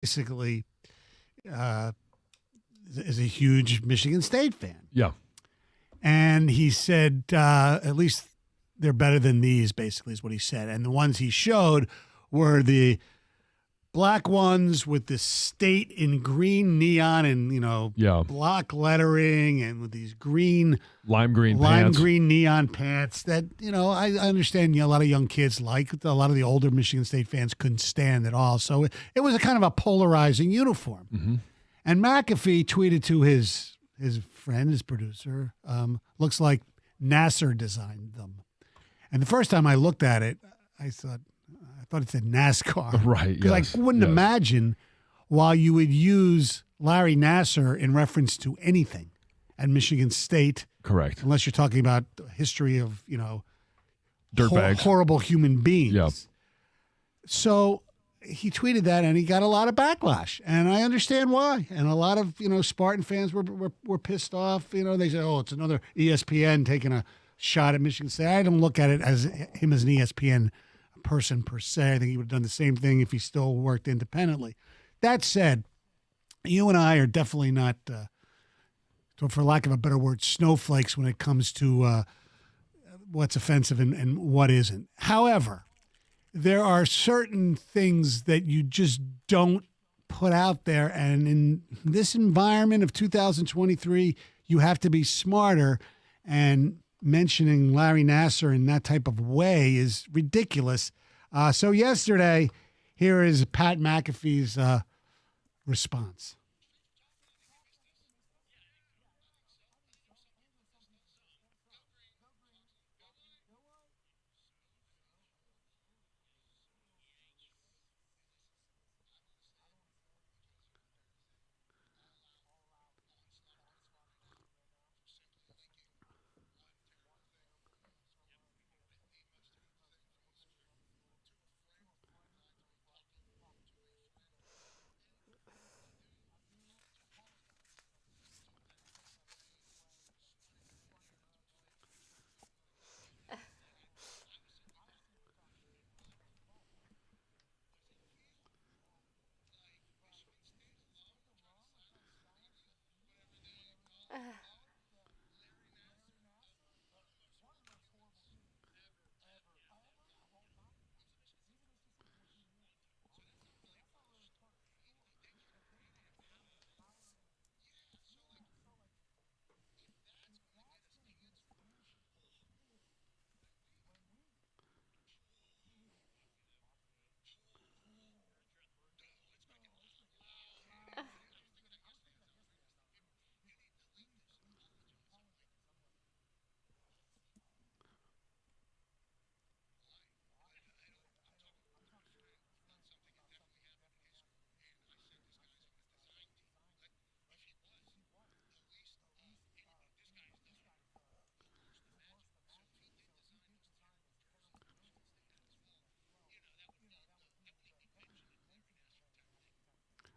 basically is a huge Michigan State fan. Yeah. And he said, at least they're better than these, basically, is what he said. And the ones he showed were the black ones with the state in green neon and, block lettering and with these lime green neon pants that, I understand a lot of young kids like. A lot of the older Michigan State fans couldn't stand at all. So it was a kind of a polarizing uniform. Mm-hmm. And McAfee tweeted to his friend, his producer, looks like Nasser designed them. And the first time I looked at it, I thought it said NASCAR. Right, Because I wouldn't imagine why you would use Larry Nasser in reference to anything at Michigan State. Correct. Unless you're talking about the history of, Dirtbags. Horrible human beings. Yep. So he tweeted that, and he got a lot of backlash, and I understand why. And a lot of Spartan fans were pissed off. They said, "Oh, it's another ESPN taking a shot at Michigan State." I don't look at it as him as an ESPN person per se. I think he would have done the same thing if he still worked independently. That said, you and I are definitely not, for lack of a better word, snowflakes when it comes to what's offensive and what isn't. However, there are certain things that you just don't put out there. And in this environment of 2023, you have to be smarter. And mentioning Larry Nasser in that type of way is ridiculous. So yesterday, here is Pat McAfee's response.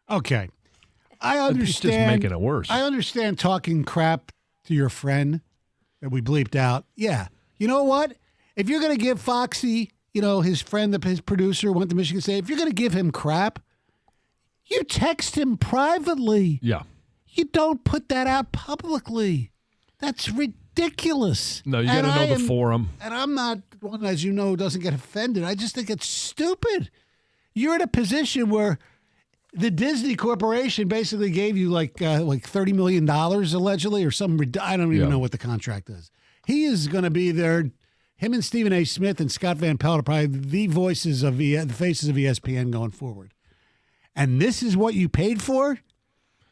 Okay. I understand. It's just making it worse. I understand talking crap to your friend that we bleeped out. Yeah. You know what? If you're going to give Foxy, his friend, his producer went to Michigan State, if you're going to give him crap, you text him privately. Yeah. You don't put that out publicly. That's ridiculous. No, you got to know the forum. And I'm not one, as you know, who doesn't get offended. I just think it's stupid. You're in a position where the Disney Corporation basically gave you like $30 million allegedly or something. I don't even know what the contract is. He is going to be there. Him and Stephen A. Smith and Scott Van Pelt are probably the voices of the faces of ESPN going forward. And this is what you paid for?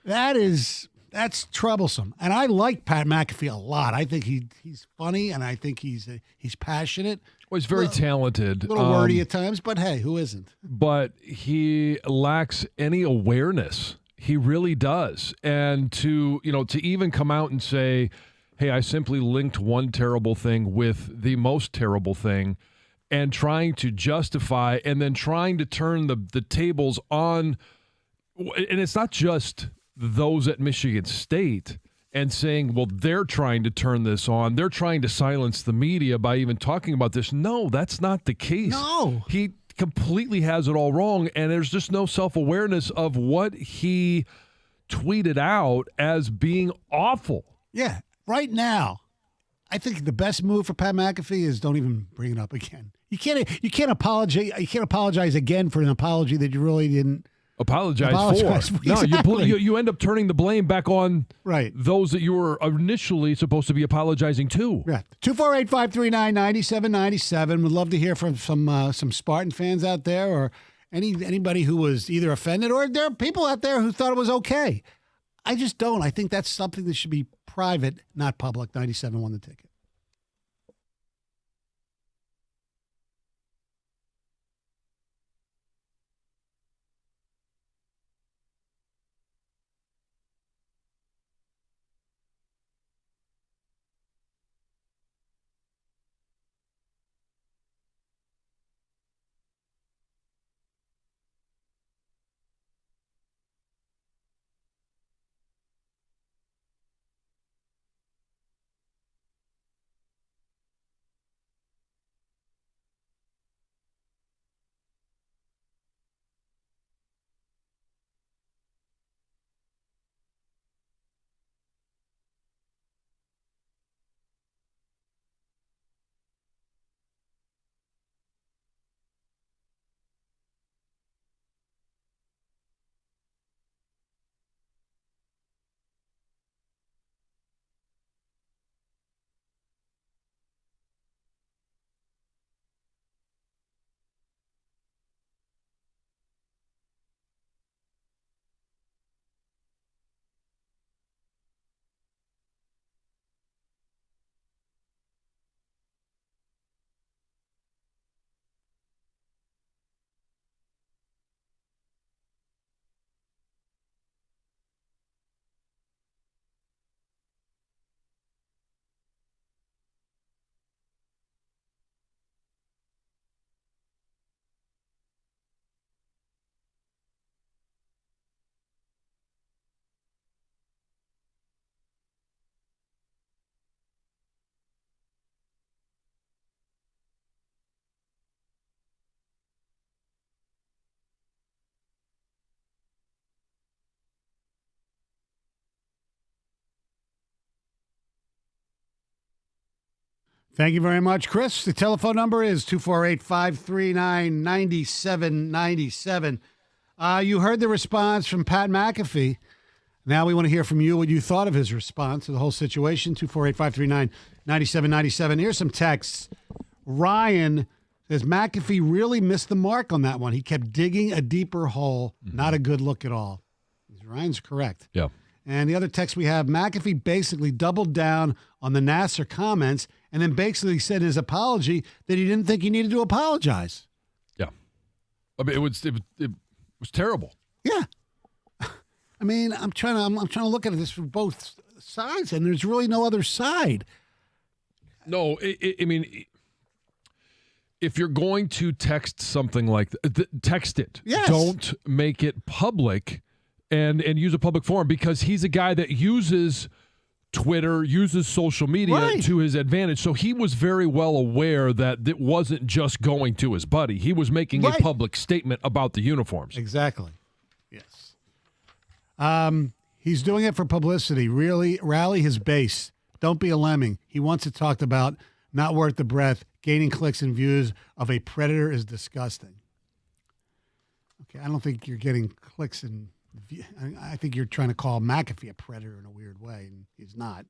That's troublesome. And I like Pat McAfee a lot. I think he's funny, and I think he's passionate. Well, he's very talented. A little wordy at times, but hey, who isn't? But he lacks any awareness. He really does. And to even come out and say, hey, I simply linked one terrible thing with the most terrible thing, and trying to justify and then trying to turn the tables on. And it's not just those at Michigan State and saying, well, they're trying to turn this on. They're trying to silence the media by even talking about this. No, that's not the case. No. He completely has it all wrong, and there's just no self-awareness of what he tweeted out as being awful. Yeah, right now, I think the best move for Pat McAfee is don't even bring it up again. You can't apologize. You can't apologize again for an apology that you really didn't apologize for. Exactly. No, you end up turning the blame back on those that you were initially supposed to be apologizing to. Yeah. 248-539-9797. Would love to hear from some Spartan fans out there, or anybody who was either offended, or there are people out there who thought it was okay. I just don't. I think that's something that should be private, not public. 97 won the ticket. Thank you very much, Chris. The telephone number is 248-539-9797. You heard the response from Pat McAfee. Now we want to hear from you what you thought of his response to the whole situation. 248-539-9797. Here's some texts. Ryan says McAfee really missed the mark on that one. He kept digging a deeper hole. Not a good look at all. Ryan's correct. Yeah. And the other text we have, McAfee basically doubled down on the Nasser comments and then basically said in his apology that he didn't think he needed to apologize. Yeah. I mean, it was terrible. Yeah. I mean, I'm trying to look at this from both sides, and there's really no other side. No, I mean, if you're going to text something like that, text it. Yes. Don't make it public and use a public forum, because he's a guy that uses Twitter, uses social media to his advantage. So he was very well aware that it wasn't just going to his buddy. He was making a public statement about the uniforms. Exactly. Yes. He's doing it for publicity. Really rally his base. Don't be a lemming. He wants it talked about. Not worth the breath. Gaining clicks and views of a predator is disgusting. Okay, I don't think you're getting clicks and I think you're trying to call McAfee a predator in a weird way, and he's not.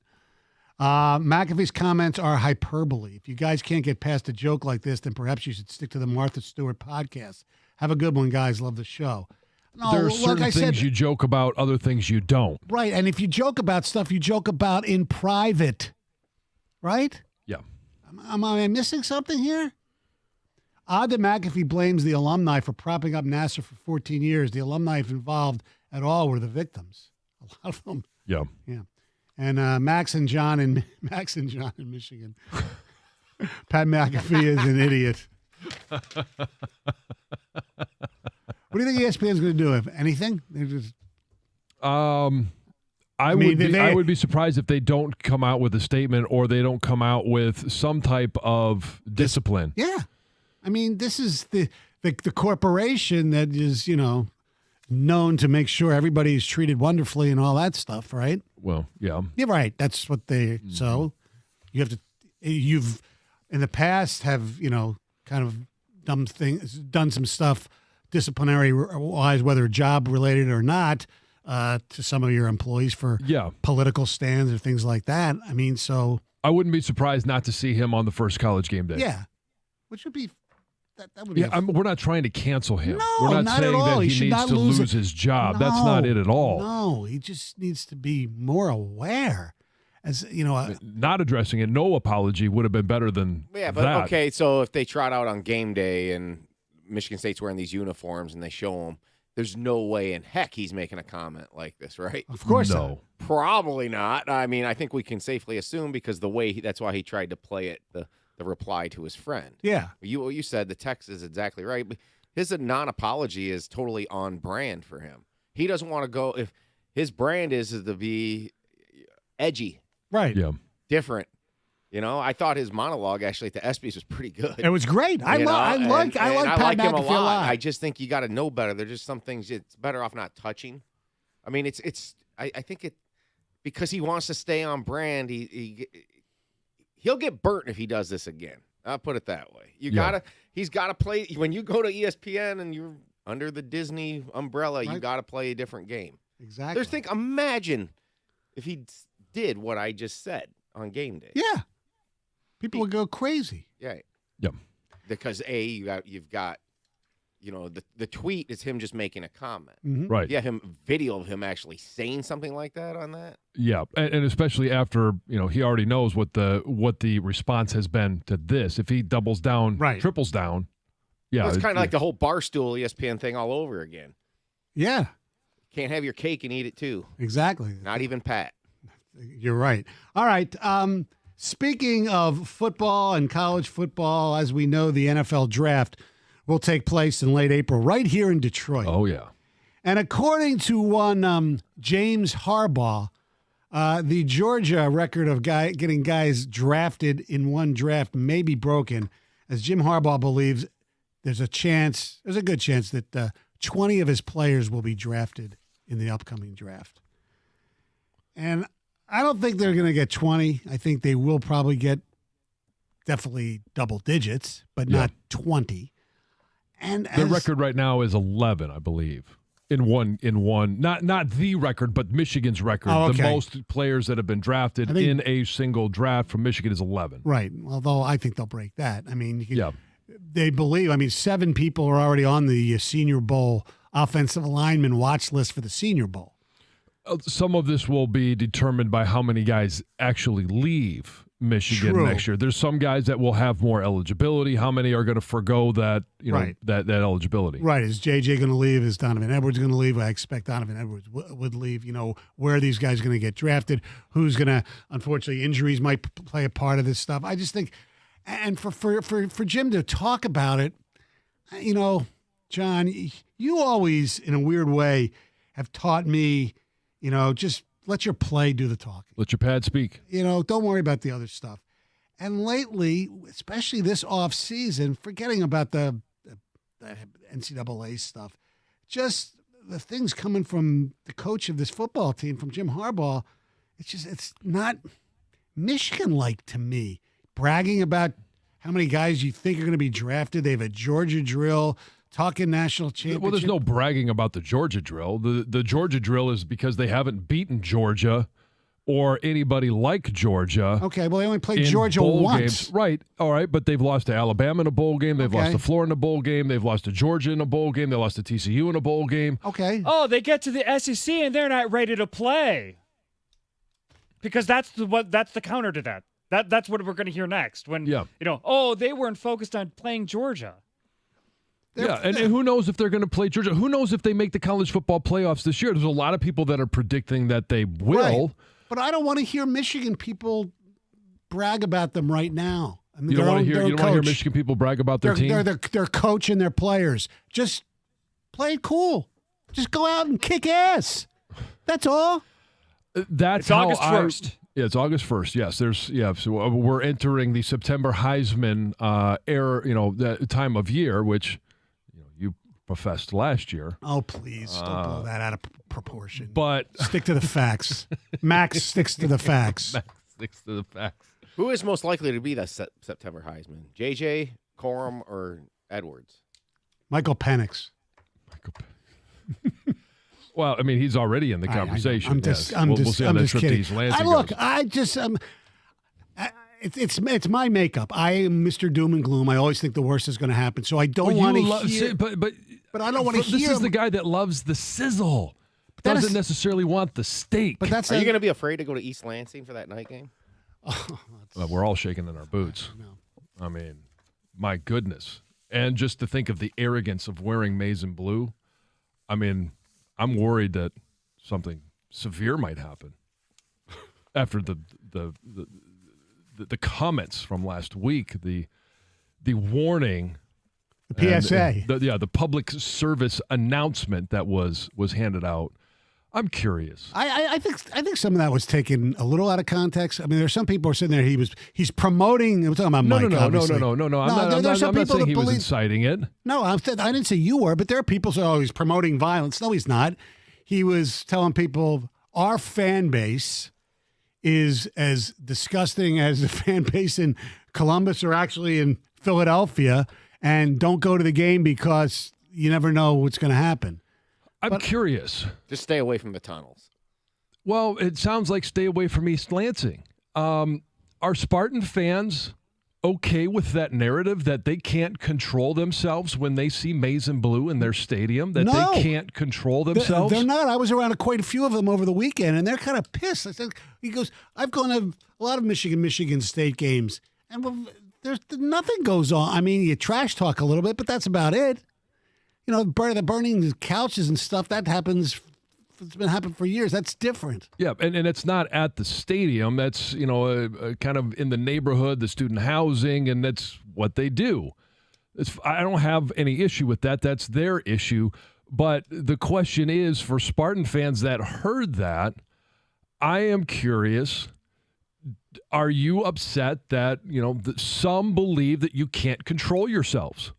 McAfee's comments are hyperbole. If you guys can't get past a joke like this, then perhaps you should stick to the Martha Stewart podcast. Have a good one, guys. Love the show. No, there are certain things you joke about, other things you don't. Right, and if you joke about stuff, you joke about in private, right? Yeah. Am I missing something here? Odd that McAfee blames the alumni for propping up Nasser for 14 years. The alumni involved at all were the victims. A lot of them. Yeah. Yeah. And Max and John in Michigan. Pat McAfee is an idiot. What do you think ESPN's going to do? If anything? They're just... I would be surprised if they don't come out with a statement, or they don't come out with some type of discipline. Yeah. I mean, this is the corporation that is, known to make sure everybody's treated wonderfully and all that stuff, right? Well, yeah. You're right. That's what they. So you have to. You've in the past have kind of done some stuff disciplinary wise, whether job related or not, to some of your employees for political stands or things like that. I mean, so I wouldn't be surprised not to see him on the first College game day. Yeah, which would be. That would be we're not trying to cancel him. No, we're not saying at all. that he needs to lose his job. That's not it at all. No, he just needs to be more aware. As not addressing it, no apology would have been better than but that. Okay, so if they trot out on game day and Michigan State's wearing these uniforms and they show them, there's no way in heck he's making a comment like this, right? Of course no. not. Probably not. I mean, I think we can safely assume because the way that's why he tried to play it, the reply to his friend. Yeah. You said the text is exactly right. But his non-apology is totally on brand for him. He doesn't want to go if his brand is to be edgy. Right. Yeah. Different. I thought his monologue actually at the ESPYs was pretty good. It was great. I like Pat him a McAfee lot. I just think you got to know better. There's just some things it's better off not touching. I mean, I think it because he wants to stay on brand. He'll get burnt if he does this again. I'll put it that way. He's gotta play when you go to ESPN and you're under the Disney umbrella, right. You gotta play a different game. Exactly. Imagine if he did what I just said on game day. Yeah. People would go crazy. Yeah. Yep. Because you've got the tweet is him just making a comment. Mm-hmm. Right. Yeah, video of him actually saying something like that on that. Yeah, and especially after he already knows what the response has been to this. If he doubles down, triples down, yeah, it's kind of like the whole Barstool ESPN thing all over again. Yeah, can't have your cake and eat it too. Exactly. Not even Pat. You're right. All right. Speaking of football and college football, as we know, the NFL draft will take place in late April right here in Detroit. Oh, yeah. And according to one James Harbaugh, the Georgia record of getting guys drafted in one draft may be broken, as Jim Harbaugh believes there's a good chance that 20 of his players will be drafted in the upcoming draft. And I don't think they're going to get 20. I think they will probably get definitely double digits, but not 20. And the record right now is 11, I believe. In one, not the record, but Michigan's record. Oh, okay. The most players that have been drafted in a single draft from Michigan is 11. Right. Although I think they'll break that. I mean, they believe. 7 people are already on the Senior Bowl offensive lineman watch list for the Senior Bowl. Some of this will be determined by how many guys actually leave Michigan next year. There's some guys that will have more eligibility. How many are going to forgo that, that eligibility? Right. Is JJ going to leave? Is Donovan Edwards going to leave? I expect Donovan Edwards would leave. Where are these guys going to get drafted? Who's going to, unfortunately, injuries might play a part of this stuff. I just think, and for Jim to talk about it, John, you always, in a weird way, have taught me, just let your play do the talking. Let your pad speak. Don't worry about the other stuff. And lately, especially this off season, forgetting about the NCAA stuff, just the things coming from the coach of this football team, from Jim Harbaugh, it's not Michigan-like to me. Bragging about how many guys you think are going to be drafted. They have a Georgia drill. Talking national championship. Well, there's no bragging about the Georgia drill. The Georgia drill is because they haven't beaten Georgia or anybody like Georgia. Okay, well, they only played Georgia once. Games. Right, all right, but they've lost to Alabama in a bowl game. They've lost to Florida in a bowl game. They've lost to Georgia in a bowl game. They lost to TCU in a bowl game. Okay. Oh, they get to the SEC and they're not ready to play. Because that's the counter to that. That's what we're going to hear next. When, they weren't focused on playing Georgia. And who knows if they're going to play Georgia? Who knows if they make the college football playoffs this year? There's a lot of people that are predicting that they will. Right. But I don't want to hear Michigan people brag about them right now. You don't want to hear Michigan people brag about their team? Their coach and their players. Just play it cool. Just go out and kick ass. That's all. It's August 1st. Yeah, it's August 1st. Yes, so we're entering the September Heisman era, that time of year, which professed last year. Oh, please. Don't blow that out of proportion. But stick to the facts. Max sticks to the facts. Max sticks to the facts. Who is most likely to be the September Heisman? JJ, Corum, or Edwards? Michael Penix. Well, I mean, he's already in the conversation. We'll see how that trip to East Lansing goes. It's my makeup. I am Mr. Doom and Gloom. I always think the worst is going to happen, so I don't want to hear. But I don't want to hear. This is the guy that loves the sizzle. Doesn't necessarily want the steak. But are you going to be afraid to go to East Lansing for that night game? We're all shaking in our boots. I mean, my goodness. And just to think of the arrogance of wearing maize and blue, I mean, I'm worried that something severe might happen after the comments from last week, the warning, the PSA, the public service announcement that was handed out. I'm curious. I think some of that was taken a little out of context. I mean, there's some people who are sitting there. He's promoting. I'm talking about Mike. No. I'm not saying he was inciting it. No, I didn't say you were, but there are people who say, "Oh, he's promoting violence." No, he's not. He was telling people our fan base is as disgusting as the fan base in Columbus or actually in Philadelphia, and don't go to the game because you never know what's going to happen. I'm curious. Just stay away from the tunnels. Well, it sounds like stay away from East Lansing. Are Spartan fans okay with that narrative that they can't control themselves when they see maize and blue in their stadium, that they can't control themselves? They're not. I was around quite a few of them over the weekend, and they're kind of pissed. I said, he goes, I've gone to a lot of Michigan State games, and there's nothing goes on. I mean, you trash talk a little bit, but that's about it. You know, the burning couches and stuff, that happens. It's been happening for years. That's different. Yeah, and it's not at the stadium. That's, kind of in the neighborhood, the student housing, and that's what they do. I don't have any issue with that. That's their issue. But the question is, for Spartan fans that heard that, I am curious, are you upset that, that some believe that you can't control yourselves?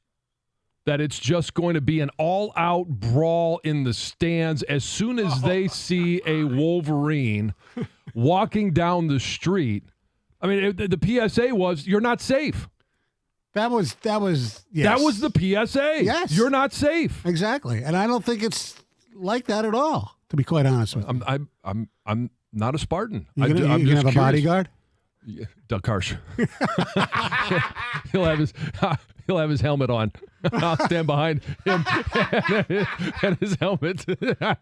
That it's just going to be an all-out brawl in the stands as soon as they see a Wolverine walking down the street. I mean, the PSA was, you're not safe. That was yes. That was the PSA. Yes. You're not safe. Exactly. And I don't think it's like that at all, to be quite honest with you. I'm not a Spartan. You can have a bodyguard? Yeah, Doug Karsh. He'll have his helmet on. I'll stand behind him and his helmet.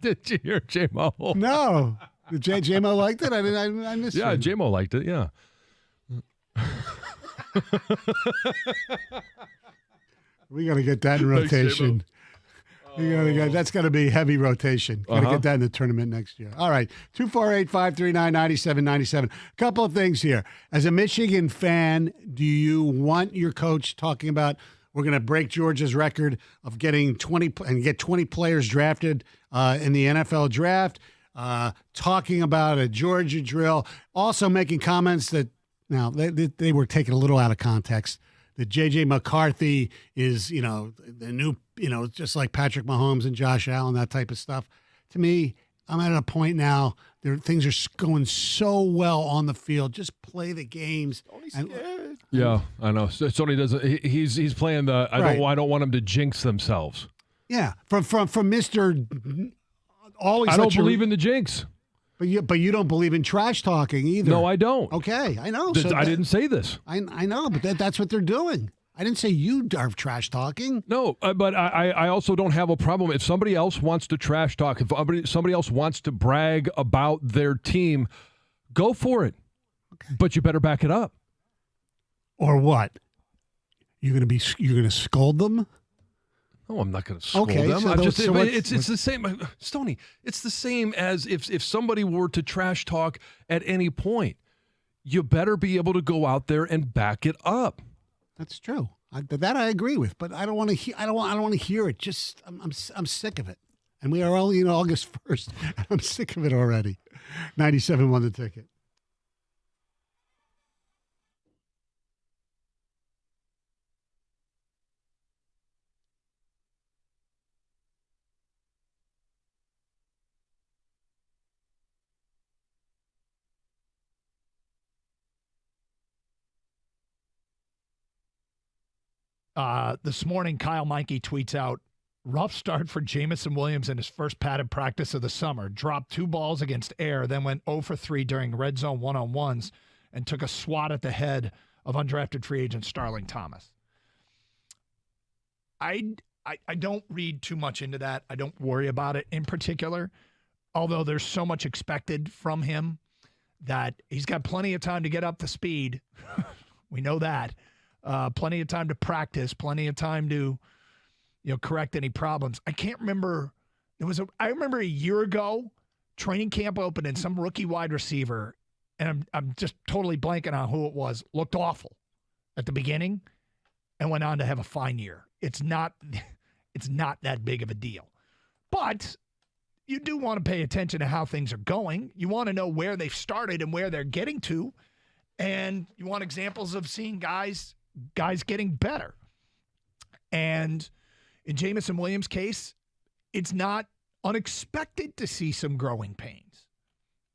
Did you hear J-Mo? No. Did J-Mo liked it? I missed it. Yeah, J-Mo liked it, yeah. We got to get that in rotation. That's got to be heavy rotation. Got to get that in the tournament next year. All right, 248-539-9797. A couple of things here. As a Michigan fan, do you want your coach talking about we're going to break Georgia's record of getting 20 and get 20 players drafted in the NFL draft? Talking about a Georgia drill. Also making comments that now they were taken a little out of context. That J.J. McCarthy is, the new, just like Patrick Mahomes and Josh Allen, that type of stuff. To me, I'm at a point now, things are going so well on the field. Just play the games. Yeah, I know. Sony doesn't. He's playing the. I don't want him to jinx themselves. Yeah, from Mr. Always. I don't believe in the jinx. But you don't believe in trash talking either. No, I don't. Okay, I know. I didn't say this. I know, but that's what they're doing. I didn't say you are trash talking. No, but I also don't have a problem. If somebody else wants to trash talk, if somebody else wants to brag about their team, go for it. Okay. But you better back it up. Or what? You're going to scold them? No, I'm not going to scold them. It's the same, Stoney. It's the same as if somebody were to trash talk at any point. You better be able to go out there and back it up. That's true. That I agree with, but I don't want to. I don't want to hear it. Just I'm sick of it. And we are only in August 1st. And I'm sick of it already. 97 won the ticket. This morning, Kyle Meinke tweets out, rough start for Jamison Williams in his first padded practice of the summer. Dropped 2 balls against Air, then went 0 for 3 during red zone one-on-ones and took a swat at the head of undrafted free agent Starling Thomas. I don't read too much into that. I don't worry about it in particular, although there's so much expected from him that he's got plenty of time to get up to speed. We know that. Plenty of time to practice, plenty of time to correct any problems. I can't remember. I remember a year ago, training camp opened and some rookie wide receiver, and I'm just totally blanking on who it was, looked awful at the beginning and went on to have a fine year. It's not that big of a deal. But you do want to pay attention to how things are going. You want to know where they've started and where they're getting to. And you want examples of seeing guys getting better. And in Jamison Williams' case, it's not unexpected to see some growing pains.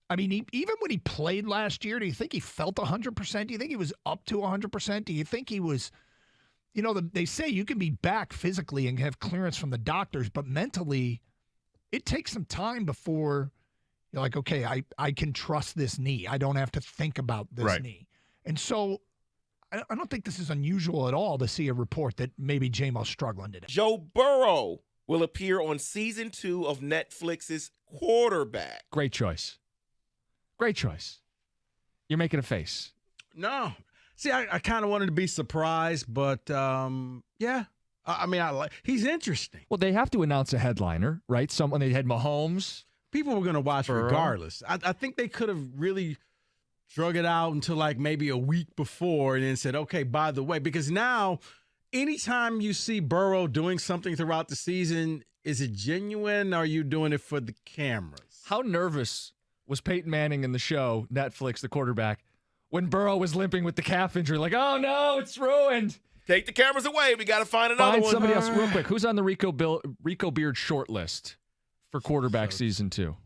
I mean, even when he played last year, do you think he felt 100%? Do you think he was up to 100%? Do you think he was, they say you can be back physically and have clearance from the doctors, but mentally, it takes some time before you're like, okay, I can trust this knee. I don't have to think about this knee. And so I don't think this is unusual at all to see a report that maybe J-Mo's struggling today. Joe Burrow will appear on season 2 of Netflix's Quarterback. Great choice. Great choice. You're making a face. No. See, I kind of wanted to be surprised, but yeah. I mean, he's interesting. Well, they have to announce a headliner, right? Someone they had Mahomes. People were going to watch Burrow. Regardless. I think they could have really drug it out until like maybe a week before and then said, okay, by the way, because now anytime you see Burrow doing something throughout the season, is it genuine? Or are you doing it for the cameras? How nervous was Peyton Manning in the show, Netflix, the quarterback, when Burrow was limping with the calf injury? Like, oh no, it's ruined. Take the cameras away. We got to find another Find one. somebody else real quick. Who's on the Rico Beard short list for quarterback season 2?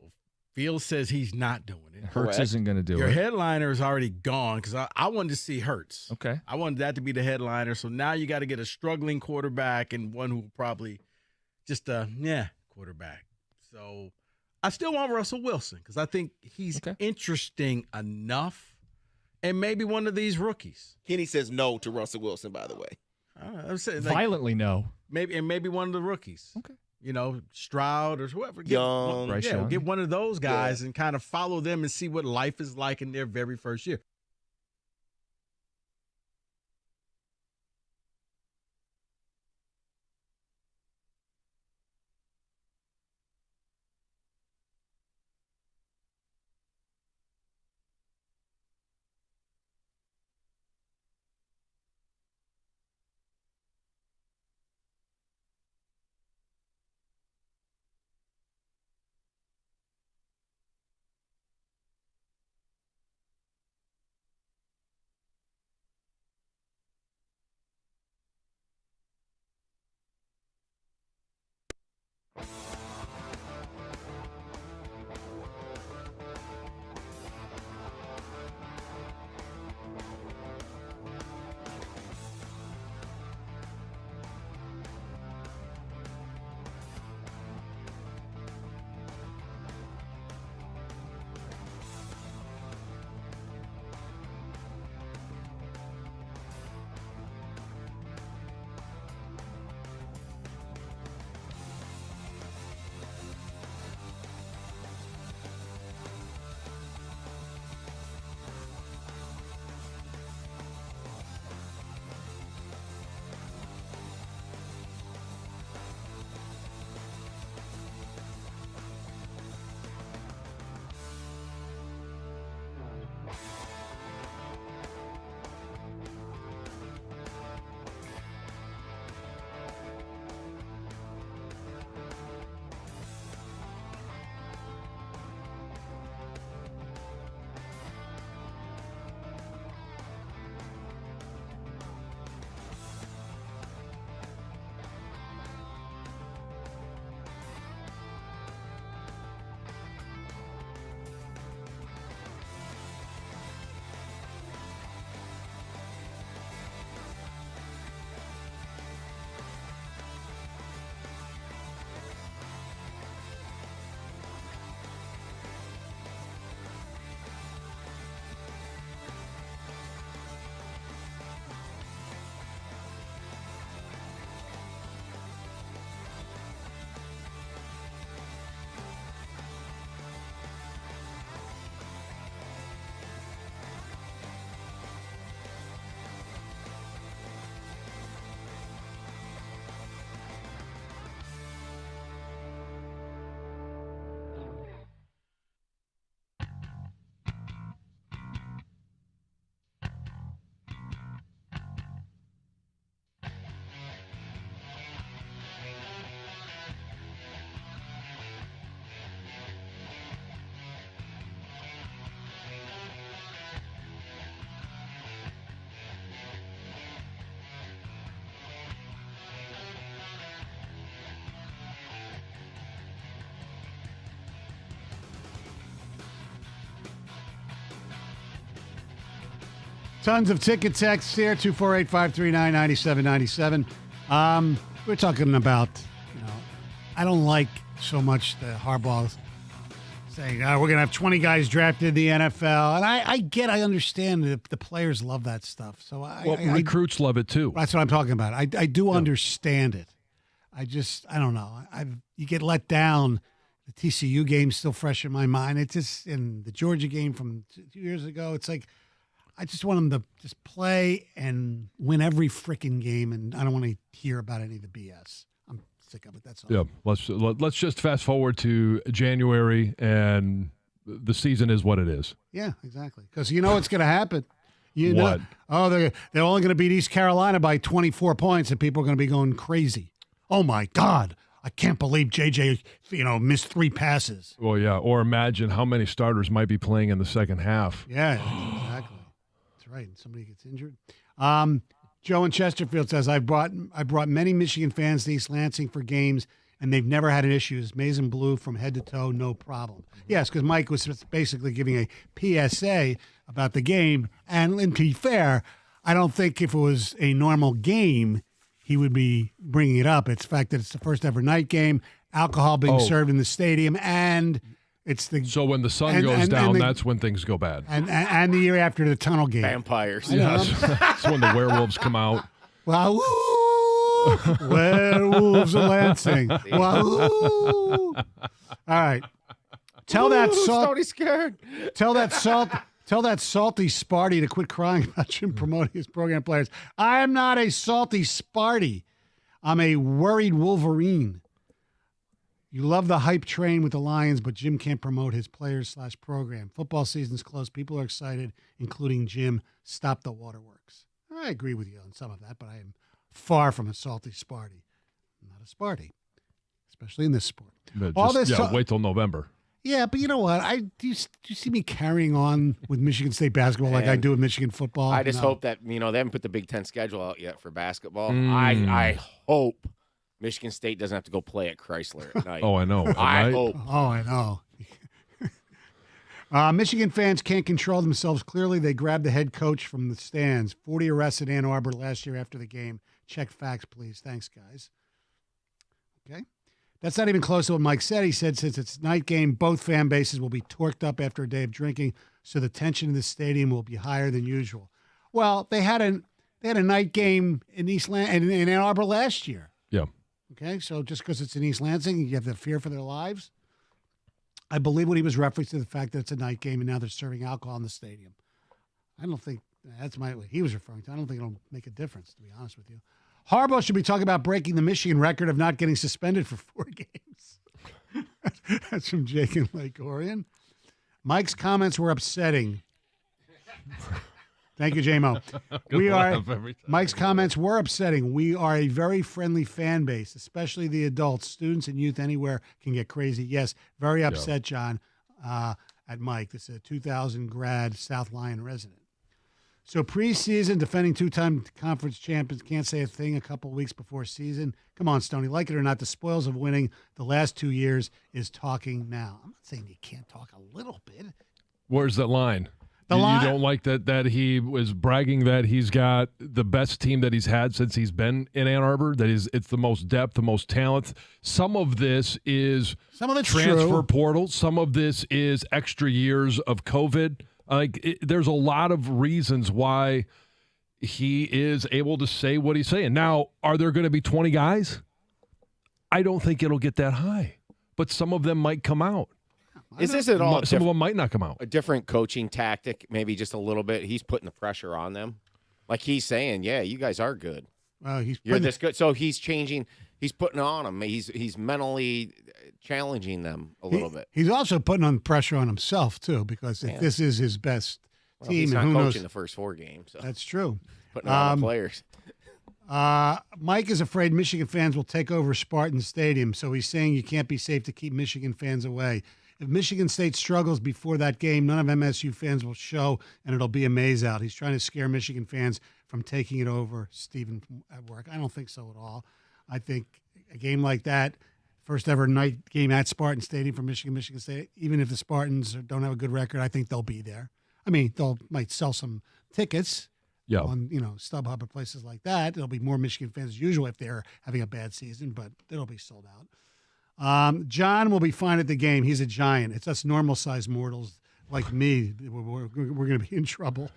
Fields says he's not doing it. Hurts isn't going to do Your it. headliner is already gone because I wanted to see Hurts. Okay. I wanted that to be the headliner. So now you got to get a struggling quarterback and one who probably just quarterback. So I still want Russell Wilson because I think he's interesting enough. And maybe one of these rookies. Kenny says no to Russell Wilson, by the way. I'm saying, Violently no. Maybe one of the rookies. Okay. Stroud or whoever. Young. Bryce Young. Get one of those guys and kind of follow them and see what life is like in their very first year. Tons of ticket texts here, 248-539-9797. We're talking about, I don't like so much the Harbaugh saying, we're going to have 20 guys drafted in the NFL. And I understand that the players love that stuff. So recruits love it too. That's what I'm talking about. I do understand it. I don't know. You get let down. The TCU game's still fresh in my mind. It's just in the Georgia game from 2 years ago. It's like, I just want them to just play and win every freaking game, and I don't want to hear about any of the BS. I'm sick of it. That's all. Yeah, let's just fast forward to January, and the season is what it is. Yeah, exactly. Because you know what's going to happen. What? They're only going to beat East Carolina by 24 points, and people are going to be going crazy. Oh my God. I can't believe JJ, missed 3 passes. Well, yeah. Or imagine how many starters might be playing in the second half. Yeah, exactly. That's right. Somebody gets injured. Joe in Chesterfield says, I brought many Michigan fans to East Lansing for games, and they've never had an issue. It's maize and blue from head to toe, no problem. Yes, because Mike was basically giving a PSA about the game. And to be fair, I don't think if it was a normal game, he would be bringing it up. It's the fact that it's the first ever night game, alcohol being served in the stadium, and it's the so when the sun goes down, that's when things go bad. And the year after the tunnel game, vampires. Yes, that's when the werewolves come out. Wow, werewolves of Lansing. Wow. All right, tell that salty Sparty to quit crying about Jim promoting his program players. I am not a salty Sparty. I'm a worried Wolverine. You love the hype train with the Lions, but Jim can't promote his players/program. Football season's close. People are excited, including Jim. Stop the waterworks. I agree with you on some of that, but I am far from a salty Sparty. I'm not a Sparty, especially in this sport. Wait till November. Yeah, but you know what? Do you see me carrying on with Michigan State basketball like I do with Michigan football? I just hope that they haven't put the Big Ten schedule out yet for basketball. I hope Michigan State doesn't have to go play at Chrysler at night. Oh, I know. I hope. Oh, I know. Michigan fans can't control themselves. Clearly, they grabbed the head coach from the stands. 40 arrests in Ann Arbor last year after the game. Check facts, please. Thanks, guys. Okay. That's not even close to what Mike said. He said since it's night game, both fan bases will be torqued up after a day of drinking, so the tension in the stadium will be higher than usual. Well, they had a night game in in Ann Arbor last year. Yeah. Okay, so just because it's in East Lansing, you have the fear for their lives. I believe what he was referencing to the fact that it's a night game and now they're serving alcohol in the stadium. I don't think that's what he was referring to. I don't think it'll make a difference, to be honest with you. Harbaugh should be talking about breaking the Michigan record of not getting suspended for 4 games. That's from Jake in Lake Orion. Mike's comments were upsetting. Thank you, J-Mo. Mike's comments were upsetting. We are a very friendly fan base, especially the adults. Students and youth anywhere can get crazy. Yes, very upset, John, at Mike. This is a 2000 grad South Lyon resident. So preseason, defending 2-time conference champions can't say a thing a couple weeks before season. Come on, Stoney. Like it or not, the spoils of winning the last 2 years is talking now. I'm not saying you can't talk a little bit. Where's that line? You don't like that he was bragging that he's got the best team that he's had since he's been in Ann Arbor, it's the most depth, the most talent. Some of this is transfer portal. Some of this is extra years of COVID. There's a lot of reasons why he is able to say what he's saying. Now, are there going to be 20 guys? I don't think it'll get that high, but some of them might come out. Is this at all? Some of them might not come out. A different coaching tactic, maybe just a little bit. He's putting the pressure on them. Like he's saying, yeah, you guys are good. You're this good. So he's changing. He's putting it on them. He's mentally challenging them a little bit. He's also putting on pressure on himself, too, because if this is his best team, he's not who coaching knows? The first 4 games. So. That's true. Putting on the players. Mike is afraid Michigan fans will take over Spartan Stadium, so he's saying you can't be safe to keep Michigan fans away. If Michigan State struggles before that game, none of MSU fans will show, and it'll be a maze out. He's trying to scare Michigan fans from taking it over. Stephen at work. I don't think so at all. I think a game like that, first ever night game at Spartan Stadium for Michigan State, even if the Spartans don't have a good record, I think they'll be there. I mean, might sell some tickets, on StubHub or places like that. There'll be more Michigan fans as usual if they're having a bad season, but it'll be sold out. John will be fine at the game. He's a giant. It's us normal-sized mortals like me. We're going to be in trouble.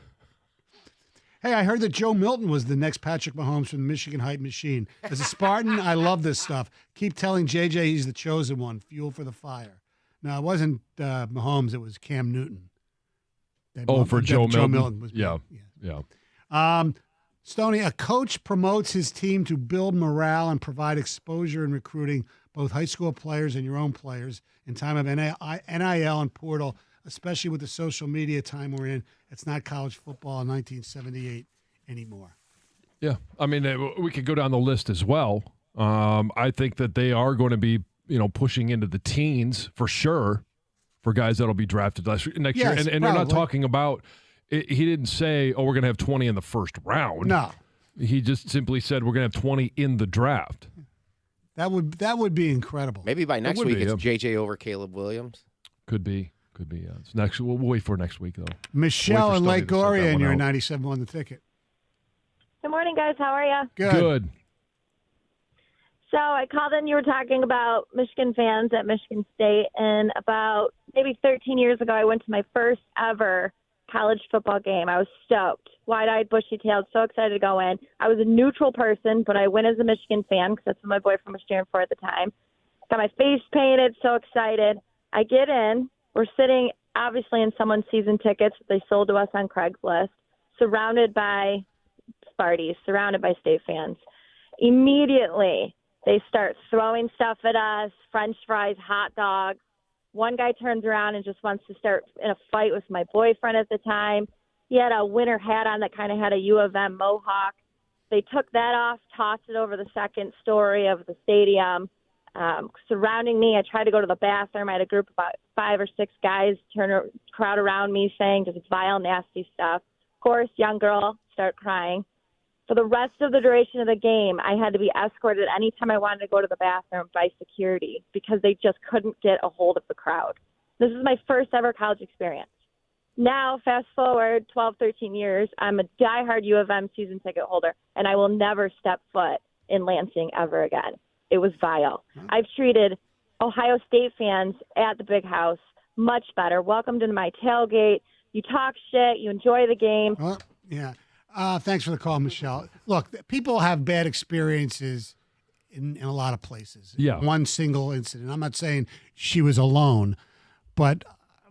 Hey, I heard that Joe Milton was the next Patrick Mahomes from the Michigan Hype Machine. As a Spartan, I love this stuff. Keep telling JJ he's the chosen one. Fuel for the fire. No, it wasn't Mahomes. It was Cam Newton. For Joe Milton. Joe Milton was Yeah. Stoney, a coach promotes his team to build morale and provide exposure in recruiting both high school players and your own players in time of NIL and portal, especially with the social media time we're in. It's not college football in 1978 anymore. Yeah. I mean, we could go down the list as well. I think that they are going to be, pushing into the teens for sure for guys that'll be drafted next year. And they're not talking about he didn't say, we're going to have 20 in the first round. No. He just simply said we're going to have 20 in the draft. That would be incredible. Maybe by next week it's JJ over Caleb Williams. Could be. Yeah. It's next. We'll wait for next week though. Michelle in Lake Goria, and you're 97 on the ticket. Good morning, guys. How are you? Good. So I called in. You were talking about Michigan fans at Michigan State, and about maybe 13 years ago, I went to my first ever college football game. I was stoked, wide-eyed, bushy-tailed, so excited to go in. I was a neutral person, but I went as a Michigan fan because that's what my boyfriend was cheering for at the time. Got my face painted, so excited. I get in. We're sitting, obviously, in someone's season tickets that they sold to us on Craigslist, surrounded by Sparties, surrounded by State fans. Immediately, they start throwing stuff at us, French fries, hot dogs. One guy turns around and just wants to start in a fight with my boyfriend at the time. He had a winter hat on that kind of had a U of M mohawk. They took that off, tossed it over the second story of the stadium. Surrounding me, I tried to go to the bathroom. I had a group of about 5 or 6 guys crowd around me saying just vile, nasty stuff. Of course, young girl, start crying. For the rest of the duration of the game, I had to be escorted anytime I wanted to go to the bathroom by security because they just couldn't get a hold of the crowd. This is my first ever college experience. Now, fast forward 12, 13 years, I'm a diehard U of M season ticket holder, and I will never step foot in Lansing ever again. It was vile. I've treated Ohio State fans at the Big House much better. Welcomed into my tailgate. You talk shit. You enjoy the game. Yeah. Thanks for the call, Michelle. Look, people have bad experiences in a lot of places. Yeah. One single incident. I'm not saying she was alone, but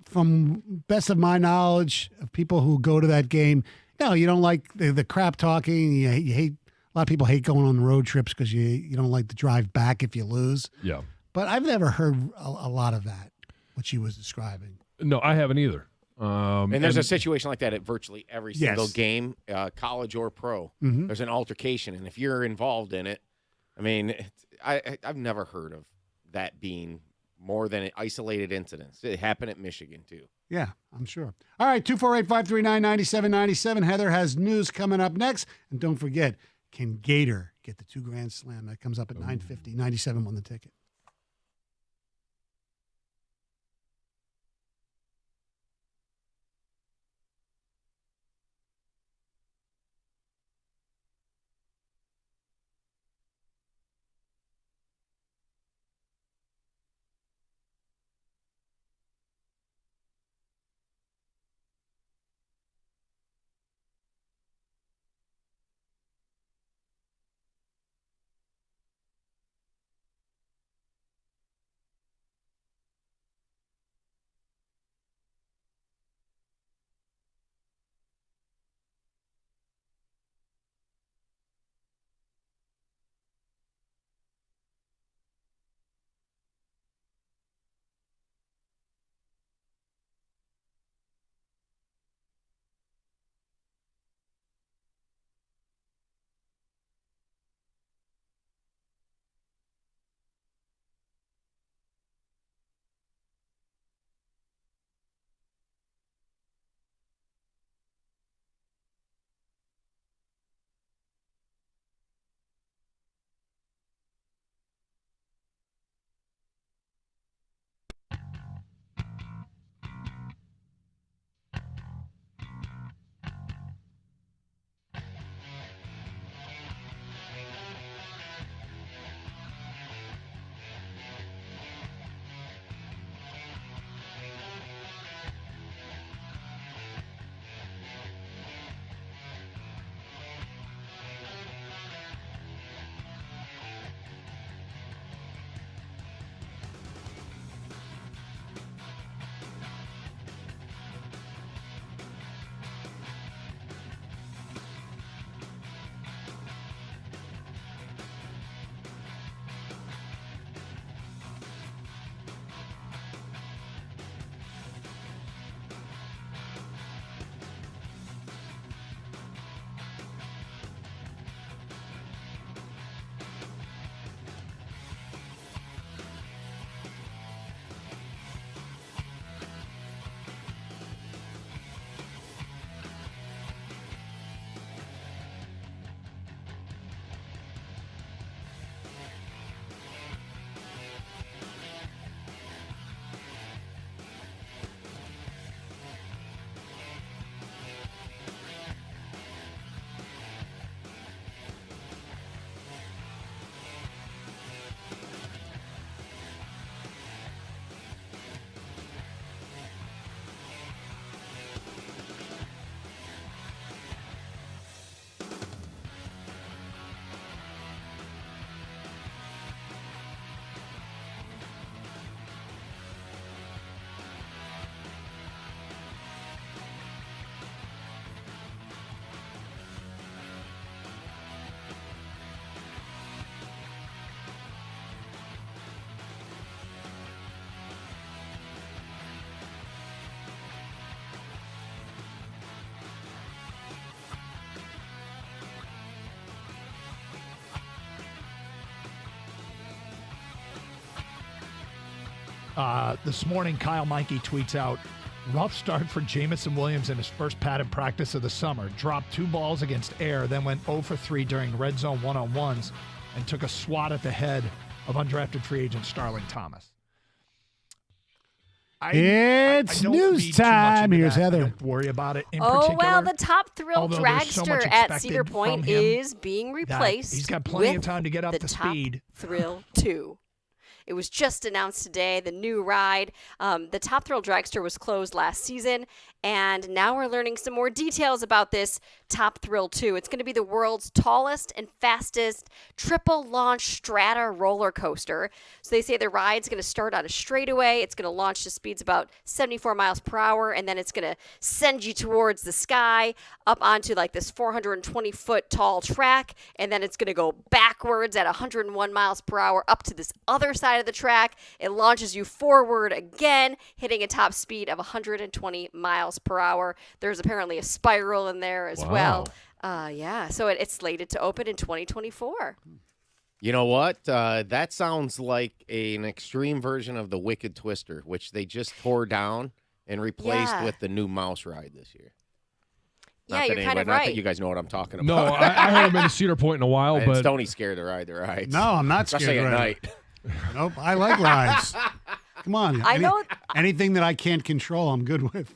from best of my knowledge of people who go to that game, no, you don't like the crap talking. You hate. A lot of people hate going on road trips because you don't like to drive back if you lose. Yeah. But I've never heard a lot of that, what she was describing. No, I haven't either. And there's a situation like that at virtually every single game, college or pro. Mm-hmm. There's an altercation, and if you're involved in it, I mean, I've never heard of that being more than an isolated incident. It happened at Michigan, too. Yeah, I'm sure. All right, 248-539-9797. Heather has news coming up next. And don't forget, can Gator get the 2 Grand Slam? That comes up at 9:50. 97 won the ticket. This morning, Kyle Mikey tweets out, rough start for Jamison Williams in his first padded practice of the summer. Dropped 2 balls against Air, then went 0 for 3 during red zone one-on-ones and took a swat at the head of undrafted free agent Starling Thomas. It's I don't news read too much time. into Here's that. Heather. I don't worry about it in Oh, particular. well, the top thrill Although there's so much dragster at expected Cedar Point from him is being replaced. He's got plenty of with time to get up the to top speed. Thrill 2. It was just announced today, the new ride. The Top Thrill Dragster was closed last season, and now we're learning some more details about this Top Thrill 2. It's going to be the world's tallest and fastest triple launch strata roller coaster. So they say the ride's going to start on a straightaway. It's going to launch to speeds about 74 miles per hour, and then it's going to send you towards the sky up onto like this 420-foot tall track, and then it's going to go backwards at 101 miles per hour up to this other side of the track. It launches you forward again, hitting a top speed of 120 miles per hour. There's apparently a spiral in there as well. Yeah, so it's slated to open in 2024. You know what? That sounds like an extreme version of the Wicked Twister, which they just tore down and replaced with the new Mouse ride this year. Yeah, you're kind of Not right. that you guys know what I'm talking about. No, I haven't been to Cedar Point in a while, And but Stoney's scared to ride the rides. No, I'm not scared Especially to at ride. night. Nope, I like rides. Come on. I know. Anything that I can't control, I'm good with.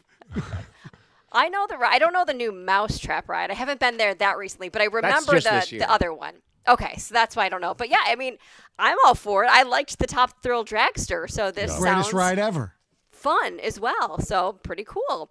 I know the ride. I don't know the new Mousetrap ride. I haven't been there that recently, but I remember just this year. the other one. Okay, so that's why I don't know. But yeah, I mean, I'm all for it. I liked the Top Thrill Dragster, so this sounds Greatest ride ever. fun as well. So pretty cool.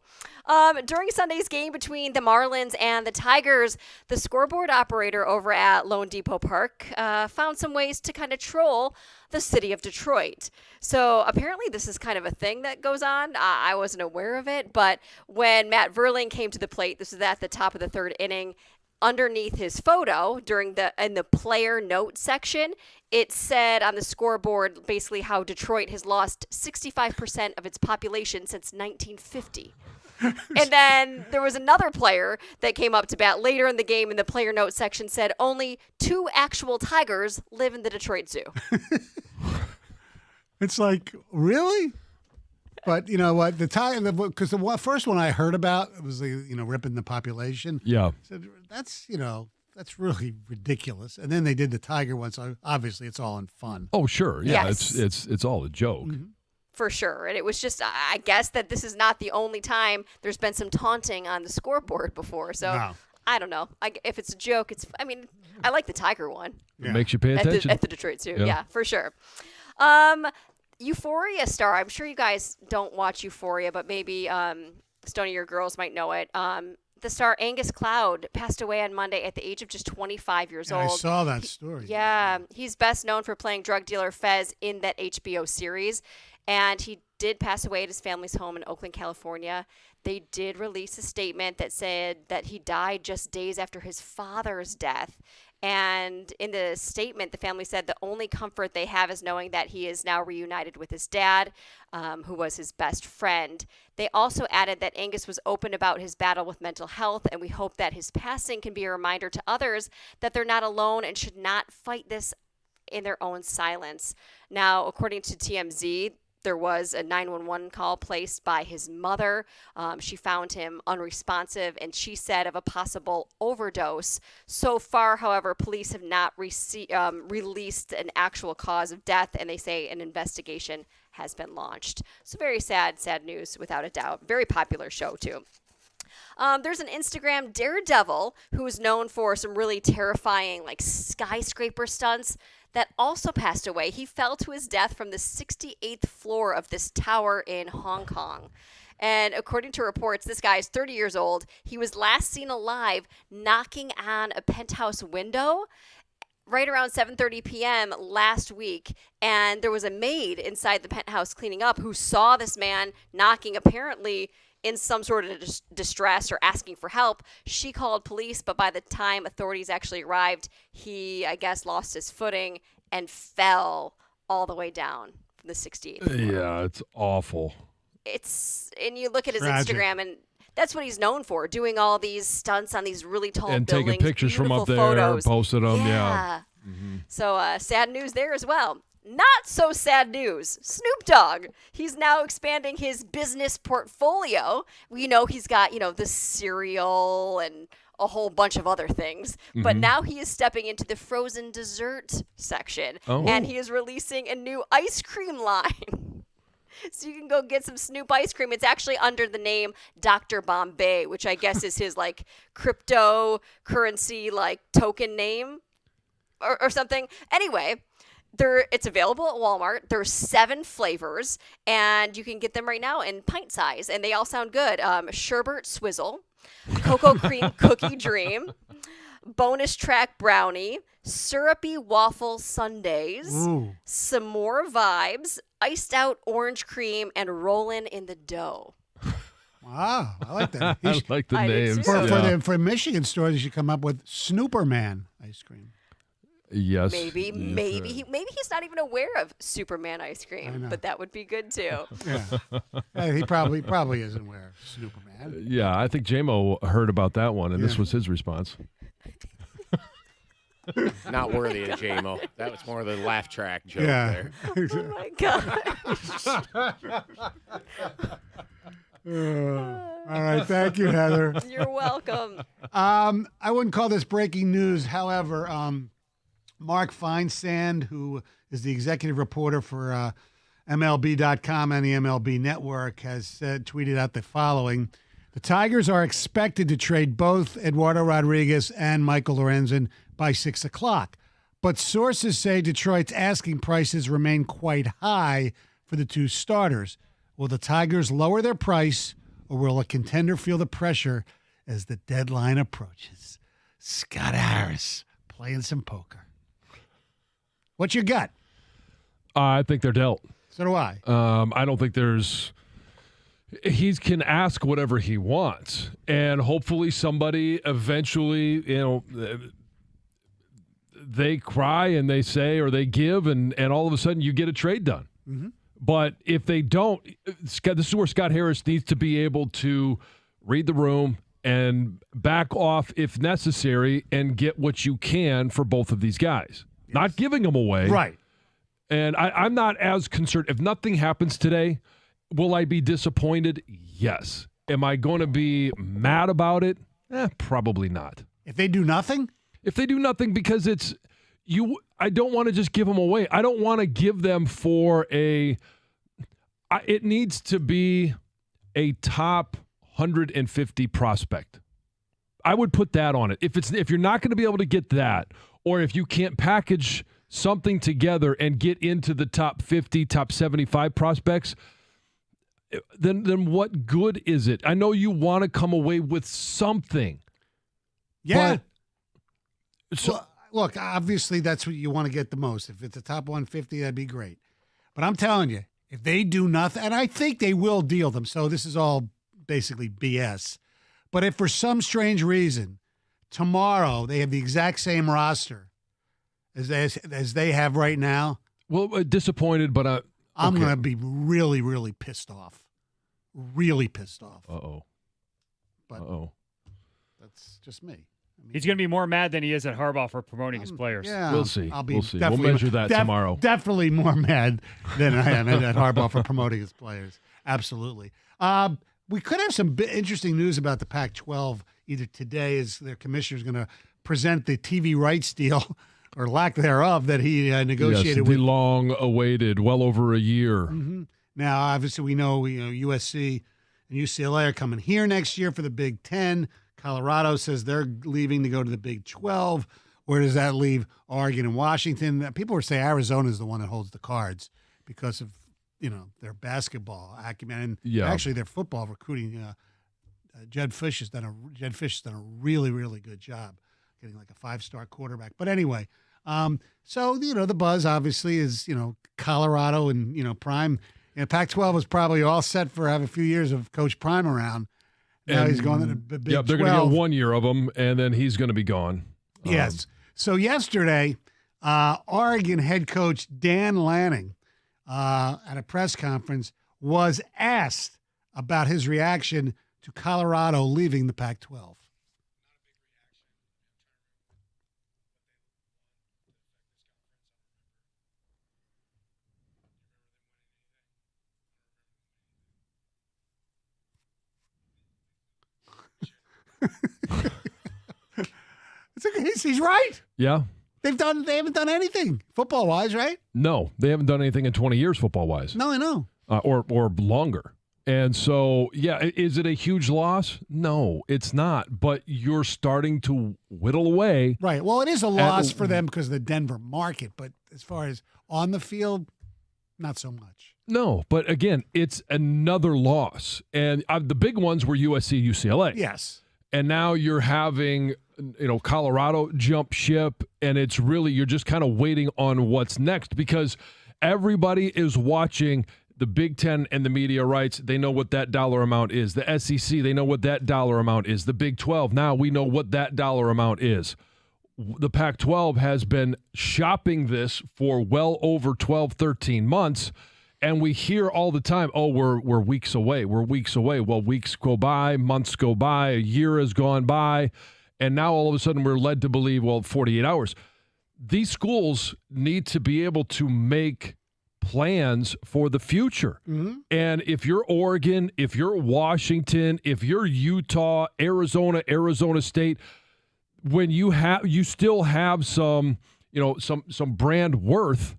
During Sunday's game between the Marlins and the Tigers, the scoreboard operator over at Lone Depot Park found some ways to kind of troll the city of Detroit. So apparently this is kind of a thing that goes on. I wasn't aware of it, but when Matt Verling came to the plate, this was at the top of the 3rd inning, underneath his photo in the player note section, it said on the scoreboard basically how Detroit has lost 65% of its population since 1950. And then there was another player that came up to bat later in the game, and the player note section said only 2 actual tigers live in the Detroit Zoo. It's like, really? But you know what? Because the first one I heard about was ripping the population. yeah. So that's really ridiculous. And then they did the tiger one, so obviously it's all in fun. Oh, sure. Yeah, Yes. it's all a joke. Mm-hmm. For sure. And it was just, I guess that this is not the only time there's been some taunting on the scoreboard before. So No. I don't know. If it's a joke, I like the tiger one. It makes you pay At attention. the Detroit Zoo. Yeah. Yeah, for sure. Euphoria star. I'm sure you guys don't watch Euphoria, but maybe Stoney, your girls might know it. The star Angus Cloud passed away on Monday at the age of just 25 years Yeah, old. I saw that story. Yeah, he's best known for playing drug dealer Fez in that HBO series, and he did pass away at his family's home in Oakland, California. They did release a statement that said that he died just days after his father's death. And in the statement, the family said the only comfort they have is knowing that he is now reunited with his dad, who was his best friend. They also added that Angus was open about his battle with mental health, and we hope that his passing can be a reminder to others that they're not alone and should not fight this in their own silence. Now, according to TMZ, there was a 911 call placed by his mother. She found him unresponsive, and she said of a possible overdose. So far, however, police have not released an actual cause of death, and they say an investigation has been launched. So very sad news, without a doubt. Very popular show, too. There's an Instagram daredevil who is known for some really terrifying, like, skyscraper stunts that also passed away. He fell to his death from the 68th floor of this tower in Hong Kong. And according to reports, this guy is 30 years old. He was last seen alive knocking on a penthouse window right around 7:30 p.m. last week, and there was a maid inside the penthouse cleaning up who saw this man knocking, apparently in some sort of distress or asking for help. She called police, but by the time authorities actually arrived, he, I guess, lost his footing and fell all the way down from the 68th floor. Yeah, it's awful. And you look at his Tragic. Instagram, and that's what he's known for, doing all these stunts on these really tall And buildings. taking pictures from up beautiful there, photos. posted them. Yeah. So sad news there as well. not so sad news. Snoop Dogg. He's now expanding his business portfolio. We know he's got, the cereal and a whole bunch of other things. But now he is stepping into the frozen dessert section. Oh. And he is releasing a new ice cream line. So you can go get some Snoop ice cream. It's actually under the name Dr. Bombay, which I guess is his cryptocurrency token name or something. Anyway, it's available at Walmart. There's 7 flavors, and you can get them right now in pint size, and they all sound good. Sherbet Swizzle, Cocoa Cream Cookie Dream, Bonus Track Brownie, Syrupy Waffle Sundaes, S'more Vibes, Iced Out Orange Cream, and Rollin' in the Dough. Wow, I like that. I like the names. For Michigan stores, you should come up with Snooperman ice cream. Yes. Maybe he's not even aware of Superman ice cream, but that would be good too. Yeah, he probably isn't aware of Superman. Yeah, I think J-Mo heard about that one, and this was his response. Not worthy of J-Mo. That was more of the laugh track joke there. Oh my gosh. All right, thank you, Heather. You're welcome. I wouldn't call this breaking news. However, Mark Feinsand, who is the executive reporter for MLB.com and the MLB Network, has tweeted out the following. The Tigers are expected to trade both Eduardo Rodriguez and Michael Lorenzen by 6 o'clock. But sources say Detroit's asking prices remain quite high for the 2 starters. Will the Tigers lower their price, or will a contender feel the pressure as the deadline approaches? Scott Harris playing some poker. What's your gut? I think they're dealt. So do I. I don't think there's... He can ask whatever he wants, and hopefully somebody eventually, they cry and they say or they give, and all of a sudden you get a trade done. Mm-hmm. But if they don't, this is where Scott Harris needs to be able to read the room and back off if necessary and get what you can for both of these guys. Yes. Not giving them away. Right. And I'm not as concerned. If nothing happens today, will I be disappointed? Yes. Am I going to be mad about it? Probably not. If they do nothing? If they do nothing, because I don't want to just give them away. I don't want to give them for it needs to be a top 150 prospect. I would put that on it. If you're not going to be able to get that, or if you can't package something together and get into the top 50, top 75 prospects, then what good is it? I know you want to come away with something. Yeah. Look, obviously that's what you want to get the most. If it's a top 150, that'd be great. But I'm telling you, if they do nothing, and I think they will deal them, so this is all basically BS. But if for some strange reason tomorrow they have the exact same roster as they have right now, well, disappointed, but I'm going to be really, really pissed off. Really pissed off. But that's just me. He's going to be more mad than he is at Harbaugh for promoting his players. Yeah, we'll see. We'll see. We'll measure that tomorrow. Definitely more mad than I am at Harbaugh for promoting his players. Absolutely. We could have some interesting news about the Pac-12 either today, as their commissioner is going to present the TV rights deal or lack thereof that he negotiated with. The long-awaited, well over a year. Mm-hmm. Now, obviously, we know USC and UCLA are coming here next year for the Big Ten. Colorado says they're leaving to go to the Big 12. Where does that leave Oregon and Washington? People would say Arizona is the one that holds the cards because of their basketball acumen and actually their football recruiting. Jed Fish has done a really, really good job getting like a 5-star quarterback. But anyway, so the buzz obviously is Colorado and Prime. Pac-12 was probably all set for have a few years of Coach Prime around. Now he's going to the Big 12. They're going to get 1 year of him, and then he's going to be gone. Yes. So yesterday, Oregon head coach Dan Lanning at a press conference was asked about his reaction to Colorado leaving the Pac-12. He's right. Yeah. They haven't done anything football wise, right? No, they haven't done anything in 20 years football wise. No, I know. Or longer. And so, yeah, is it a huge loss? No, it's not. But you're starting to whittle away. Right. Well, it is a loss for them because of the Denver market. But as far as on the field, not so much. No, but again, it's another loss. And the big ones were USC, UCLA. Yes. And now you're having, Colorado jump ship. And it's really, you're just kind of waiting on what's next because everybody is watching the Big Ten and the media rights. They know what that dollar amount is. The SEC, they know what that dollar amount is. The Big 12, now we know what that dollar amount is. The Pac-12 has been shopping this for well over 12, 13 months, and we hear all the time, oh, we're weeks away. We're weeks away. Well, weeks go by, months go by, a year has gone by, and now all of a sudden we're led to believe, 48 hours. These schools need to be able to make plans for the future. Mm-hmm. And if you're Oregon, if you're Washington, if you're Utah, Arizona State, when you still have some brand worth,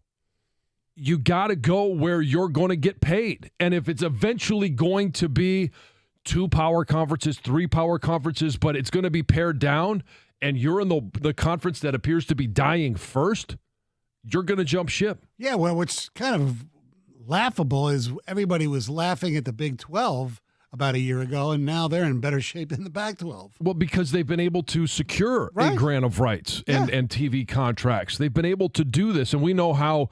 you got to go where you're going to get paid. And if it's eventually going to be 2 power conferences, 3 power conferences, but it's going to be pared down and you're in the conference that appears to be dying first, you're going to jump ship. Yeah, well, what's kind of laughable is everybody was laughing at the Big 12 about a year ago, and now they're in better shape than the Pac-12. Well, because they've been able to secure a grant of rights and TV contracts. They've been able to do this, and we know how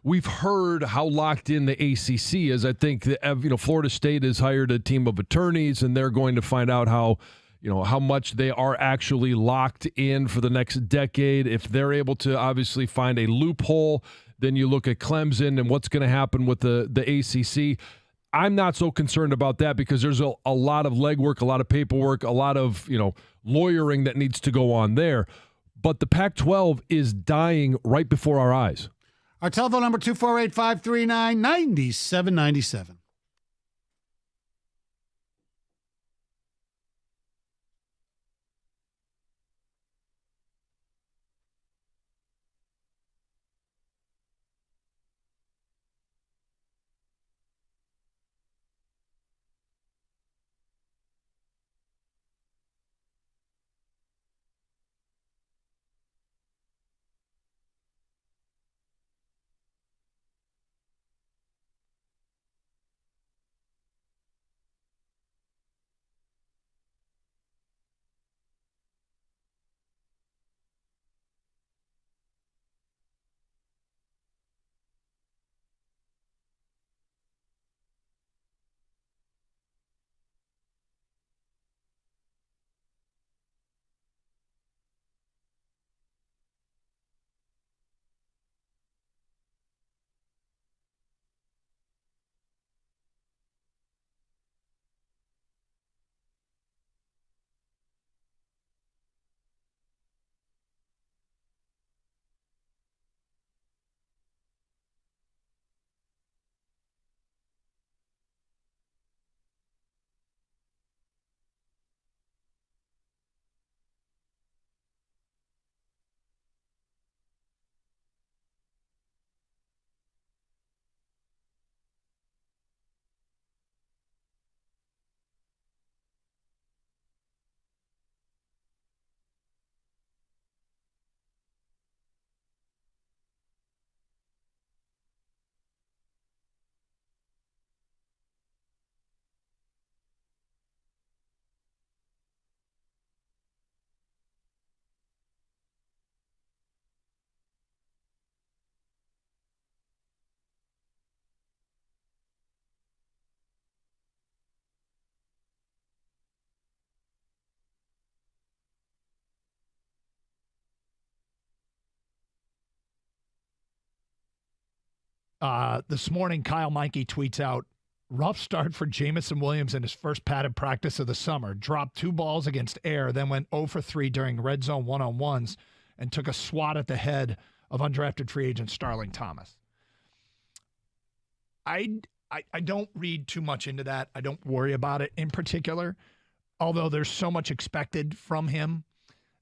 we've heard how locked in the ACC is. I think that, Florida State has hired a team of attorneys, and they're going to find out how much they are actually locked in for the next decade. If they're able to obviously find a loophole, then you look at Clemson and what's going to happen with the ACC. I'm not so concerned about that because there's a lot of legwork, a lot of paperwork, a lot of, lawyering that needs to go on there. But the Pac-12 is dying right before our eyes. Our telephone number, 248-539-9797. This morning, Kyle Meinke tweets out, rough start for Jamison Williams in his first padded practice of the summer. Dropped 2 balls against Air, then went 0 for 3 during red zone one-on-ones and took a swat at the head of undrafted free agent Starling Thomas. I don't read too much into that. I don't worry about it in particular. although there's so much expected from him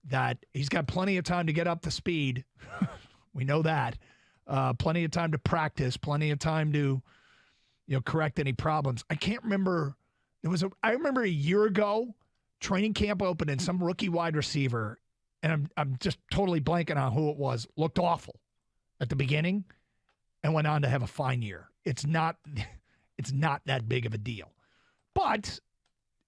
that he's got plenty of time to get up to speed. We know that. Plenty of time to practice, plenty of time to, correct any problems. I can't remember. I remember a year ago, training camp opened and some rookie wide receiver, and I'm just totally blanking on who it was, looked awful at the beginning and went on to have a fine year. It's not that big of a deal. But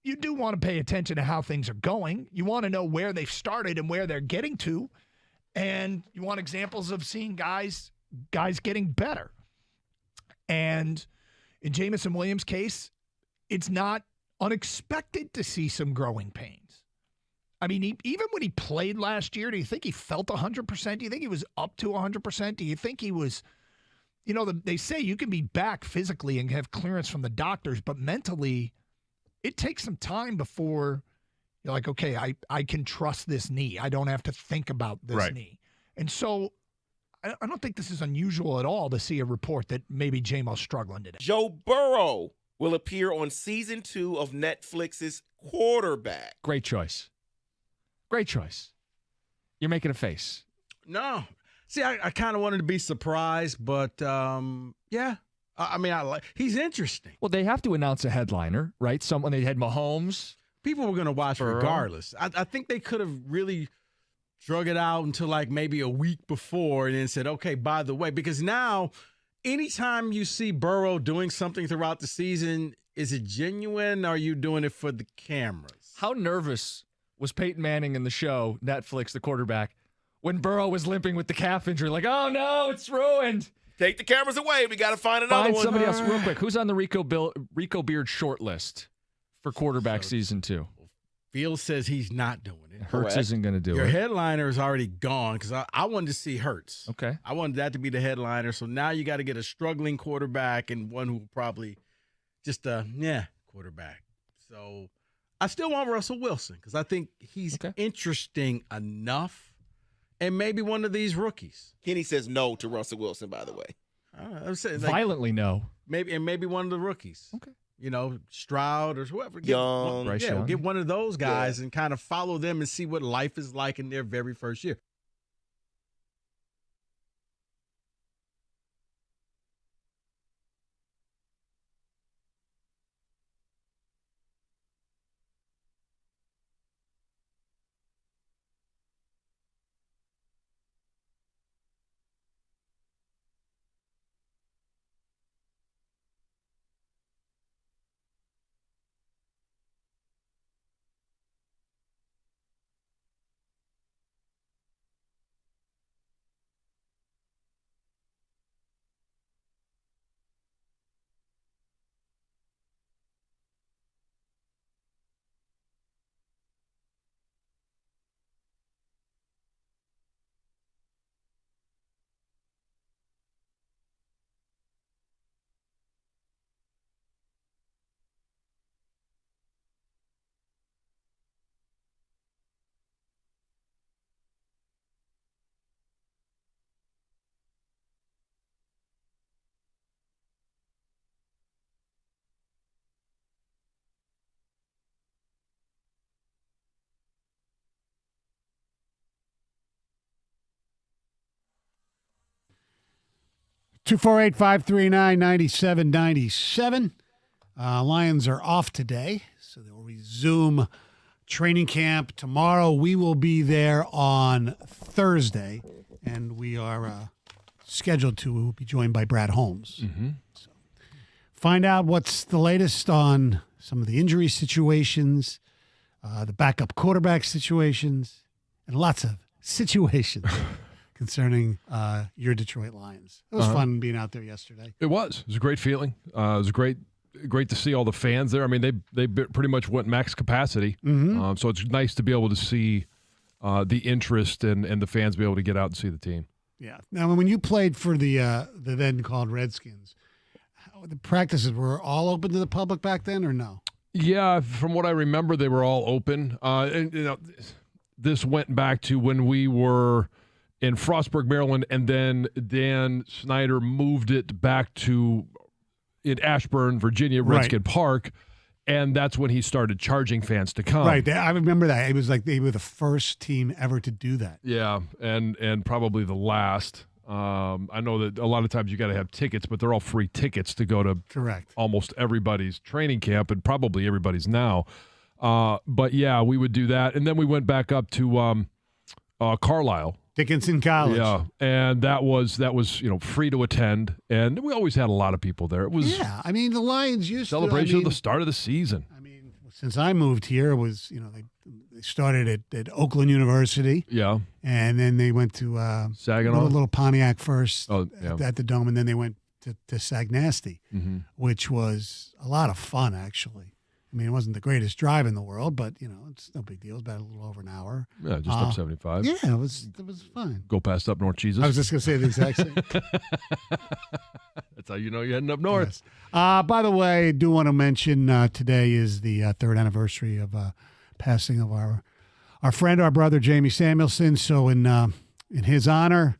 you do want to pay attention to how things are going. You want to know where they've started and where they're getting to. And you want examples of seeing guys getting better. And in Jamison Williams' case, it's not unexpected to see some growing pains. I mean, even when he played last year, do you think he felt 100%? Do you think he was up to 100%? Do you think he was, they say you can be back physically and have clearance from the doctors, but mentally, it takes some time before you're like, okay, I can trust this knee. I don't have to think about this knee. And so I don't think this is unusual at all to see a report that maybe J-Mo's struggling today. Joe Burrow will appear on season 2 of Netflix's Quarterback. Great choice. Great choice. You're making a face. No. See, I kind of wanted to be surprised, but yeah. I mean, he's interesting. Well, they have to announce a headliner, right? Someone, they had Mahomes. People were going to watch Burrow. Regardless. I think they could have really drug it out until like maybe a week before and then said, okay, by the way, because now anytime you see Burrow doing something throughout the season, is it genuine? Or are you doing it for the cameras? How nervous was Peyton Manning in the show, Netflix, the quarterback, when Burrow was limping with the calf injury? Like, oh no, it's ruined. Take the cameras away. We got to find another one. Find somebody else real quick. Who's on the Rico Beard short list for quarterback season 2? Fields says he's not doing it. Hurts isn't going to do Your it. headliner is already gone because I wanted to see Hurts. Okay. I wanted that to be the headliner. So now you got to get a struggling quarterback and one who will probably just quarterback. So I still want Russell Wilson because I think he's interesting enough. And maybe one of these rookies. Kenny says no to Russell Wilson, by the way. I'm saying, violently no. Maybe one of the rookies. Okay. Stroud or whoever. Young. Bryce Young. Get one of those guys and kind of follow them and see what life is like in their very first year. Two 248-539-9797. Lions are off today, so they'll resume training camp tomorrow. We will be there on Thursday, and we are scheduled to be joined by Brad Holmes. Mm-hmm. So find out what's the latest on some of the injury situations, the backup quarterback situations, and lots of situations concerning your Detroit Lions. It was fun being out there yesterday. It was. It was a great feeling. It was great to see all the fans there. I mean, they pretty much went max capacity. Mm-hmm. So it's nice to be able to see the interest and the fans be able to get out and see the team. Yeah. Now, when you played for the then called Redskins, the practices were all open to the public back then, or no? Yeah, from what I remember, they were all open. And this went back to when we were in Frostburg, Maryland, and then Dan Snyder moved it back to in Ashburn, Virginia, Redskin Park. And that's when he started charging fans to come. Right. I remember that. It was like they were the first team ever to do that. Yeah, and probably the last. I know that a lot of times you got to have tickets, but they're all free tickets to go to Correct. almost everybody's training camp and probably everybody's now. But yeah, we would do that, and then we went back up to Carlisle. Dickinson College. Yeah, and that was free to attend, and we always had a lot of people there. It was I mean, the Lions used celebration to, of the start of the season. I mean, since I moved here, it was they started at Oakland University. Yeah, and then they went to Saginaw, little Pontiac first at the Dome, and then they went to Sagnasty, which was a lot of fun actually. I mean, it wasn't the greatest drive in the world, but, it's no big deal. It's about a little over an hour. Yeah, just up 75. Yeah, it was fine. Go past up North Jesus. I was just going to say the exact same. That's how you know you're heading up north. Yes. By the way, I do want to mention today is the third anniversary of passing of our friend, our brother, Jamie Samuelson. So in his honor,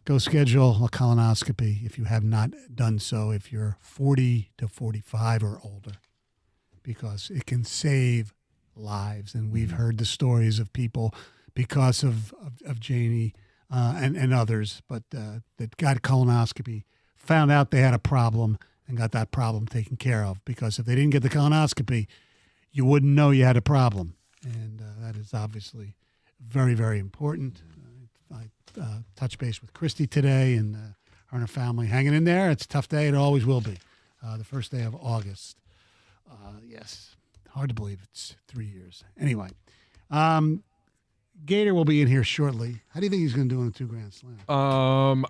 go schedule a colonoscopy if you have not done so, if you're 40 to 45 or older, because it can save lives. And we've heard the stories of people because of Jamie and others, but that got colonoscopy, found out they had a problem and got that problem taken care of. Because if they didn't get the colonoscopy, you wouldn't know you had a problem. And that is obviously very, very important. I touched base with Christy today, and her and her family hanging in there. It's a tough day. It always will be. The first day of August. Yes, hard to believe it's 3 years. Anyway, Gator will be in here shortly. How do you think he's going to do in the 2 Grand Slam?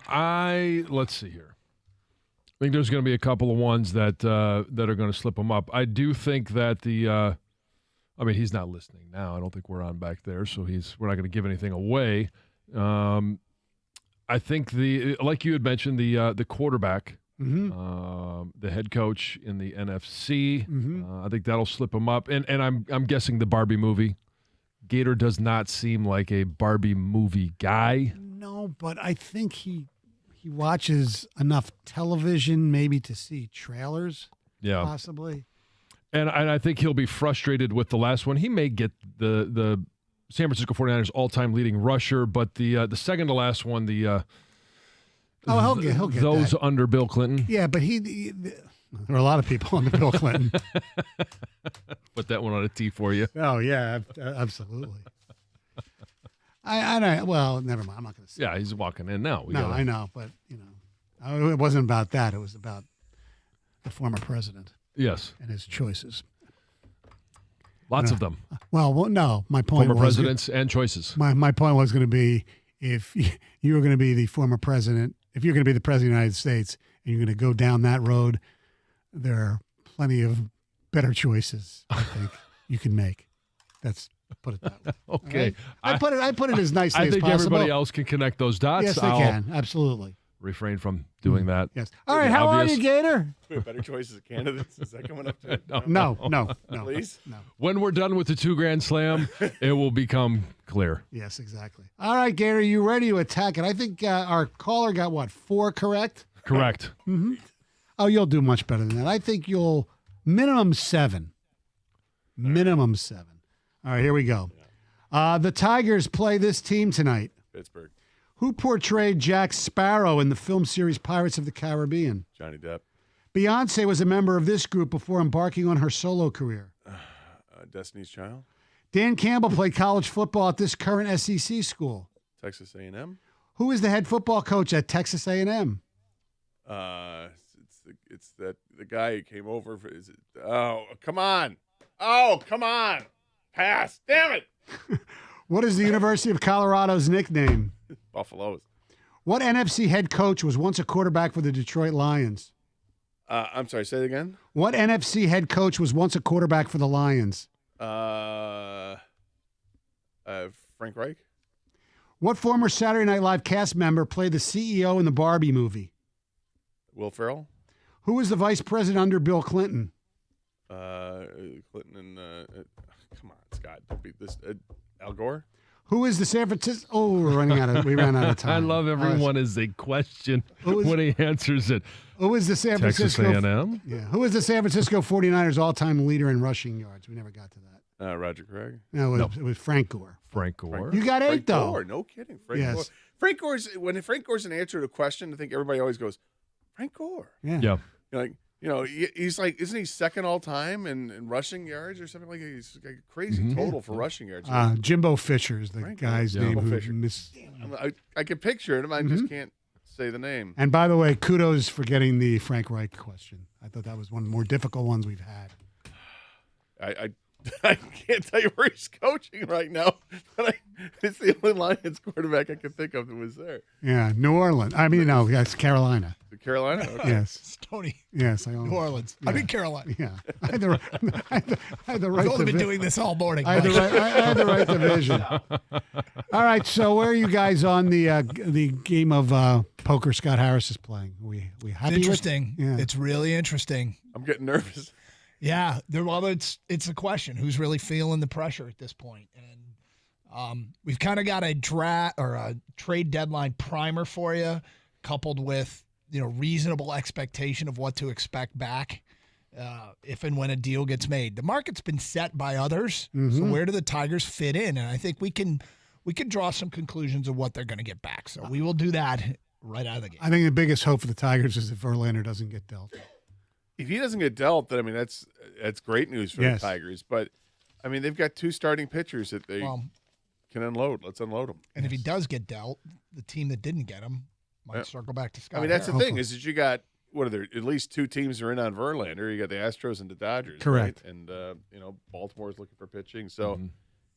Let's see here. I think there's going to be a couple of ones that are going to slip him up. I do think that he's not listening now. I don't think we're on back there, so we're not going to give anything away. I think like you had mentioned, the quarterback. The head coach in the NFC. I think that'll slip him up. And I'm guessing the Barbie movie. Gator does not seem like a Barbie movie guy. No, but I think he watches enough television maybe to see trailers. Yeah. Possibly. And I think he'll be frustrated with the last one. He may get the San Francisco 49ers all-time leading rusher, but the second to last one, he'll get those that. Under Bill Clinton. Yeah, but there are a lot of people under Bill Clinton. Put that one on a T for you. Oh yeah, absolutely. I know. Well, never mind. I'm not going to say. Yeah, he's walking in now. I know, but it wasn't about that. It was about the former president. Yes, and his choices. Lots of them. Well, no. My point former was presidents and choices. My point was going to be, if you were going to be the former president, if you're going to be the president of the United States, and you're going to go down that road, there are plenty of better choices I think you can make. That's put it that way. Okay, right? I put it as nicely as possible. I think everybody else can connect those dots. Yes, they can. Absolutely. Refrain from doing that. Yes. All right. How are you, Gator? Better choices of candidates. Is that coming up? Too? No. Please. No. When we're done with the 2 Grand Slam, it will become clear. Yes, exactly. All right, Gator, you ready to attack it? I think our caller got 4 correct? Correct. Mm-hmm. Oh, you'll do much better than that. I think you'll minimum 7. Minimum 7. All right, here we go. The Tigers play this team tonight. Pittsburgh. Who portrayed Jack Sparrow in the film series Pirates of the Caribbean? Johnny Depp. Beyonce was a member of this group before embarking on her solo career. Destiny's Child. Dan Campbell played college football at this current SEC school. Texas A&M. Who is the head football coach at Texas A&M? It's the guy who came over. Come on. Oh, come on. Pass. Damn it. What is the University of Colorado's nickname? Buffaloes. What NFC head coach was once a quarterback for the Detroit Lions? I'm sorry, say it again. What NFC head coach was once a quarterback for the Lions? Frank Reich. What former Saturday Night Live cast member played the CEO in the Barbie movie? Will Ferrell. Who was the vice president under Bill Clinton? Clinton and come on, Scott. Don't be this. Al Gore. Who is the San Francisco? Oh, we ran out of time. I love everyone as a question when he answers it. Who is the San Texas Francisco A&M? Yeah. Who is the San Francisco 49ers all-time leader in rushing yards? We never got to that. Roger Craig. No, it was Frank Gore. Frank Gore. You got 8 Frank though. Gore, no kidding. Frank Yes. Gore. When Frank Gore's an answer to a question, I think everybody always goes, Frank Gore. Yeah. Yeah. He's like, isn't he second all time in rushing yards or something like that? He's like a crazy total for rushing yards. Jimbo Fisher is the Frank guy's Gore. name Jimbo who Fisher. missed. I can picture him. I just can't say the name. And by the way, kudos for getting the Frank Reich question. I thought that was one of the more difficult ones we've had. I can't tell you where he's coaching right now, but it's the only Lions quarterback I can think of that was there. Yeah, New Orleans. I mean, no, that's Carolina. Carolina? Okay. Yes. Tony. Yes, New Orleans. Yeah. I mean Carolina. Yeah. I had the right I've only been doing this all morning. I had the right division. All right, so where are you guys on the game of poker Scott Harris is playing? We happy with? Interesting. Yeah. It's really interesting. I'm getting nervous. Yeah, it's a question. Who's really feeling the pressure at this point? And we've kind of got a trade deadline primer for you, coupled with reasonable expectation of what to expect back if and when a deal gets made. The market's been set by others, so where do the Tigers fit in? And I think we can draw some conclusions of what they're going to get back. So we will do that right out of the gate. I think the biggest hope for the Tigers is if Verlander doesn't get dealt. If he doesn't get dealt, then that's great news for the Tigers. But I mean, they've got 2 starting pitchers that they can unload. Let's unload them. And if he does get dealt, the team that didn't get him might circle back to Scott. I mean, that's Harris. the thing is that you got what are there? At least 2 teams are in on Verlander. You got the Astros and the Dodgers. Correct. Right? And Baltimore's looking for pitching. So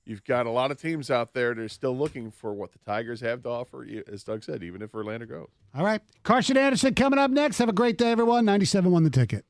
you've got a lot of teams out there that are still looking for what the Tigers have to offer. As Doug said, even if Verlander goes. All right, Carson Anderson coming up next. Have a great day, everyone. 97 won the ticket.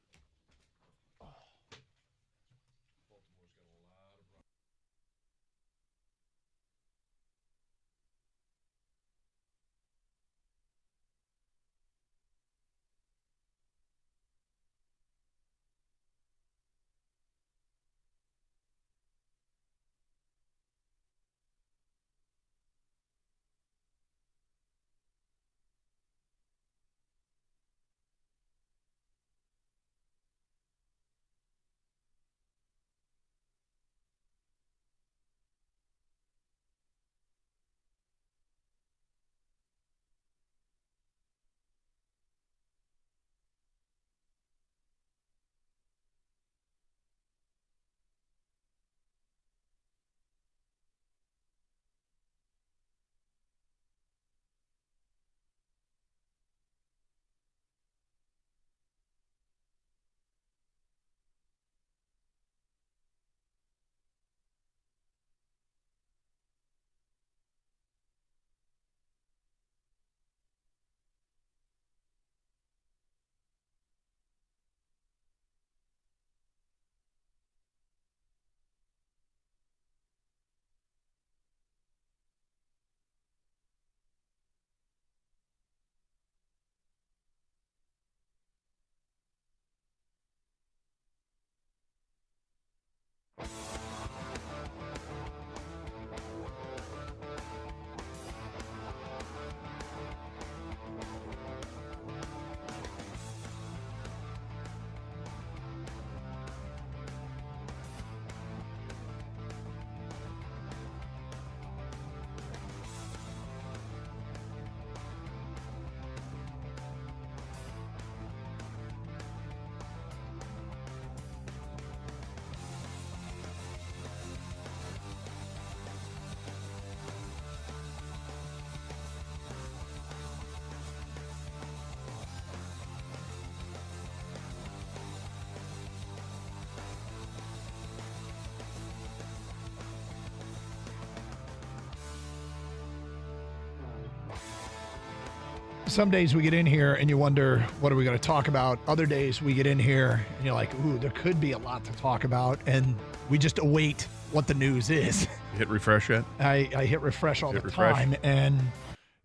Some days we get in here and you wonder, what are we going to talk about? Other days we get in here and you're like, ooh, there could be a lot to talk about. And we just await what the news is. You hit refresh yet? I hit refresh all the time. And,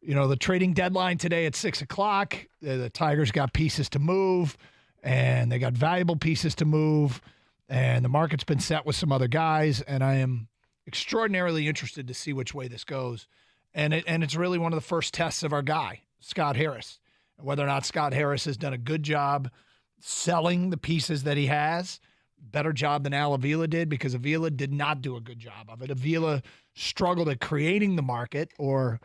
the trading deadline today at 6 o'clock, the Tigers got pieces to move and they got valuable pieces to move. And the market's been set with some other guys. And I am extraordinarily interested to see which way this goes. And it's really one of the first tests of our guy, Scott Harris. whether or not Scott Harris has done a good job selling the pieces that he has, better job than Al Avila did, because Avila did not do a good job of it. Avila struggled at creating the market, or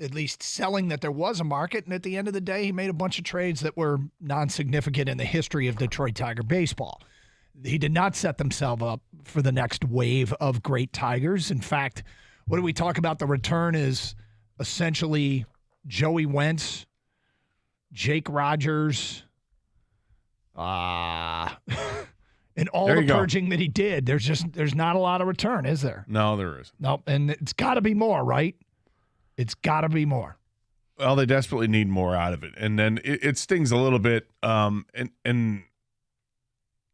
at least selling that there was a market, and at the end of the day, he made a bunch of trades that were non-significant in the history of Detroit Tiger baseball. He did not set themselves up for the next wave of great Tigers. In fact, what do we talk about? The return is essentially Joey Wentz, Jake Rogers, and all the purging that he did. There's not a lot of return, is there? No, there isn't. No, and it's got to be more, right? It's got to be more. Well, they desperately need more out of it, and then it stings a little bit, and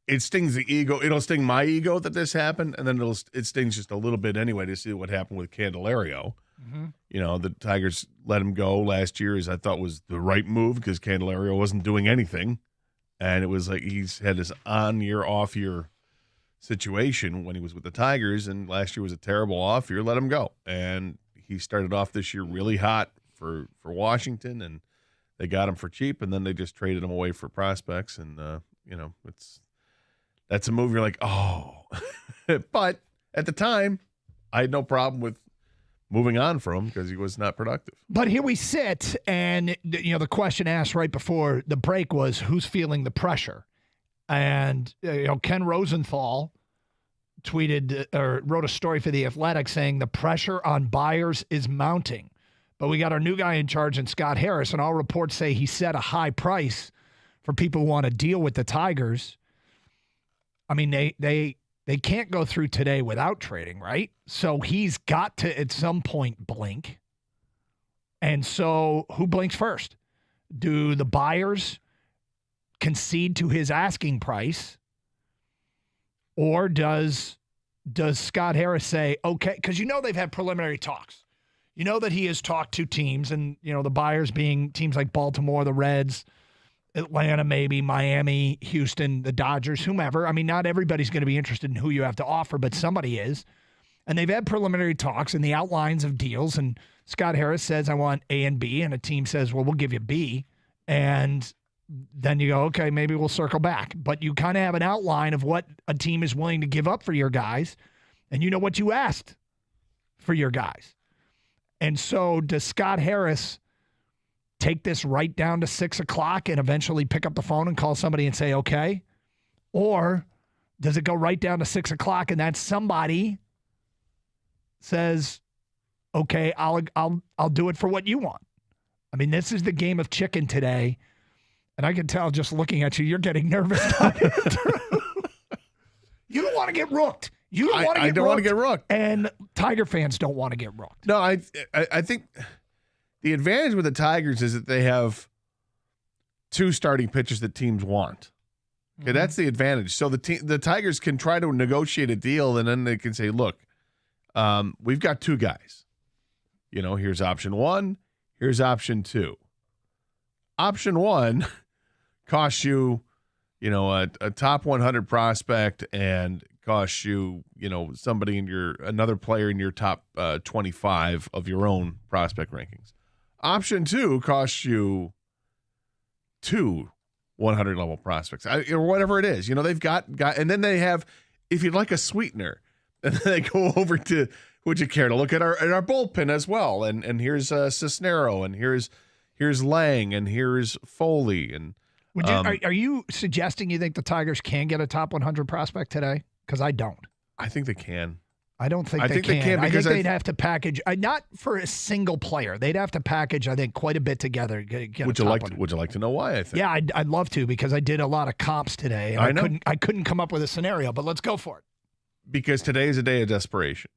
it stings the ego. It'll sting my ego that this happened, and then it stings just a little bit anyway to see what happened with Candelario. Mm-hmm. You know, the Tigers let him go last year, as I thought was the right move, because Candelario wasn't doing anything, and it was like he's had this on-year, off-year situation when he was with the Tigers, and last year was a terrible off-year. Let him go, and he started off this year really hot for Washington, and they got him for cheap, and then they just traded him away for prospects, and that's a move you're like, oh. But at the time, I had no problem with moving on from him because he was not productive. But here we sit, and the question asked right before the break was, who's feeling the pressure? And Ken Rosenthal tweeted or wrote a story for The Athletic saying the pressure on buyers is mounting. But we got our new guy in charge in Scott Harris, and all reports say he set a high price for people who want to deal with the Tigers. I mean, they can't go through today without trading, right? So he's got to, at some point, blink. And so who blinks first? Do the buyers concede to his asking price? Or does Scott Harris say, okay, because they've had preliminary talks. You know that he has talked to teams, and the buyers being teams like Baltimore, the Reds, Atlanta, maybe Miami, Houston, the Dodgers, whomever. I mean, not everybody's going to be interested in who you have to offer, but somebody is. And they've had preliminary talks and the outlines of deals, and Scott Harris says, I want A and B, and a team says, well, we'll give you B. And then you go, okay, maybe we'll circle back. But you kind of have an outline of what a team is willing to give up for your guys, and you know what you asked for your guys. And so does Scott Harris take this right down to 6 o'clock and eventually pick up the phone and call somebody and say, okay? Or does it go right down to 6 o'clock and that somebody says, okay, I'll do it for what you want? I mean, this is the game of chicken today. And I can tell just looking at you, you're getting nervous. You don't want to get rooked. You don't want to get rooked. I don't want to get rooked. And Tiger fans don't want to get rooked. No, I think the advantage with the Tigers is that they have two starting pitchers that teams want. Okay, that's the advantage. So the Tigers can try to negotiate a deal, and then they can say, look, we've got two guys. Here's option one. Here's option two. Option one costs you, a top 100 prospect, and costs you, somebody another player in your top 25 of your own prospect rankings. Option two costs you two 100 level prospects, or whatever it is. They've got, and then they have, if you'd like a sweetener, and then they go over to, would you care to look at our bullpen as well? And here's Cisnero, and here's Lang, and here's Foley, and are you suggesting you think the Tigers can get a top 100 prospect today? Because I don't. I think they can. I don't think they can. I think they'd have to package, not for a single player. They'd have to package, I think, quite a bit together. Would you like to know why? I think. Yeah, I'd love to, because I did a lot of comps today, and I couldn't come up with a scenario. But let's go for it. Because today is a day of desperation.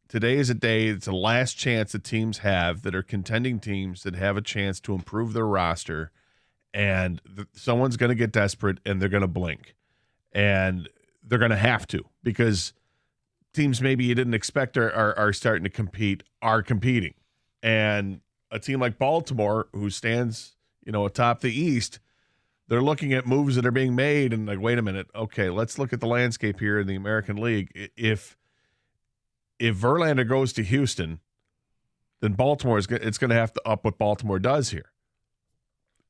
Today is a day. It's the last chance that teams have, that are contending teams that have a chance to improve their roster, and someone's going to get desperate and they're going to blink, and they're going to have to, because teams maybe you didn't expect are starting to compete, are competing. And a team like Baltimore, who stands, atop the East, they're looking at moves that are being made and like, wait a minute, okay, let's look at the landscape here in the American League. If Verlander goes to Houston, then Baltimore it's going to have to up what Baltimore does here.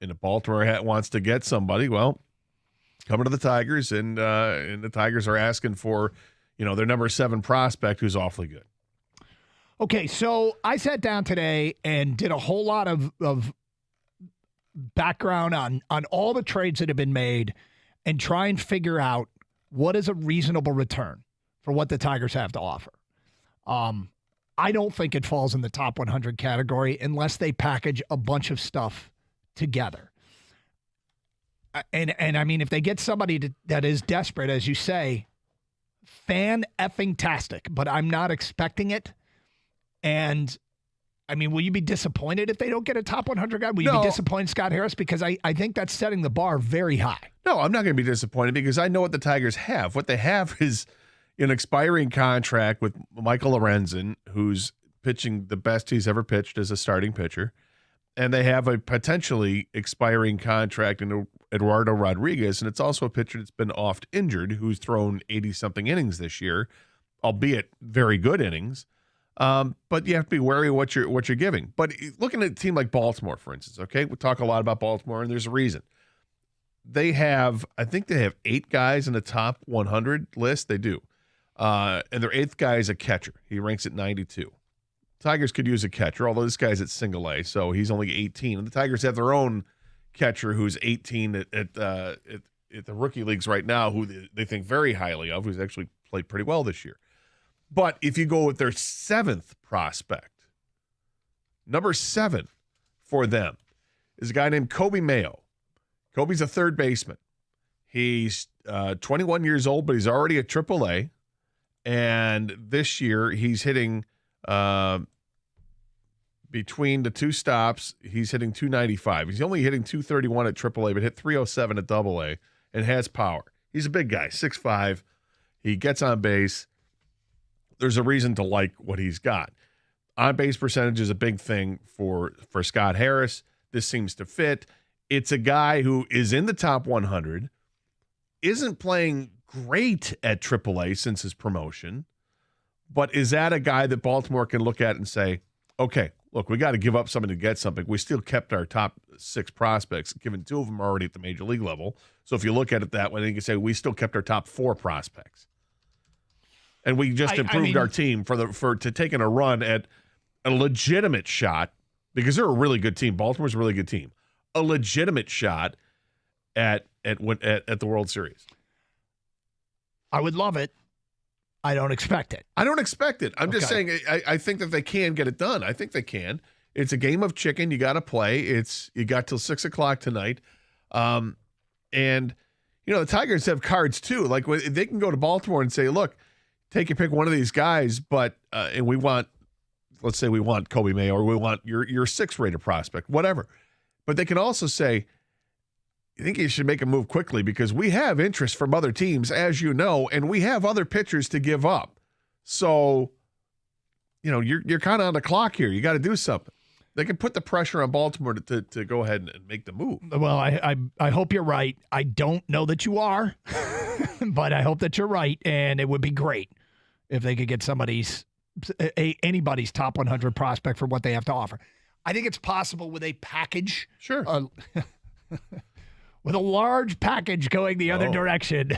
if Baltimore wants to get somebody, well, coming to the Tigers, and the Tigers are asking for, their number 7 prospect who's awfully good. Okay, so I sat down today and did a whole lot of background on all the trades that have been made and try and figure out what is a reasonable return for what the Tigers have to offer. I don't think it falls in the top 100 category unless they package a bunch of stuff together. And I mean, if they get somebody that is desperate, as you say, fan-effing-tastic, but I'm not expecting it. And, I mean, will you be disappointed if they don't get a top 100 guy? Will you be disappointed, Scott Harris? Because I think that's setting the bar very high. No, I'm not going to be disappointed because I know what the Tigers have. What they have is an expiring contract with Michael Lorenzen, who's pitching the best he's ever pitched as a starting pitcher. And they have a potentially expiring contract in Eduardo Rodriguez, and it's also a pitcher that's been oft injured, who's thrown 80-something innings this year, albeit very good innings. But you have to be wary of what you're giving. But looking at a team like Baltimore, for instance, okay, we talk a lot about Baltimore, and there's a reason. I think they have 8 guys in the top 100 list. They do. And their 8th guy is a catcher. He ranks at 92. Tigers could use a catcher, although this guy's at single A, so he's only 18. And the Tigers have their own catcher who's 18 at the rookie leagues right now, who they think very highly of, who's actually played pretty well this year. But if you go with their 7th prospect, number 7 for them is a guy named Kobe Mayo. Kobe's a third baseman. He's 21 years old, but he's already at AAA. And this year he's hitting between the 2 stops, he's hitting 295. He's only hitting 231 at AAA, but hit 307 at AA and has power. He's a big guy, 6'5". He gets on base. There's a reason to like what he's got. On-base percentage is a big thing for Scott Harris. This seems to fit. It's a guy who is in the top 100, isn't playing great at AAA since his promotion, but is that a guy that Baltimore can look at and say, okay, look, we got to give up something to get something. We still kept our top 6 prospects, given 2 of them are already at the major league level. So if you look at it that way, you can say we still kept our top 4 prospects. And we just improved our team to taking a run at a legitimate shot, because they're a really good team. Baltimore's a really good team. A legitimate shot at the World Series. I would love it. I don't expect it. I'm just saying I think that they can get it done. I think they can. It's a game of chicken. You got to play. You got till 6:00 tonight. And, the Tigers have cards too. Like they can go to Baltimore and say, look, take your pick one of these guys, but and let's say we want Kobe Mayo, or we want your 6th-rated prospect, whatever. But they can also say, I think you should make a move quickly because we have interest from other teams, as you know, and we have other pitchers to give up. So, you're kind of on the clock here. You got to do something. They can put the pressure on Baltimore to go ahead and make the move. Well, I hope you're right. I don't know that you are, but I hope that you're right, and it would be great if they could get anybody's top 100 prospect for what they have to offer. I think it's possible with a package. Sure. With a large package going the other direction,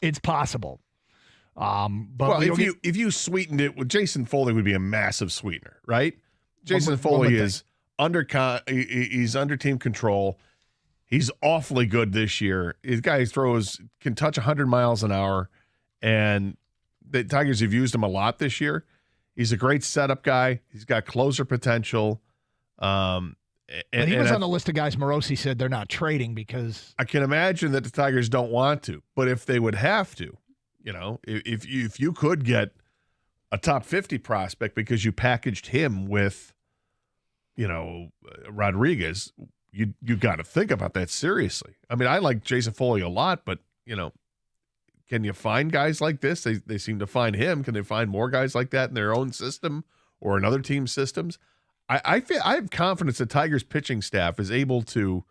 it's possible. But if you sweetened it with Jason Foley, would be a massive sweetener, right? Jason Foley is he's under team control. He's awfully good this year. His guy can touch 100 miles an hour, and the Tigers have used him a lot this year. He's a great setup guy. He's got closer potential. And he was on the list of guys Morosi said they're not trading because I can imagine that the Tigers don't want to, but if they would have to, if you could get a top 50 prospect because you packaged him with, Rodriguez, you got to think about that seriously. I mean, I like Jason Foley a lot, but can you find guys like this? They seem to find him. Can they find more guys like that in their own system or in other teams' systems? I have confidence the Tigers pitching staff is able to,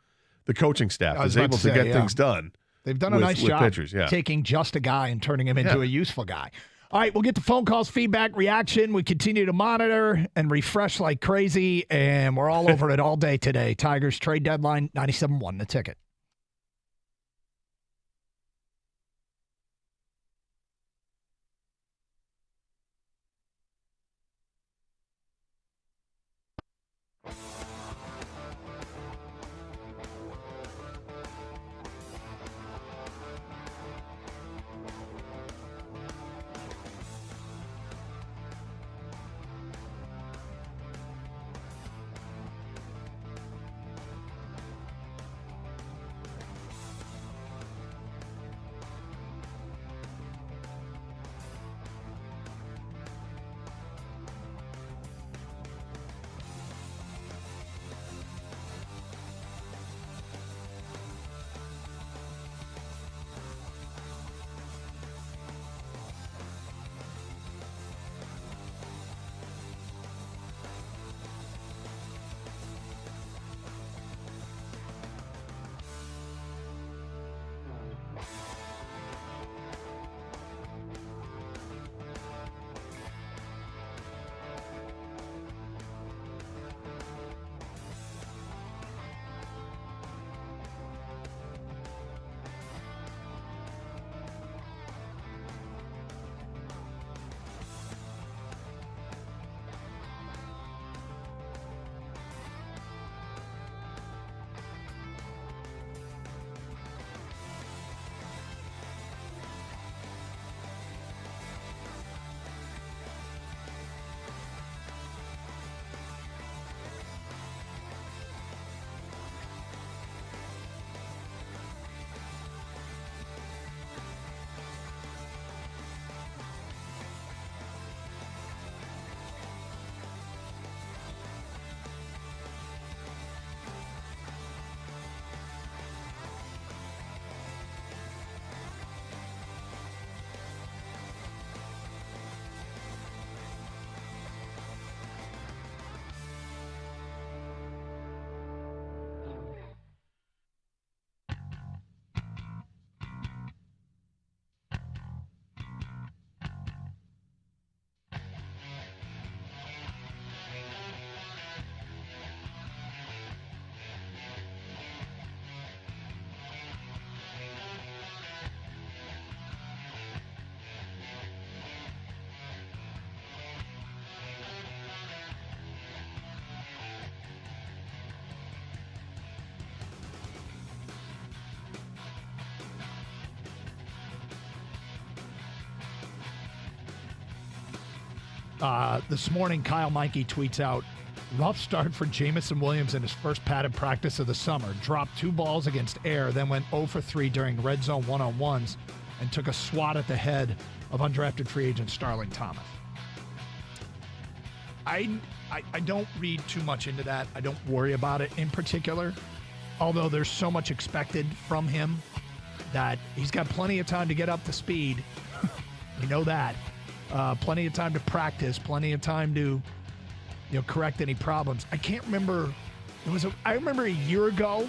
the coaching staff is able to get things done. They've done a nice job pitchers, taking just a guy and turning him into a useful guy. All right, we'll get the phone calls, feedback, reaction. We continue to monitor and refresh like crazy, and we're all over it all day today. Tigers trade deadline, 97.1, the ticket. This morning, Kyle Meinke tweets out, rough start for Jamison Williams in his first padded practice of the summer. Dropped 2 balls against Air, then went 0 for 3 during red zone one-on-ones and took a swat at the head of undrafted free agent Starling Thomas. I don't read too much into that. I don't worry about it in particular, although there's so much expected from him that he's got plenty of time to get up to speed. We know that. Plenty of time to practice, plenty of time to, correct any problems. I can't remember. I remember a year ago,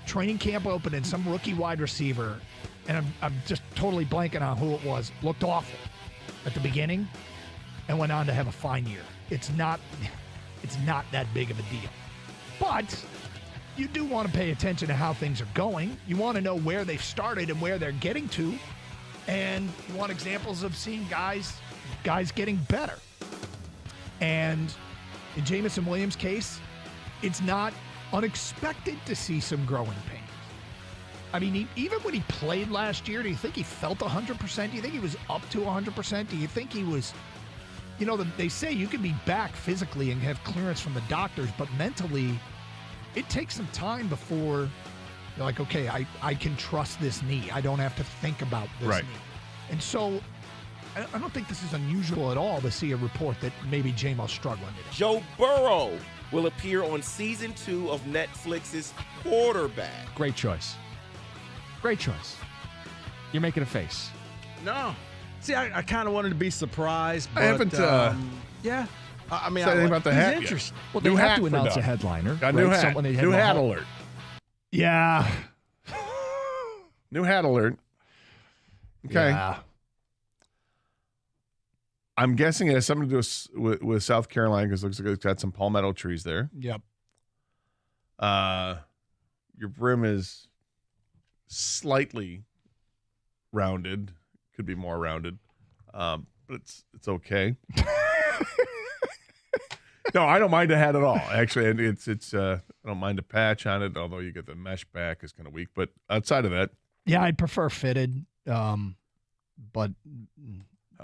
training camp opened and some rookie wide receiver, and I'm just totally blanking on who it was, looked awful at the beginning and went on to have a fine year. It's not that big of a deal. But you do want to pay attention to how things are going. You want to know where they've started and where they're getting to. And you want examples of seeing guys getting better. And in Jamison Williams' case, it's not unexpected to see some growing pains. I mean, even when he played last year, do you think he felt 100%? Do you think he was up to 100%? Do you think he was, they say you can be back physically and have clearance from the doctors, but mentally, it takes some time before you're like, okay, I can trust this knee. I don't have to think about this knee. And so I don't think this is unusual at all to see a report that maybe J-Mo's struggling today. Joe Burrow will appear on season 2 of Netflix's Quarterback. Great choice. Great choice. You're making a face. No. See, I kind of wanted to be surprised, but I haven't. Yeah. I mean, said anything about the hat. Interesting. Well, they have to announce a headliner. Got a new hat. New hat alert. Yeah. New hat alert. Okay. Yeah. I'm guessing it has something to do with South Carolina because it looks like it's got some palmetto trees there. Yep. Your brim is slightly rounded. Could be more rounded, but it's okay. No, I don't mind a hat at all. Actually, and it's I don't mind a patch on it, although you get the mesh back is kind of weak. But outside of that, yeah, I'd prefer fitted. But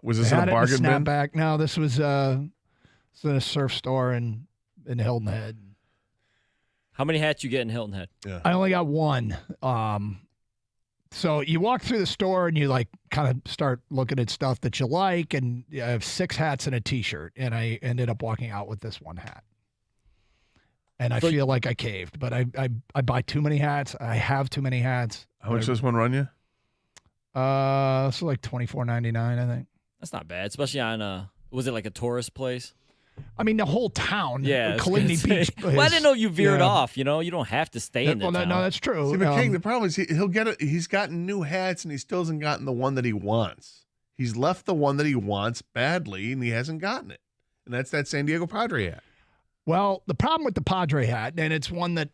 was this in a bargain bin? Snapback. No, this was in a surf store in Hilton Head. How many hats you get in Hilton Head? Yeah. I only got one. So you walk through the store and you like kind of start looking at stuff that you like, and I have 6 hats and a T-shirt, and I ended up walking out with this one hat. And I feel like I caved, but I buy too many hats. I have too many hats. How much does one run you? So like $24.99, I think. That's not bad, especially on was it like a tourist place? I mean, the whole town. Yeah, Kalini Beach. Well, I didn't know you veered off. You know, you don't have to stay in the town. No, that's true. See, but King, the problem is he'll get it. He's gotten new hats, and he still hasn't gotten the one that he wants. He's left the one that he wants badly, and he hasn't gotten it. And that's that San Diego Padre hat. Well, the problem with the Padre hat, and it's one that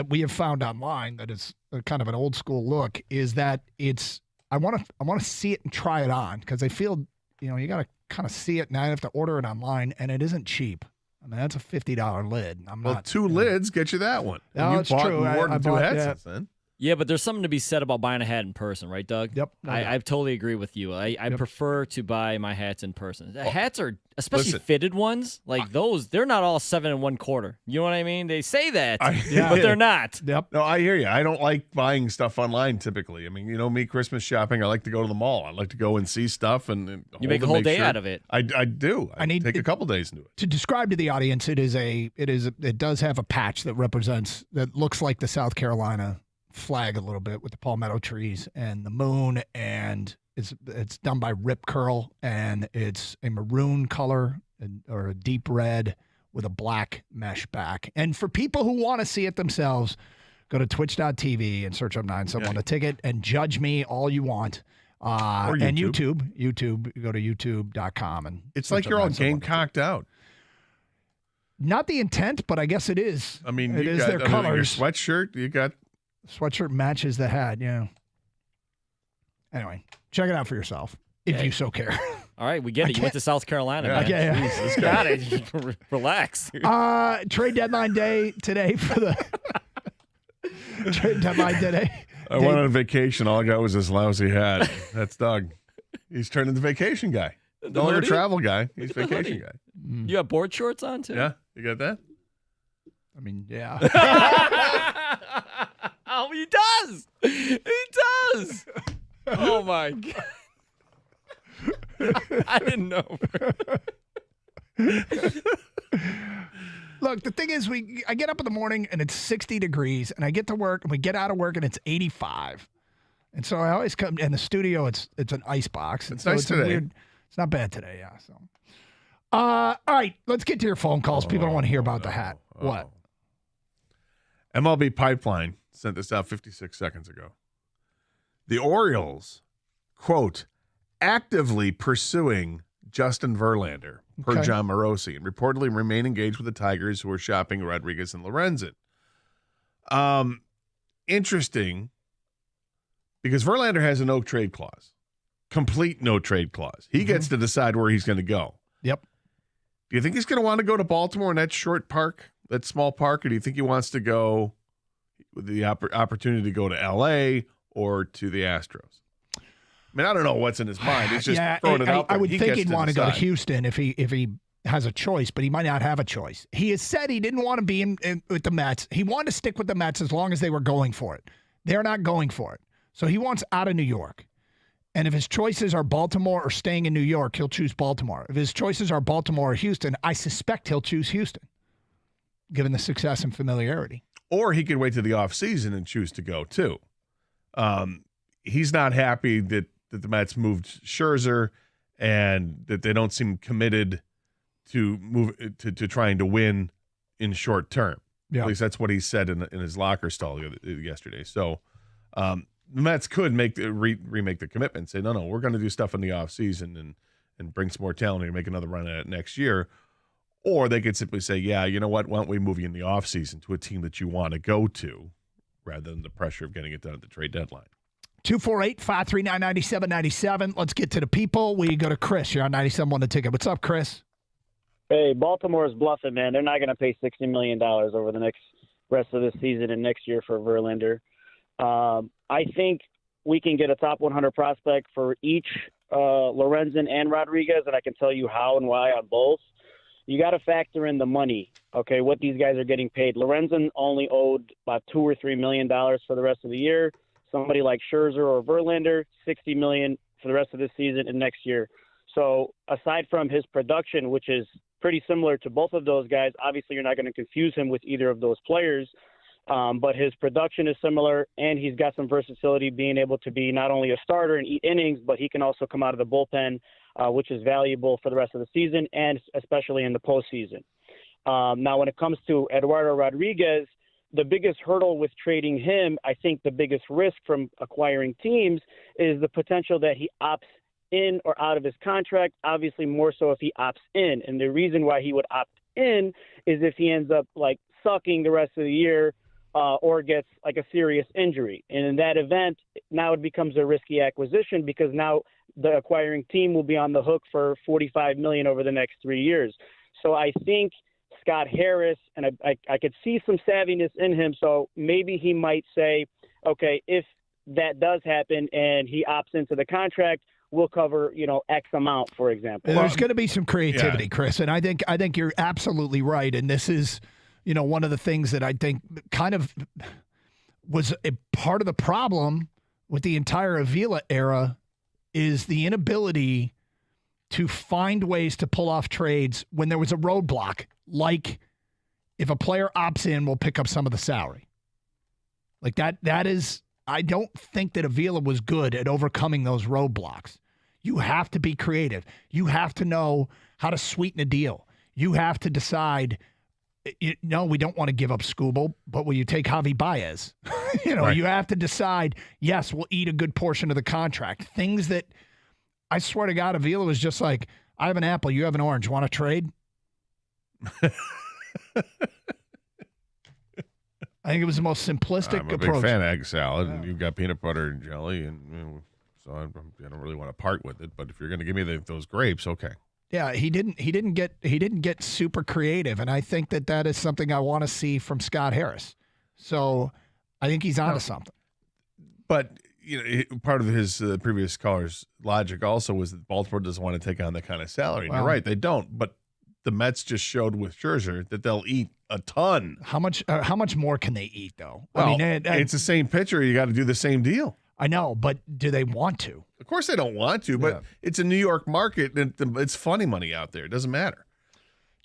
we have found online that is kind of an old school look, is that it's I want to see it and try it on because I feel you got to kind of see it, and I have to order it online, and it isn't cheap. I mean, that's a $50 lid. Well, 2 lids get you that one. No, you that's bought true. more than 2 hats since then. Yeah, but there's something to be said about buying a hat in person, right, Doug? Yep. I totally agree with you. I prefer to buy my hats in person. Hats are, especially fitted ones, like those, they're not all 7 1/4. You know what I mean? They say that, but they're not. Yep. No, I hear you. I don't like buying stuff online typically. I mean, me, Christmas shopping, I like to go to the mall. I like to go and see stuff. And you make a whole day out of it. I do. I need take a couple days to do it. To describe to the audience, it does have a patch that looks like the South Carolina flag a little bit with the palmetto trees and the moon, and it's done by Rip Curl, and it's a maroon color or a deep red with a black mesh back. And for people who want to see it themselves, go to twitch.tv and search up 971 a ticket and judge me all you want. Or YouTube. And YouTube, go to youtube.com and it's like you're all game-cocked out. Not the intent, but I guess it is. I mean, it is their colors. Your sweatshirt, you got. Sweatshirt matches the hat, yeah. Anyway, check it out for yourself if you so care. All right, we get it. You went to South Carolina. Yeah. Man. Jesus, got it. Relax. Trade deadline day today for the trade deadline today. I went on vacation. All I got was this lousy hat. That's Doug. He's turned into vacation guy. No longer travel guy. He's vacation guy. You got board shorts on too? Yeah, you got that? I mean, yeah. Oh, he does. He does. Oh my God. I didn't know. Look, the thing is, I get up in the morning and it's 60 degrees, and I get to work and we get out of work and it's 85. And so I always come in the studio. It's an ice box. It's nice today. It's not bad today, yeah. So, all right, let's get to your phone calls. People don't want to hear about the hat. What? MLB Pipeline sent this out 56 seconds ago. The Orioles, quote, actively pursuing Justin Verlander, per John Morosi, and reportedly remain engaged with the Tigers, who are shopping Rodriguez and Lorenzen. Interesting, because Verlander has a no trade clause, complete no trade clause. He gets to decide where he's going to go. Yep. Do you think he's going to want to go to Baltimore in that short park, that small park, or do you think he wants to go with the opportunity to go to L.A. or to the Astros? I mean, I don't know what's in his mind. It's just throwing it out there. I would think he'd want to go to Houston if he has a choice, but he might not have a choice. He has said he didn't want to be in with the Mets. He wanted to stick with the Mets as long as they were going for it. They're not going for it. So he wants out of New York. And if his choices are Baltimore or staying in New York, he'll choose Baltimore. If his choices are Baltimore or Houston, I suspect he'll choose Houston, given the success and familiarity. Or he could wait to the offseason and choose to go, too. He's not happy that the Mets moved Scherzer and that they don't seem committed to move to trying to win in short term. Yeah. At least that's what he said in his locker stall yesterday. So the Mets could remake the commitment and say, no, we're going to do stuff in the offseason and bring some more talent and make another run at it next year. Or they could simply say, yeah, you know what, why don't we move you in the offseason to a team that you want to go to rather than the pressure of getting it done at the trade deadline. 248-539-9797. Let's get to the people. We go to Chris. You're on 97.1 The Ticket. What's up, Chris? Hey, Baltimore's bluffing, man. They're not going to pay $60 million over the next rest of this season and next year for Verlander. I think we can get a top 100 prospect for each Lorenzen and Rodriguez, and I can tell you how and why on both. You got to factor in the money, okay, what these guys are getting paid. Lorenzen only owed about $2 or $3 million for the rest of the year. Somebody like Scherzer or Verlander, $60 million for the rest of this season and next year. So aside from his production, which is pretty similar to both of those guys, obviously you're not going to confuse him with either of those players, but his production is similar, and he's got some versatility, being able to be not only a starter and eat innings, but he can also come out of the bullpen, which is valuable for the rest of the season and especially in the postseason. Now, when it comes to Eduardo Rodriguez, the biggest hurdle with trading him, I think the biggest risk from acquiring teams is the potential that he opts in or out of his contract, obviously more so if he opts in. And the reason why he would opt in is if he ends up like sucking the rest of the year or gets like a serious injury. And in that event, now it becomes a risky acquisition because now the acquiring team will be on the hook for $45 million over the next 3 years. So I think Scott Harris, and I could see some savviness in him, so maybe he might say, okay, if that does happen and he opts into the contract, we'll cover, X amount, for example. There's going to be some creativity, Chris, and I think you're absolutely right. And this is, one of the things that I think kind of was a part of the problem with the entire Avila era is the inability to find ways to pull off trades when there was a roadblock, like if a player opts in, we'll pick up some of the salary. Like that is, I don't think that Avila was good at overcoming those roadblocks. You have to be creative. You have to know how to sweeten a deal. You have to decide, no, we don't want to give up Skubal, but will you take Javi Baez? Right. You have to decide, yes, we'll eat a good portion of the contract. Things that, I swear to God, Avila was just like, I have an apple, you have an orange. Want to trade? I think it was the most simplistic I'm a approach. big fan of egg salad, and you've got peanut butter and jelly, and so I don't really want to part with it. But if you're going to give me those grapes, okay. Yeah, he didn't get super creative, and I think that is something I want to see from Scott Harris. So I think he's onto something. But part of his previous caller's logic also was that Baltimore doesn't want to take on that kind of salary. And you're right, they don't. But the Mets just showed with Scherzer that they'll eat a ton. How much more can they eat, though? Well, it's the same pitcher. You got to do the same deal. I know, but do they want to? Of course they don't want to, but it's a New York market, and it's funny money out there. It doesn't matter.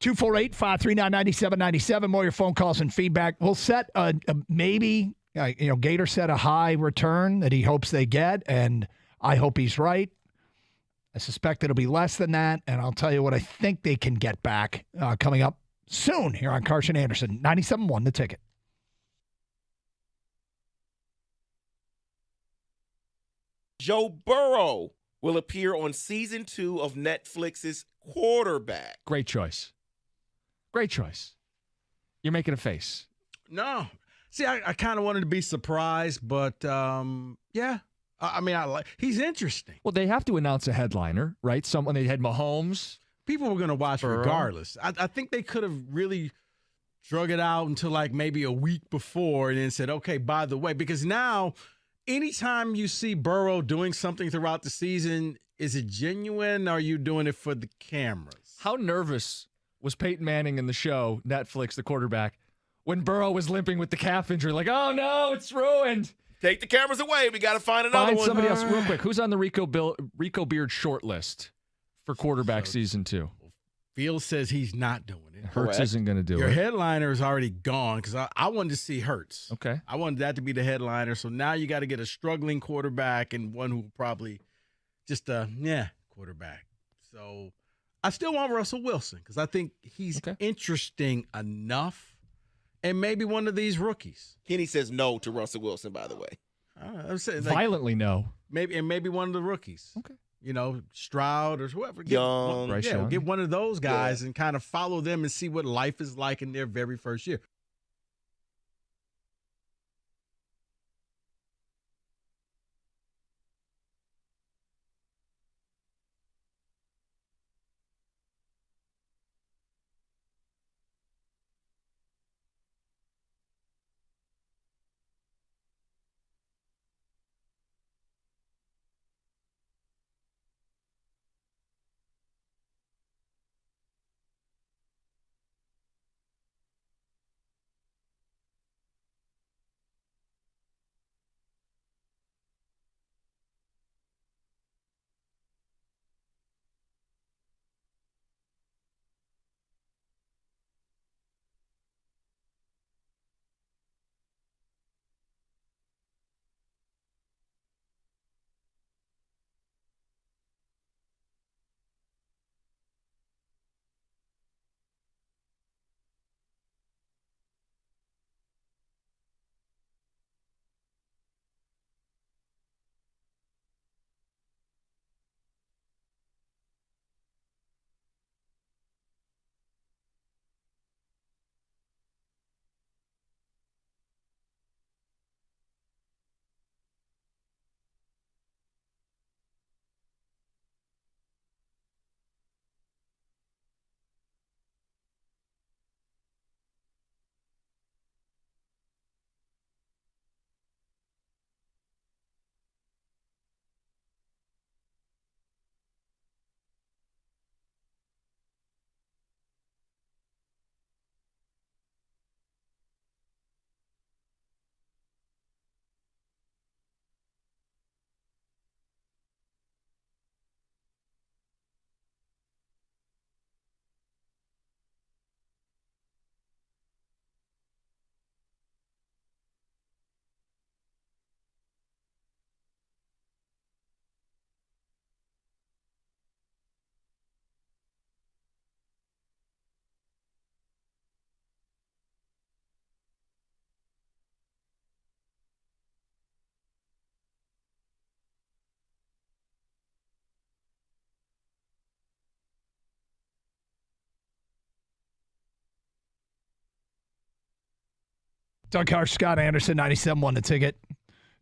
248-539-9797. More of your phone calls and feedback. We'll set maybe, Gator set a high return that he hopes they get, and I hope he's right. I suspect it'll be less than that, and I'll tell you what I think they can get back coming up soon here on Carson Anderson. 97.1 The Ticket. Joe Burrow will appear on season 2 of Netflix's Quarterback. Great choice. Great choice. You're making a face. No. See, I kind of wanted to be surprised, but yeah. I mean, he's interesting. Well, they have to announce a headliner, right? Someone, they had Mahomes. People were going to watch regardless. I think they could have really drug it out until like maybe a week before and then said, okay, by the way, because now anytime you see Burrow doing something throughout the season, is it genuine? Or are you doing it for the cameras? How nervous was Peyton Manning in the show, Netflix, the quarterback, when Burrow was limping with the calf injury? Like, oh, no, it's ruined. Take the cameras away. We got to find another one. Find somebody else real quick. Who's on the Rico Beard short list for quarterback season 2? Fields says he's not doing it. Hurts isn't going to do it. Your headliner is already gone because I wanted to see Hurts. Okay. I wanted that to be the headliner. So now you got to get a struggling quarterback and one who probably just quarterback. So I still want Russell Wilson because I think he's interesting enough. And maybe one of these rookies. Kenny says no to Russell Wilson, by the way. I'm saying, violently no. Maybe one of the rookies. Okay. Stroud or whoever. Get one of those guys and kind of follow them and see what life is like in their very first year. Doug Harsh, Scott Anderson, 97.1 The Ticket.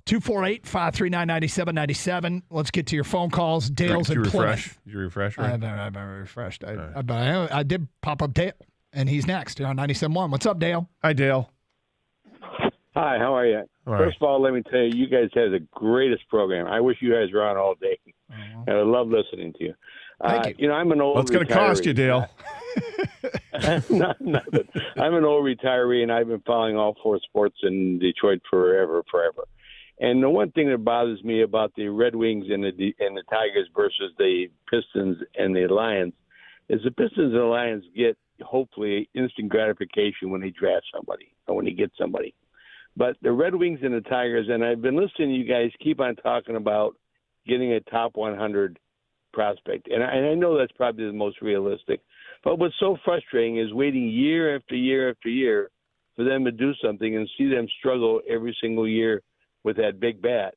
248-539-9797. Let's get to your phone calls. Dale's in Plymouth. Did you refresh? Right? I haven't refreshed. I did pop up Dale, and he's next here on 97.1. What's up, Dale? Hi, Dale. Hi, how are you? First of all, let me tell you, you guys have the greatest program. I wish you guys were on all day. And I love listening to you. Thank you. I'm an old What's going to cost you, Dale? Nothing. I'm an old retiree, and I've been following all four sports in Detroit forever. And the one thing that bothers me about the Red Wings and the Tigers versus the Pistons and the Lions is the Pistons and the Lions get, hopefully, instant gratification when they draft somebody or when they get somebody. But the Red Wings and the Tigers, and I've been listening to you guys keep on talking about getting a top 100 prospect. And I know that's probably the most realistic. But what's so frustrating is waiting year after year after year for them to do something and see them struggle every single year with that big bat.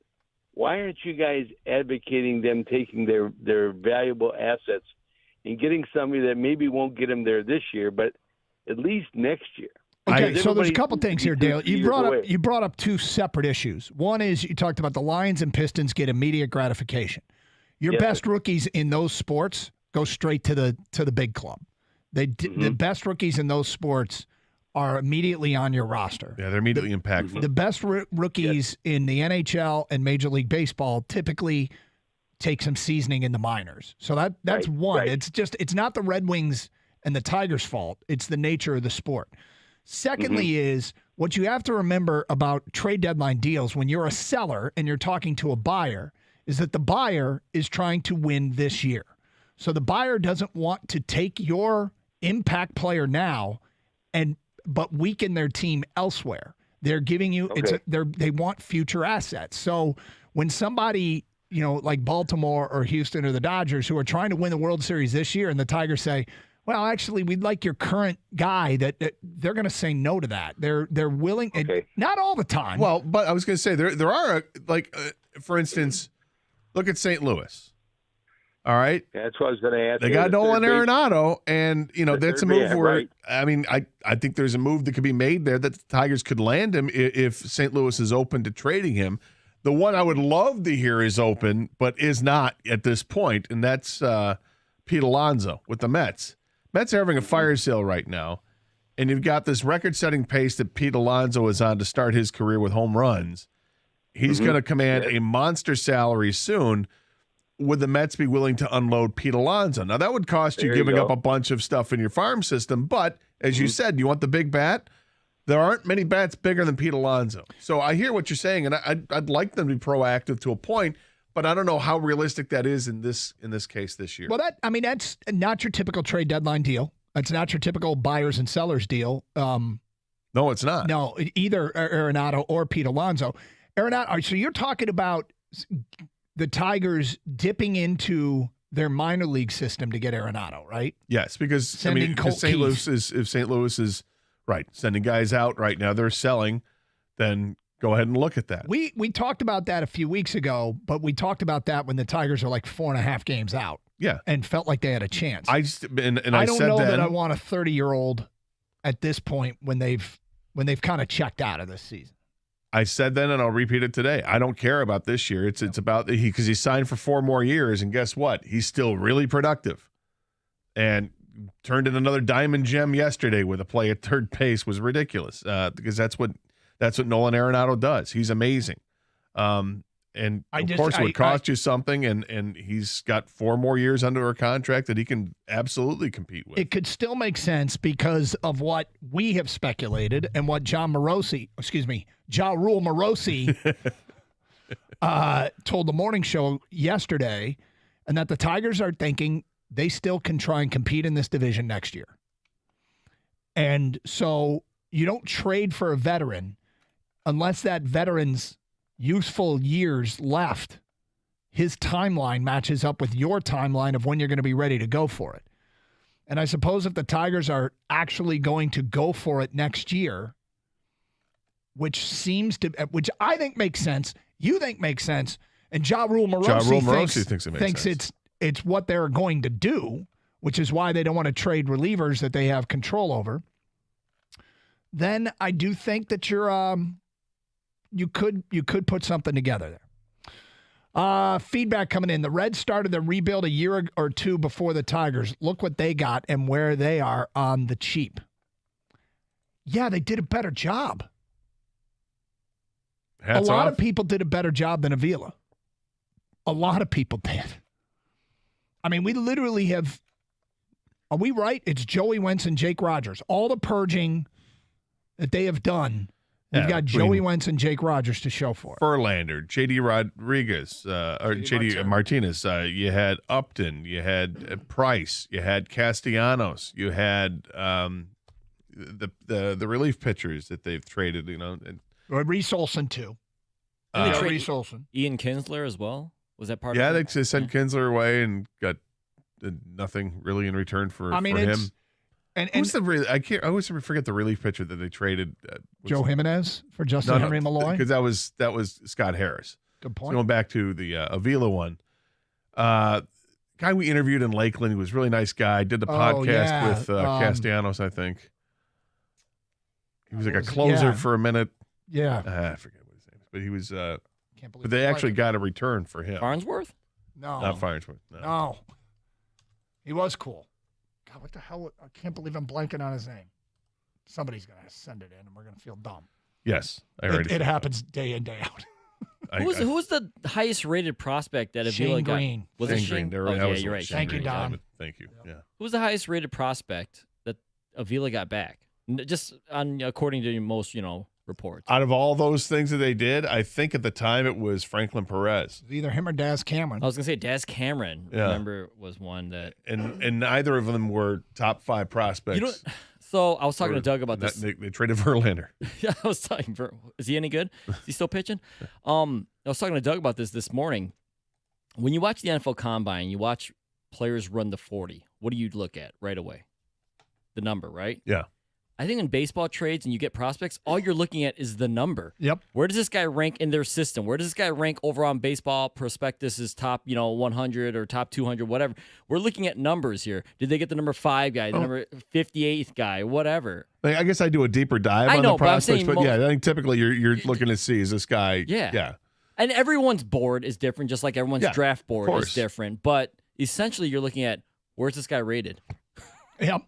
Why aren't you guys advocating them taking their valuable assets and getting somebody that maybe won't get them there this year, but at least next year? Okay, so there's a couple things here, Dale. You brought up two separate issues. One is you talked about the Lions and Pistons get immediate gratification. Your best rookies in those sports go straight to the big club. The best rookies in those sports are immediately on your roster. Yeah, they're immediately impactful. The best rookies in the NHL and Major League Baseball typically take some seasoning in the minors. So that's one. Right. It's not the Red Wings and the Tigers' fault. It's the nature of the sport. Secondly is what you have to remember about trade deadline deals when you're a seller and you're talking to a buyer is that the buyer is trying to win this year. So the buyer doesn't want to take your impact player now but weaken their team elsewhere. They're giving you they want future assets. So when somebody, like Baltimore or Houston or the Dodgers who are trying to win the World Series this year and the Tigers say, well, actually, we'd like your current guy, that they're going to say no to that. They're willing, not all the time. Well, but I was going to say there are for instance, look at St. Louis. All right. That's what I was going to ask. They got Nolan Arenado, and that's a move where right. I mean, I think there's a move that could be made there that the Tigers could land him if St. Louis is open to trading him. The one I would love to hear is open, but is not at this point, and that's Pete Alonso with the Mets. Mets are having a fire sale right now, and you've got this record-setting pace that Pete Alonso is on to start his career with home runs. He's going to command a monster salary soon. Would the Mets be willing to unload Pete Alonso? Now, that would cost you giving up a bunch of stuff in your farm system, but as you said, you want the big bat? There aren't many bats bigger than Pete Alonso. So I hear what you're saying, and I'd like them to be proactive to a point, but I don't know how realistic that is in this case this year. Well, that's not your typical trade deadline deal. That's not your typical buyers and sellers deal. No, it's not. No, either Arenado or Pete Alonso. Arenado. So you're talking about the Tigers dipping into their minor league system to get Arenado, right? Yes, because if St. Louis is right sending guys out right now, they're selling. Then go ahead and look at that. We talked about that a few weeks ago, but we talked about that when the Tigers are like 4.5 games out. Yeah, and felt like they had a chance. I don't know that I want a 30-year-old at this point when they've kind of checked out of this season. I said then, and I'll repeat it today. I don't care about this year. It's about because he signed for 4 more years, and guess what? He's still really productive, and turned in another diamond gem yesterday with a play at third base was ridiculous. Because that's what Nolan Arenado does. He's amazing, and of course it would cost you something. And he's got 4 more years under a contract that he can absolutely compete with. It could still make sense because of what we have speculated and what Ja Rule Morosi told the morning show yesterday, and that the Tigers are thinking they still can try and compete in this division next year. And so you don't trade for a veteran unless that veteran's useful years left, his timeline matches up with your timeline of when you're going to be ready to go for it. And I suppose if the Tigers are actually going to go for it next year, which I think makes sense, you think makes sense, and Ja Rule Morosi thinks it's what they're going to do, which is why they don't want to trade relievers that they have control over, then I do think that you could put something together there. Feedback coming in. The Reds started the rebuild a year or two before the Tigers. Look what they got and where they are on the cheap. Yeah, they did a better job. A lot of people did a better job than Avila. A lot of people did. I mean, we literally have, are we right? It's Joey Wentz and Jake Rogers. All the purging that they have done, we've got Joey Wentz and Jake Rogers to show for it. Verlander, J.D. Rodriguez, or J.D. Martinez. You had Upton. You had Price. You had Castellanos. You had the relief pitchers that they've traded. Reese Olson too. Reese Olson. Ian Kinsler as well. Was that part of it? Yeah, they just sent Kinsler away and got nothing really in return for him. And who's the I always forget the relief pitcher that they traded. Joe Jimenez for Justin Henry Malloy? Because that was Scott Harris. Good point. So going back to the Avila one. Guy we interviewed in Lakeland, he was a really nice guy. Did the podcast with Castellanos, I think. He was like a closer for a minute. Yeah. I forget what his name is. But he was but they actually got a return for him. Farnsworth? No. Not Farnsworth. No. He was cool. God, what the hell? I can't believe I'm blanking on his name. Somebody's going to send it in, and we're going to feel dumb. Yes. It happens day in, day out. Who was the highest rated prospect that Avila got? Green. Was it Shane Green? Yeah, you're right. Thank you, Don. Thank you. Yeah. Who was the highest rated prospect that Avila got back? Just according to most, reports. Out of all those things that they did, I think at the time it was Franklin Perez. It was either him or Daz Cameron. I was going to say Daz Cameron, remember, was one that... And neither of them were top 5 prospects. So I was talking to Doug about this. They traded Verlander. Yeah, I was talking. Is he any good? Is he still pitching? I was talking to Doug about this morning. When you watch the NFL Combine, you watch players run the 40. What do you look at right away? The number, right? Yeah. I think in baseball trades and you get prospects, all you're looking at is the number. Yep. Where does this guy rank in their system? Where does this guy rank over on Baseball Prospectus' top, 100 or top 200, whatever? We're looking at numbers here. Did they get the number 5 guy, the number 58th guy, whatever? I guess I do a deeper dive on the prospects, but I think typically you're looking to see, is this guy? Yeah. And everyone's board is different, just like everyone's draft board is different. But essentially, you're looking at, where's this guy rated? Yep.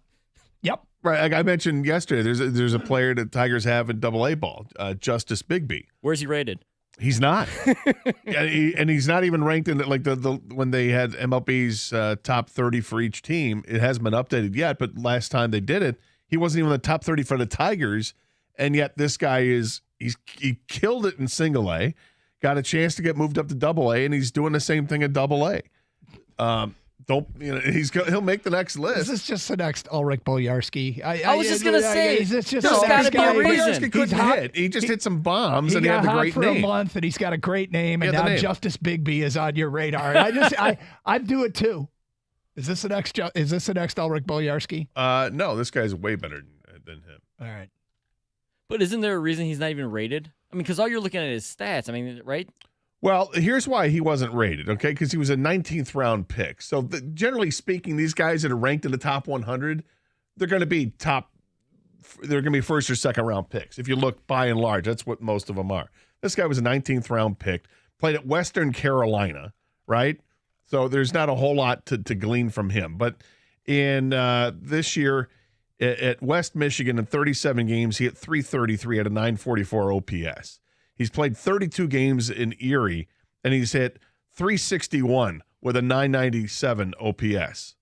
Right, like I mentioned yesterday, there's a player that Tigers have in Double A ball, Justice Bigby. Where's he rated? He's not, and he's not even ranked in like the when they had MLB's top 30 for each team. It hasn't been updated yet, but last time they did it, he wasn't even in the top 30 for the Tigers, and yet this guy he killed it in Single A, got a chance to get moved up to Double A, and he's doing the same thing at Double A. He'll make the next list. This is just the next Ulrich Bojarski. I was just gonna say, it's just gotta be a reason. Bojarski couldn't hit. He just hit some bombs, and he had the great for name. A month, and he's got a great name, and now Justice Bigby is on your radar. I'd do it too. Is this the next Ulrich Bojarski? No, this guy's way better than him. All right, but isn't there a reason he's not even rated? I mean, because all you're looking at is stats. I mean, right? Well, here's why he wasn't rated, okay? Because he was a 19th round pick. So generally speaking, these guys that are ranked in the top 100, they're going to be first or second round picks. If you look by and large, that's what most of them are. This guy was a 19th round pick, played at Western Carolina, right? So there's not a whole lot to glean from him. But in this year at West Michigan in 37 games, he hit .333 at a .944 OPS. He's played 32 games in Erie, and he's hit .361 with a .997 OPS.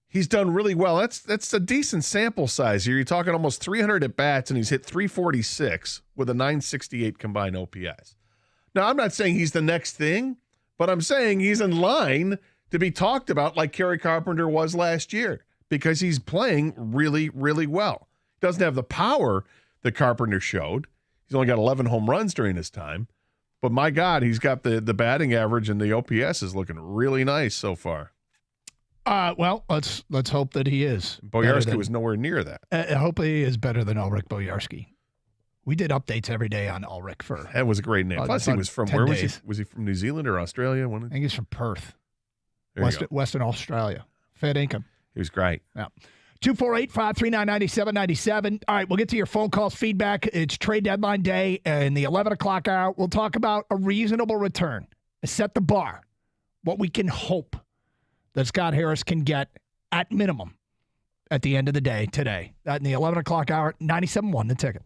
He's done really well. That's a decent sample size here. You're talking almost 300 at-bats, and he's hit .346 with a .968 combined OPS. Now, I'm not saying he's the next thing, but I'm saying he's in line to be talked about like Kerry Carpenter was last year because he's playing really, really well. He doesn't have the power that Carpenter showed. He's only got 11 home runs during his time. But my God, he's got the batting average, and the OPS is looking really nice so far. Well, let's hope that he is. Bojarski was nowhere near that. I hope he is better than Ulrich Bojarski. We did updates every day on Ulrich That was a great name. Plus, he was from, where was he? Was he from New Zealand or Australia? I think he's from Perth, Western Australia. Fair income. He was great. Yeah. 248-539-9797. All right, we'll get to your phone calls, feedback. It's trade deadline day in the 11 o'clock hour. We'll talk about a reasonable return. Set the bar. What we can hope that Scott Harris can get at minimum at the end of the day today. That in the 11 o'clock hour, 97.1 The Ticket.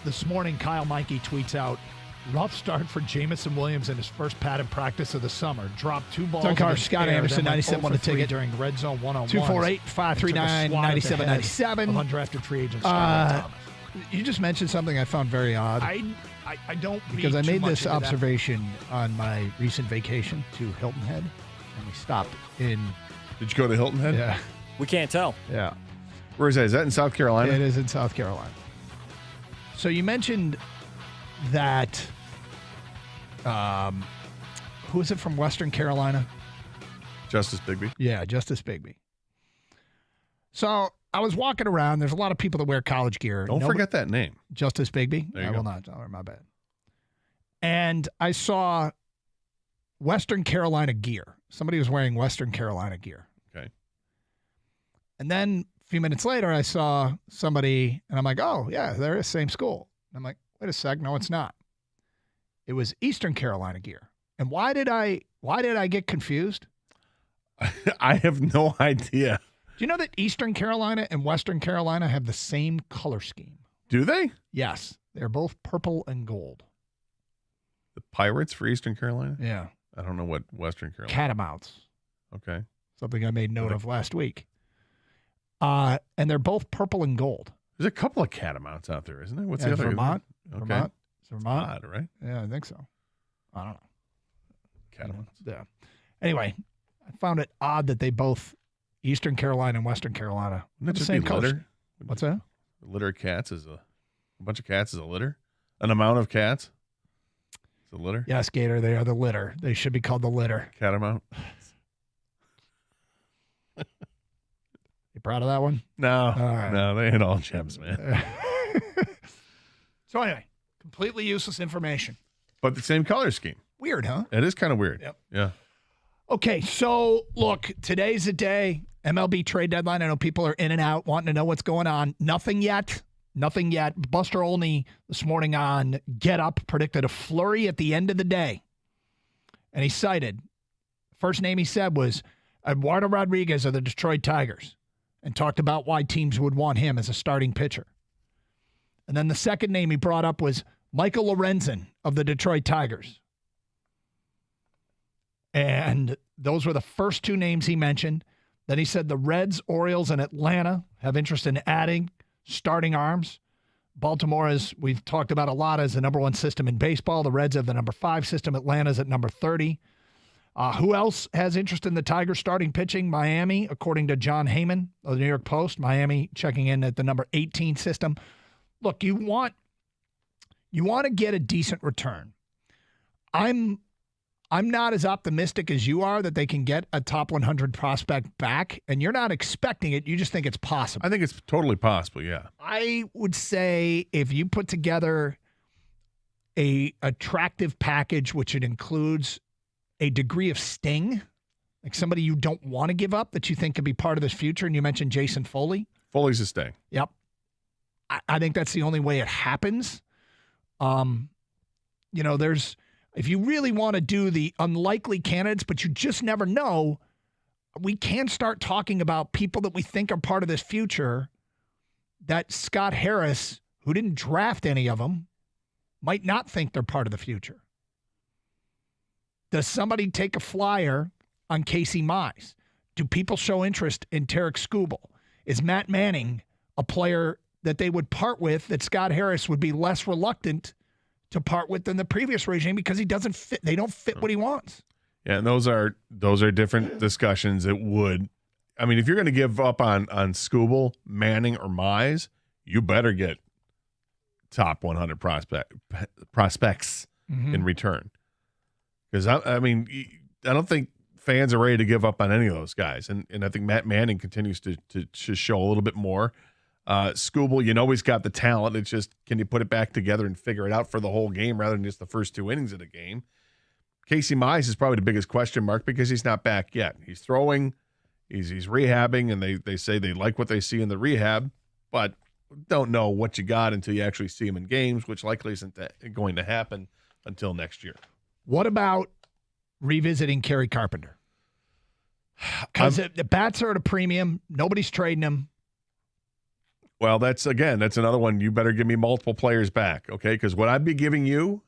This morning, Kyle Meinke tweets out, rough start for Jamison Williams in his first padded practice of the summer. Dropped 2 balls. Car, Scott Anderson, 97 on the ticket. During red zone one-on-one. 248-539-9797. Undrafted free agent. You just mentioned something I found very odd. I don't because I made this observation that. on my recent vacation to Hilton Head, and we stopped in. Did you go to Hilton Head? Yeah. We can't tell. Yeah. Where is that? Is that in South Carolina? It is in South Carolina. So you mentioned that. Who is it from Western Carolina? Justice Bigby. Yeah, Justice Bigby. So I was walking around. There's a lot of people that wear college gear. Don't forget that name. Justice Bigby? I will not. Oh, my bad. And I saw Western Carolina gear. Somebody was wearing Western Carolina gear. Okay. And then a few minutes later, I saw somebody, and I'm like, oh, yeah, they're the same school. And I'm like, wait a sec. No, it's not. It was Eastern Carolina gear. And why did I get confused? I have no idea. Do you know that Eastern Carolina and Western Carolina have the same color scheme? Do they? Yes. They're both purple and gold. The Pirates for Eastern Carolina? Yeah. I don't know what Western Carolina. Catamounts. Okay. Something I made note of last week. And they're both purple and gold. There's a couple of catamounts out there, isn't there? What's the other? Vermont? Okay. Vermont? It's odd, right? Yeah, I think so. I don't know. Catamounts. Yeah. Anyway, I found it odd that they both, Eastern Carolina and Western Carolina, Wouldn't the it same be color. litter? What's that? A litter of cats is a bunch of cats is a litter? An amount of cats? It's a litter? Yes, Gator, they are the litter. They should be called the litter. Catamount? You proud of that one? No. right. No, they ain't all gems, man. So anyway, completely useless information. But the same color scheme. Weird, huh? It is kind of weird. Yep. Yeah. Okay, so look, today's the day. MLB trade deadline. I know people are in and out wanting to know what's going on. Nothing yet. Nothing yet. Buster Olney this morning on Get Up predicted a flurry at the end of the day. And he cited, first name he said was Eduardo Rodriguez of the Detroit Tigers, and talked about why teams would want him as a starting pitcher. And then the second name he brought up was Michael Lorenzen of the Detroit Tigers. And those were the first two names he mentioned. Then he said the Reds, Orioles, and Atlanta have interest in adding starting arms. Baltimore, as we've talked about a lot, is the number 1 system in baseball. The Reds have the number 5 system. Atlanta's at number 30. Who else has interest in the Tigers starting pitching? Miami, according to John Heyman of the New York Post. Miami checking in at the number 18 system. Look, you want to get a decent return. I'm not as optimistic as you are that they can get a top 100 prospect back, and you're not expecting it. You just think it's possible. I think it's totally possible, yeah. I would say if you put together a attractive package, which it includes a degree of sting, like somebody you don't want to give up that you think could be part of this future, and you mentioned Jason Foley. Foley's a sting. Yep. I think that's the only way it happens. If you really want to do the unlikely candidates, but you just never know, we can start talking about people that we think are part of this future that Scott Harris, who didn't draft any of them, might not think they're part of the future. Does somebody take a flyer on Casey Mize? Do people show interest in Tarek Skubal? Is Matt Manning a player that they would part with that Scott Harris would be less reluctant to part with than the previous regime because he doesn't fit? They don't fit what he wants. Yeah, and those are different discussions. It would, I mean, if you're going to give up on Skubal, Manning, or Mize, you better get top 100 prospects in return. Because I don't think fans are ready to give up on any of those guys, and I think Matt Manning continues to show a little bit more. Skubal, he's got the talent. It's just, can you put it back together and figure it out for the whole game rather than just the first 2 innings of the game? Casey Mize is probably the biggest question mark because he's not back yet. He's throwing, he's rehabbing, and they say they like what they see in the rehab, but don't know what you got until you actually see him in games, which likely isn't going to happen until next year. What about revisiting Kerry Carpenter? Because the bats are at a premium. Nobody's trading him. Well, that's another one. You better give me multiple players back, okay? Because what I'd be giving you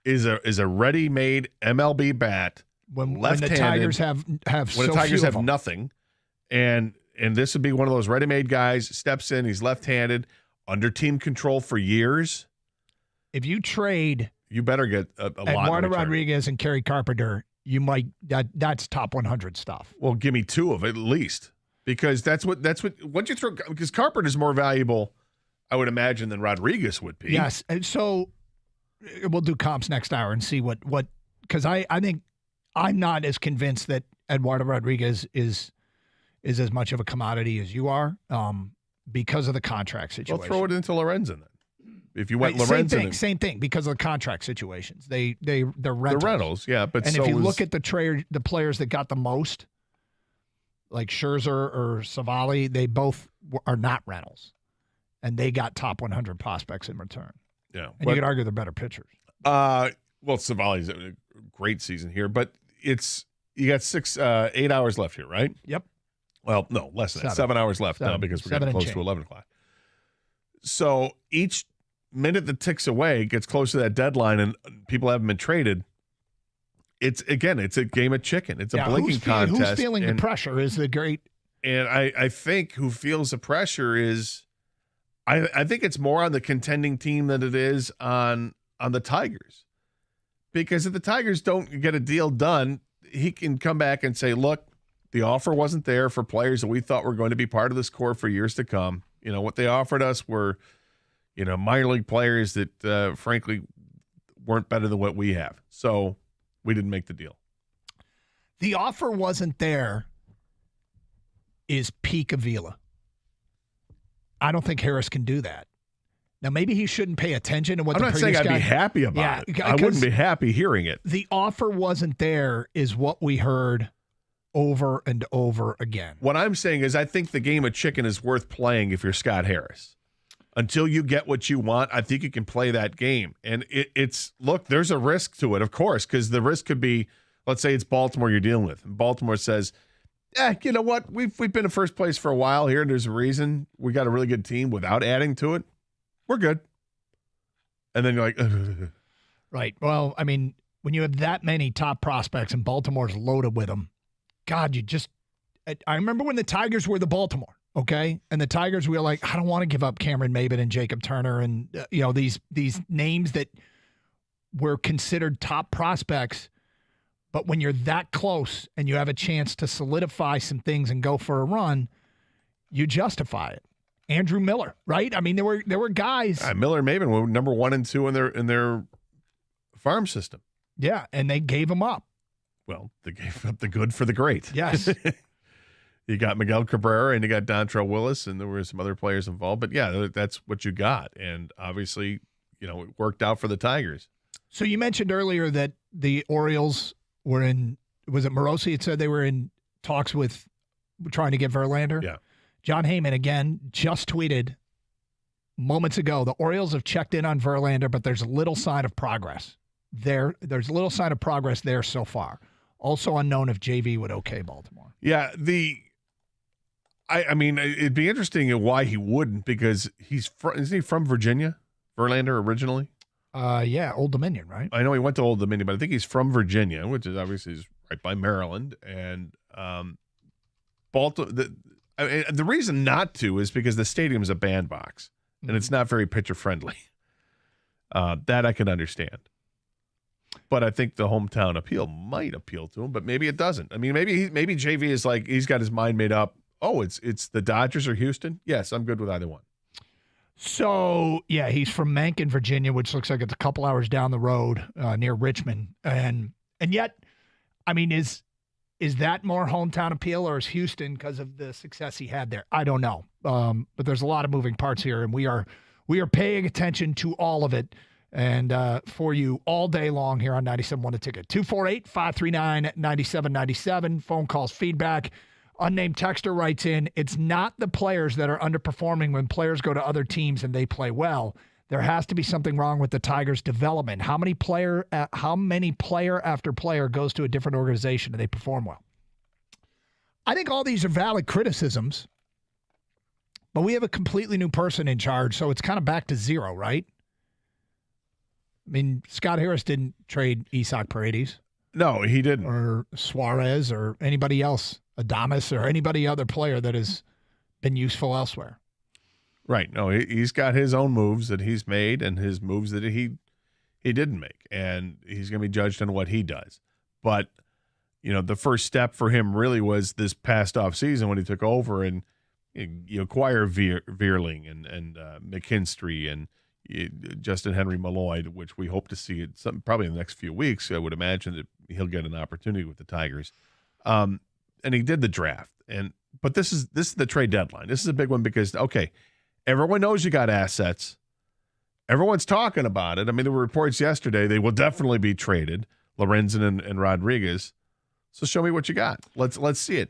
is a ready-made MLB bat, when the left-handed. Tigers have When so the Tigers few have of them. nothing, and this would be one of those ready-made guys. Steps in, he's left-handed, under team control for years. If you trade, you better get a lot. Eduardo Rodriguez and Kerry Carpenter, you might that's top 100 stuff. Well, give me 2 of it at least, because that's what once you throw, because Carpenter's more valuable, I would imagine, than Rodriguez would be. Yes, and so we'll do comps next hour and see what because I think I'm not as convinced that Eduardo Rodriguez is as much of a commodity as you are because of the contract situation. Well, throw it into Lorenzen then. If you went Lorenzen, same thing because of the contract situations. They're rentals. The rentals, yeah. But and so if you look at the players that got the most, like Scherzer or Savali, they both are not rentals, and they got top 100 prospects in return. Yeah, and you could argue they're better pitchers. Well, Savali's a great season here, but you got 8 hours left here, right? Yep. Well, no, less than that. 7 hours left now because we're getting close to 11 o'clock. So each minute that ticks away gets close to that deadline and people haven't been traded. It's a game of chicken. It's a blinking contest. Who's feeling the pressure is the great. And I think who feels the pressure is, I think it's more on the contending team than it is on the Tigers. Because if the Tigers don't get a deal done, he can come back and say, look, the offer wasn't there for players that we thought were going to be part of this core for years to come. You know, what they offered us were, minor league players that, frankly, weren't better than what we have. So we didn't make the deal. The offer wasn't there is peak Avila. I don't think Harris can do that. Now, maybe he shouldn't pay attention to what I'm the not previous saying I'd guy. be happy about it. I wouldn't be happy hearing it. The offer wasn't there is what we heard over and over again. What I'm saying is I think the game of chicken is worth playing if you're Scott Harris. Until you get what you want, I think you can play that game. And look, there's a risk to it, of course, because the risk could be, let's say it's Baltimore you're dealing with. And Baltimore says, you know what? We've been in first place for a while here, and there's a reason. We got a really good team without adding to it. We're good. And then you're like, right. Well, I mean, when you have that many top prospects and Baltimore's loaded with them, God, I remember when the Tigers were the Baltimore, okay? And the Tigers, we were like, I don't want to give up Cameron Maybin and Jacob Turner and, these names that were considered top prospects. But when you're that close and you have a chance to solidify some things and go for a run, you justify it. Andrew Miller, right? I mean, there were guys. Miller and Maybin were number 1 and 2 in their farm system. Yeah, and they gave them up. Well, they gave up the good for the great. Yes. You got Miguel Cabrera and you got Dontrell Willis, and there were some other players involved. But, yeah, that's what you got. And obviously, it worked out for the Tigers. So you mentioned earlier that the Orioles were in – was it Morosi had said they were in talks with trying to get Verlander? Yeah. John Heyman, again, just tweeted moments ago, the Orioles have checked in on Verlander, but there's little sign of progress. There's little sign of progress there so far. Also unknown if JV would okay Baltimore. Yeah, I mean, it'd be interesting why he wouldn't, because isn't he from Virginia, Verlander originally? Yeah, Old Dominion, right? I know he went to Old Dominion, but I think he's from Virginia, which is obviously right by Maryland. And Baltimore. The reason not to is because the stadium is a bandbox and it's not very pitcher friendly. That I can understand. But I think the hometown appeal might appeal to him, but maybe it doesn't. I mean, maybe JV is like, he's got his mind made up. Oh, it's the Dodgers or Houston? Yes, I'm good with either one. So, yeah, he's from Mankin, Virginia, which looks like it's a couple hours down the road near Richmond. And yet, I mean, is that more hometown appeal, or is Houston because of the success he had there? I don't know. But there's a lot of moving parts here, and we are paying attention to all of it. And for you all day long here on 97.1 The Ticket. 248-539-9797. Phone calls, feedback. Unnamed texter writes in, it's not the players that are underperforming when players go to other teams and they play well. There has to be something wrong with the Tigers' development. How many player after player goes to a different organization and they perform well? I think all these are valid criticisms. But we have a completely new person in charge, so it's kind of back to zero, right? I mean, Scott Harris didn't trade Isaac Paredes. No, he didn't. Or Suarez or anybody else, Adames or anybody other player that has been useful elsewhere. Right. No, he's got his own moves that he's made and his moves that he didn't make, and he's going to be judged on what he does. But, the first step for him really was this past off season when he took over, and you acquire Veerling and McKinstry and Justin Henry Malloy, which we hope to see probably in the next few weeks. I would imagine that he'll get an opportunity with the Tigers. And he did the draft. But this is the trade deadline. This is a big one because, okay, everyone knows you got assets. Everyone's talking about it. I mean, there were reports yesterday they will definitely be traded, Lorenzen and Rodriguez. So show me what you got. Let's see it.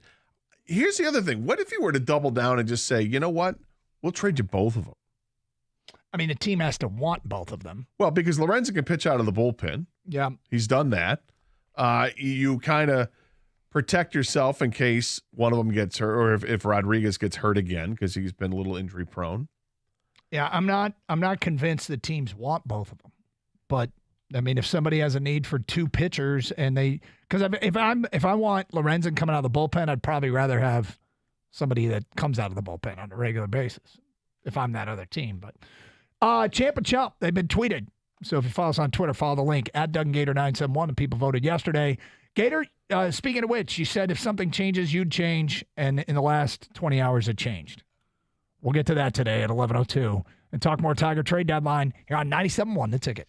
Here's the other thing. What if you were to double down and just say, you know what? We'll trade you both of them. I mean, the team has to want both of them. Well, because Lorenzen can pitch out of the bullpen. Yeah. He's done that. You kind of protect yourself in case one of them gets hurt, or if Rodriguez gets hurt again, because he's been a little injury prone. Yeah, I'm not convinced that teams want both of them. But I mean, if somebody has a need for two pitchers and because if I want Lorenzen coming out of the bullpen, I'd probably rather have somebody that comes out of the bullpen on a regular basis if I'm that other team. But Champ and Chump, they've been tweeted. So if you follow us on Twitter, follow the link at DougandGator971, and people voted yesterday. Gator, speaking of which, you said if something changes, you'd change, and in the last 20 hours, it changed. We'll get to that today at 11:02 and talk more Tiger trade deadline here on 97.1 The Ticket.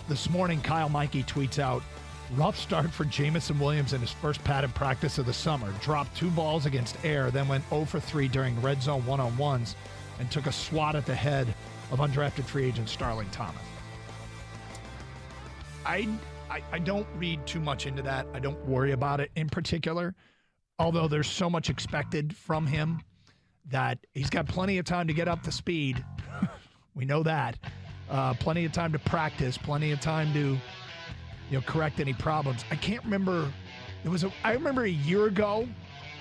This morning, Kyle Meinke tweets out, rough start for Jamison Williams in his first padded practice of the summer. Dropped 2 balls against Air, then went 0 for 3 during red zone one-on-ones and took a swat at the head of undrafted free agent Starling Thomas. I don't read too much into that. I don't worry about it in particular. although there's so much expected from him that he's got plenty of time to get up to speed. We know that. Plenty of time to practice, plenty of time to correct any problems. I can't remember. I remember a year ago,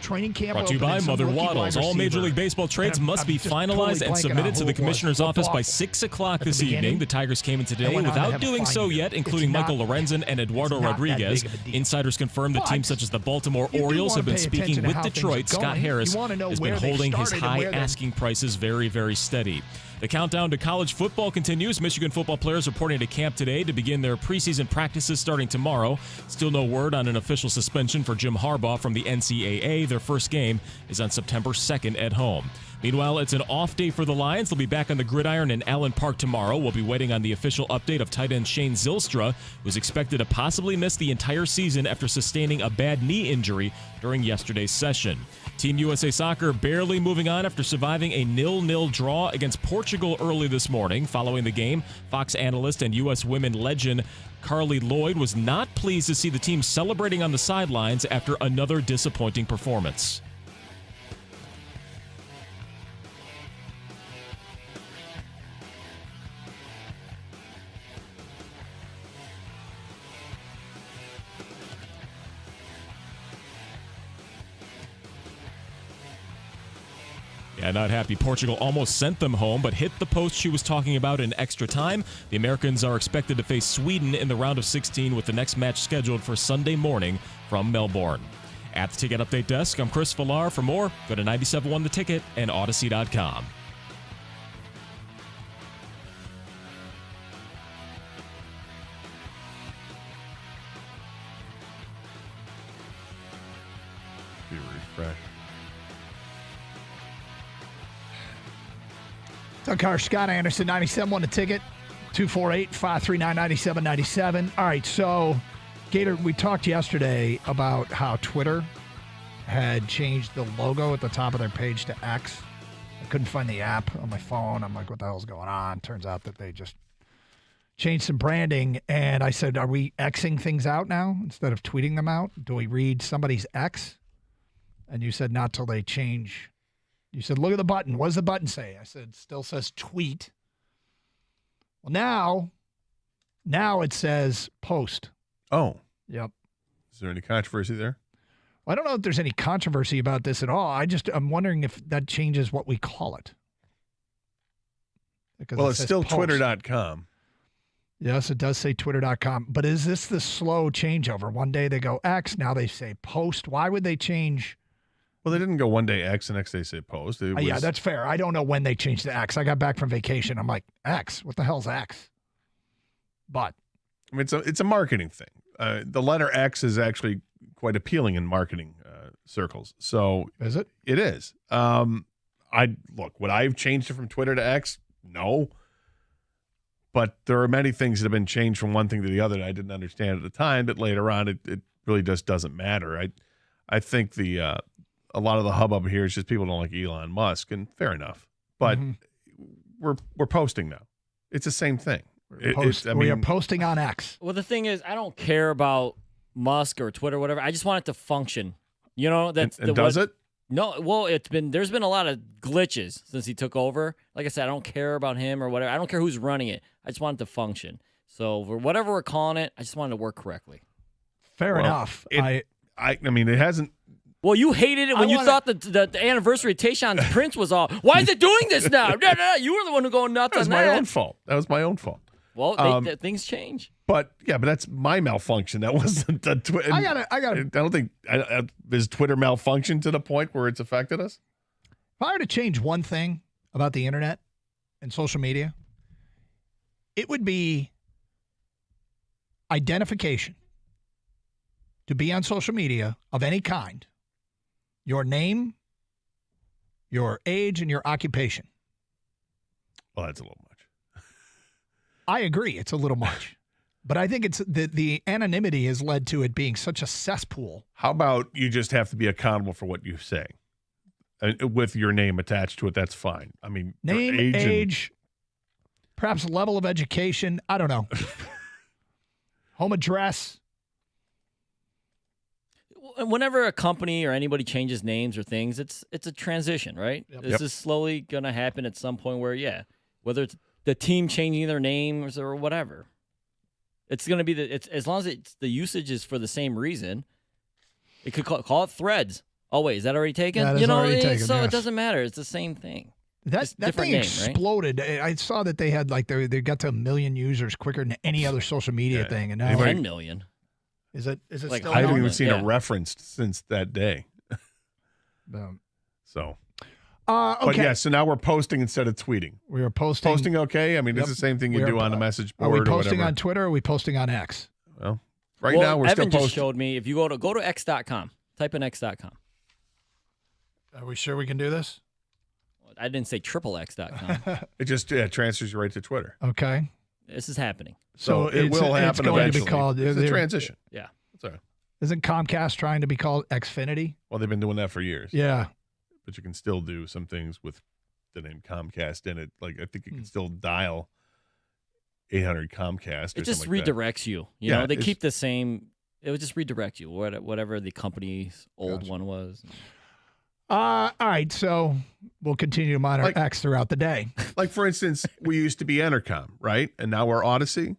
training camp. Brought to you by Mother Waddles. All Major League Baseball trades must be finalized and submitted to the commissioner's office by 6 o'clock this evening. The Tigers came in today without doing so yet, including Michael Lorenzen and Eduardo Rodriguez. Insiders confirm that teams such as the Baltimore Orioles have been speaking with Detroit. Scott Harris has been holding his high asking prices very, very steady. The countdown to college football continues. Michigan football players reporting to camp today to begin their preseason practices starting tomorrow. Still no word on an official suspension for Jim Harbaugh from the NCAA. Their first game is on September 2nd at home. Meanwhile, it's an off day for the Lions. They'll be back on the gridiron in Allen Park tomorrow. We'll be waiting on the official update of tight end Shane Zylstra, who's expected to possibly miss the entire season after sustaining a bad knee injury during yesterday's session. Team USA Soccer barely moving on after surviving a 0-0 draw against Portugal early this morning. Following the game, Fox analyst and U.S. women legend Carly Lloyd was not pleased to see the team celebrating on the sidelines after another disappointing performance. Yeah, not happy. Portugal almost sent them home, but hit the post she was talking about in extra time. The Americans are expected to face Sweden in the round of 16 with the next match scheduled for Sunday morning from Melbourne. At the Ticket Update Desk, I'm Chris Villar. For more, go to 97.1 The Ticket and Odyssey.com. Be refreshed. Doug Carr, Scott Anderson, 97.1 The Ticket, 248-539-9797. All right, so, Gator, we talked yesterday about how Twitter had changed the logo at the top of their page to X. I couldn't find the app on my phone. I'm like, what the hell's going on? Turns out that they just changed some branding, and I said, are we Xing things out now instead of tweeting them out? Do we read somebody's X? And you said not till they change. You said, look at the button. What does the button say? I said, still says tweet. Well, now it says post. Oh. Yep. Is there any controversy there? I don't know if there's any controversy about this at all. I'm wondering if that changes what we call it. Because well, it's still twitter.com. Yes, it does say twitter.com. But is this the slow changeover? One day they go X, now they say post. Why would they change? Well, they didn't go one day X, the next day say post. Yeah, that's fair. I don't know when they changed to X. I got back from vacation. I'm like, X? What the hell's X? But I mean, it's a marketing thing. The letter X is actually quite appealing in marketing circles. So is it? It is. Would I have changed it from Twitter to X? No. But there are many things that have been changed from one thing to the other that I didn't understand at the time. But later on, it really just doesn't matter. I think a lot of the hubbub here is just people don't like Elon Musk, and fair enough. But we're posting now. It's the same thing. We are posting on X. Well, the thing is, I don't care about Musk or Twitter or whatever. I just want it to function. You know, that's does it? No, well, there's been a lot of glitches since he took over. Like I said, I don't care about him or whatever. I don't care who's running it. I just want it to function. So for whatever we're calling it, I just want it to work correctly. Fair enough. I mean, it hasn't. Well, you hated it when you thought the anniversary of Tayshaun's Prince was all. Why is it doing this now? No, you were the one who going nuts on that. That was my own fault. Well, things change. But yeah, but that's my malfunction. That wasn't the Twitter. I don't think is Twitter malfunction to the point where it's affected us. If I were to change one thing about the internet and social media, it would be identification. To be on social media of any kind, your name, your age, and your occupation. Well, that's a little much. I agree. It's a little much. But I think it's the anonymity has led to it being such a cesspool. How about you just have to be accountable for what you say? With your name attached to it, that's fine. I mean, name, age, perhaps level of education. I don't know. Home address. whenever a company or anybody changes names or things, it's a transition, right? Yep. This is slowly going to happen at some point where, whether it's the team changing their names or whatever, it's going to be as long as the usage is for the same reason. It could call it Threads. Oh wait, is that already taken? That is already taken, so yes. It doesn't matter. It's the same thing. That thing name, exploded. Right? I saw that they had they got to 1 million users quicker than any other social media thing, and now 10 million. Is it like still? I haven't even seen it referenced since that day. So. Okay. But yeah, so now we're posting instead of tweeting. We are posting. Posting okay? I mean, it's the same thing you do on the message board. Are we or posting whatever. on Twitter or are we posting on X? Well, now we're Evan still just posting. showed me if you go to x.com, type in x.com. Are we sure we can do this? I didn't say XXX.com. It just transfers you right to Twitter. Okay. This is happening. So it will happen it's going eventually. To be called, it's a transition. Yeah. Sorry. Isn't Comcast trying to be called Xfinity? Well, they've been doing that for years. Yeah. But you can still do some things with the name Comcast in it. Like, I think you can still dial 800 Comcast. It just redirects you. You know, they keep the same. It would just redirect you, whatever the company's old one was. All right, so we'll continue to monitor X throughout the day. Like, for instance, we used to be Entercom, right? And now we're Odyssey.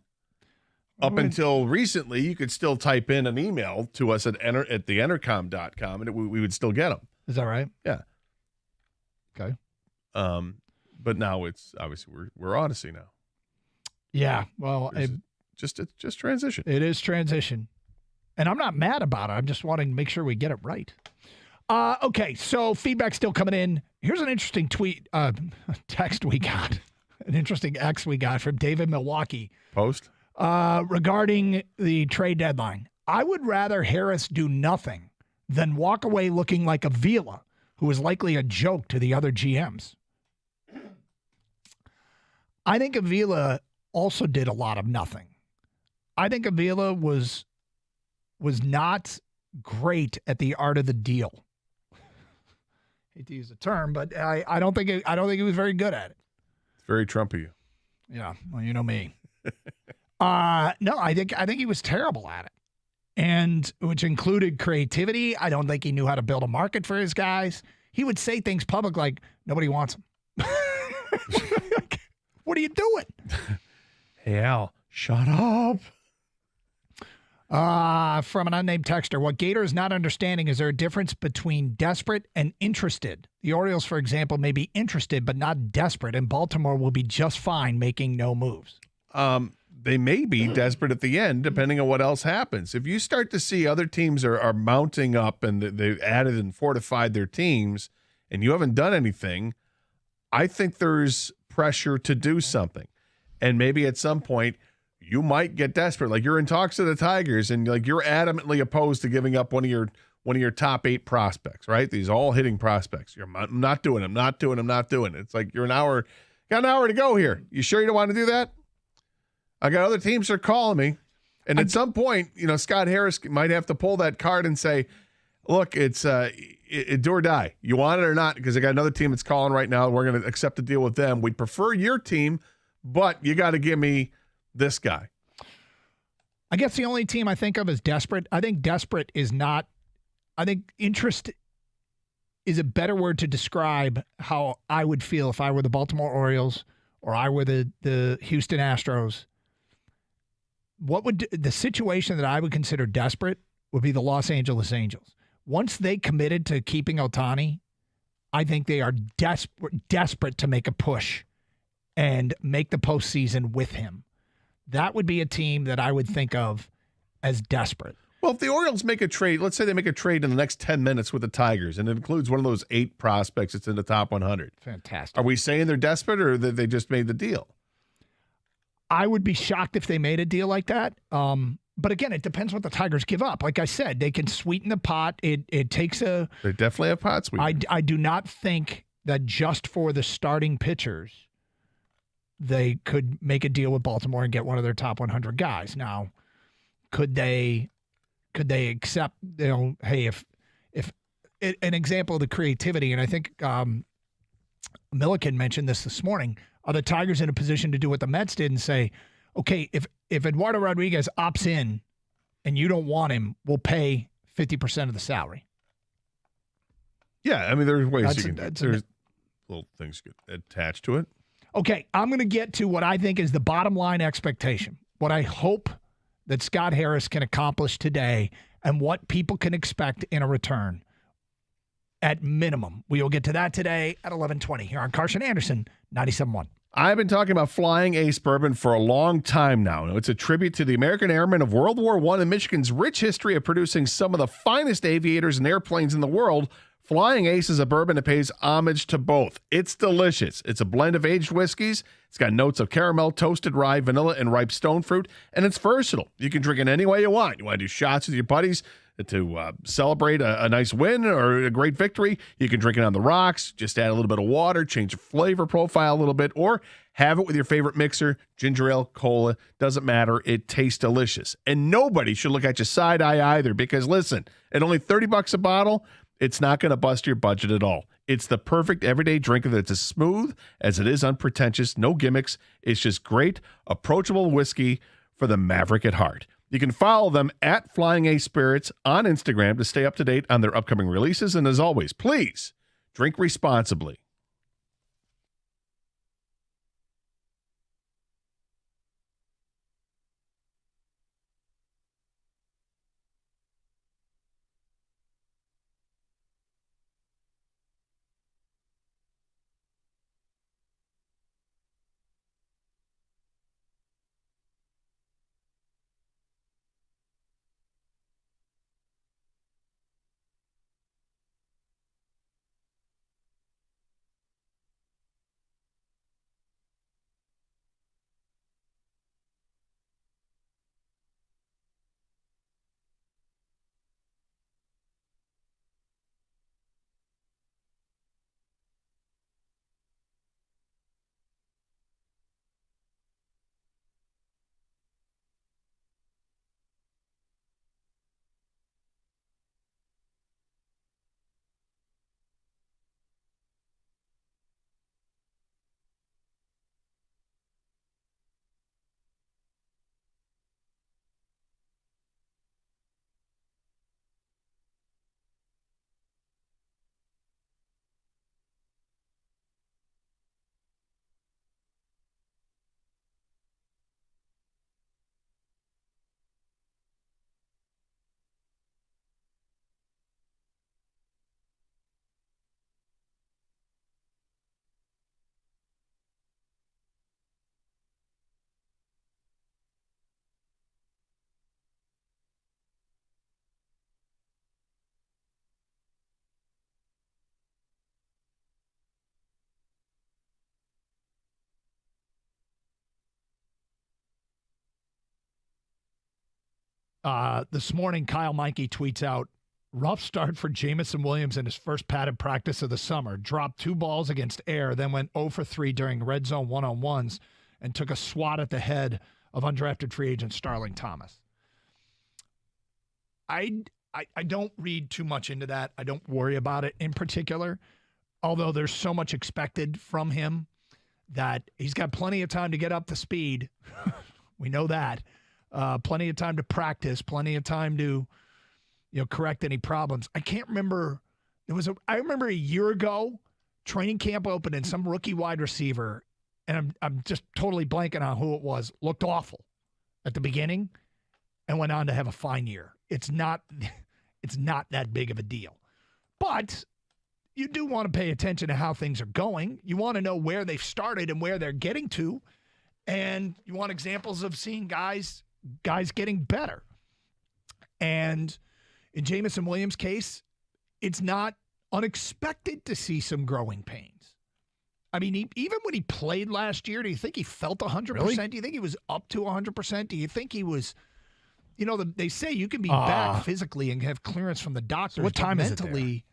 Up until recently, you could still type in an email to us at the entercom.com, and we would still get them. Is that right? Yeah. Okay. But now it's obviously we're Odyssey now. Yeah. Well, just transition. It is transition, and I'm not mad about it. I'm just wanting to make sure we get it right. Okay, so feedback still coming in. Here's an interesting text we got, an interesting X we got from David Milwaukee. Post? Regarding the trade deadline. I would rather Harris do nothing than walk away looking like Avila, who is likely a joke to the other GMs. I think Avila also did a lot of nothing. I think Avila was not great at the art of the deal. Hate to use the term, but I don't think he was very good at it. It's very Trump of you. Yeah, well, you know me. No, I think he was terrible at it, and which included creativity. I don't think he knew how to build a market for his guys. He would say things public like nobody wants him. What are you doing? Hey, Al, shut up. From an unnamed texter, what Gator is not understanding is there a difference between desperate and interested. The Orioles, for example, may be interested but not desperate, and Baltimore will be just fine making no moves. They may be desperate at the end, depending on what else happens. If you start to see other teams are mounting up and they've added and fortified their teams, and you haven't done anything, I think there's pressure to do something. And maybe at some point, you might get desperate. Like you're in talks to the Tigers, and like you're adamantly opposed to giving up one of your top 8 prospects, right? These all hitting prospects. I'm not doing them, not doing them, not doing it. It's like got an hour to go here. You sure you don't want to do that? I got other teams that are calling me. And at some point, Scott Harris might have to pull that card and say, look, it's do or die. You want it or not? Because I got another team that's calling right now. We're going to accept a deal with them. We'd prefer your team, but you got to give me this guy. I guess the only team I think of is desperate. I think desperate is not. I think interest is a better word to describe how I would feel if I were the Baltimore Orioles or I were the Houston Astros. What would the situation that I would consider desperate would be the Los Angeles Angels. Once they committed to keeping Ohtani, I think they are desperate to make a push and make the postseason with him. That would be a team that I would think of as desperate. Well, if the Orioles make a trade, let's say they make a trade in the next 10 minutes with the Tigers, and it includes one of those 8 prospects that's in the top 100. Fantastic. Are we saying they're desperate or that they just made the deal? I would be shocked if they made a deal like that. But again, it depends what the Tigers give up. Like I said, they can sweeten the pot. It takes a... They definitely have pot sweetener. I do not think that just for the starting pitchers, they could make a deal with Baltimore and get one of their top 100 guys. Now, could they accept, hey, if an example of the creativity, and I think Milliken mentioned this morning, are the Tigers in a position to do what the Mets did and say, okay, if Eduardo Rodriguez opts in and you don't want him, we'll pay 50% of the salary. Yeah, I mean, there's ways That's you can. There's little things you could attach to it. Okay, I'm going to get to what I think is the bottom line expectation, what I hope that Scott Harris can accomplish today, and what people can expect in a return at minimum. We will get to that today at 11:20 here on Carson Anderson, 97.1. I've been talking about Flying Ace Bourbon for a long time now. It's a tribute to the American airmen of World War I and Michigan's rich history of producing some of the finest aviators and airplanes in the world. Flying Ace is a bourbon that pays homage to both. It's delicious. It's a blend of aged whiskeys. It's got notes of caramel, toasted rye, vanilla, and ripe stone fruit, and it's versatile. You can drink it any way you want. You want to do shots with your buddies to celebrate a nice win or a great victory. You can drink it on the rocks, just add a little bit of water, change the flavor profile a little bit, or have it with your favorite mixer, ginger ale, cola, doesn't matter. It tastes delicious. And nobody should look at you side eye either because, listen, at only $30 a bottle, it's not going to bust your budget at all. It's the perfect everyday drinker that's as smooth as it is unpretentious, no gimmicks. It's just great, approachable whiskey for the maverick at heart. You can follow them at Flying Ace Spirits on Instagram to stay up to date on their upcoming releases. And as always, please drink responsibly. This morning, Kyle Meinke tweets out, rough start for Jamison Williams in his first padded practice of the summer. Dropped 2 balls against Air, then went 0 for 3 during red zone one-on-ones and took a swat at the head of undrafted free agent Starling Thomas. I don't read too much into that. I don't worry about it in particular, although there's so much expected from him that he's got plenty of time to get up to speed. We know that. Plenty of time to practice, plenty of time to, correct any problems. I can't remember. I remember a year ago, training camp opened and some rookie wide receiver, and I'm just totally blanking on who it was, looked awful at the beginning and went on to have a fine year. It's not that big of a deal. But you do want to pay attention to how things are going. You want to know where they've started and where they're getting to. And you want examples of seeing guys getting better. And in Jamison Williams' case, it's not unexpected to see some growing pains. I mean, even when he played last year, do you think he felt 100%? Really? Do you think he was up to 100%? Do you think he was, they say you can be back physically and have clearance from the doctors. So what time is mentally,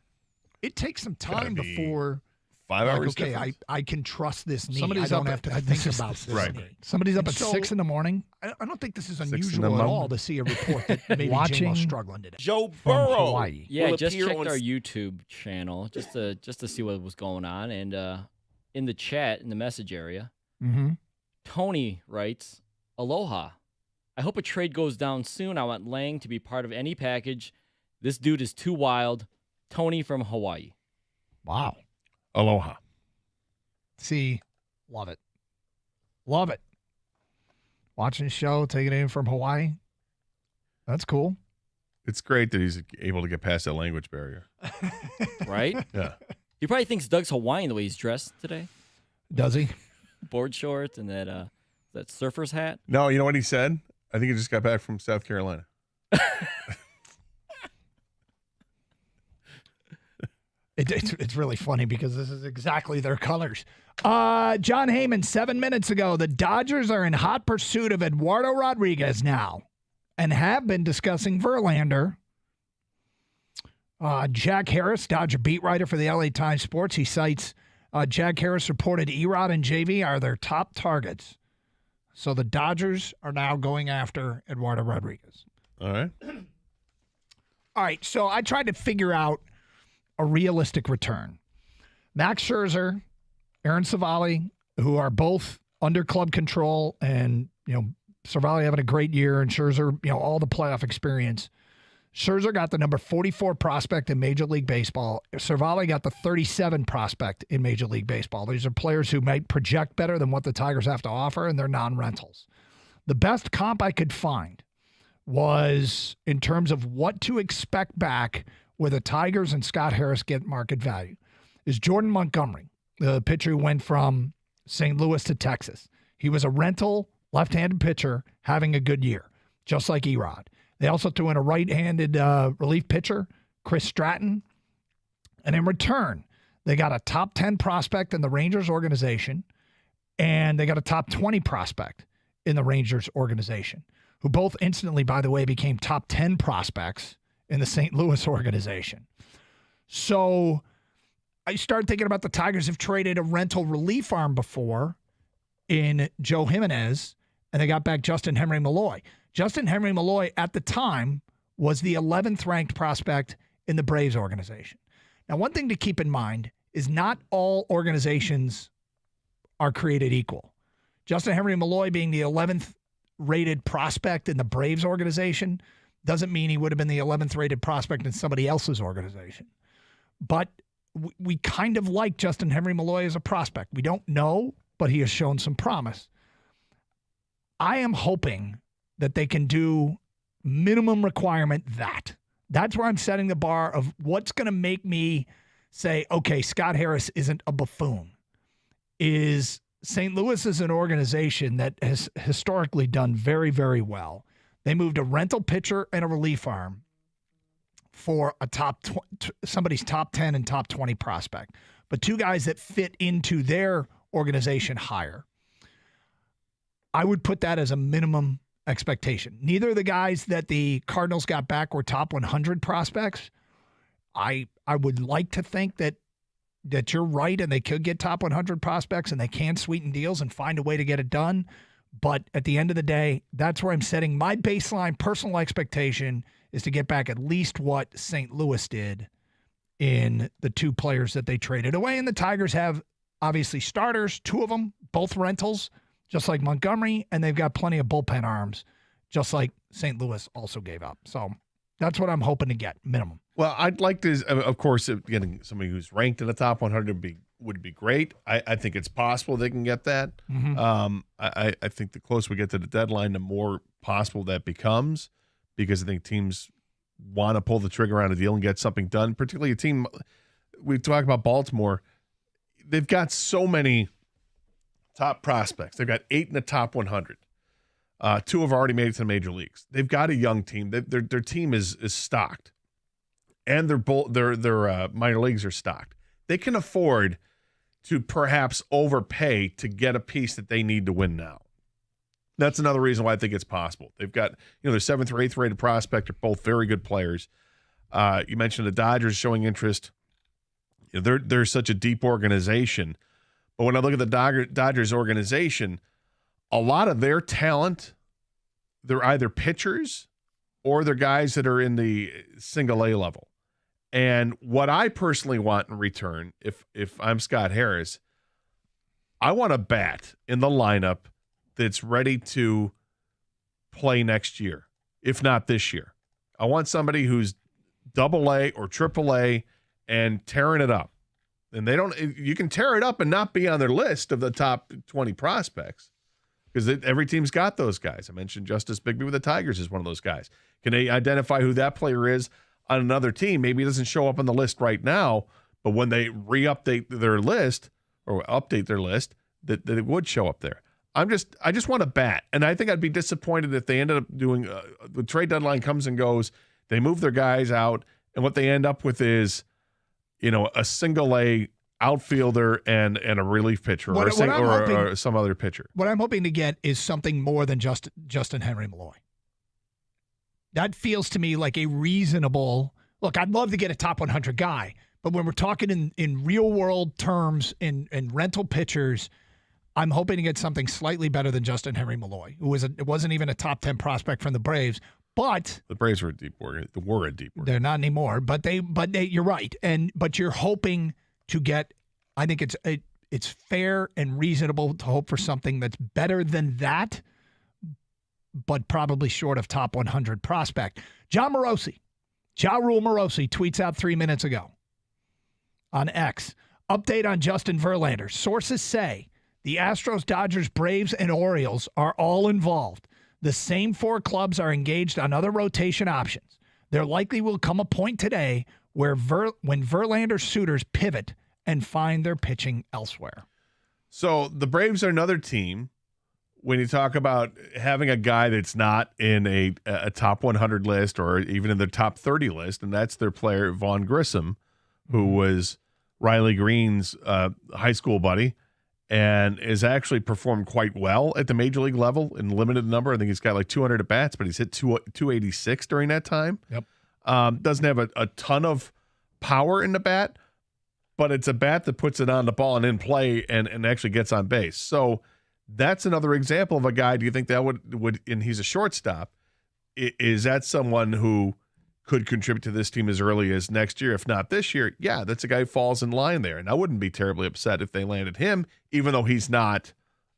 it takes some time before 5 hours. Okay, I can trust this knee. Somebody's I don't have to think about this right. knee. Somebody's up at 6 in the morning. I don't think this is unusual at all to see a report that maybe Watching J-Mo's struggling today. Joe Burrow. Hawaii. Yeah, will just appear checked on our YouTube channel just to see what was going on, and in the chat in the message area, Tony writes, "Aloha. I hope a trade goes down soon. I want Lang to be part of any package This dude is too wild. Tony from Hawaii. Wow. Aloha. See, love it. Love it. Watching the show, taking it in from Hawaii. That's cool. It's great that he's able to get past that language barrier. Right? Yeah. He probably thinks Doug's Hawaiian the way he's dressed today. Does he? Board shorts and that surfer's hat. No, you know what he said? I think he just got back from South Carolina. It's really funny because this is exactly their colors. John Heyman, 7 minutes ago, the Dodgers are in hot pursuit of Eduardo Rodriguez now and have been discussing Verlander. Jack Harris, Dodger beat writer for the LA Times Sports, he cites Jack Harris reported Erod and JV are their top targets. So the Dodgers are now going after Eduardo Rodriguez. All right. All right, so I tried to figure out a realistic return. Max Scherzer, Aaron Savali, who are both under club control, and Savali having a great year, and Scherzer, all the playoff experience. Scherzer got the number 44 prospect in Major League Baseball. Savali got the 37 prospect in Major League Baseball. These are players who might project better than what the Tigers have to offer, and they're non-rentals. The best comp I could find was in terms of what to expect back where the Tigers and Scott Harris get market value, is Jordan Montgomery, the pitcher who went from St. Louis to Texas. He was a rental left-handed pitcher having a good year, just like Erod. They also threw in a right-handed relief pitcher, Chris Stratton. And in return, they got a top 10 prospect in the Rangers organization, and they got a top 20 prospect in the Rangers organization, who both instantly, by the way, became top 10 prospects in the St. Louis organization. So I started thinking about the Tigers have traded a rental relief arm before in Joe Jimenez, and they got back Justin Henry Malloy. Justin Henry Malloy at the time was the 11th ranked prospect in the Braves organization. Now, one thing to keep in mind is not all organizations are created equal. Justin Henry Malloy being the 11th rated prospect in the Braves organization doesn't mean he would have been the 11th rated prospect in somebody else's organization. But we kind of like Justin Henry Malloy as a prospect. We don't know, but he has shown some promise. I am hoping that they can do minimum requirement that. That's where I'm setting the bar of what's going to make me say, okay, Scott Harris isn't a buffoon. Is St. Louis is an organization that has historically done very, very well. They moved a rental pitcher and a relief arm for a somebody's top 10 and top 20 prospect, but two guys that fit into their organization higher. I would put that as a minimum expectation. Neither of the guys that the Cardinals got back were top 100 prospects. I would like to think that you're right and they could get top 100 prospects and they can sweeten deals and find a way to get it done. But at the end of the day, that's where I'm setting my baseline personal expectation is to get back at least what St. Louis did in the two players that they traded away. And the Tigers have obviously starters, two of them, both rentals, just like Montgomery, and they've got plenty of bullpen arms, just like St. Louis also gave up. So that's what I'm hoping to get, minimum. Well, I'd like to, of course, getting somebody who's ranked in the top 100 would be great. I think it's possible they can get that. Mm-hmm. I think the closer we get to the deadline, the more possible that becomes, because I think teams want to pull the trigger on a deal and get something done, particularly a team. We talk about Baltimore. They've got so many top prospects. They've got 8 in the top 100. 2 have already made it to the major leagues. They've got a young team. Their team is stocked, and their minor leagues are stocked. They can afford to perhaps overpay to get a piece that they need to win now. That's another reason why I think it's possible. They've got their 7th or 8th rated prospect are both very good players. You mentioned the Dodgers showing interest. They're such a deep organization. But when I look at the Dodgers organization, a lot of their talent, they're either pitchers or they're guys that are in the single A level. And what I personally want in return, if I'm Scott Harris, I want a bat in the lineup that's ready to play next year, if not this year. I want somebody who's Double-A or Triple-A and tearing it up. And you can tear it up and not be on their list of the top 20 prospects because every team's got those guys. I mentioned Justice Bigby with the Tigers is one of those guys. Can they identify who that player is on another team? Maybe it doesn't show up on the list right now, but when they re-update their list or update their list, that it would show up there. I just want a bat, and I think I'd be disappointed if they ended up doing the trade deadline comes and goes, they move their guys out, and what they end up with is, a single-A outfielder and a relief pitcher or some other pitcher. What I'm hoping to get is something more than just Justin Henry Malloy. That feels to me like a reasonable look. I'd love to get a top 100 guy, but when we're talking in real world terms in rental pitchers, I'm hoping to get something slightly better than Justin Henry Malloy, who wasn't even a top 10 prospect from the Braves. But the Braves were a deep order. They're not anymore. But you're right. But you're hoping to get. I think it's fair and reasonable to hope for something that's better than that, but probably short of top 100 prospect. Ja Rule Morosi tweets out 3 minutes ago on X. Update on Justin Verlander. Sources say the Astros, Dodgers, Braves, and Orioles are all involved. The same 4 clubs are engaged on other rotation options. There likely will come a point today where when Verlander suitors pivot and find their pitching elsewhere. So the Braves are another team. When you talk about having a guy that's not in a top 100 list or even in the top 30 list, and that's their player, Vaughn Grissom, who was Riley Green's high school buddy, and has actually performed quite well at the major league level in limited number. I think he's got like 200 at-bats, but he's hit 286 during that time. Yep. Doesn't have a ton of power in the bat, but it's a bat that puts it on the ball and in play and actually gets on base. So that's another example of a guy. Do you think that would and he's a shortstop. Is that someone who could contribute to this team as early as next year, if not this year? Yeah, that's a guy who falls in line there. And I wouldn't be terribly upset if they landed him, even though he's not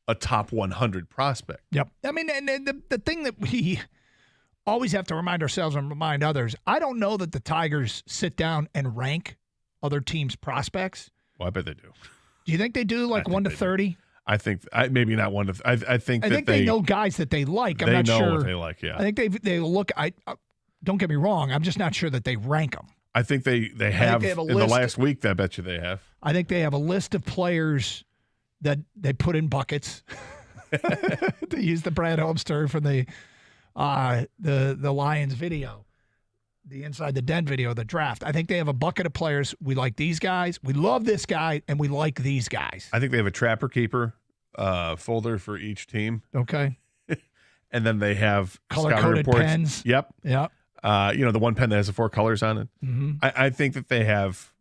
a top 100 prospect. Yep. I mean, and the thing that we always have to remind ourselves and remind others, I don't know that the Tigers sit down and rank other teams' prospects. Well, I bet they do. Do you think they do, like 1 to 30? I think maybe not 1 to. I think they know guys that they like. I'm not sure. They know what they like. Yeah. I think they look. Don't get me wrong. I'm just not sure that they rank them. I think they have in the last week. I bet you they have. I think they have a list of players that they put in buckets. To use the Brad Holmes term from the Lions video, the Inside the Den video, the draft. I think they have a bucket of players. We like these guys. We love this guy, and we like these guys. I think they have a trapper keeper folder for each team. Okay. And then they have color-coded pens. Yep. The one pen that has the 4 colors on it. Mm-hmm. I think that they have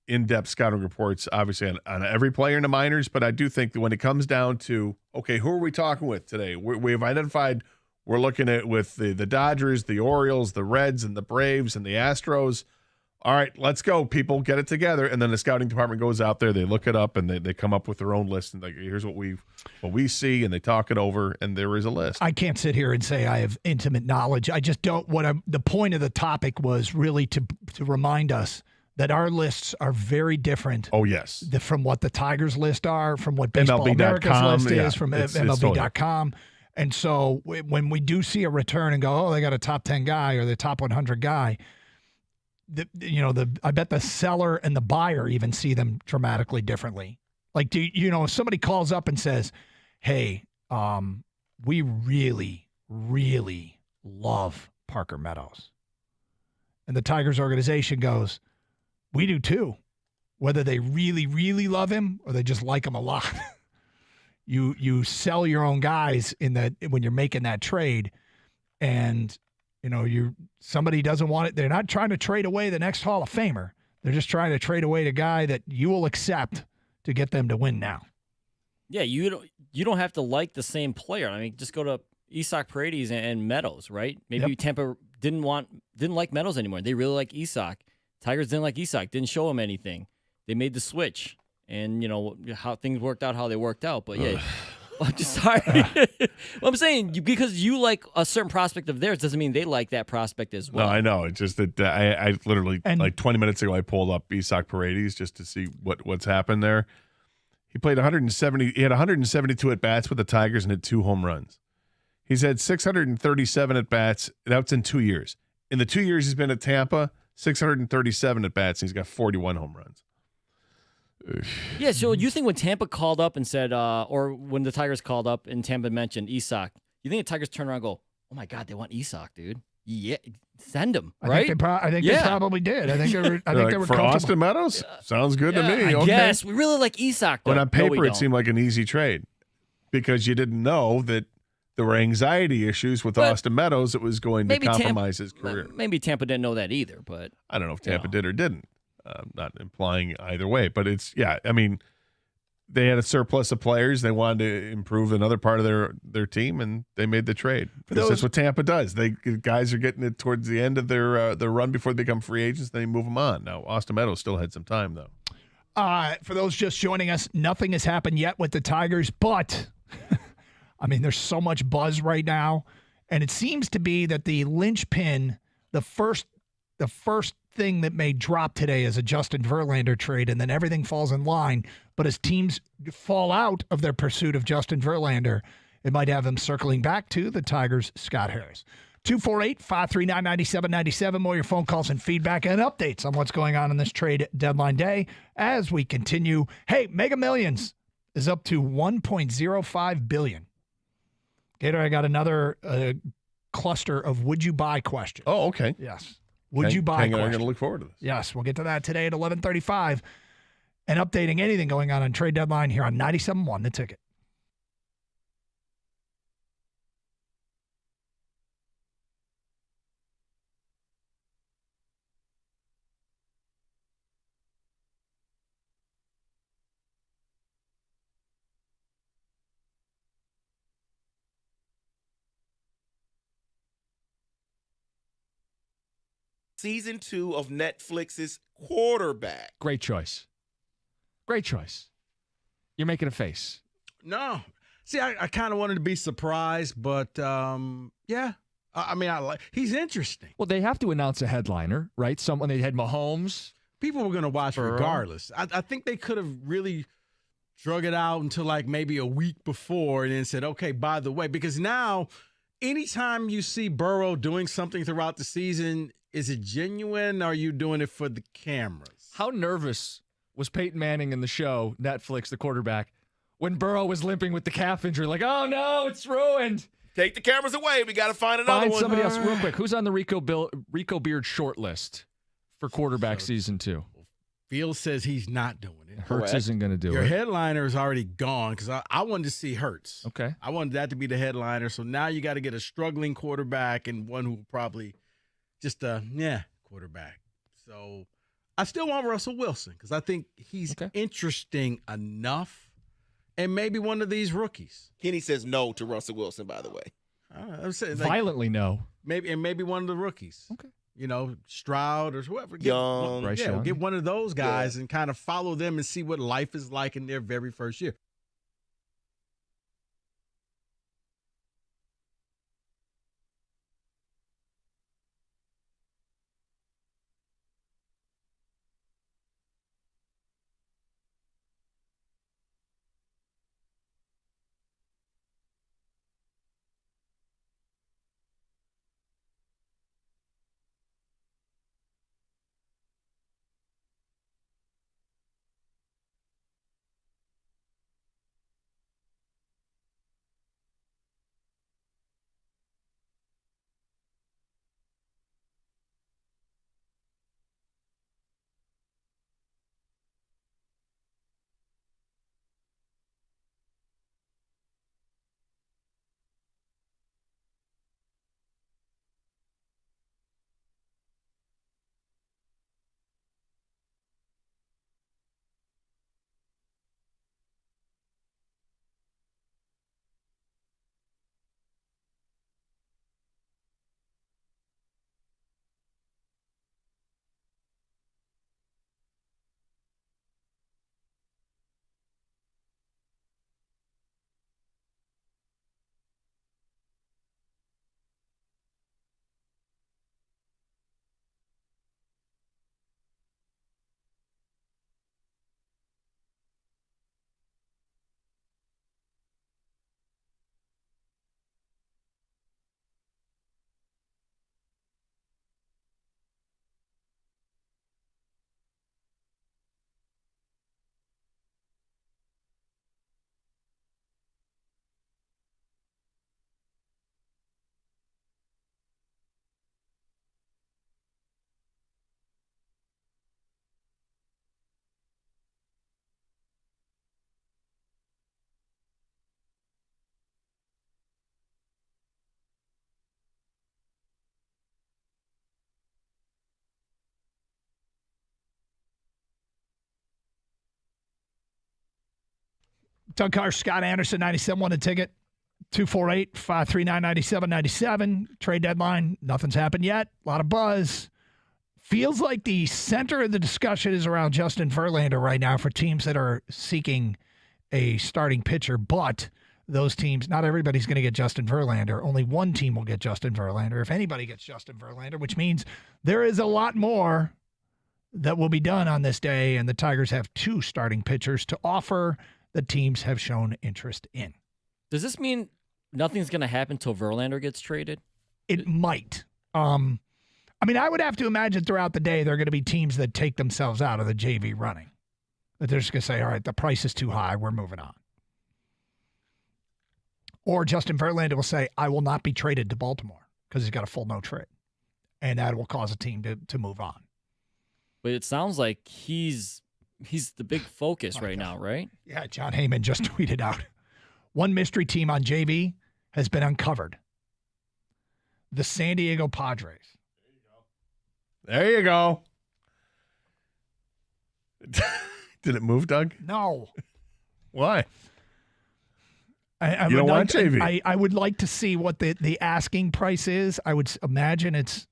in-depth scouting reports, obviously, on every player in the minors, but I do think that when it comes down to, okay, who are we talking with today? We've identified we're looking at with the Dodgers, the Orioles, the Reds, and the Braves, and the Astros. All right, let's go, people, get it together. And then the scouting department goes out there, they look it up, and they come up with their own list. And here's what we see, and they talk it over, and there is a list. I can't sit here and say I have intimate knowledge. I just don't. The point of the topic was really to remind us that our lists are very different. Oh, yes. From what the Tigers list are, from what Baseball America's list is, from MLB.com. And so when we do see a return and go, oh, they got a top 10 guy or the top 100 guy, I bet the seller and the buyer even see them dramatically differently. Like, if somebody calls up and says, hey, we really, really love Parker Meadows. And the Tigers organization goes, we do too. Whether they really, really love him or they just like him a lot. You sell your own guys when you're making that trade, and somebody doesn't want it. They're not trying to trade away the next Hall of Famer. They're just trying to trade away the guy that you will accept to get them to win now. Yeah, you don't have to like the same player. I mean, just go to Isak Paredes and Meadows, right? Maybe Tampa didn't like Meadows anymore. They really like Isak. Tigers didn't like Isak. Didn't show him anything. They made the switch. And, how things worked out how they worked out. But, yeah, I'm just sorry. Well, I'm saying because you like a certain prospect of theirs doesn't mean they like that prospect as well. No, I know. It's just that I literally, like 20 minutes ago, I pulled up Isak Paredes just to see what's happened there. He played 170. He had 172 at-bats with the Tigers and hit 2 home runs. He's had 637 at-bats. That's in 2 years. In the 2 years he's been at Tampa, 637 at-bats, and he's got 41 home runs. Yeah, so you think when Tampa called up and said, or when the Tigers called up and Tampa mentioned Isak, you think the Tigers turn around and go, oh my God, they want Isak, dude. Yeah, send him, right? I think they probably did. I think they were for Austin Meadows? Sounds good to me. Okay. Yes, we really like Isak, though. But on paper, it seemed like an easy trade because you didn't know that there were anxiety issues with Austin Meadows that was going to compromise his career. Maybe Tampa didn't know that either, but I don't know if Tampa did or didn't. Not implying either way, but it's I mean, they had a surplus of players. They wanted to improve another part of their team, and they made the trade. That's what Tampa does. Guys are getting it towards the end of their run before they become free agents. They move them on. Now, Austin Meadows still had some time though. For those just joining us, nothing has happened yet with the Tigers, but I mean, there's so much buzz right now, and it seems to be that the linchpin, the first thing that may drop today is a Justin Verlander trade, and then everything falls in line. But as teams fall out of their pursuit of Justin Verlander, it might have them circling back to the Tigers' Scott Harris. 248-539-9797. More your phone calls and feedback and updates on what's going on this trade deadline day as we continue. Hey, Mega Millions is up to $1.05 billion. Gator, I got another cluster of would you buy questions. Oh, okay. Yes. Would you buy? I'm going to look forward to this. Yes, we'll get to that today at 11:35 and updating anything going on trade deadline here on 97.1 The Ticket. Season 2 of Netflix's Quarterback. Great choice. Great choice. You're making a face. No. See, I kind of wanted to be surprised, but yeah. I mean, he's interesting. Well, they have to announce a headliner, right? Someone, they had Mahomes. People were going to watch regardless. I think they could have really drug it out until like maybe a week before and then said, okay, by the way, because now anytime you see Burrow doing something throughout the season, is it genuine? Or are you doing it for the cameras? How nervous was Peyton Manning in the show, Netflix, the quarterback, when Burrow was limping with the calf injury? Like, oh, no, it's ruined. Take the cameras away. We got to find another one. Find somebody else real quick. Who's on the Rico Beard short list for quarterback season 2? Fields says he's not doing it. Hurts isn't going to do Your it. headliner is already gone because I wanted to see Hurts. Okay. I wanted that to be the headliner. So now you got to get a struggling quarterback and one who probably just quarterback. So I still want Russell Wilson because I think he's interesting enough, and maybe one of these rookies. Kenny says no to Russell Wilson, by the way. I'm saying, violently no. Maybe one of the rookies. Okay. You know, Stroud or whoever. Young. Get one of those guys and kind of follow them and see what life is like in their very first year. Doug Carr, Scott Anderson, 97 won a ticket. 248-539-9797. Trade deadline. Nothing's happened yet. A lot of buzz. Feels like the center of the discussion is around Justin Verlander right now for teams that are seeking a starting pitcher, but those teams, not everybody's going to get Justin Verlander. Only one team will get Justin Verlander, if anybody gets Justin Verlander, which means there is a lot more that will be done on this day, and the Tigers have 2 starting pitchers to offer that teams have shown interest in. Does this mean nothing's going to happen until Verlander gets traded? It might. I mean, I would have to imagine throughout the day there are going to be teams that take themselves out of the JV running. That they're just going to say, all right, the price is too high, we're moving on. Or Justin Verlander will say, I will not be traded to Baltimore because he's got a full no trade. And that will cause a team to move on. But it sounds like he's the big focus right now, right? Yeah, John Heyman just tweeted out, one mystery team on JV has been uncovered. The San Diego Padres. There you go. Did it move, Doug? No. Why? I you don't want JV? I would like to see what the asking price is. I would imagine it's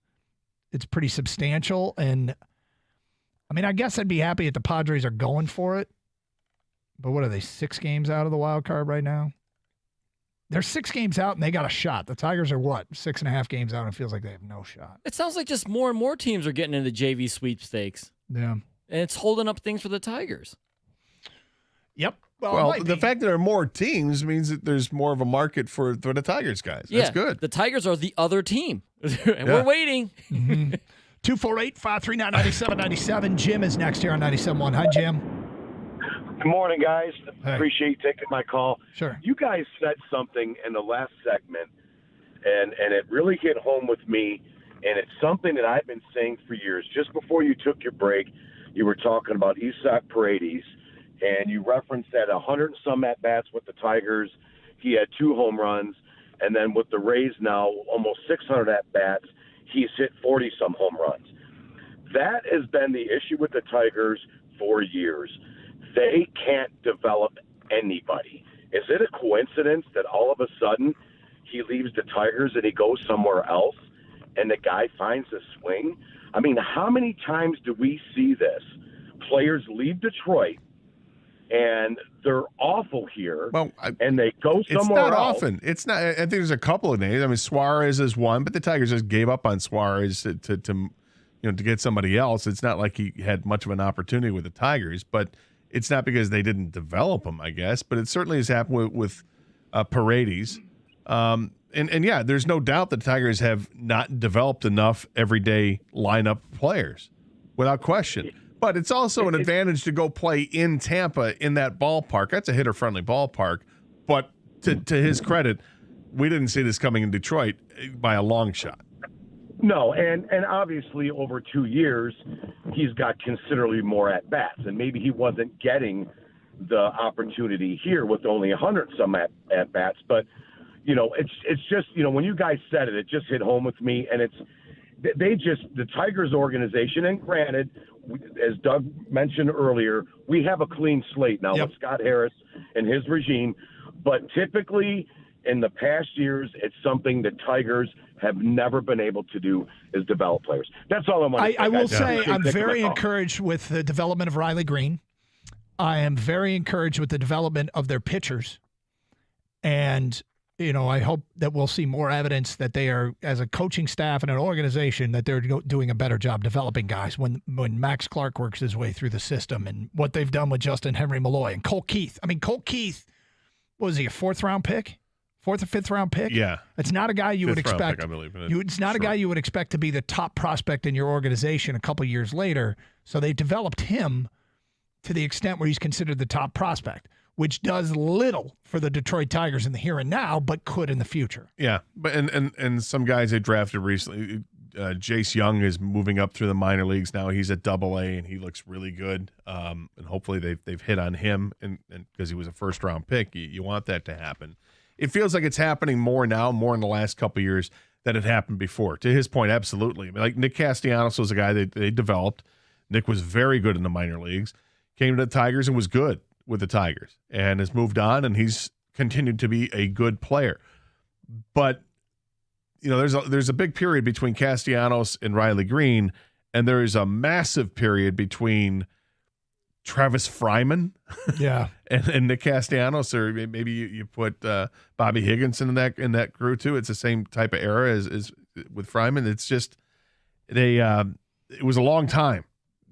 pretty substantial. And, I mean, I guess I'd be happy if the Padres are going for it. But what are they, 6 games out of the wild card right now? They're 6 games out, and they got a shot. The Tigers are, 6.5 games out, and it feels like they have no shot. It sounds like just more and more teams are getting into JV sweepstakes. Yeah. And it's holding up things for the Tigers. Yep. Well, the fact that there are more teams means that there's more of a market for the Tigers guys. That's good. The Tigers are the other team, and we're waiting. 248-539-9797. Jim is next here on 97.1. Hi, Jim. Good morning, guys. Hey. Appreciate you taking my call. Sure. You guys said something in the last segment, and it really hit home with me, and it's something that I've been saying for years. Just before you took your break, you were talking about Isaac Paredes, and you referenced that 100 and some at-bats with the Tigers. He had 2 home runs, and then with the Rays now, almost 600 at-bats, he's hit 40-some home runs. That has been the issue with the Tigers for years. They can't develop anybody. Is it a coincidence that all of a sudden he leaves the Tigers and he goes somewhere else and the guy finds a swing? I mean, how many times do we see this? Players leave Detroit and they're awful here, and they go somewhere else. It's not often. It's not. I think there's a couple of names. I mean, Suarez is one, but the Tigers just gave up on Suarez to get somebody else. It's not like he had much of an opportunity with the Tigers, but it's not because they didn't develop him, I guess. But it certainly has happened with Paredes. And yeah, there's no doubt that the Tigers have not developed enough everyday lineup players, without question. But it's also an advantage to go play in Tampa in that ballpark. That's a hitter-friendly ballpark. But to his credit, we didn't see this coming in Detroit by a long shot. No, and obviously over 2 years, he's got considerably more at-bats. And maybe he wasn't getting the opportunity here with only 100-some at-bats. But, it's just, when you guys said it, it just hit home with me. And the Tigers organization, and granted, as Doug mentioned earlier, we have a clean slate now with Scott Harris and his regime. But typically in the past years, it's something the Tigers have never been able to do is develop players. That's all I want to say. I will say I'm very encouraged with the development of Riley Green. I am very encouraged with the development of their pitchers. And I hope that we'll see more evidence that they are, as a coaching staff and an organization, that they're doing a better job developing guys when Max Clark works his way through the system, and what they've done with Justin Henry Malloy and Cole Keith. I mean, Cole Keith, what was he, a 4th-round pick? 4th or 5th-round pick? Yeah. It's not a guy you would expect. Pick, I believe. It's not a guy you would expect to be the top prospect in your organization a couple years later. So they developed him to the extent where he's considered the top prospect, which does little for the Detroit Tigers in the here and now, but could in the future. Yeah, but and some guys they drafted recently. Jace Young is moving up through the minor leagues now. He's at Double-A and he looks really good. And hopefully they've hit on him, and because he was a 1st-round pick, you want that to happen. It feels like it's happening more now, more in the last couple of years than it happened before. To his point, absolutely. I mean, like Nick Castellanos was a guy they developed. Nick was very good in the minor leagues. Came to the Tigers and was good. with the Tigers and has moved on, and he's continued to be a good player. But there's a big period between Castellanos and Riley Green, and there is a massive period between Travis Fryman, and Nick Castellanos, or maybe you put Bobby Higginson in that crew too. It's the same type of era as with Fryman. It's just it was a long time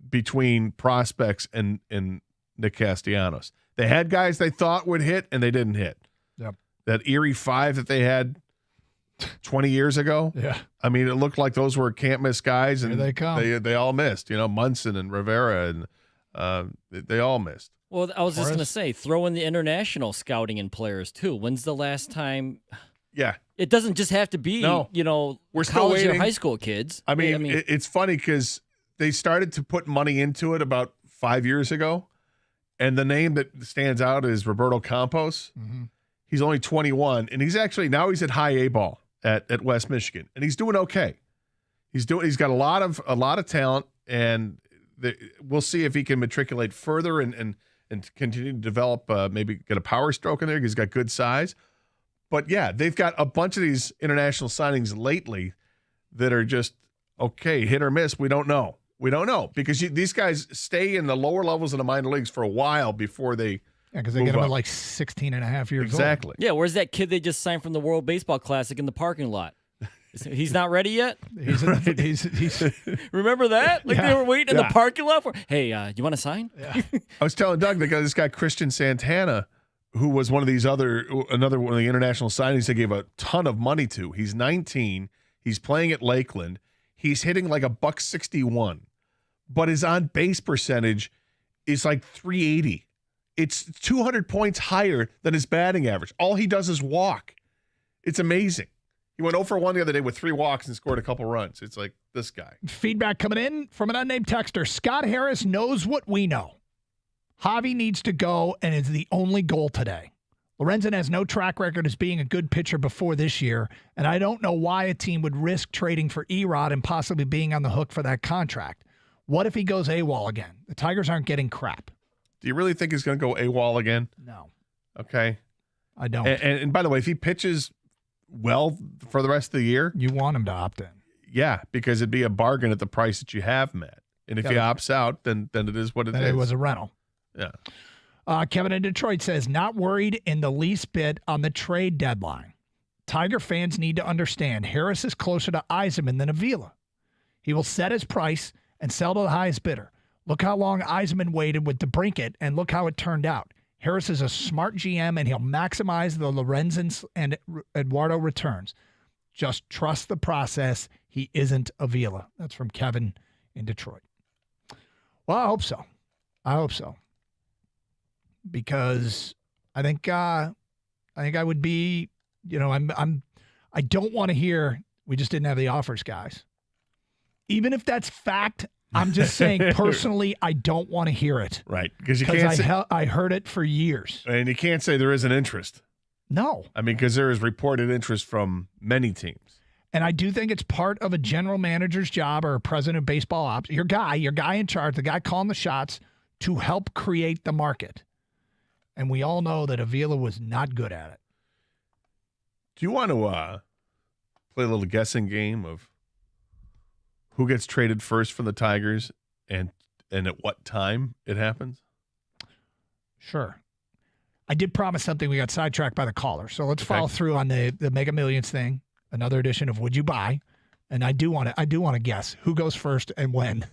between prospects and Nick Castellanos. They had guys they thought would hit, and they didn't hit. Yep. That Erie 5 that they had 20 years ago. Yeah. I mean, it looked like those were can't miss guys, and Here they come. They all missed. Munson and Rivera, and they all missed. Well, I was just going to say, throw in the international scouting and players too. When's the last time? Yeah. It doesn't just have to be, we're still college waiting. or high school kids. I mean it's funny because they started to put money into it about 5 years ago, and the name that stands out is Roberto Campos. Mm-hmm. He's only 21, and he's at high A ball at West Michigan, and he's doing okay. He's got a lot of talent, and we'll see if he can matriculate further and continue to develop. Maybe get a power stroke in there. He's got good size, but yeah, they've got a bunch of these international signings lately that are just okay, hit or miss. We don't know. Because these guys stay in the lower levels of the minor leagues for a while before they. Yeah, because they get them at like 16 and a half years exactly. Yeah, where's that kid they just signed from the World Baseball Classic in the parking lot? He's not ready yet? He's Remember that? Like they were waiting in the parking lot for, hey, you want to sign? Yeah. I was telling Doug, this guy Christian Santana, who was one of these another one of the international signings they gave a ton of money to. He's 19. He's playing at Lakeland. He's hitting like $161, but his on base percentage is like 380. It's 200 points higher than his batting average. All he does is walk. It's amazing. He went 0 for 1 the other day with 3 walks and scored a couple runs. It's like this guy. Feedback coming in from an unnamed texter. Scott Harris knows what we know. Javi needs to go and is the only goal today. Lorenzen has no track record as being a good pitcher before this year, and I don't know why a team would risk trading for Erod and possibly being on the hook for that contract. What if he goes AWOL again? The Tigers aren't getting crap. Do you really think he's going to go AWOL again? No. Okay. I don't. And by the way, if he pitches well for the rest of the year, you want him to opt in. Yeah, because it'd be a bargain at the price that you have him at. And if he opts out, then it is what it is. It was a rental. Yeah. Kevin in Detroit says, not worried in the least bit on the trade deadline. Tiger fans need to understand Harris is closer to Yzerman than Avila. He will set his price and sell to the highest bidder. Look how long Yzerman waited with DeBrincat, and look how it turned out. Harris is a smart GM, and he'll maximize the Lorenzen and Eduardo returns. Just trust the process. He isn't Avila. That's from Kevin in Detroit. Well, I hope so. Because I think I would be, I don't want to hear we just didn't have the offers, guys. Even if that's fact, I'm just saying personally, I don't want to hear it. Right. Because you can't I heard it for years. And you can't say there isn't interest. No. I mean, because there is reported interest from many teams. And I do think it's part of a general manager's job or a president of baseball ops, your guy in charge, the guy calling the shots, to help create the market. And we all know that Avila was not good at it. Do you want to play a little guessing game of who gets traded first from the Tigers and at what time it happens? Sure. I did promise something. We got sidetracked by the caller. So let's follow through on the Mega Millions thing. Another edition of Would You Buy? And I do want to guess who goes first and when.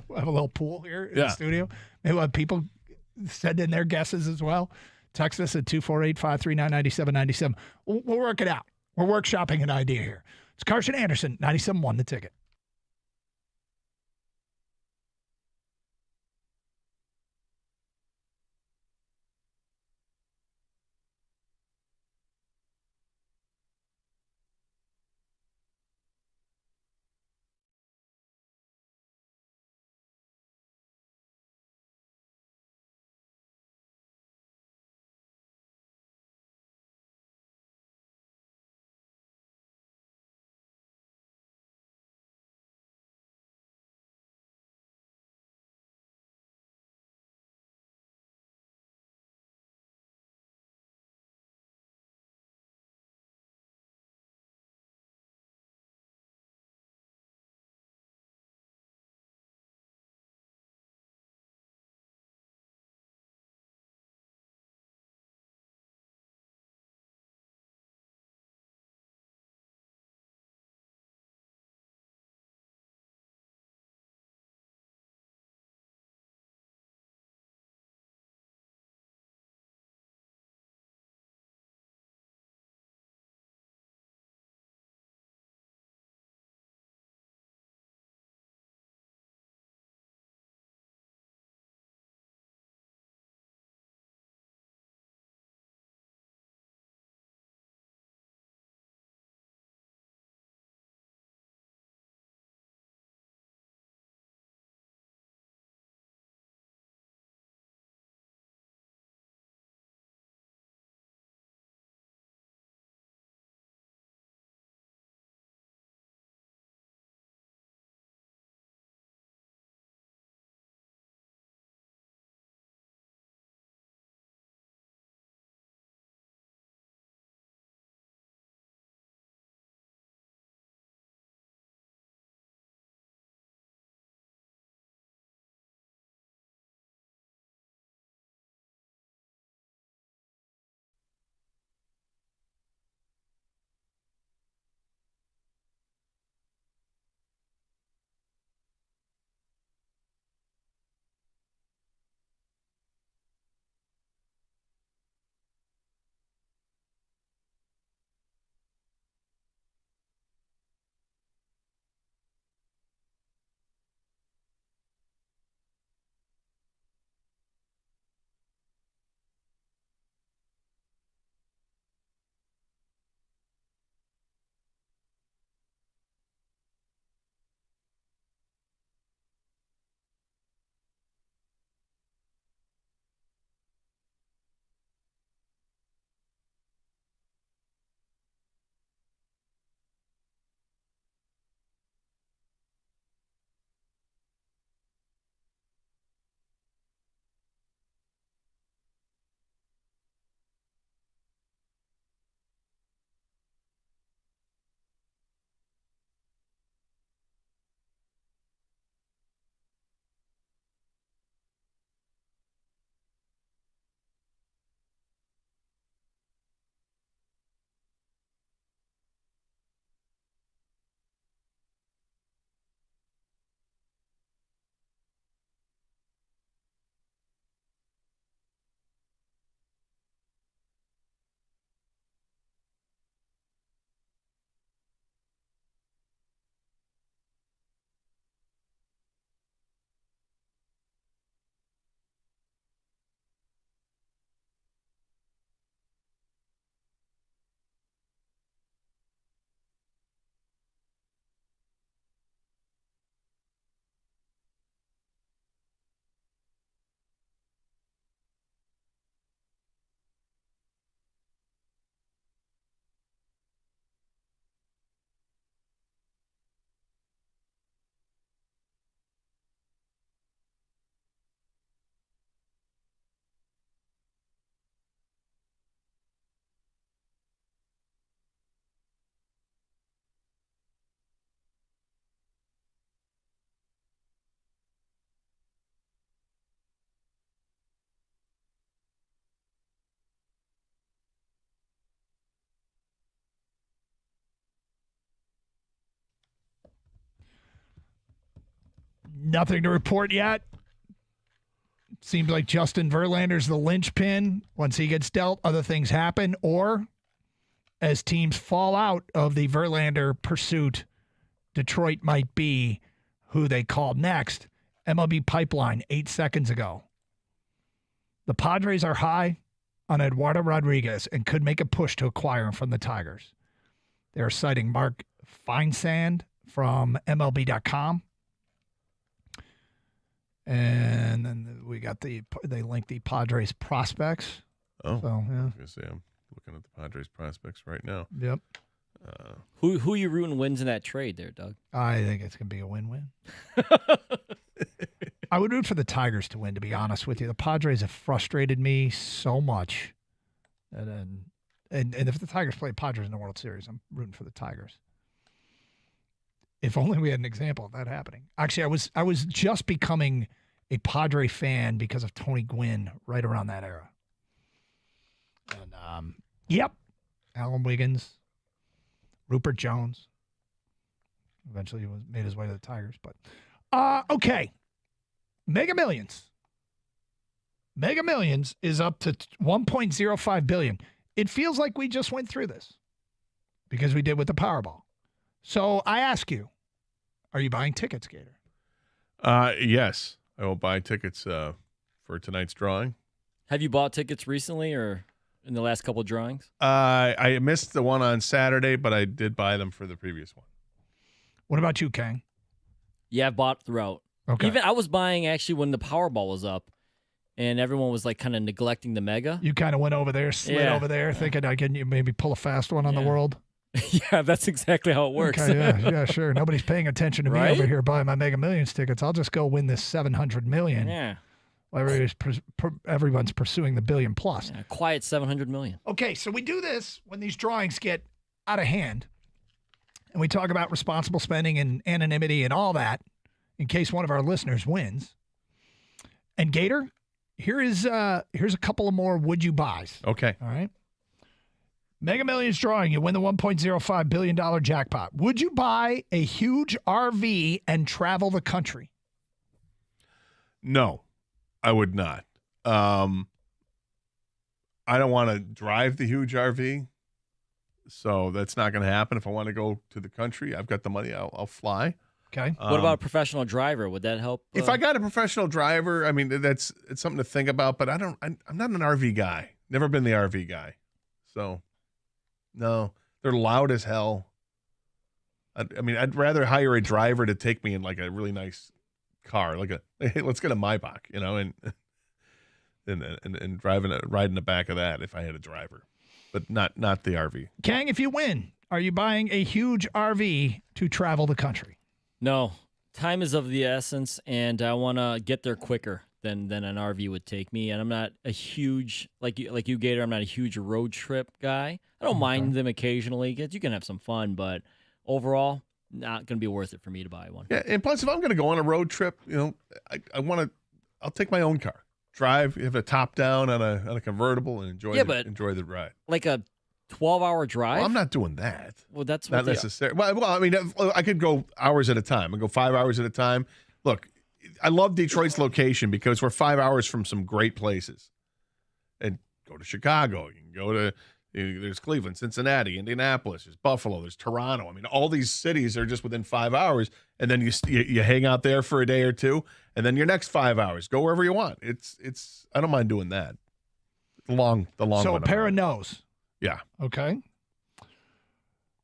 We'll have a little pool here in the studio. Maybe we'll have people send in their guesses as well. Text us at 248-539-9797. We'll work it out. We're workshopping an idea here. It's Carson Anderson, 97.1 The Ticket. Nothing to report yet. Seems like Justin Verlander's the linchpin. Once he gets dealt, other things happen. Or as teams fall out of the Verlander pursuit, Detroit might be who they call next. MLB Pipeline 8 seconds ago. The Padres are high on Eduardo Rodriguez and could make a push to acquire him from the Tigers. They're citing Mark Feinsand from MLB.com. And then we got they linked the Padres prospects. Oh, so, yeah. I was going to say, I'm looking at the Padres prospects right now. Yep. Who you rooting wins in that trade there, Doug? I think it's going to be a win-win. I would root for the Tigers to win, to be honest with you. The Padres have frustrated me so much. And if the Tigers play Padres in the World Series, I'm rooting for the Tigers. If only we had an example of that happening. Actually, I was just becoming a Padre fan because of Tony Gwynn right around that era. And, yep, Alan Wiggins, Rupert Jones. Eventually he made his way to the Tigers. But okay, Mega Millions. Mega Millions is up to $1.05 billion. It feels like we just went through this because we did with the Powerball. So I ask you, are you buying tickets, Gator? Yes, I will buy tickets for tonight's drawing. Have you bought tickets recently or in the last couple of drawings? I missed the one on Saturday, but I did buy them for the previous one. What about you, Kang? Yeah, I've bought throughout. Okay. Even I was buying actually when the Powerball was up, and everyone was like kind of neglecting the Mega. You kind of went over there, slid over there, thinking I can maybe pull a fast one on the world. Yeah, that's exactly how it works. Okay, yeah, sure. Nobody's paying attention to me over here buying my Mega Millions tickets. I'll just go win this $700 million. Yeah. While everyone's pursuing the billion plus. Yeah, quiet $700 million. Okay, so we do this when these drawings get out of hand, and we talk about responsible spending and anonymity and all that in case one of our listeners wins. And Gator, here's a couple of more would you buys. Okay. All right. Mega Millions drawing, you win the $1.05 billion jackpot. Would you buy a huge RV and travel the country? No, I would not. I don't want to drive the huge RV, so that's not going to happen. If I want to go to the country, I've got the money, I'll fly. Okay. What about a professional driver? Would that help? If I got a professional driver, I mean, it's something to think about, but I'm not an RV guy. Never been the RV guy. So, no, they're loud as hell. I mean, I'd rather hire a driver to take me in like a really nice car, like hey, let's get a Maybach, and ride in the back of that if I had a driver, but not the RV. Kang, if you win, are you buying a huge RV to travel the country? No. Time is of the essence, and I want to get there quicker than an RV would take me. And I'm not a huge, like you, Gator, I'm not a huge road trip guy. I don't mind them occasionally because you can have some fun, but overall, not going to be worth it for me to buy one. Yeah, and plus, if I'm going to go on a road trip, I'll take my own car, drive, have a top down on a convertible, and enjoy the ride. Like a 12-hour drive? Well, I'm not doing that. Well, that's not necessary. Well, I mean, I could go hours at a time. I go 5 hours at a time. Look, I love Detroit's location because we're 5 hours from some great places. And go to Chicago. You can go to there's Cleveland, Cincinnati, Indianapolis, there's Buffalo, there's Toronto. I mean, all these cities are just within 5 hours, and then you hang out there for a day or two, and then your next 5 hours, go wherever you want. It's I don't mind doing that. The long. So a pair of no's. Yeah. Okay.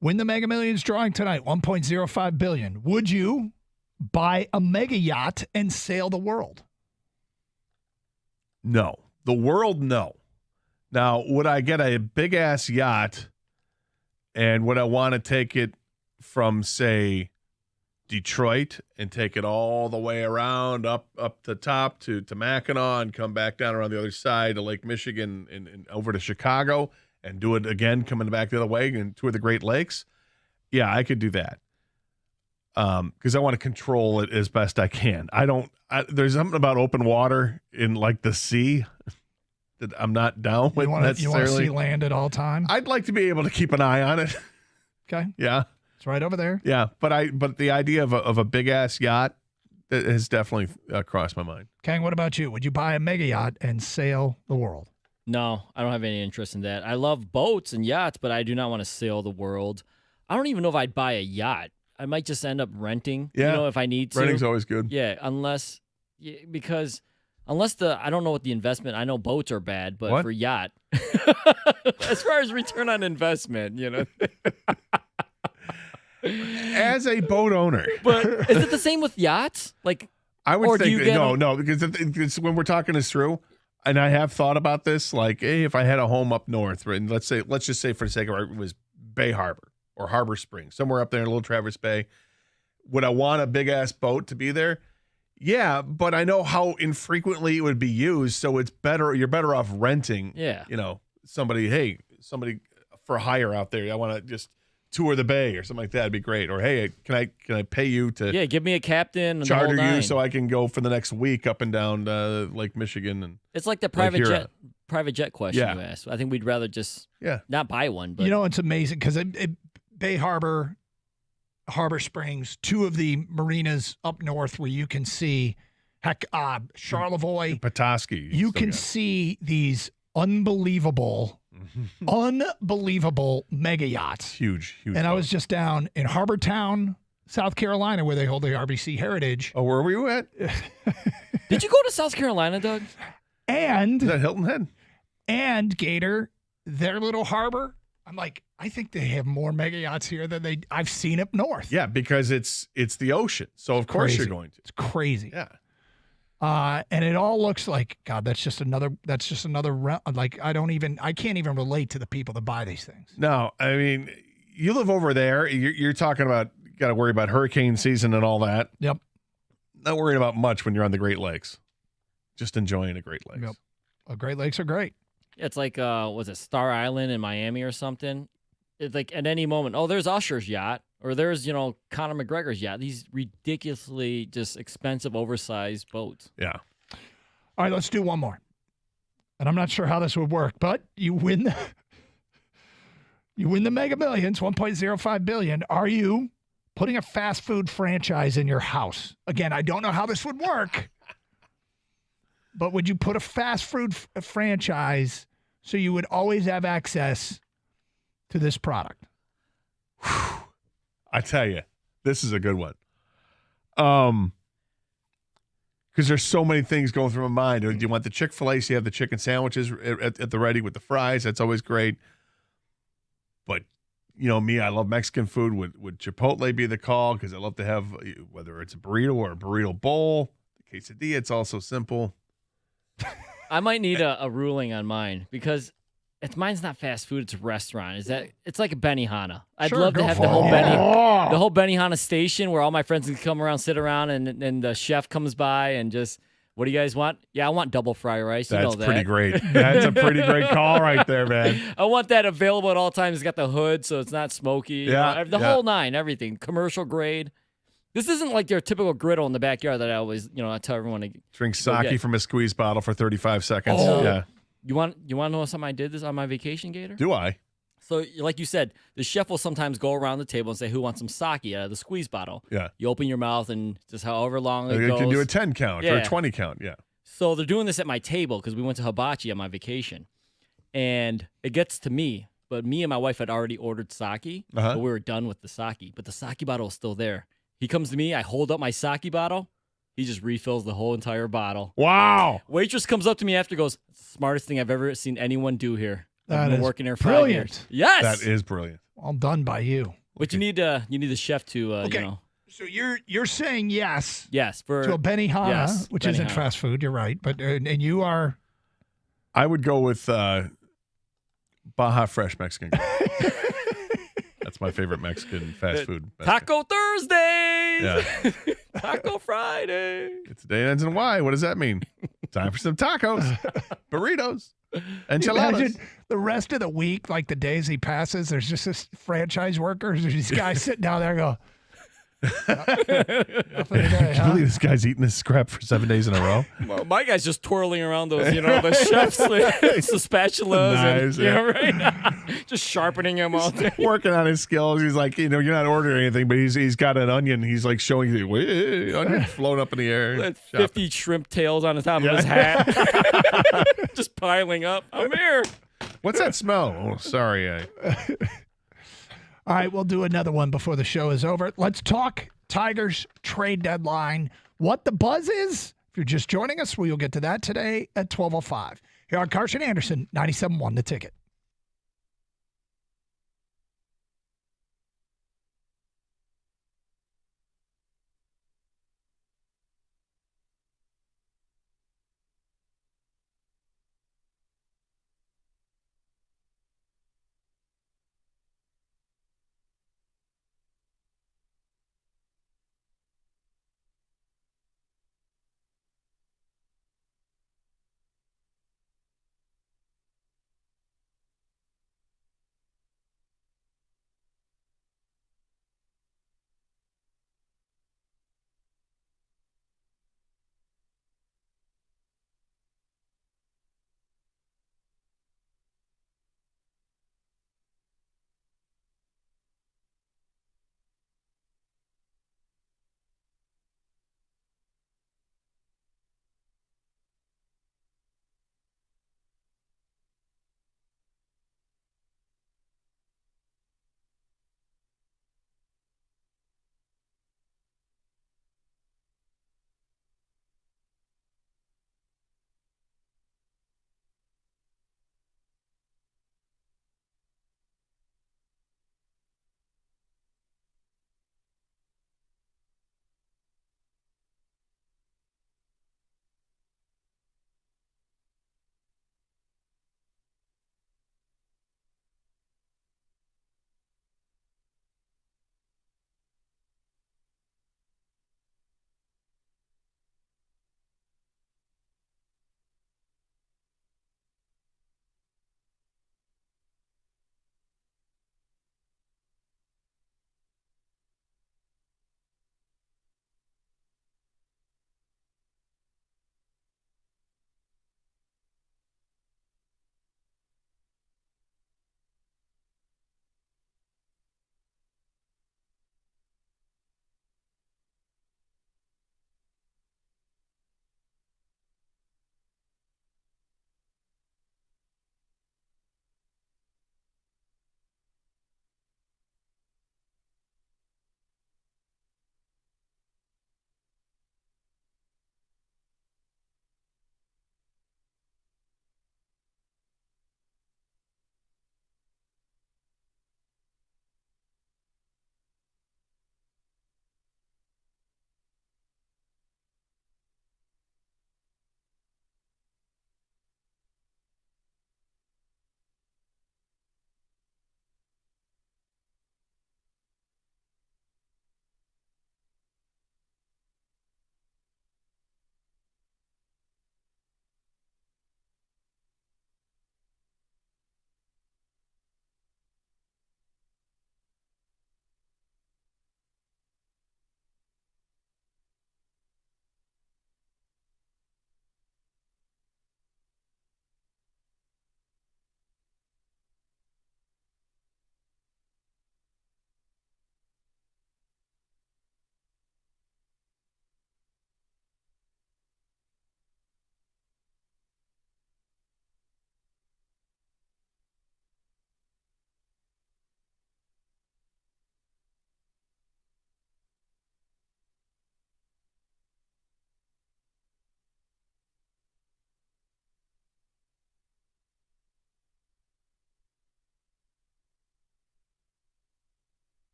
Win the Mega Millions drawing tonight, $1.05 billion. Would you buy a mega yacht and sail the world? No. The world, no. Now, would I get a big-ass yacht, and would I want to take it from, say, Detroit and take it all the way around up the top to Mackinac and come back down around the other side to Lake Michigan and over to Chicago and do it again coming back the other way and tour the Great Lakes? Yeah, I could do that because I want to control it as best I can. There's something about open water in, like, the sea that I'm not down with necessarily. You want to see land at all times? I'd like to be able to keep an eye on it. Okay. Yeah. It's right over there. Yeah, but the idea of a big ass yacht, That has definitely crossed my mind. Kang, what about you? Would you buy a mega yacht and sail the world? No, I don't have any interest in that. I love boats and yachts, but I do not want to sail the world. I don't even know if I'd buy a yacht. I might just end up renting, if I need to. Renting's always good. Yeah, unless I don't know what the investment, I know boats are bad, but for yacht, as far as return on investment, As a boat owner. But is it the same with yachts? Like, I would think no, because when we're talking this through, and I have thought about this, like, hey, if I had a home up north, and let's just say for the sake of it was Bay Harbor or Harbor Springs, somewhere up there in Little Traverse Bay, would I want a big ass boat to be there? Yeah, but I know how infrequently it would be used, so it's better. You're better off renting. Yeah, somebody for hire out there. I want to just tour the bay or something like that. It'd be great. Or hey, can I pay you to give me a captain and charter the whole you so I can go for the next week up and down Lake Michigan. And it's like the private jet question you asked. I think we'd rather just not buy one. But it's amazing because Bay Harbor, Harbor Springs, two of the marinas up north where you can see Charlevoix, Petoskey. You can see these unbelievable mega yachts. Huge. And I was just down in Harbortown, South Carolina, where they hold the RBC Heritage. Oh, where were you at? Did you go to South Carolina, Doug? And is that Hilton Head? And Gator, their little harbor. I'm like, I think they have more mega yachts here than I've seen up north. Yeah, because it's the ocean. So of course you're going to. It's crazy. Yeah. And it all looks like, God, that's just another like I can't even relate to the people that buy these things. No, I mean, you live over there. You're talking about, got to worry about hurricane season and all that. Yep. Not worrying about much when you're on the Great Lakes. Just enjoying the Great Lakes. Yep. Great Lakes are great. It's like, was it Star Island in Miami or something? It's like at any moment, there's Usher's yacht, or there's, Conor McGregor's yacht. These ridiculously just expensive, oversized boats. Yeah. All right, let's do one more. And I'm not sure how this would work, but you win the Mega Millions, $1.05 billion. Are you putting a fast food franchise in your house? Again, I don't know how this would work, but would you put a fast food franchise so you would always have access to this product? I tell you, this is a good one. Because there's so many things going through my mind. Do you want the Chick-fil-A? So you have the chicken sandwiches at the ready with the fries. That's always great. But, me, I love Mexican food. Would Chipotle be the call? Because I love to have, whether it's a burrito or a burrito bowl. The quesadilla, it's also simple. I might need a ruling on mine because mine's not fast food; it's a restaurant. It's like a Benihana. I'd love to have the whole Benihana station where all my friends can come around, sit around, and the chef comes by and just, what do you guys want? Yeah, I want double fry rice. That's pretty great. That's a pretty great call right there, man. I want that available at all times. It's got the hood, so it's not smoky. Yeah, the whole nine, everything, commercial grade. This isn't like your typical griddle in the backyard that I always, I tell everyone to drink sake from a squeeze bottle for 35 seconds. Oh. Yeah. You want to know something I did this on my vacation, Gator? Do I? So, like you said, the chef will sometimes go around the table and say, "Who wants some sake out of the squeeze bottle?" Yeah. You open your mouth and just however long it goes. You can do a 10 count or a 20 count. Yeah. So they're doing this at my table because we went to Hibachi on my vacation, and it gets to me. But me and my wife had already ordered sake, but we were done with the sake. But the sake bottle is still there. He comes to me, I hold up my sake bottle. He just refills the whole entire bottle. Wow. Waitress comes up to me after, goes, "Smartest thing I've ever seen anyone do here. I've been working here for 5 years." Yes. That is brilliant. Well done by you. But you need the chef to, So you're saying yes. Yes. To a Benihana, which isn't fast food. You're right. But and you are. I would go with Baja Fresh Mexican. That's my favorite Mexican fast food. Taco Thursdays. Yeah. Taco Friday. It's a day that ends in Y. What does that mean? Time for some tacos, burritos, enchiladas. Imagine the rest of the week, like the days he passes, there's just this franchise workers. There's these guys sitting down there and go, Can you believe this guy's eating this scrap for 7 days in a row? Well, my guy's just twirling around those, the chef's the spatulas, Knives, right? Just sharpening them all day. Working on his skills. He's like, you're not ordering anything, but he's got an onion. He's like showing you, onion floating up in the air. 50 shrimp tails on the top of his hat, just piling up. I'm here. What's that smell? Oh, sorry. All right, we'll do another one before the show is over. Let's talk Tigers trade deadline. What the buzz is? If you're just joining us, we'll get to that today at 12:05. Here on Carson Anderson, 97.1 The Ticket.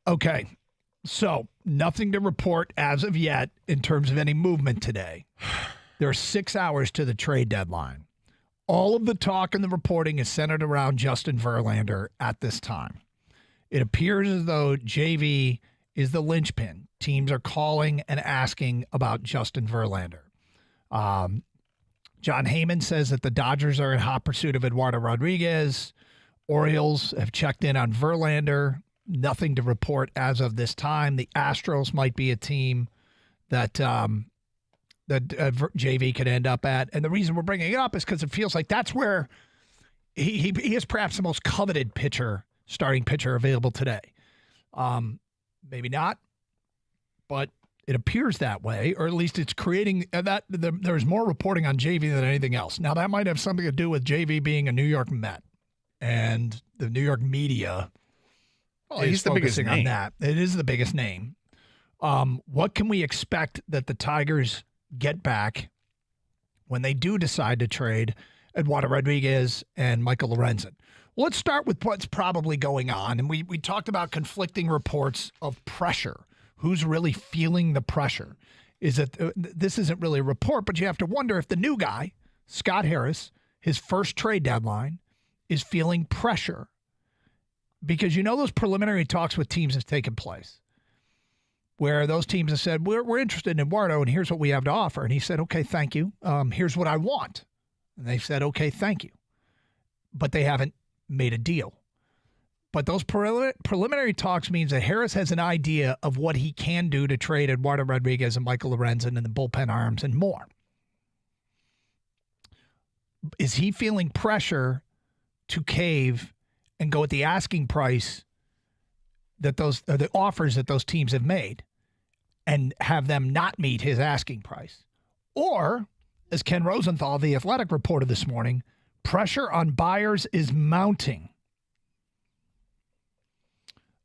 Okay. So nothing to report as of yet in terms of any movement today. There are 6 hours to the trade deadline. All of the talk and the reporting is centered around Justin Verlander at this time. It appears as though JV is the linchpin. Teams are calling and asking about Justin Verlander. John Heyman says that the Dodgers are in hot pursuit of Eduardo Rodriguez. Orioles have checked in on Verlander. Nothing to report as of this time. The Astros might be a team that JV could end up at. And the reason we're bringing it up is because it feels like that's where he is perhaps the most coveted starting pitcher available today. Maybe not, but it appears that way, or at least it's creating that there's more reporting on JV than anything else. Now, that might have something to do with JV being a New York Met and the New York media. Well, he's the biggest name on that. It is the biggest name. What can we expect that the Tigers get back when they do decide to trade Eduardo Rodriguez and Michael Lorenzen? Well, let's start with what's probably going on. And we talked about conflicting reports of pressure. Who's really feeling the pressure? Is it this isn't really a report, but you have to wonder if the new guy, Scott Harris, his first trade deadline, is feeling pressure. Because those preliminary talks with teams have taken place where those teams have said, we're interested in Eduardo, and here's what we have to offer. And he said, okay, thank you. Here's what I want. And they said, okay, thank you. But they haven't made a deal. But those preliminary talks means that Harris has an idea of what he can do to trade Eduardo Rodriguez and Michael Lorenzen and the bullpen arms and more. Is he feeling pressure to cave and go at the asking price that the offers that those teams have made and have them not meet his asking price? Or, as Ken Rosenthal, the Athletic, reported this morning, pressure on buyers is mounting.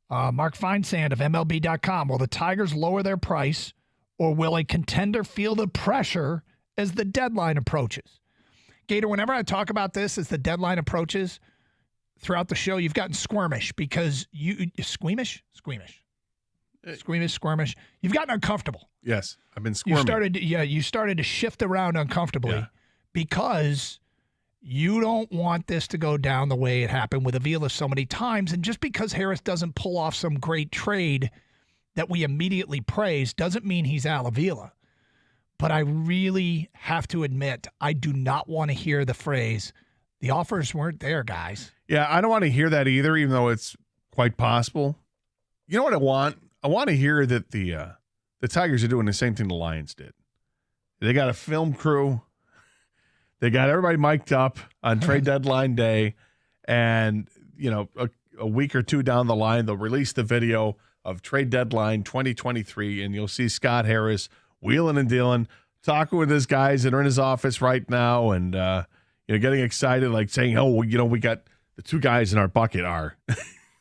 Mark Feinsand of MLB.com, will the Tigers lower their price, or will a contender feel the pressure as the deadline approaches? Gator, whenever I talk about this as the deadline approaches throughout the show, you've gotten squirmish because squeamish. You've gotten uncomfortable. Yes, I've been squirming. You started to shift around uncomfortably because you don't want this to go down the way it happened with Avila so many times. And just because Harris doesn't pull off some great trade that we immediately praise doesn't mean he's Al Avila. But I really have to admit, I do not want to hear the phrase, the offers weren't there, guys. Yeah, I don't want to hear that either, even though it's quite possible. You know what I want? I want to hear that the Tigers are doing the same thing the Lions did. They got a film crew. They got everybody mic'd up on trade deadline day, and a week or two down the line, they'll release the video of trade deadline 2023, and you'll see Scott Harris wheeling and dealing, talking with his guys that are in his office right now, and getting excited, like saying, "Oh, we got the two guys in our bucket are,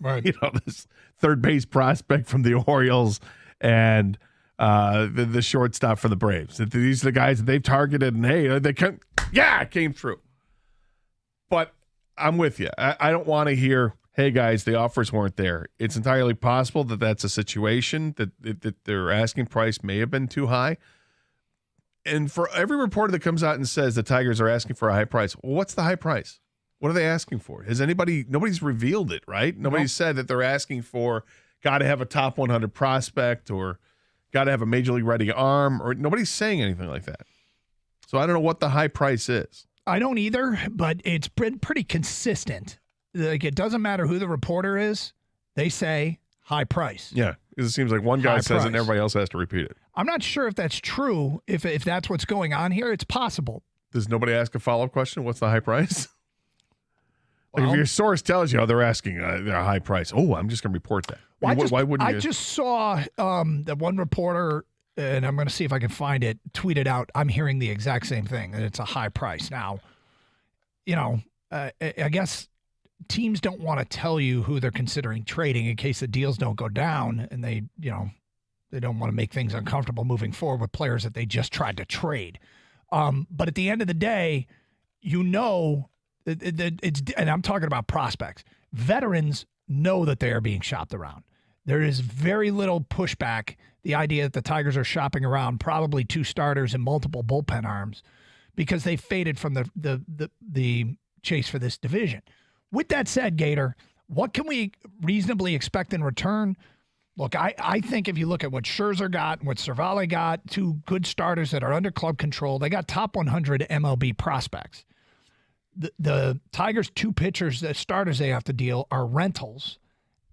right? This third base prospect from the Orioles and the shortstop for the Braves. These are the guys that they've targeted, and hey, it came through." But I'm with you. I don't want to hear, "Hey guys, the offers weren't there." It's entirely possible that that's a situation that their asking price may have been too high. And for every reporter that comes out and says the Tigers are asking for a high price, well, what's the high price? What are they asking for? Nobody's revealed it, right? Nobody's said that they're asking for, got to have a top 100 prospect or got to have a major league ready arm, or nobody's saying anything like that. So I don't know what the high price is. I don't either, but it's been pretty consistent. Like, it doesn't matter who the reporter is. They say high price. Yeah, because it seems like one guy High says it and price. everybody else has to repeat it. I'm not sure if that's true. If that's what's going on here, it's possible. Does nobody ask a follow-up question? What's the high price? Like, Well, if your source tells you, they're asking a high price, I'm just going to report that. Well, Why wouldn't you? I just saw that one reporter, and I'm going to see if I can find it, tweeted out, I'm hearing the exact same thing, that it's a high price. Now, I guess teams don't want to tell you who they're considering trading in case the deals don't go down, and they don't want to make things uncomfortable moving forward with players that they just tried to trade. But at the end of the day, and I'm talking about prospects. Veterans know that they are being shopped around. there is very little pushback. The idea that the Tigers are shopping around probably 2 starters and multiple bullpen arms because they faded from the chase for this division. With that said, Gator, what can we reasonably expect in return? Look, I think if you look at what Scherzer got and what Cervale got, 2 good starters that are under club control, they got top 100 MLB prospects. The Tigers' 2 pitchers, the starters they have to deal are rentals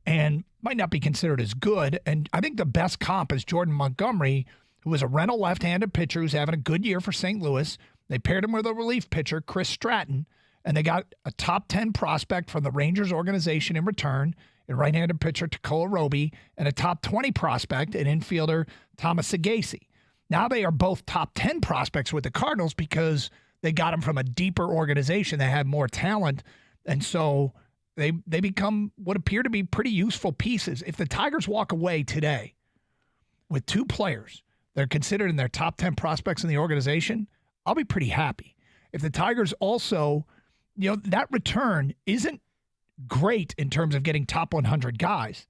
and might not be considered as good. And I think the best comp is Jordan Montgomery, who was a rental left-handed pitcher who's having a good year for St. Louis. They paired him with a relief pitcher, Chris Stratton, and they got a top 10 prospect from the Rangers organization in return, a right-handed pitcher, Tekoa Roby, and a top 20 prospect, an infielder, Thomas Sagasi. Now they are both top 10 prospects with the Cardinals because they got them from a deeper organization that had more talent. And so they become what appear to be pretty useful pieces. If the Tigers walk away today with 2 players that are considered in their top 10 prospects in the organization, I'll be pretty happy. If the Tigers also, that return isn't great in terms of getting top 100 guys.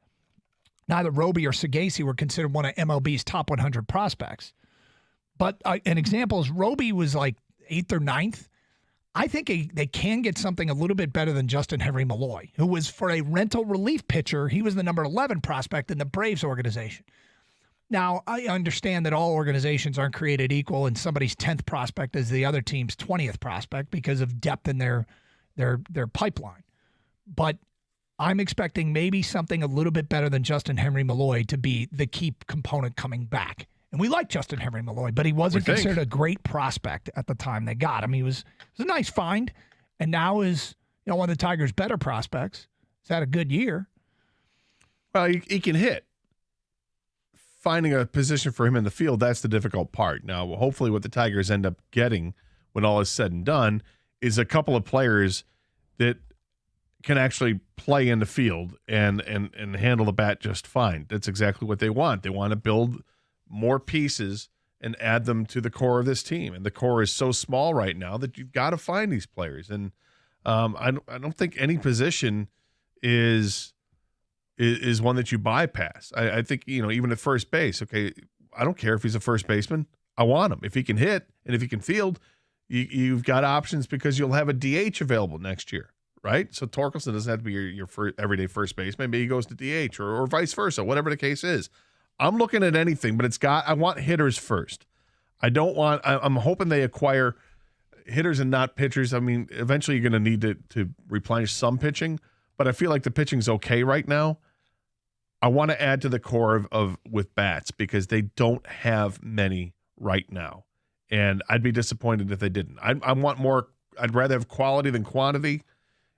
Neither Roby or Sagasi were considered one of MLB's top 100 prospects. But an example is Roby was like 8th or 9th. I think they can get something a little bit better than Justin Henry Malloy, who was, for a rental relief pitcher, he was the number 11 prospect in the Braves organization. Now, I understand that all organizations aren't created equal, and somebody's 10th prospect is the other team's 20th prospect because of depth in their pipeline. But I'm expecting maybe something a little bit better than Justin Henry Malloy to be the key component coming back. And we like Justin Henry Malloy, but he wasn't considered a great prospect at the time they got him. It was a nice find, and now is one of the Tigers' better prospects. He's had a good year. Well, he can hit. Finding a position for him in the field, that's the difficult part. Now, hopefully what the Tigers end up getting when all is said and done is a couple of players that can actually play in the field and handle the bat just fine. That's exactly what they want. They want to build more pieces and add them to the core of this team. And the core is so small right now that you've got to find these players. And I don't think any position is one that you bypass. I think, even at first base, okay, I don't care if he's a first baseman. I want him. If he can hit and if he can field, you've got options because you'll have a DH available next year, right? So Torkelson doesn't have to be your everyday first baseman. Maybe he goes to DH or vice versa, whatever the case is. I'm looking at anything, but I want hitters first. I'm hoping they acquire hitters and not pitchers. I mean, eventually you're going to need to replenish some pitching, but I feel like the pitching's okay right now. I want to add to the core of with bats because they don't have many right now. And I'd be disappointed if they didn't. I want more. I'd rather have quality than quantity.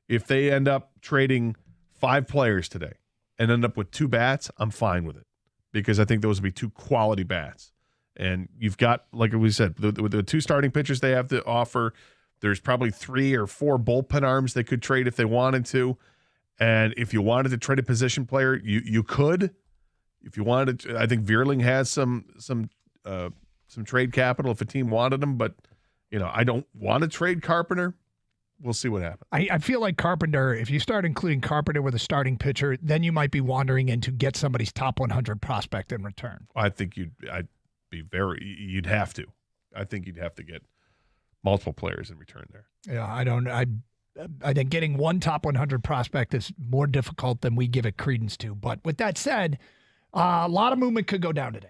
If they end up trading 5 players today and end up with 2 bats, I'm fine with it because I think those would be 2 quality bats. And you've got, like we said, the 2 starting pitchers they have to offer. There's probably 3 or 4 bullpen arms they could trade if they wanted to. And if you wanted to trade a position player, you could. If you wanted to, I think Veerling has some trade capital if a team wanted him. But I don't want to trade Carpenter. We'll see what happens. I feel like Carpenter, if you start including Carpenter with a starting pitcher, then you might be wandering in to get somebody's top 100 prospect in return. I think you'd have to. I think you'd have to get multiple players in return there. Yeah, I think getting one top 100 prospect is more difficult than we give it credence to. But with that said, a lot of movement could go down today.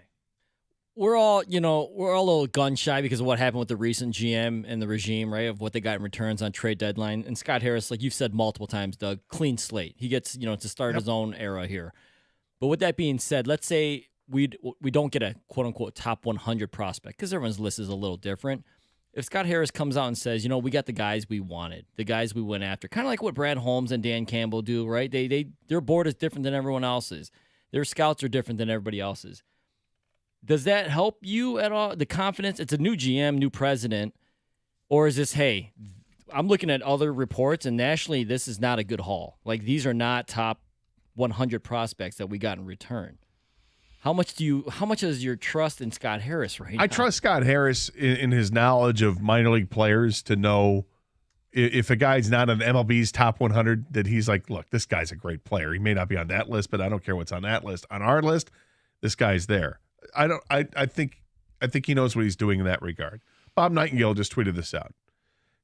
We're all a little gun shy because of what happened with the recent GM and the regime, right? Of what they got in returns on trade deadline. And Scott Harris, like you've said multiple times, Doug, clean slate. He gets, to start his own era here. But with that being said, let's say we don't get a quote unquote top 100 prospect because everyone's list is a little different. If Scott Harris comes out and says, we got the guys we wanted, the guys we went after, kind of like what Brad Holmes and Dan Campbell do, right? Their board is different than everyone else's. Their scouts are different than everybody else's. Does that help you at all? The confidence? It's a new GM, new president. Or is this, hey, I'm looking at other reports, and nationally, this is not a good haul. Like, these are not top 100 prospects that we got in return. How much is your trust in Scott Harris right now? I trust Scott Harris in his knowledge of minor league players to know if a guy's not on MLB's top 100, that he's like, look, this guy's a great player. He may not be on that list, but I don't care what's on that list. On our list, this guy's there. I think he knows what he's doing in that regard. Bob Nightingale just tweeted this out.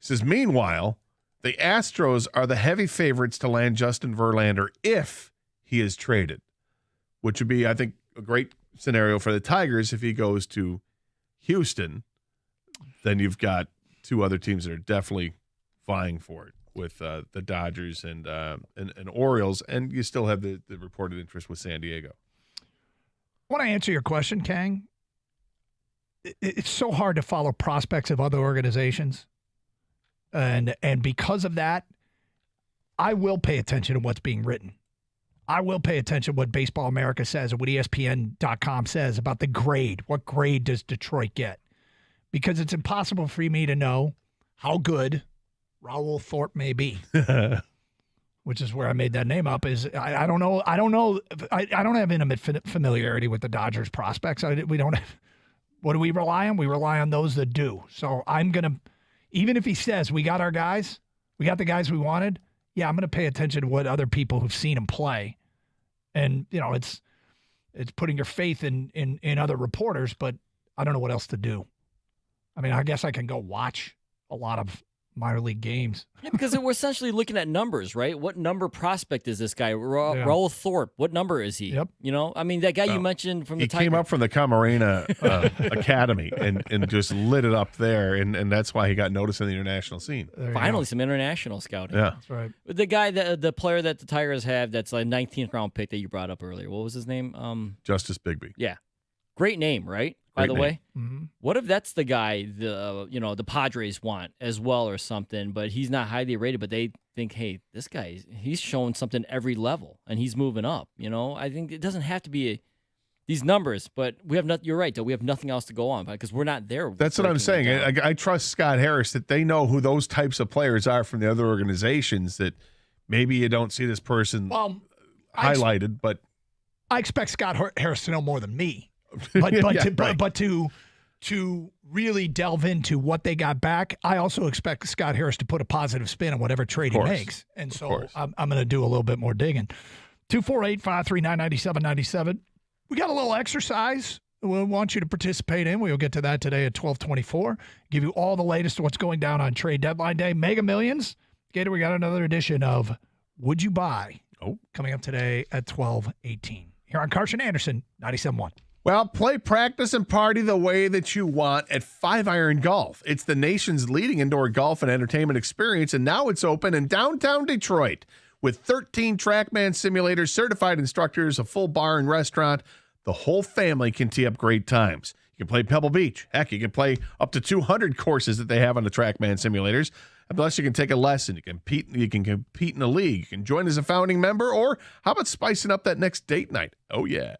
He says, meanwhile, the Astros are the heavy favorites to land Justin Verlander if he is traded, which would be, I think, a great scenario for the Tigers if he goes to Houston. Then you've got two other teams that are definitely vying for it with the Dodgers and Orioles, and you still have the reported interest with San Diego. I want to answer your question, Kang. It's so hard to follow prospects of other organizations. And because of that, I will pay attention to what's being written. I will pay attention to what Baseball America says or what ESPN.com says about the grade. What grade does Detroit get? Because it's impossible for me to know how good Raul Thorpe may be, which is where I made that name up. I don't know. I don't have intimate familiarity with the Dodgers prospects. We don't have. What do we rely on? We rely on those that do. So I'm going to, even if he says we got our guys, we got the guys we wanted, yeah, I'm going to pay attention to what other people who've seen him play. And, it's putting your faith in other reporters, but I don't know what else to do. I mean, I guess I can go watch a lot of minor league games. Yeah, because we're essentially looking at numbers, right? What number prospect is this guy? Raul Thorpe, what number is he? Yep. I mean, that guy you mentioned from the He came up from the Camarena Academy and just lit it up there, and that's why he got noticed in the international scene. Finally, some international scouting. Yeah. That's right. The guy, the player that the Tigers have that's like 19th round pick that you brought up earlier. What was his name? Justice Bigby. Yeah. Great name, right? By the way, what if that's the guy the Padres want as well or something, but he's not highly rated, but they think, hey, this guy, he's showing something every level and he's moving up. I think it doesn't have to be these numbers, but we have nothing. You're right, though. We have nothing else to go on because we're not there. That's what I'm saying. I trust Scott Harris that they know who those types of players are from the other organizations. That maybe you don't see this person highlighted, but I expect Scott Harris to know more than me. But to really delve into what they got back, I also expect Scott Harris to put a positive spin on whatever trade he makes. And so I'm going to do a little bit more digging. 248-539-9797. We got a little exercise we want you to participate in. We'll get to that today at 12:24. Give you all the latest to what's going down on trade deadline day. Mega Millions. Gator, we got another edition of Would You Buy? Coming up today at 12:18. Here on Carson Anderson, 97.1. Well, play, practice, and party the way that you want at 5 Iron Golf. It's the nation's leading indoor golf and entertainment experience, and now it's open in downtown Detroit. With 13 TrackMan simulators, certified instructors, a full bar and restaurant, the whole family can tee up great times. You can play Pebble Beach. Heck, you can play up to 200 courses that they have on the TrackMan simulators. And plus, you can take a lesson. You can compete in a league. You can join as a founding member, or how about spicing up that next date night? Oh, yeah.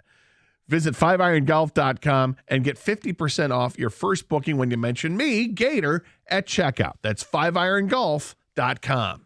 Visit 5irongolf.com and get 50% off your first booking when you mention me, Gator, at checkout. That's 5irongolf.com.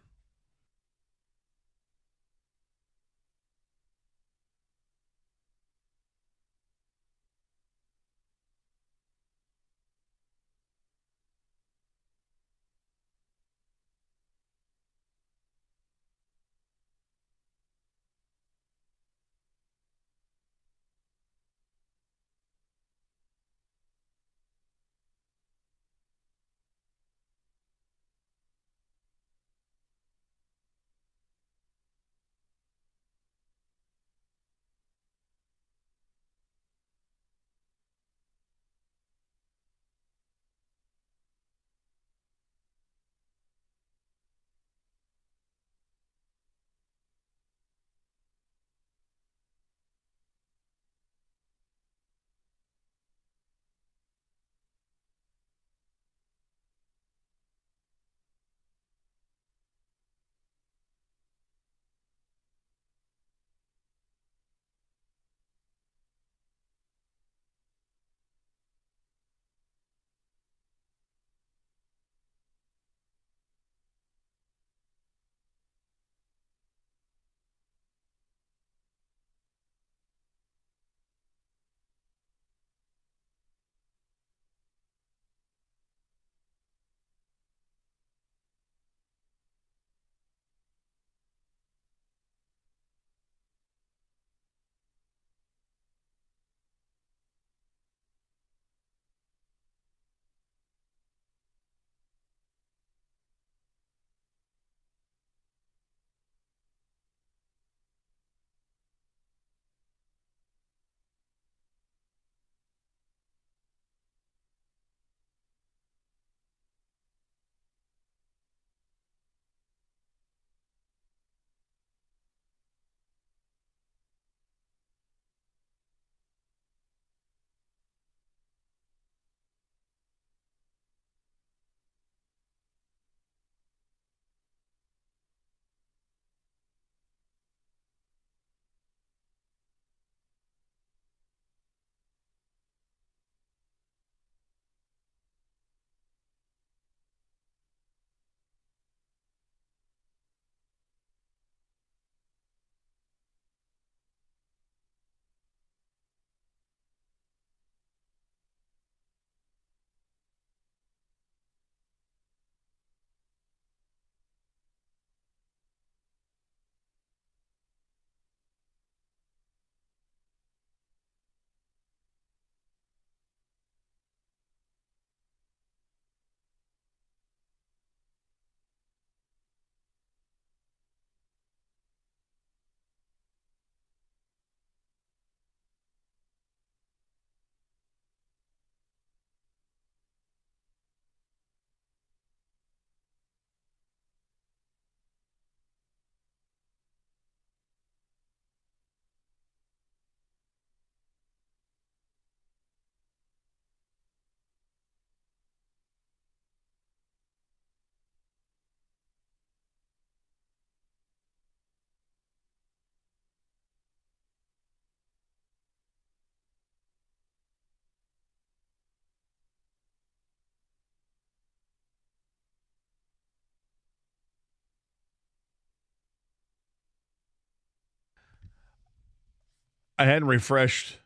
I hadn't refreshed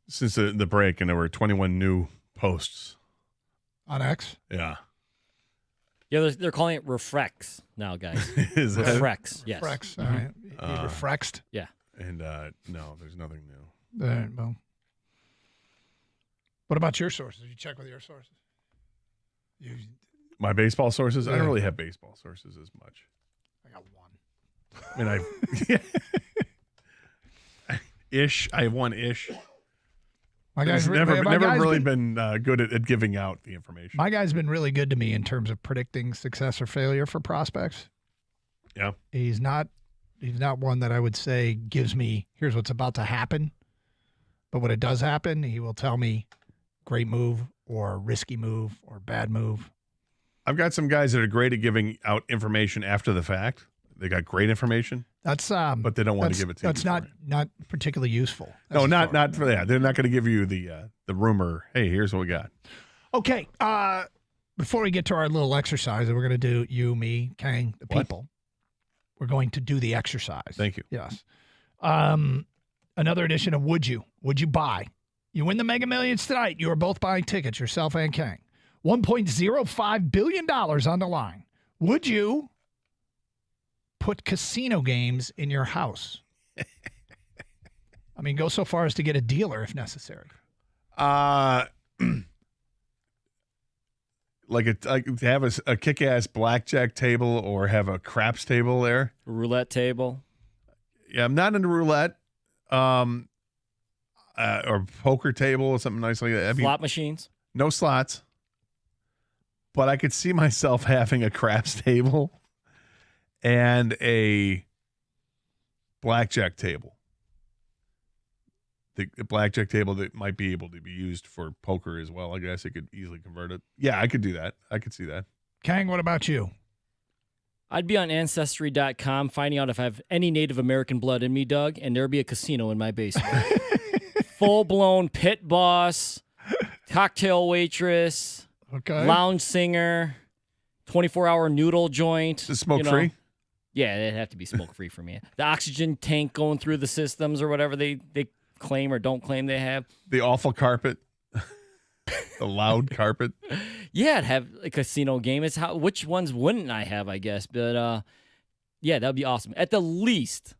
since the break, and there were 21 new posts on X. Yeah. Yeah, they're calling it refrex now, guys. Is that refrex? Yes. Refrex. All right. He refrexed. Yeah. And no, there's nothing new. All right, well. What about your sources? You check with your sources. My baseball sources? Yeah. I don't really have baseball sources as much. I got one. I mean, I have one ish. My guy's never really been good at giving out the information. My guy's been really good to me in terms of predicting success or failure for prospects. Yeah. He's not one that I would say gives me, here's what's about to happen. But when it does happen, he will tell me great move or risky move or bad move. I've got some guys that are great at giving out information after the fact. They got great information. That's but they don't want to give it to you. That's not particularly useful. No, not for that. They're not going to give you the rumor. Hey, here's what we got. Okay. Before we get to our little exercise that we're going to do, you, me, Kang, the people, we're going to do the exercise. Thank you. Yes. Another edition of Would You? Would you buy? You win the Mega Millions tonight. You are both buying tickets, yourself and Kang. $1.05 billion on the line. Would you put casino games in your house? I mean, go so far as to get a dealer if necessary. Like to have a kick-ass blackjack table or have a craps table there. Roulette table. Yeah, I'm not into roulette. Or poker table or something nice like that. Slot machines. No slots. But I could see myself having a craps table and a blackjack table. The blackjack table that might be able to be used for poker as well. I guess it could easily convert it. Yeah, I could do that. I could see that. Kang, what about you? I'd be on Ancestry.com finding out if I have any Native American blood in me, Doug, and there'd be a casino in my basement. Full-blown pit boss, cocktail waitress, lounge singer, 24-hour noodle joint. Is it smoke-free? Yeah, it'd have to be smoke-free for me. The oxygen tank going through the systems or whatever they claim or don't claim they have. The awful carpet. The loud carpet. Yeah, I'd have a casino game. It's which ones wouldn't I have, I guess. But, yeah, that would be awesome. At the least,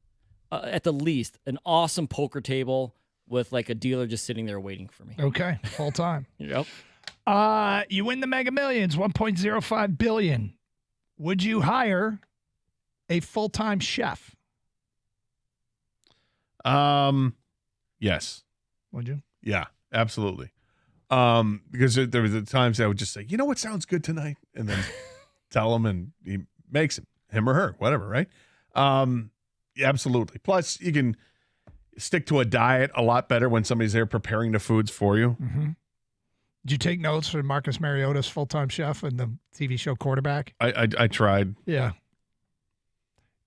an awesome poker table with, like, a dealer just sitting there waiting for me. Okay, full time. Yep. You win the Mega Millions, $1.05 billion. Would you hire a full-time chef? Yes. Would you? Yeah, absolutely. Because there were the times I would just say, you know what sounds good tonight? And then tell him and he makes it, him or her, whatever, right? Yeah, absolutely. Plus, you can stick to a diet a lot better when somebody's there preparing the foods for you. Mm-hmm. Did you take notes from Marcus Mariota's full-time chef and the TV show Quarterback? I tried. Yeah.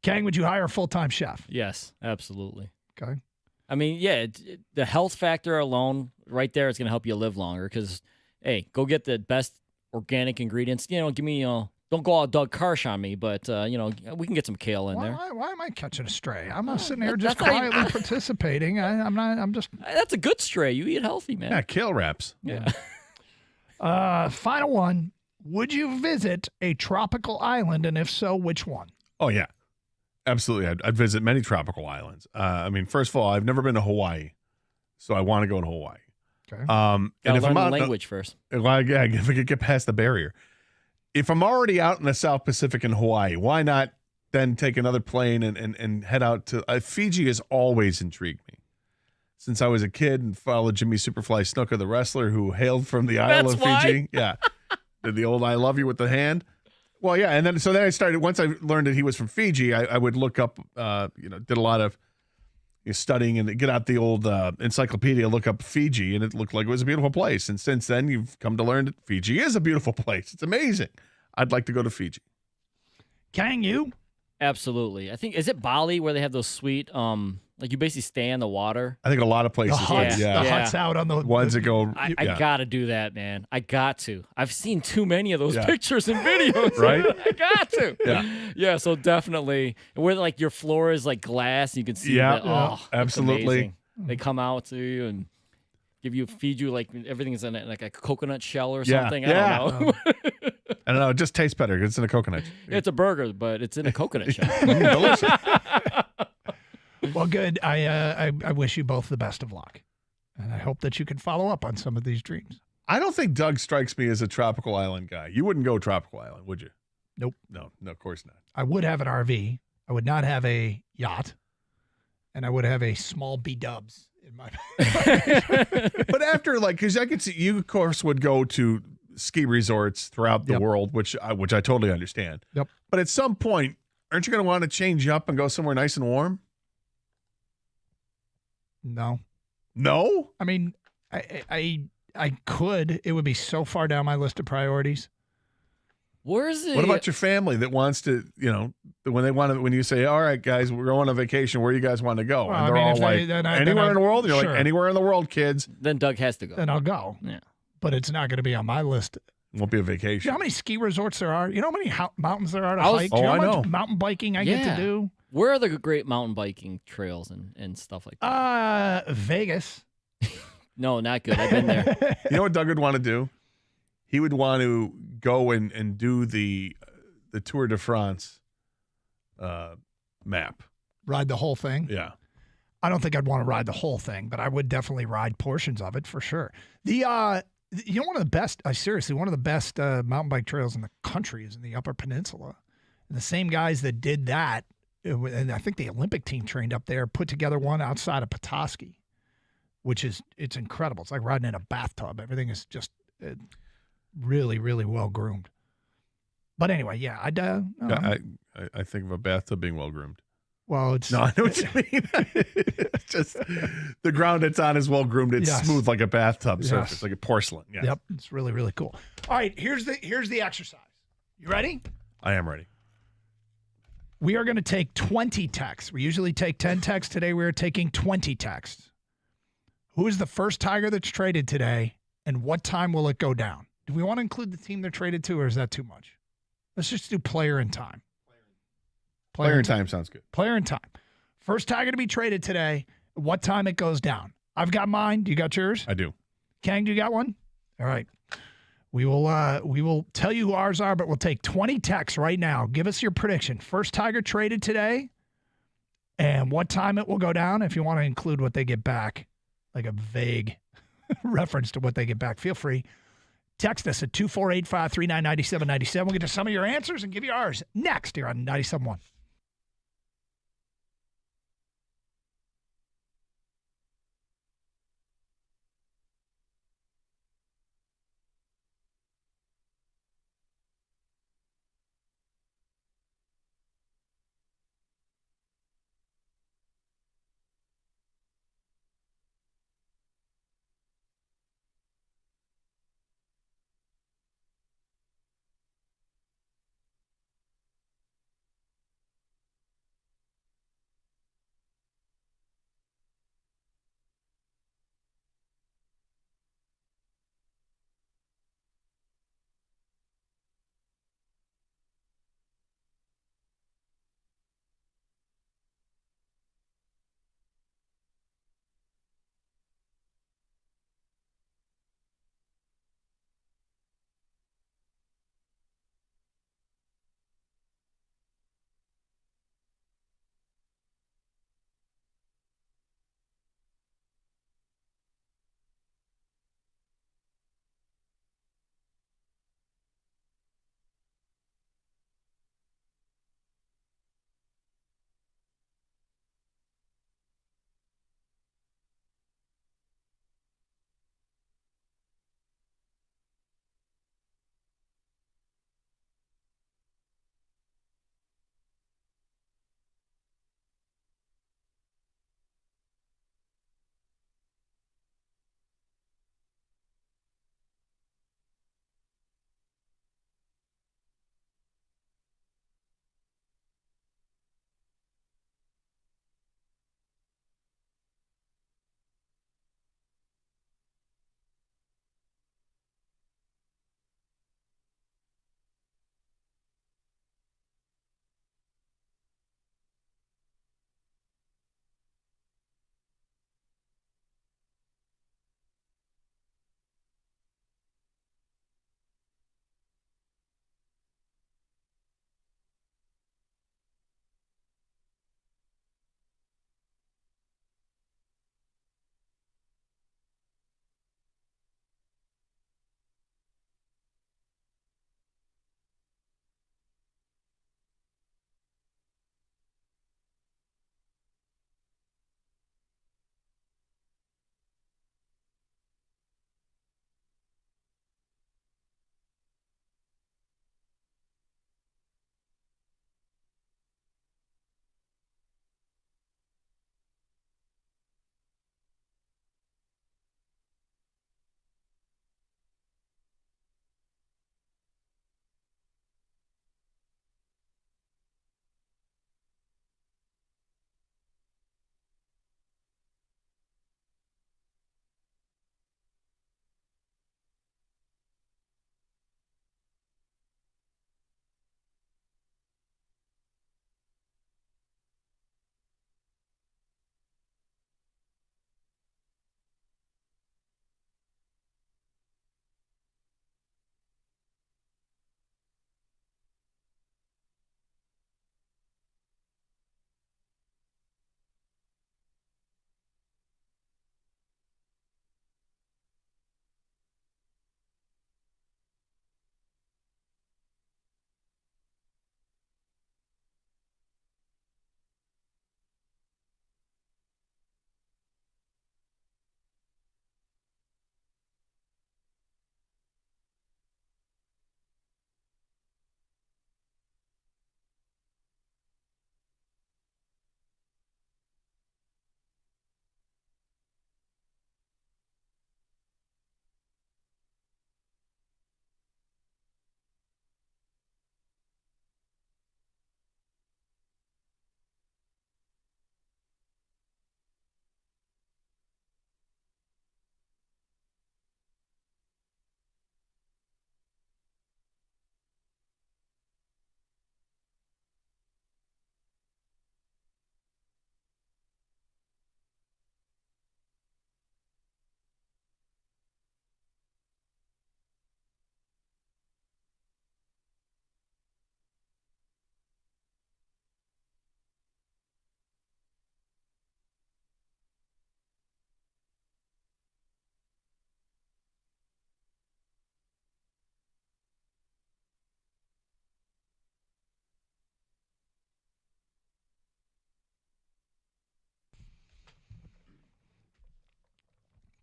Kang, would you hire a full-time chef? Yes, absolutely. Okay. I mean, yeah, the health factor alone right there is going to help you live longer because, hey, go get the best organic ingredients. Give me, don't go all Doug Karsh on me, but, we can get some kale in there. Why am I catching a stray? I'm not sitting here just quietly participating. I'm just. That's a good stray. You eat healthy, man. Yeah, kale wraps. Yeah. Final one. Would you visit a tropical island, and if so, which one? Oh, yeah. Absolutely. I'd visit many tropical islands. I mean, first of all, I've never been to Hawaii, so I want to go to Hawaii. Okay. And if learn the language first. Well, yeah, if I could get past the barrier. If I'm already out in the South Pacific in Hawaii, why not then take another plane and head out to Fiji has always intrigued me. Since I was a kid and followed Jimmy Superfly Snuka, the wrestler who hailed from the Isle of Fiji. Yeah. Did the old I love you with the hand. Well, yeah, and then I started. Once I learned that he was from Fiji, I would look up. Did a lot of studying and get out the old encyclopedia, look up Fiji, and it looked like it was a beautiful place. And since then, you've come to learn that Fiji is a beautiful place. It's amazing. I'd like to go to Fiji. Kang, you? Absolutely. I think is it Bali where they have those sweet like you basically stay in the water. I think a lot of places. The huts out on the ones that go. I got to do that, man. I got to. I've seen too many of those Yeah. pictures and videos. Right? I got to. Yeah. Yeah. So definitely, where like your floor is like glass, you can see. Yeah, that. Oh, absolutely. amazing. They come out to you and feed you like everything is in it, like a coconut shell or something. I don't know. I don't know. It just tastes better. It's in a coconut. It's a burger, but it's in a coconut shell. Delicious. Well, good. I wish you both the best of luck. And I hope that you can follow up on some of these dreams. I don't think Doug strikes me as a tropical island guy. You wouldn't go tropical island, would you? Nope. No, of course not. I would have an RV. I would not have a yacht. And I would have a small B-dubs in my But after, because I could see you, of course, would go to ski resorts throughout the world, which I totally understand. Yep. But at some point, aren't you going to want to change up and go somewhere nice and warm? No. No? I mean, I could. It would be so far down my list of priorities. Where's it? What about your family that wants to, when you say, all right, guys, we're going on vacation, where do you guys want to go? Well, and they're all like, anywhere in the world? And you're like, anywhere in the world, kids. Then Doug has to go. Then I'll go. Yeah. But it's not going to be on my list. It won't be a vacation. You know how many ski resorts there are? You know how many mountains there are to hike? Oh, Do you I know how know. much mountain biking I get to do? Where are the great mountain biking trails and stuff like that? Vegas. No, not good. I've been there. You know what Doug would want to do? He would want to go and do the Tour de France map. Ride the whole thing? Yeah. I don't think I'd want to ride the whole thing, but I would definitely ride portions of it for sure. One of the best, one of the best mountain bike trails in the country is in the Upper Peninsula. And the same guys that did that, and I think the Olympic team trained up there, put together one outside of Petoskey, it's incredible. It's like riding in a bathtub. Everything is just really, really well groomed. But anyway, yeah, I think of a bathtub being well groomed. Well, it's no, I know what you mean. It's just the ground it's on is well groomed. It's smooth like a bathtub surface, like a porcelain. Yes. Yep, it's really, really cool. All right, here's the exercise. You ready? I am ready. We are going to take 20 texts. We usually take 10 texts. Today we are taking 20 texts. Who is the first Tiger that's traded today, and what time will it go down? Do we want to include the team they're traded to, or is that too much? Let's just do player and time. Player and time sounds good. Player and time. First Tiger to be traded today, what time it goes down. I've got mine. Do you got yours? I do. Kang, do you got one? All right. We will tell you who ours are, but we'll take 20 texts right now. Give us your prediction. First Tiger traded today, and what time it will go down. If you want to include what they get back, like a vague reference to what they get back, feel free. Text us at 248-539-9797. We'll get to some of your answers and give you ours next here on 97.1.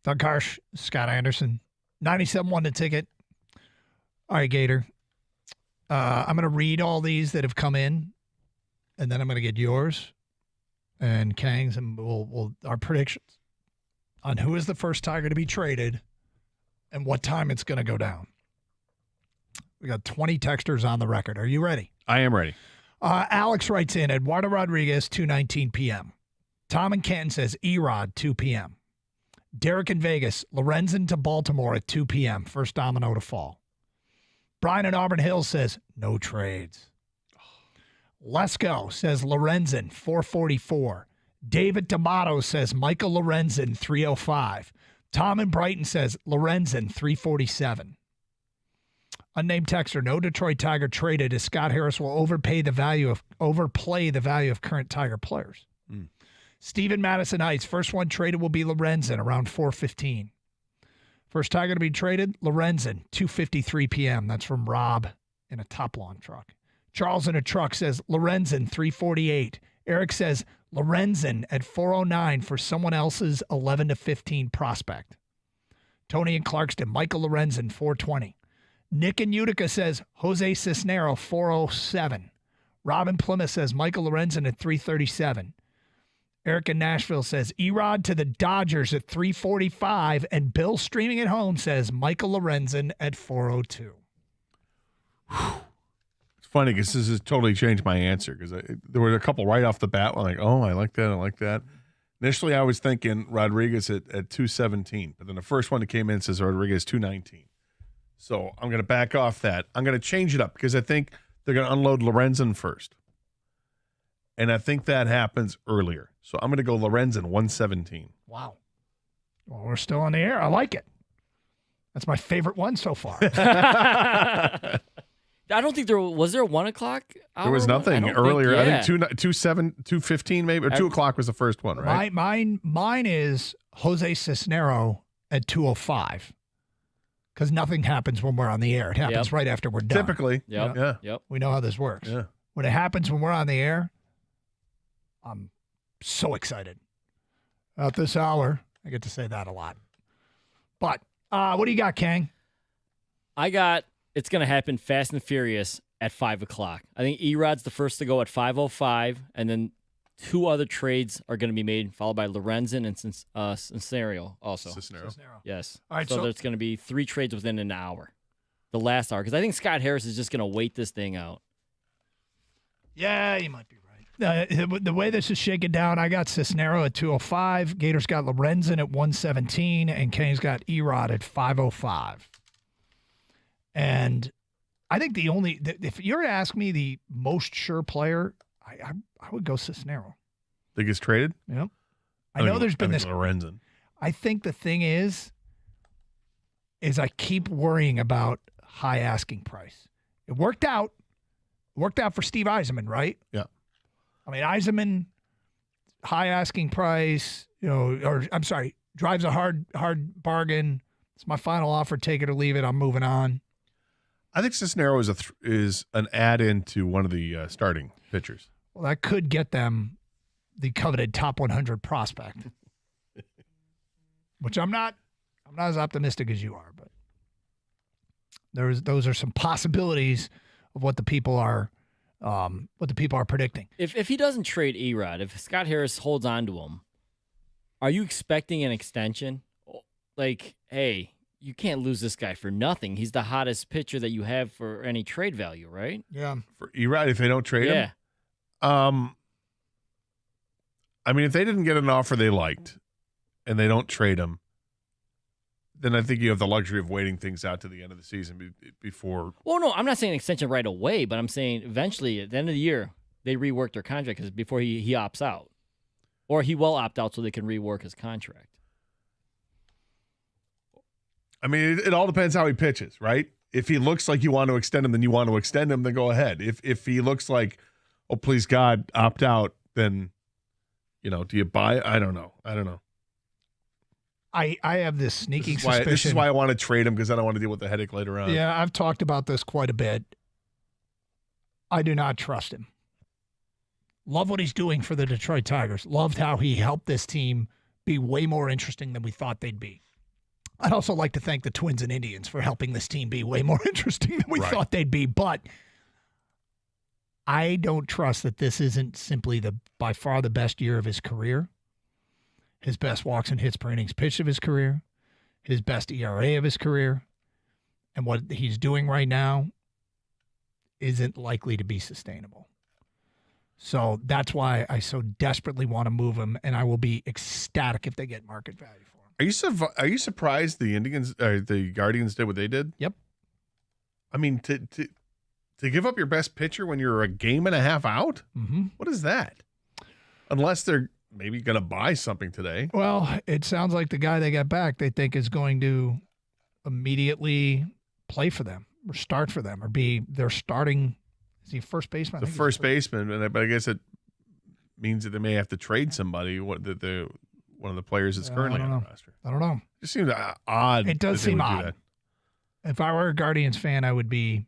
Doug Harsh, Scott Anderson. 97 won the ticket. All right, Gator. I'm going to read all these that have come in, and then I'm going to get yours and Kang's, and we'll our predictions on who is the first Tiger to be traded and what time it's going to go down. We got 20 texters on the record. Are you ready? I am ready. Alex writes in, Eduardo Rodriguez, 2:19 p.m. Tom in Canton says Erod, 2 p.m. Derek in Vegas, Lorenzen to Baltimore at 2 p.m. First domino to fall. Brian in Auburn Hills says no trades. Lesko says Lorenzen, 444. David D'Amato says Michael Lorenzen, 305. Tom in Brighton says Lorenzen, 347. Unnamed texter, no Detroit Tiger traded as Scott Harris will overplay the value of current Tiger players. Stephen Madison Heights, first one traded will be Lorenzen around 4:15. First Tiger to be traded, Lorenzen, 2:53 p.m. That's from Rob in a top lawn truck. Charles in a truck says Lorenzen, 3:48. Eric says Lorenzen at 4:09 for someone else's 11 to 15 prospect. Tony in Clarkston, Michael Lorenzen, 4:20. Nick in Utica says Jose Cisnero, 4:07. Rob in Plymouth says Michael Lorenzen at 3:37. Eric in Nashville says Erod to the Dodgers at 3:45. And Bill streaming at home says Michael Lorenzen at 4:02. It's funny because this has totally changed my answer because there were a couple right off the bat. I'm like, oh, I like that. Initially, I was thinking Rodriguez at 2:17. But then the first one that came in says Rodriguez 2:19. So I'm going to back off that. I'm going to change it up because I think they're going to unload Lorenzen first. And I think that happens earlier. So I'm going to go Lorenzen, 1:17. Wow. Well, we're still on the air. I like it. That's my favorite one so far. I don't think there was a 1 o'clock hour? There was nothing earlier. I think 2:15 maybe, or 2 o'clock was the first one, right? Mine is Jose Cisnero at 2:05. Because nothing happens when we're on the air. It happens right after we're done. Typically. Yep. We know how this works. Yeah. When it happens when we're on the air, I'm so excited. At this hour, I get to say that a lot. But what do you got, Kang? I got it's going to happen fast and furious at 5 o'clock. I think Erod's the first to go at 5:05, and then 2 other trades are going to be made, followed by Lorenzen and Cisnero also. Cisnero. Yes. All right, so there's going to be 3 trades within an hour. The last hour. Because I think Scott Harris is just going to wait this thing out. Yeah, you might be right. The way this is shaken down, I got Cisnero at 2:05. Gators got Lorenzen at 1:17, and Kang's got Erod at 5:05. And I think if you were to ask me the most sure player, I would go Cisnero. Think it's traded? Yep. I know there's been this. Lorenzen. I think the thing is I keep worrying about high asking price. It worked out. It worked out for Steve Eisenman, right? Yeah. I mean, Eisenman, high asking price, drives a hard bargain. It's my final offer. Take it or leave it. I'm moving on. I think Cisnero is an add-in to one of the starting pitchers. Well, that could get them the coveted top 100 prospect, which I'm not as optimistic as you are, but those are some possibilities of what the people are predicting. If he doesn't trade Erod, if Scott Harris holds on to him, are you expecting an extension? Like, hey, you can't lose this guy for nothing. He's the hottest pitcher that you have for any trade value, right? Yeah. For Erod, if they don't trade him? I mean, if they didn't get an offer they liked and they don't trade him, then I think you have the luxury of waiting things out to the end of the season before. Well, no, I'm not saying extension right away, but I'm saying eventually at the end of the year, they rework their contract because before he opts out. Or he will opt out so they can rework his contract. I mean, it all depends how he pitches, right? If he looks like you want to extend him, then you want to extend him, then go ahead. If he looks like, oh, please God, opt out, then, do you buy? I don't know. I have this sneaking suspicion. This is why I want to trade him, because I don't want to deal with the headache later on. Yeah, I've talked about this quite a bit. I do not trust him. Love what he's doing for the Detroit Tigers. Loved how he helped this team be way more interesting than we thought they'd be. I'd also like to thank the Twins and Indians for helping this team be way more interesting than we thought they'd be. But I don't trust that this isn't simply by far the best year of his career, his best walks and hits per innings pitched of his career, his best ERA of his career, and what he's doing right now isn't likely to be sustainable. So that's why I so desperately want to move him, and I will be ecstatic if they get market value for him. Are you surprised the Indians or the Guardians did what they did? Yep. I mean, to give up your best pitcher when you're a game and a half out? Mm-hmm. What is that? Unless they're maybe going to buy something today. Well, it sounds like the guy they got back they think is going to immediately play for them or start for them or be their starting. Is he first baseman? The first baseman, but I guess it means that they may have to trade somebody. One of the players that's currently on the roster. I don't know. It seems odd. It does seem odd. If I were a Guardians fan, I would be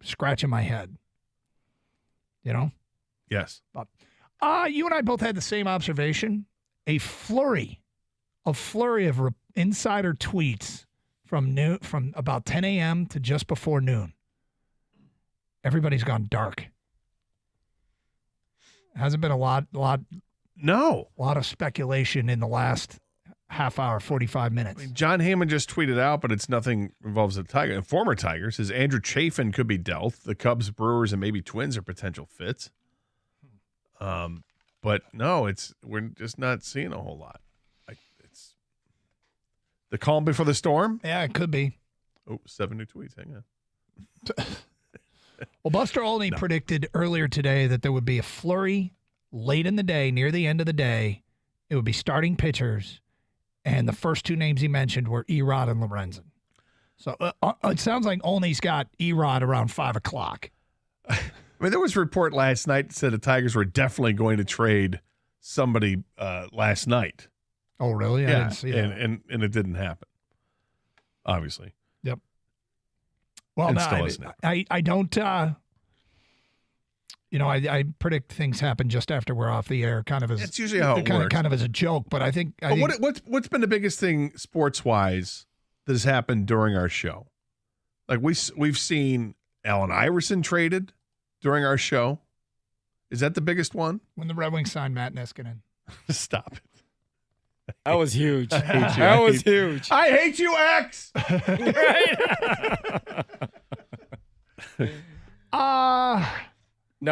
scratching my head. You know? Yes. But you and I both had the same observation. A flurry of insider tweets from about 10 a.m. to just before noon. Everybody's gone dark. Hasn't been a lot of speculation in the last half hour, 45 minutes. I mean, John Hammond just tweeted out, but it's nothing involves the Tiger. And former Tigers says Andrew Chafin could be dealt. The Cubs, Brewers, and maybe Twins are potential fits. But no, we're just not seeing a whole lot. It's the calm before the storm. Yeah, it could be. Oh, 7 new tweets. Hang on. Well, Buster Olney predicted earlier today that there would be a flurry late in the day, near the end of the day. It would be starting pitchers, and the first two names he mentioned were Erod and Lorenzen. So it sounds like Olney's got Erod around 5 o'clock. I mean, there was a report last night that said the Tigers were definitely going to trade somebody last night. Oh, really? I didn't see that. And it didn't happen, obviously. Yep. Well, no, I don't, I predict things happen just after we're off the air, kind of as it's usually how it works. Kind of as a joke, but I think. What's been the biggest thing sports wise that has happened during our show? Like we've seen Allen Iverson traded during our show. Is that the biggest one? When the Red Wings signed Matt Niskanen. Stop it. That was huge. That was huge. I hate you, X. Now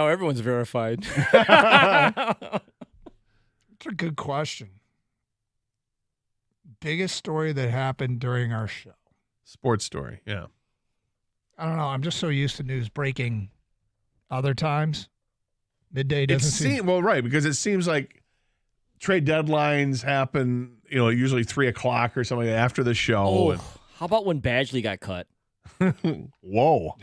everyone's verified. That's a good question. Biggest story that happened during our show. Sports story, yeah. I don't know. I'm just so used to news breaking other times. Midday doesn't seem... Well, right, because it seems like trade deadlines happen, usually 3 o'clock or something after the show. Oh, how about when Badgley got cut? Whoa.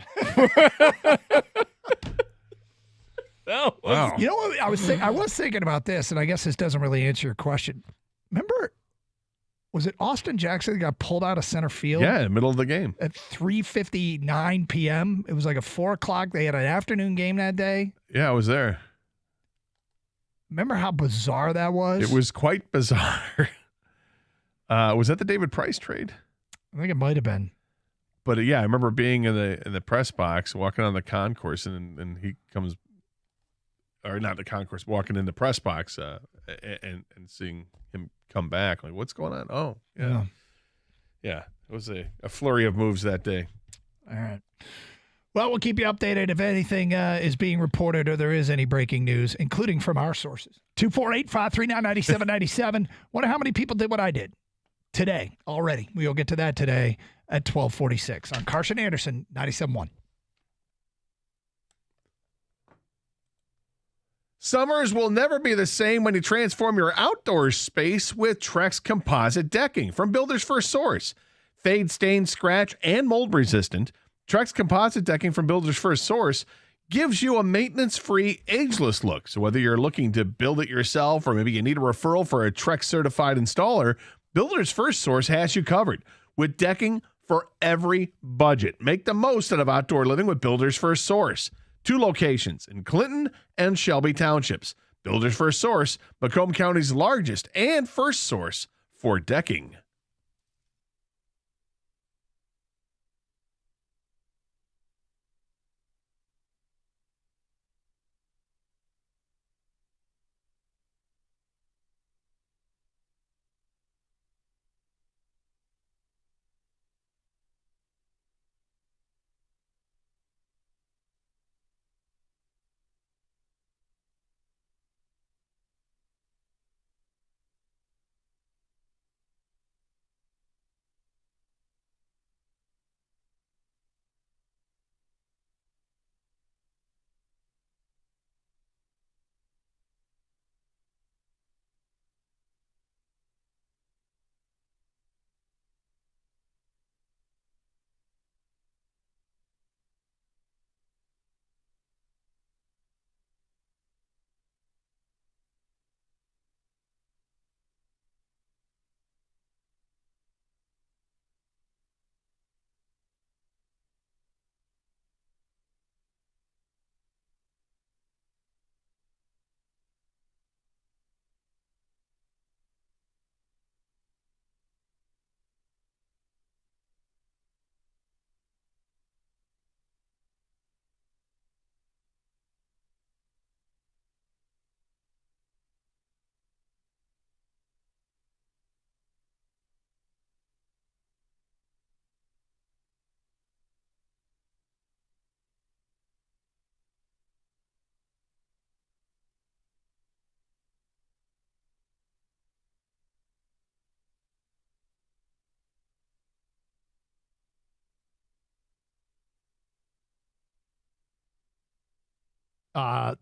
Wow. You know what? I was thinking about this, and I guess this doesn't really answer your question. Remember, was it Austin Jackson that got pulled out of center field? Yeah, in the middle of the game. At 3:59 p.m.? It was like a 4 o'clock. They had an afternoon game that day. Yeah, I was there. Remember how bizarre that was? It was quite bizarre. Was that the David Price trade? I think it might have been. But yeah, I remember being in the press box, walking on the concourse, and he comes, or not the concourse, walking in the press box, and seeing him come back. Like, what's going on? Oh, yeah. Yeah, it was a flurry of moves that day. All right. Well, we'll keep you updated if anything is being reported or there is any breaking news, including from our sources. 248-539-9797. Wonder how many people did what I did today already. We'll get to that today at 1246 on Carson Anderson, 97.1. Summers will never be the same when you transform your outdoor space with Trex composite decking from Builders First Source. Fade, stain, scratch, and mold resistant, Trex composite decking from Builders First Source gives you a maintenance-free, ageless look. So whether you're looking to build it yourself or maybe you need a referral for a Trex certified installer, Builders First Source has you covered with decking for every budget. Make the most out of outdoor living with Builders First Source. 2 locations in Clinton and Shelby Townships. Builders First Source, Macomb County's largest and first source for decking.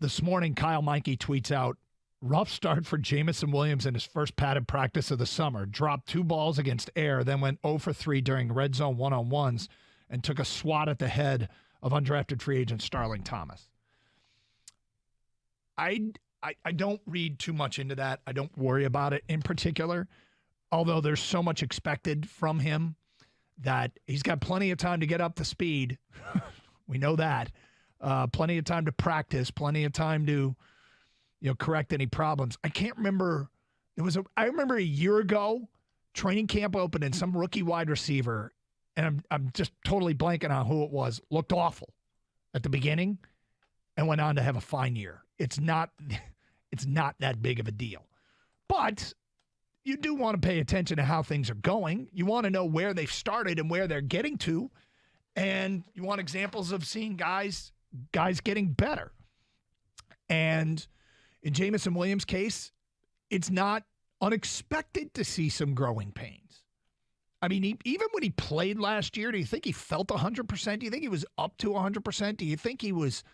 This morning, Kyle Meinke tweets out, rough start for Jamison Williams in his first padded practice of the summer. Dropped 2 balls against Air, then went 0 for 3 during red zone one-on-ones and took a swat at the head of undrafted free agent Starling Thomas. I don't read too much into that. I don't worry about it in particular, although there's so much expected from him that he's got plenty of time to get up to speed. We know that. Plenty of time to practice, plenty of time to correct any problems. I can't remember. I remember a year ago, training camp opened and some rookie wide receiver, and I'm just totally blanking on who it was, looked awful at the beginning and went on to have a fine year. It's not that big of a deal. But you do want to pay attention to how things are going. You want to know where they've started and where they're getting to. And you want examples of seeing guys getting better. And in Jamison Williams' case, it's not unexpected to see some growing pains. I mean, even when he played last year, do you think he felt 100%? Do you think he was up to 100%? Do you think he was,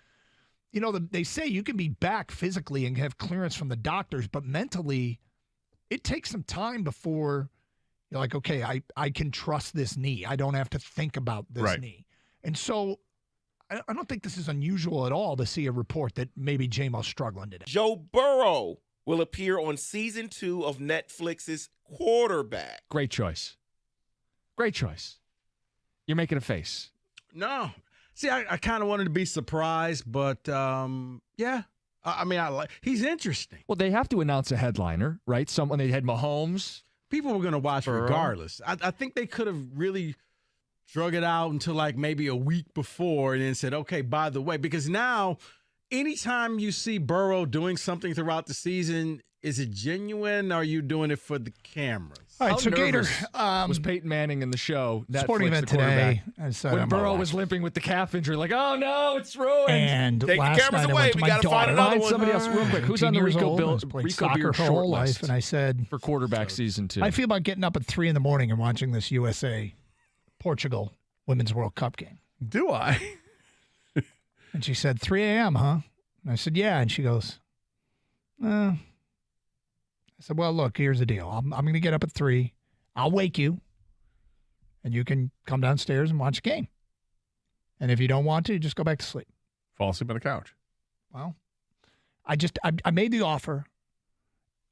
they say you can be back physically and have clearance from the doctors, but mentally, it takes some time before you're like, okay, I can trust this knee. I don't have to think about this knee. And so I don't think this is unusual at all to see a report that maybe J-Mo's struggling today. Joe Burrow will appear on season 2 of Netflix's Quarterback. Great choice. Great choice. You're making a face. No. See, I kind of wanted to be surprised, but yeah. I mean, he's interesting. Well, they have to announce a headliner, right? Someone, they had Mahomes. People were going to watch Burrow. regardless. I think they could have really drug it out until like maybe a week before and then said, okay, by the way, because now anytime you see Burrow doing something throughout the season, is it genuine? Or are you doing it for the cameras? All right, so Gator was Peyton Manning in the show. Netflix, sporting event today. When Burrow was limping with the calf injury, like, oh no, it's ruined. And take last the cameras night away. I went to We my got to daughter. find another one. Somebody else, real quick. Who's on the Rico Bill? Played soccer her whole life, and I said for quarterback season 2. I feel about getting up at 3 a.m. and watching this USA Portugal Women's World Cup game. Do I? And she said, 3 a.m., huh? And I said, yeah. And she goes, I said, well, look, here's the deal. I'm going to get up at 3. I'll wake you, and you can come downstairs and watch the game. And if you don't want to, just go back to sleep. Fall asleep on the couch. Well, I made the offer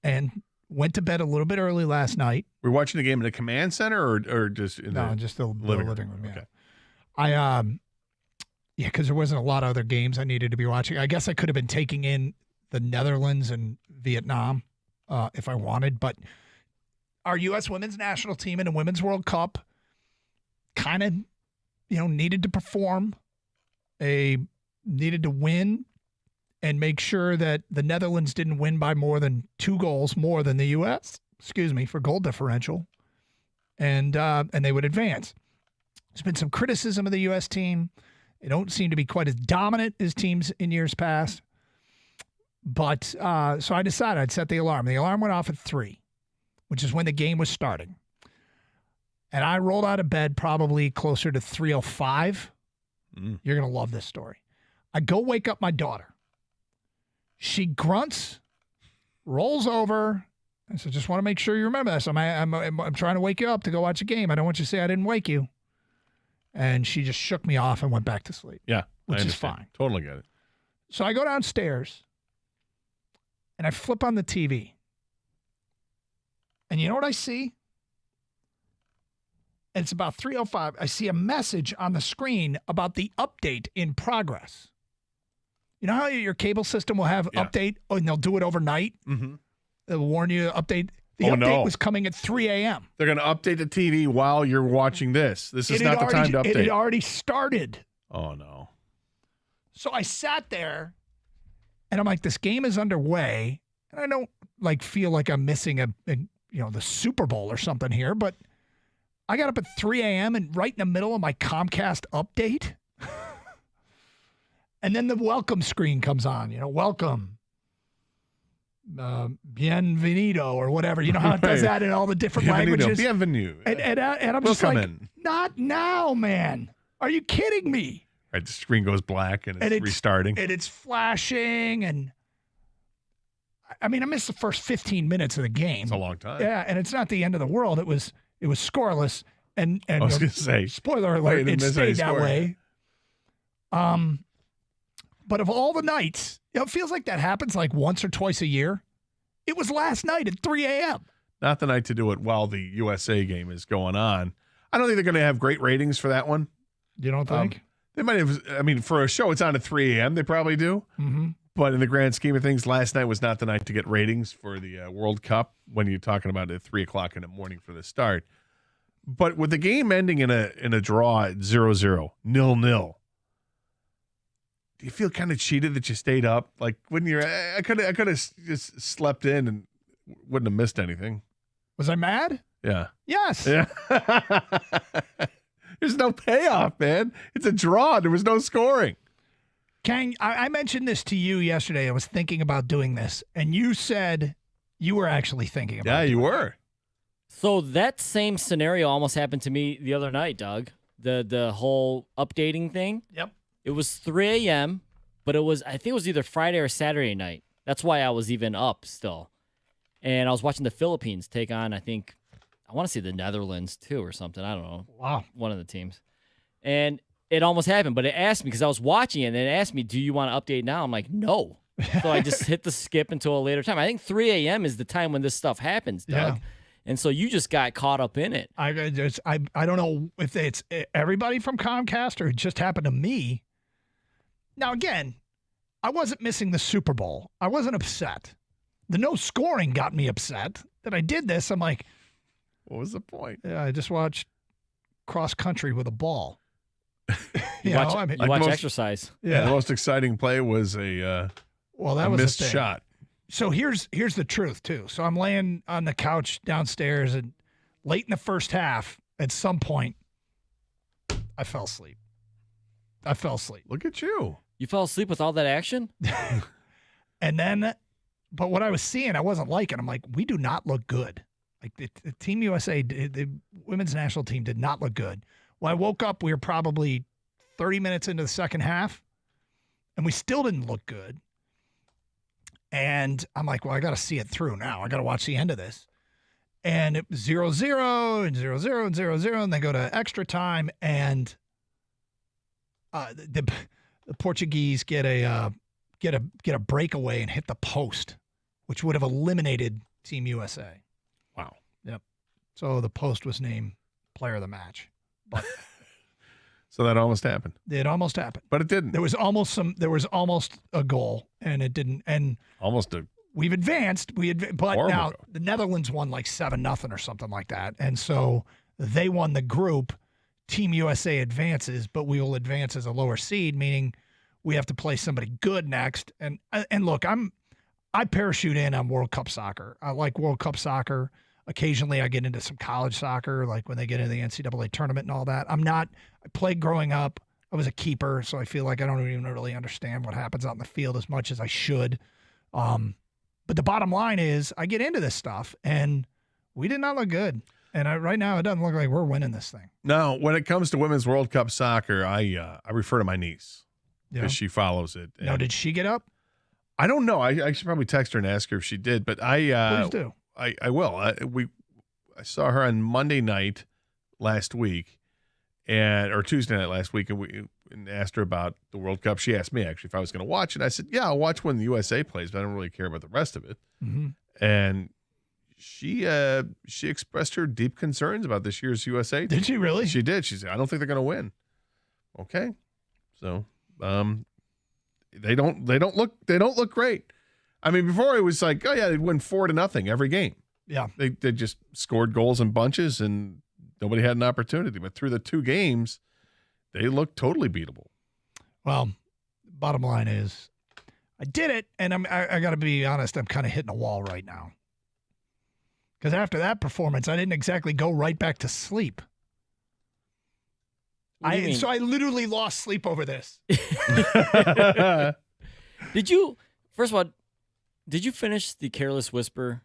and went to bed a little bit early last night. We're watching the game in the command center or just in just the living room. Yeah. Okay. Because there wasn't a lot of other games I needed to be watching. I guess I could have been taking in the Netherlands and Vietnam if I wanted, but our U.S. women's national team in the Women's World Cup kind of, needed to perform. They needed to win and make sure that the Netherlands didn't win by more than 2 goals more than the U.S., for goal differential, and they would advance. There's been some criticism of the U.S. team. They don't seem to be quite as dominant as teams in years past. But so I decided I'd set the alarm. The alarm went off at 3, which is when the game was starting. And I rolled out of bed probably closer to 3:05. You're going to love this story. I go wake up my daughter. She grunts, rolls over. I said, just want to make sure you remember this. I'm trying to wake you up to go watch a game. I don't want you to say I didn't wake you. And she just shook me off and went back to sleep. Yeah, which is fine. Totally get it. So I go downstairs and I flip on the TV. And you know what I see? And it's about 3:05. I see a message on the screen about the update in progress. You know how your cable system will have update and they'll do it overnight? Mm-hmm. They'll warn you update. The update was coming at 3 a.m. They're going to update the TV while you're watching this. This is not the time to update. It had already started. Oh, no. So I sat there, and I'm like, this game is underway, and I don't feel like I'm missing the Super Bowl or something here, but I got up at 3 a.m. and right in the middle of my Comcast update, and then the welcome screen comes on. Welcome. Bienvenido or whatever. You know how it does that in all the different languages? Bienvenue. And I'm just like, not now, man. Are you kidding me? Right, the screen goes black and it's restarting. And it's flashing. And I mean, I missed the first 15 minutes of the game. It's a long time. Yeah, and it's not the end of the world. It was scoreless. And I was going to say, spoiler alert, it stayed that way. But of all the nights, it feels like that happens like once or twice a year. It was last night at 3 a.m. Not the night to do it while the USA game is going on. I don't think they're going to have great ratings for that one. You don't think? They might have. I mean, for a show, it's on at 3 a.m. They probably do. Mm-hmm. But in the grand scheme of things, last night was not the night to get ratings for the World Cup when you're talking about it at 3 o'clock in the morning for the start. But with the game ending in a draw at 0-0, 0-0, do you feel kind of cheated that you stayed up? Like when you're, I could have just slept in and wouldn't have missed anything. Was I mad? Yeah. Yes. Yeah. There's no payoff, man. It's a draw. There was no scoring. Kang, I mentioned this to you yesterday. I was thinking about doing this, and you said you were actually thinking about it. Yeah, you were. So that same scenario almost happened to me the other night, Doug. The whole updating thing. Yep. It was 3 a.m., but I think it was either Friday or Saturday night. That's why I was even up still. And I was watching the Philippines take on, I want to say the Netherlands too or something. I don't know. Wow. One of the teams. And it almost happened, but it asked me because I was watching it and it asked me, do you want to update now? I'm like, no. So I just hit the skip until a later time. I think 3 a.m. is the time when this stuff happens, Doug. Yeah. And so you just got caught up in it. I don't know if it's everybody from Comcast or it just happened to me. Now, again, I wasn't missing the Super Bowl. I wasn't upset. The no scoring got me upset. That I did this, I'm like, what was the point? Yeah, I just watched cross country with a ball. You watch exercise. Yeah, the most exciting play was a missed shot. So here's the truth too. So I'm laying on the couch downstairs, and late in the first half, at some point, I fell asleep. Look at you. You fell asleep with all that action? And then, but what I was seeing, I wasn't liking. I'm like, we do not look good. Like the Team USA, the women's national team did not look good. When I woke up, we were probably 30 minutes into the second half, and we still didn't look good. And I'm like, well, I got to see it through now. I got to watch the end of this. And it was 0-0 and 0-0 and 0-0, and they go to extra time, and the Portuguese get a breakaway and hit the post, which would have eliminated Team USA. Wow. Yep. So the post was named player of the match. But so that almost happened. It almost happened. But it didn't. There was almost a goal, and it didn't. And we've advanced. But now the Netherlands won like 7-0 or something like that. And so they won the group. Team USA advances, but we will advance as a lower seed, meaning we have to play somebody good next. And look, I parachute in on World Cup soccer. I like World Cup soccer. Occasionally I get into some college soccer, like when they get into the NCAA tournament and all that. I played growing up. I was a keeper, so I feel like I don't even really understand what happens out in the field as much as I should. But the bottom line is I get into this stuff, and we did not look good. And right now, it doesn't look like we're winning this thing. No, when it comes to Women's World Cup soccer, I refer to my niece because she follows it. Now, did she get up? I don't know. I should probably text her and ask her if she did. But Please do. I will. I saw her on Monday night last week, or Tuesday night last week, and asked her about the World Cup. She asked me actually if I was going to watch it. I said, yeah, I'll watch when the USA plays, but I don't really care about the rest of it. Mm-hmm. And she expressed her deep concerns about this year's USA team. Did she really? She did. She said, I don't think they're going to win. Okay. So, they don't look great. I mean, before it was like, oh yeah, they'd win 4-0 every game. Yeah. They just scored goals in bunches and nobody had an opportunity. But through the two games, they looked totally beatable. Well, bottom line is I did it, and I got to be honest, I'm kind of hitting a wall right now. Because after that performance, I didn't exactly go right back to sleep. So I literally lost sleep over this. Did you, first of all, did you finish the Careless Whisper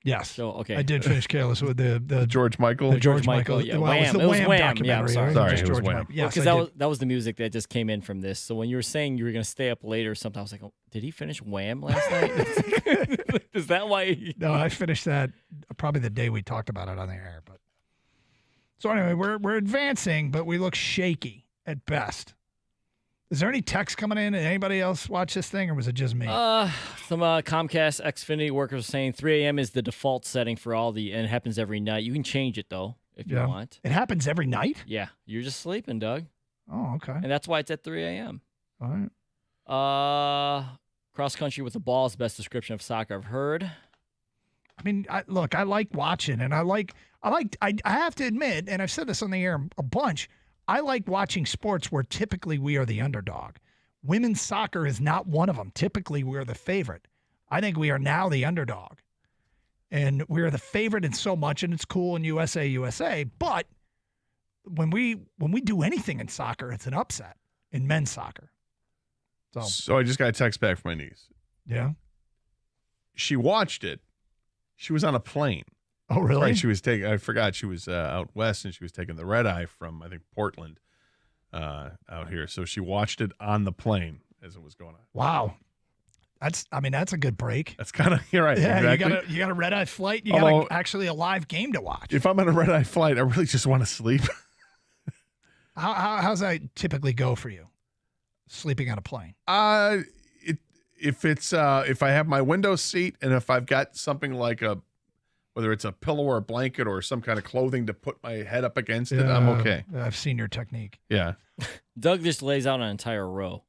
Yes. So okay, I did finish Careless with the George Michael. The George Michael. Yeah, Well, Wham. it was the Wham documentary. Yeah, I'm sorry, Just it was George Wham. Michael. Yes, because that was the music that just came in from this. So when you were saying you were going to stay up later or something, I was like, oh, did he finish Wham last night? Is that why? No, I finished that probably the day we talked about it on the air. But so anyway, we're advancing, but we look shaky at best. Is there any text coming in? Did anybody else watch this thing, or was it just me? Some Comcast Xfinity workers are saying 3 a.m. is the default setting for all and it happens every night. You can change it, though, if you want. It happens every night? Yeah. You're just sleeping, Doug. Oh, okay. And that's why it's at 3 a.m. All right. Cross country with the ball is the best description of soccer I've heard. I mean, I like watching, and I have to admit, and I've said this on the air a bunch, I like watching sports where typically we are the underdog. Women's soccer is not one of them. Typically, we're the favorite. I think we are now the underdog. And we're the favorite in so much, and it's cool in USA. But when we do anything in soccer, it's an upset in men's soccer. So I just got a text back from my niece. Yeah. She watched it. She was on a plane. Oh, really? Right. She was I forgot she was out west, and she was taking the red eye from, I think, Portland out here. So she watched it on the plane as it was going on. Wow. That's a good break. That's kind of, you're right. Yeah, exactly. you got a red eye flight. You got actually a live game to watch. If I'm on a red eye flight, I really just want to sleep. How's that typically go for you? Sleeping on a plane? If I have my window seat, and if I've got something like whether it's a pillow or a blanket or some kind of clothing to put my head up against it, I'm okay. I've seen your technique. Yeah. Doug just lays out an entire row.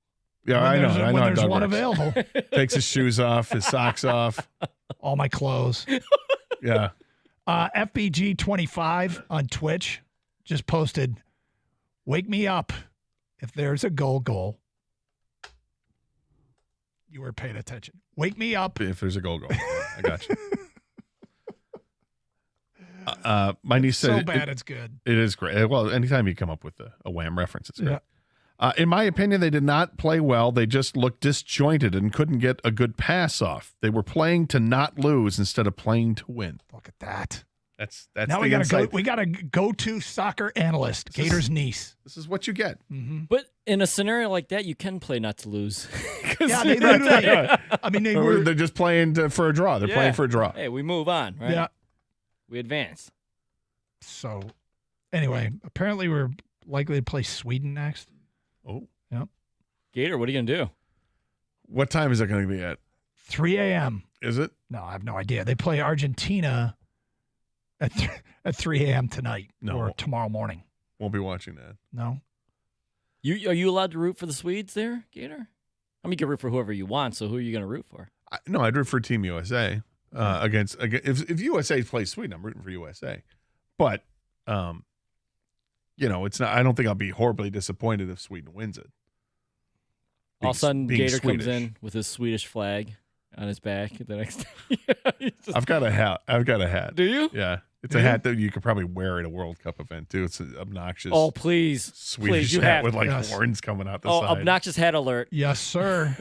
Yeah, I know. I know. When there's Doug one works. available. Takes his shoes off, his socks off. All my clothes. Yeah. FBG25 on Twitch just posted, "Wake me up if there's a goal." You were paying attention. Wake me up if there's a goal. I got you. My niece said so bad it's good. It is great. Well, anytime you come up with a Wham reference, it's great. Yeah. In my opinion, they did not play well. They just looked disjointed and couldn't get a good pass off. They were playing to not lose instead of playing to win. Look at that. That's now we got a go-to soccer analyst, Gator's niece. This is what you get. Mm-hmm. But in a scenario like that, you can play not to lose. Yeah, they literally. I mean, they're just playing for a draw. They're playing for a draw. Hey, we move on, right? Yeah. We advance. So, anyway, apparently we're likely to play Sweden next. Oh. Yep. Gator, what are you going to do? What time is it going to be at? 3 a.m. Is it? No, I have no idea. They play Argentina at 3 a.m. tonight or tomorrow morning. Won't be watching that. No. Are you allowed to root for the Swedes there, Gator? I mean, you can root for whoever you want, so who are you going to root for? No, I'd root for Team USA. Against if USA plays Sweden, I'm rooting for USA. But it's not. I don't think I'll be horribly disappointed if Sweden wins it. All of a sudden, Gator Swedish. comes in with his Swedish flag on his back the next day. I've got a hat. Do you? Yeah. It's a hat that you could probably wear at a World Cup event, too. It's an obnoxious. Oh, please. Swedish you hat have with horns coming out the side. side. Obnoxious hat alert. Yes, sir.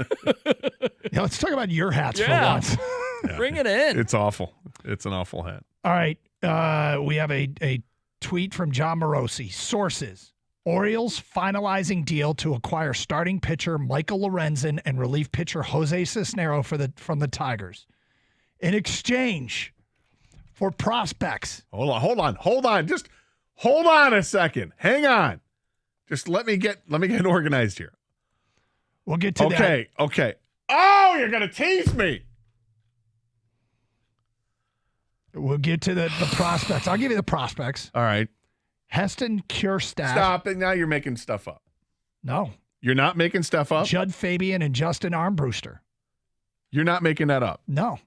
Yeah, let's talk about your hats for once. Yeah. Bring it in. It's awful. It's an awful hat. All right. We have a tweet from John Morosi. Sources: Orioles finalizing deal to acquire starting pitcher Michael Lorenzen and relief pitcher Jose Cisnero from the Tigers. In exchange for prospects. Hold on. Just hold on a second. Hang on. Just let me get organized here. We'll get to that. Okay. Oh, you're gonna tease me. We'll get to the prospects. I'll give you the prospects. All right. Heston Kjerstad. Stop it. Now you're making stuff up. No. You're not making stuff up? Judd Fabian and Justin Armbruster. You're not making that up? No.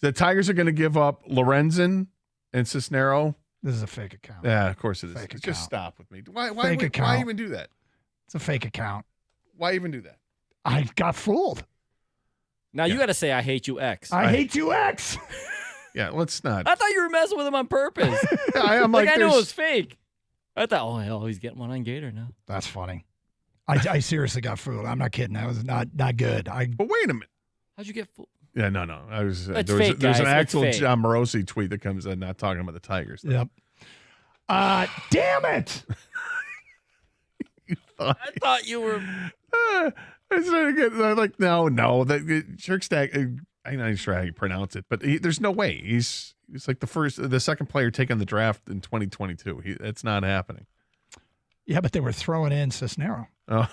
The Tigers are going to give up Lorenzen and Cisnero? This is a fake account. Yeah, of course it is. Fake Just account. stop with me. Why even do that? It's a fake account. Why even do that? I got fooled. Now you got to say, I hate you, X. I hate you, X. Yeah, let's not. I thought you were messing with him on purpose. I'm like I knew it was fake. I thought, oh, hell, he's getting one on Gator now. That's funny. I seriously got fooled. I'm not kidding. That was not good. But wait a minute. How'd you get fooled? Yeah, no. I was It's there's fake, an guys. It's actual fake. John Morosi tweet that comes in not talking about the Tigers. Yep. Damn it! I thought you were. I'm like, no. That Sherkstack. I'm not even sure how you pronounce it, but there's no way he's like the second player taken the draft in 2022. It's not happening. Yeah, but they were throwing in Cisnero. Oh,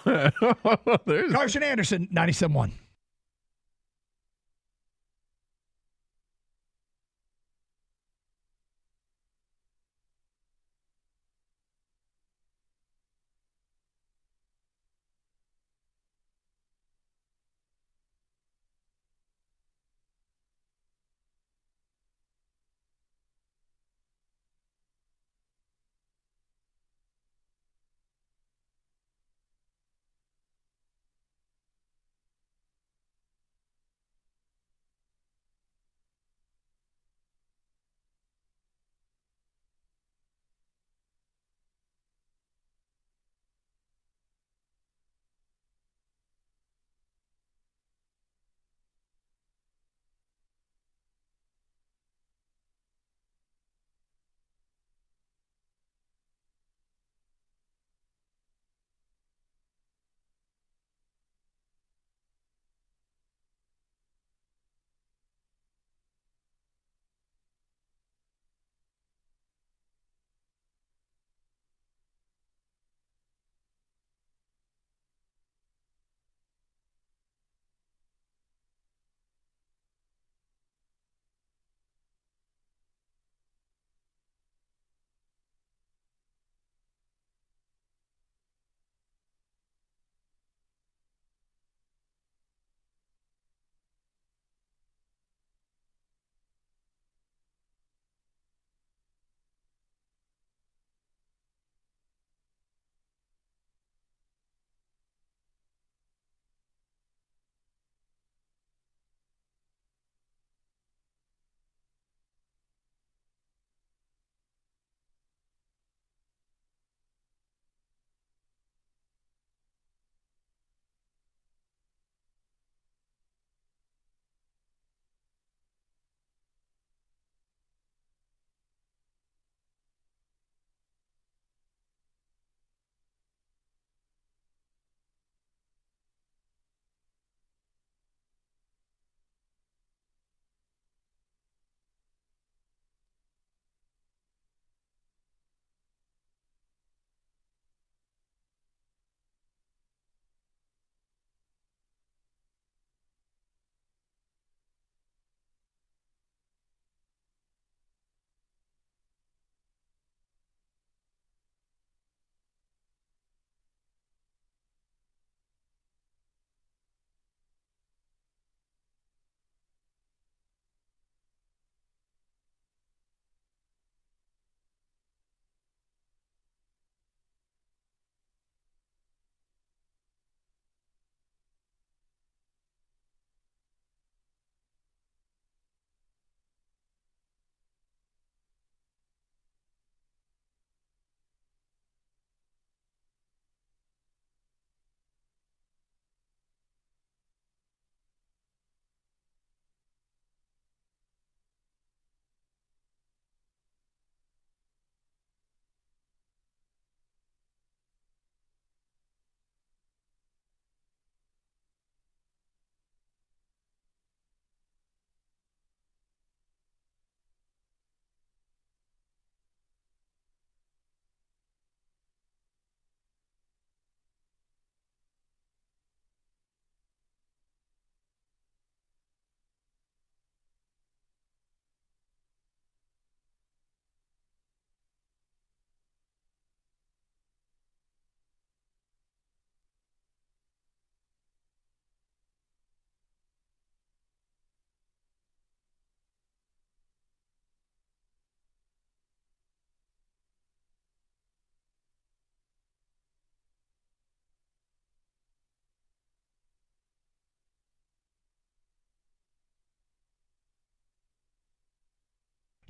Carson Anderson, 97.1.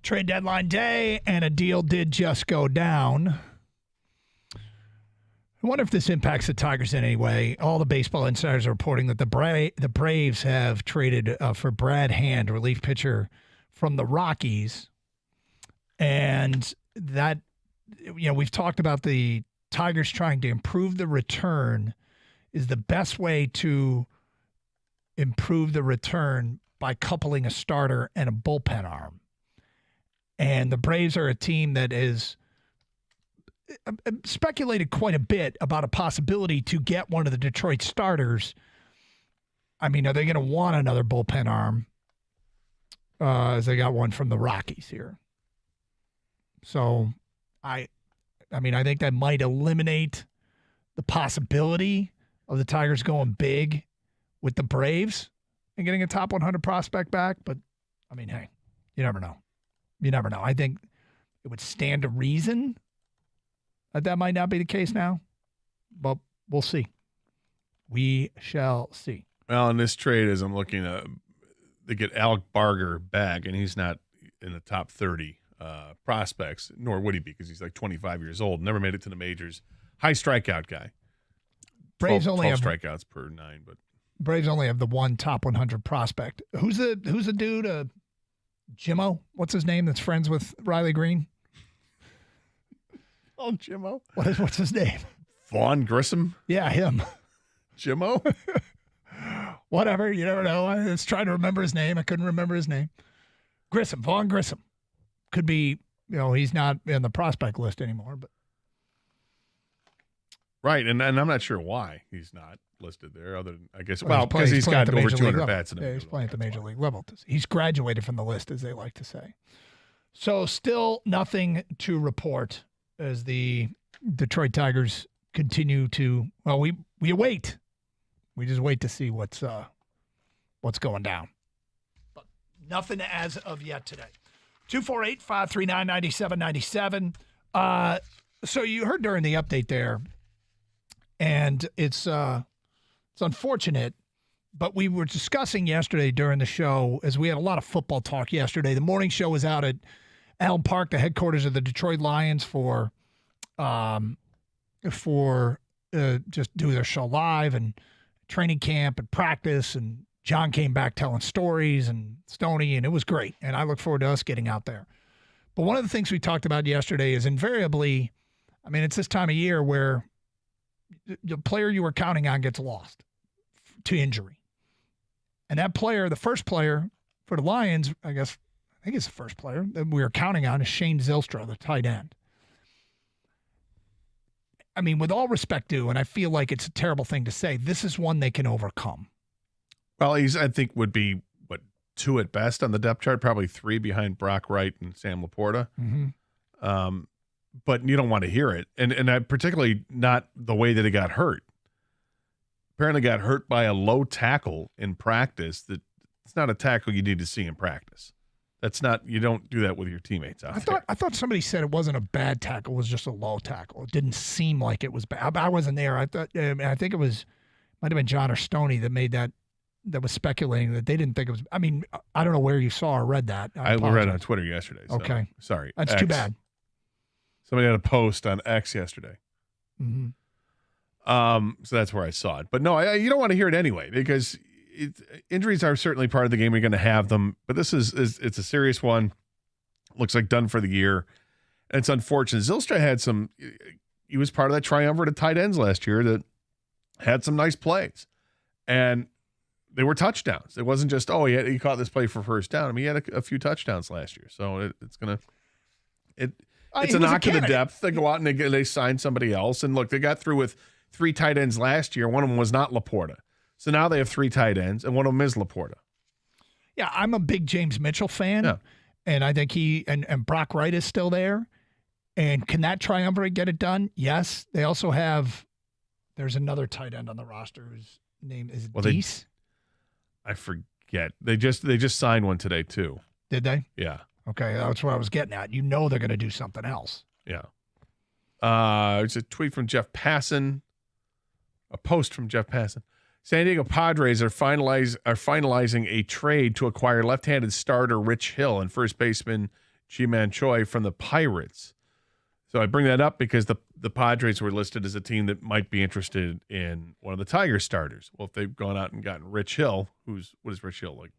Trade deadline day, and a deal did just go down. I wonder if this impacts the Tigers in any way. All the baseball insiders are reporting that the Braves have traded for Brad Hand, relief pitcher from the Rockies. And that, we've talked about the Tigers trying to improve the return. Is the best way to improve the return by coupling a starter and a bullpen arm. And the Braves are a team that is speculated quite a bit about a possibility to get one of the Detroit starters. I mean, are they going to want another bullpen arm? As they got one from the Rockies here. So I think that might eliminate the possibility of the Tigers going big with the Braves and getting a top 100 prospect back. But, I mean, hey, you never know. You never know. I think it would stand to reason that might not be the case now. But we'll see. We shall see. Well, in this trade, as I'm looking at, they get Alec Barger back, and he's not in the top 30 prospects, nor would he be because he's like 25 years old, never made it to the majors. High strikeout guy. Braves 12 only have strikeouts per 9, but Braves only have the one top 100 prospect. Who's the dude? Jimmo? What's his name? That's friends with Riley Green. Oh, Jimmo. What's his name? Vaughn Grissom. Yeah, him. Jimmo. Whatever. You never know. I was trying to remember his name. I couldn't remember his name. Grissom. Vaughn Grissom. Could be. He's not in the prospect list anymore, but. Right, and I'm not sure why he's not listed there, other than, I guess, because he's got over 200 bats. He's playing at the major league level. He's graduated from the list, as they like to say. So still nothing to report as the Detroit Tigers continue to, we await. We just wait to see what's going down. But nothing as of yet today. 248-539-9797. So you heard during the update there, and it's unfortunate, but we were discussing yesterday during the show, as we had a lot of football talk yesterday. The morning show was out at Allen Park, the headquarters of the Detroit Lions, for just do their show live and training camp and practice. And John came back telling stories and Stoney, and it was great. And I look forward to us getting out there. But one of the things we talked about yesterday is invariably, it's this time of year where the player you were counting on gets lost to injury. And that player, the first player for the Lions, I think it's the first player that we were counting on, is Shane Zylstra, the tight end. With all respect due, and I feel like it's a terrible thing to say, this is one they can overcome. Well, I think would be, 2 at best on the depth chart, probably 3 behind Brock Wright and Sam Laporta. Mm-hmm. But you don't want to hear it. And I particularly not the way that he got hurt. Apparently got hurt by a low tackle in practice. That it's not a tackle you need to see in practice. That's not, you don't do that with your teammates out there. I thought somebody said it wasn't a bad tackle, it was just a low tackle. It didn't seem like it was bad. I wasn't there. I think it might have been John or Stoney that made that was speculating that they didn't think it was. I don't know where you saw or read that. I read on Twitter yesterday. So okay. Sorry. That's X. too bad. Somebody had a post on X yesterday. Mm-hmm. So that's where I saw it. But no, you don't want to hear it anyway, because injuries are certainly part of the game. You're going to have them. But this is it's a serious one. Looks like done for the year. And it's unfortunate. Zylstra had he was part of that triumvirate of tight ends last year that had some nice plays. And they were touchdowns. It wasn't just, he caught this play for first down. He had a few touchdowns last year. So it's a knock to the depth. They go out and they sign somebody else. And look, they got through with 3 tight ends last year. One of them was not Laporta. So now they have 3 tight ends, and one of them is Laporta. Yeah, I'm a big James Mitchell fan. Yeah. And I think he and Brock Wright is still there. And can that triumvirate get it done? Yes. They also there's another tight end on the roster whose name is Deese. I forget. They just signed one today too. Did they? Yeah. Okay, that's what I was getting at. They're going to do something else. Yeah. It's a tweet from Jeff Passan. A post from Jeff Passan. San Diego Padres are finalizing a trade to acquire left-handed starter Rich Hill and first baseman Ji-Man Choi from the Pirates. So I bring that up because the Padres were listed as a team that might be interested in one of the Tigers starters. Well, if they've gone out and gotten Rich Hill, what is Rich Hill, like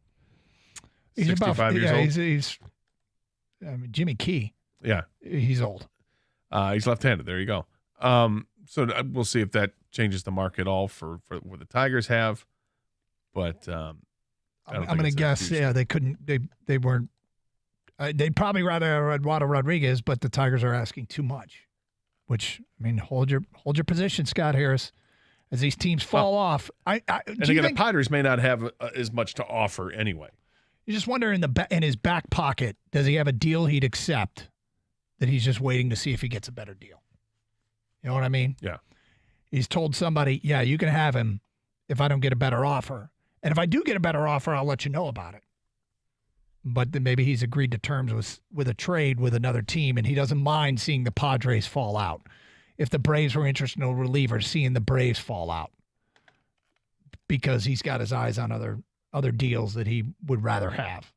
65 years old? He's Jimmy Key. Yeah. He's old. He's left-handed. There you go. So we'll see if that changes the market at all for what the Tigers have. But I'm going to guess, they couldn't. They weren't. They'd probably rather Eduardo Rodriguez, but the Tigers are asking too much. Which, I mean, hold your position, Scott Harris, as these teams fall off. The Padres may not have as much to offer anyway. You just wonder in his back pocket, does he have a deal he'd accept that he's just waiting to see if he gets a better deal? You know what I mean? Yeah. He's told somebody, yeah, you can have him if I don't get a better offer. And if I do get a better offer, I'll let you know about it. But then maybe he's agreed to terms with a trade with another team, and he doesn't mind seeing the Padres fall out. If the Braves were interested in a reliever, seeing the Braves fall out because he's got his eyes on other deals that he would rather have.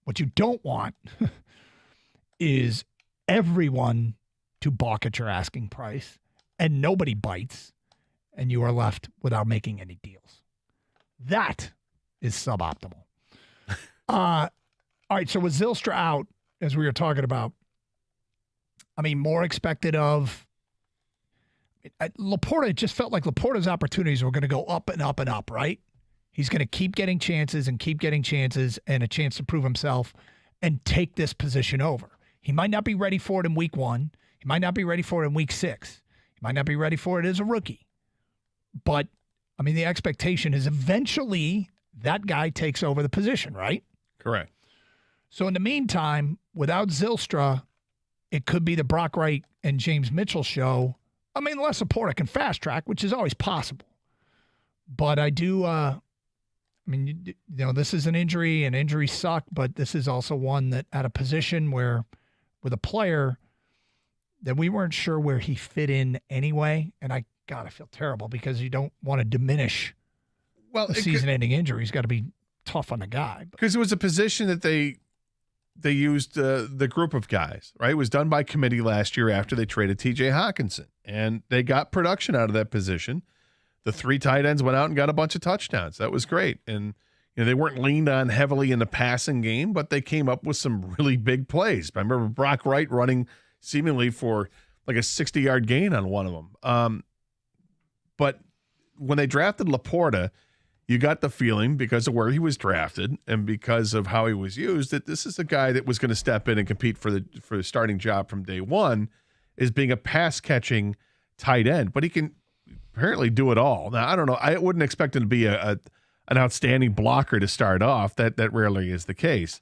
What you don't want is everyone to balk at your asking price and nobody bites and you are left without making any deals. That is suboptimal. All right, so with Zylstra out, as we were talking about, I mean, more expected of Laporta. It just felt like Laporta's opportunities were going to go up and up and up, right? He's going to keep getting chances and a chance to prove himself and take this position over. He might not be ready for it in week 1. He might not be ready for it in week 6. He might not be ready for it as a rookie. But, I mean, the expectation is eventually that guy takes over the position, right? Correct. So in the meantime, without Zylstra, it could be the Brock Wright and James Mitchell show. I mean, unless Laporta can fast track, which is always possible. But I do, this is an injury, and injuries suck, but this is also one that at a position where with a player that we weren't sure where he fit in anyway. And I feel terrible because you don't want to diminish a season-ending injury. He's got to be tough on the guy. Because it was a position that they used the group of guys, right? It was done by committee last year after they traded T.J. Hockenson, and they got production out of that position. The 3 tight ends went out and got a bunch of touchdowns. That was great. And they weren't leaned on heavily in the passing game, but they came up with some really big plays. I remember Brock Wright running seemingly for like a 60-yard gain on one of them. But when they drafted Laporta, you got the feeling, because of where he was drafted and because of how he was used, that this is a guy that was going to step in and compete for the starting job from day one, is being a pass-catching tight end. But he can apparently do it all. Now, I don't know. I wouldn't expect him to be an outstanding blocker to start off. That rarely is the case.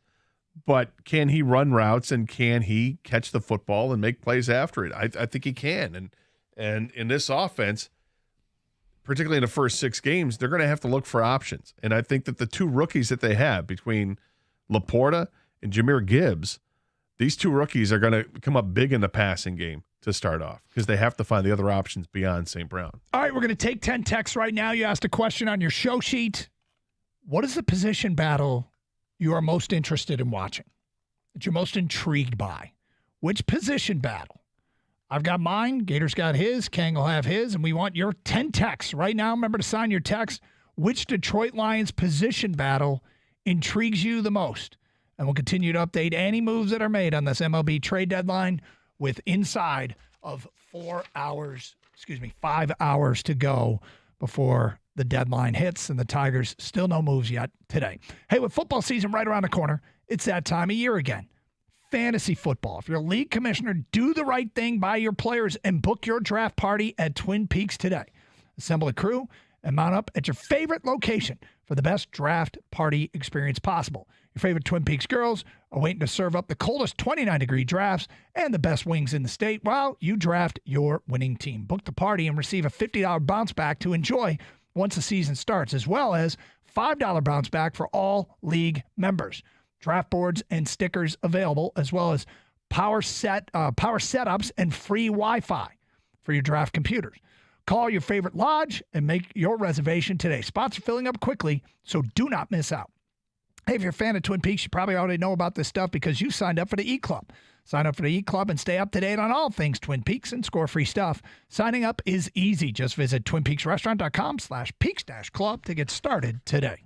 But can he run routes, and can he catch the football and make plays after it? I think he can. And in this offense, particularly in the first 6 games, they're going to have to look for options. And I think that the 2 rookies that they have between Laporta and Jahmyr Gibbs, these 2 rookies are going to come up big in the passing game to start off because they have to find the other options beyond St. Brown. All right, we're going to take 10 texts right now. You asked a question on your show sheet. What is the position battle you are most interested in watching, that you're most intrigued by? Which position battle? I've got mine. Gator's got his. Kang will have his. And we want your 10 texts right now. Remember to sign your text. Which Detroit Lions position battle intrigues you the most? And we'll continue to update any moves that are made on this MLB trade deadline with inside of 5 hours to go before the deadline hits. And the Tigers still no moves yet today. Hey, with football season right around the corner, it's that time of year again. Fantasy football. If you're a league commissioner, do the right thing by your players and book your draft party at Twin Peaks today. Assemble a crew and mount up at your favorite location for the best draft party experience possible. Your favorite Twin Peaks girls are waiting to serve up the coldest 29-degree drafts and the best wings in the state while you draft your winning team. Book the party and receive a $50 bounce back to enjoy once the season starts, as well as $5 bounce back for all league members. Draft boards and stickers available, as well as power setups and free Wi-Fi for your draft computers. Call your favorite lodge and make your reservation today. Spots are filling up quickly, so do not miss out. Hey, if you're a fan of Twin Peaks, you probably already know about this stuff because you signed up for the E-Club. Sign up for the E-Club and stay up to date on all things Twin Peaks and score free stuff. Signing up is easy. Just visit twinpeaksrestaurant.com/peaks-club to get started today.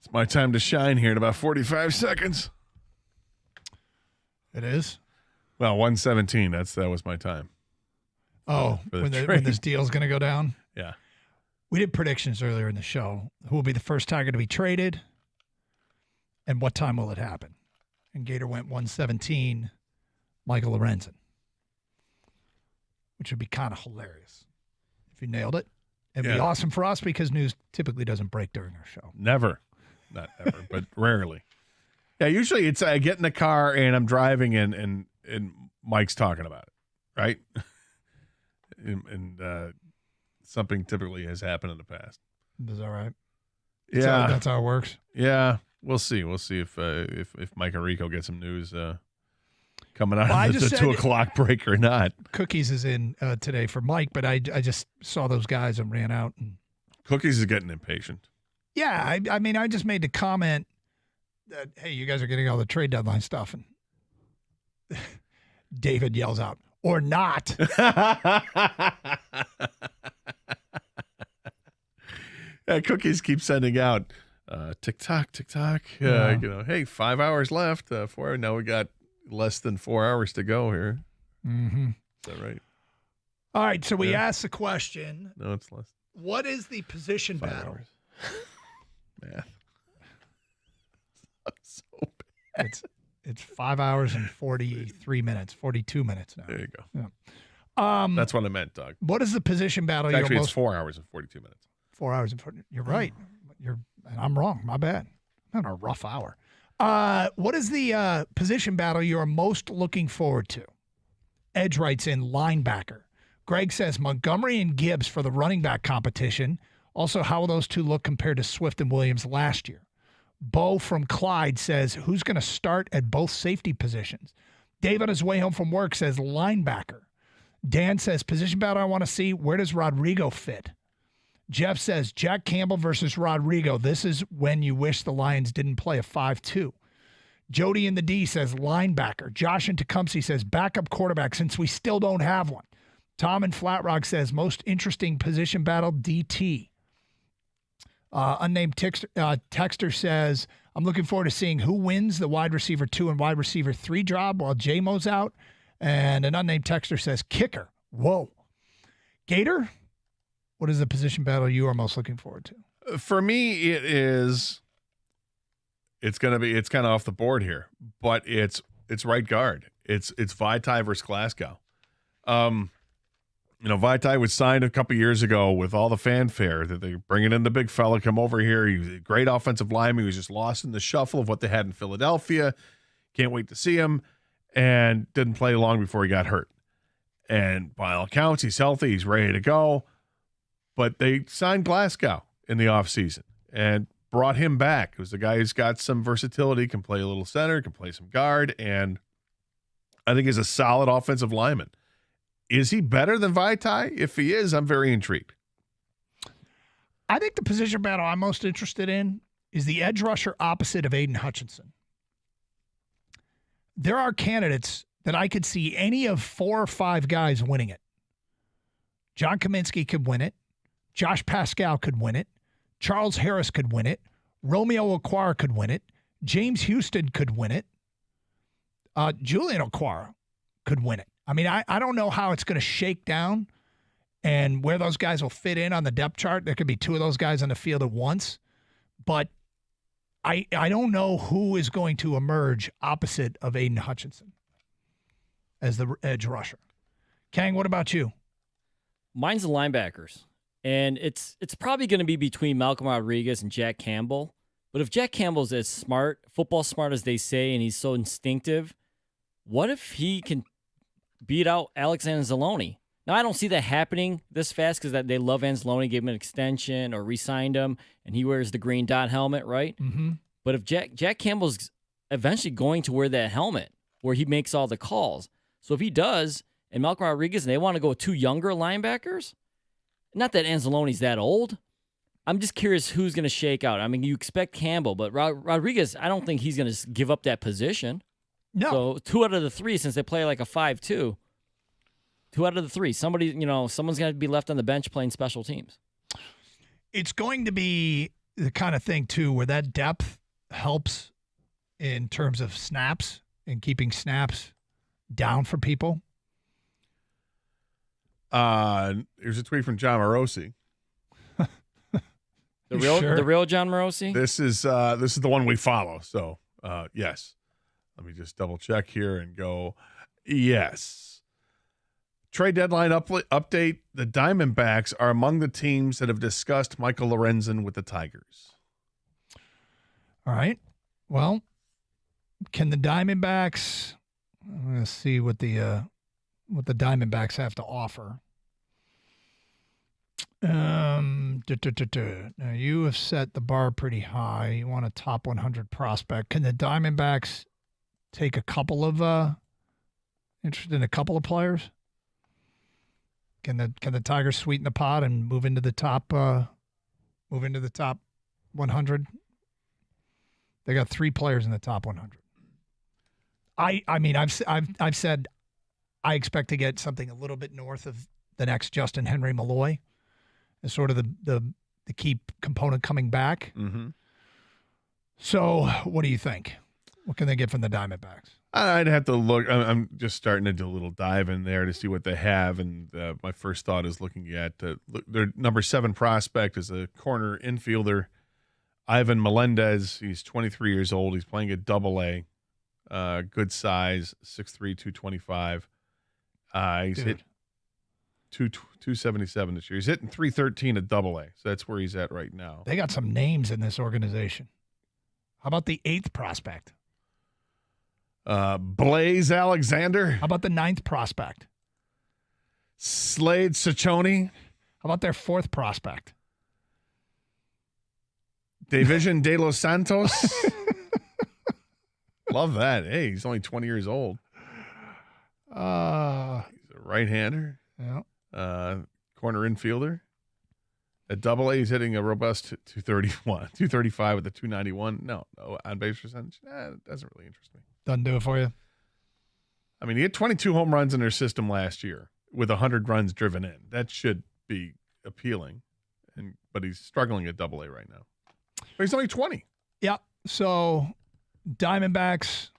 It's my time to shine here in about 45 seconds. It is? Well, 117. That was my time. Oh, when this deal's going to go down? Yeah. We did predictions earlier in the show. Who will be the first Tiger to be traded? And what time will it happen? And Gator went 117, Michael Lorenzen. Which would be kind of hilarious if you nailed it. It'd be awesome for us because news typically doesn't break during our show. Never. Not ever, but rarely. Yeah, usually it's I get in the car and I'm driving and Mike's talking about it, right? and something typically has happened in the past. Is that right? Yeah, that's how it works. Yeah, we'll see. We'll see if Mike Enrico gets some news coming out of the 2 o'clock break or not. Cookies is in today for Mike, but I just saw those guys and ran out. And Cookies is getting impatient. Yeah, I mean, I just made the comment that, hey, you guys are getting all the trade deadline stuff. And David yells out, or not. Yeah, Cookies keep sending out tick-tock, tick-tock. Hey, 5 hours left. Now we got less than 4 hours to go here. Mm-hmm. Is that right? All right, so we asked the question. No, it's less. What is the position 5 battle? Math. So bad. It's 5 hours and 43 minutes, 42 minutes now. There you go. Yeah. That's what I meant, Doug. What is the position battle It's actually, you're it's 4 hours and 42 minutes. 4 hours and 40. You're right. I'm wrong. My bad. Not a rough hour. What is the position battle you're most looking forward to? Edge writes in linebacker. Greg says Montgomery and Gibbs for the running back competition. Also, how will those two look compared to Swift and Williams last year? Bo from Clyde says, who's going to start at both safety positions? Dave on his way home from work says linebacker. Dan says, position battle I want to see, where does Rodrigo fit? Jeff says, Jack Campbell versus Rodrigo. This is when you wish the Lions didn't play a 5-2. Jody in the D says linebacker. Josh in Tecumseh says backup quarterback since we still don't have one. Tom in Flat Rock says most interesting position battle, DT. Unnamed texter says, I'm looking forward to seeing who wins the wide receiver 2 and wide receiver 3 job while J-Mo's out. And an unnamed texter says kicker. Whoa. Gator, what is the position battle you are most looking forward to? For me, it's kind of off the board here, but it's right guard. It's Vitae versus Glasgow. Vitae was signed a couple years ago with all the fanfare that they're bringing in the big fella, come over here. He was a great offensive lineman. He was just lost in the shuffle of what they had in Philadelphia. Can't wait to see him. And didn't play long before he got hurt. And by all accounts, he's healthy. He's ready to go. But they signed Glasgow in the offseason and brought him back. It was a guy who's got some versatility, can play a little center, can play some guard, and I think is a solid offensive lineman. Is he better than Vitae? If he is, I'm very intrigued. I think the position battle I'm most interested in is the edge rusher opposite of Aiden Hutchinson. There are candidates that I could see any of 4 or 5 guys winning it. John Kaminsky could win it. Josh Pascal could win it. Charles Harris could win it. Romeo Okwara could win it. James Houston could win it. Julian Okwara could win it. I mean, I don't know how it's going to shake down and where those guys will fit in on the depth chart. There could be 2 of those guys on the field at once. But I don't know who is going to emerge opposite of Aiden Hutchinson as the edge rusher. Kang, what about you? Mine's the linebackers. And it's probably going to be between Malcolm Rodriguez and Jack Campbell. But if Jack Campbell's as smart, football smart as they say, and he's so instinctive, what if he can beat out Alex Anzalone? Now, I don't see that happening this fast because they love Anzalone, gave him an extension or re-signed him, and he wears the green dot helmet, right? Mm-hmm. But if Jack Campbell's eventually going to wear that helmet where he makes all the calls. So if he does, and Malcolm Rodriguez, and they want to go with 2 younger linebackers, not that Anzalone's that old. I'm just curious who's going to shake out. I mean, you expect Campbell, but Rodriguez, I don't think he's going to give up that position. No. So 2 out of the 3, since they play like a 5-2, 2 out of the 3, someone's going to be left on the bench playing special teams. It's going to be the kind of thing, too, where that depth helps in terms of snaps and keeping snaps down for people. Here's a tweet from John Morosi. The real John Morosi? This is the one we follow. So, yes. Let me just double check here and go, yes. Trade deadline update. The Diamondbacks are among the teams that have discussed Michael Lorenzen with the Tigers. All right. Well, can the Diamondbacks – I'm going to see what the Diamondbacks have to offer. Now, you have set the bar pretty high. You want a top 100 prospect. Can the Diamondbacks take a couple of interested in a couple of players? Can the Tigers sweeten the pot and move into the top 100? They got 3 players in the top 100. I mean, I've said I expect to get something a little bit north of the next Justin Henry Malloy as sort of the key component coming back. Mm-hmm. So, what do you think? What can they get from the Diamondbacks? I'd have to look. I'm just starting to do a little dive in there to see what they have, and my first thought is looking at their number 7 prospect is a corner infielder, Ivan Melendez. He's 23 years old. He's playing at Double-A. Good size, 6'3", 225. He's hit 277 this year. He's hitting 313 at AA, so that's where he's at right now. They got some names in this organization. How about the 8th prospect? Blaze Alexander. How about the 9th prospect? Slade Ciccone. How about their 4th prospect? Division de los Santos. Love that. Hey, he's only 20 years old. He's a right-hander. Yeah. Corner infielder. At AA, he's hitting a robust 235 with a 291. No, on base percentage. It doesn't really interest me. Doesn't do it for you. I mean, he had 22 home runs in their system last year with 100 runs driven in. That should be appealing, but he's struggling at AA right now. But he's only 20. Yeah. So Diamondbacks,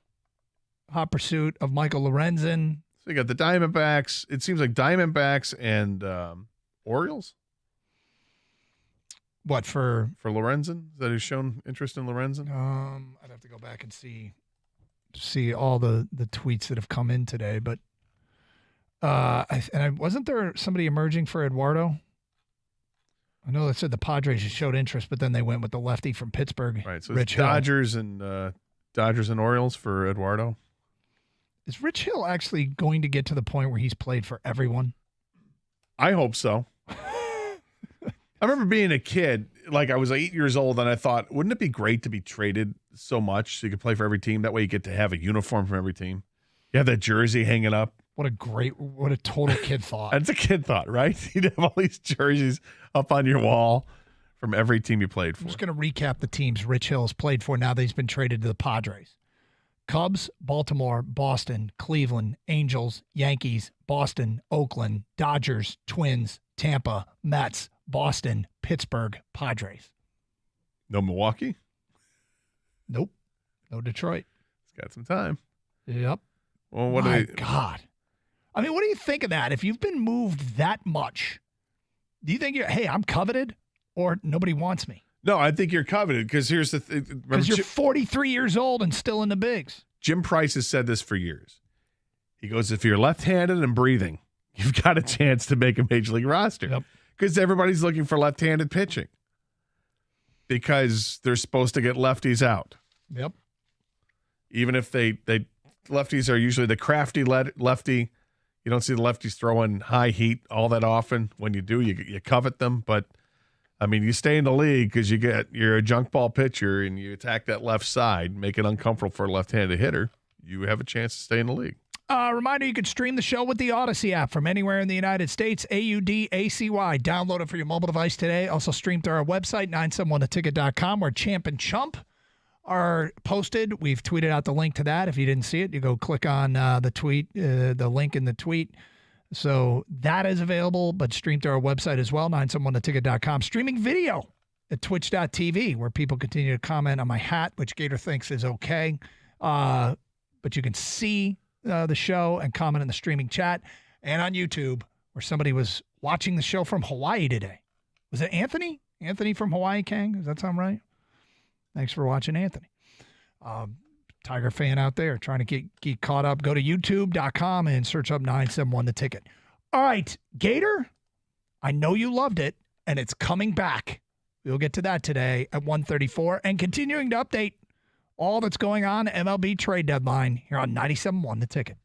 hot pursuit of Michael Lorenzen. So you got the Diamondbacks. It seems like Diamondbacks and Orioles. What for Lorenzen? That has shown interest in Lorenzen? I'd have to go back and see all the tweets that have come in today, but wasn't there somebody emerging for Eduardo? I know they said the Padres just showed interest, but then they went with the lefty from Pittsburgh. Right. So Rich it's Dodgers and Orioles for Eduardo. Is Rich Hill actually going to get to the point where he's played for everyone? I hope so. I remember being a kid, like I was 8 years old, and I thought, wouldn't it be great to be traded so much so you could play for every team? That way you get to have a uniform from every team. You have that jersey hanging up. What a total kid thought. That's a kid thought, right? You'd have all these jerseys up on your wall from every team you played for. I'm just going to recap the teams Rich Hill has played for now that he's been traded to the Padres. Cubs, Baltimore, Boston, Cleveland, Angels, Yankees, Boston, Oakland, Dodgers, Twins, Tampa, Mets, Boston, Pittsburgh, Padres. No Milwaukee? Nope. No Detroit. It's got some time. Yep. Well, God. I mean, what do you think of that? If you've been moved that much, do you think hey, I'm coveted or nobody wants me? No, I think you're coveted because here's the thing. Because you're 43 years old and still in the bigs. Jim Price has said this for years. He goes, if you're left-handed and breathing, you've got a chance to make a major league roster. Because everybody's looking for left-handed pitching. Because they're supposed to get lefties out. Yep. Even if they lefties are usually the crafty lefty. You don't see the lefties throwing high heat all that often. When you do, you covet them. But, I mean, you stay in the league because you're a junk ball pitcher and you attack that left side, make it uncomfortable for a left-handed hitter. You have a chance to stay in the league. Reminder, you can stream the show with the Odyssey app from anywhere in the United States, AUDACY. Download it for your mobile device today. Also stream through our website, 971theticket.com, where Champ and Chump are posted. We've tweeted out the link to that. If you didn't see it, you go click on the tweet, the link in the tweet. So that is available, but stream through our website as well, 971theticket.com. Streaming video at twitch.tv, where people continue to comment on my hat, which Gator thinks is okay. But you can see the show and comment in the streaming chat, and on YouTube, where somebody was watching the show from Hawaii today. Was it Anthony? Anthony from Hawaii, Kang? Does that sound right? Thanks for watching, Anthony. Tiger fan out there trying to get caught up. Go to youtube.com and search up 971 The Ticket. All right, Gator, I know you loved it, and it's coming back. We'll get to that today at 1:34 and continuing to update all that's going on MLB trade deadline here on 97.1 The Ticket.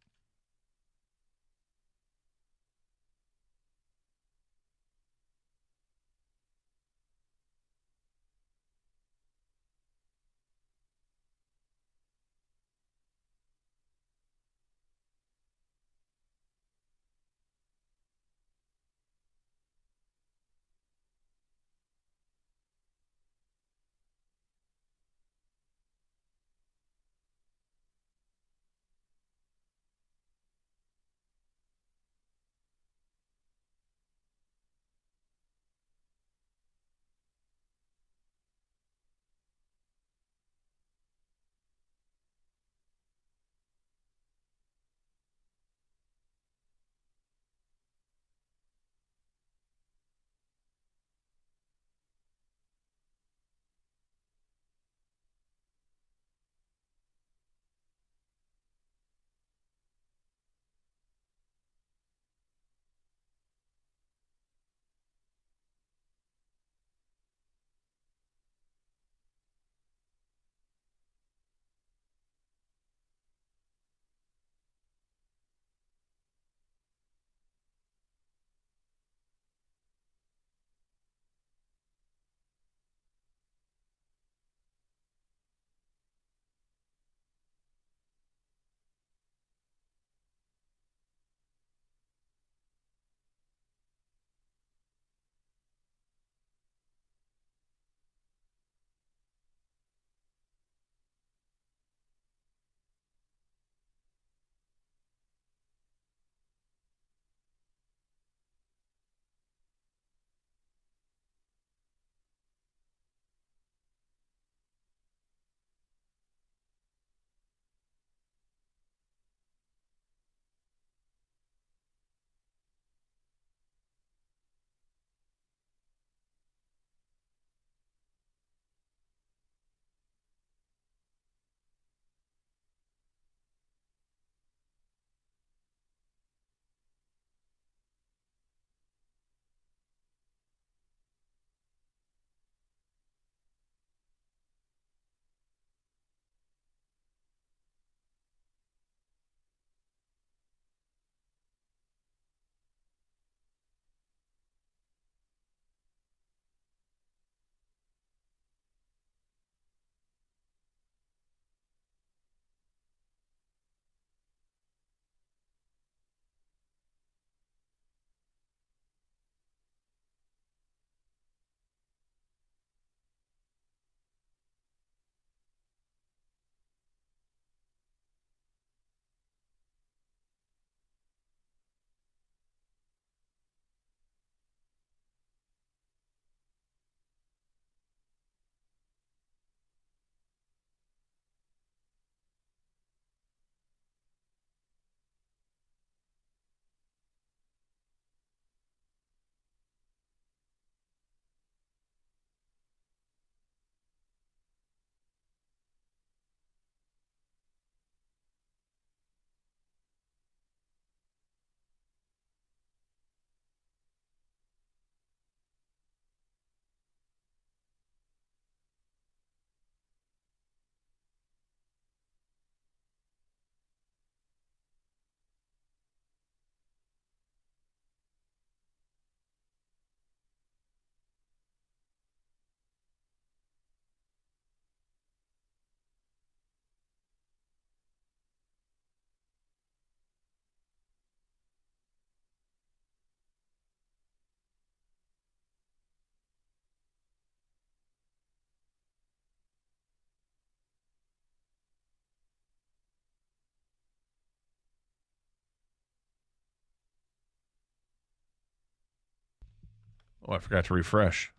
Oh, I forgot to refresh.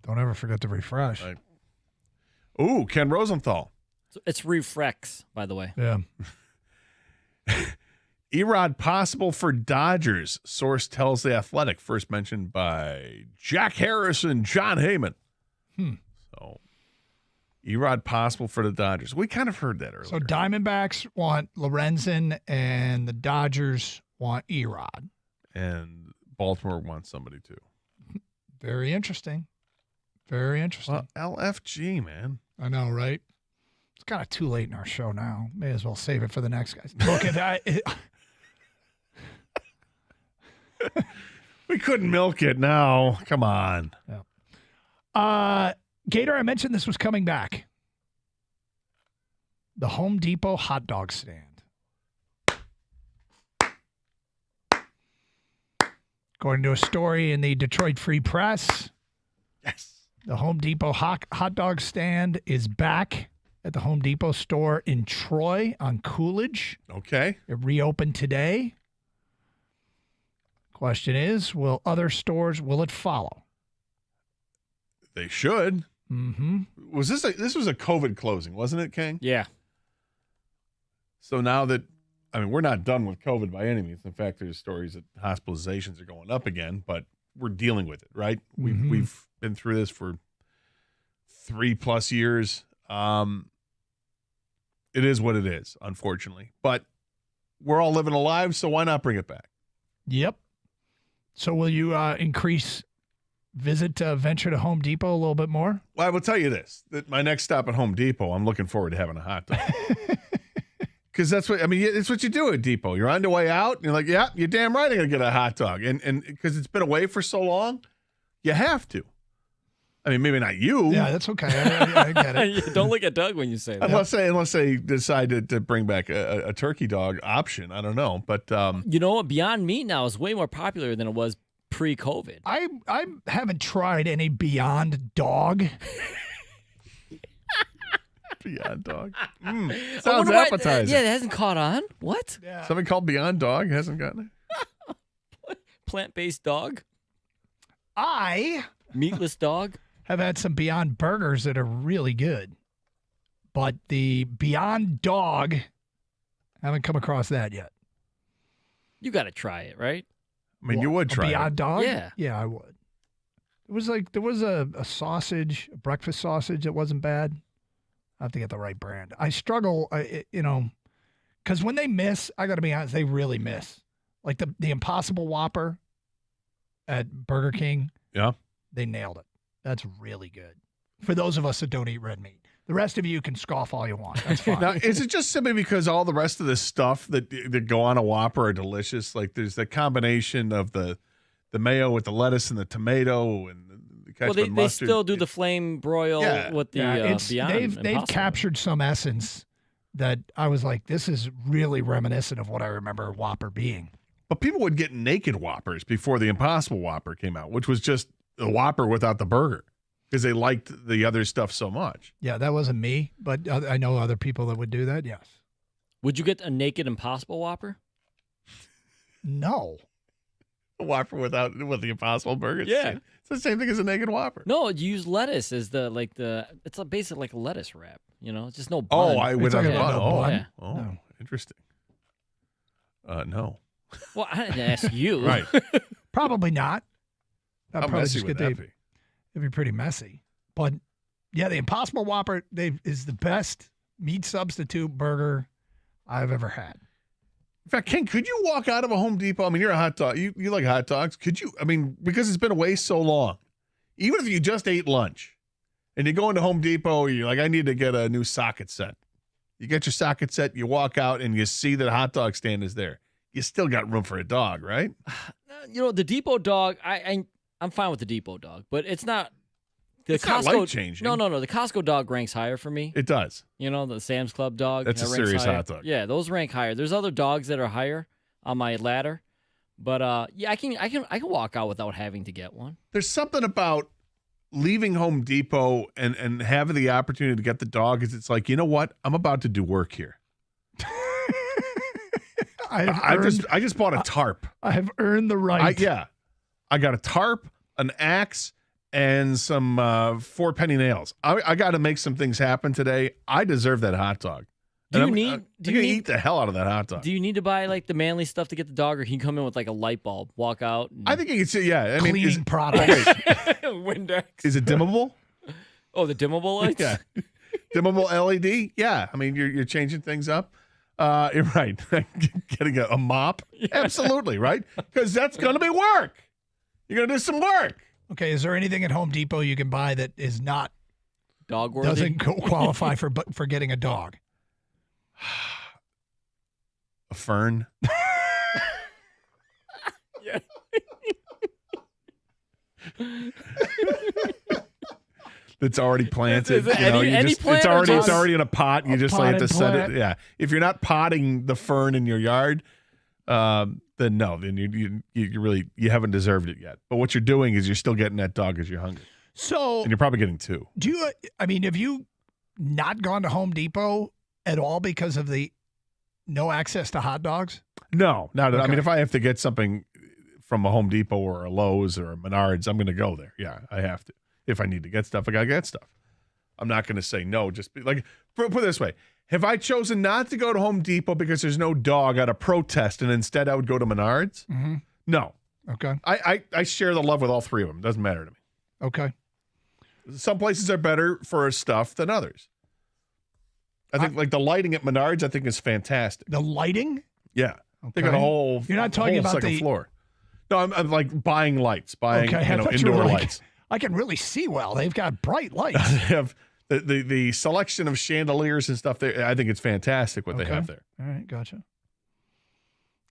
Don't ever forget to refresh. Right. Ooh, Ken Rosenthal. It's refrex, by the way. Yeah. Erod possible for Dodgers. Source tells The Athletic. First mentioned by Jack Harris and John Heyman. So, Erod possible for the Dodgers. We kind of heard that earlier. So Diamondbacks want Lorenzen and the Dodgers want Erod. And Baltimore wants somebody too. Very interesting. Very interesting. Well, LFG, man. I know, right? It's kind of too late in our show now. May as well save it for the next guys. Look at that. We couldn't milk it now. Come on. Yeah. Gator, I mentioned this was coming back. The Home Depot hot dog stand. According to a story in the Detroit Free Press, yes, the Home Depot hot dog stand is back at the Home Depot store in Troy on Coolidge. Okay. It reopened today. Question is, will other stores, will it follow? They should. Mm-hmm. This was a COVID closing, wasn't it, King? Yeah. So now that, we're not done with COVID by any means. In fact, there's stories that hospitalizations are going up again, but we're dealing with it, right? We've been through this for 3+ years. It is what it is, unfortunately. But we're all living alive, so why not bring it back? Yep. So will you venture to Home Depot a little bit more? Well, I will tell you this, that my next stop at Home Depot, I'm looking forward to having a hot dog. Because that's what, it's what you do at Depot. You're on the way out, and you're like, yeah, you're damn right I'm going to get a hot dog. And because it's been away for so long, you have to. Maybe not you. Yeah, that's okay. I get it. Don't look at Doug when you say that. Unless they decide to bring back a turkey dog option. I don't know. But you know what? Beyond Meat now is way more popular than it was pre-COVID. I haven't tried any Beyond Dog. Beyond Dog. Sounds appetizing. Yeah, it hasn't caught on. What? Yeah. Something called Beyond Dog hasn't gotten it? Plant-based dog? Meatless dog? Have had some Beyond Burgers that are really good. But the Beyond Dog, haven't come across that yet. You got to try it, right? You would try Beyond it. Dog? Yeah. Yeah, I would. There was a sausage, a breakfast sausage that wasn't bad. I have to get the right brand. I struggle, because when they miss, I got to be honest, they really miss. Like the Impossible Whopper at Burger King. Yeah. They nailed it. That's really good. For those of us that don't eat red meat. The rest of you can scoff all you want. That's fine. Now, is it just simply because all the rest of the stuff that go on a Whopper are delicious? Like there's the combination of the mayo with the lettuce and the tomato and the ketchup and they mustard. still do the flame broil with the Beyond. They've captured some essence that I was like, this is really reminiscent of what I remember Whopper being. But people would get naked Whoppers before the Impossible Whopper came out, which was just a Whopper without the burger because they liked the other stuff so much. Yeah, that wasn't me, but I know other people that would do that, yes. Would you get a naked Impossible Whopper? No. A Whopper with the Impossible Burger? Yeah. It's the same thing as a naked Whopper. No, you use lettuce as it's basically like a lettuce wrap, It's just no bun. Without a bun. Yeah. No. Interesting. No. Well, I didn't ask you. Right. Probably not. How messy would that be? It'd be pretty messy. But, yeah, the Impossible Whopper is the best meat substitute burger I've ever had. In fact, Ken, could you walk out of a Home Depot? You're a hot dog. You like hot dogs. Could you, because it's been away so long, even if you just ate lunch and you go into Home Depot, you're like, I need to get a new socket set. You get your socket set, you walk out, and you see that a hot dog stand is there. You still got room for a dog, right? The Depot dog, I'm fine with the Depot dog, but it's not. It's Costco, not life-changing. No. The Costco dog ranks higher for me. It does. The Sam's Club dog. That's a serious hot dog. Yeah, those rank higher. There's other dogs that are higher on my ladder, but I can walk out without having to get one. There's something about leaving Home Depot and having the opportunity to get the dog. Is it's like, you know what? I'm about to do work here. I just bought a tarp. I have earned the right. I got a tarp, an axe, and some 4-penny nails. I got to make some things happen today. I deserve that hot dog. Do I'm you gonna eat the hell out of that hot dog. Do you need to buy like the manly stuff to get the dog, or can you come in with like a light bulb, walk out? I think you can see. Yeah, I mean, cleaning products. Windex. Is it dimmable? Oh, the dimmable lights. Yeah, dimmable LED. Yeah, I mean, you're changing things up. You're right. Getting a mop. Yeah. Absolutely right, because that's gonna be work. You're gonna do some work. Okay, is there anything at Home Depot you can buy that is not dog worthy? Doesn't qualify for getting a dog? A fern. Yeah. That's already planted. It's already in a pot. You just have to set plant. it. Yeah. If you're not potting the fern in your yard, then no. Then you haven't deserved it yet. But what you're doing is you're still getting that dog because you're hungry. So, and you're probably getting 2. Have you not gone to Home Depot at all because of the no access to hot dogs? No, not. Okay. I mean, if I have to get something from a Home Depot or a Lowe's or a Menards, I'm going to go there. Yeah, I have to. If I need to get stuff, I got to get stuff. I'm not going to say no. Just put it this way. Have I chosen not to go to Home Depot because there's no dog at a protest and instead I would go to Menards? Mm-hmm. No. Okay. I share the love with all 3 of them. Doesn't matter to me. Okay. Some places are better for stuff than others. I think like the lighting at Menards, I think is fantastic. The lighting? Yeah. Okay. They got a whole. You're not talking about second floor. No, I'm like buying lights, indoor lights. I can really see well. They've got bright lights. They have the selection of chandeliers and stuff there. I think it's fantastic what they have there. All right, gotcha.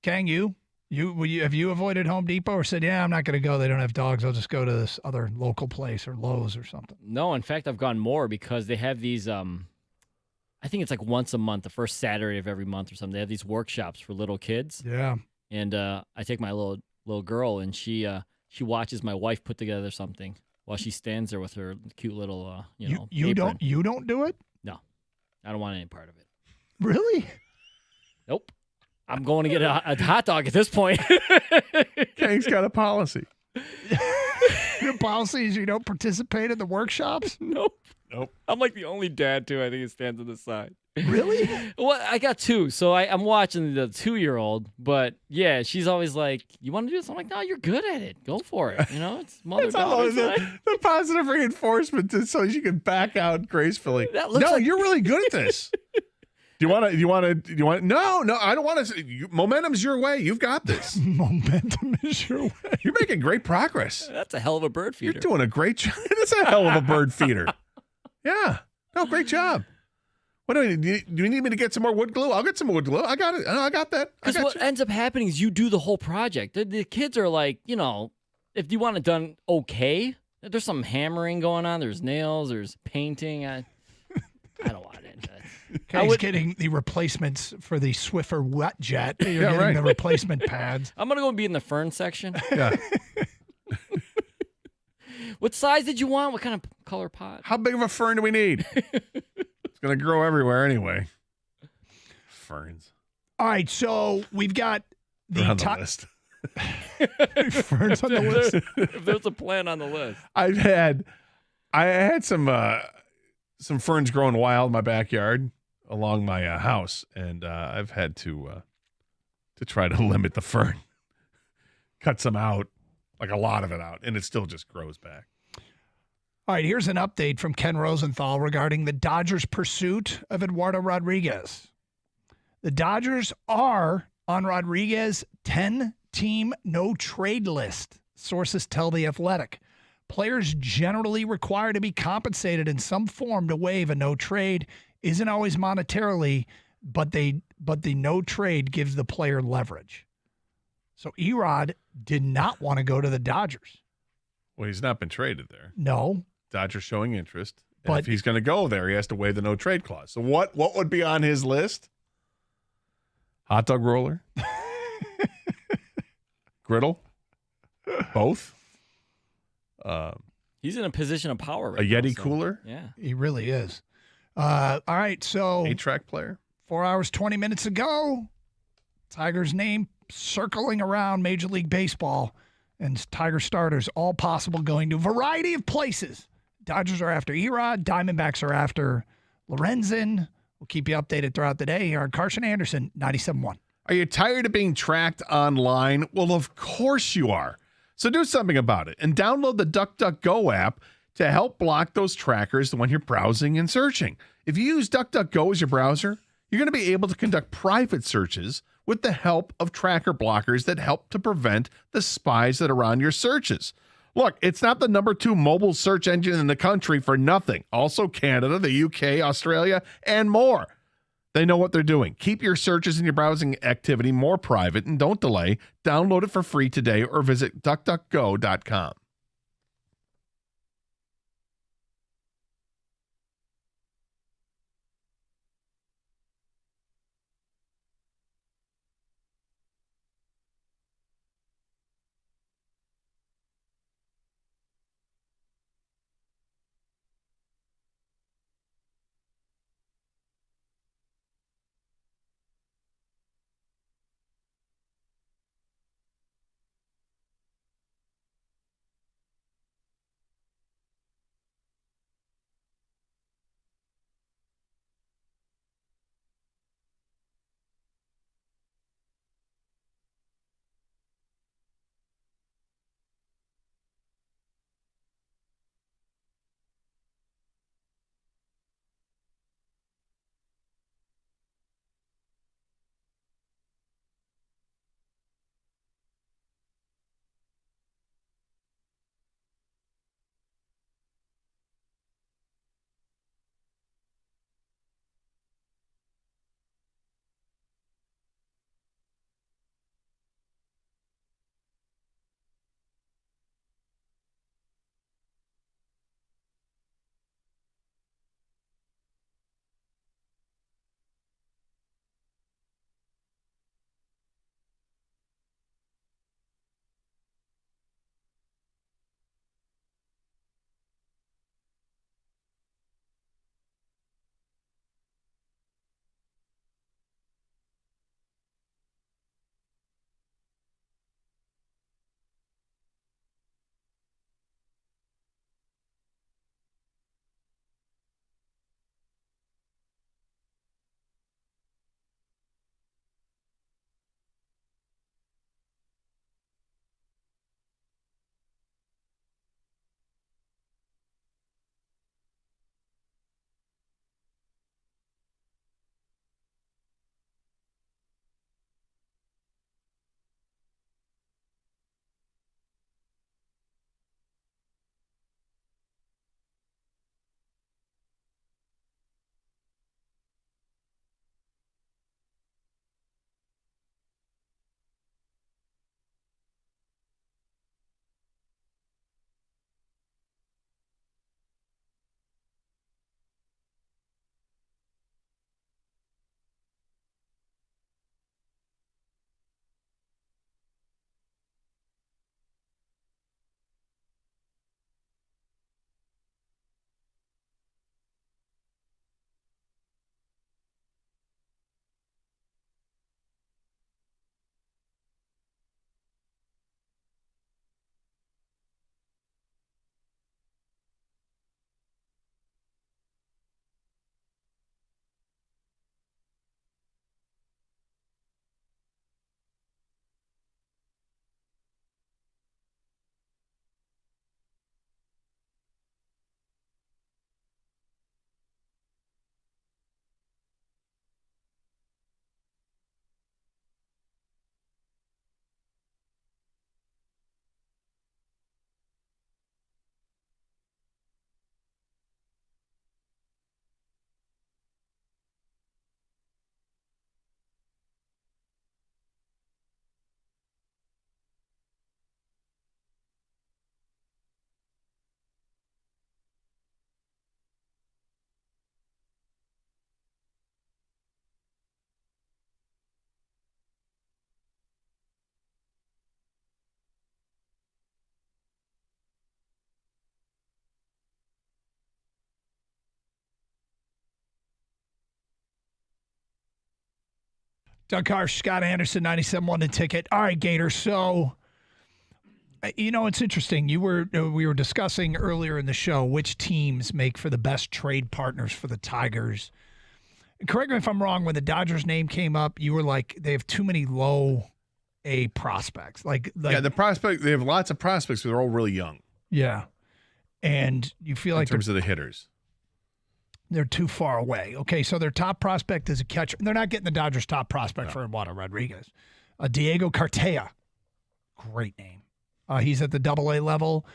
Kang, have you avoided Home Depot or said, yeah, I'm not going to go. They don't have dogs. I'll just go to this other local place or Lowe's or something? No, in fact, I've gone more because they have these. I think it's like once a month, the first Saturday of every month or something. They have these workshops for little kids. Yeah. And I take my little girl, and she watches my wife put together something while she stands there with her cute little you apron. don't do it? No, I don't want any part of it. Really? Nope. I'm going to get a hot dog at this point. Kang's got a policy. Your policy is you don't participate in the workshops? Nope. Nope. I'm like the only dad, too. I think it stands on the side. Really? Well, I got 2, so I'm watching the 2-year-old. But yeah, she's always like, "You want to do this?" I'm like, "No, you're good at it. Go for it." It's mother-daughter. The positive reinforcement so you can back out gracefully. You're really good at this. Do you want to? No, I don't want to. Momentum's your way. You've got this. Momentum is your way. You're making great progress. That's a hell of a bird feeder. You're doing a great job. That's a hell of a bird feeder. Yeah. No, great job. What do you need me to get some more wood glue? I'll get some wood glue. I got it. I got that. Because what ends up happening is you do the whole project. The kids are like, if you want it done okay, there's some hammering going on. There's nails. There's painting. I don't want it. He's getting the replacements for the Swiffer wet jet. You're getting the replacement pads. I'm going to go be in the fern section. Yeah. What size did you want? What kind of color pot? How big of a fern do we need? It's going to grow everywhere anyway. Ferns. All right, so we've got the list. Ferns on the list. If there's a plan on the list. I had some ferns growing wild in my backyard along my house, and I've had to try to limit the fern, cut some out, like a lot of it out, and it still just grows back. All right, here's an update from Ken Rosenthal regarding the Dodgers' pursuit of Eduardo Rodriguez. The Dodgers are on Rodriguez's 10-team no-trade list, sources tell The Athletic. Players generally require to be compensated in some form to waive a no-trade. Isn't always monetarily, but the no-trade gives the player leverage. So Erod did not want to go to the Dodgers. Well, he's not been traded there. No. Dodgers showing interest. But if he's going to go there, he has to waive the no-trade clause. So what would be on his list? Hot dog roller? Griddle? Both? He's in a position of power right now. A Yeti so, cooler? Yeah. He really is. All right, so 8-track player. 4 hours, 20 minutes ago, Tiger's name circling around Major League Baseball and Tiger starters, all possible, going to a variety of places. Dodgers are after Erod. Diamondbacks are after Lorenzen. We'll keep you updated throughout the day here on Carson Anderson, 97.1. Are you tired of being tracked online? Well, of course you are. So do something about it and download the DuckDuckGo app to help block those trackers when you're browsing and searching. If you use DuckDuckGo as your browser, you're going to be able to conduct private searches with the help of tracker blockers that help to prevent the spies that are on your searches. Look, it's not the number 2 mobile search engine in the country for nothing. Also Canada, the UK, Australia, and more. They know what they're doing. Keep your searches and your browsing activity more private and don't delay. Download it for free today or visit duckduckgo.com. Doug Harsh, Scott Anderson, 97.1 The Ticket. All right, Gator. So It's interesting. We were discussing earlier in the show which teams make for the best trade partners for the Tigers. Correct me if I'm wrong. When the Dodgers name came up, you were like, they have too many low A prospects. The prospect. They have lots of prospects, but they're all really young. Yeah, and you feel like in terms of the hitters, they're too far away. Okay, so their top prospect is a catcher. They're not getting the Dodgers' top prospect for Eduardo Rodriguez. Diego Cartaya, great name. He's at the AA level.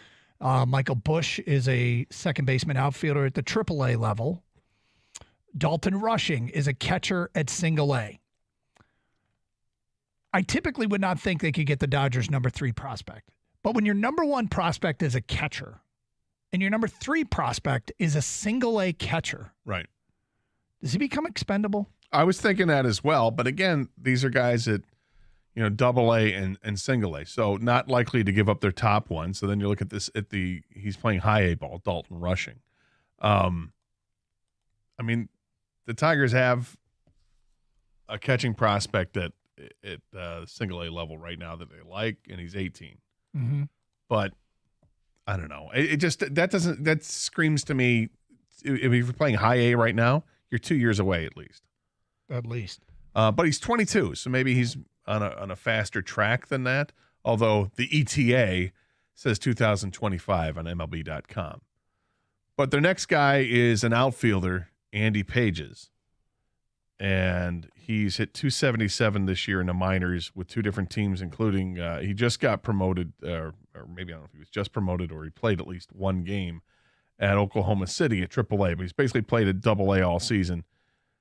Michael Bush is a second baseman outfielder at the AAA level. Dalton Rushing is a catcher at single A. I typically would not think they could get the Dodgers' number 3 prospect. But when your number 1 prospect is a catcher and your number 3 prospect is a single A catcher, right? Does he become expendable? I was thinking that as well. But again, these are guys that, AA and single A. So not likely to give up their top one. So then you look at this he's playing high A ball, Dalton Rushing. The Tigers have a catching prospect at single A level right now that they like, and he's 18. Mm-hmm. But I don't know. That screams to me, if you're playing high A right now, you're 2 years away at least. At least. But he's 22, so maybe he's on a faster track than that. Although the ETA says 2025 on MLB.com. But their next guy is an outfielder, Andy Pages. And he's hit 277 this year in the minors with 2 different teams, including he just got promoted, or maybe I don't know if he was just promoted or he played at least one game at Oklahoma City at AAA. But he's basically played at AA all season.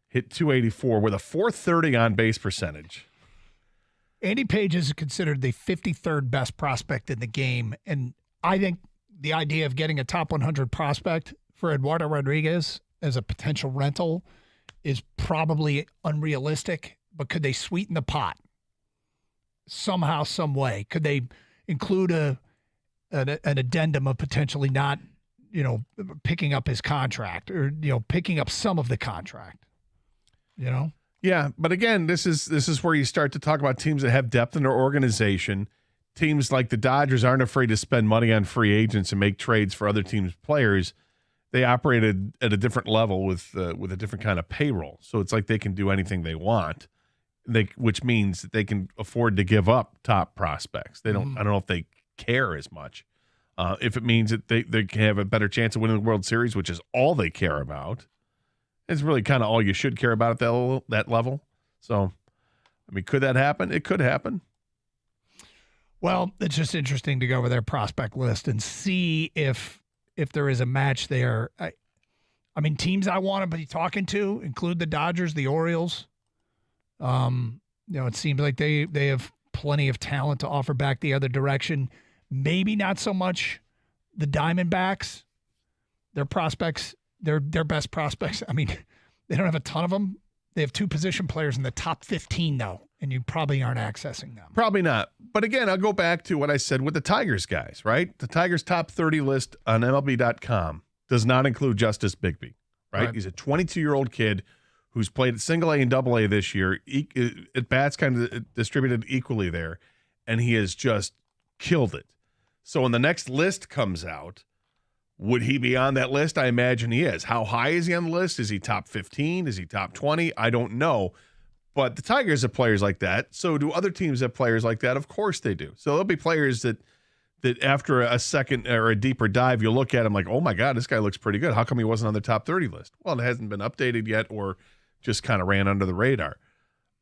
Hit 284 with a 430 on base percentage. Andy Pages is considered the 53rd best prospect in the game. And I think the idea of getting a top 100 prospect for Eduardo Rodriguez as a potential rental is probably unrealistic, but could they sweeten the pot somehow, some way? Could they include an addendum of potentially not, picking up his contract or, picking up some of the contract, Yeah, but again, this is where you start to talk about teams that have depth in their organization. Teams like the Dodgers aren't afraid to spend money on free agents and make trades for other teams' players. They operated at a different level with a different kind of payroll. So it's like they can do anything they want, which means that they can afford to give up top prospects. They don't. I don't know if they care as much. If it means that they can have a better chance of winning the World Series, which is all they care about. It's really kind of all you should care about at that level. So, could that happen? It could happen. Well, it's just interesting to go over their prospect list and see if there is a match there. Teams I want to be talking to include the Dodgers, the Orioles. It seems like they have plenty of talent to offer back the other direction. Maybe not so much the Diamondbacks. Their prospects, their best prospects. They don't have a ton of them. They have 2 position players in the top 15, though, and you probably aren't accessing them. Probably not. But again, I'll go back to what I said with the Tigers guys, right? The Tigers top 30 list on MLB.com does not include Justice Bigbie, right? He's a 22-year-old kid who's played at single A and double A this year. At bats kind of distributed equally there, and he has just killed it. So when the next list comes out, would he be on that list? I imagine he is. How high is he on the list? Is he top 15? Is he top 20? I don't know. But the Tigers have players like that. So do other teams have players like that? Of course they do. So there'll be players that after a second or a deeper dive, you'll look at him like, oh my God, this guy looks pretty good. How come he wasn't on the top 30 list? Well, it hasn't been updated yet or just kind of ran under the radar.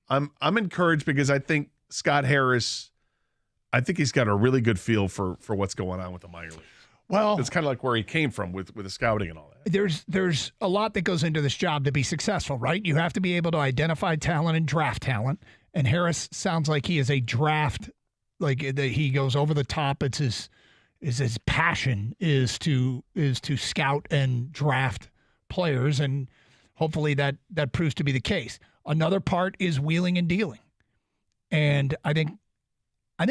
I'm encouraged because I think Scott Harris, I think he's got a really good feel for what's going on with the minor leagues. Well, it's kind of like where he came from with the scouting and all that. There's a lot that goes into this job to be successful, right? You have to be able to identify talent and draft talent. And Harris sounds like he is a draft, like he goes over the top. It's his passion is to scout and draft players, and hopefully that proves to be the case. Another part is wheeling and dealing, and I think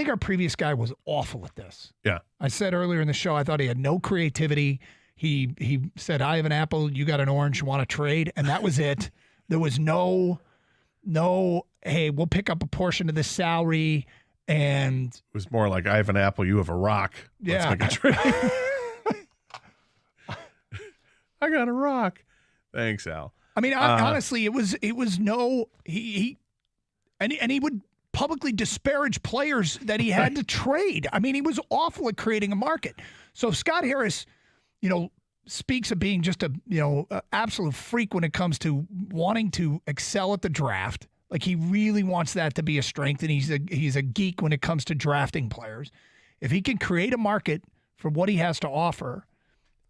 our previous guy was awful at this. Yeah. I said earlier in the show, I thought he had no creativity. He said, I have an apple, you got an orange, you want to trade? And that was it. There was no, hey, we'll pick up a portion of this salary And it was more like, I have an apple, you have a rock. Yeah. Let's make a trade. I got a rock. Thanks, Al. I mean, honestly, it was no he would publicly disparage players that he had to trade. I mean, he was awful at creating a market. So if Scott Harris, speaks of being just a absolute freak when it comes to wanting to excel at the draft. Like he really wants that to be a strength, and he's a geek when it comes to drafting players. If he can create a market for what he has to offer,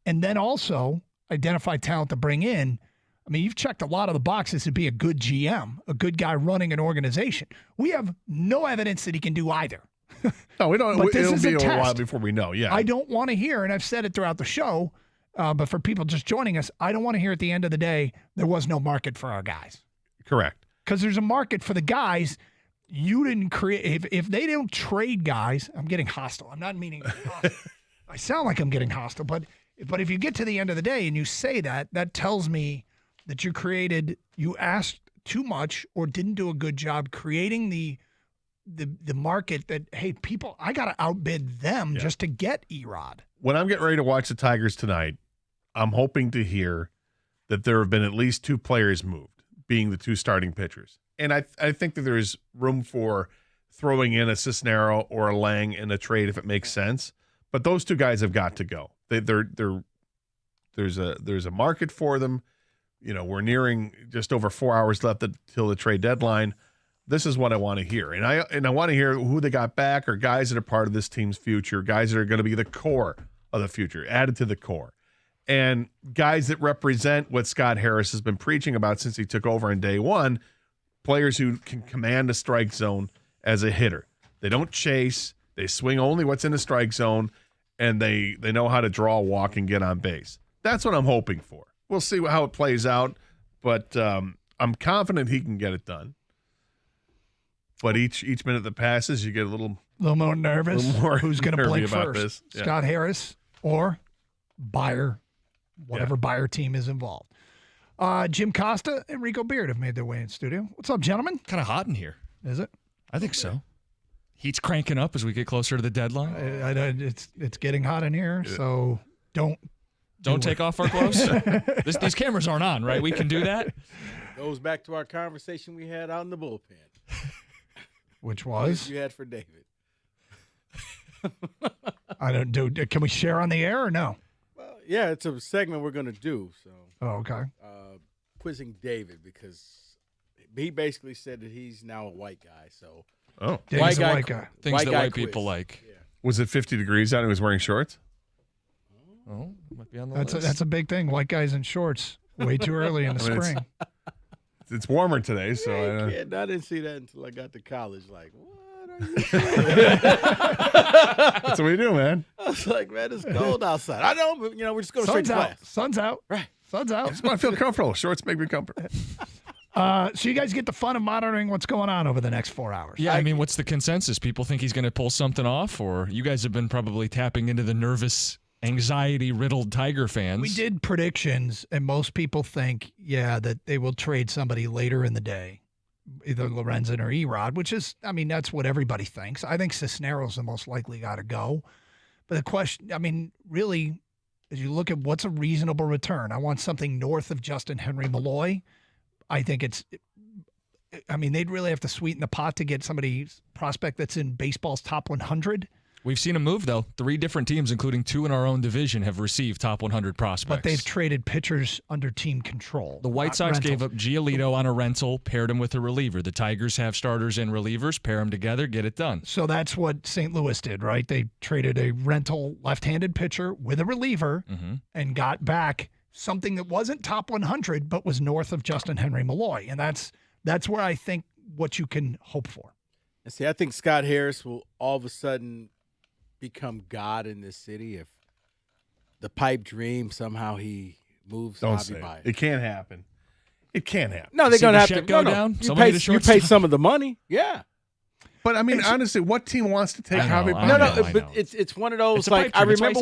and then also identify talent to bring in, I mean, you've checked a lot of the boxes to be a good GM, a good guy running an organization. We have no evidence that he can do either. No, we don't. But It'll be a while before we know. Yeah, I don't want to hear, and I've said it throughout the show, but for people just joining us, I don't want to hear at the end of the day there was no market for our guys. Correct. Because there's a market for the guys you didn't create. If they don't trade guys, I'm getting hostile. I'm not meaning hostile. I sound like I'm getting hostile, but if you get to the end of the day and you say that tells me that you asked too much or didn't do a good job creating the market that, hey, people, I got to outbid them just to get Erod. When I'm getting ready to watch the Tigers tonight, I'm hoping to hear that there have been at least 2 players moved, being the 2 starting pitchers. And I think that there's room for throwing in a Cisnero or a Lang in a trade if it makes sense. But those 2 guys have got to go. There's a market for them. We're nearing just over 4 hours left until the trade deadline. This is what I want to hear. And I want to hear who they got back, or guys that are part of this team's future, guys that are going to be the core of the future, added to the core. And guys that represent what Scott Harris has been preaching about since he took over on day one, players who can command a strike zone as a hitter. They don't chase. They swing only what's in the strike zone, and they know how to draw a walk and get on base. That's what I'm hoping for. We'll see how it plays out, but I'm confident he can get it done. But each minute that passes, you get a little more nervous. Who's going to blink about first? This. Yeah. Scott Harris or Bayer, whatever Bayer team is involved. Jim Costa and Rico Beard have made their way in studio. What's up, gentlemen? Kind of hot in here. Is it? I think so. Heat's cranking up as we get closer to the deadline. It's getting hot in here, so don't take off our clothes. These cameras aren't on, right? We can do that. Goes back to our conversation we had out in the bullpen. Which was? You had for David. Can we share on the air or no? Well, yeah, it's a segment we're going to do. So. Oh, okay. Quizzing David, because he basically said that he's now a white guy. So. Oh, white guy. Things that white people like. Yeah. Was it 50 degrees out and he was wearing shorts? Oh, might be on the list. That's a big thing. White guys in shorts way too early in the spring. It's warmer today, so I didn't see that until I got to college. Like, what are you doing? That's what we do, man. I was like, man, it's cold outside. I know, but we're just going straight to class. Sun's out. Right. Sun's out. I just want to feel comfortable. Shorts make me comfortable. So you guys get the fun of monitoring what's going on over the next 4 hours. Yeah, I mean, what's the consensus? People think he's going to pull something off, or you guys have been probably tapping into the nervous, anxiety-riddled Tiger fans. We did predictions, and most people think, that they will trade somebody later in the day, either Lorenzen or Erod, which is, I mean, that's what everybody thinks. I think Cisneros the most likely got to go. But the question, I mean, really, as you look at what's a reasonable return, I want something north of Justin Henry Malloy. I think they'd really have to sweeten the pot to get somebody's prospect that's in baseball's top 100. We've seen him move, though. 3 different teams, including 2 in our own division, have received top 100 prospects. But they've traded pitchers under team control. The White Sox gave up Giolito on a rental, paired him with a reliever. The Tigers have starters and relievers, pair them together, get it done. So that's what St. Louis did, right? They traded a rental left-handed pitcher with a reliever and got back something that wasn't top 100 but was north of Justin Henry Malloy. And that's where I think what you can hope for. And see, I think Scott Harris will all of a sudden become God in this city if the pipe dream somehow he moves Bobby by. It can't happen. It can't happen. No, they're going to have to go down. You pay some of the money. Yeah. But I mean, honestly, what team wants to take Javi? But it's one of those. Like I remember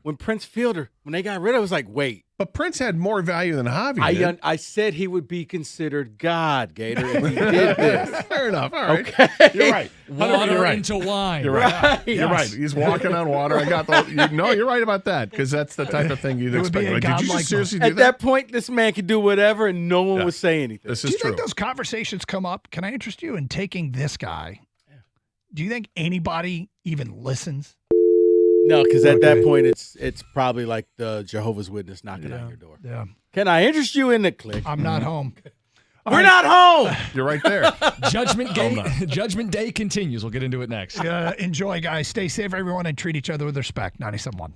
when Prince Fielder, when they got rid of, it was like, wait, But Prince had more value than Javi did. I said he would be considered God, Gator, if he did this. Fair enough. All right. Okay. You're right. Water You're right. into wine. You're right. Right. You're right. He's walking on water. I got the. No, you're right about that because that's the type of thing you'd expect. Like, did you just seriously do At that point, this man could do whatever, and no one would say anything. This Do is you true. think those conversations come up? Can I interest you in taking this guy? Do you think anybody even listens? No, because at that point, it's probably like the Jehovah's Witness knocking on your door. Yeah. Can I interest you in the click? I'm not home. We're not home. You're right there. Judgment Day continues. We'll get into it next. Enjoy, guys. Stay safe, everyone, and treat each other with respect. 97.1.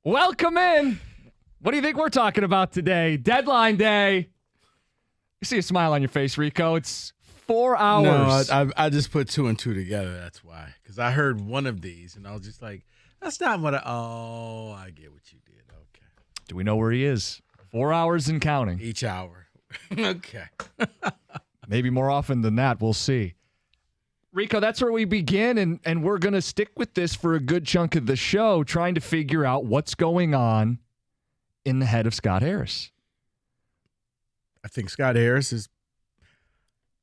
Welcome in. What do you think we're talking about today? Deadline day. You see a smile on your face, Rico. It's 4 hours. No, I just put 2 and 2 together. That's why. Because I heard one of these, and I was just like, that's not what I get what you did. Okay. Do we know where he is? 4 hours and counting. Each hour. Okay. Maybe more often than that. We'll see. Rico, that's where we begin, and we're going to stick with this for a good chunk of the show, trying to figure out what's going on in the head of Scott Harris. I think Scott Harris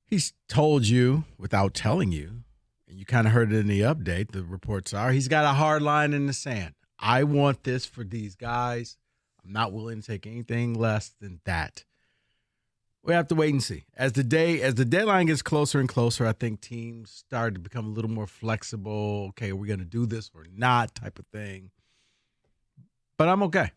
he's told you without telling you, and you kind of heard it in the update, the reports are, he's got a hard line in the sand. I want this for these guys. I'm not willing to take anything less than that. We have to wait and see. As the deadline gets closer and closer, I think teams start to become a little more flexible. Okay, are we going to do this or not type of thing. But I'm okay.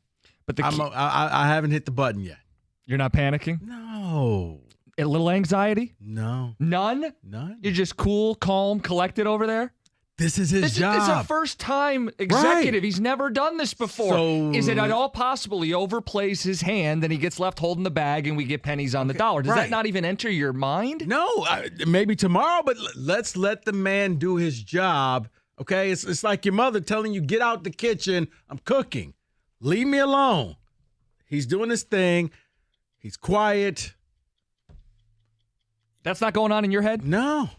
But I haven't hit the button yet. You're not panicking? No. A little anxiety? No. None? None. You're just cool, calm, collected over there? This is his job. This is a first-time executive. Right. He's never done this before. So, is it at all possible he overplays his hand and he gets left holding the bag and we get pennies on the dollar? Does that not even enter your mind? No. Maybe tomorrow, but let's let the man do his job. Okay? It's like your mother telling you, get out the kitchen. I'm cooking. Leave me alone. He's doing his thing. He's quiet. That's not going on in your head? No.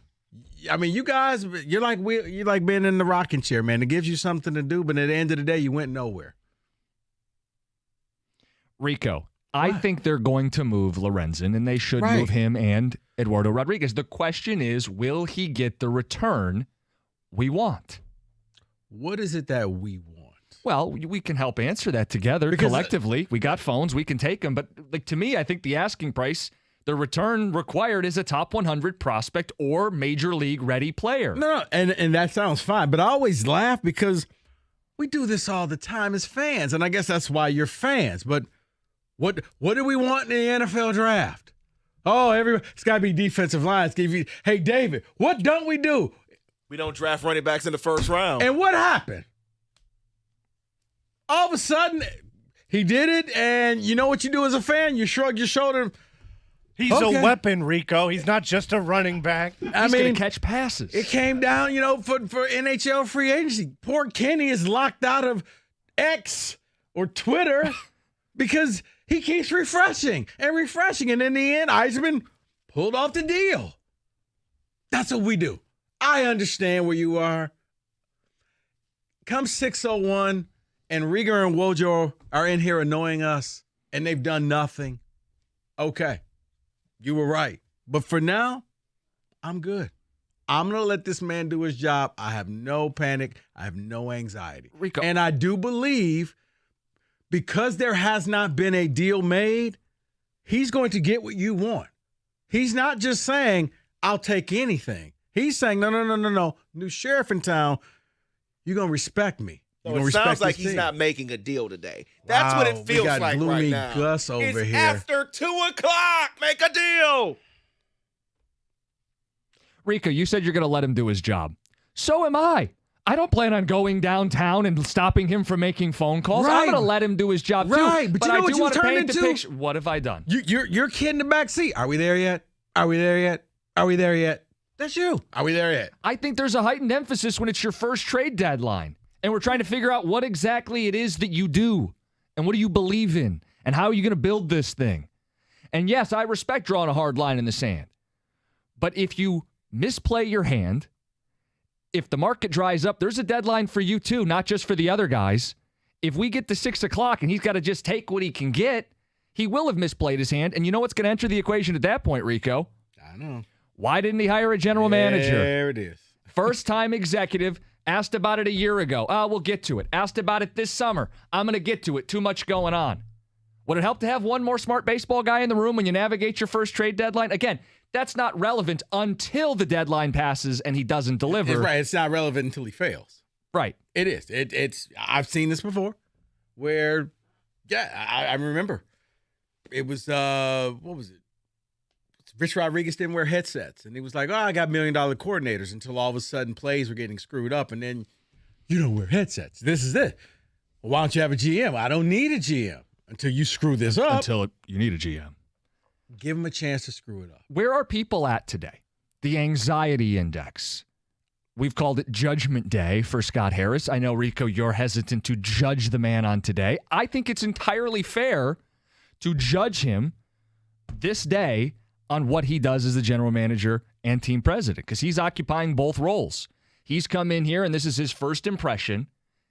I mean, you guys, you're like being in the rocking chair, man. It gives you something to do, but at the end of the day, you went nowhere. Rico, I think they're going to move Lorenzen, and they should move him and Eduardo Rodriguez. The question is, will he get the return we want? What is it that we want? Well, we can help answer that together collectively. We got phones. We can take them. But to me, I think the asking price, the return required is a top 100 prospect or major league ready player. No, and that sounds fine. But I always laugh because we do this all the time as fans. And I guess that's why you're fans. But what do we want in the NFL draft? Oh, it's got to be defensive lines. Hey, David, what don't we do? We don't draft running backs in the first round. And what happened? All of a sudden, he did it, and you know what you do as a fan? You shrug your shoulder. He's a weapon, Rico. He's not just a running back. He's going to catch passes. It came down, for NHL free agency. Poor Kenny is locked out of X or Twitter because he keeps refreshing. And in the end, Eisman pulled off the deal. That's what we do. I understand where you are. Come 6:01. And Rieger and Wojo are in here annoying us, and they've done nothing. Okay, you were right. But for now, I'm good. I'm going to let this man do his job. I have no panic. I have no anxiety. Rico. And I do believe because there has not been a deal made, he's going to get what you want. He's not just saying, I'll take anything. He's saying, no. New sheriff in town, you're going to respect me. So it sounds like he's not making a deal today. That's what it feels like right now. Gloomy Gus over here. After 2:00. Make a deal. Rico, you said you're going to let him do his job. So am I. I don't plan on going downtown and stopping him from making phone calls. Right. I'm going to let him do his job too. Right, but you know I what do you want to turned paint into? The picture. What have I done? You're kid in the back seat. Are we there yet? Are we there yet? Are we there yet? That's you. Are we there yet? I think there's a heightened emphasis when it's your first trade deadline. And we're trying to figure out what exactly it is that you do and what do you believe in and how are you going to build this thing. And yes, I respect drawing a hard line in the sand. But if you misplay your hand, if the market dries up, there's a deadline for you too, not just for the other guys. If we get to 6:00 and he's got to just take what he can get, he will have misplayed his hand. And you know what's going to enter the equation at that point, Rico? I know. Why didn't he hire a general manager? There it is. First-time executive. Asked about it a year ago. We'll get to it. Asked about it this summer. I'm going to get to it. Too much going on. Would it help to have one more smart baseball guy in the room when you navigate your first trade deadline? Again, that's not relevant until the deadline passes and he doesn't deliver. It's right. It's not relevant until he fails. Right. It is. It's. I've seen this before where, I remember. It was, what was it? Rich Rodriguez didn't wear headsets. And he was like, I got $1 million coordinators until all of a sudden plays were getting screwed up. And then you don't wear headsets. This is it. Well, why don't you have a GM? I don't need a GM until you screw this up. Until you need a GM. Give him a chance to screw it up. Where are people at today? The anxiety index. We've called it Judgment Day for Scott Harris. I know, Rico, you're hesitant to judge the man on today. I think it's entirely fair to judge him this day on what he does as the general manager and team president, because he's occupying both roles. He's come in here, and this is his first impression,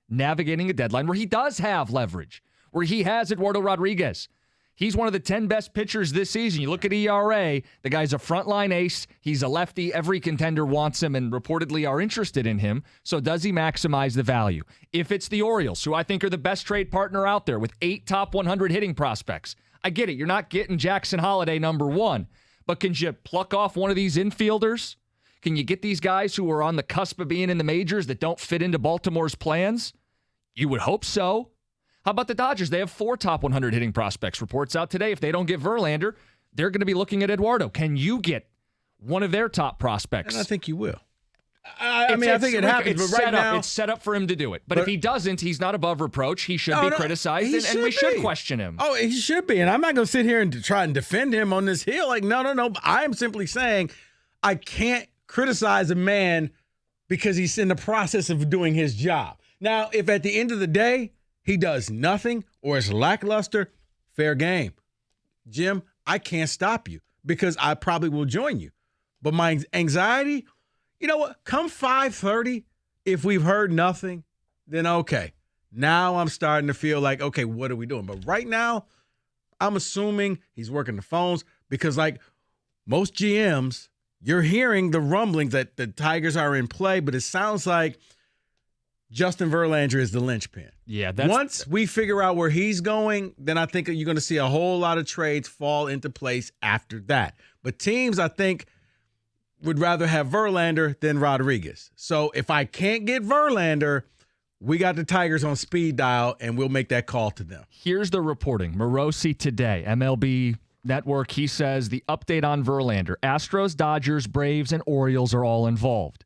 navigating a deadline where he does have leverage, where he has Eduardo Rodriguez. He's one of the 10 best pitchers this season. You look at ERA, the guy's a frontline ace. He's a lefty. Every contender wants him and reportedly are interested in him. So does he maximize the value? If it's the Orioles, who I think are the best trade partner out there with 8 top 100 hitting prospects, I get it. You're not getting Jackson Holliday number 1. But can you pluck off one of these infielders? Can you get these guys who are on the cusp of being in the majors that don't fit into Baltimore's plans? You would hope so. How about the Dodgers? They have 4 top 100 hitting prospects. Reports out today, if they don't get Verlander, they're going to be looking at Eduardo. Can you get one of their top prospects? And I think you will. I think it happens, but right now it's set up for him to do it. But if he doesn't, he's not above reproach. He should be criticized, and we should question him. Oh, he should be. And I'm not going to sit here and try and defend him on this hill. Like, no. I am simply saying I can't criticize a man because he's in the process of doing his job. Now, if at the end of the day he does nothing or is lackluster, fair game. Jim, I can't stop you because I probably will join you. But my anxiety, you know what? Come 5:30, if we've heard nothing, then okay. Now I'm starting to feel like, okay, what are we doing? But right now, I'm assuming he's working the phones because like most GMs, you're hearing the rumblings that the Tigers are in play, but it sounds like Justin Verlander is the linchpin. Yeah. Once we figure out where he's going, then I think you're going to see a whole lot of trades fall into place after that. But teams, I think, would rather have Verlander than Rodriguez. So if I can't get Verlander, we got the Tigers on speed dial, and we'll make that call to them. Here's the reporting. Morosi today, MLB Network, he says the update on Verlander. Astros, Dodgers, Braves, and Orioles are all involved.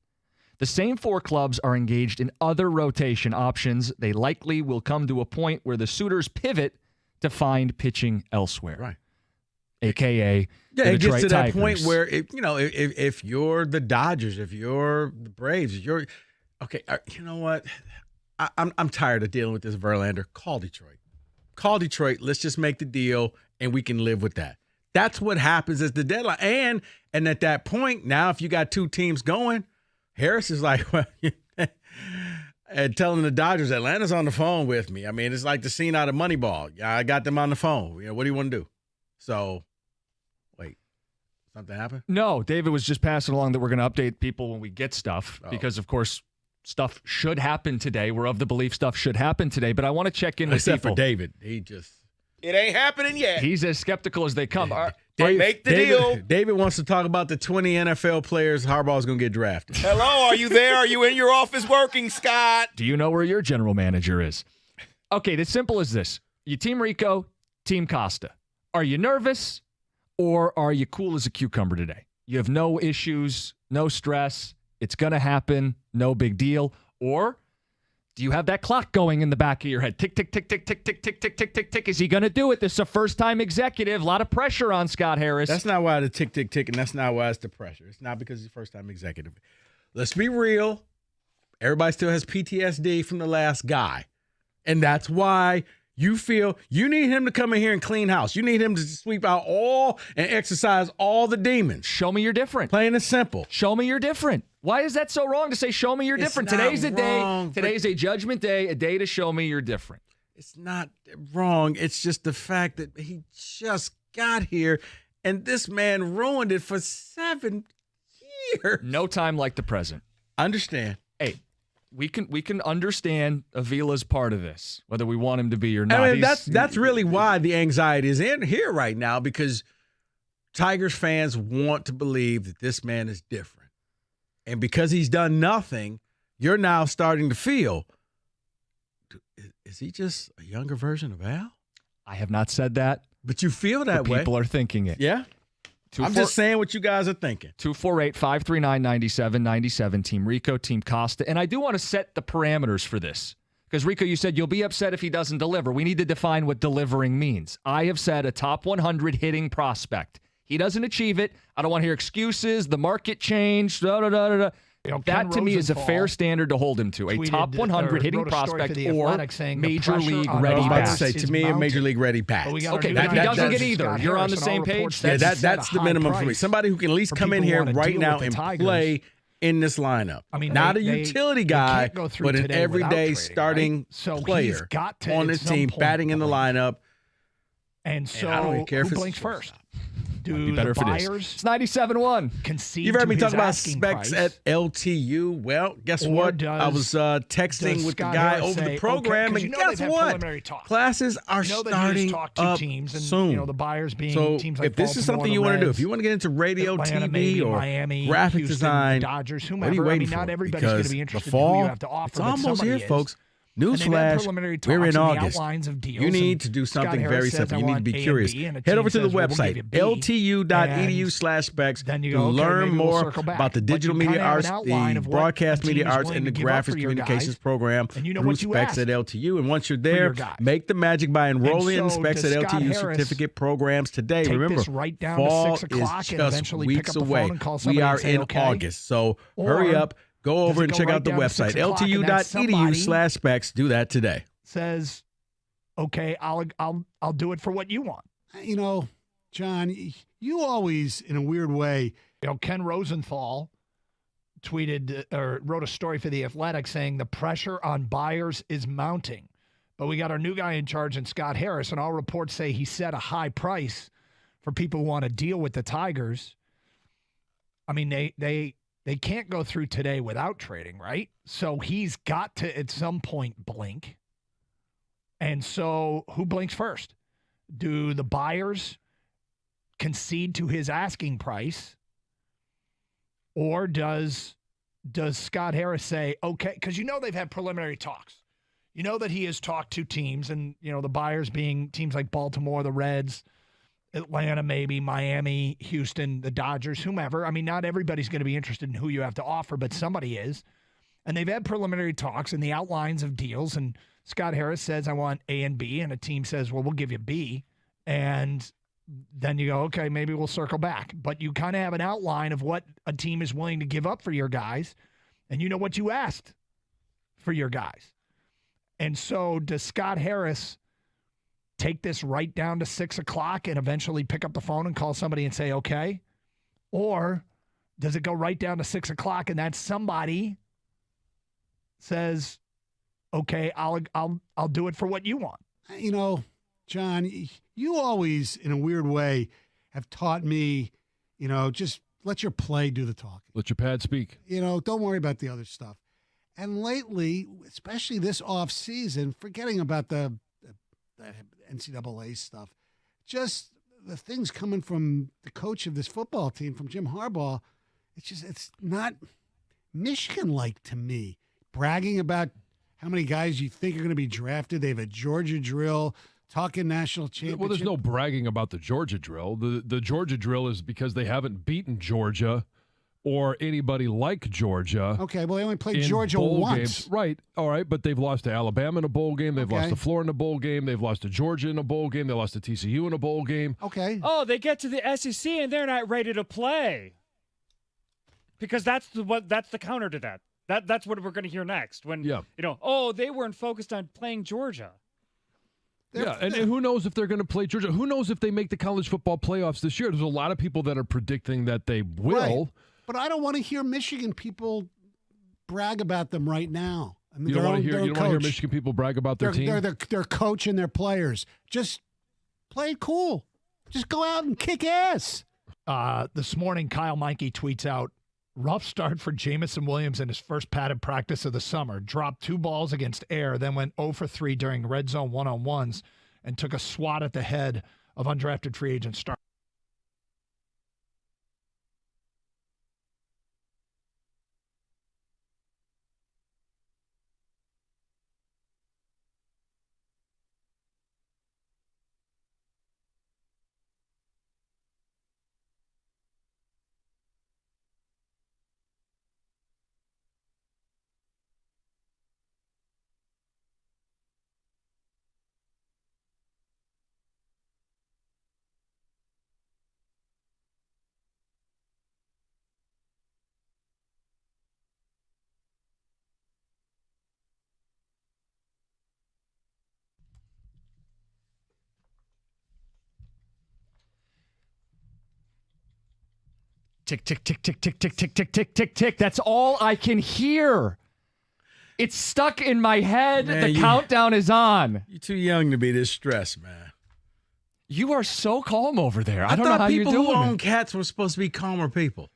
The same 4 clubs are engaged in other rotation options. They likely will come to a point where the suitors pivot to find pitching elsewhere. Right. AKA yeah, the it Detroit gets to that Tigers. point where, if you're the Dodgers, if you're the Braves, if you're – okay, you know what? I'm tired of dealing with this Verlander. Call Detroit. Call Detroit. Let's just make the deal, and we can live with that. That's what happens as the deadline. And at that point, now if you got 2 teams going, Harris is like, well, and telling the Dodgers, Atlanta's on the phone with me. I mean, it's like the scene out of Moneyball. I got them on the phone. What do you want to do? So, wait, something happened? No, David was just passing along that we're going to update people when we get stuff because, of course, stuff should happen today. We're of the belief stuff should happen today, but I want to check in with people. Except for David. It ain't happening yet. He's as skeptical as they come. Make the deal. David wants to talk about the 20 NFL players Harbaugh's going to get drafted. Hello, are you there? Are you in your office working, Scott? Do you know where your general manager is? Okay, it's simple as this. You Team Rico, Team Costa. Are you nervous or are you cool as a cucumber today? You have no issues, no stress. It's going to happen. No big deal. Or do you have that clock going in the back of your head? Tick, tick, tick, tick, tick, tick, tick, tick, tick, tick, tick. Is he going to do it? This is a first-time executive. A lot of pressure on Scott Harris. That's not why the tick, tick, tick, and that's not why it's the pressure. It's not because he's a first-time executive. Let's be real. Everybody still has PTSD from the last guy. And that's why you feel you need him to come in here and clean house. You need him to sweep out all and exercise all the demons. Show me you're different. Plain and simple. Show me you're different. Why is that so wrong to say, show me you're different? Today's a day. Today's a judgment day, a day to show me you're different. It's not wrong. It's just the fact that he just got here, and this man ruined it for 7 years. No time like the present. Understand. Hey, we can understand Avila's part of this, whether we want him to be or not. I mean, that's really why the anxiety is in here right now, because Tigers fans want to believe that this man is different. And because he's done nothing, you're now starting to feel, is he just a younger version of Al? I have not said that. But you feel that way. People are thinking it. Yeah? I'm just saying what you guys are thinking. 248-539-9797, Team Rico, Team Costa. And I do want to set the parameters for this, Because, Rico, you said you'll be upset if he doesn't deliver. We need to define what delivering means. I have said a top 100 hitting prospect. He doesn't achieve it. I don't want to hear excuses. The market changed. That, to me, is a fair standard to hold him to. A top 100 hitting prospect or major league ready bat. To me, a major league ready bat. Okay, but if he doesn't get either, you're on the same page? That's the minimum for me. Somebody who can at least come in here right now and play in this lineup. I mean, not a utility guy, but an everyday starting player on this team, batting in the lineup. And so, I don't even care who if blinks first? Do the buyers? It's 97-1. Concede You've heard me to talk his about asking specs price? at LTU. Well, guess Or what? does- I was texting does with the Scott guy Harris over say, the program, okay, 'cause and you know guess they've had what? preliminary talks. Classes are You know that he starting just talked to up teams and, soon. you know, the buyers being so teams like if this is Baltimore, something the you want to do, Reds, if you want to get into radio, Atlanta, TV, maybe, or Miami, graphic Houston, design, the Dodgers, what are whomever, you I waiting mean, for? not everybody's going to Because be interested the fall, in who you have to offer, it's but almost somebody here, is. folks. And they've had Newsflash, preliminary we're talks in and the August. outlines of deals, You need and to do Scott something Harris very says, simple. I You need to want be A and curious. B, and a Head over team to the says, well, we'll website, give you B, ltu.edu/specs, then you to go, okay, learn maybe we'll more circle back. about the But digital you media kinda have arts, an outline the of what broadcast a team media is arts, willing and the to give up graphics for your communications guys, program and you know through what you Specs asked at LTU. And once you're for there, your guys. make the magic by enrolling in the so Specs does at Scott LTU Harris certificate programs today. take Remember, this right down to fall 6 o'clock is and just eventually pick weeks up the away. phone and call We somebody are and say, in okay? August, so Or hurry up. Go does over it and go check right out the down to 6 website, o'clock and that's somebody ltu.edu/specs. Do that today. Says, okay, I'll do it for what you want. You know, John, you always, in a weird way, You know, Ken Rosenthal tweeted or wrote a story for The Athletic saying the pressure on buyers is mounting. But we got our new guy in charge in Scott Harris, and all reports say he set a high price for people who want to deal with the Tigers. I mean, they can't go through today without trading, right? So he's got to, at some point, blink. And so who blinks first? Do the buyers concede to his asking price? Or does Scott Harris say, okay, because you know they've had preliminary talks. You know that he has talked to teams, and you know the buyers being teams like Baltimore, the Reds, Atlanta, maybe Miami, Houston, the Dodgers, whomever. I mean, not everybody's going to be interested in who you have to offer, but somebody is. And they've had preliminary talks and the outlines of deals. And Scott Harris says, I want A and B. And a team says, well, we'll give you B. And then you go, okay, maybe we'll circle back. But you kind of have an outline of what a team is willing to give up for your guys. And you know what you asked for your guys. And so does Scott Harris take this right down to 6 o'clock and eventually pick up the phone and call somebody and say, okay? Or does it go right down to 6 o'clock and that somebody says, okay, I'll do it for what you want? You know, John, you always, in a weird way, have taught me, you know, just let your play do the talking. Let your pad speak. You know, don't worry about the other stuff. And lately, especially this off season, forgetting about the NCAA stuff, just the things coming from the coach of this football team, from Jim Harbaugh, it's not Michigan-like to me. Bragging about how many guys you think are going to be drafted. They have a Georgia drill, talking national championship. Well, there's no bragging about the Georgia drill. The Georgia drill is because they haven't beaten Georgia or anybody like Georgia. Okay, well, they only played Georgia once. Games. Right, all right, but they've lost to Alabama in a bowl game. They've lost to Florida in a bowl game. They've lost to Georgia in a bowl game. They lost to TCU in a bowl game. Okay. Oh, they get to the SEC and they're not ready to play. Because that's the counter to that. That's what we're going to hear next. When you know, oh, they weren't focused on playing Georgia. And who knows if they're going to play Georgia? Who knows if they make the college football playoffs this year? There's a lot of people that are predicting that they will. Right. But I don't want to hear Michigan people brag about them right now. I mean, You don't want to hear Michigan people brag about their team? They're their coach and their players. Just play it cool. Just go out and kick ass. This morning, Kyle Meinke tweets out, rough start for Jamison Williams in his first padded practice of the summer. Dropped 2 balls against Air, then went 0 for 3 during red zone one-on-ones and took a swat at the head of undrafted free agent star. tick, tick, tick, tick, tick, tick, tick, tick, tick, tick, tick. That's all I can hear. It's stuck in my head. Man, the countdown is on. You're too young to be this stressed, man. You are so calm over there. I don't know thought how you're people doing who own it. cats were supposed to be calmer people.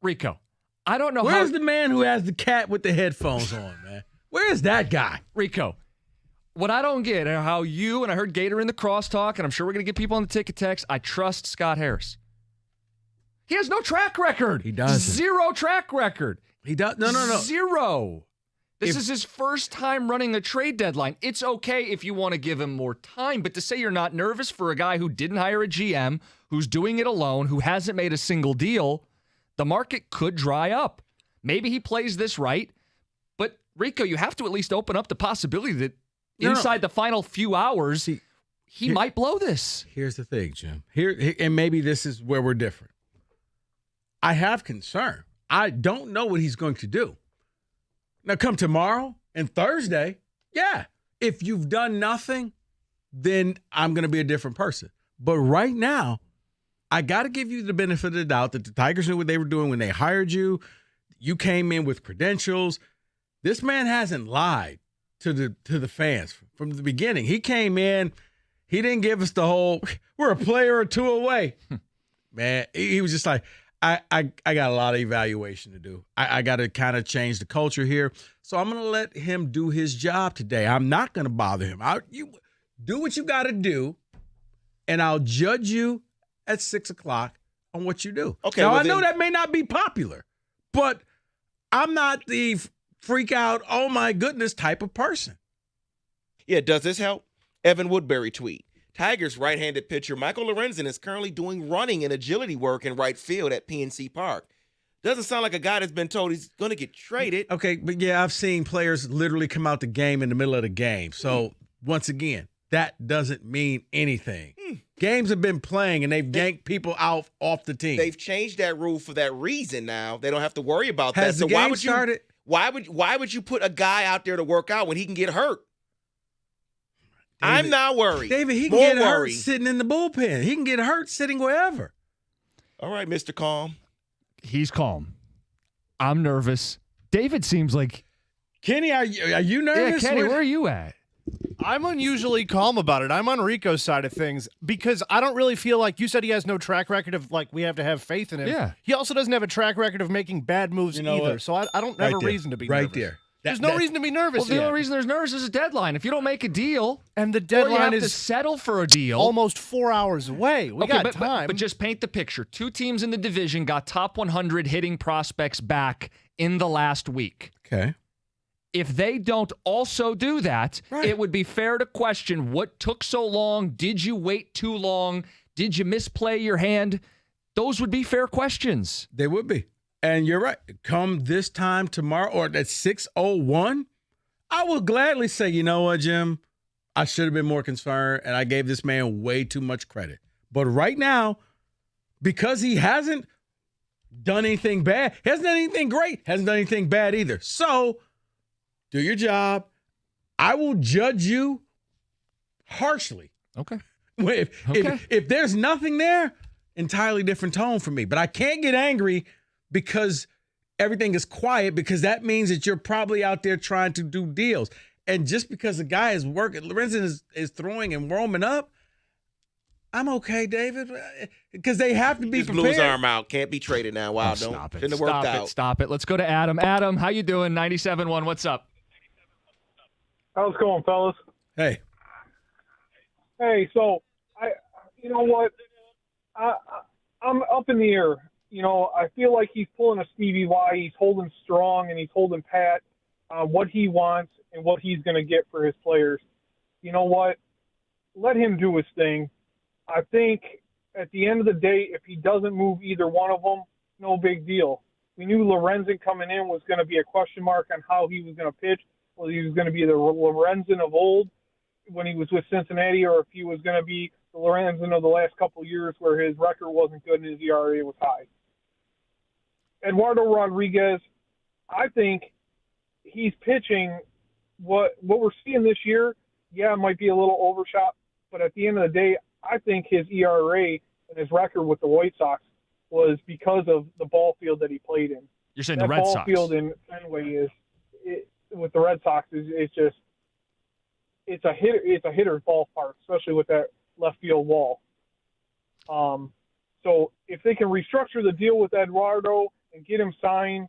Rico, I don't know Where's the man who has the cat with the headphones on, man? Where is that guy? Rico, what I don't get are how you, and I heard Gator in the crosstalk, and I'm sure we're going to get people on the ticket text. I trust Scott Harris. He has no track record. He doesn't. Zero track record. He does. No. Zero. This is his first time running a trade deadline. It's okay if you want to give him more time, but to say you're not nervous for a guy who didn't hire a GM, who's doing it alone, who hasn't made a single deal, the market could dry up. Maybe he plays this right, but Rico, you have to at least open up the possibility that inside the final few hours, he might blow this. Here's the thing, Jim. Here, and maybe this is where we're different. I have concern. I don't know what he's going to do. Now, come tomorrow and Thursday, yeah. If you've done nothing, then I'm going to be a different person. But right now, I got to give you the benefit of the doubt that the Tigers knew what they were doing when they hired you. You came in with credentials. This man hasn't lied to the fans from the beginning. He came in. He didn't give us the whole, we're a player or two away. Man, he was just like, I got a lot of evaluation to do. I got to kind of change the culture here. So I'm going to let him do his job today. I'm not going to bother him. You do what you got to do, and I'll judge you at 6 o'clock on what you do. Okay. Now, well, I know that may not be popular, but I'm not the freak out, oh, my goodness type of person. Yeah, does this help? Evan Woodbury tweet. Tigers right-handed pitcher Michael Lorenzen is currently doing running and agility work in right field at PNC Park. Doesn't sound like a guy that's been told he's going to get traded. Okay, but yeah, I've seen players literally come out the game in the middle of the game. So, once again, that doesn't mean anything. Games have been playing, and they've yanked people out off the team. They've changed that rule for that reason now. They don't have to worry about that. Has the game started? Why would you put a guy out there to work out when he can get hurt? David, I'm not worried. David, he can get hurt sitting in the bullpen. He can get hurt sitting wherever. All right, Mr. Calm. He's calm. I'm nervous. David seems like... Kenny, are you nervous? Yeah, Kenny, where are you at? I'm unusually calm about it. I'm on Rico's side of things because I don't really feel like you said he has no track record of like we have to have faith in him. Yeah. He also doesn't have a track record of making bad moves either. What? So I don't have a reason to be nervous. Right there. There's no reason to be nervous. Well, the only reason there's nervous is a deadline. If you don't make a deal, and the or you deadline have to is settle for a deal, almost 4 hours away. We got time. But just paint the picture. Two teams in the division got top 100 hitting prospects back in the last week. Okay. If they don't also do that, it would be fair to question what took so long. Did you wait too long? Did you misplay your hand? Those would be fair questions. They would be. And you're right. Come this time tomorrow or at 6:01, I will gladly say, you know what, Jim? I should have been more concerned, and I gave this man way too much credit. But right now, because he hasn't done anything bad, he hasn't done anything great, hasn't done anything bad either. So do your job. I will judge you harshly. Okay. If there's nothing there, entirely different tone for me. But I can't get angry because everything is quiet, because that means that you're probably out there trying to do deals. And just because the guy is working, Lorenzen is throwing and warming up, I'm okay, David, because they have to be just prepared. blew his arm out. Can't be traded now. Wow, shouldn't have worked out. Stop it. Let's go to Adam. Adam, how you doing? 97.1, what's up? How's it going, fellas? Hey. Hey, so, you know what? I'm up in the air. You know, I feel like he's pulling a Stevie Y. He's holding strong and he's holding pat what he wants and what he's going to get for his players. You know what? Let him do his thing. I think at the end of the day, if he doesn't move either one of them, no big deal. We knew Lorenzen coming in was going to be a question mark on how he was going to pitch. Whether he was going to be the Lorenzen of old when he was with Cincinnati, or if he was going to be the Lorenzen of the last couple of years where his record wasn't good and his ERA was high. Eduardo Rodriguez, I think he's pitching what we're seeing this year. Yeah, it might be a little overshot, but at the end of the day, I think his ERA and his record with the White Sox was because of the ball field that he played in. You're saying that the Red ball Sox field in Fenway with the Red Sox is just it's a hitter's ballpark, especially with that left field wall. So if they can restructure the deal with Eduardo and get him signed,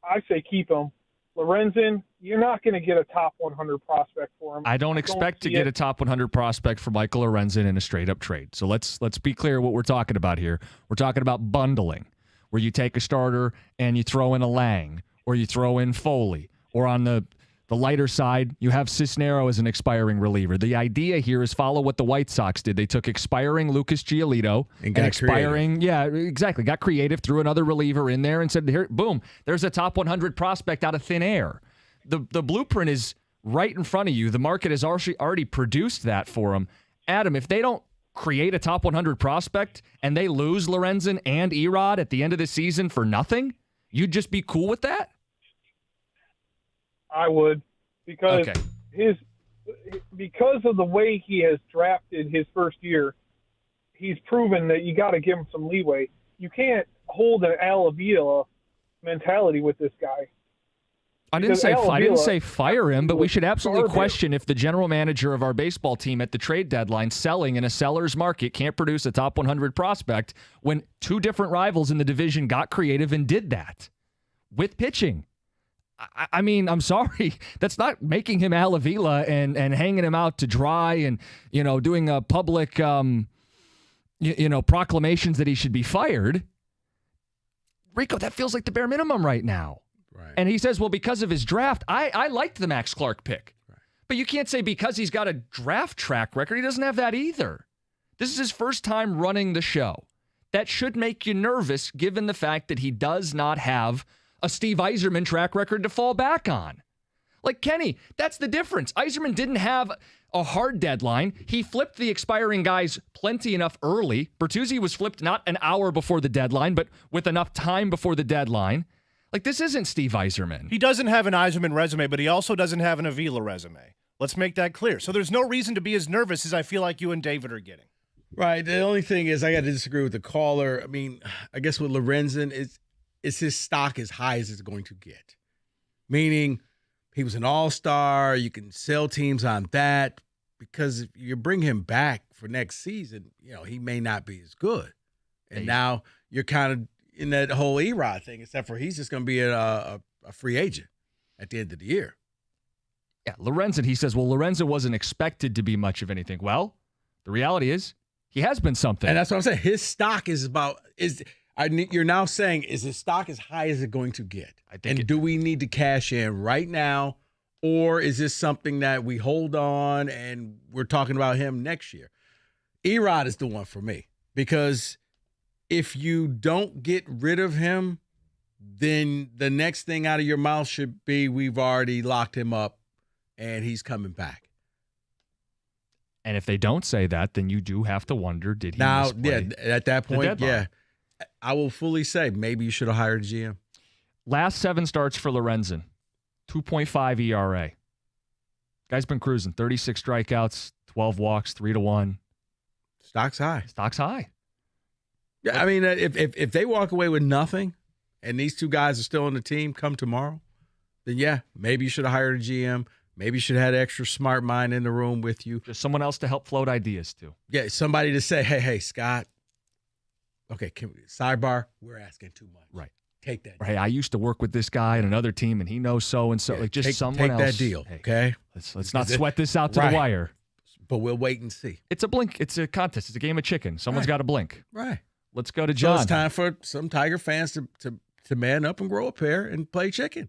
I say keep him. Lorenzen, you're not going to get a top 100 prospect for him. I don't expect to get a top 100 prospect for Michael Lorenzen in a straight-up trade. So let's be clear what we're talking about here. We're talking about bundling, where you take a starter and you throw in a Lang, or you throw in Foley, or on the lighter side, you have Cisnero as an expiring reliever. The idea here is follow what the White Sox did. They took expiring Lucas Giolito and expiring, got creative, threw another reliever in there and said, here, boom, there's a top 100 prospect out of thin air. The blueprint is right in front of you. The market has already produced that for them. Adam, if they don't create a top 100 prospect and they lose Lorenzen and Erod at the end of the season for nothing, you'd just be cool with that? I would, because because of the way he has drafted his first year, he's proven that you got to give him some leeway. You can't hold an Al Avila mentality with this guy. I didn't say fire him, but we should absolutely question if the general manager of our baseball team at the trade deadline, selling in a seller's market, can't produce a top 100 prospect when two different rivals in the division got creative and did that with pitching. I mean, I'm sorry. That's not making him Al Avila and hanging him out to dry and, doing a public, proclamations that he should be fired. Rico, that feels like the bare minimum right now. Right. And he says, well, because of his draft, I liked the Max Clark pick. Right. But you can't say because he's got a draft track record, he doesn't have that either. This is his first time running the show. That should make you nervous given the fact that he does not have a Steve Yzerman track record to fall back on. Like, Kenny, that's the difference. Yzerman didn't have a hard deadline. He flipped the expiring guys plenty enough early. Bertuzzi was flipped not an hour before the deadline, but with enough time before the deadline. Like, this isn't Steve Yzerman. He doesn't have an Yzerman resume, but he also doesn't have an Avila resume. Let's make that clear. So there's no reason to be as nervous as I feel like you and David are getting. Right. The only thing is I got to disagree with the caller. I mean, I guess with Lorenzen, is his stock as high as it's going to get? Meaning he was an all-star. You can sell teams on that because if you bring him back for next season, he may not be as good. And now you're kind of in that whole Erod thing, except for he's just going to be a free agent at the end of the year. Yeah, Lorenzen, he says, well, Lorenzen wasn't expected to be much of anything. Well, the reality is he has been something. And that's what I'm saying. His stock you're now saying, is his stock as high as it's going to get? Do we need to cash in right now, or is this something that we hold on and we're talking about him next year? Erod is the one for me, because if you don't get rid of him, then the next thing out of your mouth should be, we've already locked him up and he's coming back. And if they don't say that, then you do have to wonder, did he misplay at that point, yeah. I will fully say maybe you should have hired a GM. Last 7 starts for Lorenzen, 2.5 ERA. Guy's been cruising, 36 strikeouts, 12 walks, 3-1. Stock's high. Yeah, I mean, if they walk away with nothing and these two guys are still on the team come tomorrow, then yeah, maybe you should have hired a GM. Maybe you should have had an extra smart mind in the room with you. Just someone else to help float ideas to. Yeah, somebody to say, hey, Scott, okay, sidebar, we're asking too much. Right. Take that. Hey, I used to work with this guy at another team, and he knows so-and-so. Yeah, someone take else. that deal, okay? Let's not sweat this out to the wire. But we'll wait and see. It's a blink. It's a contest. It's a game of chicken. Someone's got to blink. Right. Let's go to John. So it's time for some Tiger fans to man up and grow a pair and play chicken.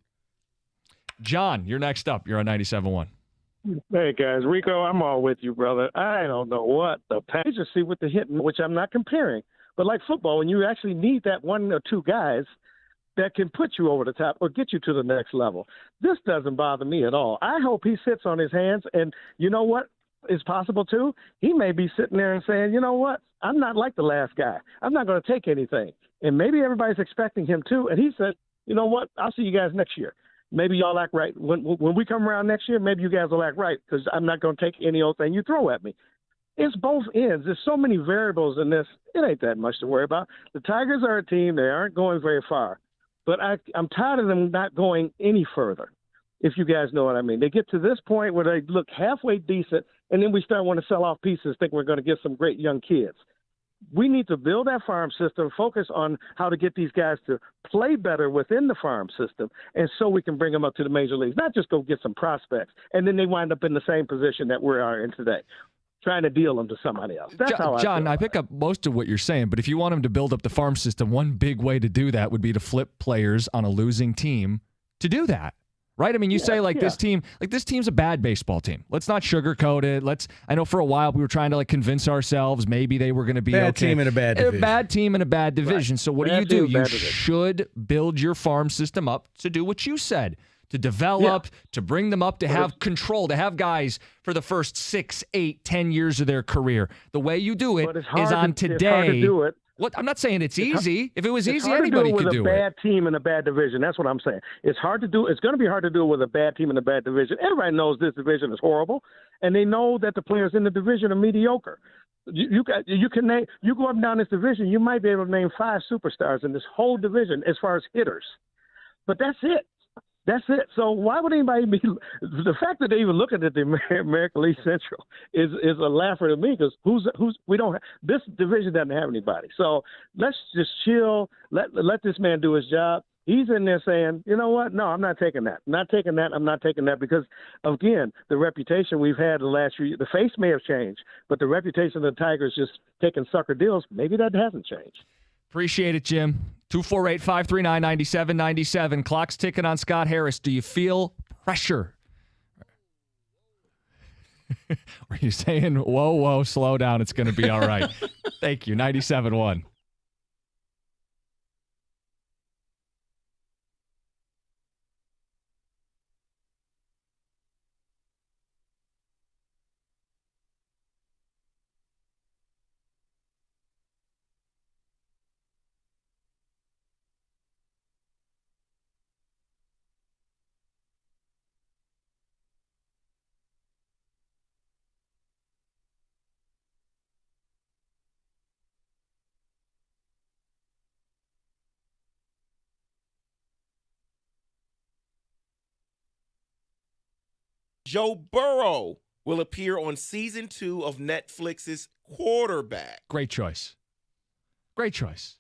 John, you're next up. You're on 97.1. Hey, guys. Rico, I'm all with you, brother. I don't know what the Patriots see with the hitting, which I'm not comparing. But like football, when you actually need that one or two guys that can put you over the top or get you to the next level, this doesn't bother me at all. I hope he sits on his hands. And you know what is possible, too? He may be sitting there and saying, you know what? I'm not like the last guy. I'm not going to take anything. And maybe everybody's expecting him, too. And he said, you know what? I'll see you guys next year. Maybe y'all act right. When we come around next year, maybe you guys will act right because I'm not going to take any old thing you throw at me. It's both ends. There's so many variables in this. It ain't that much to worry about. The Tigers are a team. They aren't going very far. But I'm tired of them not going any further, if you guys know what I mean. They get to this point where they look halfway decent, and then we start wanting to sell off pieces, think we're going to get some great young kids. We need to build that farm system, focus on how to get these guys to play better within the farm system, and so we can bring them up to the major leagues, not just go get some prospects, and then they wind up in the same position that we are in today, trying to deal them to somebody else. That's how John, I pick up most of what you're saying, but if you want them to build up the farm system, one big way to do that would be to flip players on a losing team to do that. Right? I mean, you say this team's a bad baseball team. Let's not sugarcoat it. I know for a while we were trying to convince ourselves maybe they were going to be bad okay. team in a bad division. A bad team in a bad division. Right. So what Bad do? team, You bad division. should build your farm system up to do what you said, to develop, to bring them up, to have control, to have guys for the first 6, 8, 10 years of their career. The way you do it is on today. It's hard to do it. What I'm not saying it's easy. If it was It's easy, hard to anybody do it could with do a it. bad team in a bad division. That's what I'm saying. It's hard to do. It's going to be hard to do it with a bad team in a bad division. Everybody knows this division is horrible, and they know that the players in the division are mediocre. You go up and down this division, you might be able to name 5 superstars in this whole division as far as hitters, but that's it. That's it. So why would anybody be? The fact that they even looking at the American League Central is a laugher to me, because we don't. This division doesn't have anybody. So let's just chill. Let this man do his job. He's in there saying, you know what? No, I'm not taking that. I'm not taking that. I'm not taking that, because again, the reputation we've had the last few years, the face may have changed, but the reputation of the Tigers just taking sucker deals, maybe that hasn't changed. Appreciate it, Jim. 248-539-9797. Clock's ticking on Scott Harris. Do you feel pressure? Are you saying, whoa, slow down, it's going to be all right? Thank you. 97.1. Joe Burrow will appear on season 2 of Netflix's Quarterback. Great choice. Great choice.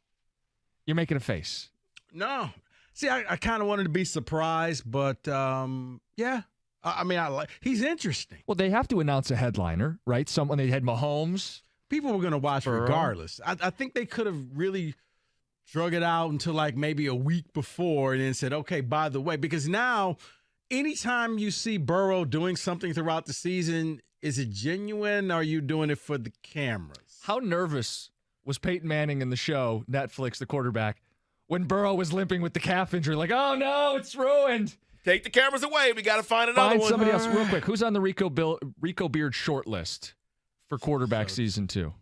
You're making a face. No. See, I kind of wanted to be surprised, but yeah. I mean, he's interesting. Well, they have to announce a headliner, right? Someone, they had Mahomes. People were going to watch Burrow. regardless. I think they could have really drug it out until maybe a week before and then said, okay, by the way, because now anytime you see Burrow doing something throughout the season, is it genuine? Or are you doing it for the cameras? How nervous was Peyton Manning in the show, Netflix, the quarterback, when Burrow was limping with the calf injury? Like, oh no, it's ruined. Take the cameras away. We got to find another one. Find somebody else real quick. Who's on the Rico Beard short list for quarterback season 2?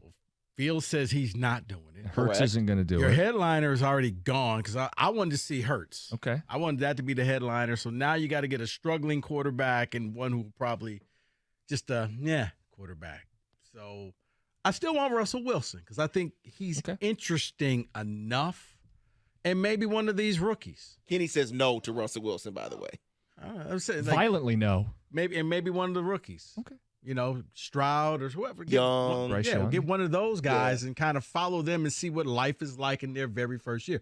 Fields says he's not doing it. Hurts isn't going to do Your it. headliner is already gone, because I wanted to see Hurts. Okay. I wanted that to be the headliner. So now you got to get a struggling quarterback and one who probably just quarterback. So I still want Russell Wilson, because I think he's interesting enough. And maybe one of these rookies. Kenny says no to Russell Wilson, by the way. I'm saying, violently no. Maybe one of the rookies. Okay. You know, Stroud or whoever. Young. We'll get one of those guys and kind of follow them and see what life is like in their very first year.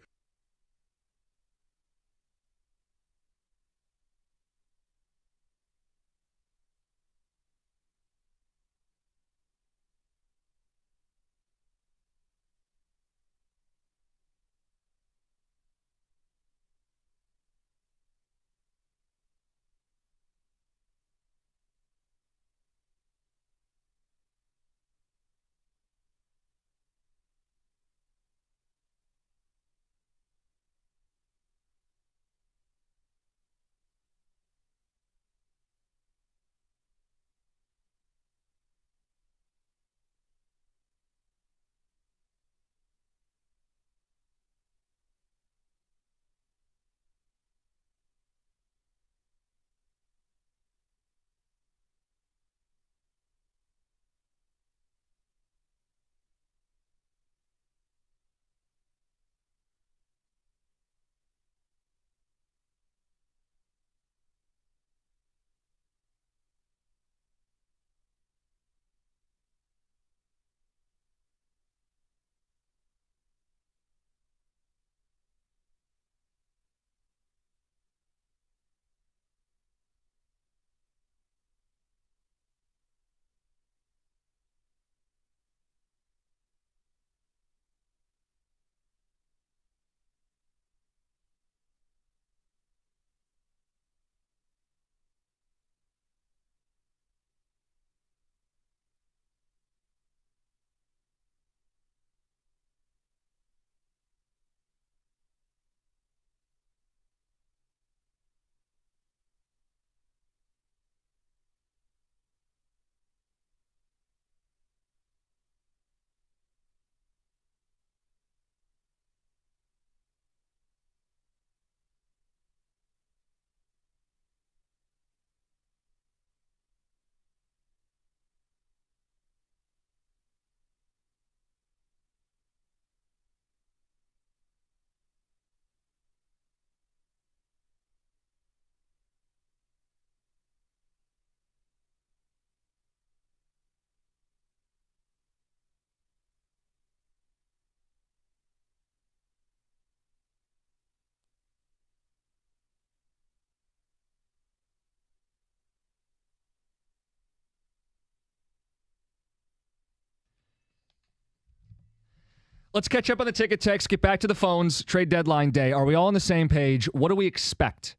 Let's catch up on the ticket text, get back to the phones. Trade deadline day. Are we all on the same page? What do we expect?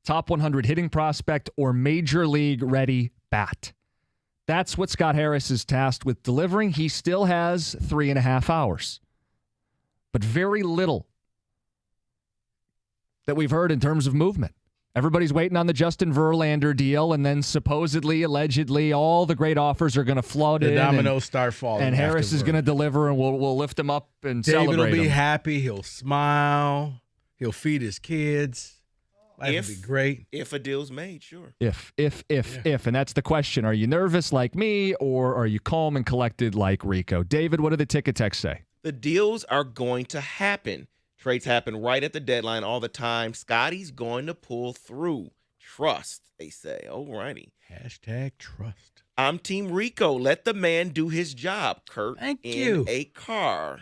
Top 100 hitting prospect or major league ready bat? That's what Scott Harris is tasked with delivering. He still has 3.5 hours. But very little that we've heard in terms of movement. Everybody's waiting on the Justin Verlander deal, and then supposedly, allegedly, all the great offers are going to flood in. The dominoes start falling. And Harris is going to deliver, and we'll lift him up and David celebrate will be him. happy. He'll smile. He'll feed his kids. Life will be great. If a deal's made, sure. If. And that's the question. Are you nervous like me, or are you calm and collected like Rico? David, what do the ticket texts say? The deals are going to happen. Trades happen right at the deadline all the time. Scotty's going to pull through. Trust, they say. Alrighty. Hashtag trust. I'm Team Rico. Let the man do his job, Kurt. Thank in you. a car.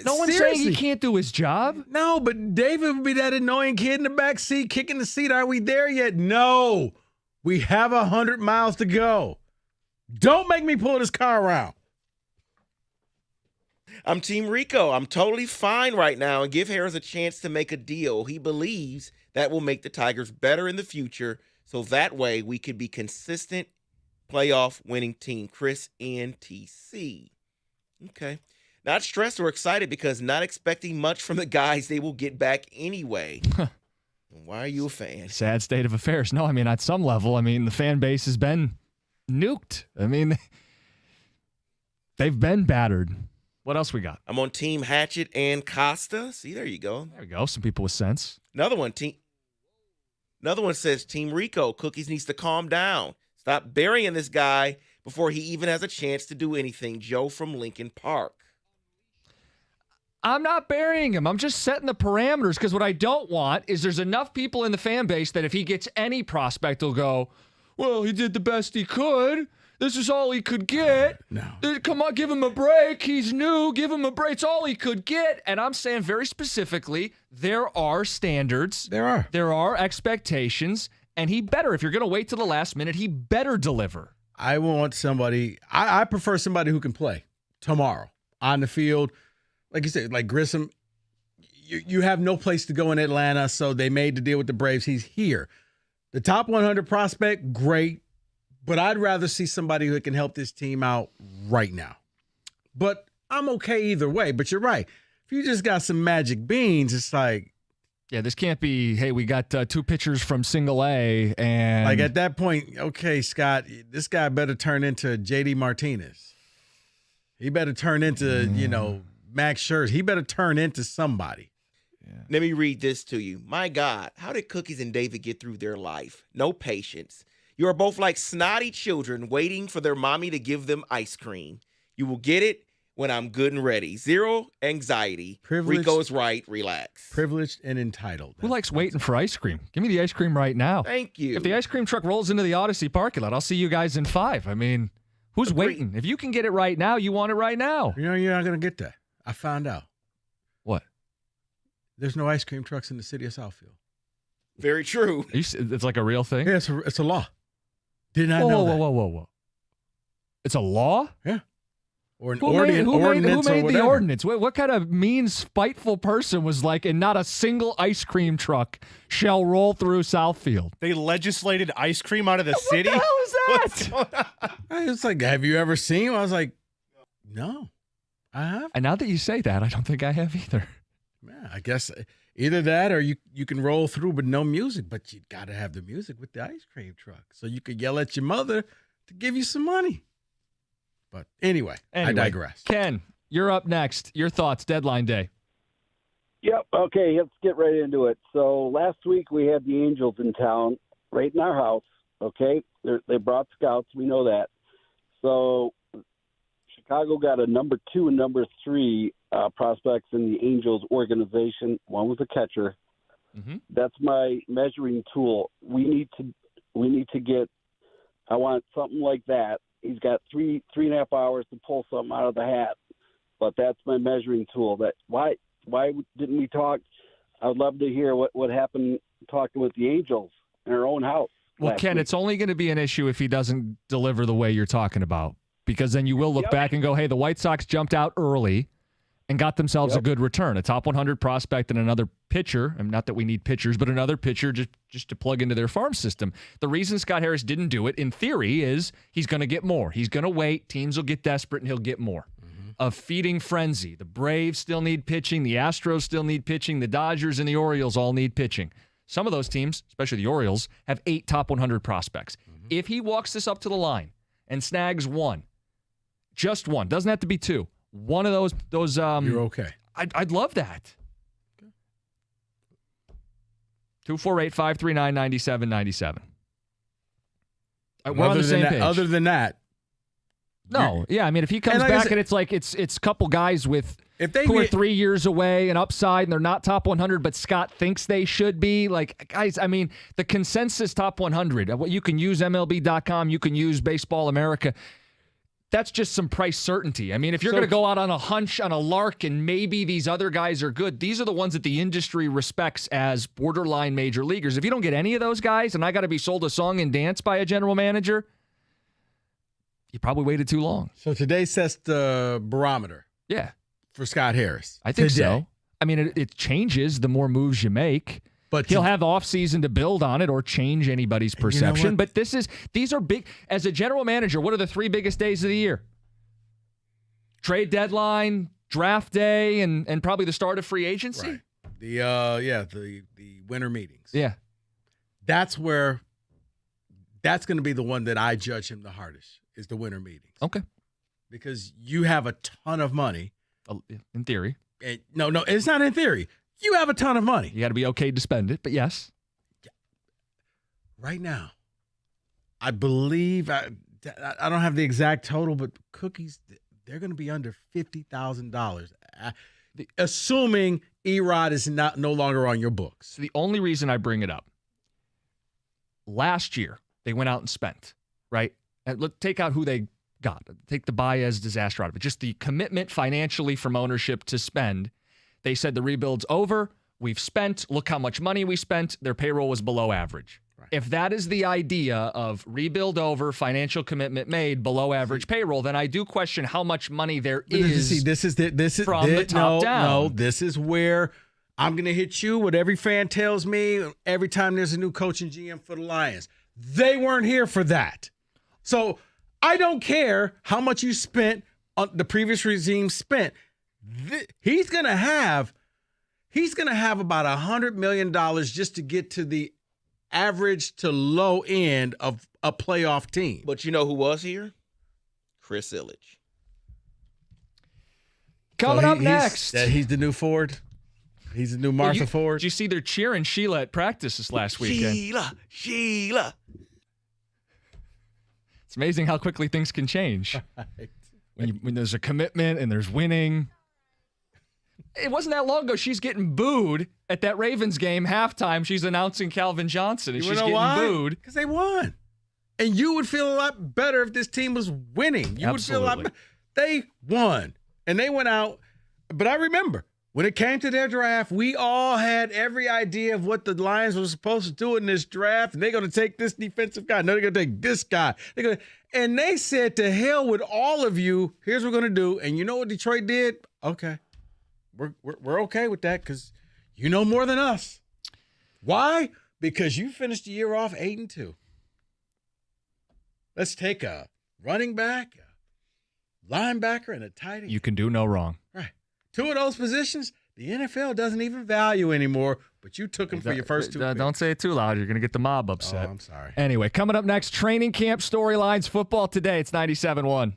No one's saying he can't do his job. No, but David would be that annoying kid in the back seat, kicking the seat. Are we there yet? No. We have 100 miles to go. Don't make me pull this car around. I'm Team Rico. I'm totally fine right now and give Harris a chance to make a deal. He believes that will make the Tigers better in the future, so that way we could be consistent playoff winning team. Chris NTC. Okay. Not stressed or excited because not expecting much from the guys they will get back anyway. Why are you a fan? Sad state of affairs. No, I mean, at some level, the fan base has been nuked. They've been battered. What else we got? I'm on Team Hatchet and Costa. See, there you go. There we go. Some people with sense. Another one says Team Rico. Cookies needs to calm down. Stop burying this guy before he even has a chance to do anything. Joe from Lincoln Park. I'm not burying him. I'm just setting the parameters because what I don't want is there's enough people in the fan base that if he gets any prospect, they'll go, well, he did the best he could. This is all he could get. No. Come on, give him a break. He's new. Give him a break. It's all he could get. And I'm saying very specifically, there are standards. There are expectations. And he better, if you're going to wait till the last minute, he better deliver. I want somebody, I prefer somebody who can play tomorrow on the field. Like you said, like Grissom, you have no place to go in Atlanta, so they made the deal with the Braves. He's here. The top 100 prospect, great. But I'd rather see somebody who can help this team out right now. But I'm okay either way. But you're right. If you just got some magic beans, it's like. Yeah, this can't be, hey, we got 2 pitchers from single A. And like at that point, okay, Scott, this guy better turn into J.D. Martinez. He better turn into, Max Scherzer. He better turn into somebody. Yeah. Let me read this to you. My God, how did Cookies and David get through their life? No patience. You are both like snotty children waiting for their mommy to give them ice cream. You will get it when I'm good and ready. Zero anxiety. Rico is right. Relax. Privileged and entitled. Who likes waiting for ice cream? Give me the ice cream right now. Thank you. If the ice cream truck rolls into the Odyssey parking lot, I'll see you guys in 5. Who's waiting? If you can get it right now, you want it right now. You're not going to get that. I found out. What? There's no ice cream trucks in the city of Southfield. Very true. It's like a real thing? Yeah, it's a law. Did not know that. Whoa. It's a law? Yeah. Or an Who ordinance made or the ordinance? What kind of mean, spiteful person was like, and not a single ice cream truck shall roll through Southfield? They legislated ice cream out of the city? What the hell is that? It's like, have you ever seen him? I was like, no, I have. And now that you say that, I don't think I have either. Yeah, I guess either that or you can roll through with no music, but you got to have the music with the ice cream truck so you could yell at your mother to give you some money. But anyway, I digress. Ken, you're up next. Your thoughts, deadline day. Yep. Okay, let's get right into it. So last week we had the Angels in town, right in our house. Okay, they brought scouts. We know that. So Chicago got a number 2 and number 3 prospects in the Angels organization. One was a catcher. Mm-hmm. That's my measuring tool. We need to get. I want something like that. He's got 3.5 hours to pull something out of the hat, but that's my measuring tool. That why didn't we talk? I would love to hear what happened talking with the Angels in our own house. Well, Ken, it's only going to be an issue if he doesn't deliver the way you're talking about, because then you will look back and go, hey, the White Sox jumped out early. and got themselves a good return, a top 100 prospect and another pitcher. And not that we need pitchers, but another pitcher just to plug into their farm system. The reason Scott Harris didn't do it, in theory, is he's going to get more. He's going to wait. Teams will get desperate, and he'll get more. A feeding frenzy. The Braves still need pitching. The Astros still need pitching. The Dodgers and the Orioles all need pitching. Some of those teams, especially the Orioles, have 8 top 100 prospects. If he walks this up to the line and snags one, just one, doesn't have to be 2, one of those you're okay. I'd love that. 248-539-9797. We're on the same page. Other than that, no, yeah, I mean, if he comes back and it's like it's a couple guys with who are 3 years away and upside, and they're not top 100, but Scott thinks they should be. Like, guys, I mean, the consensus top 100. You can use MLB.com, you can use Baseball America. That's just some price certainty. I mean, if you're going to go out on a hunch, on a lark, and maybe these other guys are good, these are the ones that the industry respects as borderline major leaguers. If you don't get any of those guys, and I got to be sold a song and dance by a general manager, you probably waited too long. So today sets the barometer. Yeah. For Scott Harris. I think so. I mean, it changes the more moves you make. But he'll have offseason to build on it or change anybody's perception. You know, but these are big. As a general manager, what are the 3 biggest days of the year? Trade deadline, draft day, and probably the start of free agency. Right. The winter meetings. Yeah. That's going to be the one that I judge him the hardest, is the winter meetings. Okay. Because you have a ton of money. In theory. No, it's not in theory. You have a ton of money. You got to be okay to spend it, but yes. Right now, I believe, I don't have the exact total, but cookies, they're going to be under $50,000, assuming Erod is no longer on your books. So the only reason I bring it up, last year, they went out and spent, right? And let's take out who they got. Take the Baez disaster out of it. Just the commitment financially from ownership to spend. They said the rebuild's over. We've spent. Look how much money we spent. Their payroll was below average. Right. If that is the idea of rebuild over, financial commitment made, below average payroll, then I do question how much money there is. See, this is from the top down. No, this is where I'm going to hit you. What every fan tells me every time there's a new coach and GM for the Lions. They weren't here for that. So I don't care how much you spent, the previous regime spent. He's going to have about $100 million just to get to the average to low end of a playoff team. But you know who was here? Chris Ilitch. Coming up next. He's the new Ford. He's the new Martha Ford. Did you see they're cheering Sheila at practice this last weekend? Sheila. It's amazing how quickly things can change. Right. When there's a commitment and there's winning. It wasn't that long ago. She's getting booed at that Ravens game halftime. She's announcing Calvin Johnson, and she's getting booed because they won. And you would feel a lot better if this team was winning. You would feel a lot better. They won, and they went out. But I remember when it came to their draft, we all had every idea of what the Lions were supposed to do in this draft. And they're going to take this defensive guy. No, they're going to take this guy. And they said, to hell with all of you. Here's what we're going to do. And you know what Detroit did? Okay. We're okay with that because you know more than us. Why? Because you finished the year off 8-2. Let's take a running back, a linebacker, and a tight end. You can do no wrong. Right. 2 of those positions, the NFL doesn't even value anymore, but you took them for your first 2 picks. Don't say it too loud. You're going to get the mob upset. Oh, I'm sorry. Anyway, coming up next, training camp storylines, football today. It's 97.1.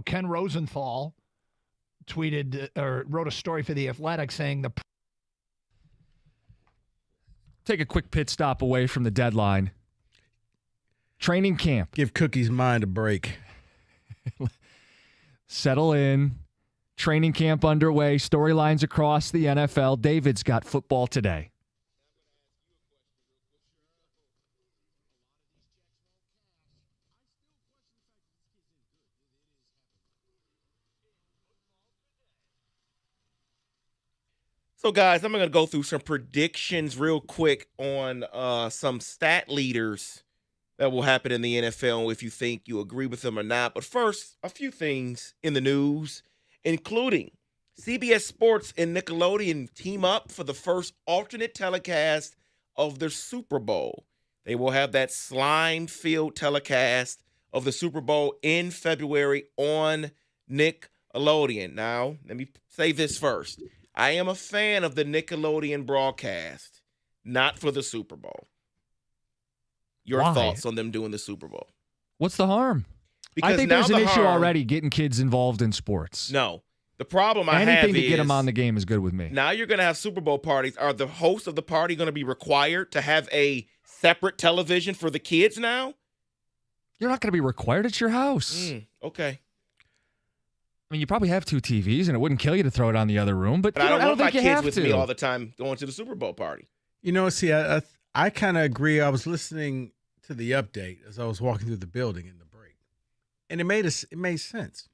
Ken Rosenthal tweeted or wrote a story for The Athletic saying Take a quick pit stop away from the deadline. Training camp. Give Cookie's mind a break. Settle in. Training camp underway. Storylines across the NFL. David's got football today. So, guys, I'm going to go through some predictions real quick on some stat leaders that will happen in the NFL, if you think you agree with them or not. But first, a few things in the news, including CBS Sports and Nickelodeon team up for the first alternate telecast of the Super Bowl. They will have that slime-filled telecast of the Super Bowl in February on Nickelodeon. Now, let me say this first. I am a fan of the Nickelodeon broadcast, not for the Super Bowl. Your Why? thoughts on them doing the Super Bowl? What's the harm? Because I think now there's an the issue harm- already getting kids involved in sports. No. The problem I have Anything to is get them on the game is good with me. now you're going to have Super Bowl parties. Are the hosts of the party going to be required to have a separate television for the kids now? You're not going to be required. It's your house. Okay. I mean, you probably have 2 TVs, and it wouldn't kill you to throw it on the other room. But, But you I don't want my think you kids have with to. me all the time going to the Super Bowl party. You know, see, I kind of agree. I was listening to the update as I was walking through the building in the break, and it made sense.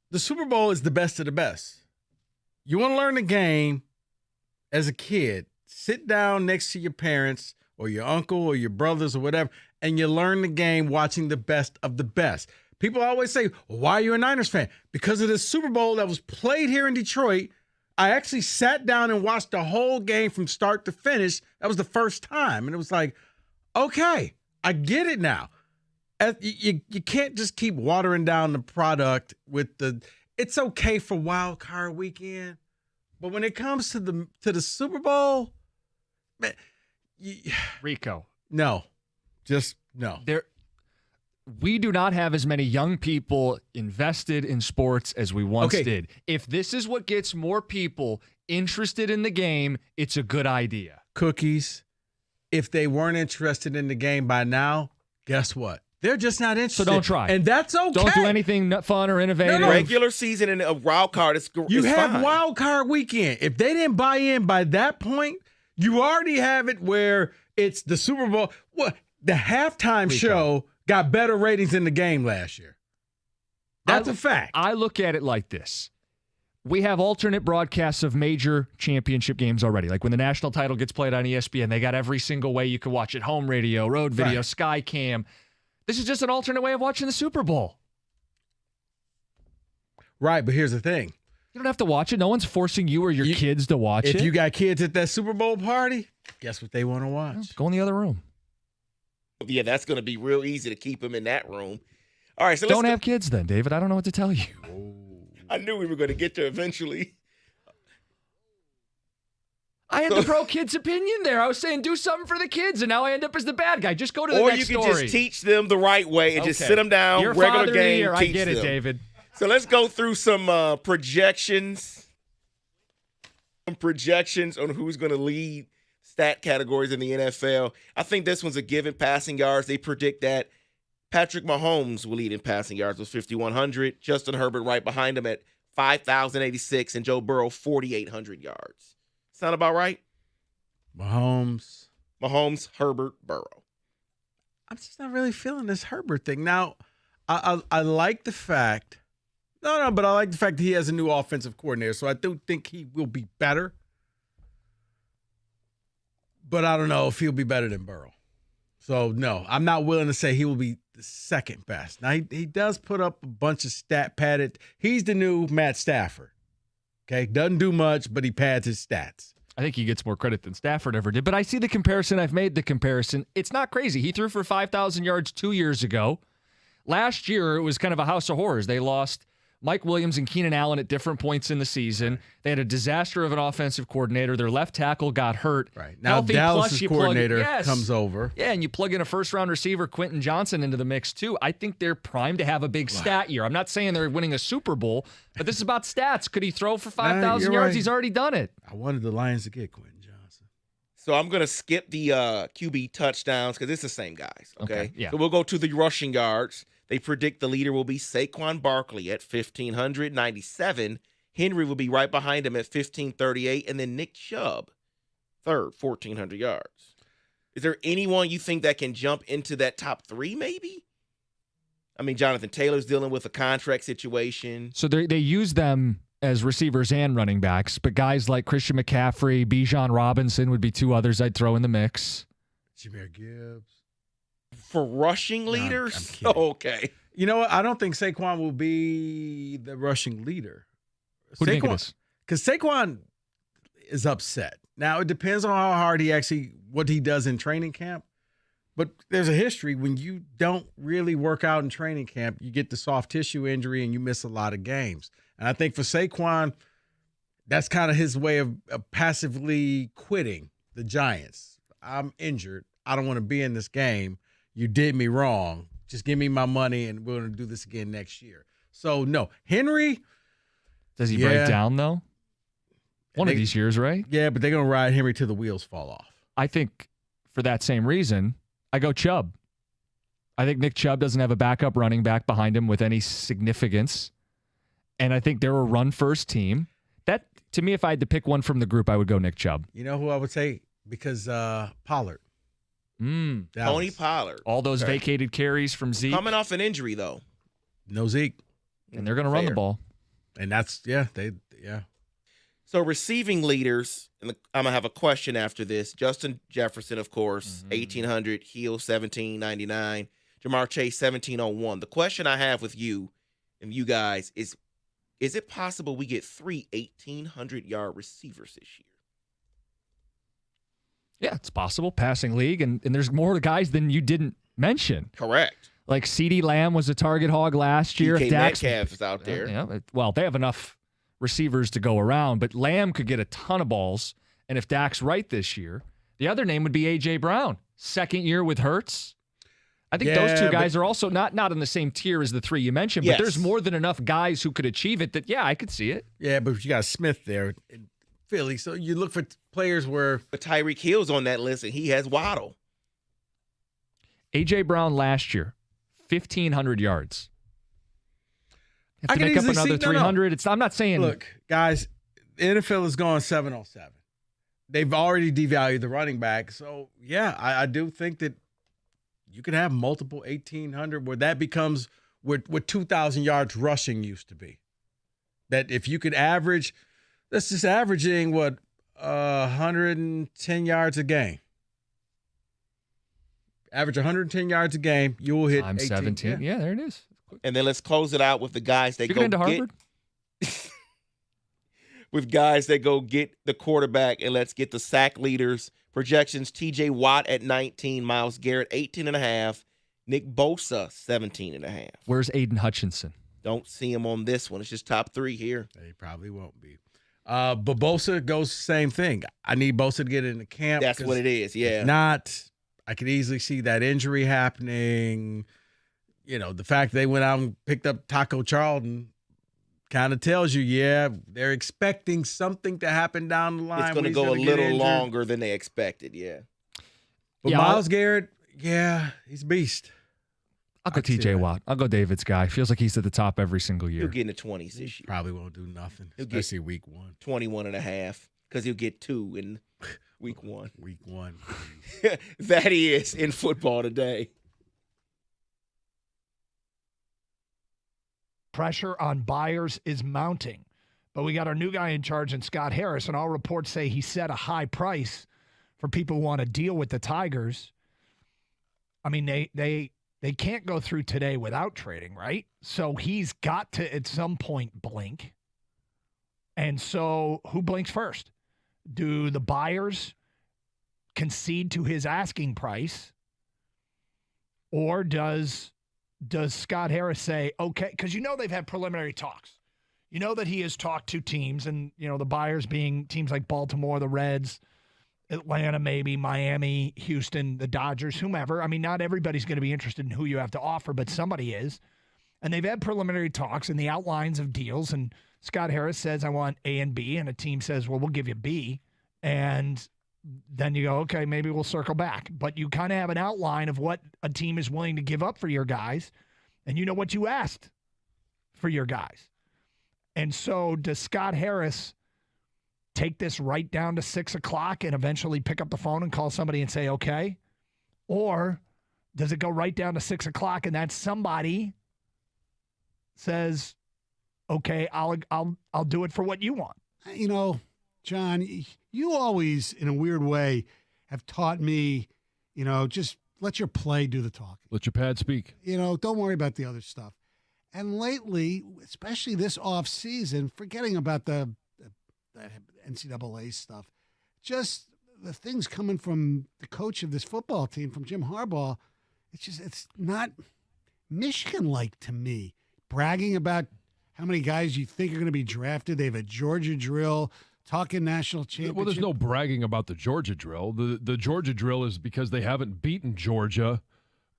The Super Bowl is the best of the best. You want to learn the game as a kid, sit down next to your parents or your uncle or your brothers or whatever, and you learn the game watching the best of the best. People always say, why are you a Niners fan? Because of the Super Bowl that was played here in Detroit. I actually sat down and watched the whole game from start to finish. That was the first time. And it was like, okay, I get it now. You can't just keep watering down the product with it's okay for wild card weekend. But when it comes to the Super Bowl, man, Rico. No. Just no. We do not have as many young people invested in sports as we once did. If this is what gets more people interested in the game, it's a good idea. Cookies, if they weren't interested in the game by now, guess what? They're just not interested. So don't try. And that's okay. Don't do anything fun or innovative. Regular season and a wild card is You have fine. wild card weekend. If they didn't buy in by that point, you already have it where it's the Super Bowl. What? The halftime show got better ratings than the game last year. That's a fact. I look at it like this. We have alternate broadcasts of major championship games already. Like when the national title gets played on ESPN, they got every single way you can watch it. Home radio, road video, Sky Cam. This is just an alternate way of watching the Super Bowl. Right, but here's the thing. You don't have to watch it. No one's forcing you or your kids to watch it. If you got kids at that Super Bowl party, guess what they want to watch? Go in the other room. Yeah, that's going to be real easy to keep them in that room. All right, so Don't have kids then, David. I don't know what to tell you. I knew we were going to get there eventually. I had the pro kids opinion there. I was saying do something for the kids, and now I end up as the bad guy. Just go to the Or next you can story. just teach them the right way and just Okay. sit them down, You're regular father of the game, year. I teach get it, them. David. So let's go through some projections. Some projections on who's going to lead stat categories in the NFL. I think this one's a given. Passing yards, they predict that Patrick Mahomes will lead in passing yards with 5,100. Justin Herbert right behind him at 5,086, and Joe Burrow 4,800 yards. Sound about right? Mahomes, Herbert, Burrow. I'm just not really feeling this Herbert thing. Now, I like the fact. But I like the fact that he has a new offensive coordinator, so I do think he will be better. But I don't know if he'll be better than Burrow. So, no, I'm not willing to say he will be the second best. Now, he does put up a bunch of stat padded. He's the new Matt Stafford. Okay, doesn't do much, but he pads his stats. I think he gets more credit than Stafford ever did. But I see the comparison. I've made the comparison. It's not crazy. He threw for 5,000 yards 2 years ago. Last year, it was kind of a house of horrors. They lost Mike Williams and Keenan Allen at different points in the season. They had a disaster of an offensive coordinator. Their left tackle got hurt. Right. Now Healthy, Dallas' plus you coordinator comes over. Yeah, and you plug in a first-round receiver, Quentin Johnson, into the mix, too. I think they're primed to have a big stat year. I'm not saying they're winning a Super Bowl, but this is about stats. Could he throw for 5,000 yards? Right. He's already done it. I wanted the Lions to get Quentin Johnson. So I'm going to skip the QB touchdowns because it's the same guys, okay? Yeah. So we'll go to the rushing yards. They predict the leader will be Saquon Barkley at 1,597. Henry will be right behind him at 1,538. And then Nick Chubb, third, 1,400 yards. Is there anyone you think that can jump into that top three maybe? I mean, Jonathan Taylor's dealing with a contract situation. So they use them as receivers and running backs, but guys like Christian McCaffrey, Bijan Robinson would be two others I'd throw in the mix. Jahmyr Gibbs. For rushing leaders? I'm kidding. Okay. You know what? I don't think Saquon will be the rushing leader. Who do you think it is? Because Saquon is upset. Now, it depends on how hard what he does in training camp. But there's a history when you don't really work out in training camp, you get the soft tissue injury and you miss a lot of games. And I think for Saquon, that's kind of his way of passively quitting the Giants. I'm injured. I don't want to be in this game. You did me wrong. Just give me my money, and we're going to do this again next year. So, no. Henry. Does he break down, though? One of these years, right? Yeah, but they're going to ride Henry till the wheels fall off. I think for that same reason, I go Chubb. I think Nick Chubb doesn't have a backup running back behind him with any significance. And I think they're a run-first team. That, to me, if I had to pick one from the group, I would go Nick Chubb. You know who I would say? Because Pollard. Tony Pollard. All those vacated carries from Zeke. Coming off an injury, though. No Zeke. And they're going to run the ball. And that's, yeah. So receiving leaders, and I'm going to have a question after this. Justin Jefferson, of course, 1,800. Hill, 1,799. Jamar Chase, 1,701. The question I have with you and you guys is it possible we get 3 1,800-yard receivers this year? Yeah, it's possible. Passing league, and there's more guys than you didn't mention. Correct. Like CeeDee Lamb was a target hog last year. DK Metcalf is out there. Yeah, well, they have enough receivers to go around, but Lamb could get a ton of balls. And if Dak's right this year, the other name would be A.J. Brown. Second year with Hurts. I think those two guys are also not in the same tier as the three you mentioned, but there's more than enough guys who could achieve it that, I could see it. Yeah, but you got Smith there in Philly, so you look for players where... But Tyreek Hill's on that list, and he has Waddle. A.J. Brown last year, 1,500 yards. I to can make up easily another 300. I'm not saying... Look, guys, the NFL is going 7-on-7. They've already devalued the running back, so, I do think that you could have multiple 1,800 where that becomes what 2,000 yards rushing used to be. That if you could average... That's just averaging, 110 yards a game. Average 110 yards a game, you will hit I'm 18. 17. Yeah, there it is. And then let's close it out with the guys that go into Harvard? With guys that go get the quarterback, and let's get the sack leaders. Projections, T.J. Watt at 19, Myles Garrett 18.5, Nick Bosa 17.5. Where's Aiden Hutchinson? Don't see him on this one. It's just top 3 here. They probably won't be. But Bosa goes the same thing. I need Bosa to get into camp. That's what it is, yeah. If not, I could easily see that injury happening. You know, the fact they went out and picked up Taco Charlton kind of tells you, they're expecting something to happen down the line. It's going to go a little longer than they expected, But Myles Garrett, he's a beast. I'll go T.J. Watt. I'll go David's guy. Feels like he's at the top every single year. He'll get in the 20s this year. Probably won't do nothing, especially week 1. 21.5, because he'll get 2 in week 1. Week 1. That is in football today. Pressure on buyers is mounting. But we got our new guy in charge in Scott Harris, and all reports say he set a high price for people who want to deal with the Tigers. I mean, they can't go through today without trading, right? So he's got to, at some point, blink. And so who blinks first? Do the buyers concede to his asking price? Or does does Scott Harris say, okay, because they've had preliminary talks. You know that he has talked to teams, and the buyers being teams like Baltimore, the Reds, Atlanta, maybe Miami, Houston, the Dodgers, whomever. I mean, not everybody's going to be interested in who you have to offer, but somebody is. And they've had preliminary talks and the outlines of deals. And Scott Harris says, I want A and B. And a team says, well, we'll give you B. And then you go, okay, maybe we'll circle back. But you kind of have an outline of what a team is willing to give up for your guys. And you know what you asked for your guys. And so does Scott Harris take this right down to 6 o'clock and eventually pick up the phone and call somebody and say, okay? Or does it go right down to 6 o'clock and that somebody says, okay, I'll do it for what you want? John, you always, in a weird way, have taught me, just let your play do the talking. Let your pad speak. Don't worry about the other stuff. And lately, especially this off season, forgetting about the NCAA stuff, just the things coming from the coach of this football team, from Jim Harbaugh, it's not Michigan-like to me. Bragging about how many guys you think are going to be drafted. They have a Georgia drill, talking national championship. Well, there's no bragging about the Georgia drill. The Georgia drill is because they haven't beaten Georgia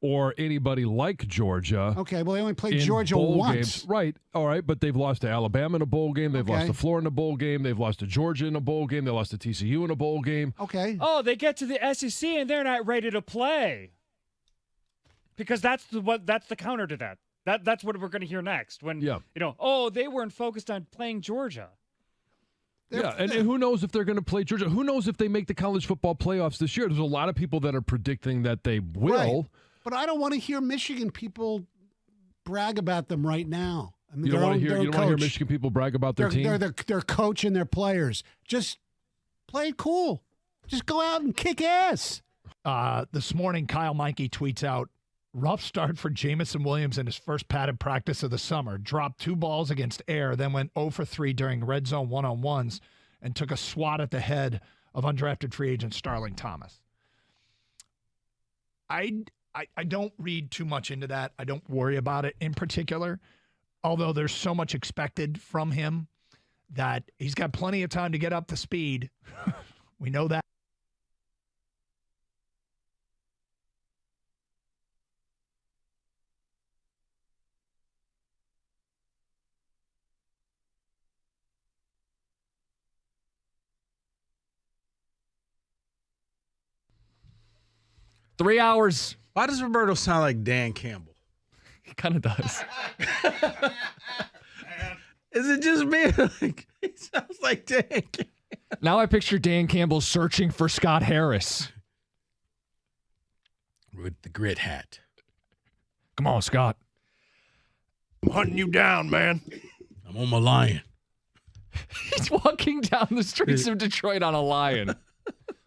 or anybody like Georgia. Okay, well, they only played Georgia once. Games. Right, all right, but they've lost to Alabama in a bowl game. They've lost to Florida in a bowl game. They've lost to Georgia in a bowl game. They lost to TCU in a bowl game. Okay. Oh, they get to the SEC and they're not ready to play. Because that's the counter to that. That's what we're going to hear next. When, they weren't focused on playing Georgia. And who knows if they're going to play Georgia? Who knows if they make the college football playoffs this year? There's a lot of people that are predicting that they will. Right. But I don't want to hear Michigan people brag about them right now. I mean, you don't want to hear Michigan people brag about their team? They're their coach and their players. Just play it cool. Just go out and kick ass. This morning, Kyle Meinke tweets out, rough start for Jamison Williams in his first padded practice of the summer. Dropped 2 balls against Air, then went 0 for 3 during red zone one-on-ones and took a swat at the head of undrafted free agent Starling Thomas. I don't read too much into that. I don't worry about it in particular, although there's so much expected from him that he's got plenty of time to get up to speed. We know that. Three hours. Why does Roberto sound like Dan Campbell? He kind of does. Is it just me? He sounds like Dan Campbell. Now I picture Dan Campbell searching for Scott Harris. With the grit hat. Come on, Scott. I'm hunting you down, man. I'm on my lion. He's walking down the streets of Detroit on a lion.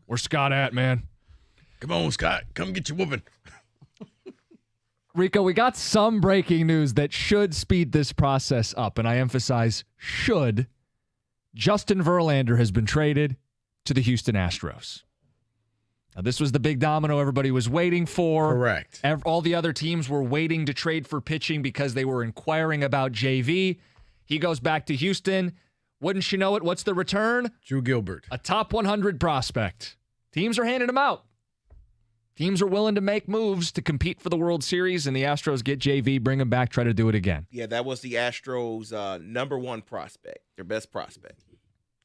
Where's Scott at, man? Come on, Scott. Come get your whooping. Rico, we got some breaking news that should speed this process up, and I emphasize should. Justin Verlander has been traded to the Houston Astros. Now, this was the big domino everybody was waiting for. Correct. All the other teams were waiting to trade for pitching because they were inquiring about JV. He goes back to Houston. Wouldn't you know it? What's the return? Drew Gilbert. A top 100 prospect. Teams are handing him out. Teams are willing to make moves to compete for the World Series, and the Astros get JV, bring him back, try to do it again. Yeah, that was the Astros' number 1 prospect, their best prospect.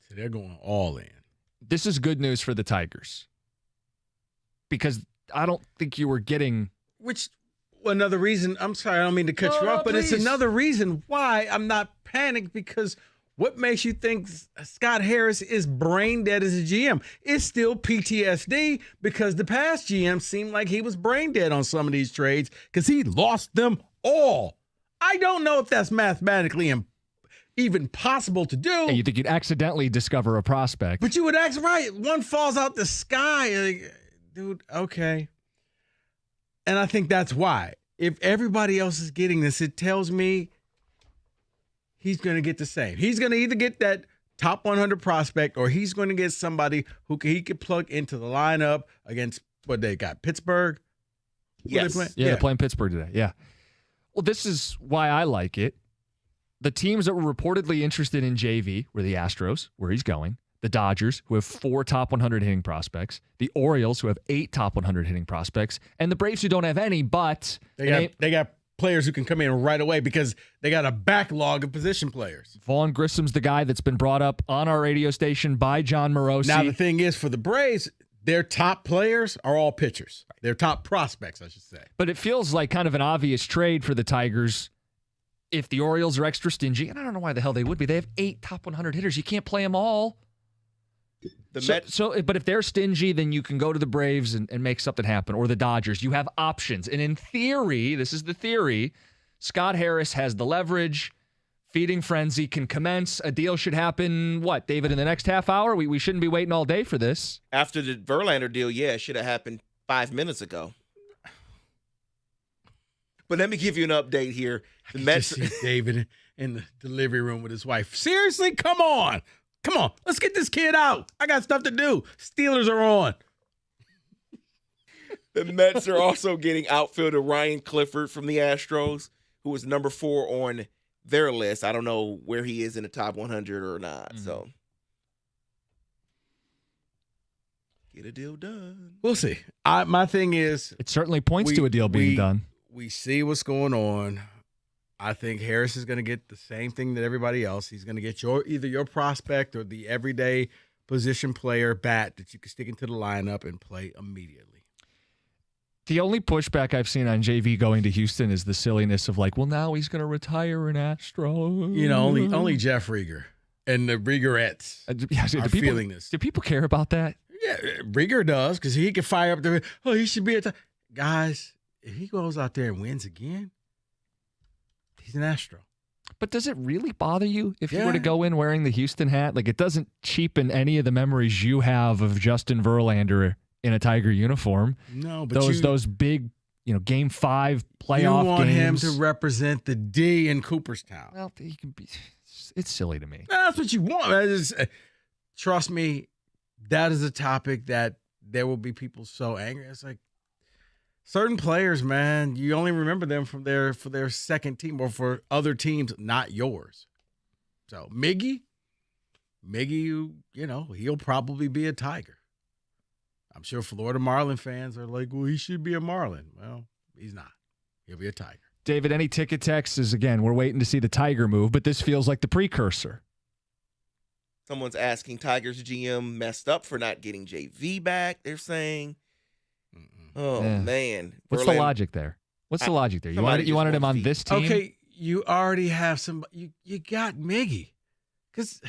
So they're going all in. This is good news for the Tigers because I don't think you were getting... Another reason, I'm sorry, I don't mean to cut you off, but it's another reason why I'm not panicked because... What makes you think Scott Harris is brain dead as a GM? It's still PTSD because the past GM seemed like he was brain dead on some of these trades because he lost them all. I don't know if that's mathematically even possible to do. Yeah, you think you'd accidentally discover a prospect. But you would act right. One falls out the sky. Like, dude, okay. And I think that's why. If everybody else is getting this, it tells me he's going to get the same. He's going to either get that top 100 prospect or he's going to get somebody who he could plug into the lineup against what they got, Pittsburgh? Yes. They're playing Pittsburgh today. Yeah. Well, this is why I like it. The teams that were reportedly interested in JV were the Astros, where he's going, the Dodgers, who have 4 top 100 hitting prospects, the Orioles, who have 8 top 100 hitting prospects, and the Braves, who don't have any, but they got players who can come in right away because they got a backlog of position players. Vaughn Grissom's the guy that's been brought up on our radio station by John Morosi. Now, the thing is, for the Braves, their top players are all pitchers. Their top prospects, I should say. But it feels like kind of an obvious trade for the Tigers if the Orioles are extra stingy. And I don't know why the hell they would be. They have 8 top 100 hitters. You can't play them all. But if they're stingy, then you can go to the Braves and make something happen, or the Dodgers. You have options. And in theory, this is the theory, Scott Harris has the leverage. Feeding frenzy can commence. A deal should happen, what, David, in the next half hour? We shouldn't be waiting all day for this. After the Verlander deal, yeah, it should have happened 5 minutes ago. But let me give you an update here. The Mets, see David in the delivery room with his wife. Seriously, come on. Let's get this kid out. I got stuff to do. Steelers are on. The Mets are also getting outfielder Ryan Clifford from the Astros, who was number 4 on their list. I don't know where he is in the top 100 or not. Mm-hmm. So get a deal done. We'll see. My thing is, it certainly points to a deal being done. We see what's going on. I think Harris is going to get the same thing that everybody else. He's going to get either your prospect or the everyday position player bat that you can stick into the lineup and play immediately. The only pushback I've seen on JV going to Houston is the silliness of like, well, now he's going to retire an Astro. You know, only Jeff Rieger and the Riegerettes are feeling this. Do people care about that? Yeah, Rieger does because he can fire up the. Oh, he should be guys. If he goes out there and wins again, he's an Astro. But does it really bother you if you were to go in wearing the Houston hat? Like, it doesn't cheapen any of the memories you have of Justin Verlander in a Tiger uniform. No, but those big, Game 5 playoff games. You want games. him to represent the D in Cooperstown. Well, he can be. It's silly to me. That's what you want. Trust me, that is a topic that there will be people so angry. It's like, certain players, man, you only remember them for their second team or for other teams, not yours. So Miggy, he'll probably be a Tiger. I'm sure Florida Marlin fans are like, well, he should be a Marlin. Well, he's not. He'll be a Tiger. David, any ticket texts? Again, we're waiting to see the Tiger move, but this feels like the precursor. Someone's asking Tigers GM messed up for not getting JV back, they're saying. Oh, man. What's the logic there? You wanted him on this team? Okay, you already have somebody. You got Miggy. Because,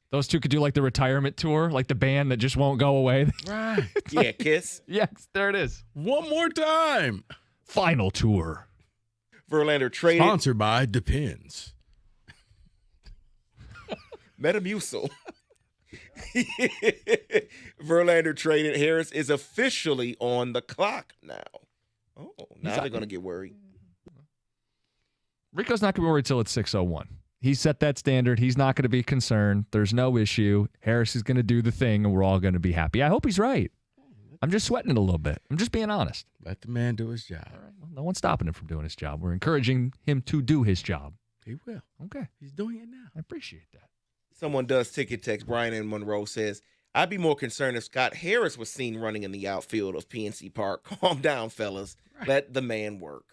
those two could do like the retirement tour, like the band that just won't go away. Right. Yeah, Kiss. Yes, there it is. One more time. Final tour. Verlander traded. Sponsored by Depends. Metamucil. Verlander traded. Harris is officially on the clock now. Oh, now they're going to get worried. Rico's not going to be worried till it's 6:01. He set that standard. He's not going to be concerned. There's no issue. Harris is going to do the thing, and we're all going to be happy. I hope he's right. I'm just sweating it a little bit. I'm just being honest. Let the man do his job. All right. Well, no one's stopping him from doing his job. We're encouraging him to do his job. He will. Okay. He's doing it now. I appreciate that. Someone does ticket text. Brian in Monroe says, I'd be more concerned if Scott Harris was seen running in the outfield of PNC Park. Calm down, fellas. Right. Let the man work.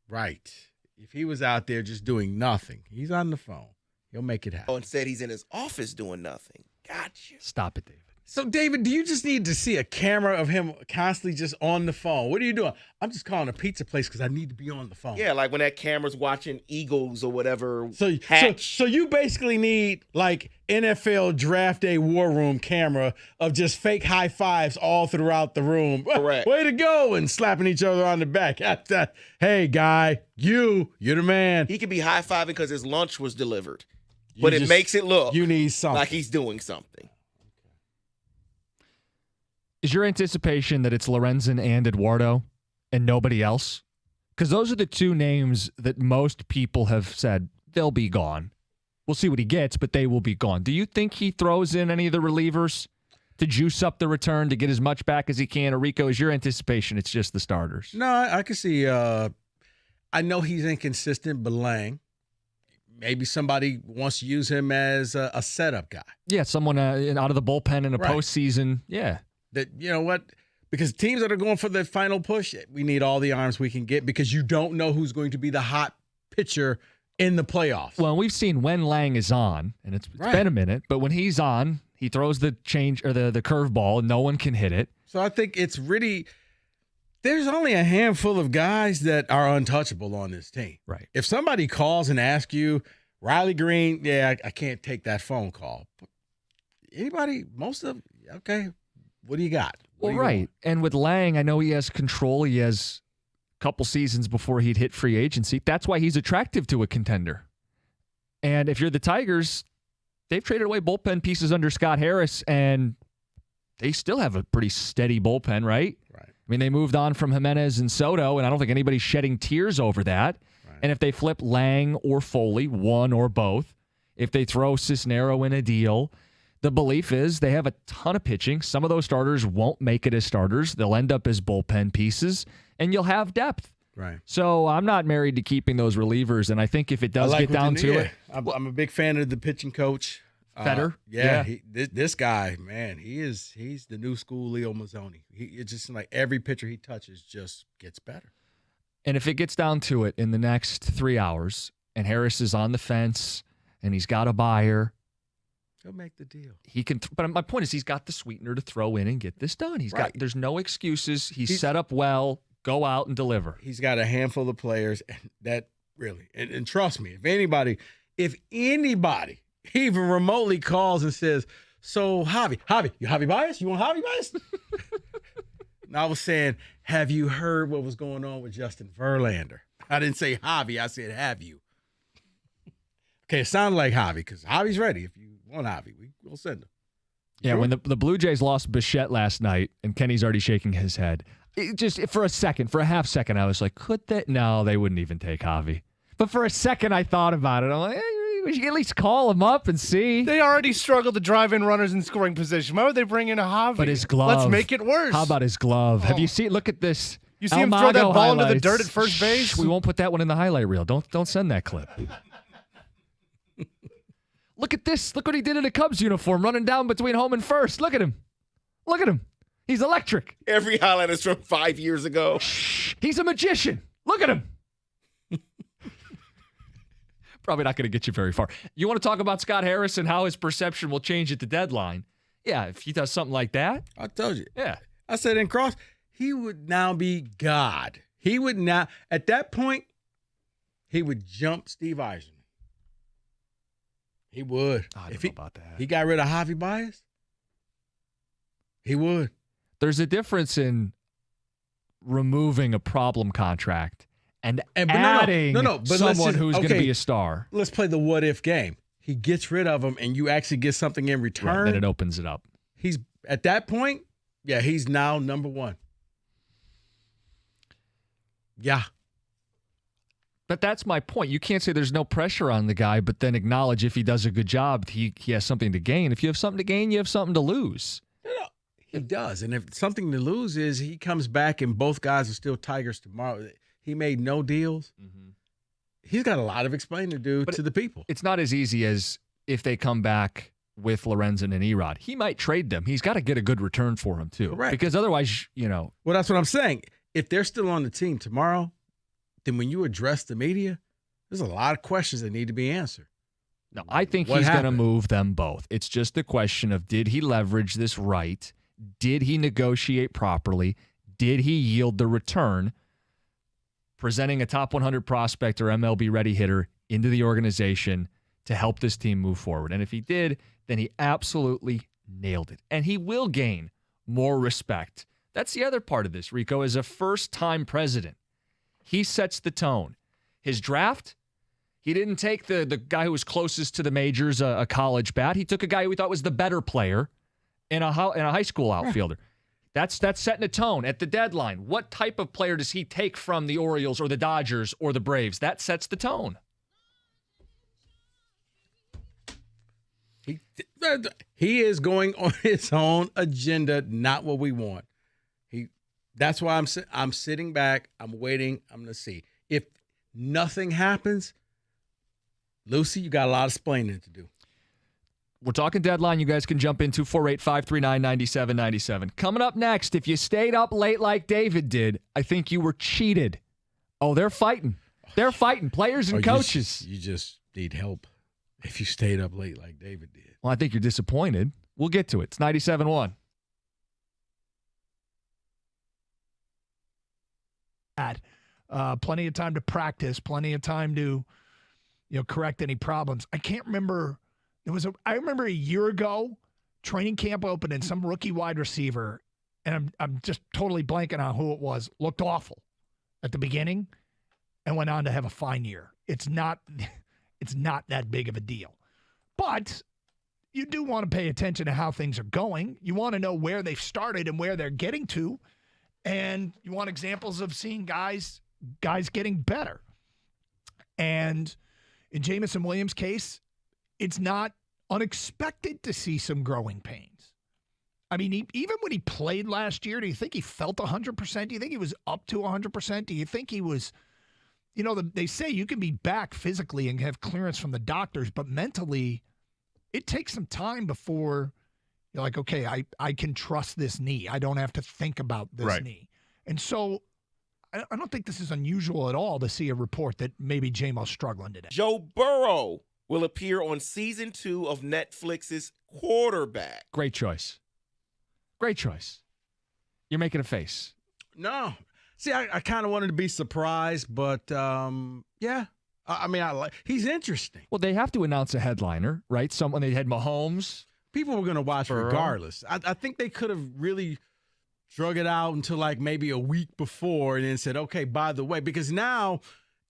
Right. If he was out there just doing nothing, he's on the phone. He'll make it happen. Oh, and said he's in his office doing nothing. Gotcha. Stop it, David. So, David, do you just need to see a camera of him constantly just on the phone? What are you doing? I'm just calling a pizza place because I need to be on the phone. Yeah, like when that camera's watching Eagles or whatever. So you basically need like NFL draft day war room camera of just fake high fives all throughout the room. Correct. Way to go, and slapping each other on the back. Hey, guy, you're the man. He could be high fiving because his lunch was delivered, but it makes it look you need something like he's doing something. Is your anticipation that it's Lorenzen and Eduardo and nobody else? Because those are the two names that most people have said they'll be gone. We'll see what he gets, but they will be gone. Do you think he throws in any of the relievers? to juice up the return, to get as much back as he can? Or, Rico, is your anticipation it's just the starters? No, I can see. I know he's inconsistent, but Lang, maybe somebody wants to use him as a setup guy. Yeah, someone out of the bullpen in a postseason. Yeah. That, you know what? Because teams that are going for the final push, we need all the arms we can get because you don't know who's going to be the hot pitcher in the playoffs. Well, we've seen when Lang is on, and it's been a minute, but when he's on, he throws the change or the curveball, and no one can hit it. So I think it's really there's only a handful of guys that are untouchable on this team. Right. If somebody calls and asks you, Riley Green, I can't take that phone call. Anybody, okay, what do you got? Well, right. And with Lang, I know he has control. He has a couple seasons before he'd hit free agency. That's why he's attractive to a contender. And if you're the Tigers, they've traded away bullpen pieces under Scott Harris, and they still have a pretty steady bullpen, right? Right. I mean, they moved on from Jimenez and Soto, and I don't think anybody's shedding tears over that. Right. And if they flip Lang or Foley, one or both, if they throw Cisnero in a deal, the belief is they have a ton of pitching. Some of those starters won't make it as starters. They'll end up as bullpen pieces, and you'll have depth. Right. So I'm not married to keeping those relievers, and I think if it does get down to it. I'm a big fan of the pitching coach. Fetter? This guy, man, he's the new school Leo Mazzoni. It's just like every pitcher he touches just gets better. And if it gets down to it in the next 3 hours, and Harris is on the fence, and he's got a buyer, he'll make the deal. He can, but my point is, he's got the sweetener to throw in and get this done. There's no excuses. He's set up well. Go out and deliver. He's got a handful of players that really, and trust me, if anybody even remotely calls and says, "So Javi, you Javi Bias? You want Javi Bias?" And I was saying, have you heard what was going on with Justin Verlander? I didn't say Javi. I said, have you? Okay, it sounded like Javi because Javi's ready. If you want Javi, we'll send him. Yeah, sure? When the Blue Jays lost Bichette last night, and Kenny's already shaking his head. For a half second, I was like, could they? No, they wouldn't even take Javi. But for a second, I thought about it. I'm like, we should at least call him up and see. They already struggled to drive in runners in scoring position. Why would they bring in a Javi? But his glove. Let's make it worse. How about his glove? Have you seen? Look at this. You see him throw that ball highlights. into the dirt at first base? We won't put that one in the highlight reel. Don't send that clip. Look at this. Look what he did in a Cubs uniform, running down between home and first. Look at him. Look at him. He's electric. Every highlight is from 5 years ago. He's a magician. Look at him. Probably not going to get you very far. You want to talk about Scott Harris and how his perception will change at the deadline? Yeah, if he does something like that. I told you. Yeah. I said in Cross, he would now be God. He would now, at that point, he would jump Steve Eisner. He would. I don't know about that. He got rid of Javi Bias, he would. There's a difference in removing a problem contract and adding someone who's going to be a star. Let's play the what-if game. He gets rid of him, and you actually get something in return. Right, then it opens it up. He's at that point, he's now number one. Yeah. But that's my point. You can't say there's no pressure on the guy, but then acknowledge if he does a good job, he has something to gain. If you have something to gain, you have something to lose. He does. And if something to lose is he comes back and both guys are still Tigers tomorrow. He made no deals. Mm-hmm. He's got a lot of explaining to do to the people. It's not as easy as if they come back with Lorenzen and Erod. He might trade them. He's got to get a good return for him, too. Correct. Because otherwise, Well, that's what I'm saying. If they're still on the team tomorrow, then when you address the media, there's a lot of questions that need to be answered. No, I think he's going to move them both. It's just a question of, did he leverage this right? Did he negotiate properly? Did he yield the return? Presenting a top 100 prospect or MLB-ready hitter into the organization to help this team move forward. And if he did, then he absolutely nailed it. And he will gain more respect. That's the other part of this, Rico. As a first-time president, he sets the tone. His draft, he didn't take the guy who was closest to the majors, a college bat. He took a guy who he thought was the better player in a high school outfielder. That's setting a tone at the deadline. What type of player does he take from the Orioles or the Dodgers or the Braves? That sets the tone. He is going on his own agenda, not what we want. That's why I'm sitting back. I'm waiting. I'm going to see. If nothing happens, Lucy, you got a lot of explaining to do. We're talking deadline. You guys can jump in 248-539-9797. Coming up next, if you stayed up late like David did, I think you were cheated. Oh, they're fighting. They're fighting, players and coaches. You just need help if you stayed up late like David did. Well, I think you're disappointed. We'll get to it. It's 97.1. Plenty of time to practice, plenty of time to, correct any problems. I can't remember. I remember a year ago, training camp opened and some rookie wide receiver, and I'm just totally blanking on who it was, looked awful at the beginning and went on to have a fine year. It's not that big of a deal. But you do want to pay attention to how things are going. You want to know where they've started and where they're getting to. And you want examples of seeing guys getting better. And in Jamison Williams' case, it's not unexpected to see some growing pains. I mean, even when he played last year, do you think he felt 100%? Do you think he was up to 100%? Do you think he was, they say you can be back physically and have clearance from the doctors, but mentally, it takes some time before you're like, okay, I can trust this knee. I don't have to think about this knee. And so I don't think this is unusual at all to see a report that maybe J-Mo's struggling today. Joe Burrow will appear on season 2 of Netflix's Quarterback. Great choice. Great choice. You're making a face. No. See, I kind of wanted to be surprised, but yeah. I mean, he's interesting. Well, they have to announce a headliner, right? Someone, they had Mahomes. People were going to watch Burrow. Regardless. I think they could have really drug it out until like maybe a week before and then said, okay, by the way, because now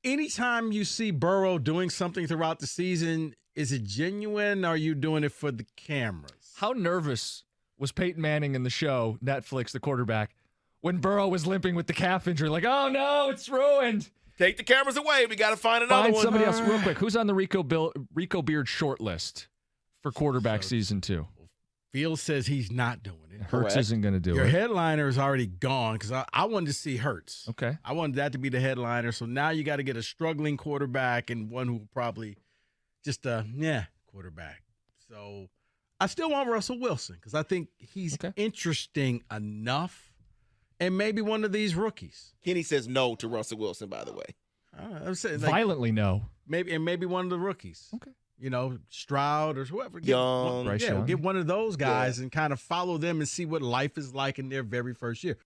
anytime you see Burrow doing something throughout the season, is it genuine or are you doing it for the cameras? How nervous was Peyton Manning in the show, Netflix, the quarterback, when Burrow was limping with the calf injury? Like, oh no, it's ruined. Take the cameras away. We got to find another one. Somebody else real quick. Who's on the Rico Beard short list for quarterback season 2? Fields says he's not doing it. Hurts isn't going to do Your it. headliner is already gone because I wanted to see Hurts. Okay. I wanted that to be the headliner. So now you got to get a struggling quarterback and one who probably just quarterback. So I still want Russell Wilson because I think he's interesting enough. And maybe one of these rookies. Kenny says no to Russell Wilson, by the way. I'm saying, violently no. Maybe one of the rookies. Okay. Stroud or whoever. Young. Get one of those guys and kind of follow them and see what life is like in their very first year.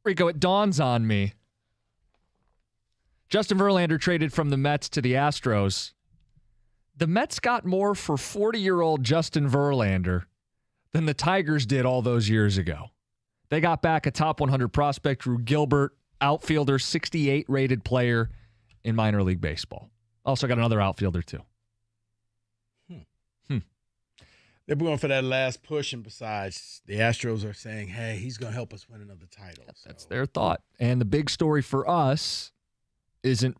Rico, it dawns on me. Justin Verlander traded from the Mets to the Astros. The Mets got more for 40-year-old Justin Verlander than the Tigers did all those years ago. They got back a top 100 prospect, Drew Gilbert, outfielder, 68 rated player in minor league baseball. Also got another outfielder, too. They're going for that last push, and besides, the Astros are saying, hey, he's going to help us win another title. That's their thought. And the big story for us isn't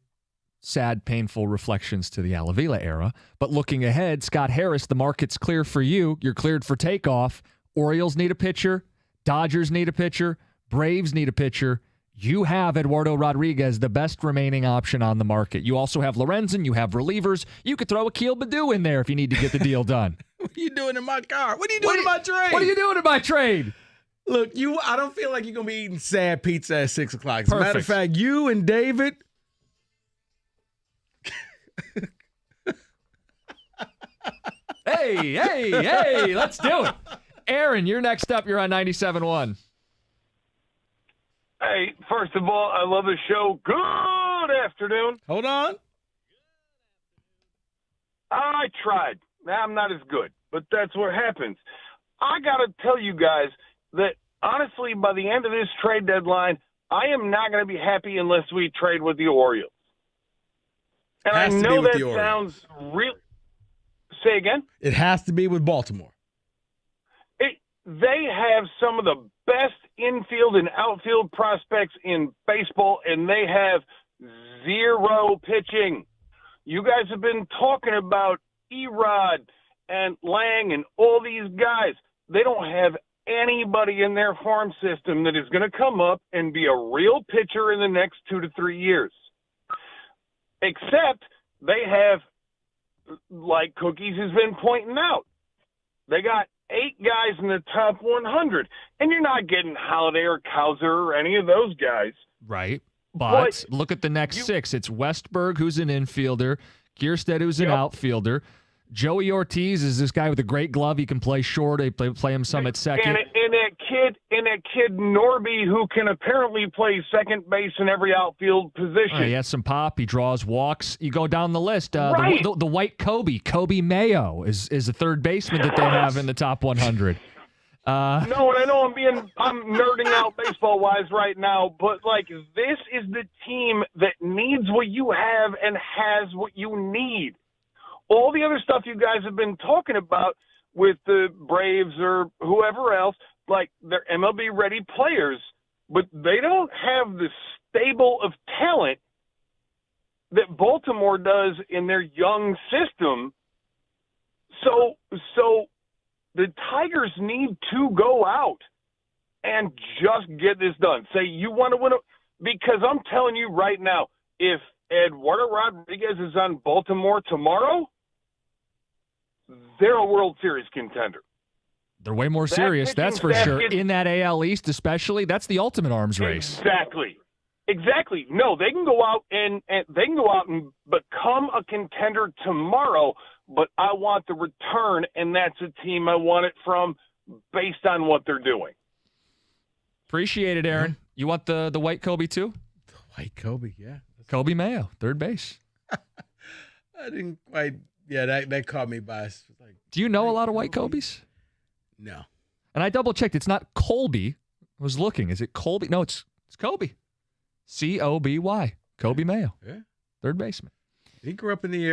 sad, painful reflections to the Alavila era, but looking ahead, Scott Harris, the market's clear for you. You're cleared for takeoff. Orioles need a pitcher. Dodgers need a pitcher. Braves need a pitcher. You have Eduardo Rodriguez, the best remaining option on the market. You also have Lorenzen. You have relievers. You could throw Akil Baddoo in there if you need to get the deal done. What are you doing in my car? What are you doing in my trade? What are you doing in my trade? Look, I don't feel like you're going to be eating sad pizza at 6 o'clock. As a matter of fact, you and David. Hey, let's do it. Aaron, you're next up. You're on 97.1. Hey, first of all, I love the show. Good afternoon. Hold on. I tried. Now, I'm not as good, but that's what happens. I got to tell you guys that, honestly, by the end of this trade deadline, I am not going to be happy unless we trade with the Orioles. And I know that sounds real. Say again? It has to be with Baltimore. They have some of the best infield and outfield prospects in baseball, and they have zero pitching. You guys have been talking about Erod and Lang and all these guys. They don't have anybody in their farm system that is going to come up and be a real pitcher in the next 2 to 3 years. Except they have, like Cookies has been pointing out, they got 8 guys in the top 100, and you're not getting Holiday or Cowser or any of those guys. Right. But look at the next 6. It's Westberg, who's an infielder, Kierstead, who's an outfielder. Joey Ortiz is this guy with a great glove. He can play short. They play him some at second. And that kid Norby, who can apparently play second base in every outfield position. He has some pop. He draws walks. You go down the list. Right. The white Kobe Mayo is a third baseman that they have in the top 100. No, and I know I'm nerding out baseball-wise right now, but, this is the team that needs what you have and has what you need. All the other stuff you guys have been talking about with the Braves or whoever else, they're MLB-ready players, but they don't have the stable of talent that Baltimore does in their young system. So the Tigers need to go out and just get this done. Say you want to win because I'm telling you right now, if Eduardo Rodriguez is on Baltimore tomorrow, they're a World Series contender. They're way more serious, that's for sure. In that AL East especially, that's the ultimate arms race. Exactly. No, they can go out and they can go out and become a contender tomorrow, but I want the return, and that's a team I want it from based on what they're doing. Appreciate it, Aaron. You want the white Kobe too? The white Kobe, yeah. Kobe Mayo, third base. I didn't quite. Yeah, that caught me by. Do you know a lot of white Kobe's? No. And I double checked. It's not Colby. I was looking. Is it Colby? No, it's Kobe. Coby. Kobe Mayo. Yeah. Third baseman. He grew up in the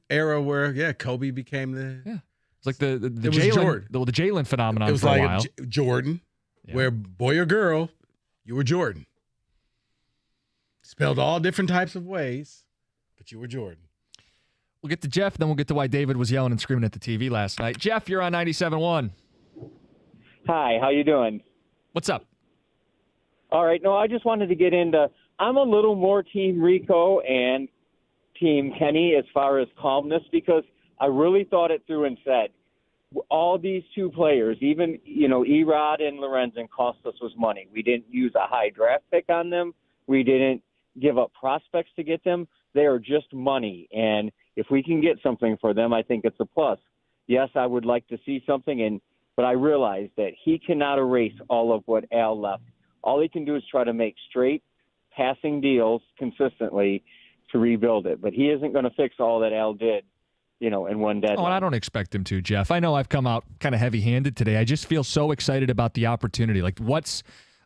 era where Kobe became the. Yeah. It's like the Jalen phenomenon it was for like a while. Jordan, where boy or girl, you were Jordan. Spelled all different types of ways, but you were Jordan. We'll get to Jeff, then we'll get to why David was yelling and screaming at the TV last night. Jeff, you're on 97.1. Hi, how you doing? What's up? All right. No, I just wanted to get into – I'm a little more Team Rico and Team Kenny as far as calmness because I really thought it through and said all these 2 players, even, Erod and Lorenzen cost us was money. We didn't use a high draft pick on them. We didn't give up prospects to get them. They are just money, and if we can get something for them, I think it's a plus. Yes, I would like to see something, but I realize that he cannot erase all of what Al left. All he can do is try to make straight passing deals consistently to rebuild it. But he isn't going to fix all that Al did in one deadline. Oh, and I don't expect him to, Jeff. I know I've come out kind of heavy-handed today. I just feel so excited about the opportunity. Like, what's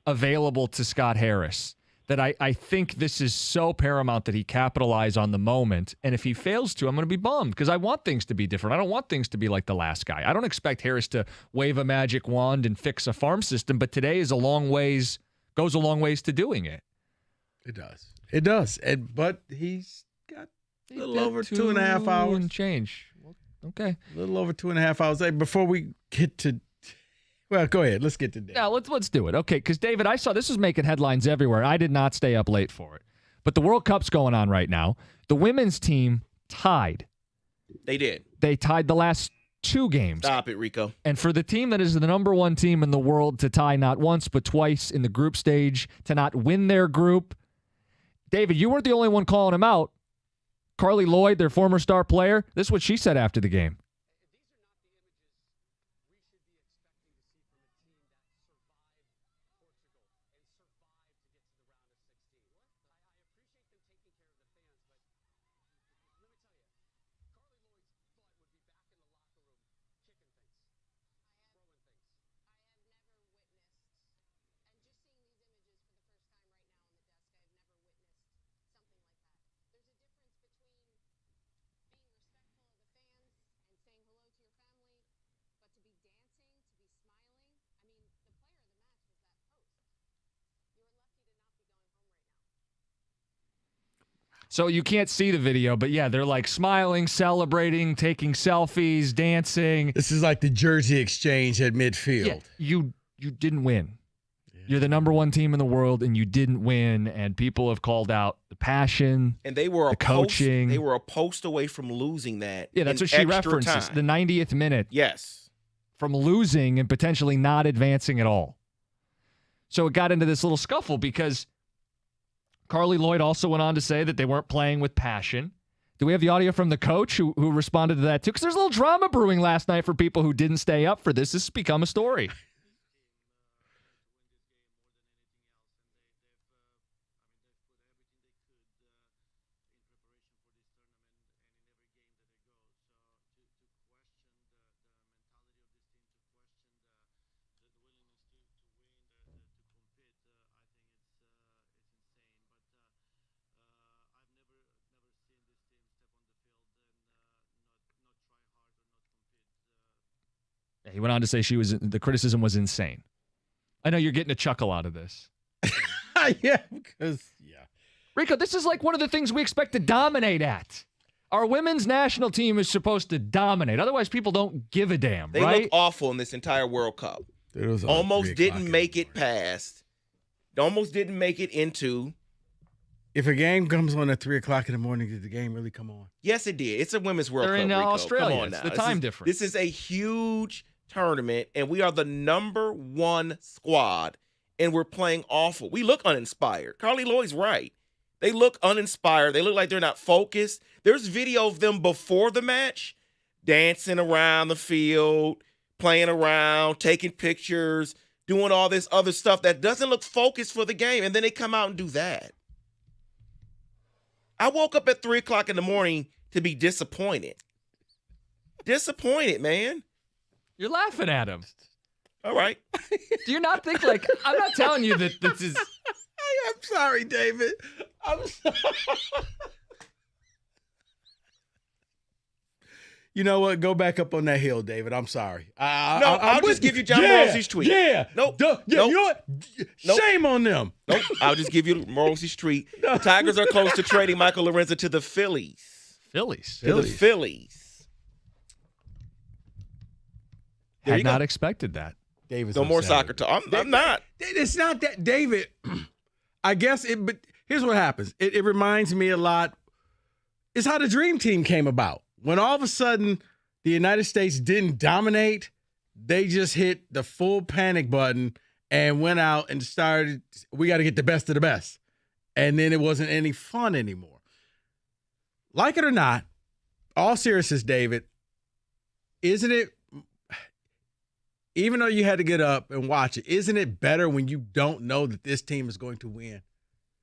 available to Scott Harris that I think this is so paramount that he capitalize on the moment. And if he fails to, I'm going to be bummed because I want things to be different. I don't want things to be like the last guy. I don't expect Harris to wave a magic wand and fix a farm system, but today goes a long ways to doing it. It does. It does. But he's got a little over 2.5 hours. And change. Okay. A little over 2.5 hours. Hey, before we get to well, go ahead. Let's get to David. Now, let's do it. Okay, because, David, I saw this was making headlines everywhere. I did not stay up late for it. But the World Cup's going on right now. The women's team tied. They did. They tied the last 2 games. Stop it, Rico. And for the team that is the number 1 team in the world to tie not once but twice in the group stage, to not win their group, David, you weren't the only one calling him out. Carly Lloyd, their former star player, this is what she said after the game. So you can't see the video, but yeah, they're like smiling, celebrating, taking selfies, dancing. This is like the jersey exchange at midfield. Yeah, you didn't win. Yeah. You're the number 1 team in the world, and you didn't win. And people have called out the passion, and they were the coaching. They were a post away from losing that. Yeah, that's what she references. Time. The 90th minute. Yes, from losing and potentially not advancing at all. So it got into this little scuffle because Carly Lloyd also went on to say that they weren't playing with passion. Do we have the audio from the coach who responded to that too? Because there's a little drama brewing last night for people who didn't stay up for this. This has become a story. He went on to say the criticism was insane. I know you're getting a chuckle out of this. Yeah, because, Rico, this is like one of the things we expect to dominate at. Our women's national team is supposed to dominate. Otherwise, people don't give a damn, they right? look awful in this entire World Cup. Almost didn't make it past. Almost didn't make it into. If a game comes on at 3 o'clock in the morning, did the game really come on? Yes, it did. It's a women's World Cup. They're in Rico. Australia. Come on now. It's the time difference. This is a huge tournament, and we are the number 1 squad, and we're playing awful. We look uninspired. Carly Lloyd's right. They look uninspired. They look like they're not focused. There's video of them before the match, dancing around the field, playing around, taking pictures, doing all this other stuff that doesn't look focused for the game, and then they come out and do that. I woke up at 3 o'clock in the morning to be disappointed. Disappointed, man. You're laughing at him. All right. Do you not think, like, I'm not telling you that this is. I'm sorry, David. I'm sorry. You know what? Go back up on that hill, David. I'm sorry. I'll just give you John Morrissey's tweet. Yeah. Nope. You know what? Shame on them. Nope. I'll just give you Morrissey's tweet. The Tigers are close to trading Michael Lorenzen to the Phillies. The Phillies. Had not expected that. David's no more soccer talk. I'm not. It's not that, David. I guess it. But here's what happens. It reminds me a lot. It's how the Dream Team came about. When all of a sudden the United States didn't dominate, they just hit the full panic button and went out and started. We got to get the best of the best, and then it wasn't any fun anymore. Like it or not, all seriousness, David. Isn't it? Even though you had to get up and watch it, isn't it better when you don't know that this team is going to win?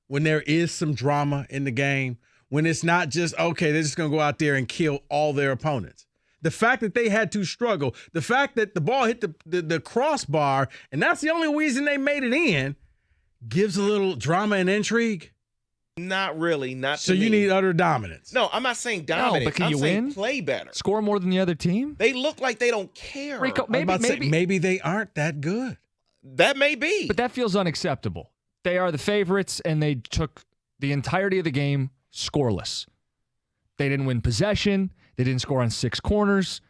When there is some drama in the game, when it's not just, okay, they're just going to go out there and kill all their opponents. The fact that they had to struggle, the fact that the ball hit the crossbar, and that's the only reason they made it in, gives a little drama and intrigue. Not really. Not so to you me. need utter dominance. No, I'm not saying dominance. No, but can I'm you saying win? Play better. Score more than the other team? They look like they don't care. Rico, maybe they aren't that good. That may be. But that feels unacceptable. They are the favorites, and they took the entirety of the game scoreless. They didn't win possession. They didn't score on 6 corners.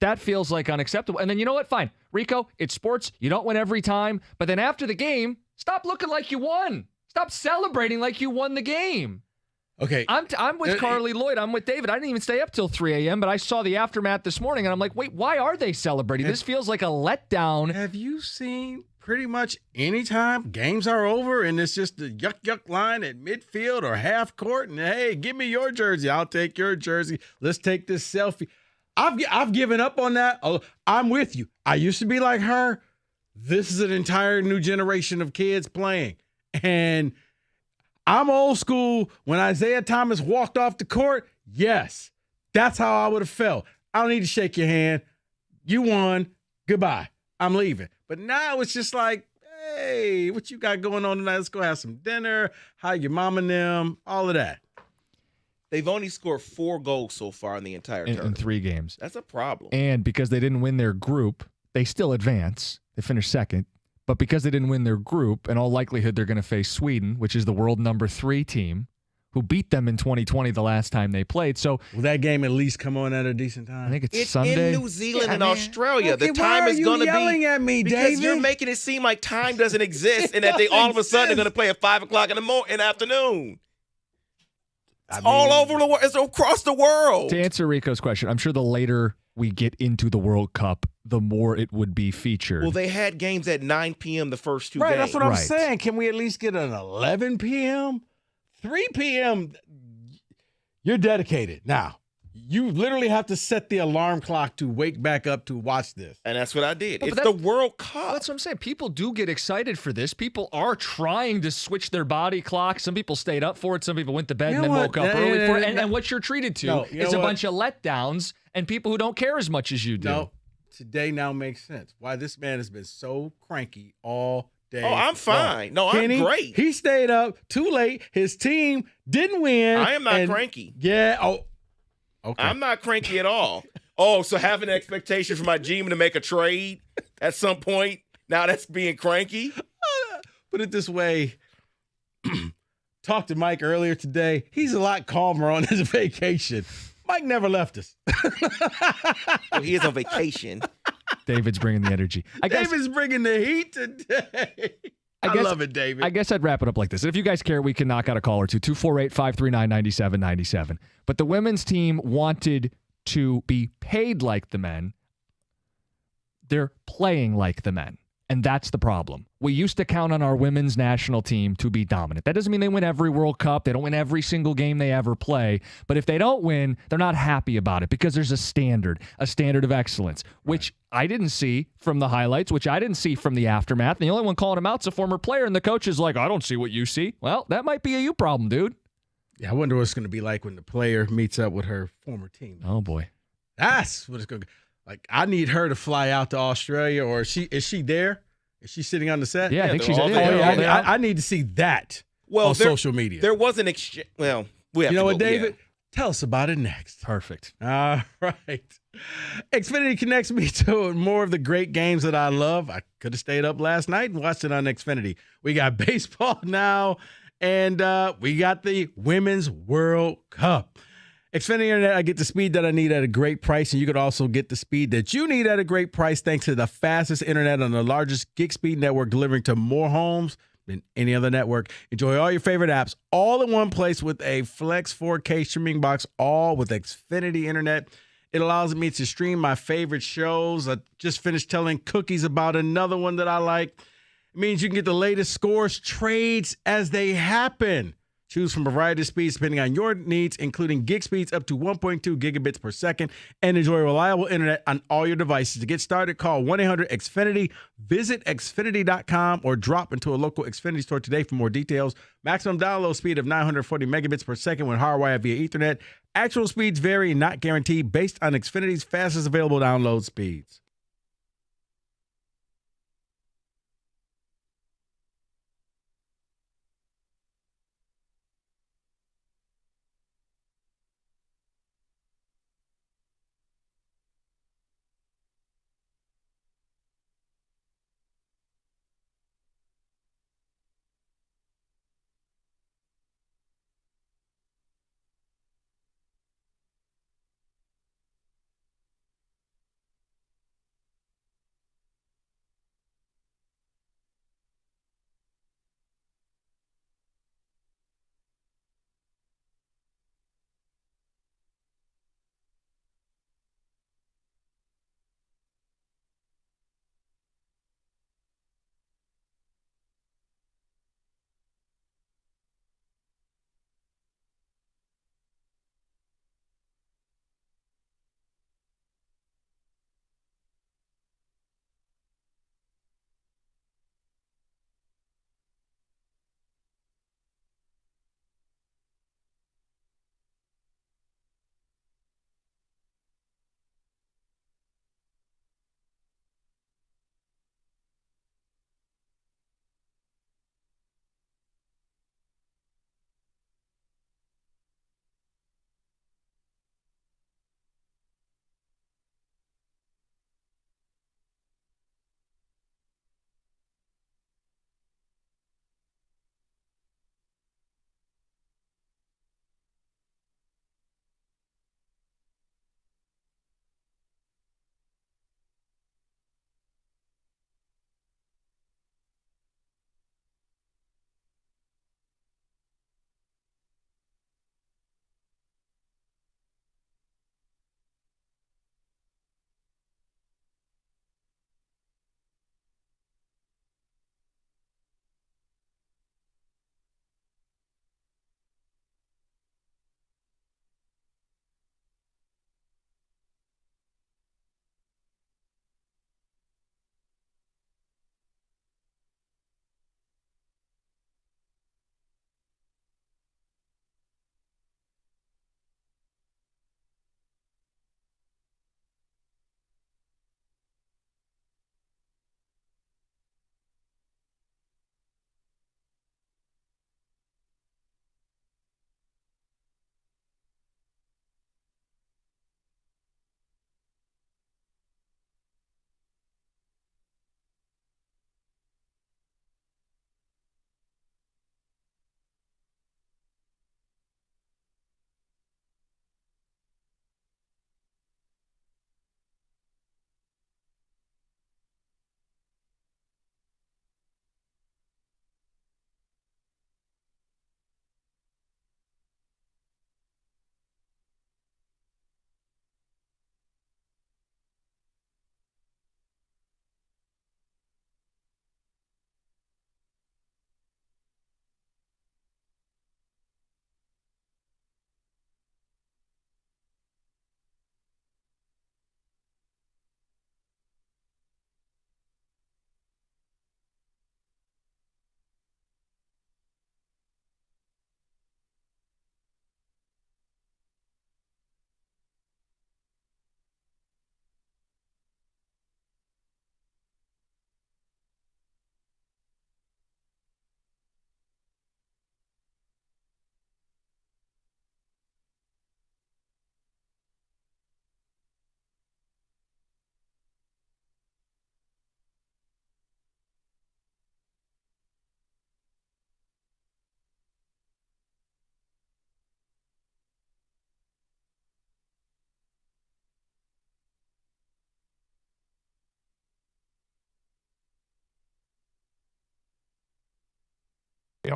That feels like unacceptable. And then you know what? Fine. Rico, it's sports. You don't win every time. But then after the game, stop looking like you won. Stop celebrating like you won the game. Okay. I'm with Carly Lloyd. I'm with David. I didn't even stay up till 3 a.m., but I saw the aftermath this morning, and I'm like, wait, why are they celebrating? This feels like a letdown. Have you seen pretty much any time games are over and it's just the yuck line at midfield or half court, and hey, give me your jersey. I'll take your jersey. Let's take this selfie. I've given up on that. I'm with you. I used to be like her. This is an entire new generation of kids playing. And I'm old school. When Isaiah Thomas walked off the court, yes, that's how I would have felt. I don't need to shake your hand. You won. Goodbye. I'm leaving. But now it's just like, hey, what you got going on tonight? Let's go have some dinner. How your mom and them, all of that. They've only scored 4 goals so far in the entire In tournament. 3 games. That's a problem. And because they didn't win their group, they still advance. They finished second. But because they didn't win their group, in all likelihood, they're going to face Sweden, which is the world number 3 team, who beat them in 2020 the last time they played. So will that game at least come on at a decent time? I think it's It's Sunday. in New Zealand and Australia. Okay, the time why is are you going to be yelling at me, because David? you're making it seem like time doesn't exist and that they all of a sudden are going to play at 5 o'clock in the afternoon. It's all over the world. It's across the world. To answer Rico's question, I'm sure the later we get into the World Cup, the more it would be featured. Well, they had games at 9 p.m. the first 2 Right, games. that's what I'm saying. Can we at least get an 11 p.m.? 3 p.m., you're dedicated. Now, you literally have to set the alarm clock to wake back up to watch this. And that's what I did. But It's the World Cup. That's what I'm saying. People do get excited for this. People are trying to switch their body clock. Some people stayed up for it. Some people went to bed You and know then what? woke up early for it. And what you're treated to No, you is know a what? bunch of letdowns and people who don't care as much as you do. No, today now makes sense. Why this man has been so cranky all day. Oh, I'm fine. No, Kenny, I'm great. He stayed up too late. His team didn't win. I am not and- cranky. Yeah. Oh, okay. I'm not cranky at all. Oh, so having an expectation for my GM to make a trade at some point, now that's being cranky? Put it this way. Talked to Mike earlier today. He's a lot calmer on his vacation. Mike never left us. Well, he is on vacation. David's bringing the energy. David's bringing the heat today. I love it, David. I guess I'd wrap it up like this. If you guys care, we can knock out a call or two. 248-539-9797. But the women's team wanted to be paid like the men. They're playing like the men. And that's the problem. We used to count on our women's national team to be dominant. That doesn't mean they win every World Cup. They don't win every single game they ever play. But if they don't win, they're not happy about it because there's a standard of excellence, which I didn't see from the highlights, which I didn't see from the aftermath. And the only one calling him out is a former player, and the coach is like, I don't see what you see. Well, that might be a you problem, dude. Yeah, I wonder what it's going to be like when the player meets up with her former team. Oh, boy. That's what it's going to be. Like, I need her to fly out to Australia, or is she there? Is she sitting on the set? Yeah, I think she's all there. there. Yeah, I need to see that on there- social media. There was an exchange. Well, we have You know to what, go, David? yeah. Tell us about it next. Perfect. All right. Xfinity connects me to more of the great games that I love. I could have stayed up last night and watched it on Xfinity. We got baseball now, and we got the Women's World Cup. Xfinity Internet, I get the speed that I need at a great price, and you could also get the speed that you need at a great price thanks to the fastest internet on the largest gig speed network, delivering to more homes than any other network. Enjoy all your favorite apps all in one place with a Flex 4K streaming box, all with Xfinity Internet. It allows me to stream my favorite shows. I just finished telling Cookies about another one that I like. It means you can get the latest scores, trades as they happen. Choose from a variety of speeds depending on your needs, including gig speeds up to 1.2 gigabits per second, and enjoy reliable internet on all your devices. To get started, call 1-800-XFINITY, visit Xfinity.com, or drop into a local Xfinity store today for more details. Maximum download speed of 940 megabits per second when hardwired via Ethernet. Actual speeds vary and not guaranteed based on Xfinity's fastest available download speeds.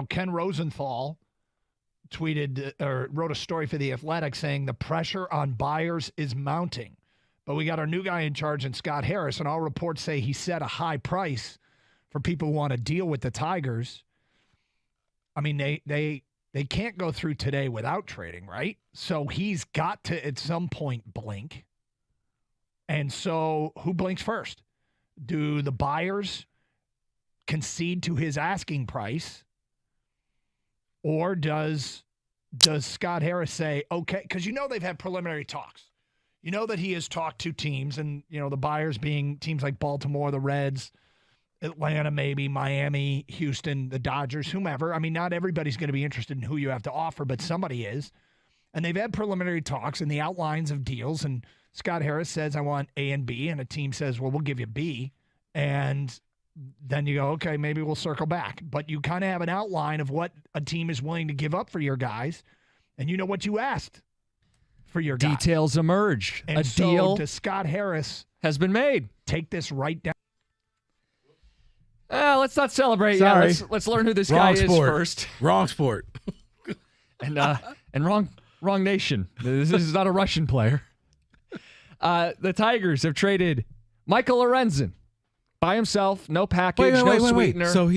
Ken Rosenthal tweeted or wrote a story for The Athletic saying the pressure on buyers is mounting. But we got our new guy in charge in Scott Harris, and all reports say he set a high price for people who want to deal with the Tigers. I mean, they they can't go through today without trading, right? So he's got to, at some point, blink. And so who blinks first? Do the buyers concede to his asking price? Or does Scott Harris say, okay, because they've had preliminary talks. You know that he has talked to teams, and the buyers being teams like Baltimore, the Reds, Atlanta, maybe Miami, Houston, the Dodgers, whomever. I mean, not everybody's going to be interested in who you have to offer, but somebody is. And they've had preliminary talks and the outlines of deals. And Scott Harris says, I want A and B. And a team says, well, we'll give you B. And then you go, okay, maybe we'll circle back. But you kind of have an outline of what a team is willing to give up for your guys. And you know what you asked for your guys. Details emerge. And a so deal to Scott Harris has been made. Take this right down. Let's not celebrate. Sorry. Yeah, let's learn who this guy is first. Wrong sport. and wrong nation. This is not a Russian player. The Tigers have traded Michael Lorenzen by himself, no package, no sweetener. So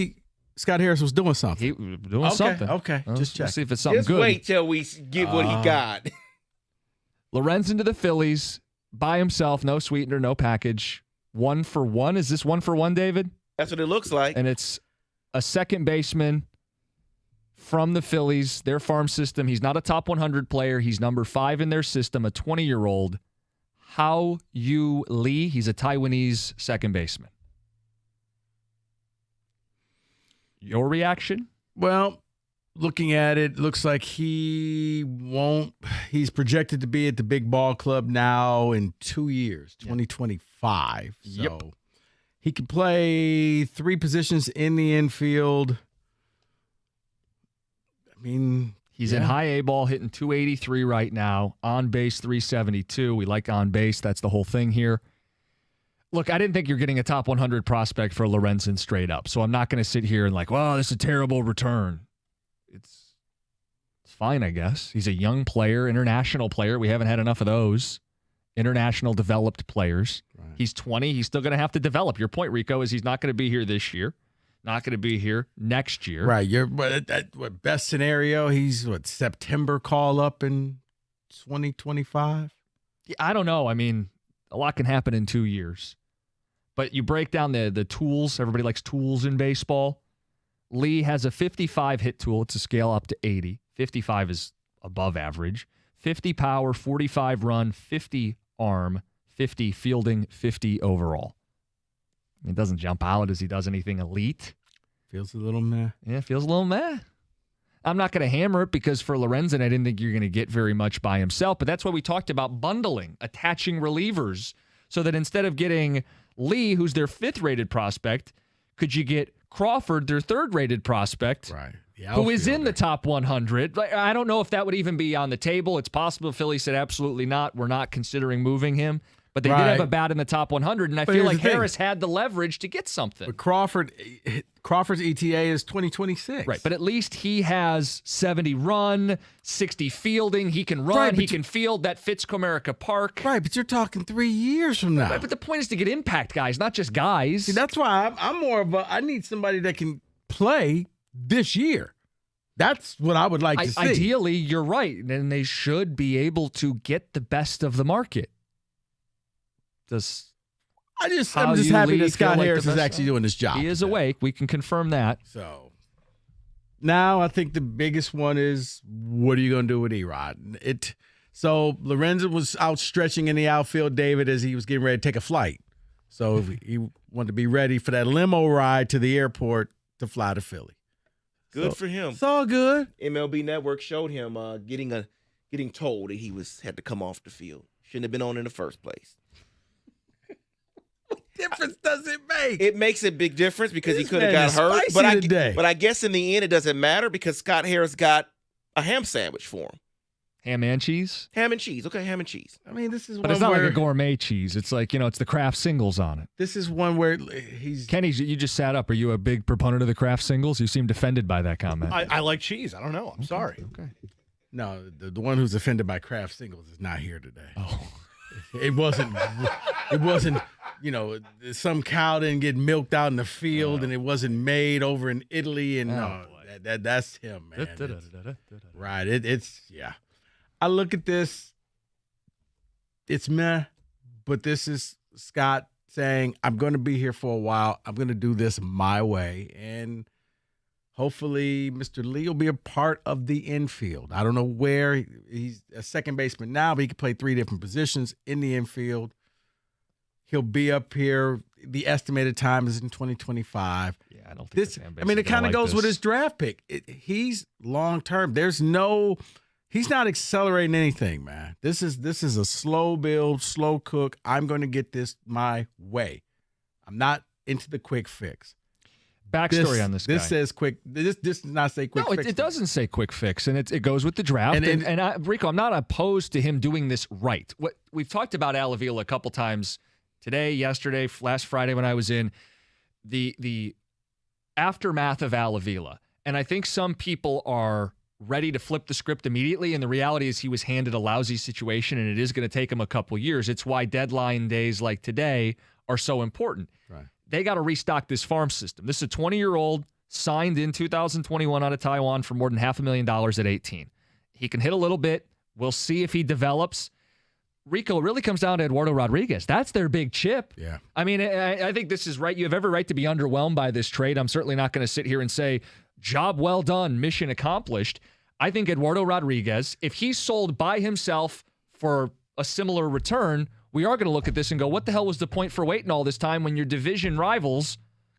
Scott Harris was doing something. He was doing something. Okay, just check. See if it's something Just good. wait till we get what he got. Lorenzen to the Phillies by himself, no sweetener, no package. 1-for-1. Is this 1-for-1, David? That's what it looks like. And it's a second baseman from the Phillies, their farm system. He's not a top 100 player. He's number 5 in their system, a 20-year-old. Hao-Yu Lee. He's a Taiwanese second baseman. Your reaction? Well, looking at it, looks like he's projected to be at the big ball club now in 2 years, 2025. Yep. So he can play 3 positions in the infield. I mean, he's in high A ball, hitting 283 right now. On base, 372. We like on base. That's the whole thing here. Look, I didn't think you're getting a top 100 prospect for Lorenzen straight up. So I'm not going to sit here and well, this is a terrible return. It's fine, I guess. He's a young player, international player. We haven't had enough of those international developed players. Right. He's 20. He's still going to have to develop. Your point, Rico, is he's not going to be here this year. Not going to be here next year. Right. What best scenario? He's September call up in 2025? I don't know. I mean, a lot can happen in 2 years. But you break down the tools. Everybody likes tools in baseball. Lee has a 55 hit tool. It's a scale up to 80. 55 is above average. 50 power, 45 run, 50 arm, 50 fielding, 50 overall. It doesn't jump out as he does anything elite. Feels a little meh. Yeah, feels a little meh. I'm not going to hammer it because for Lorenzen, I didn't think you're going to get very much by himself. But that's why we talked about bundling, attaching relievers, so that instead of getting Lee, who's their 5th-rated prospect, could you get Crawford, their 3rd-rated prospect, right? Who is in the top 100. I don't know if that would even be on the table. It's possible Philly said absolutely not. We're not considering moving him. But they did have a bat in the top 100, and I feel like Harris had the leverage to get something. But Crawford's ETA is 2026. Right, but at least he has 70 run, 60 fielding. He can run, right, he can field. That fits Comerica Park. Right, but you're talking 3 years from now. Right, but the point is to get impact guys, not just guys. See, that's why I'm more of I need somebody that can play this year. That's what I would like to see. Ideally, you're right, and they should be able to get the best of the market. I'm just happy that Scott Harris is actually doing his job. He is awake. We can confirm that. So now I think the biggest one is, what are you going to do with Erod? So Lorenzen was out stretching in the outfield, David, as he was getting ready to take a flight. So he wanted to be ready for that limo ride to the airport to fly to Philly. Good for him. It's all good. MLB Network showed him getting told that he had to come off the field. Shouldn't have been on in the first place. Difference does it make? It makes a big difference because he could have got hurt. But I guess in the end it doesn't matter because Scott Harris got a ham sandwich for him. Ham and cheese? Ham and cheese. Okay, ham and cheese. I mean, this is but it's not like a gourmet cheese. It's like, it's the Kraft singles on it. This is one where Kenny, you just sat up. Are you a big proponent of the Kraft singles? You seemed offended by that comment. I like cheese. I don't know. I'm sorry. Okay. No, the one who's offended by Kraft singles is not here today. Oh. It wasn't, some cow didn't get milked out in the field and it wasn't made over in Italy. And That's him, man. Right. It's yeah. I look at this. It's meh, but this is Scott saying, I'm going to be here for a while. I'm going to do this my way. And hopefully Mr. Lee will be a part of the infield. I don't know where. He's a second baseman now, but he can play 3 different positions in the infield. He'll be up here. The estimated time is in 2025. Yeah, I don't think it kind of goes with his draft pick. He's long-term. He's not accelerating anything, man. This is a slow build, slow cook. I'm going to get this my way. I'm not into the quick fix. Backstory on this guy. This says quick. This does not say quick fix. No, it doesn't say quick fix, and it goes with the draft. Rico, I'm not opposed to him doing this right. What we've talked about Al Avila a couple times today, yesterday, last Friday when I was in the aftermath of Al Avila, and I think some people are ready to flip the script immediately, and the reality is he was handed a lousy situation, and it is going to take him a couple years. It's why deadline days like today are so important. Right. They got to restock this farm system. This is a 20-year-old signed in 2021 out of Taiwan for more than $500,000 at 18. He can hit a little bit. We'll see if he develops. Rico, it really comes down to Eduardo Rodriguez. That's their big chip. Yeah. I mean, I think this is right. You have every right to be underwhelmed by this trade. I'm certainly not going to sit here and say, job well done, mission accomplished. I think Eduardo Rodriguez, if he's sold by himself for a similar return, we are going to look at this and go, what the hell was the point for waiting all this time when your division rivals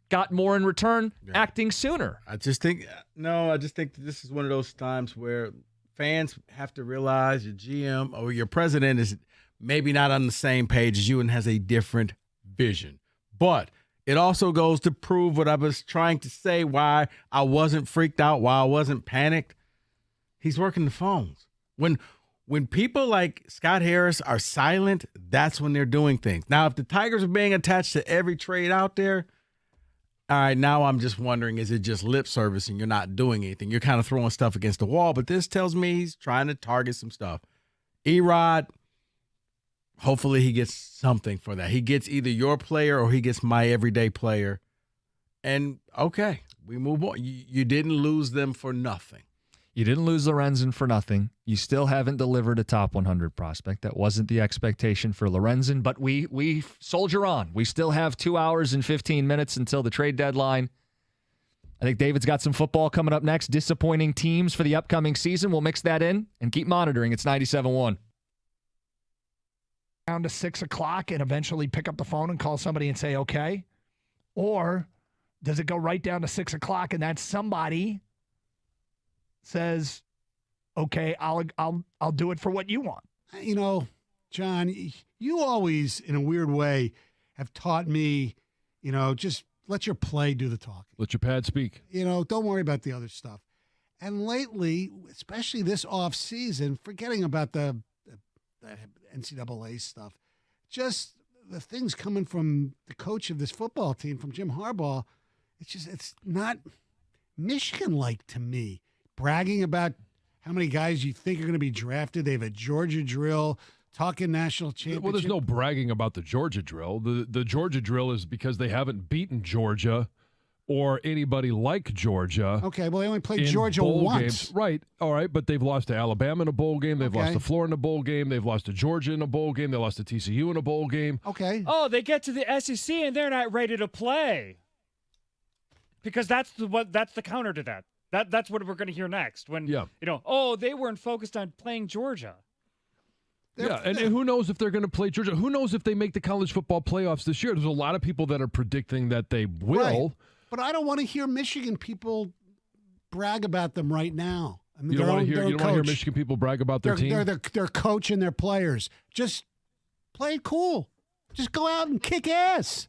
got more in return acting sooner? I just think that this is one of those times where fans have to realize your GM or your president is maybe not on the same page as you and has a different vision. But it also goes to prove what I was trying to say, why I wasn't freaked out, why I wasn't panicked. He's working the phones. When people like Scott Harris are silent, that's when they're doing things. Now, if the Tigers are being attached to every trade out there, all right, now I'm just wondering, is it just lip service and you're not doing anything? You're kind of throwing stuff against the wall, but this tells me he's trying to target some stuff. Erod, hopefully he gets something for that. He gets either your player or he gets my everyday player. And, okay, we move on. You didn't lose them for nothing. You didn't lose Lorenzen for nothing. You still haven't delivered a top 100 prospect. That wasn't the expectation for Lorenzen, but we soldier on. We still have 2 hours and 15 minutes until the trade deadline. I think David's got some football coming up next. Disappointing teams for the upcoming season. We'll mix that in and keep monitoring. It's 97.1. Down to 6 o'clock and eventually pick up the phone and call somebody and say, okay? Or does it go right down to 6 o'clock and that somebody says, okay, I'll do it for what you want? You know, John, you always, in a weird way, have taught me, just let your play do the talking. Let your pad speak. Don't worry about the other stuff. And lately, especially this off season, forgetting about the NCAA stuff, just the things coming from the coach of this football team, from Jim Harbaugh, it's not Michigan-like to me. Bragging about how many guys you think are going to be drafted. They have a Georgia drill, talking national championship. Well, there's no bragging about the Georgia drill. The Georgia drill is because they haven't beaten Georgia or anybody like Georgia. Okay, well, they only played Georgia once. Games. Right, all right, but they've lost to Alabama in a bowl game. They've lost to Florida in a bowl game. They've lost to Georgia in a bowl game. They lost to TCU in a bowl game. Okay. Oh, they get to the SEC and they're not ready to play. Because that's the counter to that. That's what we're going to hear next. When they weren't focused on playing Georgia. And who knows if they're going to play Georgia? Who knows if they make the college football playoffs this year? There's a lot of people that are predicting that they will. Right. But I don't want to hear Michigan people brag about them right now. I mean, you don't want to hear Michigan people brag about their team? Their coach and their players. Just play it cool. Just go out and kick ass.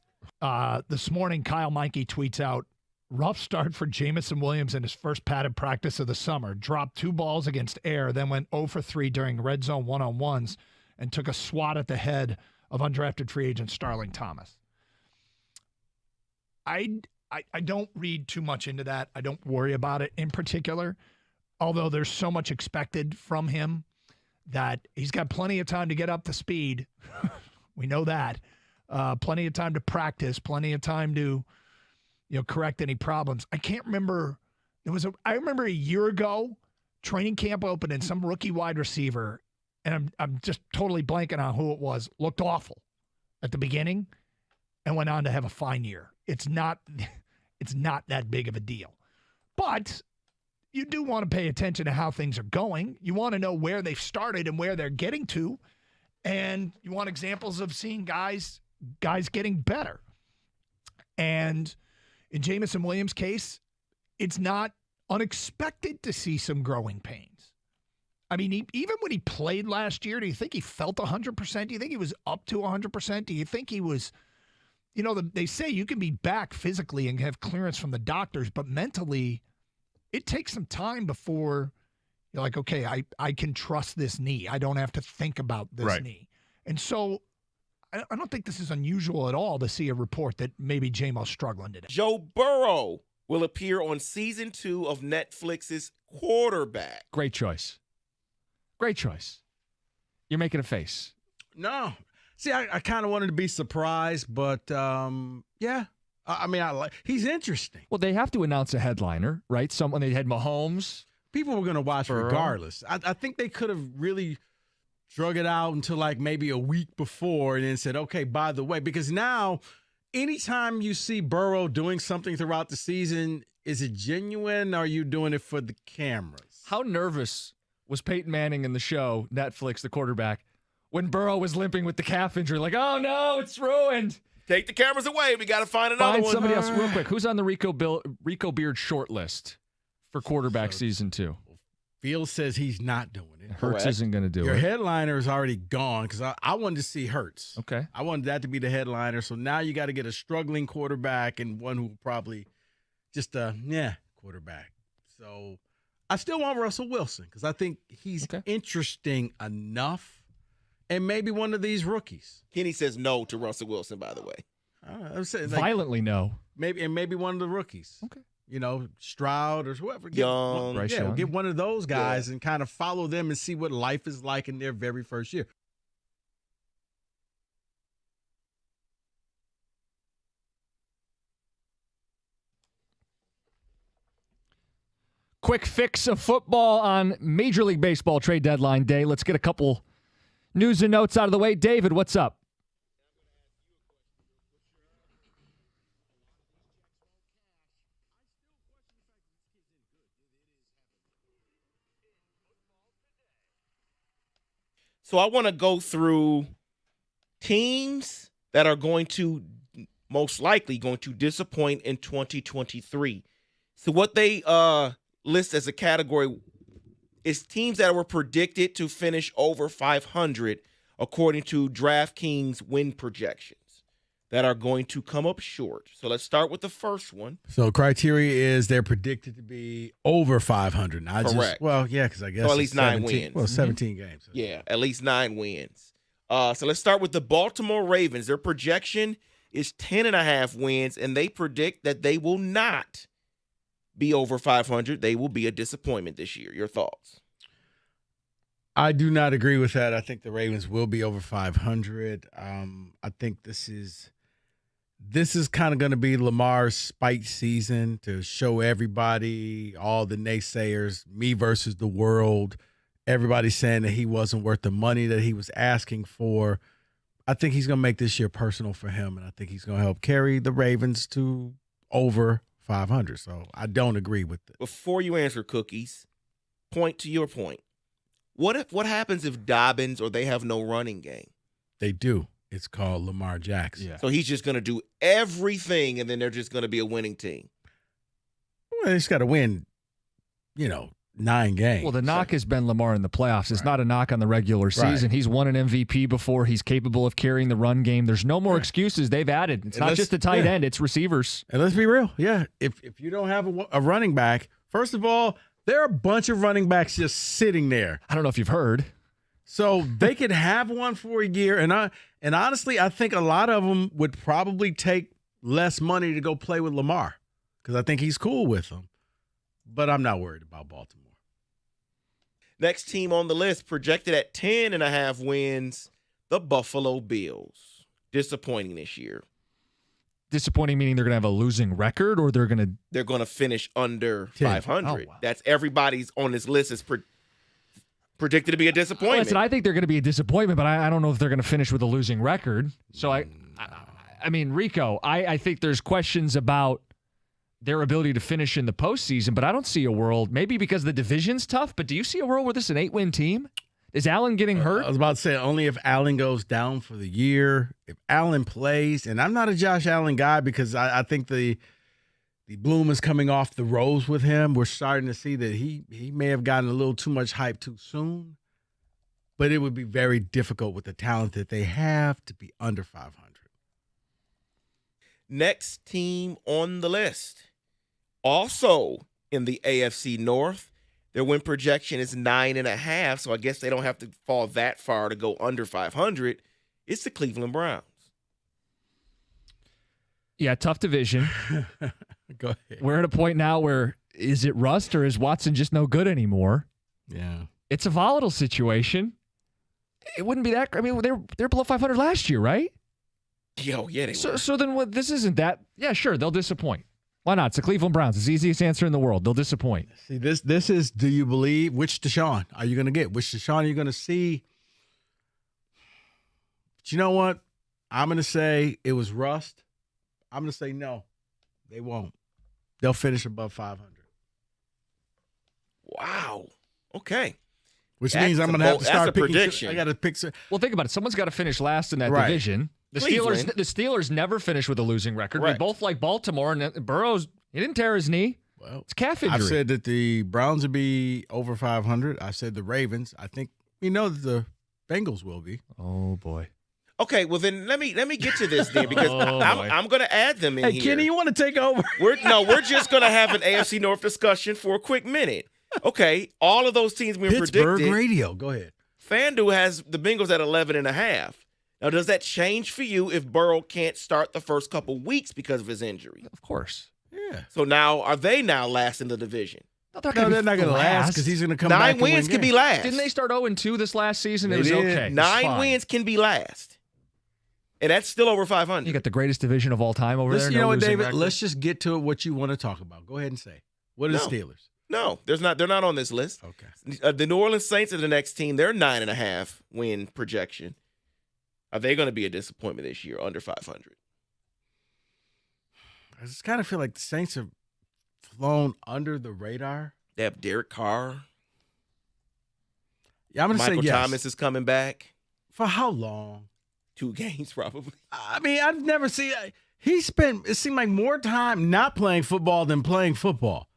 This morning, Kyle Meinke tweets out, rough start for Jamison Williams in his first padded practice of the summer. Dropped 2 balls against Air, then went 0 for 3 during red zone one-on-ones and took a swat at the head of undrafted free agent Starling Thomas. I don't read too much into that. I don't worry about it in particular, although there's so much expected from him that he's got plenty of time to get up to speed. We know that. Plenty of time to practice, plenty of time to correct any problems. I can't remember I remember a year ago, training camp opened and some rookie wide receiver, and I'm just totally blanking on who it was, looked awful at the beginning and went on to have a fine year. It's not that big of a deal. But you do want to pay attention to how things are going. You want to know where they've started and where they're getting to. And you want examples of seeing guys getting better. And in Jamison Williams' case, it's not unexpected to see some growing pains. I mean, even when he played last year, do you think he felt 100%? Do you think he was up to 100%? Do you think he was, they say you can be back physically and have clearance from the doctors, but mentally, it takes some time before you're like, okay, I can trust this knee. I don't have to think about this knee. And so I don't think this is unusual at all to see a report that maybe J-Mo's struggling today. Joe Burrow will appear on season 2 of Netflix's Quarterback. Great choice. Great choice. You're making a face. No. See, I kind of wanted to be surprised, but yeah. I mean, he's interesting. Well, they have to announce a headliner, right? Someone they had Mahomes. People were going to watch Burrow. Regardless. I think they could have really drug it out until like maybe a week before and then said, okay, by the way, because now anytime you see Burrow doing something throughout the season, is it genuine or are you doing it for the cameras? How nervous was Peyton Manning in the show, Netflix, the quarterback, when Burrow was limping with the calf injury? Like, oh no, it's ruined. Take the cameras away. We got to find another one. Find somebody else real quick. Who's on the Rico Beard short list for quarterback season 2? Fields says he's not doing it. Hurts isn't going to do Your it. headliner is already gone because I wanted to see Hurts. Okay. I wanted that to be the headliner. So now you got to get a struggling quarterback and one who probably just quarterback. So I still want Russell Wilson because I think he's interesting enough. And maybe one of these rookies. Kenny says no to Russell Wilson, by the way. I'm saying, violently no. Maybe one of the rookies. Okay. Stroud or whoever. Young. We'll get one of those guys and kind of follow them and see what life is like in their very first year. Quick fix of football on Major League Baseball trade deadline day. Let's get a couple news and notes out of the way. David, what's up? So I want to go through teams that are most likely going to disappoint in 2023. So what they list as a category is teams that were predicted to finish over 500 according to DraftKings win projections that are going to come up short. So let's start with the first one. So criteria is they're predicted to be over 500. Correct. Because I guess so at least 9 17, wins. Well, 17 games. So. Yeah, at least 9 wins. So let's start with the Baltimore Ravens. Their projection is 10.5 wins, and they predict that they will not be over 500. They will be a disappointment this year. Your thoughts? I do not agree with that. I think the Ravens will be over 500. I think this is kind of going to be Lamar's spite season to show everybody, all the naysayers, me versus the world, everybody saying that he wasn't worth the money that he was asking for. I think he's going to make this year personal for him, and I think he's going to help carry the Ravens to over 500. So I don't agree with it. Before you answer, Cookies, point to your point. What happens if Dobbins or they have no running game? They do. It's called Lamar Jackson. Yeah. So he's just going to do everything, and then they're just going to be a winning team. Well, he's got to win, 9 games. Well, the knock has been Lamar in the playoffs. It's not a knock on the regular season. Right. He's won an MVP before. He's capable of carrying the run game. There's no more excuses they've added. It's not just a tight end. It's receivers. And let's be real. Yeah, if you don't have a running back, first of all, there are a bunch of running backs just sitting there. I don't know if you've heard. So they could have one for a year. And honestly, I think a lot of them would probably take less money to go play with Lamar because I think he's cool with them. But I'm not worried about Baltimore. Next team on the list, projected at 10.5 wins, the Buffalo Bills. Disappointing this year. Disappointing meaning they're going to have a losing record, or they're going to finish under 10. 500. Oh, wow. That's everybody's on this list is predicted to be a disappointment. Listen, I think they're going to be a disappointment, but I don't know if they're going to finish with a losing record. So I mean, Rico, I think there's questions about their ability to finish in the postseason, but I don't see a world, maybe because the division's tough, but do you see a world where this is an 8-win team? Is Allen getting hurt? I was about to say, only if Allen goes down for the year. If Allen plays, and I'm not a Josh Allen guy because I think the bloom is coming off the rose with him. We're starting to see that he may have gotten a little too much hype too soon, but it would be very difficult with the talent that they have to be under 500. Next team on the list, also in the AFC North. Their win projection is 9.5, so I guess they don't have to fall that far to go under 500. It's the Cleveland Browns. Yeah, tough division. Go ahead. We're at a point now where is it rust or is Watson just no good anymore? Yeah. It's a volatile situation. It wouldn't be that. I mean, they're below 500 last year, right? Yeah, they were. So then what? This isn't that. Yeah, sure, they'll disappoint. Why not? It's the Cleveland Browns. It's the easiest answer in the world. They'll disappoint. See, this is, do you believe, which Deshaun are you going to get? Which Deshaun are you going to see? But you know what? I'm going to say it was rust. I'm going to say no, they won't. They'll finish above 500. Wow. Okay. Which means I'm going to have to start picking. Prediction. I got to pick. Well, think about it. Someone's got to finish last in that Right. division. The Steelers never finish with a losing record. Right. We both like Baltimore, and Burrow's, he didn't tear his knee. Well, it's calf injury. I've said that the Browns will be over 500. I said the Ravens. I think we know that the Bengals will be. Oh boy. Okay, well then let me get to this then because I'm going to add them in Hey, here. Kenny, you want to take over? We're just going to have an AFC North discussion for a quick minute. Okay, all of those teams we Pittsburgh predicted. radio. Go ahead. FanDuel has the Bengals at 11.5. Now, does that change for you if Burrow can't start the first couple weeks because of his injury? Of course. Yeah. So now, are they now last in the division? No, they're not going to last because he's going to come back. 9 and wins win can be games. last. Didn't they start 0-2 this last season? It was did. okay. It's 9 fine. wins can be last. And that's still over 500. You got the greatest division of all time over there. You know what, David? Record. Let's just get to what you want to talk about. Go ahead and say. What are the Steelers? No, they're not on this list. Okay. The New Orleans Saints are the next team. They're 9.5 win projection. Are they going to be a disappointment this year, under 500? I just kind of feel like the Saints have flown under the radar. They have Derek Carr. Yeah, I'm going to say Michael yes. Thomas is coming back. For how long? 2 games, probably. I mean, I've never seen. He spent, it seemed like, more time not playing football than playing football.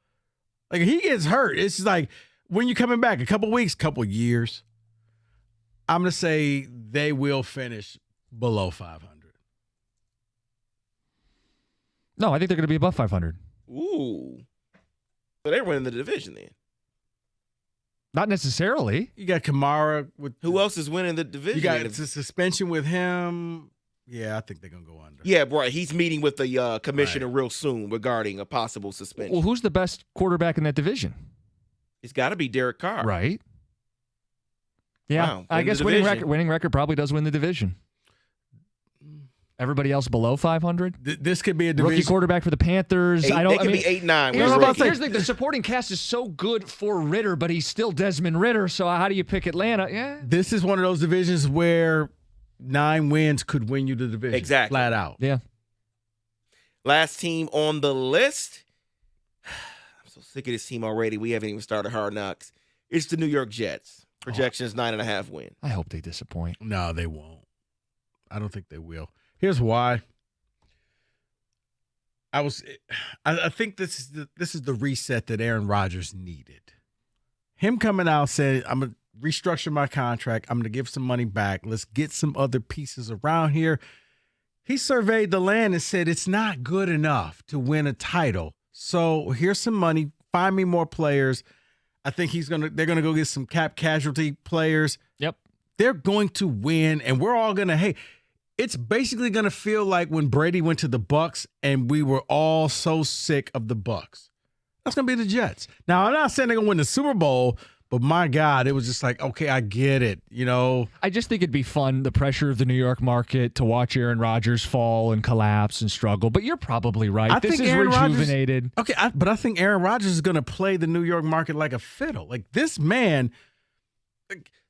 Like, he gets hurt. It's like, when you coming back? A couple weeks, couple years. I'm going to say they will finish below 500. No, I think they're going to be above 500. Ooh. So they're winning the division then. Not necessarily. You got Kamara. Who else is winning the division? You got the suspension with him. Yeah, I think they're going to go under. Yeah, right. He's meeting with the commissioner real soon regarding a possible suspension. Well, who's the best quarterback in that division? It's got to be Derek Carr. Right. Yeah, Wow. I guess winning record probably does win the division. Everybody else below 500. This could be a division. Rookie quarterback for the Panthers. They could be 8-9. Here's the thing: the supporting cast is so good for Ritter, but he's still Desmond Ritter. So how do you pick Atlanta? Yeah, this is one of those divisions where 9 wins could win you the division. Exactly. Flat out. Yeah. Last team on the list. I'm so sick of this team already. We haven't even started Hard Knocks. It's the New York Jets. Projections 9.5 win. I hope they disappoint. No, they won't. I don't think they will. Here's why. I think this is the reset that Aaron Rodgers needed. Him coming out saying, I'm gonna restructure my contract. I'm gonna give some money back. Let's get some other pieces around here. He surveyed the land and said it's not good enough to win a title. So here's some money. Find me more players. I think they're gonna go get some cap casualty players. Yep. They're going to win, and we're all gonna, hey, it's basically gonna feel like when Brady went to the Bucs and we were all so sick of the Bucs. That's gonna be the Jets. Now, I'm not saying they're gonna win the Super Bowl, But my God, it was just like, okay, I get it. I just think it'd be fun, the pressure of the New York market, to watch Aaron Rodgers fall and collapse and struggle. But you're probably right. This is rejuvenated. But I think Aaron Rodgers is going to play the New York market like a fiddle. Like this man,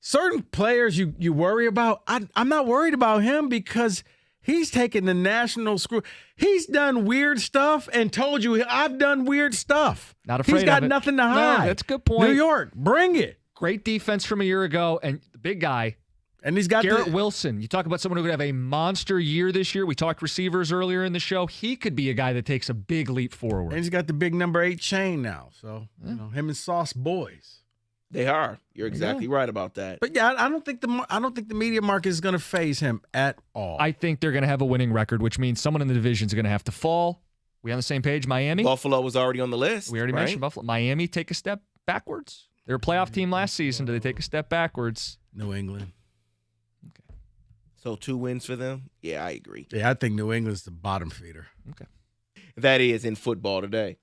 certain players you worry about. I'm not worried about him because he's taken the national screw. He's done weird stuff and told you I've done weird stuff. Not afraid of it. He's got nothing to hide. No, that's a good point. New York, bring it. Great defense from a year ago, and the big guy. And he's got Garrett Wilson. You talk about someone who could have a monster year this year. We talked receivers earlier in the show. He could be a guy that takes a big leap forward. And he's got the big number 8 chain now. So, him and Sauce boys. They are. You're exactly right about that. But yeah, I don't think the media market is going to phase him at all. I think they're going to have a winning record, which means someone in the division is going to have to fall. We on the same page? Miami? Buffalo was already on the list. We already mentioned Buffalo. Miami take a step backwards. They were a playoff team last season. Do they take a step backwards? New England. Okay. So 2 wins for them? Yeah, I agree. Yeah, I think New England's the bottom feeder. Okay. That is in football today.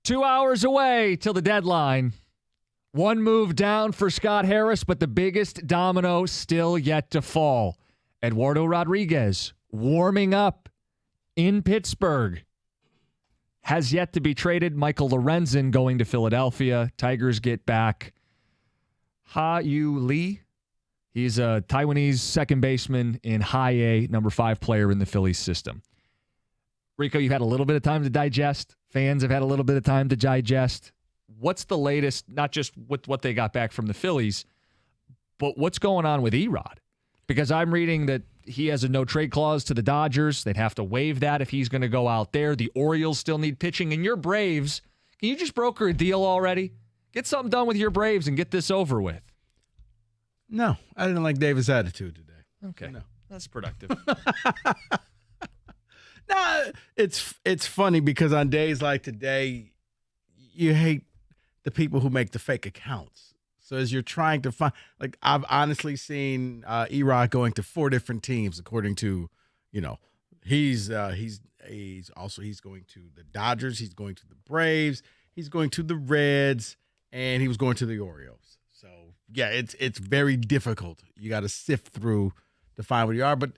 2 hours away till the deadline. One move down for Scott Harris, but the biggest domino still yet to fall. Eduardo Rodriguez warming up in Pittsburgh. Has yet to be traded. Michael Lorenzen going to Philadelphia. Tigers get back Ha-Yu Lee. He's a Taiwanese second baseman in high A, number 5 player in the Phillies system. Rico, you've had a little bit of time to digest. Fans have had a little bit of time to digest. What's the latest, not just with what they got back from the Phillies, but what's going on with Erod? Because I'm reading that he has a no-trade clause to the Dodgers. They'd have to waive that if he's going to go out there. The Orioles still need pitching. And your Braves, can you just broker a deal already? Get something done with your Braves and get this over with. No, I didn't like Davis' attitude today. Okay. No. That's productive. No, it's funny because on days like today, you hate the people who make the fake accounts. So as you're trying to find, like I've honestly seen Erod going to 4 different teams, according to, he's going to the Dodgers, he's going to the Braves, he's going to the Reds, and he was going to the Orioles. So yeah, it's very difficult. You got to sift through to find where you are. But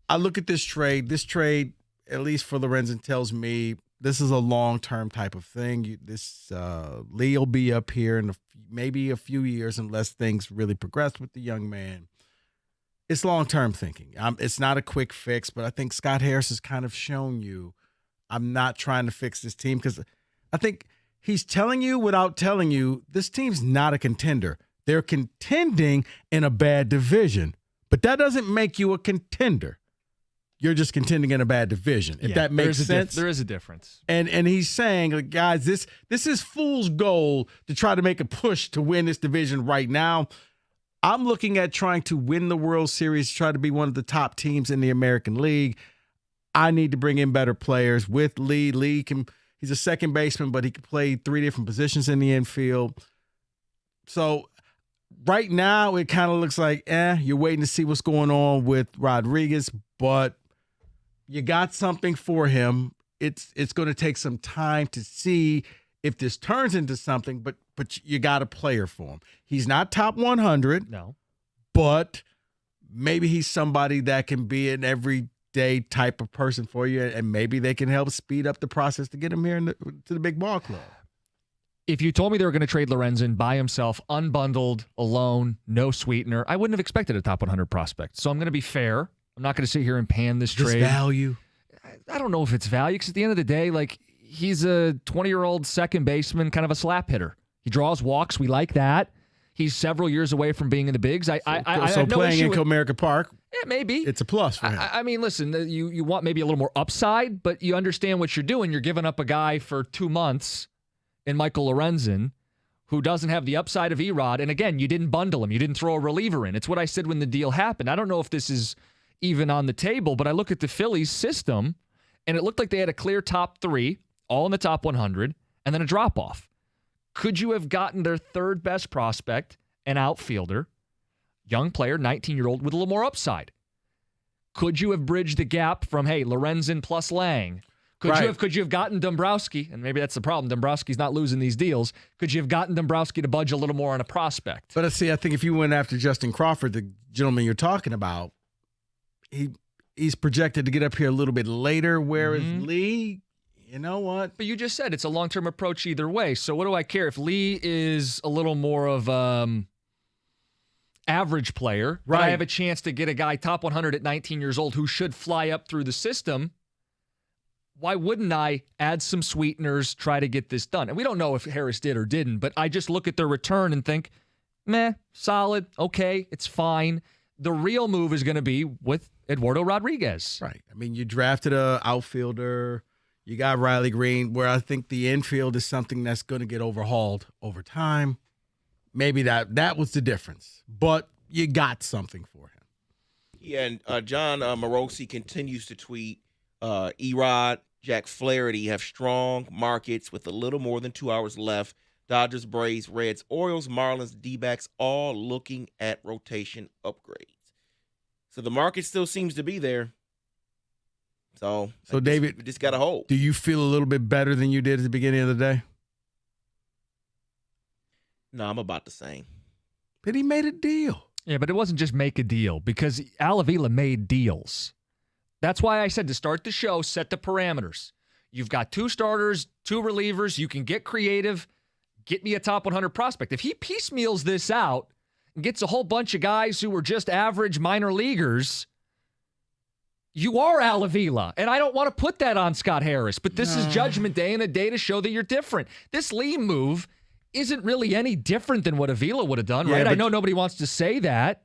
I look at this trade. This trade, at least for Lorenzen, tells me this is a long-term type of thing. Lee will be up here in maybe a few years unless things really progress with the young man. It's long-term thinking. It's not a quick fix, but I think Scott Harris has kind of shown you I'm not trying to fix this team because I think he's telling you without telling you this team's not a contender. They're contending in a bad division, but that doesn't make you a contender. You're just contending in a bad division, if that makes sense. There is a difference. And he's saying, like, guys, this is fool's gold to try to make a push to win this division right now. I'm looking at trying to win the World Series, try to be one of the top teams in the American League. I need to bring in better players with Lee. He's a second baseman, but he can play 3 different positions in the infield. So right now it kind of looks like, you're waiting to see what's going on with Rodriguez, but you got something for him. It's going to take some time to see if this turns into something, but you got a player for him. He's not top 100. No. But maybe he's somebody that can be an everyday type of person for you, and maybe they can help speed up the process to get him here to the big ball club. If you told me they were going to trade Lorenzen by himself, unbundled, alone, no sweetener, I wouldn't have expected a top 100 prospect. So I'm going to be fair. I'm not going to sit here and pan this trade. Value? I don't know if it's value because at the end of the day, like he's a 20-year-old second baseman, kind of a slap hitter. He draws walks. We like that. He's several years away from being in the bigs. I so no playing in with, Comerica Park, maybe it's a plus for him. I mean, listen, you want maybe a little more upside, but you understand what you're doing. You're giving up a guy for 2 months in Michael Lorenzen, who doesn't have the upside of Erod. And again, you didn't bundle him. You didn't throw a reliever in. It's what I said when the deal happened. I don't know if this is even on the table, but I look at the Phillies system, and it looked like they had a clear top 3, all in the top 100, and then a drop-off. Could you have gotten their third best prospect, an outfielder, young player, 19-year-old, with a little more upside? Could you have bridged the gap from, Lorenzen plus Lang? Could you have gotten Dombrowski? And maybe that's the problem. Dombrowski's not losing these deals. Could you have gotten Dombrowski to budge a little more on a prospect? But I think if you went after Justin Crawford, the gentleman you're talking about, he's projected to get up here a little bit later, whereas Lee, you know what? But you just said it's a long-term approach either way. So what do I care if Lee is a little more of average player, but I have a chance to get a guy top 100 at 19 years old who should fly up through the system? Why wouldn't I add some sweeteners, try to get this done? And we don't know if Harris did or didn't, but I just look at their return and think, solid, okay, it's fine. The real move is going to be with Eduardo Rodriguez. Right. I mean, you drafted a outfielder. You got Riley Green, where I think the infield is something that's going to get overhauled over time. Maybe that was the difference. But you got something for him. Yeah, and John Morosi continues to tweet, Erod, Jack Flaherty have strong markets with a little more than 2 hours left. Dodgers, Braves, Reds, Orioles, Marlins, D-backs, all looking at rotation upgrades. So the market still seems to be there. So David, we just got to hold. Do you feel a little bit better than you did at the beginning of the day? No, I'm about the same. But he made a deal. Yeah, but it wasn't just make a deal because Al Avila made deals. That's why I said to start the show, set the parameters. You've got 2 starters, 2 relievers. You can get creative. Get me a top 100 prospect. If he piecemeals this out and gets a whole bunch of guys who were just average minor leaguers, you are Al Avila. And I don't want to put that on Scott Harris, but this is Judgment Day and a day to show that you're different. This Lee move isn't really any different than what Avila would have done, right? I know nobody wants to say that.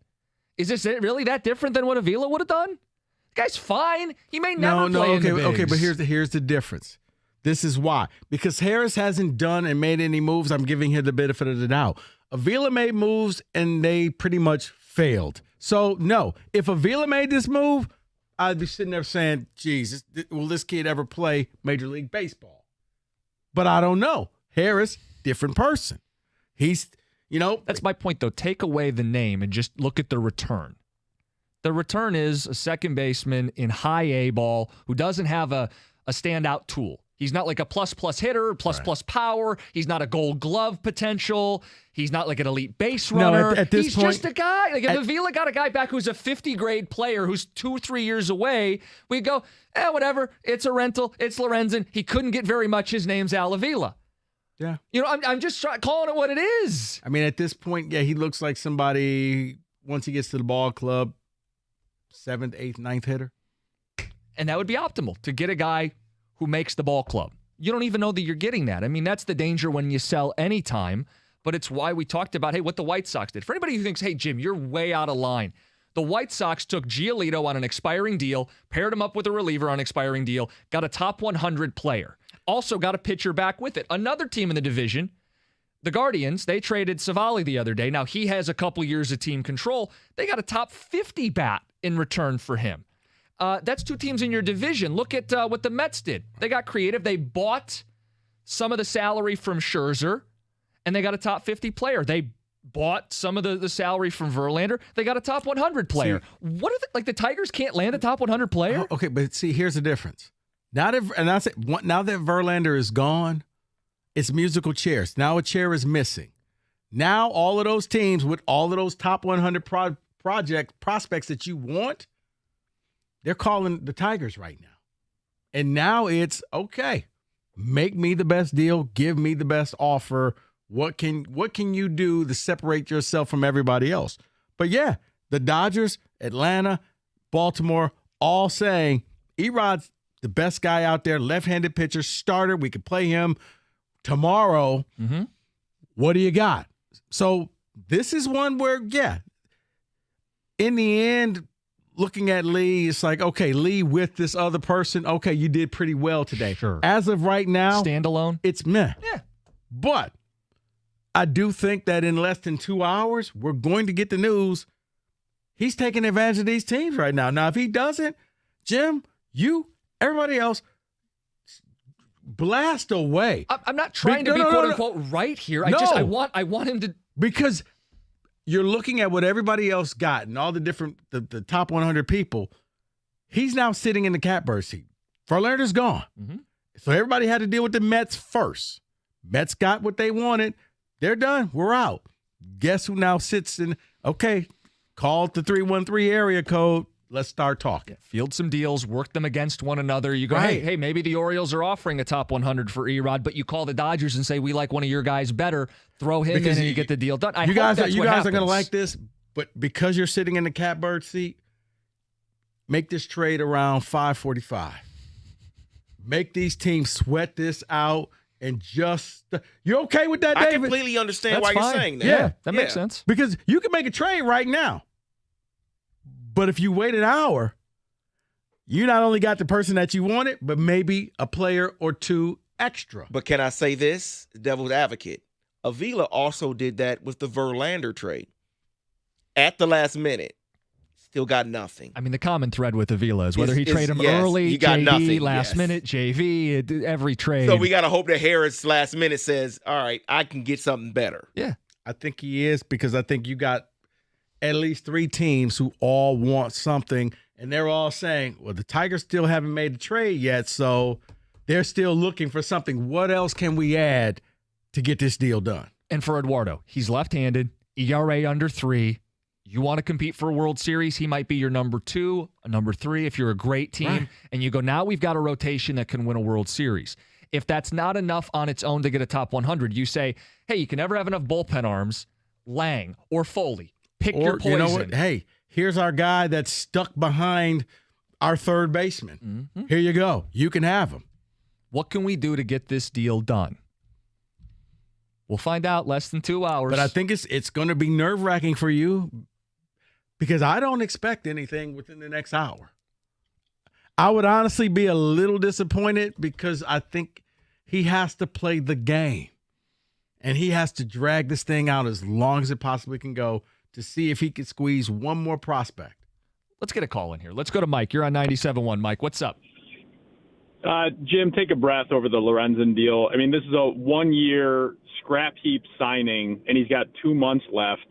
Is this really that different than what Avila would have done? The guy's fine. He may never play in the bigs. Okay, but here's the difference. This is why. Because Harris hasn't done and made any moves, I'm giving him the benefit of the doubt. Avila made moves, and they pretty much failed. So, no, if Avila made this move, I'd be sitting there saying, geez, will this kid ever play Major League Baseball? But I don't know. Harris, different person. He's, That's my point, though. Take away the name and just look at the return. The return is a second baseman in high A ball who doesn't have a standout tool. He's not like a plus hitter, plus power. He's not a Gold Glove potential. He's not like an elite base runner. At this He's point, just a guy. Like if Avila got a guy back who's a 50-grade player who's 2 or 3 years away, we'd go, whatever. It's a rental. It's Lorenzen. He couldn't get very much. His name's Al Avila. Yeah. I'm just calling it what it is. I mean, at this point, he looks like somebody, once he gets to the ball club, 7th, 8th, 9th hitter. And that would be optimal to get a guy who makes the ball club. You don't even know that you're getting that. I mean, that's the danger when you sell anytime, but it's why we talked about, what the White Sox did. For anybody who thinks, hey, Jim, you're way out of line. The White Sox took Giolito on an expiring deal, paired him up with a reliever on an expiring deal, got a top 100 player. Also got a pitcher back with it. Another team in the division, the Guardians, they traded Savali the other day. Now, he has a couple years of team control. They got a top 50 bat in return for him. That's 2 teams in your division. Look at what the Mets did. They got creative. They bought some of the salary from Scherzer, and they got a top 50 player. They bought some of the salary from Verlander. They got a top 100 player. What are the Tigers can't land a top 100 player? Okay, but see, here's the difference. Now that Verlander is gone, it's musical chairs. Now a chair is missing. Now all of those teams with all of those top 100 prospects that you want, they're calling the Tigers right now. And now it's, okay, make me the best deal, give me the best offer. What can you do to separate yourself from everybody else? But yeah, the Dodgers, Atlanta, Baltimore, all saying, Erod's the best guy out there, left-handed pitcher, starter. We could play him tomorrow. Mm-hmm. What do you got? So this is one where, in the end, looking at Lee, it's like, okay, Lee with this other person, okay, you did pretty well today. Sure. As of right now, standalone, it's meh. Yeah. But I do think that in less than 2 hours, we're going to get the news. He's taking advantage of these teams right now. Now, if he doesn't, Jim, everybody else, blast away. I'm not trying to be quote unquote right here. I want him to, because you're looking at what everybody else got and all the different the top 100 people. He's now sitting in the catbird seat. Verlander's gone. Mm-hmm. So everybody had to deal with the Mets first. Mets got what they wanted. They're done. We're out. Guess who now sits in? Okay, call the 313 area code. Let's start talking. Field some deals, work them against one another. You go, right. hey, maybe the Orioles are offering a top 100 for Erod, but you call the Dodgers and say, we like one of your guys better. Throw him in and you get the deal done. You guys are going to like this, but because you're sitting in the catbird seat, make this trade around 5:45. Make these teams sweat this out and just – you okay with that, David? I completely understand why you're saying that. Yeah, that makes sense. Because you can make a trade right now. But if you wait an hour, you not only got the person that you wanted, but maybe a player or two extra. But can I say this, devil's advocate? Avila also did that with the Verlander trade. At the last minute, still got nothing. I mean, the common thread with Avila is whether he traded him yes, early, you got JV, nothing, last minute, JV, every trade. So we got to hope that Harris last minute says, all right, I can get something better. Yeah. I think he is, because I think you got at least 3 teams who all want something, and they're all saying, well, the Tigers still haven't made the trade yet, so they're still looking for something. What else can we add to get this deal done? And for Eduardo, he's left-handed, ERA under 3. You want to compete for a World Series, he might be your number 2, a number 3 if you're a great team. Right. And you go, now we've got a rotation that can win a World Series. If that's not enough on its own to get a top 100, you say, hey, you can never have enough bullpen arms, Lang or Foley. Pick your poison. You know what? Hey, here's our guy that's stuck behind our third baseman. Mm-hmm. Here you go. You can have him. What can we do to get this deal done? We'll find out less than 2 hours. But I think it's going to be nerve-wracking for you because I don't expect anything within the next hour. I would honestly be a little disappointed because I think he has to play the game. And he has to drag this thing out as long as it possibly can go to see if he can squeeze one more prospect. Let's get a call in here. Let's go to Mike. You're on 97.1. Mike, what's up? Jim, take a breath over the Lorenzen deal. I mean, this is a 1-year scrap heap signing, and he's got 2 months left.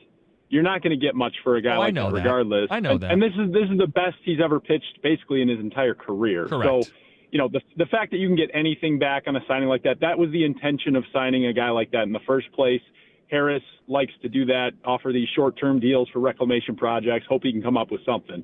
You're not going to get much for a guy like that, regardless. I know that. And this is the best he's ever pitched, basically, in his entire career. Correct. So, the fact that you can get anything back on a signing like that was the intention of signing a guy like that in the first place. Harris likes to do that, offer these short-term deals for reclamation projects, hope he can come up with something.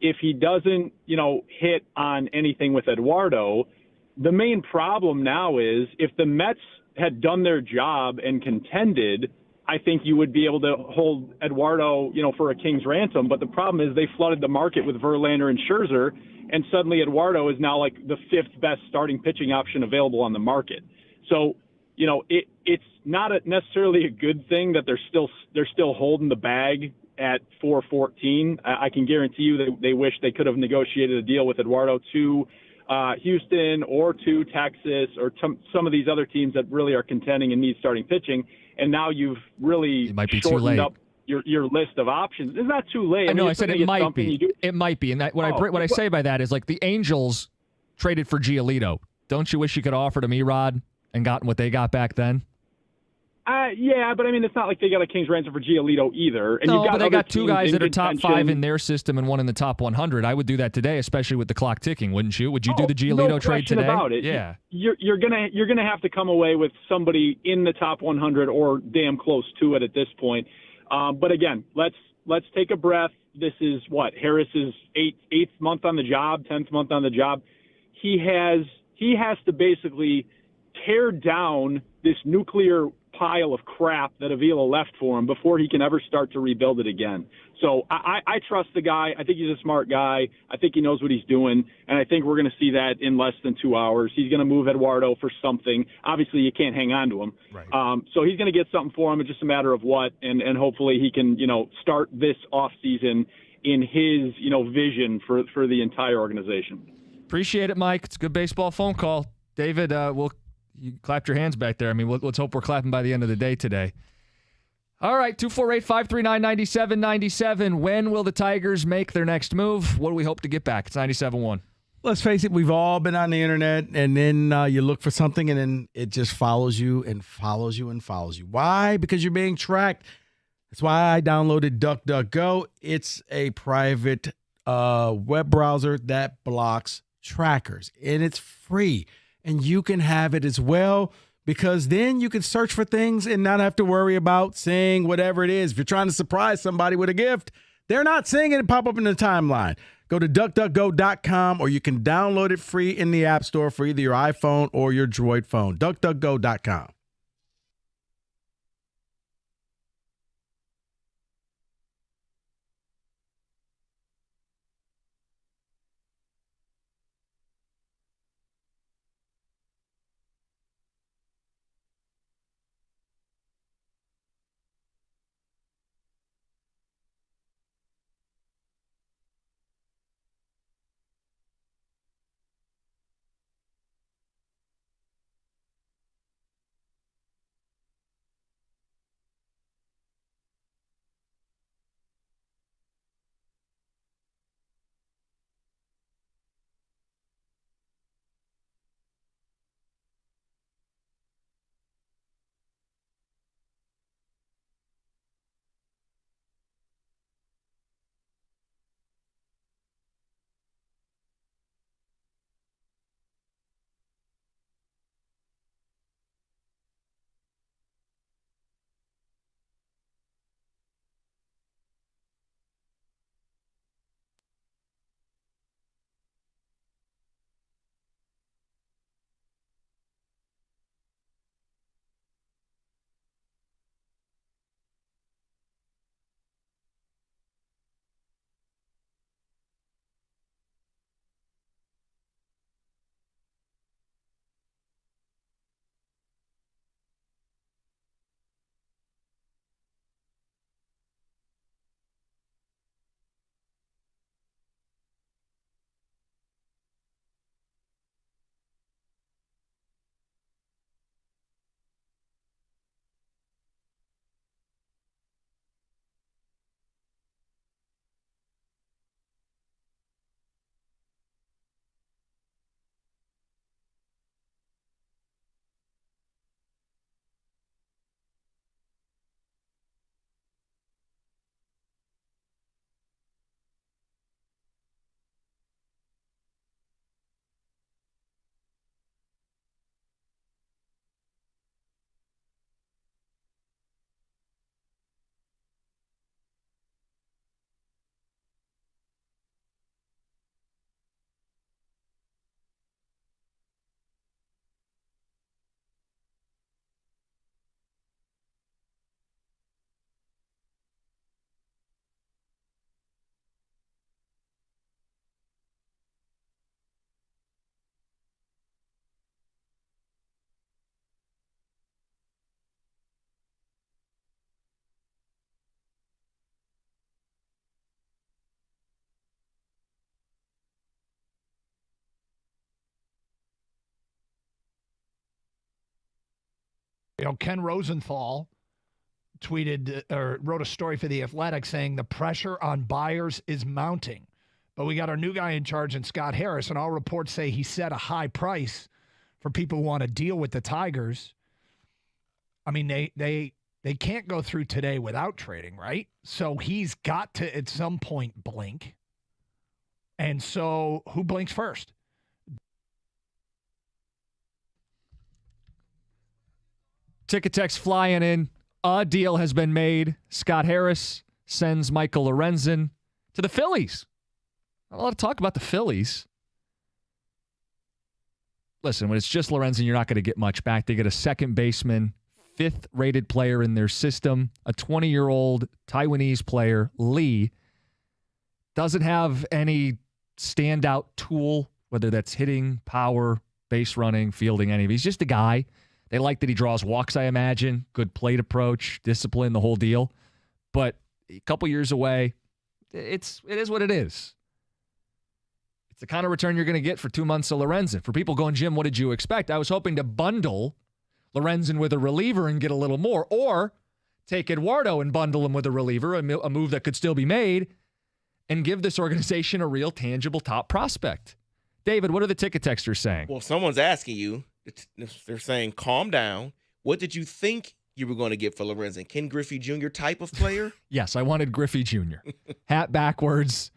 If he doesn't, hit on anything with Eduardo, the main problem now is if the Mets had done their job and contended, I think you would be able to hold Eduardo, for a king's ransom. But the problem is they flooded the market with Verlander and Scherzer, and suddenly Eduardo is now like the 5th best starting pitching option available on the market. So, it's not necessarily a good thing that they're still holding the bag at 414. I can guarantee you that they wish they could have negotiated a deal with Eduardo to Houston or to Texas or some of these other teams that really are contending and need starting pitching. And now you've really shortened up your list of options. It's not too late. I know. I said it might be. It might be. And that what I say by that is like the Angels traded for Giolito. Don't you wish you could have offered him Erod and gotten what they got back then? Yeah, but I mean, it's not like they got a king's ransom for Giolito either. And but they got 2 guys that are top 5 in their system and one in the top 100. I would do that today, especially with the clock ticking, wouldn't you? Would you do the Giolito trade today? About it. Yeah. You're gonna have to come away with somebody in the top 100 or damn close to it at this point. But again, let's take a breath. This is Harris's eighth month on the job, 10th month on the job. He has to basically tear down this nuclear pile of crap that Avila left for him before he can ever start to rebuild it again. So I trust the guy. I think he's a smart guy. I think he knows what he's doing, and I think we're going to see that in less than 2 hours. He's going to move Eduardo for something. Obviously, you can't hang on to him. Right. So he's going to get something for him. It's just a matter of what, and hopefully he can start this offseason in his vision for the entire organization. Appreciate it, Mike. It's a good baseball phone call. David, you clapped your hands back there. I mean, let's hope we're clapping by the end of the day today. All right, 248-539-9797. When will the Tigers make their next move? What do we hope to get back? It's 97.1. Let's face it, we've all been on the internet, and then you look for something, and then it just follows you and follows you and follows you. Why? Because you're being tracked. That's why I downloaded DuckDuckGo. It's a private web browser that blocks trackers, and it's free. And you can have it as well because then you can search for things and not have to worry about seeing whatever it is. If you're trying to surprise somebody with a gift, they're not seeing it pop up in the timeline. Go to DuckDuckGo.com or you can download it free in the App Store for either your iPhone or your Droid phone. DuckDuckGo.com. Ken Rosenthal tweeted or wrote a story for The Athletic saying the pressure on buyers is mounting. But we got our new guy in charge in Scott Harris, and all reports say he set a high price for people who want to deal with the Tigers. I mean, they can't go through today without trading, right? So he's got to, at some point, blink. And so who blinks first? Ticket text flying in. A deal has been made. Scott Harris sends Michael Lorenzen to the Phillies. Not a lot of talk about the Phillies. Listen, when it's just Lorenzen, you're not going to get much back. They get a second baseman, 5th-rated player in their system, a 20-year-old Taiwanese player, Lee. Doesn't have any standout tool, whether that's hitting, power, base running, fielding, any of it. He's just a guy. They like that he draws walks, I imagine. Good plate approach, discipline, the whole deal. But a couple years away, it is what it is. It's the kind of return you're going to get for 2 months of Lorenzen. For people going, Jim, what did you expect? I was hoping to bundle Lorenzen with a reliever and get a little more, or take Eduardo and bundle him with a reliever, a move that could still be made, and give this organization a real tangible top prospect. David, what are the ticket texters saying? Well, someone's asking you. They're saying, calm down. What did you think you were going to get for Lorenzen? Ken Griffey Jr. type of player? Yes, I wanted Griffey Jr. Hat backwards.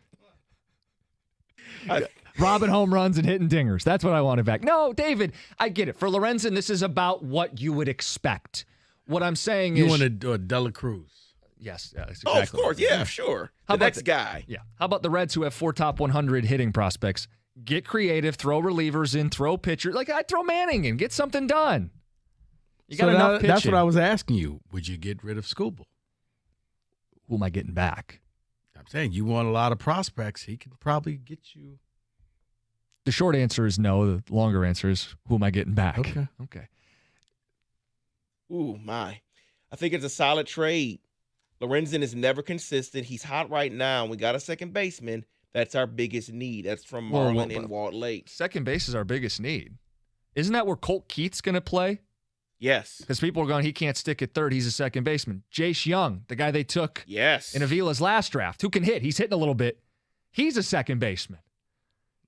Robbing home runs and hitting dingers. That's what I wanted back. No, David, I get it. For Lorenzen, this is about what you would expect. What I'm saying is... You wanted Dela Cruz. Yes, exactly. Oh, of course. Yeah, sure. The next guy. Yeah. How about the Reds who have 4 top 100 hitting prospects? Get creative, throw relievers in, throw pitchers. Like, I'd throw Manning in, get something done. You got enough pitching. That's what I was asking you. Would you get rid of Skubal? Who am I getting back? I'm saying you want a lot of prospects. He can probably get you. The short answer is no. The longer answer is who am I getting back? Okay. Ooh, my. I think it's a solid trade. Lorenzen is never consistent. He's hot right now. We got a second baseman. That's our biggest need. That's from Marlon and Walt Lake. Second base is our biggest need. Isn't that where Colt Keith's going to play? Yes. Because people are going, he can't stick at third. He's a second baseman. Jace Young, the guy they took in Avila's last draft, who can hit. He's hitting a little bit. He's a second baseman.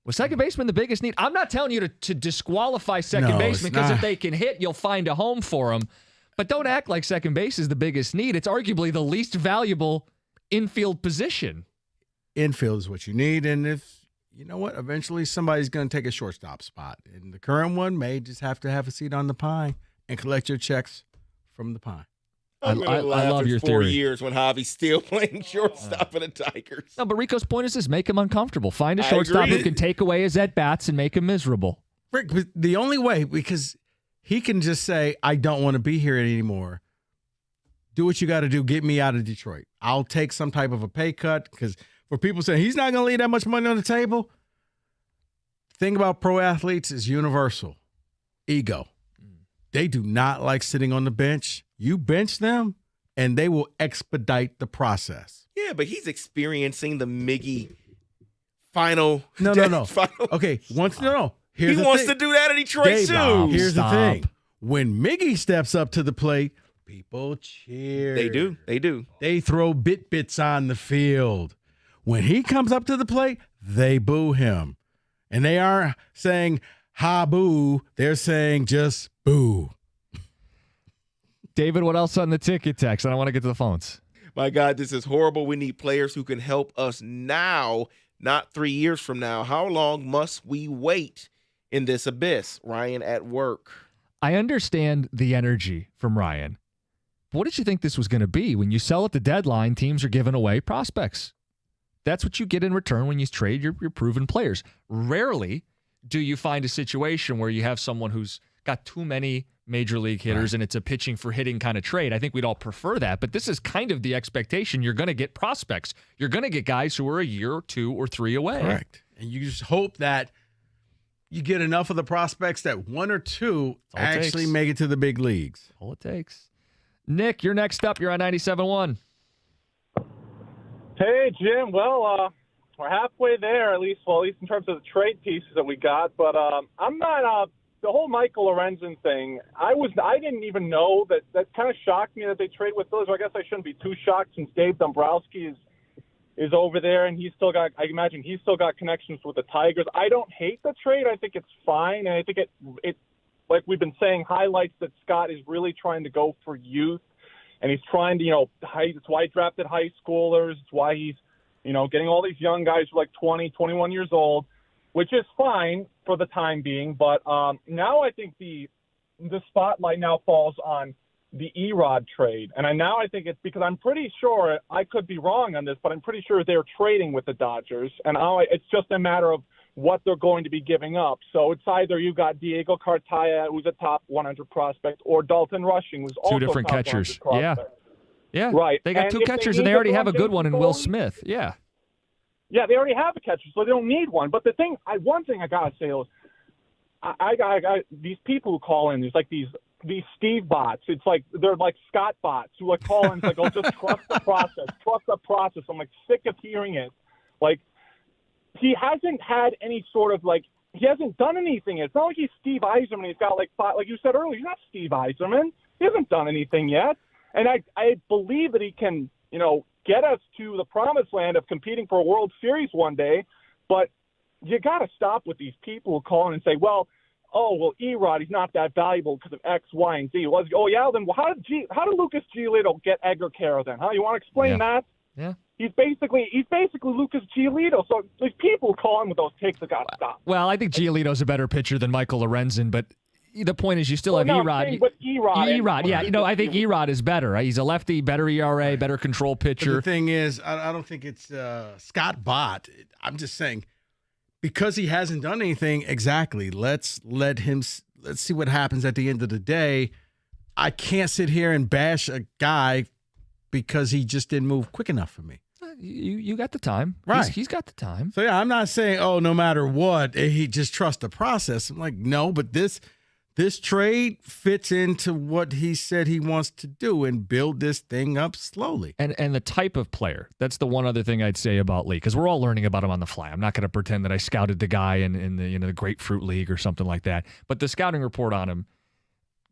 Was second baseman the biggest need? I'm not telling you to disqualify second baseman, because if they can hit, you'll find a home for them. But don't act like second base is the biggest need. It's arguably the least valuable infield position. Infield is what you need, and if you know what, eventually somebody's going to take a shortstop spot, and the current one may just have to have a seat on the pie and collect your checks from the pie. I love your 4 theory. years when Javi's still playing shortstop for the Tigers. No, but Rico's point is this: make him uncomfortable. Find a shortstop who can take away his at-bats and make him miserable. Rick, but the only way, because he can just say, I don't want to be here anymore. Do what you got to do. Get me out of Detroit. I'll take some type of a pay cut, because for people saying he's not going to leave that much money on the table, the thing about pro athletes is universal. Ego. They do not like sitting on the bench. You bench them, and they will expedite the process. Yeah, but he's experiencing the Miggy final. No. Okay, he wants to do that in Detroit, Dave, too. Here's the thing. When Miggy steps up to the plate, people cheer. They do. They throw bits on the field. When he comes up to the plate, they boo him. And they aren't saying, ha, boo. They're saying just boo. David, what else on the ticket text? I don't want to get to the phones. My God, this is horrible. We need players who can help us now, not 3 years from now. How long must we wait in this abyss? Ryan at work. I understand the energy from Ryan. What did you think this was going to be? When you sell at the deadline, teams are giving away prospects. That's what you get in return when you trade your proven players. Rarely do you find a situation where you have someone who's got too many major league hitters and it's a pitching for hitting kind of trade. I think we'd all prefer that, but this is kind of the expectation. You're going to get prospects. You're going to get guys who are a year or 2 or 3 away. Correct. And you just hope that you get enough of the prospects that 1 or 2 actually make it to the big leagues. All it takes. Nick, you're next up. You're on 97.1. Hey, Jim. Well, we're halfway there, at least in terms of the trade pieces that we got. But I'm not the whole Michael Lorenzen thing, I didn't even know that. That kind of shocked me that they trade with those. I guess I shouldn't be too shocked since Dave Dombrowski is over there, and I imagine he's still got connections with the Tigers. I don't hate the trade. I think it's fine, and I think it like we've been saying, highlights that Scott is really trying to go for youth, and he's trying to, it's why he drafted high schoolers. It's why he's, getting all these young guys who are like 20, 21 years old, which is fine for the time being. But now I think the spotlight now falls on the Erod trade. And I think it's because I'm pretty sure, I could be wrong on this, but I'm pretty sure they're trading with the Dodgers. And it's just a matter of what they're going to be giving up. So it's either you got Diego Cartaya, who's a top 100 prospect, or Dalton Rushing, who's also two different top catchers. 100 Yeah. prospect. Yeah. Right. They got And two if catchers, they and they need already to have a throw good one in Jason Will Bourne, Smith. Yeah. Yeah, they already have a catcher, so they don't need one. But the thing, one thing I gotta say is, I got these people who call in. There's like these Steve bots. It's like they're like Scott bots who like call in. It's like, oh, just trust the process. Trust the process. I'm like sick of hearing it. Like he hasn't had any sort of like he hasn't done anything. It's not like he's Steve Yzerman. He's got like five, like you said earlier. He's not Steve Yzerman. He hasn't done anything yet. And I believe that he can get us to the promised land of competing for a World Series one day. But you got to stop with these people who call in and say, well, Erod, he's not that valuable because of X, Y, and Z. Then how did Lucas Giolito get Edgar Caro then? Huh? You want to explain that? Yeah. He's basically Lucas Giolito. So these people who call in with those takes have got to stop. Well, I think Giolito's a better pitcher than Michael Lorenzen, but the point is you still have Erod. Erod, yeah. I think Erod is better. Right? He's a lefty, better ERA, better control pitcher. But the thing is, I don't think it's Scott Bott. I'm just saying, because he hasn't done anything exactly, let's see what happens at the end of the day. I can't sit here and bash a guy because he just didn't move quick enough for me. You got the time. Right. He's got the time. So, yeah, I'm not saying, no matter what, he just trusts the process. I'm like, no, but this trade fits into what he said he wants to do and build this thing up slowly. And the type of player, that's the one other thing I'd say about Lee, because we're all learning about him on the fly. I'm not going to pretend that I scouted the guy in the the Grapefruit League or something like that. But the scouting report on him,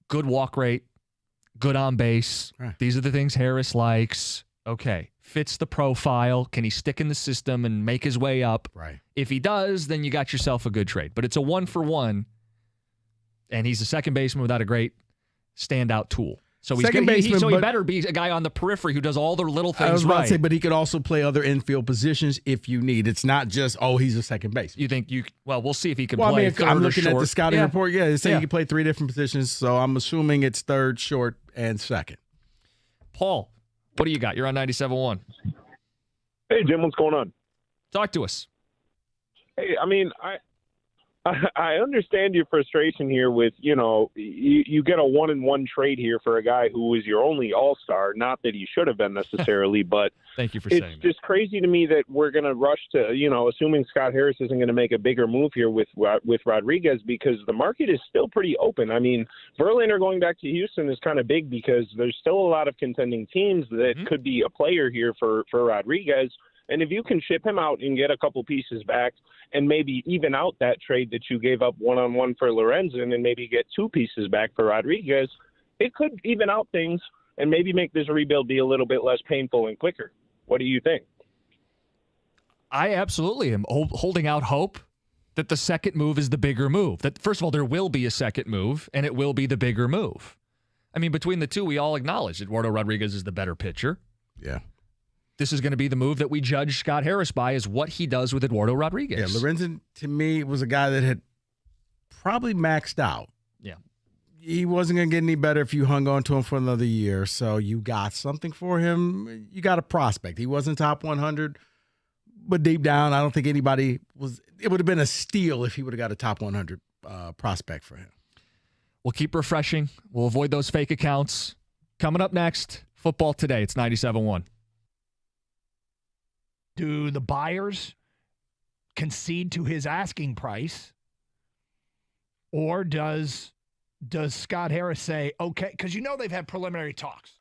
good walk rate, good on base. Right. These are the things Harris likes. Okay. Fits the profile. Can he stick in the system and make his way up? Right. If he does, then you got yourself a good trade. But it's a 1-for-1. And he's a second baseman without a great standout tool. So he better be a guy on the periphery who does all the little things right. I was about to say, but he could also play other infield positions if you need. It's not just, he's a second baseman. You think we'll see if he can play third I'm looking or short. at the scouting report. Yeah, they say he can play 3 different positions, so I'm assuming it's third, short, and second. Paul, what do you got? You're on 97.1. Hey, Jim, what's going on? Talk to us. Hey, I understand your frustration here with, you get a 1-1 trade here for a guy who is your only all-star. Not that he should have been necessarily, but thank you for saying that. It's just crazy to me that we're going to rush to, assuming Scott Harris isn't going to make a bigger move here with Rodriguez, because the market is still pretty open. I mean, Verlander going back to Houston is kind of big because there's still a lot of contending teams that could be a player here for Rodriguez. And if you can ship him out and get a couple pieces back and maybe even out that trade that you gave up 1-on-1 for Lorenzen and maybe get 2 pieces back for Rodriguez, it could even out things and maybe make this rebuild be a little bit less painful and quicker. What do you think? I absolutely am holding out hope that the second move is the bigger move. That, first of all, there will be a second move, and it will be the bigger move. I mean, between the two, we all acknowledge Eduardo Rodriguez is the better pitcher. Yeah. This is going to be the move that we judge Scott Harris by, is what he does with Eduardo Rodriguez. Yeah, Lorenzen, to me, was a guy that had probably maxed out. Yeah. He wasn't going to get any better if you hung on to him for another year. So you got something for him. You got a prospect. He wasn't top 100, but deep down, I don't think anybody was. It would have been a steal if he would have got a top 100 prospect for him. We'll keep refreshing. We'll avoid those fake accounts. Coming up next, Football Today. It's 97.1. Do the buyers concede to his asking price, or does Scott Harris say, okay, because they've had preliminary talks.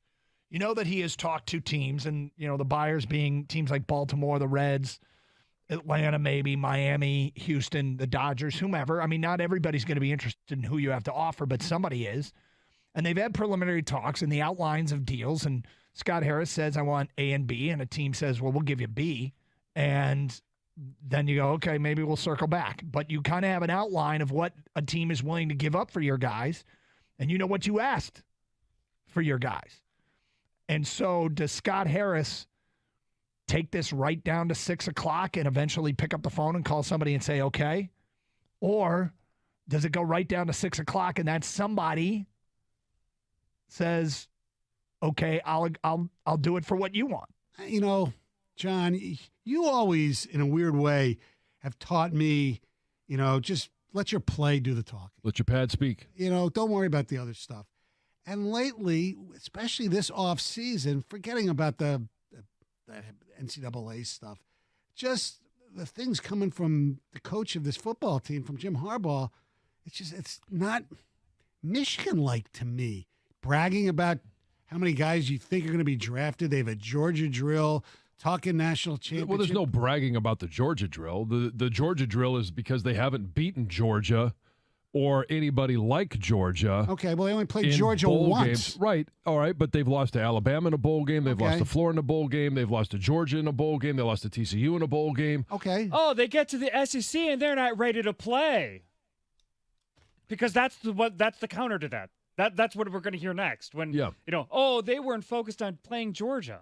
That he has talked to teams, and the buyers being teams like Baltimore, the Reds, Atlanta, maybe Miami, Houston, the Dodgers, whomever. I mean, not everybody's going to be interested in who you have to offer, but somebody is. And they've had preliminary talks and the outlines of deals. And Scott Harris says, I want A and B. And a team says, well, we'll give you B. And then you go, okay, maybe we'll circle back. But you kind of have an outline of what a team is willing to give up for your guys. And you know what you asked for your guys. And so does Scott Harris take this right down to 6 o'clock and eventually pick up the phone and call somebody and say, okay? Or does it go right down to 6 o'clock and that somebody says, okay, I'll do it for what you want? You know, John, you always, in a weird way, have taught me, just let your play do the talking. Let your pad speak. Don't worry about the other stuff. And lately, especially this off season, forgetting about the NCAA stuff, just the things coming from the coach of this football team, from Jim Harbaugh, it's not Michigan-like to me. Bragging about how many guys you think are going to be drafted. They have a Georgia drill, talking national championship. Well, there's no bragging about the Georgia drill. The Georgia drill is because they haven't beaten Georgia or anybody like Georgia. Okay, well, they only played Georgia once. Games. Right, all right, but they've lost to Alabama in a bowl game. They've lost to Florida in a bowl game. They've lost to Georgia in a bowl game. They lost to TCU in a bowl game. Okay. Oh, they get to the SEC and they're not ready to play. Because that's the counter to that. That's what we're going to hear next. When, they weren't focused on playing Georgia.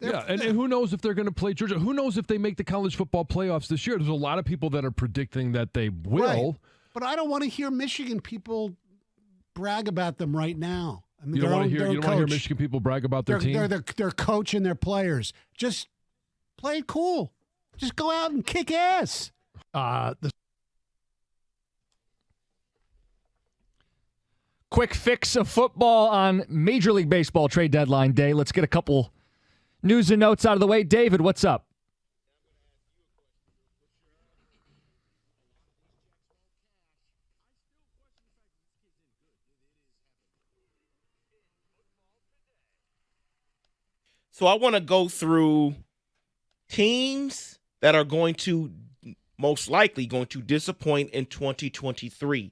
And who knows if they're going to play Georgia? Who knows if they make the college football playoffs this year? There's a lot of people that are predicting that they will. Right. But I don't want to hear Michigan people brag about them right now. I mean, You don't want to hear Michigan people brag about their team? Their coach and their players. Just play it cool. Just go out and kick ass. Quick fix of football on Major League Baseball trade deadline day. Let's get a couple news and notes out of the way. David, what's up? So I want to go through teams that are most likely going to disappoint in 2023.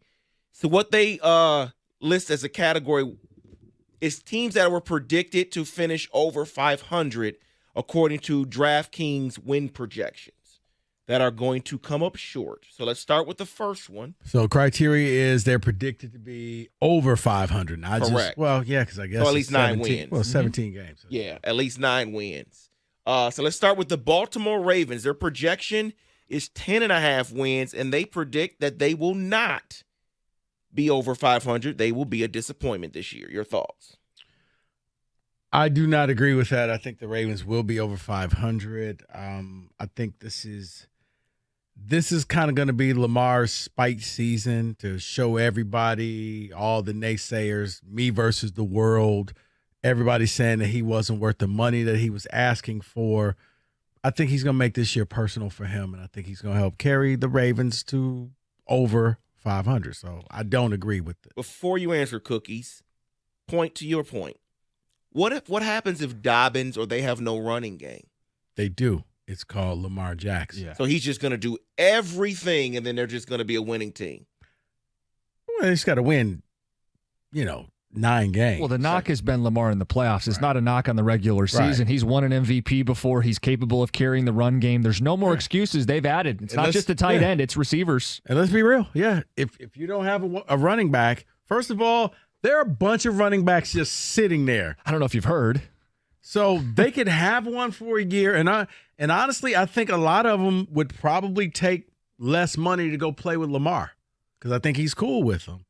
So what they list as a category is teams that were predicted to finish over 500 according to DraftKings win projections that are going to come up short. So let's start with the first one. So criteria is they're predicted to be over 500. Correct. Because I guess so at least 9 wins. Well, 17 games. So. Yeah, at least 9 wins. So let's start with the Baltimore Ravens. Their projection is 10.5 wins, and they predict that they will not be over 500. They will be a disappointment this year. Your thoughts? I do not agree with that. I think the Ravens will be over 500. I think this is kind of going to be Lamar's spite season to show everybody, all the naysayers, me versus the world, everybody saying that he wasn't worth the money that he was asking for. I think he's going to make this year personal for him, and I think he's going to help carry the Ravens to over 500. So I don't agree with it. Before you answer, Cookies, point to your point. What happens if Dobbins or they have no running game? They do. It's called Lamar Jackson. Yeah. So he's just going to do everything, and then they're just going to be a winning team. Well, he's got to win, 9 games. Well, the knock has been Lamar in the playoffs. It's not a knock on the regular season. Right. He's won an MVP before. He's capable of carrying the run game. There's no more excuses. They've added. It's not just a tight end. It's receivers. And let's be real. Yeah, if you don't have a running back, first of all, there are a bunch of running backs just sitting there. I don't know if you've heard. So they could have one for a year. And honestly, I think a lot of them would probably take less money to go play with Lamar because I think he's cool with them.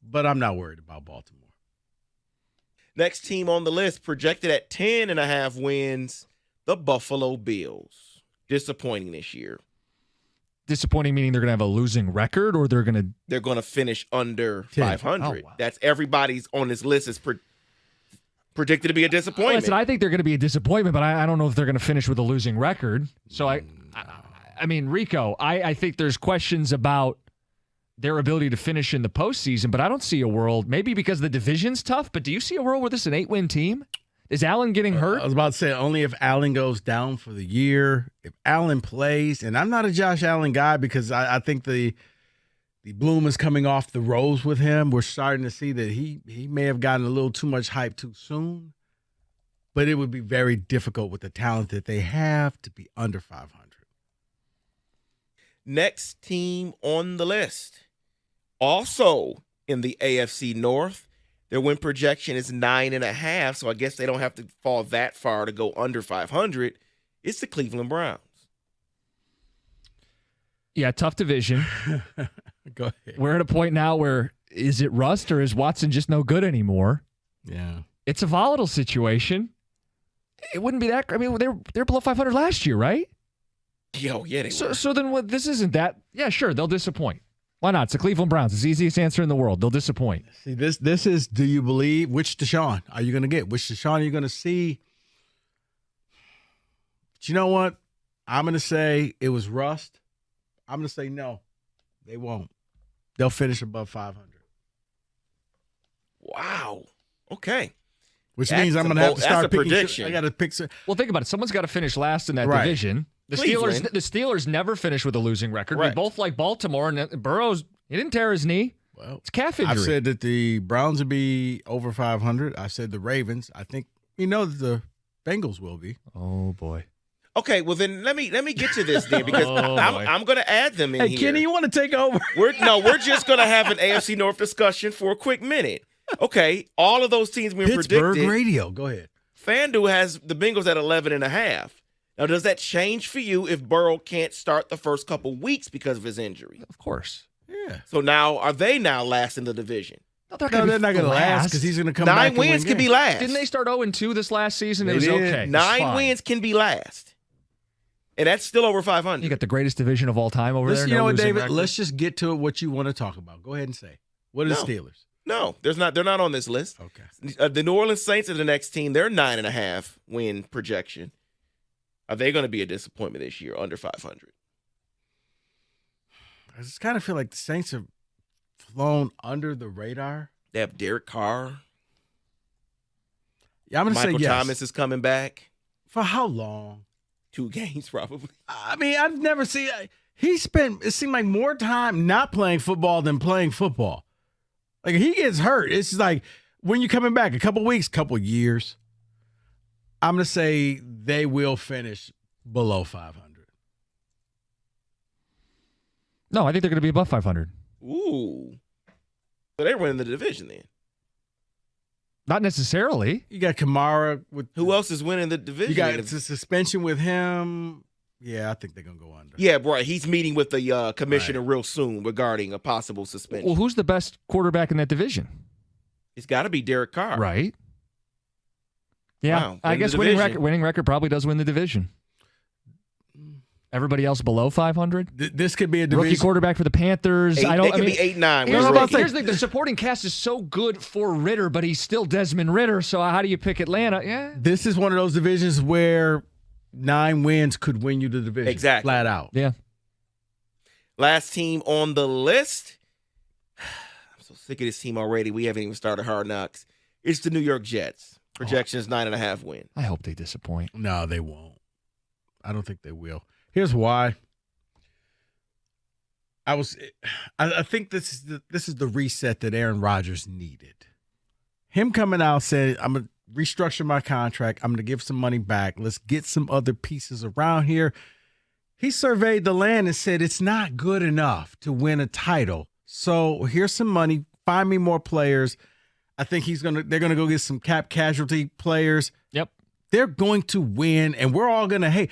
But I'm not worried about Baltimore. Next team on the list, projected at 10.5 wins, the Buffalo Bills. Disappointing this year. Disappointing meaning they're going to have a losing record, or they're going to finish under 10. 500. Oh, wow. That's everybody's on this list is predicted to be a disappointment. Listen, I think they're going to be a disappointment, but I don't know if they're going to finish with a losing record. So I mean, Rico, I think there's questions about their ability to finish in the postseason, but I don't see a world, maybe because the division's tough, but do you see a world where this is an 8-win team? Is Allen getting hurt? I was about to say only if Allen goes down for the year. If Allen plays, and I'm not a Josh Allen guy because I think the bloom is coming off the rose with him. We're starting to see that he may have gotten a little too much hype too soon. But it would be very difficult with the talent that they have to be under 500. Next team on the list, also in the AFC North, their win projection is 9.5, so I guess they don't have to fall that far to go under 500. It's the Cleveland Browns. Yeah, tough division. Go ahead. We're at a point now where is it rust or is Watson just no good anymore? Yeah. It's a volatile situation. It wouldn't be that. I mean, they're below 500 last year, right? Yeah, they were. So then what? This isn't that. Yeah, sure, they'll disappoint. Why not? It's the Cleveland Browns. It's the easiest answer in the world. They'll disappoint. See, this is, do you believe, which Deshaun are you going to get? Which Deshaun are you going to see? But you know what? I'm going to say it was rust. I'm going to say no, they won't. They'll finish above 500. Wow. Okay. Which means I'm going to have to start picking. Prediction. I got to pick. Well, think about it. Someone's got to finish last in that division. The Steelers never finish with a losing record. Right. We both like Baltimore, and Burrow's, he didn't tear his knee. Well, it's calf injury. I've said that the Browns would be over 500. I said the Ravens. I think that the Bengals will be. Oh boy. Okay, well then let me get to this then because I'm going to add them in hey, here. Kenny, you want to take over? We're just going to have an AFC North discussion for a quick minute. Okay, all of those teams we predicted. Pittsburgh radio. Go ahead. FanDuel has the Bengals at 11.5. Now, does that change for you if Burrow can't start the first couple weeks because of his injury? Of course. Yeah. So now, are they now last in the division? No, they're not going to last because he's going to come back. 9 wins can be last. Didn't they start 0-2 this last season? It was did. okay. 9 wins can be last. And that's still over 500. You got the greatest division of all time over there. You know what, David? Let's just get to what you want to talk about. Go ahead and say. What are the Steelers? No, they're not on this list. Okay. The New Orleans Saints are the next team. They're 9.5 win projection. Are they going to be a disappointment this year, under 500? I just kind of feel like the Saints have flown under the radar. They have Derek Carr. Yeah, I'm going to say yes. Michael Thomas is coming back. For how long? 2 games, probably. I mean, I've never seen – it seemed like more time not playing football than playing football. Like, he gets hurt. It's just like when you're coming back, a couple weeks, couple years. I'm going to say they will finish below 500. No, I think they're going to be above 500. Ooh. So they're winning the division then. Not necessarily. You got Kamara with. Who else is winning the division? You got the suspension with him. Yeah, I think they're going to go under. Yeah, right. He's meeting with the commissioner real soon regarding a possible suspension. Well, who's the best quarterback in that division? It's got to be Derek Carr. Right. Yeah, wow. I guess winning record probably does win the division. Everybody else below 500? This could be a division. Rookie quarterback for the Panthers. They could be 8-9. Here's the supporting cast is so good for Ritter, but he's still Desmond Ritter, so how do you pick Atlanta? Yeah. This is one of those divisions where 9 wins could win you the division. Exactly. Flat out. Yeah. Last team on the list. I'm so sick of this team already. We haven't even started Hard Knocks. It's the New York Jets. Projection is 9.5 win. I hope they disappoint. No, they won't. I don't think they will. Here's why. I think this is the reset that Aaron Rodgers needed. Him coming out saying, I'm going to restructure my contract. I'm going to give some money back. Let's get some other pieces around here. He surveyed the land and said, it's not good enough to win a title. So here's some money. Find me more players. I think they're going to go get some cap casualty players. Yep. They're going to win, and we're all going to hate.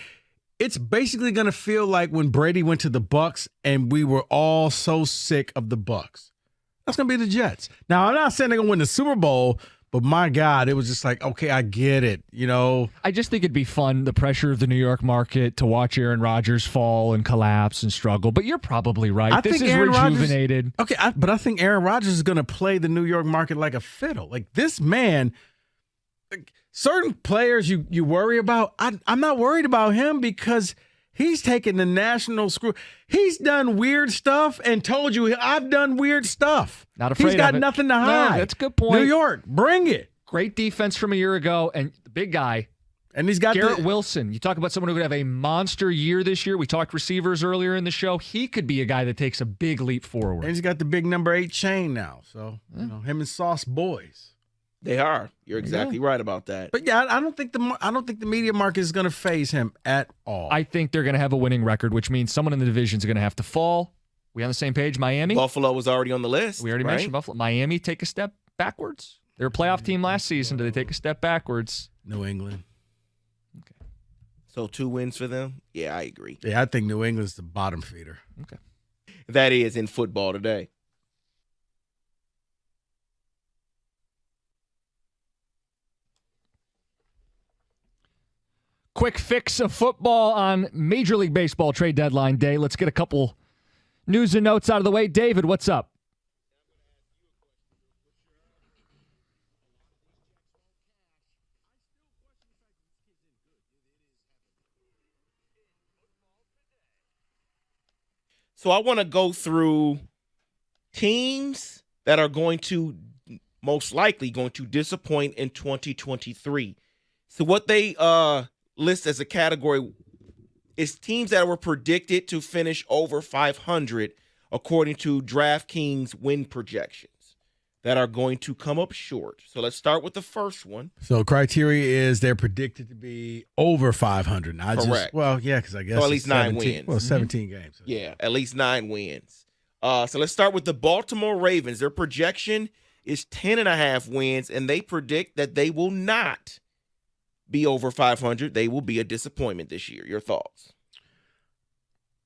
It's basically going to feel like when Brady went to the Bucs and we were all so sick of the Bucs. That's going to be the Jets. Now, I'm not saying they're going to win the Super Bowl, but my God, it was just like, okay, I get it, you know. I just think it'd be fun, the pressure of the New York market, to watch Aaron Rodgers fall and collapse and struggle. But you're probably right. This is rejuvenated. But I think Aaron Rodgers is going to play the New York market like a fiddle. Like, this man, certain players you worry about, I'm not worried about him because he's taken the national screw. He's done weird stuff and told you, I've done weird stuff. Not afraid of it. He's got nothing to hide. No, that's a good point. New York, bring it. Great defense from a year ago, and the big guy. And he's got Garrett Wilson. You talk about someone who could have a monster year this year. We talked receivers earlier in the show. He could be a guy that takes a big leap forward. And he's got the big number 8 chain now. So, him and Sauce boys. They are. You're exactly right about that. But yeah, I don't think the media market is going to phase him at all. I think they're going to have a winning record, which means someone in the division is going to have to fall. We on the same page? Miami? Buffalo was already on the list. We already mentioned Buffalo. Miami take a step backwards. They were a playoff team last season. Do they take a step backwards? New England. So 2 wins for them? Yeah, I agree. Yeah, I think New England's the bottom feeder. Okay. That is in football today. Quick fix of football on Major League Baseball trade deadline day. Let's get a couple news and notes out of the way. David, what's up? So I want to go through teams that are most likely going to disappoint in 2023. So what they list as a category is teams that were predicted to finish over 500 according to DraftKings win projections that are going to come up short. So let's start with the first one. So criteria is they're predicted to be over 500. Correct. Because I guess so at least 9 wins. Well, 17 games. So. Yeah, at least 9 wins. So let's start with the Baltimore Ravens. Their projection is 10.5 wins, and they predict that they will not be over 500. They will be a disappointment this year. Your thoughts?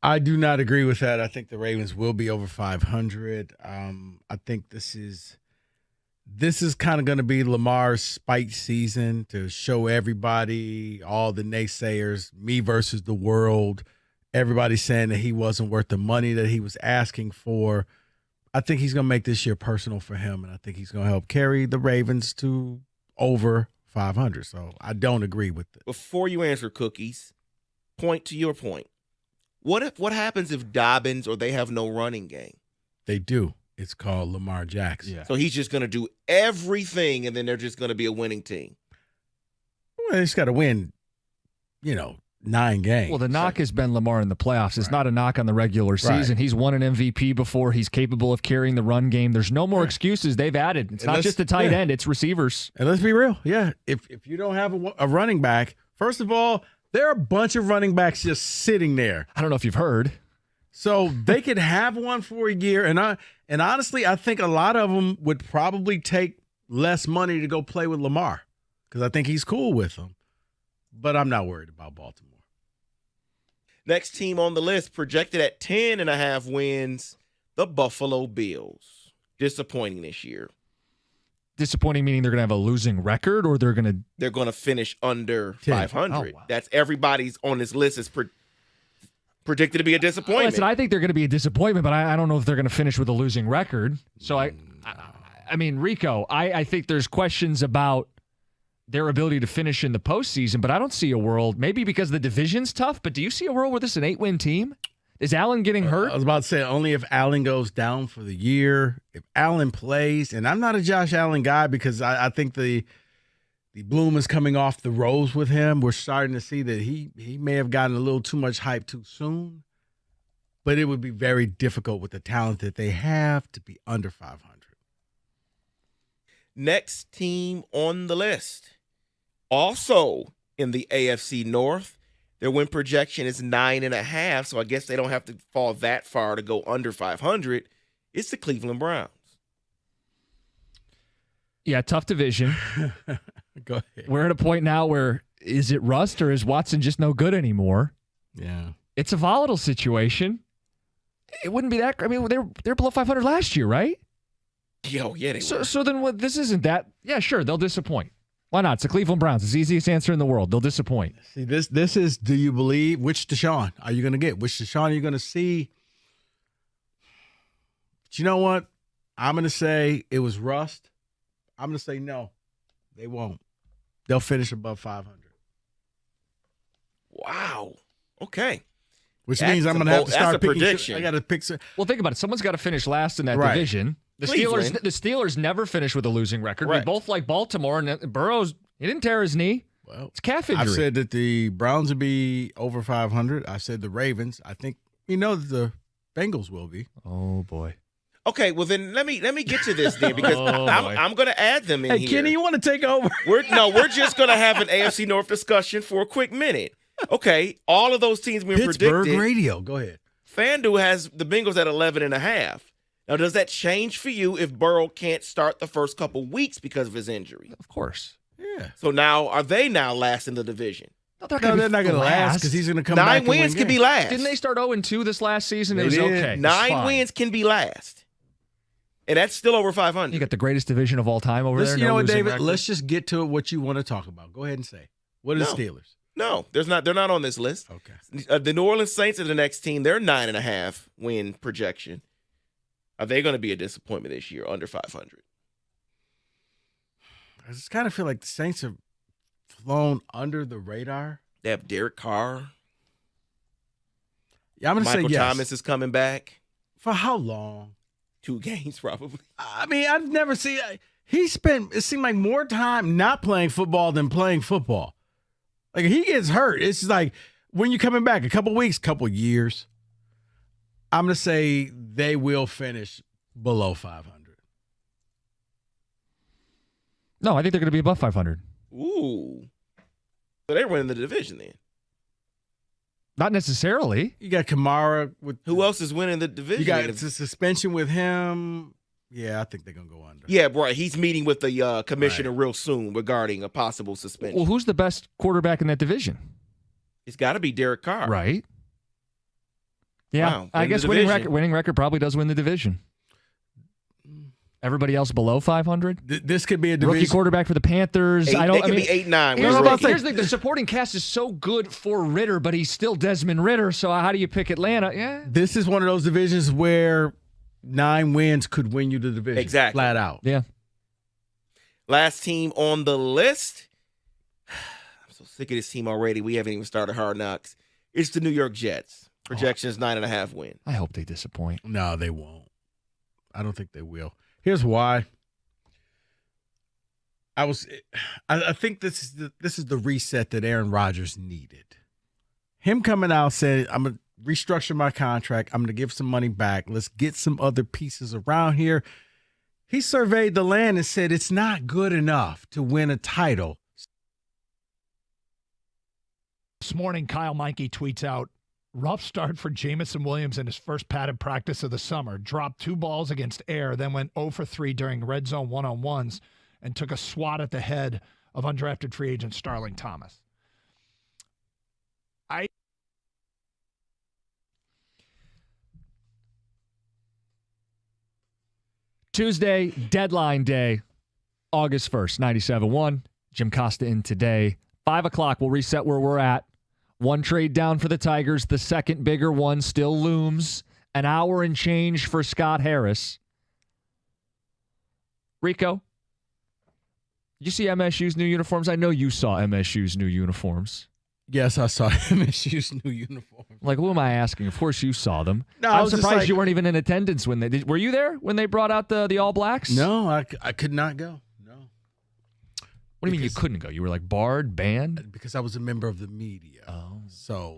I do not agree with that. I think the Ravens will be over 500. I think this is kind of going to be Lamar's spite season to show everybody, all the naysayers, me versus the world, everybody saying that he wasn't worth the money that he was asking for. I think he's going to make this year personal for him, and I think he's going to help carry the Ravens to over 500. So I don't agree with it. Before you answer, Cookies, point to your point. What happens if Dobbins or they have no running game? They do. It's called Lamar Jackson. Yeah. So he's just going to do everything, and then they're just going to be a winning team. Well, he's got to win, 9 games. Well, the knock has been Lamar in the playoffs. It's not a knock on the regular season. Right. He's won an MVP before. He's capable of carrying the run game. There's no more excuses. They've added. It's not just the tight end. It's receivers. And let's be real. Yeah, if you don't have a running back, first of all, there are a bunch of running backs just sitting there. I don't know if you've heard. So they could have one for a year, and honestly, I think a lot of them would probably take less money to go play with Lamar because I think he's cool with them. But I'm not worried about Baltimore. Next team on the list, projected at 10.5 wins, the Buffalo Bills. Disappointing this year. Disappointing meaning they're going to have a losing record, or they're going to finish under 500. Oh, wow. That's everybody's on this list is predicted to be a disappointment. Listen, I think they're going to be a disappointment, but I don't know if they're going to finish with a losing record. So I mean, Rico, I think there's questions about their ability to finish in the postseason, but I don't see a world, maybe because the division's tough, but do you see a world where this is an 8-win team? Is Allen getting hurt? I was about to say only if Allen goes down for the year. If Allen plays, and I'm not a Josh Allen guy because I think the bloom is coming off the rose with him. We're starting to see that he may have gotten a little too much hype too soon, but it would be very difficult with the talent that they have to be under 500. Next team on the list, also in the AFC North, their win projection is 9.5, so I guess they don't have to fall that far to go under 500. It's the Cleveland Browns. Yeah, tough division. Go ahead. We're at a point now where is it rust or is Watson just no good anymore? Yeah. It's a volatile situation. It wouldn't be that. I mean, they're below 500 last year, right? Yeah, they were. So then what? This isn't that. Yeah, sure, they'll disappoint. Why not? It's the Cleveland Browns. It's the easiest answer in the world. They'll disappoint. See, this is, do you believe, which Deshaun are you going to get? Which Deshaun are you going to see? But you know what? I'm going to say it was rust. I'm going to say no, they won't. They'll finish above 500. Wow. Okay. Which means I'm going to have to start picking. Prediction. I got to pick. Well, think about it. Someone's got to finish last in that division. The Cleveland. Steelers never finish with a losing record. Right. We both like Baltimore, and Burrow's he didn't tear his knee. Well, it's calf injury. I've said that the Browns would be over 500. I said the Ravens. I think that the Bengals will be. Oh boy. Okay, well then let me get to this then because I'm going to add them in Hey, here. Kenny, you want to take over? We're just going to have an AFC North discussion for a quick minute. Okay, all of those teams we Pittsburgh predicted. radio. Go ahead. FanDuel has the Bengals at 11.5. Now, does that change for you if Burrow can't start the first couple weeks because of his injury? Of course. Yeah. So now, are they now last in the division? No, they're not going to last because he's going to come back. 9 wins can be last. Didn't they start 0-2 this last season? It They was did. okay. 9 wins can be last. And that's still over 500. You got the greatest division of all time over there. You know what, David? Record. Let's just get to what you want to talk about. Go ahead and say. What are the Steelers? No, they're not on this list. Okay. The New Orleans Saints are the next team. They're 9.5 win projection. Are they going to be a disappointment this year, under 500? I just kind of feel like the Saints have flown under the radar. They have Derek Carr. Yeah, I'm going to say Michael yes. Thomas is coming back. For how long? 2 games, probably. I mean, I've never seen. He spent, it seemed like, more time not playing football than playing football. Like, he gets hurt. It's just like, when you're coming back, a couple weeks, couple years, I'm going to say they will finish below 500. No, I think they're going to be above 500. Ooh. So they're winning the division then. Not necessarily. You got Kamara with. Who else is winning the division? You got the suspension with him. Yeah, I think they're going to go under. Yeah, right. He's meeting with the commissioner real soon regarding a possible suspension. Well, who's the best quarterback in that division? It's got to be Derek Carr. Right. Yeah, Wow, I win the guess division. winning record probably does win the division. Everybody else below 500. This could be a division. Rookie quarterback for the Panthers. They could be 8-9. Here's the supporting cast is so good for Ritter, but he's still Desmond Ritter. So how do you pick Atlanta? Yeah, This is one of those divisions where 9 wins could win you the division. Exactly. Flat out. Yeah. Last team on the list. I'm so sick of this team already. We haven't even started Hard Knocks. It's the New York Jets. Projections 9.5 win. I hope they disappoint. No, they won't. I don't think they will. Here's why. I think this is the reset that Aaron Rodgers needed. Him coming out saying, I'm going to restructure my contract. I'm going to give some money back. Let's get some other pieces around here. He surveyed the land and said it's not good enough to win a title. This morning, Kyle Meinke tweets out, rough start for Jamison Williams in his first padded practice of the summer. Dropped 2 balls against Air, then went 0 for 3 during red zone one-on-ones and took a swat at the head of undrafted free agent Starling Thomas. Tuesday, deadline day, August 1st, 97-1. Jim Costa in today. 5 o'clock, we'll reset where we're at. 1 trade down for the Tigers. The second bigger one still looms. An hour and change for Scott Harris. Rico, did you see MSU's new uniforms? I know you saw MSU's new uniforms. Yes, I saw MSU's new uniform. Like, who am I asking? Of course you saw them. No, I I'm was just surprised like- you weren't even in attendance when they did. Were you there when they brought out the All Blacks? No, I could not go. No. What do you mean you couldn't go? You were like barred, banned? Because I was a member of the media. Oh. So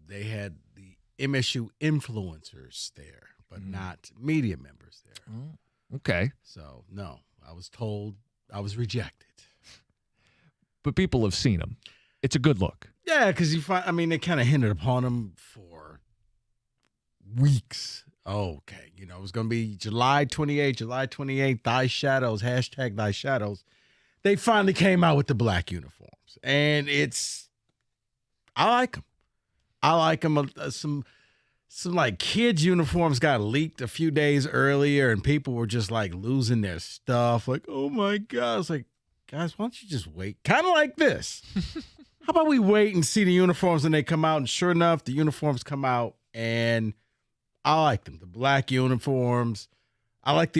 they had the MSU influencers there, but not media members there. Oh, okay. So, no, I was told I was rejected. But people have seen them. It's a good look. Yeah, because they kind of hinted upon him for weeks. Okay, it was going to be July 28th, Thy Shadows, hashtag Thy Shadows. They finally came out with the black uniforms, and I like them. I like them. Some like kids' uniforms got leaked a few days earlier, and people were just like losing their stuff. Like, oh my God. It's like, guys, why don't you just wait? Kind of like this. How about we wait and see the uniforms when they come out? And sure enough, the uniforms come out, and I like them. The black uniforms. I like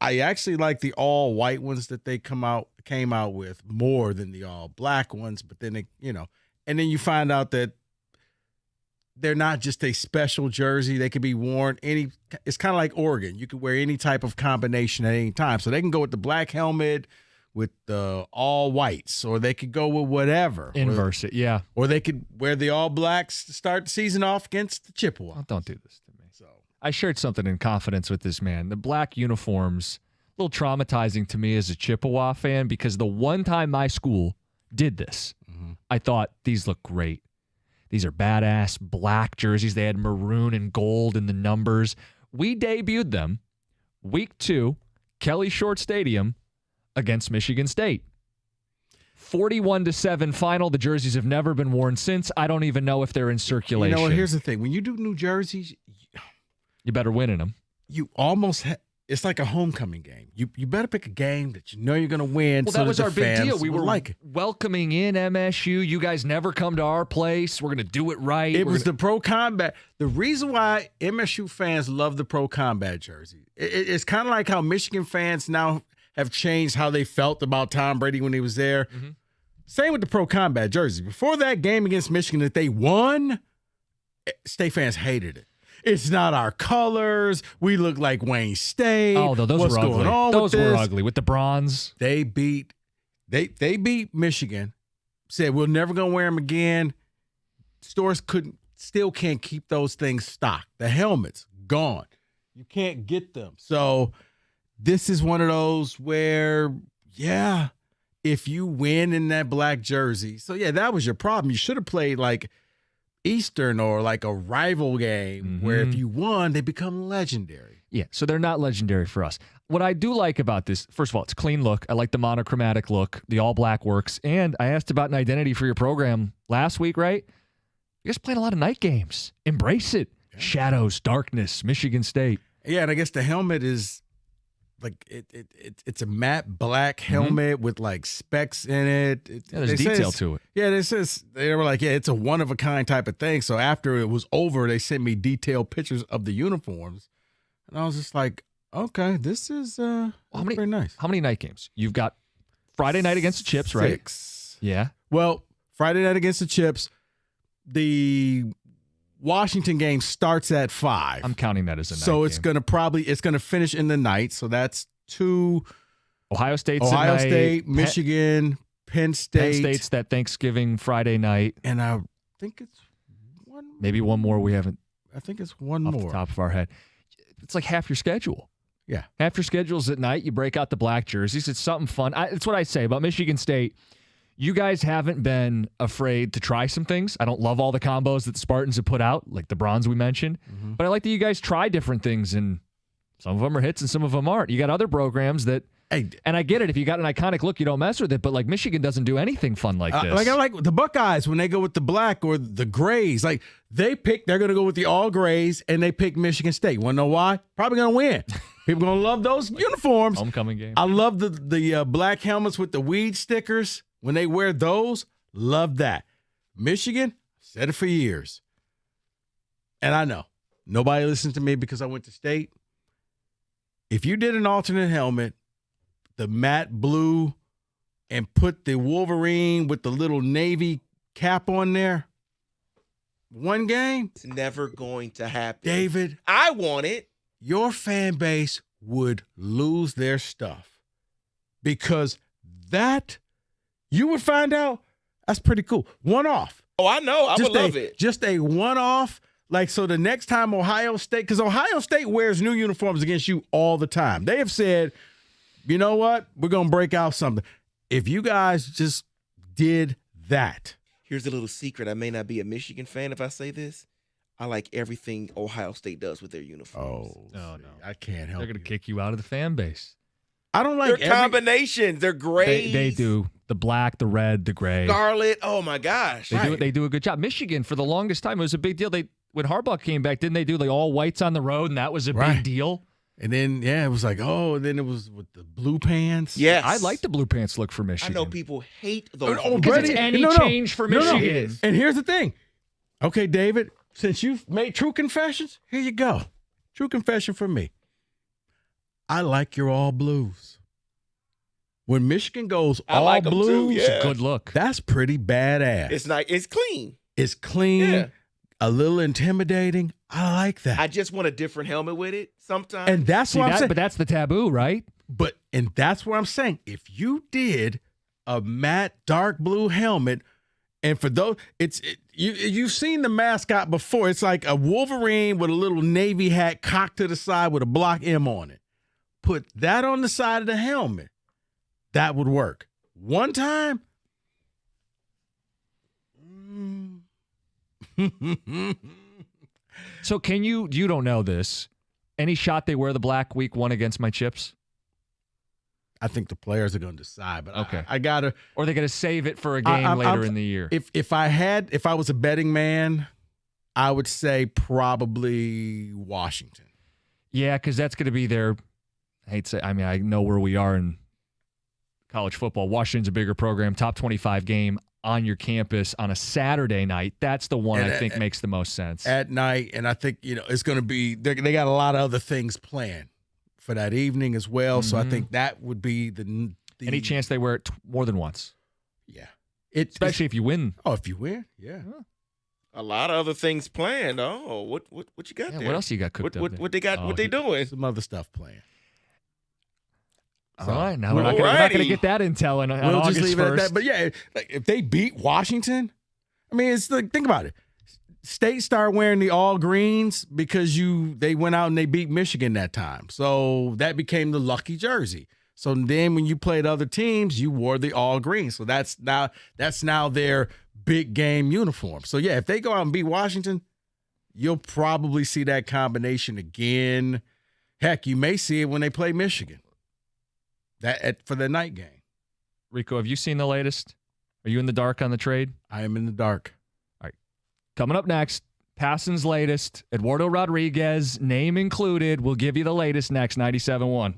I actually like the all white ones that they came out with more than the all black ones. But then and then you find out that they're not just a special jersey. They could be worn it's kind of like Oregon. You could wear any type of combination at any time. So they can go with the black helmet with the all whites, or they could go with whatever. Inverse it, yeah. Or they could wear the all blacks to start the season off against the Chippewa. Oh, don't do this to me. So I shared something in confidence with this man. The black uniforms, a little traumatizing to me as a Chippewa fan, because the one time my school did this, I thought, these look great. These are badass black jerseys. They had maroon and gold in the numbers. We debuted them week 2, Kelly Short Stadium against Michigan State. 41-7 final. The jerseys have never been worn since. I don't even know if they're in circulation. You know, here's the thing. When you do new jerseys, you better win in them. You almost it's like a homecoming game. You better pick a game that you know you're going to win. Well, so that was the our big deal. We were like welcoming in MSU. You guys never come to our place. We're going to do it right. It was the pro combat. The reason why MSU fans love the pro combat jersey. It's kind of like how Michigan fans now have changed how they felt about Tom Brady when he was there. Mm-hmm. Same with the pro combat jersey. Before that game against Michigan that they won, State fans hated it. It's not our colors. We look like Wayne State. Oh, those What's were ugly. going on Those with were this? ugly with the bronze. They beat Michigan. Said we're never gonna wear them again. Stores still can't keep those things stocked. The helmets gone. You can't get them. So this is one of those where, yeah, if you win in that black jersey, so yeah, that was your problem. You should have played like Eastern or like a rival game where if you won, they become legendary. Yeah, so they're not legendary for us. What I do like about this, first of all, it's a clean look. I like the monochromatic look. The all black works. And I asked about an identity for your program last week, right? You guys playing a lot of night games. Embrace it. Yeah. Shadows, darkness, Michigan State. Yeah, and I guess the helmet is like it's a matte black helmet with like specks in it. There's detail to it. Yeah, they were like, yeah, it's a one of a kind type of thing. So after it was over, they sent me detailed pictures of the uniforms, and I was just like, okay, this is very nice. How many night games? You've got Friday night against the Chips, right? 6. Yeah. Well, Friday night against the Chips, the Washington game starts at 5. I'm counting that as a night so it's game. gonna finish in the night. So that's 2. Ohio State's Ohio at State, night. Michigan, Penn State. Penn State's that Thanksgiving Friday night. And I think it's one. Maybe one more we haven't. I think it's one off more. The top of our head. It's like half your schedule. Yeah. Half your schedule's at night. You break out the black jerseys. It's something fun. It's what I say about Michigan State. You guys haven't been afraid to try some things. I don't love all the combos that the Spartans have put out, like the bronze we mentioned. But I like that you guys try different things, and some of them are hits and some of them aren't. You got other programs that, and I get it. If you got an iconic look, you don't mess with it. But like Michigan doesn't do anything fun like this. Like I like the Buckeyes when they go with the black or the grays. Like they're going to go with the all grays, and they pick Michigan State. Want to know why? Probably going to win. People going to love those uniforms. Homecoming game. I love the black helmets with the weed stickers. When they wear those, love that. Michigan, said it for years. And I know nobody listens to me because I went to state. If you did an alternate helmet, the matte blue, and put the Wolverine with the little navy cap on there, one game. It's never going to happen. David. I want it. Your fan base would lose their stuff because that... You would find out that's pretty cool. One off. Oh, I know. I would love it. Just a one off. Like, so the next time Ohio State, because Ohio State wears new uniforms against you all the time. They have said, you know what? We're going to break out something. If you guys just did that. Here's a little secret. I may not be a Michigan fan if I say this. I like everything Ohio State does with their uniforms. Oh, no. I can't help They're going to kick you out of the fan base. I don't like their combinations. They're great. They do. The black, the red, the gray. Scarlet. Oh, my gosh. They do a good job. Michigan, for the longest time, it was a big deal. When Harbaugh came back, didn't they do like all whites on the road, and that was a big deal? And then, yeah, it was like, and then it was with the blue pants. Yes. I like the blue pants look for Michigan. I know people hate those. Because it's any change for Michigan. No. And here's the thing. Okay, David, since you've made true confessions, here you go. True confession from me. I like your all blues. When Michigan goes all blues, yeah. It's a good look. That's pretty badass. It's nice. It's clean. It's clean. Yeah. a little intimidating. I like that. I just want a different helmet with it sometimes. And that's what I'm saying. But that's the taboo, right? And that's what I'm saying. If you did a matte dark blue helmet, and for those, you've seen the mascot before. It's like a Wolverine with a little Navy hat cocked to the side with a block M on it. Put that on the side of the helmet. That would work. One time. So you don't know this. Any shot they wear the black week 1 against my Chips? I think the players are going to decide, but okay. I gotta, or they got to save it for a game later in the year. If I was a betting man, I would say probably Washington. Yeah, because that's going to be their. I know where we are in college football. Washington's a bigger program, top 25 game on your campus on a Saturday night. That's the one I think makes the most sense. At night, and I think it's going to be. They got a lot of other things planned for that evening as well. Mm-hmm. So I think that would be the any chance they wear it more than once. Yeah, especially if you win. Oh, if you win, yeah. A lot of other things planned. Oh, what you got there? What else you got cooked up? What they got? What they doing? Some other stuff planned. All right, now we're not going to get that intel on August just leave 1st. it at that. But yeah, like if they beat Washington, I mean, it's like, think about it. State started wearing the all greens because they went out and they beat Michigan that time. So that became the lucky jersey. So then when you played other teams, you wore the all green. So that's now their big game uniform. So yeah, if they go out and beat Washington, you'll probably see that combination again. Heck, you may see it when they play Michigan. For the night game. Rico, have you seen the latest? Are you in the dark on the trade? I am in the dark. All right. Coming up next, Passon's latest. Eduardo Rodriguez, name included. We'll give you the latest next, 97.1.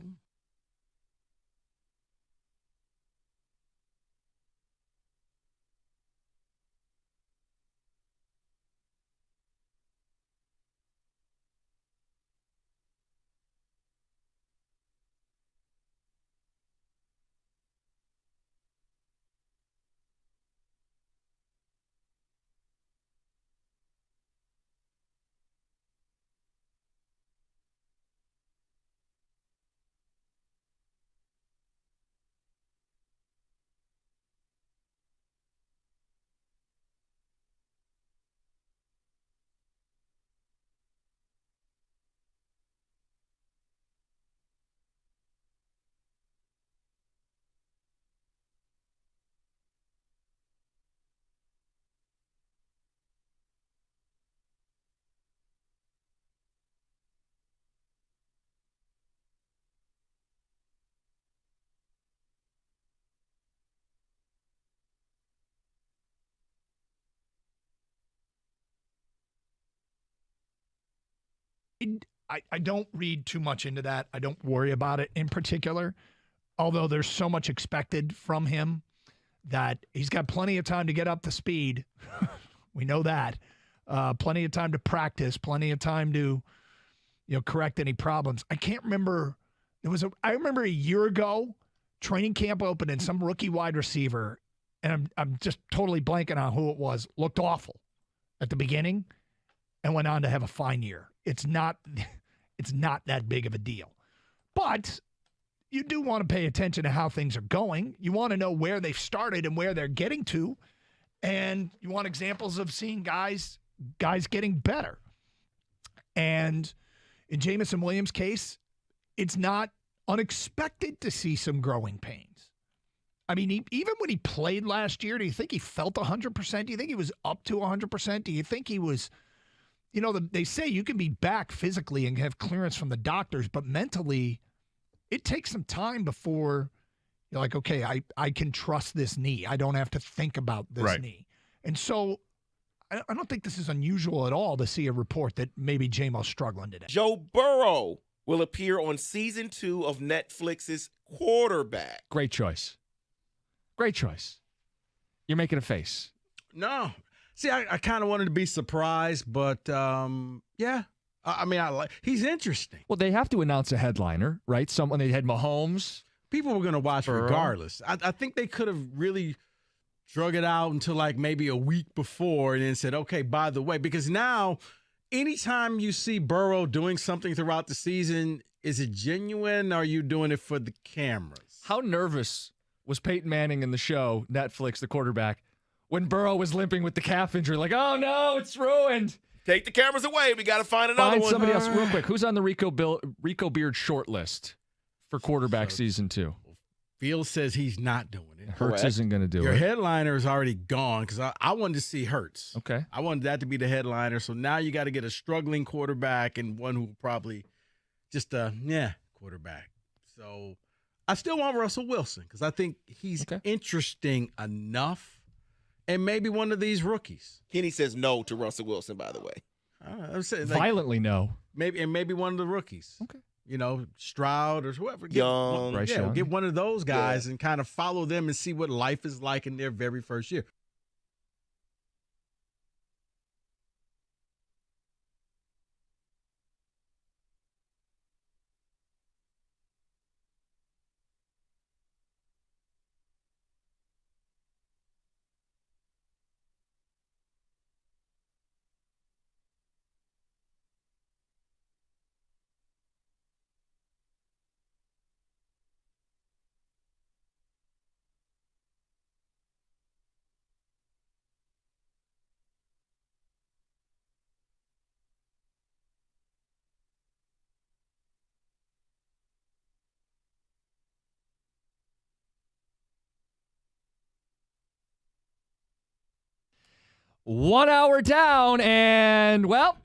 I don't read too much into that. I don't worry about it in particular, although there's so much expected from him that he's got plenty of time to get up to speed. We know that. Plenty of time to practice, plenty of time to correct any problems. I can't remember. I remember a year ago, training camp opened and some rookie wide receiver, and I'm just totally blanking on who it was, looked awful at the beginning and went on to have a fine year. It's not that big of a deal. But you do want to pay attention to how things are going. You want to know where they've started and where they're getting to. And you want examples of seeing guys getting better. And in Jamison Williams' case, it's not unexpected to see some growing pains. I mean, even when he played last year, do you think he felt 100%? Do you think he was up to 100%? Do you think he was... they say you can be back physically and have clearance from the doctors, but mentally, it takes some time before you're like, okay, I can trust this knee. I don't have to think about this knee. And so I don't think this is unusual at all to see a report that maybe J-Mo's struggling today. Joe Burrow will appear on season 2 of Netflix's Quarterback. Great choice. Great choice. You're making a face. No. See, I kind of wanted to be surprised, but yeah. I mean, he's interesting. Well, they have to announce a headliner, right? Someone they had Mahomes. People were going to watch regardless. I think they could have really drug it out until like maybe a week before and then said, okay, by the way, because now anytime you see Burrow doing something throughout the season, is it genuine? Or are you doing it for the cameras? How nervous was Peyton Manning in the show, Netflix, the quarterback, when Burrow was limping with the calf injury? Like, oh no, it's ruined. Take the cameras away. We got to find another one. Find somebody else real quick. Who's on the Rico Beard short list for quarterback season 2? Fields says he's not doing it. Hurts isn't going to do Your it. headliner is already gone because I wanted to see Hurts. Okay. I wanted that to be the headliner. So now you got to get a struggling quarterback and one who probably just quarterback. So I still want Russell Wilson because I think he's interesting enough, and maybe one of these rookies. Kenny says no to Russell Wilson, by the way. I'm saying, violently no. Maybe one of the rookies. Okay. You know, Stroud or whoever. Young. Get one of those guys and kind of follow them and see what life is like in their very first year. One hour down, and, well,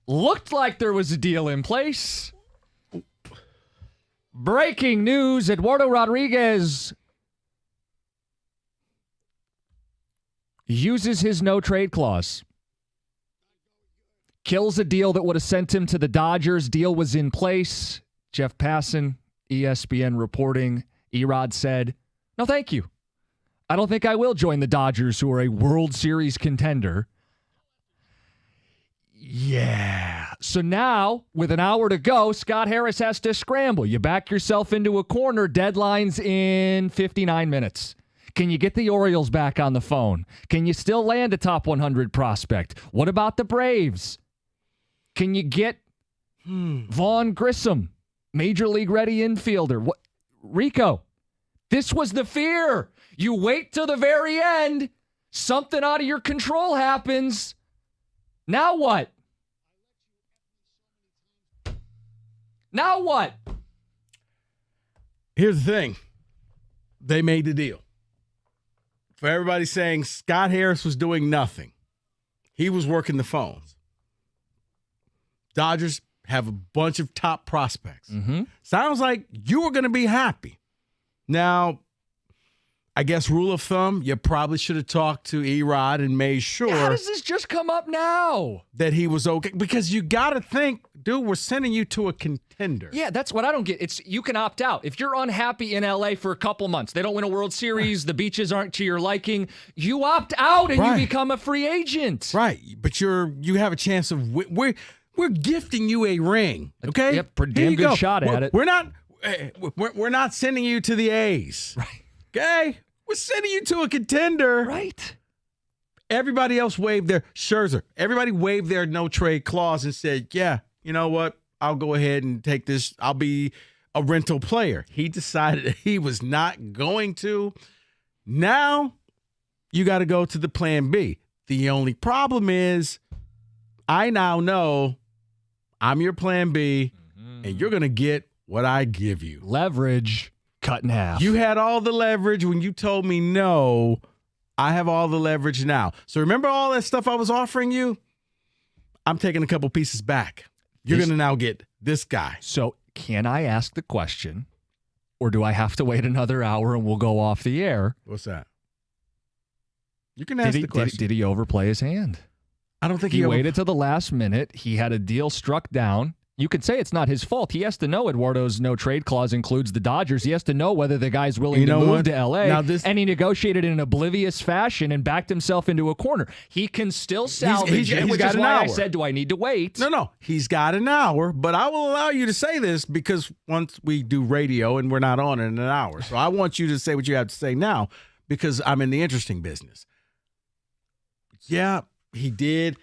looked like there was a deal in place. Breaking news, Eduardo Rodriguez uses his no-trade clause. Kills a deal that would have sent him to the Dodgers. Deal was in place. Jeff Passan, ESPN reporting. Erod said, no, thank you. I don't think I will join the Dodgers, who are a World Series contender. Yeah. So now, with an hour to go, Scott Harris has to scramble. You back yourself into a corner. Deadline's in 59 minutes. Can you get the Orioles back on the phone? Can you still land a top 100 prospect? What about the Braves? Can you get Vaughn Grissom, major league ready infielder? What? Rico, this was the fear. You wait till the very end. Something out of your control happens. Now what? Now what? Here's the thing. They made the deal. For everybody saying Scott Harris was doing nothing, he was working the phones. Dodgers have a bunch of top prospects. Sounds like you were going to be happy. Now, I guess rule of thumb, you probably should have talked to Erod and made sure. How does this just come up now? That he was okay. Because you got to think, dude, we're sending you to a contender. Yeah, that's what I don't get. It's you can opt out. If you're unhappy in LA for a couple months, they don't win a World Series, the beaches aren't to your liking, you opt out and you become a free agent. Right. But you have a chance of we're gifting you a ring. Okay? Yep, pretty damn good shot at it. We're not sending you to the A's. Right. Okay? We're sending you to a contender. Right. Everybody else waived their Scherzer. Everybody waived their no trade clause and said, yeah, you know what? I'll go ahead and take this. I'll be a rental player. He decided that he was not going to. Now you got to go to the plan B. The only problem is I now know I'm your plan B and you're going to get what I give you. Leverage. Cut in half. You had all the leverage when you told me no. I have all the leverage now. So remember all that stuff I was offering you? I'm taking a couple pieces back. You're going to now get this guy. So can I ask the question, or do I have to wait another hour and we'll go off the air? What's that? You can ask the question. Did he overplay his hand? I don't think he waited till the last minute. He had a deal struck down. You could say it's not his fault. He has to know Eduardo's no-trade clause includes the Dodgers. He has to know whether the guy's willing to move to L.A., and he negotiated in an oblivious fashion and backed himself into a corner. He can still salvage it, which is why I said, do I need to wait? No. He's got an hour, but I will allow you to say this because once we do radio and we're not on in an hour. So I want you to say what you have to say now because I'm in the interesting business. Yeah, he did.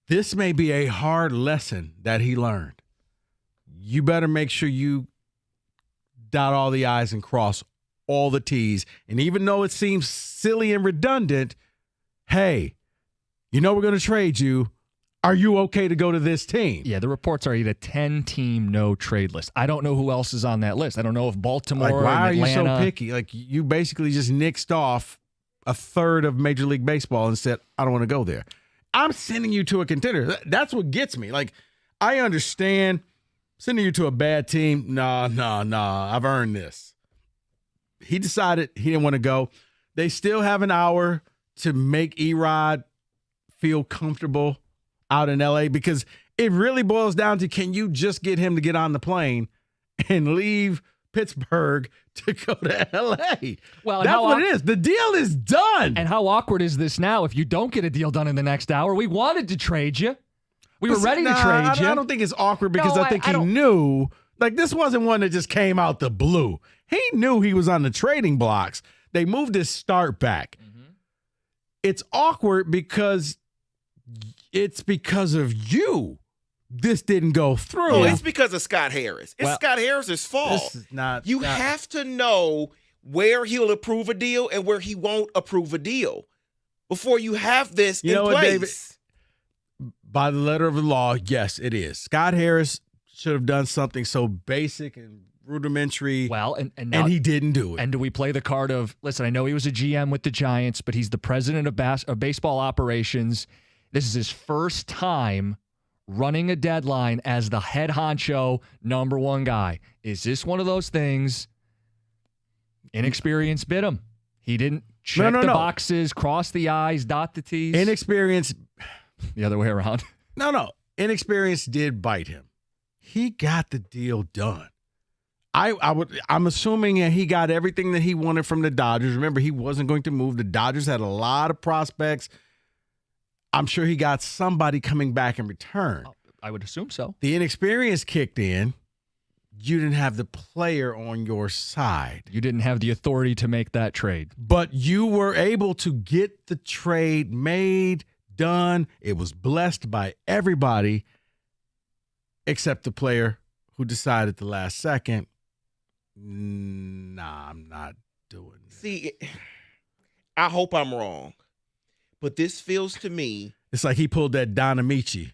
This may be a hard lesson that he learned. You better make sure you dot all the I's and cross all the T's. And even though it seems silly and redundant, hey, we're going to trade you. Are you okay to go to this team? Yeah, the reports are a 10-team no-trade list. I don't know who else is on that list. I don't know if Baltimore why and Atlanta. Are you so picky? Like, you basically just nixed off a third of Major League Baseball and said, I don't want to go there. I'm sending you to a contender. That's what gets me. Like, I understand sending you to a bad team. Nah, I've earned this. He decided he didn't want to go. They still have an hour to make Erod feel comfortable out in L.A. because it really boils down to, can you just get him to get on the plane and leave Pittsburgh to go to L.A.? Well, that's what it is. The deal is done. And how awkward is this now if you don't get a deal done in the next hour? We wanted to trade you. We were ready to trade you. I don't think it's awkward because I think he knew. Like, this wasn't one that just came out the blue. He knew he was on the trading blocks. They moved his start back. Mm-hmm. It's awkward because it's because of you. This didn't go through. No, it's because of Scott Harris. It's Scott Harris's fault. This is not. You have to know where he'll approve a deal and where he won't approve a deal before you have this in place. David? By the letter of the law, yes, it is. Scott Harris should have done something so basic and rudimentary. Well, and he didn't do it. And do we play the card of, listen, I know he was a GM with the Giants, but he's the president of baseball operations. This is his first time running a deadline as the head honcho number one guy. Is this one of those things? Inexperience bit him. He didn't check the boxes, cross the I's, dot the T's. Inexperience. The other way around. No. Inexperience did bite him. He got the deal done. I'm assuming that he got everything that he wanted from the Dodgers. Remember, he wasn't going to move. The Dodgers had a lot of prospects. I'm sure he got somebody coming back in return. I would assume so. The inexperience kicked in. You didn't have the player on your side. You didn't have the authority to make that trade. But you were able to get the trade made, done. It was blessed by everybody except the player who decided the last second, nah, I'm not doing this. See, I hope I'm wrong, but this feels to me. It's like he pulled that Don Amici.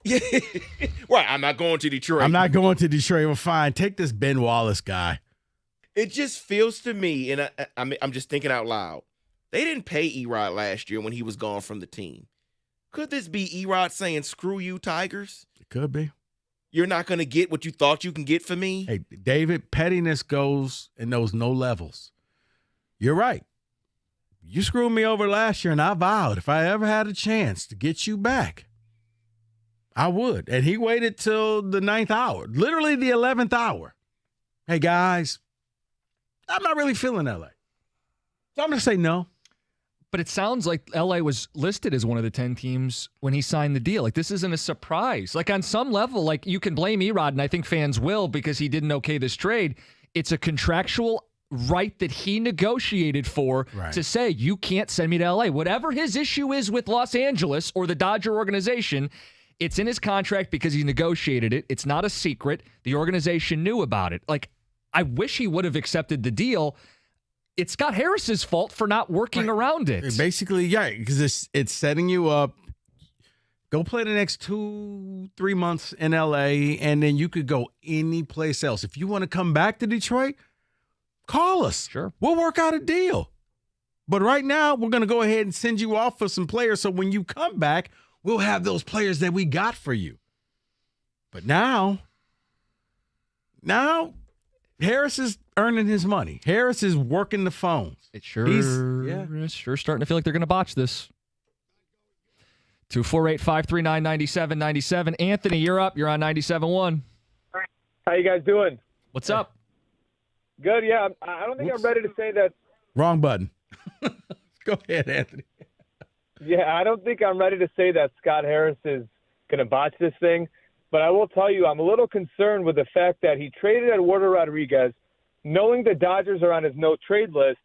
Right, I'm not going to Detroit. I'm not going to Detroit. Well, fine. Take this Ben Wallace guy. It just feels to me, and I'm just thinking out loud, they didn't pay Erod last year when he was gone from the team. Could this be Erod saying, screw you, Tigers? It could be. You're not going to get what you thought you can get for me? Hey, David, pettiness goes and knows no levels. You're right. You screwed me over last year, and I vowed if I ever had a chance to get you back, I would. And he waited till the 9th hour, literally the 11th hour. Hey, guys, I'm not really feeling L.A. So I'm going to say no. But it sounds like L.A. was listed as one of the 10 teams when he signed the deal. Like, this isn't a surprise. Like, on some level, like, you can blame Erod, and I think fans will because he didn't okay this trade. It's a contractual right that he negotiated for to say, you can't send me to L.A. Whatever his issue is with Los Angeles or the Dodger organization, it's in his contract because he negotiated it. It's not a secret. The organization knew about it. Like, I wish he would have accepted the deal. It's Scott Harris's fault for not working around it. Basically, yeah, because it's setting you up. Go play the next 2-3 months in L.A., and then you could go any place else. If you want to come back to Detroit, call us. Sure. We'll work out a deal. But right now, we're going to go ahead and send you off for some players, so when you come back, we'll have those players that we got for you. But now Harris is earning his money. Harris is working the phones. It's sure starting to feel like they're going to botch this. 248-539-9797. Anthony, you're up. You're on 97.1. How you guys doing? What's up? Good, yeah. I don't think I'm ready to say that. Wrong button. Go ahead, Anthony. Yeah, I don't think I'm ready to say that Scott Harris is going to botch this thing. But I will tell you, I'm a little concerned with the fact that he traded Eduardo Rodriguez, knowing the Dodgers are on his no-trade list,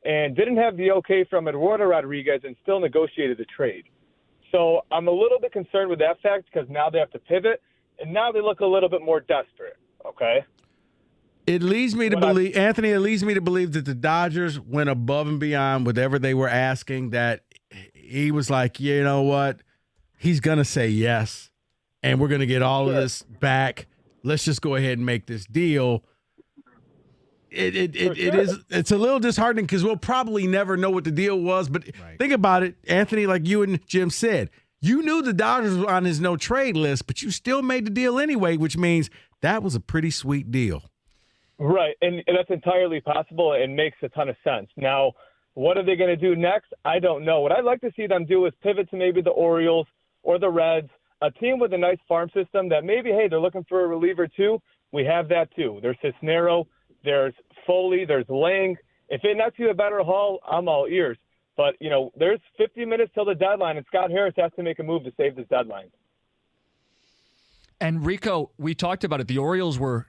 and didn't have the okay from Eduardo Rodriguez and still negotiated the trade. So I'm a little bit concerned with that fact because now they have to pivot, and now they look a little bit more desperate, okay? It leads me to believe, Anthony, it leads me to believe that the Dodgers went above and beyond whatever they were asking, that he was like, you know what, he's going to say yes, and we're going to get all of this back. Let's just go ahead and make this deal. It's a little disheartening because we'll probably never know what the deal was. But think about it, Anthony, like you and Jim said, you knew the Dodgers were on his no trade list, but you still made the deal anyway, which means that was a pretty sweet deal. Right, and that's entirely possible and makes a ton of sense. Now, what are they going to do next? I don't know. What I'd like to see them do is pivot to maybe the Orioles or the Reds, a team with a nice farm system that maybe, hey, they're looking for a reliever too. We have that too. There's Cisnero. There's Foley, there's Lang. If it nets you a better haul, I'm all ears. But, there's 50 minutes till the deadline, and Scott Harris has to make a move to save this deadline. And, Rico, we talked about it. The Orioles were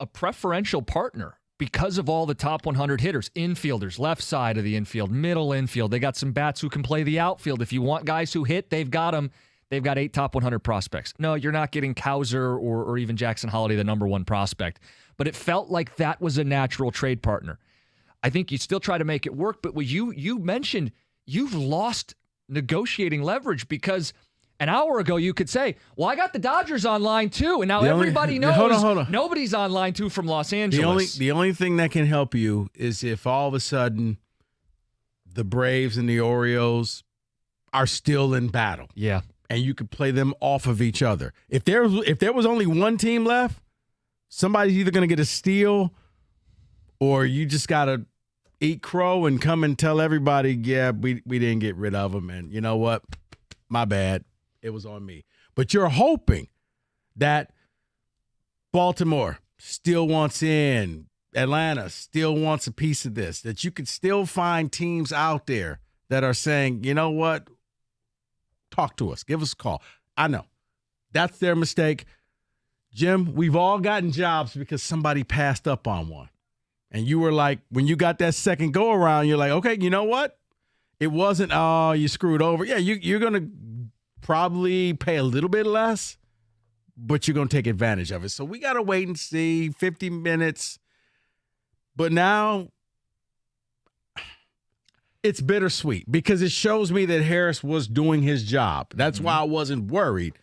a preferential partner because of all the top 100 hitters, infielders, left side of the infield, middle infield. They got some bats who can play the outfield. If you want guys who hit, they've got them. They've got 8 top 100 prospects. No, you're not getting Kowser or even Jackson Holiday, the number 1 prospect. But it felt like that was a natural trade partner. I think you still try to make it work, but what you mentioned, you've lost negotiating leverage because an hour ago you could say, well, I got the Dodgers online too, and now everybody knows hold on. Nobody's online too from Los Angeles. The only thing that can help you is if all of a sudden the Braves and the Orioles are still in battle. Yeah. And you could play them off of each other. If there was only one team left, somebody's either going to get a steal or you just got to eat crow and come and tell everybody, yeah, we didn't get rid of them. And you know what? My bad. It was on me. But you're hoping that Baltimore still wants in, Atlanta still wants a piece of this, that you could still find teams out there that are saying, you know what? Talk to us. Give us a call. I know. That's their mistake. Jim, we've all gotten jobs because somebody passed up on one. And you were like, when you got that second go around, you're like, okay, you know what? It wasn't, oh, you screwed over. Yeah, you're going to probably pay a little bit less, but you're going to take advantage of it. So we got to wait and see, 50 minutes. But now it's bittersweet because it shows me that Harris was doing his job. That's why I wasn't worried.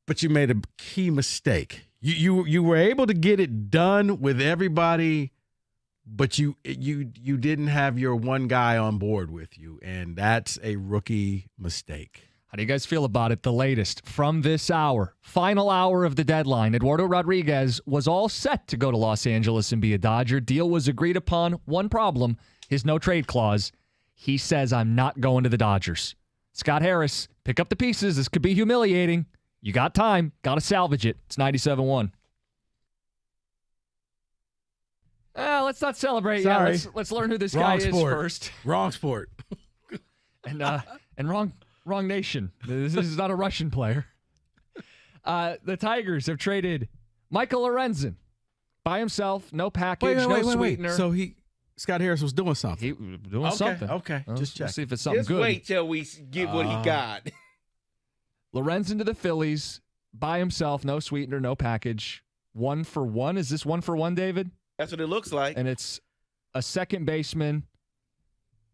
But you made a key mistake. You were able to get it done with everybody, but you didn't have your one guy on board with you, and that's a rookie mistake. How do you guys feel about it? The latest from this hour, final hour of the deadline. Eduardo Rodriguez was all set to go to Los Angeles and be a Dodger. Deal was agreed upon. One problem, his no-trade clause. He says, I'm not going to the Dodgers. Scott Harris, pick up the pieces. This could be humiliating. You got time. Got to salvage it. It's 97-1. Let's not celebrate. Sorry. Yeah, let's learn who this guy is first. Wrong sport. and wrong nation. This is not a Russian player. The Tigers have traded Michael Lorenzen by himself. No package, no sweetener. So Scott Harris was doing something. He doing something. Okay. Just check. We'll see if it's something Just good. wait till we get what he got. Lorenzen to the Phillies by himself. No sweetener, no package. 1 for 1. Is this 1 for 1, David? That's what it looks like. And it's a second baseman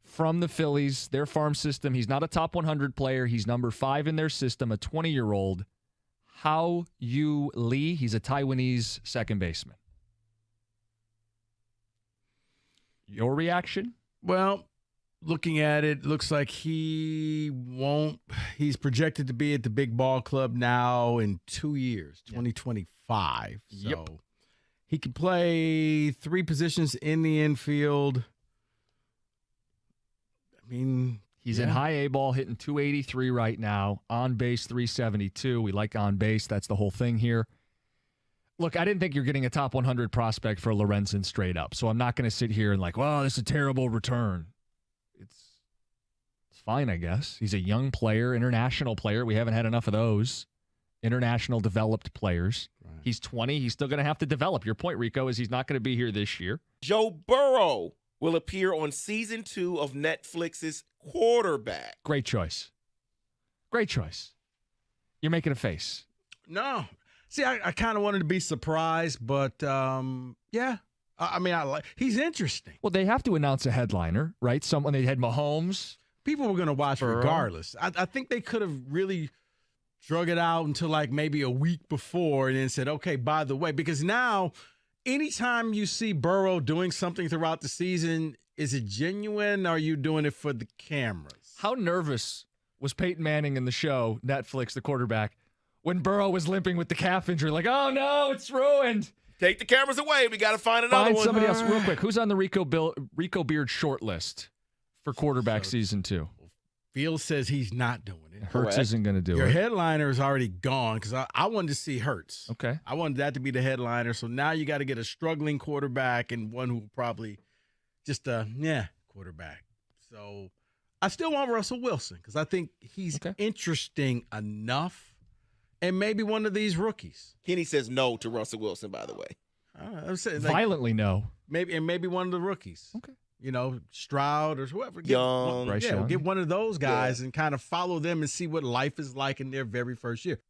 from the Phillies, their farm system. He's not a top 100 player. He's number 5 in their system, a 20-year-old. Hao Yu Lee. He's a Taiwanese second baseman. Your reaction? Well, looking at it, looks like he won't. He's projected to be at the big ball club now in 2 years, 2025. So he can play 3 positions in the infield. I mean, he's in high A ball, hitting 283 right now. On base, 372. We like on base. That's the whole thing here. Look, I didn't think you're getting a top 100 prospect for Lorenzen straight up. So I'm not going to sit here and well, this is a terrible return. It's fine, I guess. He's a young player, international player. We haven't had enough of those. international developed players. Right. He's 20. He's still going to have to develop. Your point, Rico, is he's not going to be here this year. Joe Burrow will appear on season 2 of Netflix's Quarterback. Great choice. Great choice. You're making a face. No. See, I kind of wanted to be surprised, but yeah. I mean, he's interesting. Well, they have to announce a headliner, right? Someone they had Mahomes. People were going to watch regardless. I think they could have really drug it out until like maybe a week before and then said, okay, by the way, because now anytime you see Burrow doing something throughout the season, is it genuine or are you doing it for the cameras? How nervous was Peyton Manning in the show, Netflix, the quarterback, when Burrow was limping with the calf injury? Like, oh no, it's ruined. Take the cameras away. We got to find another one. Find somebody else real quick. Who's on the Rico Beard short list for quarterback season 2? Fields says he's not doing it. Hurts isn't going to do it. Your headliner is already gone because I wanted to see Hurts. Okay. I wanted that to be the headliner. So now you got to get a struggling quarterback and one who probably just quarterback. So I still want Russell Wilson because I think he's interesting enough. And maybe one of these rookies. Kenny says no to Russell Wilson, by the way. I'm saying, violently no. Maybe one of the rookies. Okay. You know, Stroud or whoever. Young. We'll get one of those guys and kind of follow them and see what life is like in their very first year.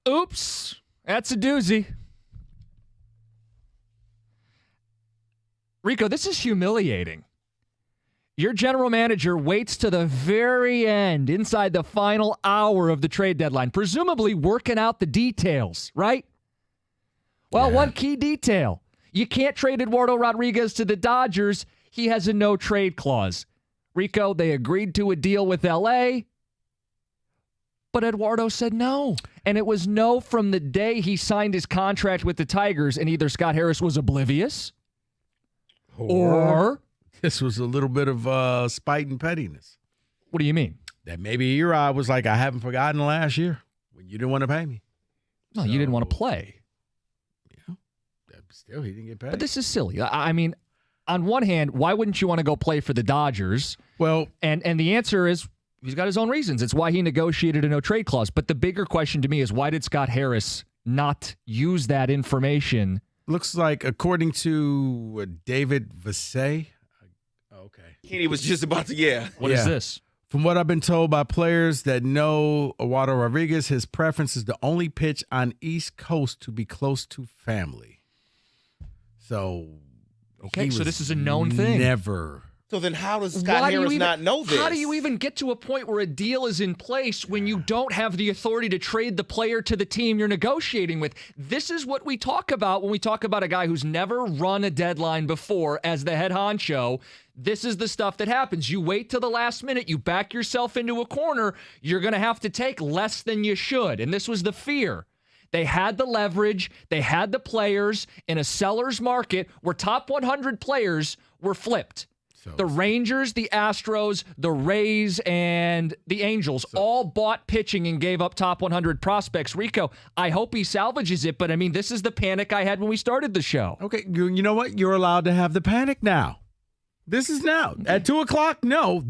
Oops. That's a doozy. Rico, this is humiliating. Your general manager waits to the very end, inside the final hour of the trade deadline, presumably working out the details, right? Well, one key detail. You can't trade Eduardo Rodriguez to the Dodgers. He has a no-trade clause. Rico, they agreed to a deal with L.A., but Eduardo said no. And it was no from the day he signed his contract with the Tigers, and either Scott Harris was oblivious or this was a little bit of spite and pettiness. What do you mean? That maybe your eye was like, I haven't forgotten last year when you didn't want to pay me. No, you didn't want to play. Yeah. Still, he didn't get paid. But this is silly. I mean, on one hand, why wouldn't you want to go play for the Dodgers? Well, and the answer is, he's got his own reasons. It's why he negotiated a no-trade clause. But the bigger question to me is, why did Scott Harris not use that information? Looks like, according to David Vassay. Okay. Kenny was just about to, What is this? From what I've been told by players that know Eduardo Rodriguez, his preference is to only pitch on East Coast to be close to family. So, okay, so this is a known thing. Never. So then how does Scott Harris not know this? How do you even get to a point where a deal is in place when you don't have the authority to trade the player to the team you're negotiating with? This is what we talk about when we talk about a guy who's never run a deadline before as the head honcho. This is the stuff that happens. You wait till the last minute. You back yourself into a corner. You're going to have to take less than you should. And this was the fear. They had the leverage. They had the players in a seller's market where top 100 players were flipped. The Rangers, the Astros, the Rays, and the Angels all bought pitching and gave up top 100 prospects. Rico, I hope he salvages it, but I mean, this is the panic I had when we started the show. Okay, you know what? You're allowed to have the panic now. This is now. At 2 o'clock, no.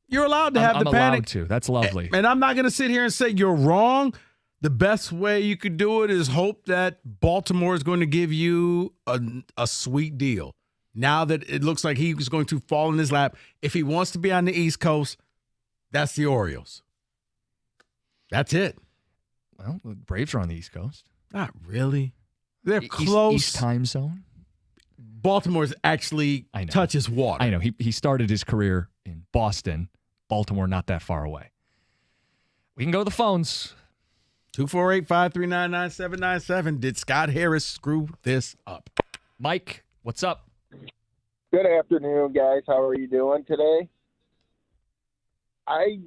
You're allowed to have the panic. I'm allowed to. That's lovely. And I'm not going to sit here and say you're wrong. The best way you could do it is hope that Baltimore is going to give you a sweet deal. Now that it looks like he was going to fall in his lap, if he wants to be on the East Coast, that's the Orioles. That's it. Well, the Braves are on the East Coast. Not really. They're close. East time zone. Baltimore's actually touches water. I know. He started his career in Boston. Baltimore, not that far away. We can go to the phones. 248-539-9797. Did Scott Harris screw this up? Mike, what's up? Good afternoon, guys. How are you doing today? I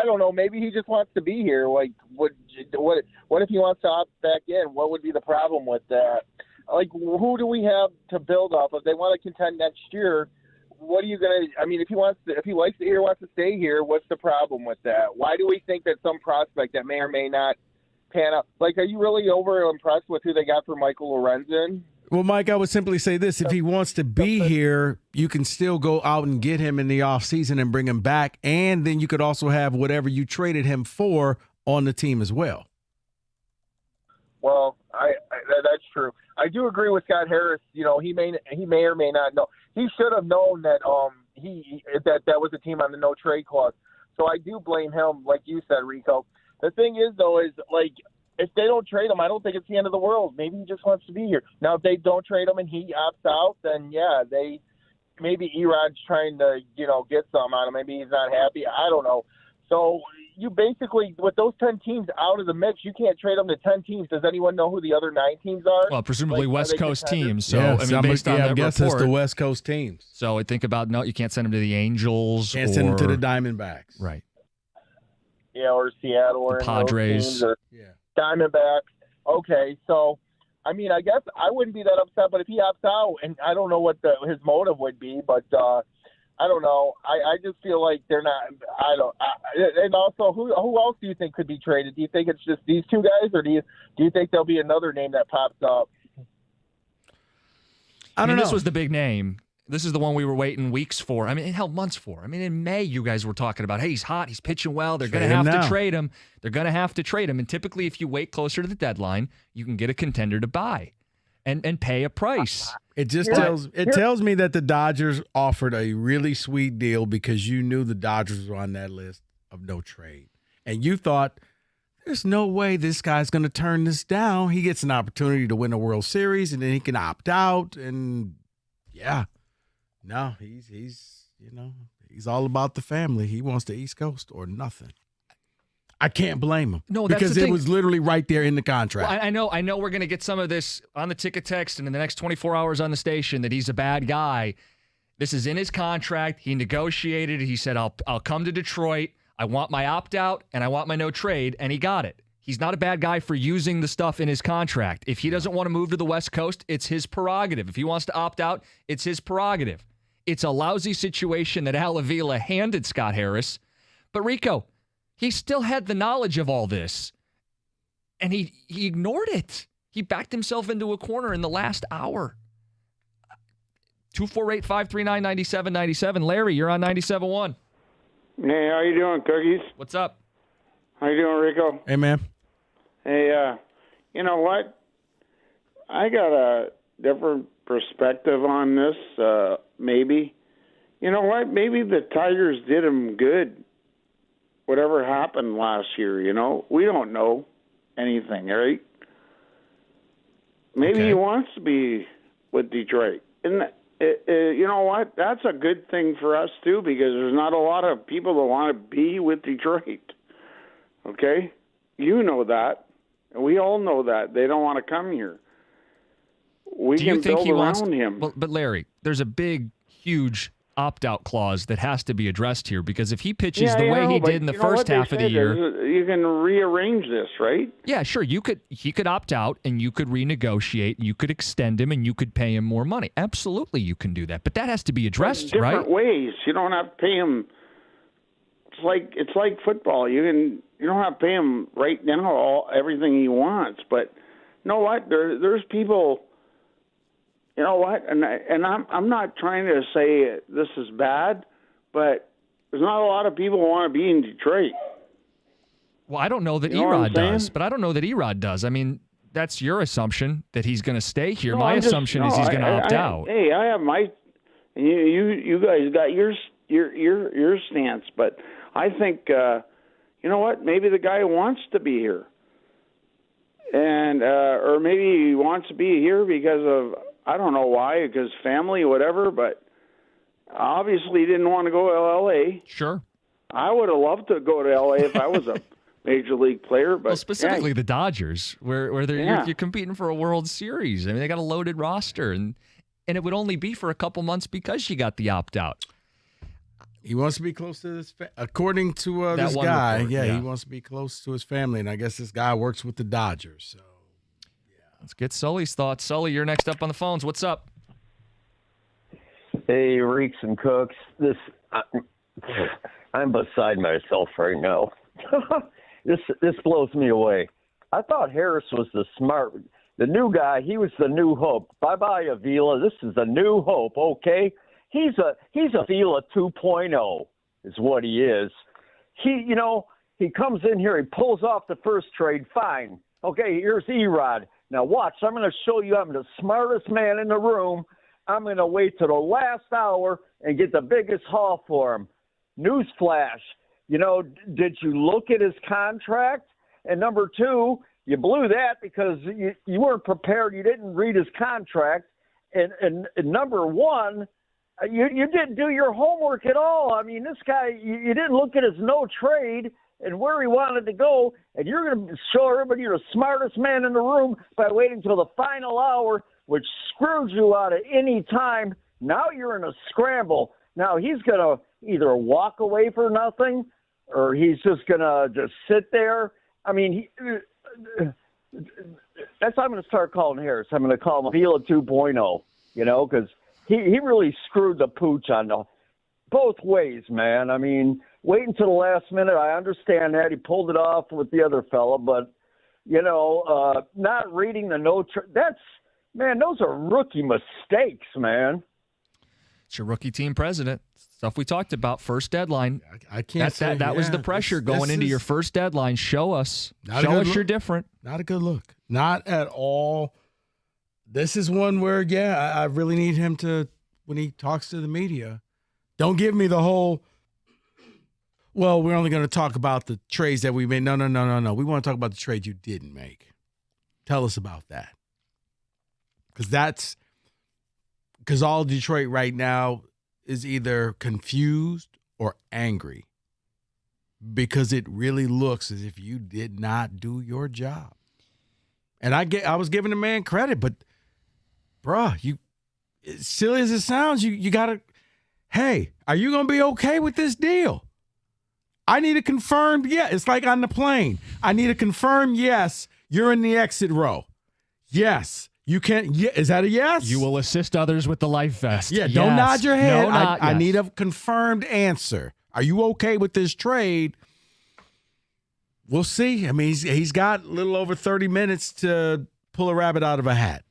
don't know. Maybe he just wants to be here. Like, what if he wants to opt back in? What would be the problem with that? Like, who do we have to build off of? They want to contend next year. What are you gonna? I mean, if he likes it here, wants to stay here, what's the problem with that? Why do we think that some prospect that may or may not pan out? Like, are you really over impressed with who they got for Michael Lorenzen? Well, Mike, I would simply say this. If he wants to be here, you can still go out and get him in the offseason and bring him back, and then you could also have whatever you traded him for on the team as well. Well, that's true. I do agree with Scott Harris. You know, he may or may not know. He should have known that that was a team on the no trade clause. So I do blame him, like you said, Rico. The thing is, though, is like, if they don't trade him, I don't think it's the end of the world. Maybe he just wants to be here. Now, if they don't trade him and he opts out, then yeah, maybe Erod's trying to, get some on him. Maybe he's not happy. I don't know. So you basically, with those 10 teams out of the mix, you can't trade them to 10 teams. Does anyone know who the other 9 teams are? Well, presumably West Coast teams. So yes, based on that I guess report, it's the West Coast teams. So I think about you can't send them to the Angels. Can't send them to the Diamondbacks. Right. Yeah, or Seattle or Padres. Diamondbacks. Okay, so I mean, I guess I wouldn't be that upset, but if he opts out, and I don't know what his motive would be, but I don't know. I just feel like they're not. And also, who else do you think could be traded? Do you think it's just these two guys, or do you think there'll be another name that pops up? I mean, this was the big name. This is the one we were waiting weeks for. I mean, hell, months for. I mean, in May, you guys were talking about, hey, he's hot, he's pitching well. They're going to have to trade him. They're going to have to trade him. And typically, if you wait closer to the deadline, you can get a contender to buy and pay a price. It just tells me that the Dodgers offered a really sweet deal because you knew the Dodgers were on that list of no trade. And you thought, there's no way this guy's going to turn this down. He gets an opportunity to win a World Series, and then he can opt out. And, yeah. No, he's all about the family. He wants the East Coast or nothing. I can't blame him. No, that's because the it thing. was literally right there in the contract. Well, I know we're going to get some of this on the ticket text and in the next 24 hours on the station that he's a bad guy. This is in his contract. He negotiated. He said, I'll come to Detroit. I want my opt-out and I want my no trade, and he got it. He's not a bad guy for using the stuff in his contract. If he doesn't want to move to the West Coast, it's his prerogative. If he wants to opt out, it's his prerogative. It's a lousy situation that Al Avila handed Scott Harris. But Rico, he still had the knowledge of all this, and he ignored it. He backed himself into a corner in the last hour. 248-539-9797. Larry, you're on 97.1. Hey, how you doing, Cookies? What's up? How you doing, Rico? Hey, man. Hey, you know what? I got a different perspective on this, maybe. You know what? Maybe the Tigers did him good. Whatever happened last year, we don't know anything, right? Maybe he wants to be with Detroit. And you know what? That's a good thing for us, too, because there's not a lot of people that want to be with Detroit. Okay? You know that. And we all know that. They don't want to come here. We can build around him. But Larry, there's a big, huge opt-out clause that has to be addressed here, because if he pitches the way he did in the first half of the year, you can rearrange this, right? Yeah, sure. He could opt out, and you could renegotiate, and you could extend him, and you could pay him more money. Absolutely, you can do that, but that has to be addressed, right? Different ways. You don't have to pay him. It's like football. You don't have to pay him right now everything he wants, but you know what? There's people. You know what? And I'm not trying to say this is bad, but there's not a lot of people who want to be in Detroit. Well, I don't know that You know what I'm Erod does, saying? but I don't know that Erod does. I mean, that's your assumption that he's going to stay here. No, My I'm just- assumption is he's going to opt out. Hey, I have my. You guys got your stance, but I think you know what? Maybe the guy wants to be here, and or maybe he wants to be here because of I don't know why, because family, whatever. But obviously, he didn't want to go to L.A. Sure. I would have loved to go to L.A. if I was a major league player. But Well, specifically the Dodgers, where you're competing for a World Series. I mean, they got a loaded roster, and it would only be for a couple months because you got the opt-out. He wants to be close to his according to That this one guy. report, yeah, yeah. he wants to be close to his family, and I guess this guy works with the Dodgers. So Let's get Sully's thoughts. Sully, you're next up on the phones. What's up? Hey, Reeks and Cooks. I'm beside myself right now. This blows me away. I thought Harris was the new guy. He was the new hope. Bye-bye, Avila. This is the new hope, okay? He's Avila 2.0 is what he is. He comes in here, he pulls off the first trade, fine. Okay, here's Erod. Now watch, I'm going to show you I'm the smartest man in the room. I'm going to wait till the last hour and get the biggest haul for him. Newsflash, did you look at his contract? And number two, you blew that because you weren't prepared. You didn't read his contract. And number one, you didn't do your homework at all. I mean, this guy, you didn't look at his no trade and where he wanted to go, and you're going to show everybody you're the smartest man in the room by waiting until the final hour, which screwed you out at any time. Now you're in a scramble. Now he's going to either walk away for nothing or he's just going to just sit there. I mean, that's how I'm going to start calling Harris. I'm going to call him Avila 2.0, because he really screwed the pooch on both ways, man. I mean, wait until the last minute. I understand that. He pulled it off with the other fella, but, not reading the those are rookie mistakes, man. It's your rookie team president. Stuff we talked about. First deadline. I can't say that was the pressure going into your first deadline. Show us. Show us you're different. Not a good look. Not at all. This is one where, I really need him to, when he talks to the media, don't give me the whole, well, we're only going to talk about the trades that we made. No. We want to talk about the trades you didn't make. Tell us about that. Because all Detroit right now is either confused or angry because it really looks as if you did not do your job. And I was giving the man credit, but bruh, as silly as it sounds, you gotta, hey, are you gonna be okay with this deal? I need a confirmed yes. It's like on the plane. I need a confirmed yes. You're in the exit row. Yes. You can't. Yeah, is that a yes? You will assist others with the life vest. Yeah, don't nod your head. No, not I yes. need a confirmed answer. Are you okay with this trade? We'll see. I mean, he's got a little over 30 minutes to pull a rabbit out of a hat.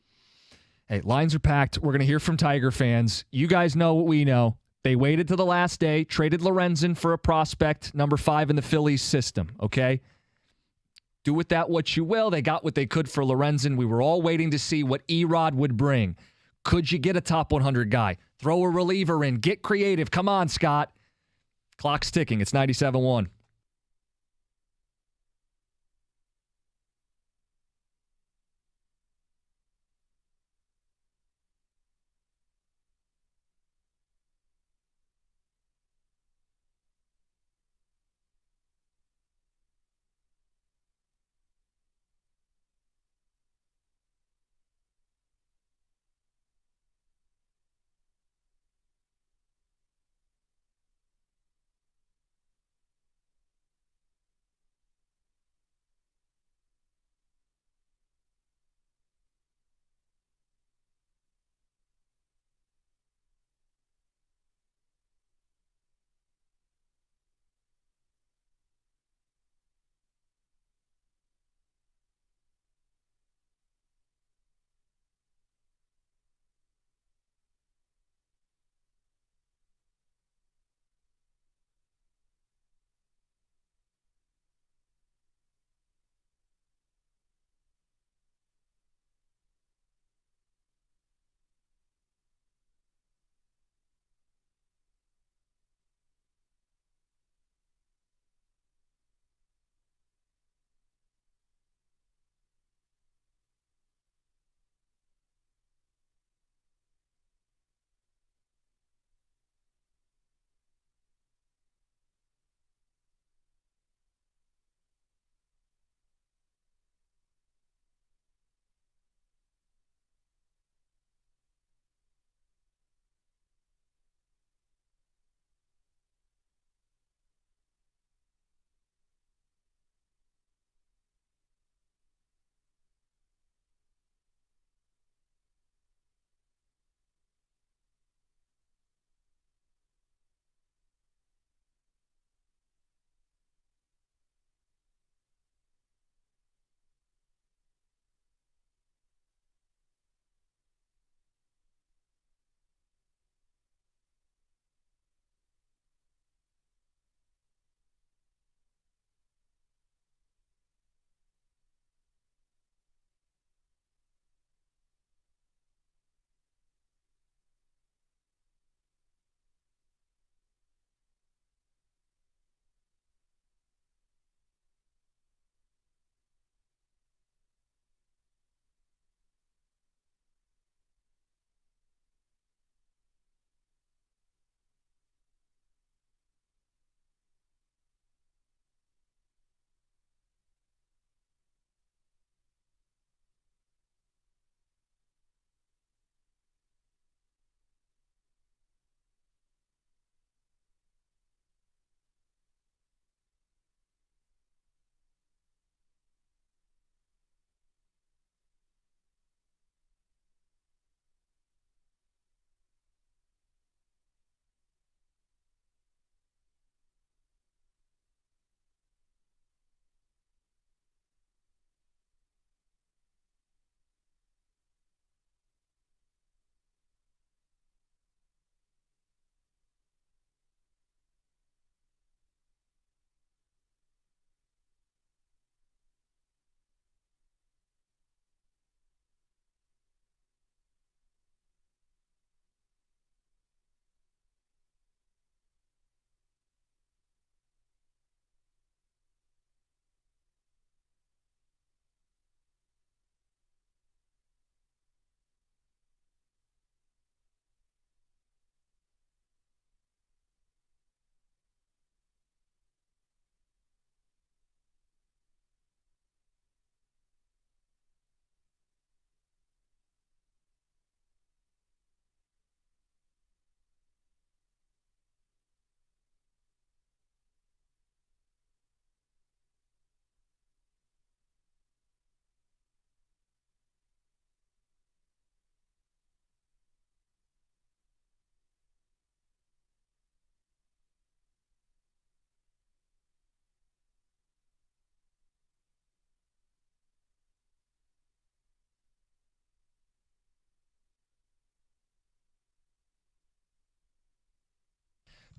Hey, lines are packed. We're going to hear from Tiger fans. You guys know what we know. They waited to the last day, traded Lorenzen for a prospect, number 5 in the Phillies system, okay? Do with that what you will. They got what they could for Lorenzen. We were all waiting to see what Erod would bring. Could you get a top 100 guy? Throw a reliever in. Get creative. Come on, Scott. Clock's ticking. It's 97-1.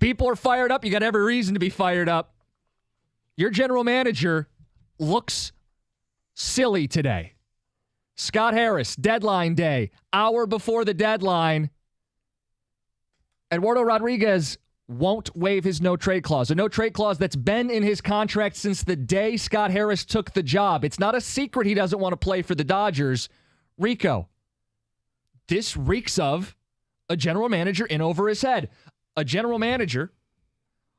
People are fired up. You got every reason to be fired up. Your general manager looks silly today. Scott Harris, deadline day, hour before the deadline. Eduardo Rodriguez won't waive his no-trade clause. A no-trade clause that's been in his contract since the day Scott Harris took the job. It's not a secret he doesn't want to play for the Dodgers. Rico, this reeks of a general manager in over his head. A general manager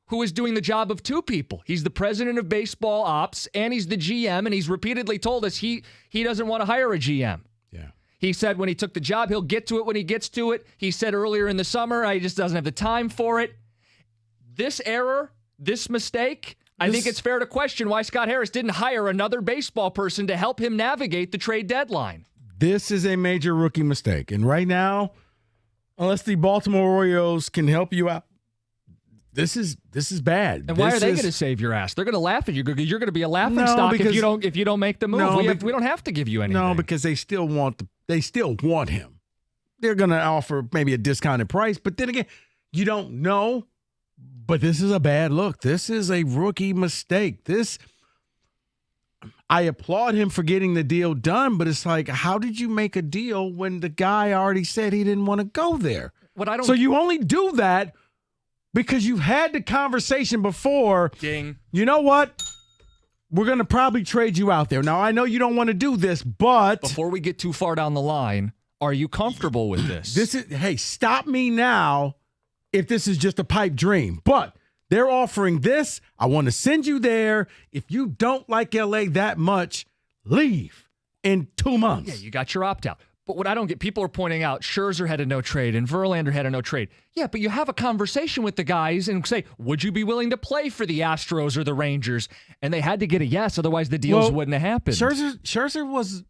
who is doing the job of two people. He's the president of baseball ops, and he's the GM, and he's repeatedly told us he doesn't want to hire a GM. Yeah. He said when he took the job, he'll get to it when he gets to it. He said earlier in the summer, he just doesn't have the time for it. This error, this mistake, I think it's fair to question why Scott Harris didn't hire another baseball person to help him navigate the trade deadline. This is a major rookie mistake. And right now, unless the Baltimore Orioles can help you out, this is bad. And why are they going to save your ass? They're going to laugh at you. You're going to be a laughingstock if you don't make the move. We don't have to give you anything. No, because they still want him. They're going to offer maybe a discounted price, but then again, you don't know. But this is a bad look. This is a rookie mistake. I applaud him for getting the deal done, but it's like, how did you make a deal when the guy already said he didn't want to go there? So you only do that because you've had the conversation before. Ding. You know what? We're going to probably trade you out there. Now, I know you don't want to do this, but before we get too far down the line, are you comfortable with this? Hey, stop me now if this is just a pipe dream. But they're offering this. I want to send you there. If you don't like LA that much, leave in 2 months. Yeah, you got your opt-out. But what I don't get, people are pointing out Scherzer had a no trade and Verlander had a no trade. Yeah, but you have a conversation with the guys and say, would you be willing to play for the Astros or the Rangers? And they had to get a yes, otherwise the deals wouldn't have happened. Scherzer was,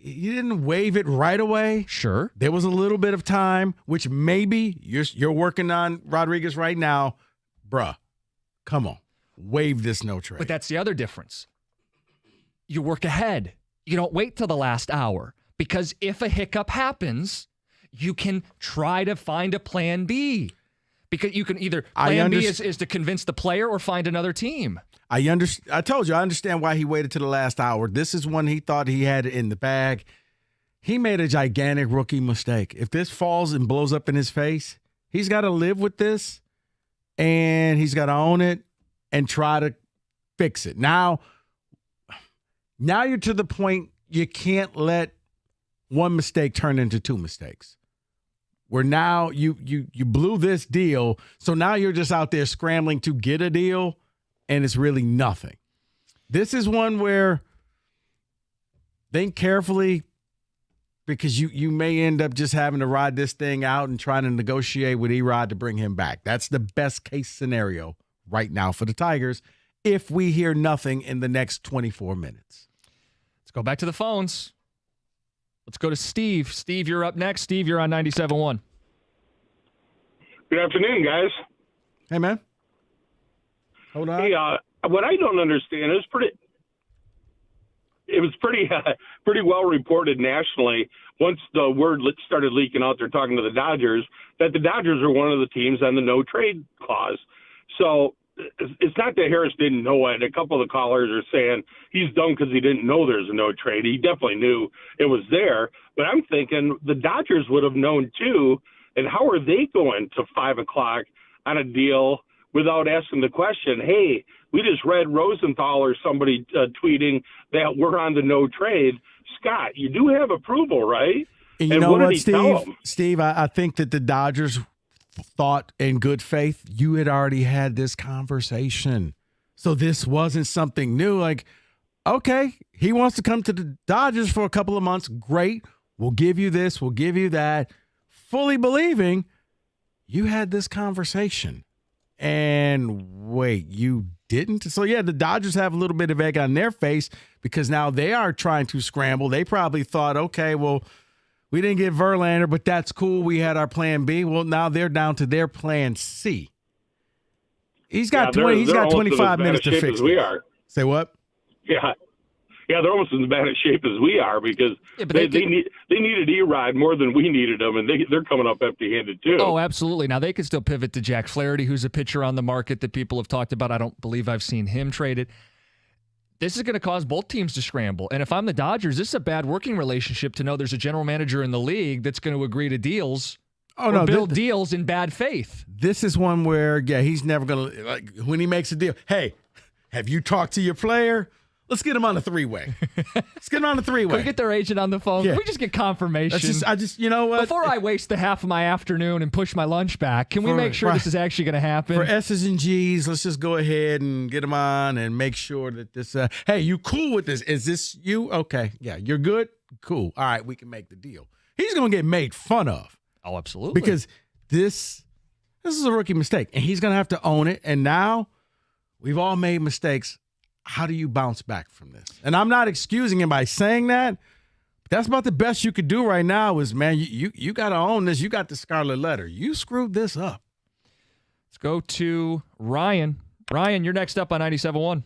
he didn't waive it right away. Sure. There was a little bit of time, which maybe you're working on Rodriguez right now. Bruh, come on. Waive this no trade. But that's the other difference. You work ahead. You don't wait till the last hour. Because if a hiccup happens, you can try to find a plan B. Because you can either plan B is to convince the player or find another team. I told you, I understand why he waited to the last hour. This is when he thought he had it in the bag. He made a gigantic rookie mistake. If this falls and blows up in his face, he's got to live with this, and he's got to own it and try to fix it. Now you're to the point you can't let one mistake turn into two mistakes. Where now you blew this deal, so now you're just out there scrambling to get a deal, and it's really nothing. This is one where think carefully, because you may end up just having to ride this thing out and trying to negotiate with Erod to bring him back. That's the best case scenario right now for the Tigers if we hear nothing in the next 24 minutes. Let's go back to the phones. Let's go to Steve. Steve, you're up next. Steve, you're on 97.1. Good afternoon, guys. Hey, man. Hold on. Hey, what I don't understand is it was pretty well reported nationally once the word started leaking out there talking to the Dodgers that the Dodgers are one of the teams on the no trade clause. So it's not that Harris didn't know it. A couple of the callers are saying he's dumb because he didn't know there's a no trade. He definitely knew it was there. But I'm thinking the Dodgers would have known too. And how are they going to 5 o'clock on a deal without asking the question, hey, we just read Rosenthal or somebody tweeting that we're on the no trade. Scott, you do have approval, right? And you know what, Steve, I think that the Dodgers thought in good faith you had already had this conversation. So this wasn't something new. Like, okay, he wants to come to the Dodgers for a couple of months. Great. We'll give you this. We'll give you that. Fully believing you had this conversation. And wait, you didn't? So, yeah, the Dodgers have a little bit of egg on their face because now they are trying to scramble. They probably thought, okay, well, we didn't get Verlander, but that's cool. We had our plan B. Well, now they're down to their plan C. He's got 25 minutes to fix it. We are. Say what? Yeah. Yeah, they're almost in as bad a shape as we are because they needed Erod more than we needed them, and they're coming up empty-handed too. Oh, absolutely. Now, they could still pivot to Jack Flaherty, who's a pitcher on the market that people have talked about. I don't believe I've seen him traded. This is going to cause both teams to scramble. And if I'm the Dodgers, this is a bad working relationship to know there's a general manager in the league that's going to agree to deals build deals in bad faith. This is one where, he's never going to, like, when he makes a deal, hey, have you talked to your player? Let's get him on a three-way. Let's get him on a three-way. Can we get their agent on the phone? Yeah. Can we just get confirmation? You know what? Before I waste the half of my afternoon and push my lunch back, can we make sure this is actually going to happen? For S's and G's, let's just go ahead and get him on and make sure that this, hey, you cool with this? Is this you? Okay. Yeah, you're good? Cool. All right, we can make the deal. He's going to get made fun of. Oh, absolutely. Because this is a rookie mistake, and he's going to have to own it. And now we've all made mistakes. How do you bounce back from this? And I'm not excusing him by saying that. That's about the best you could do right now is, man, you got to own this. You got the scarlet letter. You screwed this up. Let's go to Ryan. Ryan, you're next up on 97.1.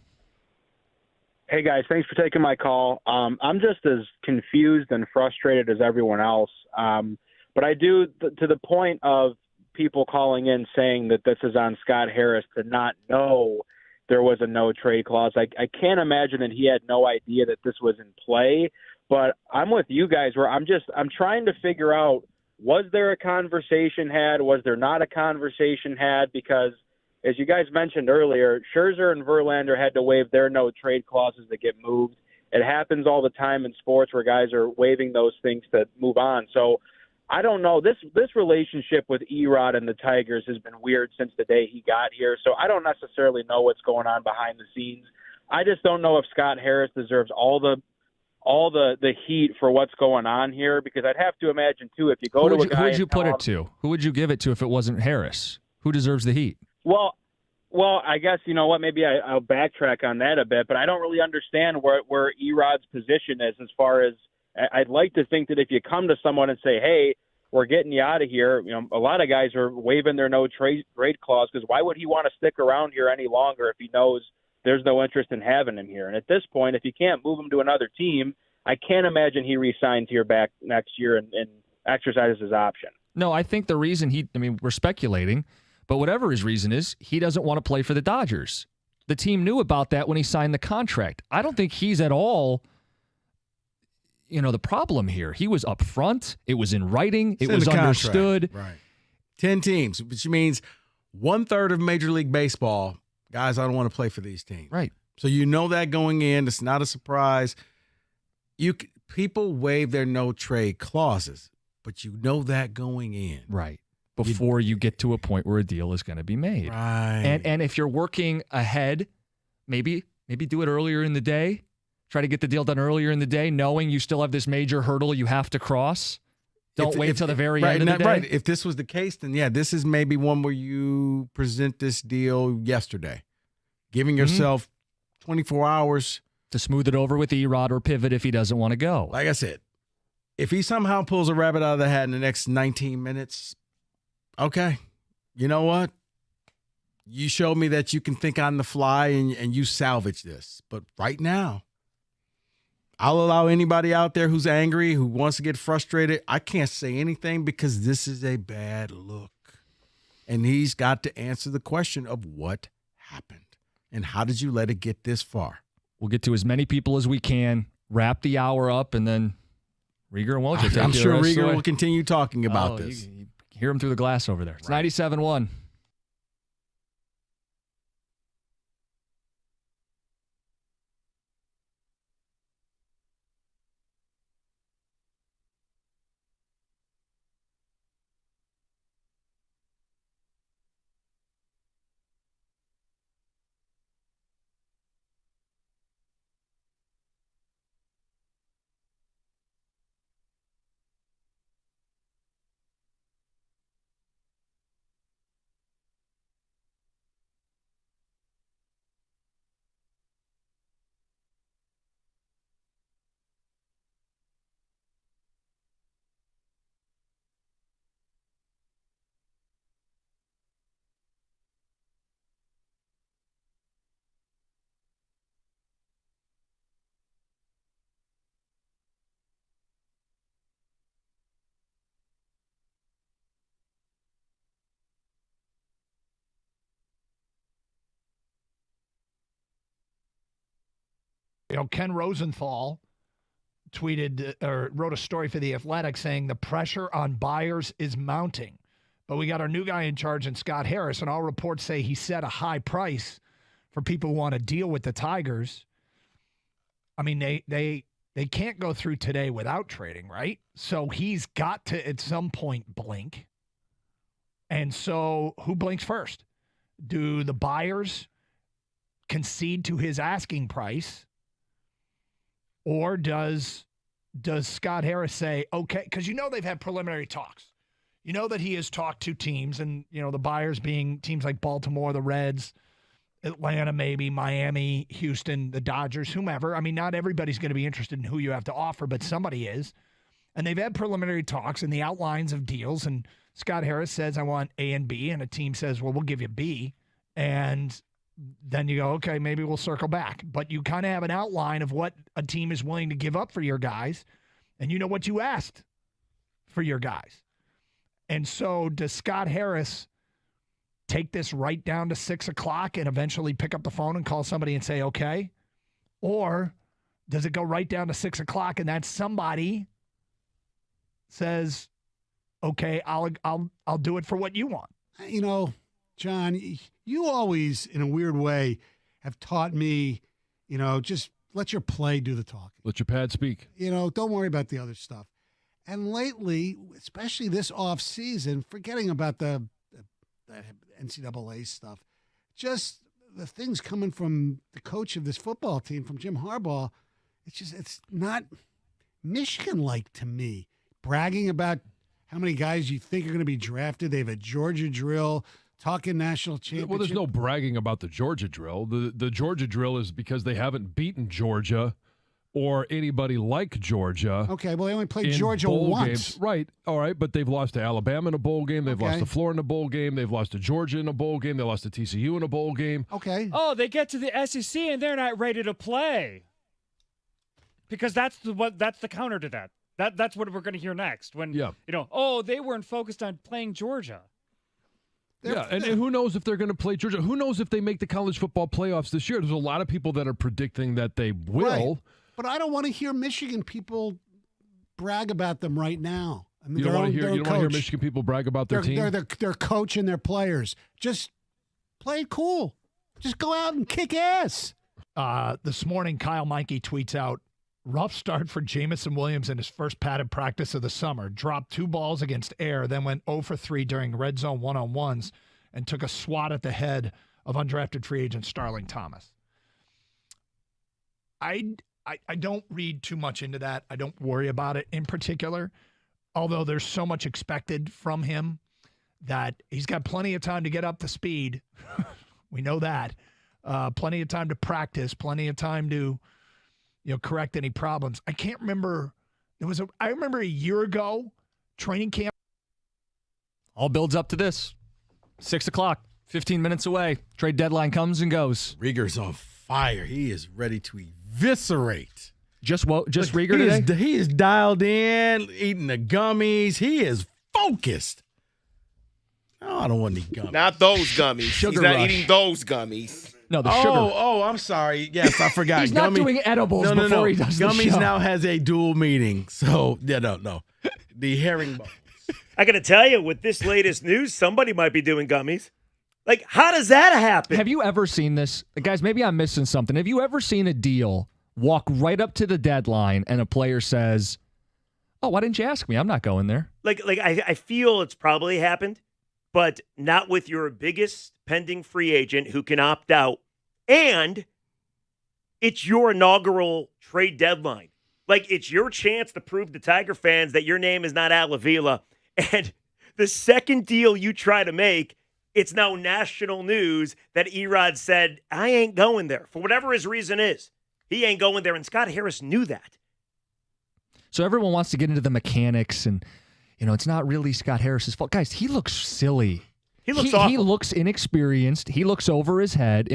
Hey, guys. Thanks for taking my call. I'm just as confused and frustrated as everyone else. But I do, to the point of people calling in saying that this is on Scott Harris to not know there was a no-trade clause. I can't imagine that he had no idea that this was in play. But I'm with you guys where I'm trying to figure out, was there a conversation had? Was there not a conversation had? Because, as you guys mentioned earlier, Scherzer and Verlander had to waive their no-trade clauses to get moved. It happens all the time in sports where guys are waiving those things to move on. So I don't know. This relationship with Erod and the Tigers has been weird since the day he got here. So I don't necessarily know what's going on behind the scenes. I just don't know if Scott Harris deserves all the heat for what's going on here, because I'd have to imagine too, if you go to a guy, who would you put it to? Who would you give it to if it wasn't Harris? Who deserves the heat? Well, I guess, you know what, maybe I'll backtrack on that a bit, but I don't really understand where Erod's position is as far as, I'd like to think that if you come to someone and say, hey, we're getting you out of here, you know, a lot of guys are waiving their no-trade clause, because why would he want to stick around here any longer if he knows there's no interest in having him here? And at this point, if you can't move him to another team, I can't imagine he re-signs here back next year and exercises his option. No, I think the reason we're speculating, but whatever his reason is, he doesn't want to play for the Dodgers. The team knew about that when he signed the contract. I don't think he's at all the problem here. He was up front. It was in writing. It was understood. Right. 10 teams, which means 1/3 of Major League Baseball, guys, I don't want to play for these teams. Right. So you know that going in. It's not a surprise. People waive their no-trade clauses, but you know that going in. Right. Before you get to a point where a deal is going to be made. Right. And if you're working ahead, maybe do it earlier in the day. Try to get the deal done earlier in the day, knowing you still have this major hurdle you have to cross. Don't wait till the very end of the day. Right. If this was the case, then this is maybe one where you present this deal yesterday, giving yourself 24 hours to smooth it over with Erod or pivot if he doesn't want to go. Like I said, if he somehow pulls a rabbit out of the hat in the next 19 minutes, okay, you know what? You showed me that you can think on the fly and you salvage this. But right now, I'll allow anybody out there who's angry, who wants to get frustrated. I can't say anything because this is a bad look. And he's got to answer the question of what happened and how did you let it get this far? We'll get to as many people as we can, wrap the hour up, and then Rieger and Wojcik. I'm sure Rieger will continue talking about this. You hear him through the glass over there. It's 97.1. Ken Rosenthal tweeted or wrote a story for The Athletic saying the pressure on buyers is mounting. But we got our new guy in charge in Scott Harris, and all reports say he set a high price for people who want to deal with the Tigers. I mean, they can't go through today without trading, right? So he's got to, at some point, blink. And so who blinks first? Do the buyers concede to his asking price? Or does Scott Harris say, okay, because they've had preliminary talks. You know that he has talked to teams, and, the buyers being teams like Baltimore, the Reds, Atlanta, maybe, Miami, Houston, the Dodgers, whomever. I mean, not everybody's going to be interested in who you have to offer, but somebody is. And they've had preliminary talks and the outlines of deals, and Scott Harris says, I want A and B, and a team says, well, we'll give you B. And then you go, okay, maybe we'll circle back. But you kind of have an outline of what a team is willing to give up for your guys, and you know what you asked for your guys. And so does Scott Harris take this right down to 6 o'clock and eventually pick up the phone and call somebody and say, okay? Or does it go right down to 6 o'clock and that somebody says, okay, I'll do it for what you want? John, you always, in a weird way, have taught me, just let your play do the talking. Let your pad speak. Don't worry about the other stuff. And lately, especially this offseason, forgetting about the NCAA stuff, just the things coming from the coach of this football team, from Jim Harbaugh, it's not Michigan-like to me. Bragging about how many guys you think are going to be drafted. They have a Georgia drill, talking national championship. Well, there's no bragging about the Georgia drill. The Georgia drill is because they haven't beaten Georgia or anybody like Georgia. Okay, well, they only played Georgia once. Games. Right, all right, but they've lost to Alabama in a bowl game. They've lost to Florida in a bowl game. They've lost to Georgia in a bowl game. They lost to TCU in a bowl game. Okay. Oh, they get to the SEC and they're not ready to play. Because that's the counter to that. That's what we're going to hear next. When, they weren't focused on playing Georgia. And who knows if they're going to play Georgia? Who knows if they make the college football playoffs this year? There's a lot of people that are predicting that they will. Right. But I don't want to hear Michigan people brag about them right now. I mean, you don't want to hear Michigan people brag about their team? Their coach and their players. Just play it cool. Just go out and kick ass. This morning, Kyle Meinke tweets out, rough start for Jamison Williams in his first padded practice of the summer. Dropped 2 balls against Air, then went 0 for 3 during red zone one-on-ones and took a swat at the head of undrafted free agent Starling Thomas. I don't read too much into that. I don't worry about it in particular, although there's so much expected from him that he's got plenty of time to get up to speed. We know that. Plenty of time to practice, plenty of time to correct any problems. I can't remember. I remember a year ago, training camp. All builds up to this. 6 o'clock, 15 minutes away. Trade deadline comes and goes. Rieger's on fire. He is ready to eviscerate. Just Rieger today? He is dialed in, eating the gummies. He is focused. Oh, I don't want any gummies. Not those gummies. Sugar He's not rush. eating those gummies. No, the sugar. Oh, I'm sorry. Yes, I forgot. He's not doing edibles before he does the Gummies show. now has a dual meaning. So, no. The herringbone. I got to tell you, with this latest news, somebody might be doing gummies. Like, how does that happen? Have you ever seen this? Guys, maybe I'm missing something. Have you ever seen a deal walk right up to the deadline and a player says, oh, why didn't you ask me? I'm not going there. I feel it's probably happened, but not with your biggest pending free agent who can opt out. And it's your inaugural trade deadline. It's your chance to prove to Tiger fans that your name is not Al Avila. And the second deal you try to make, it's now national news that Erod said, I ain't going there. For whatever his reason is, he ain't going there. And Scott Harris knew that. So everyone wants to get into the mechanics and, it's not really Scott Harris's fault. Guys, he looks silly. He looks awful. He looks inexperienced. He looks over his head.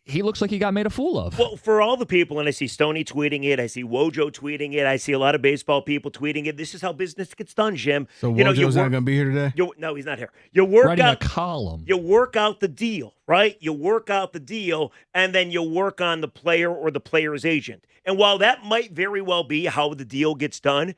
he looks like he got made a fool of. Well, for all the people, and I see Stoney tweeting it, I see Wojo tweeting it, I see a lot of baseball people tweeting it. This is how business gets done, Jim. So Wojo's not going to be here today? No, he's not here. You work Writing out a column. You work out the deal, right? You work out the deal, and then you work on the player or the player's agent. And while that might very well be how the deal gets done,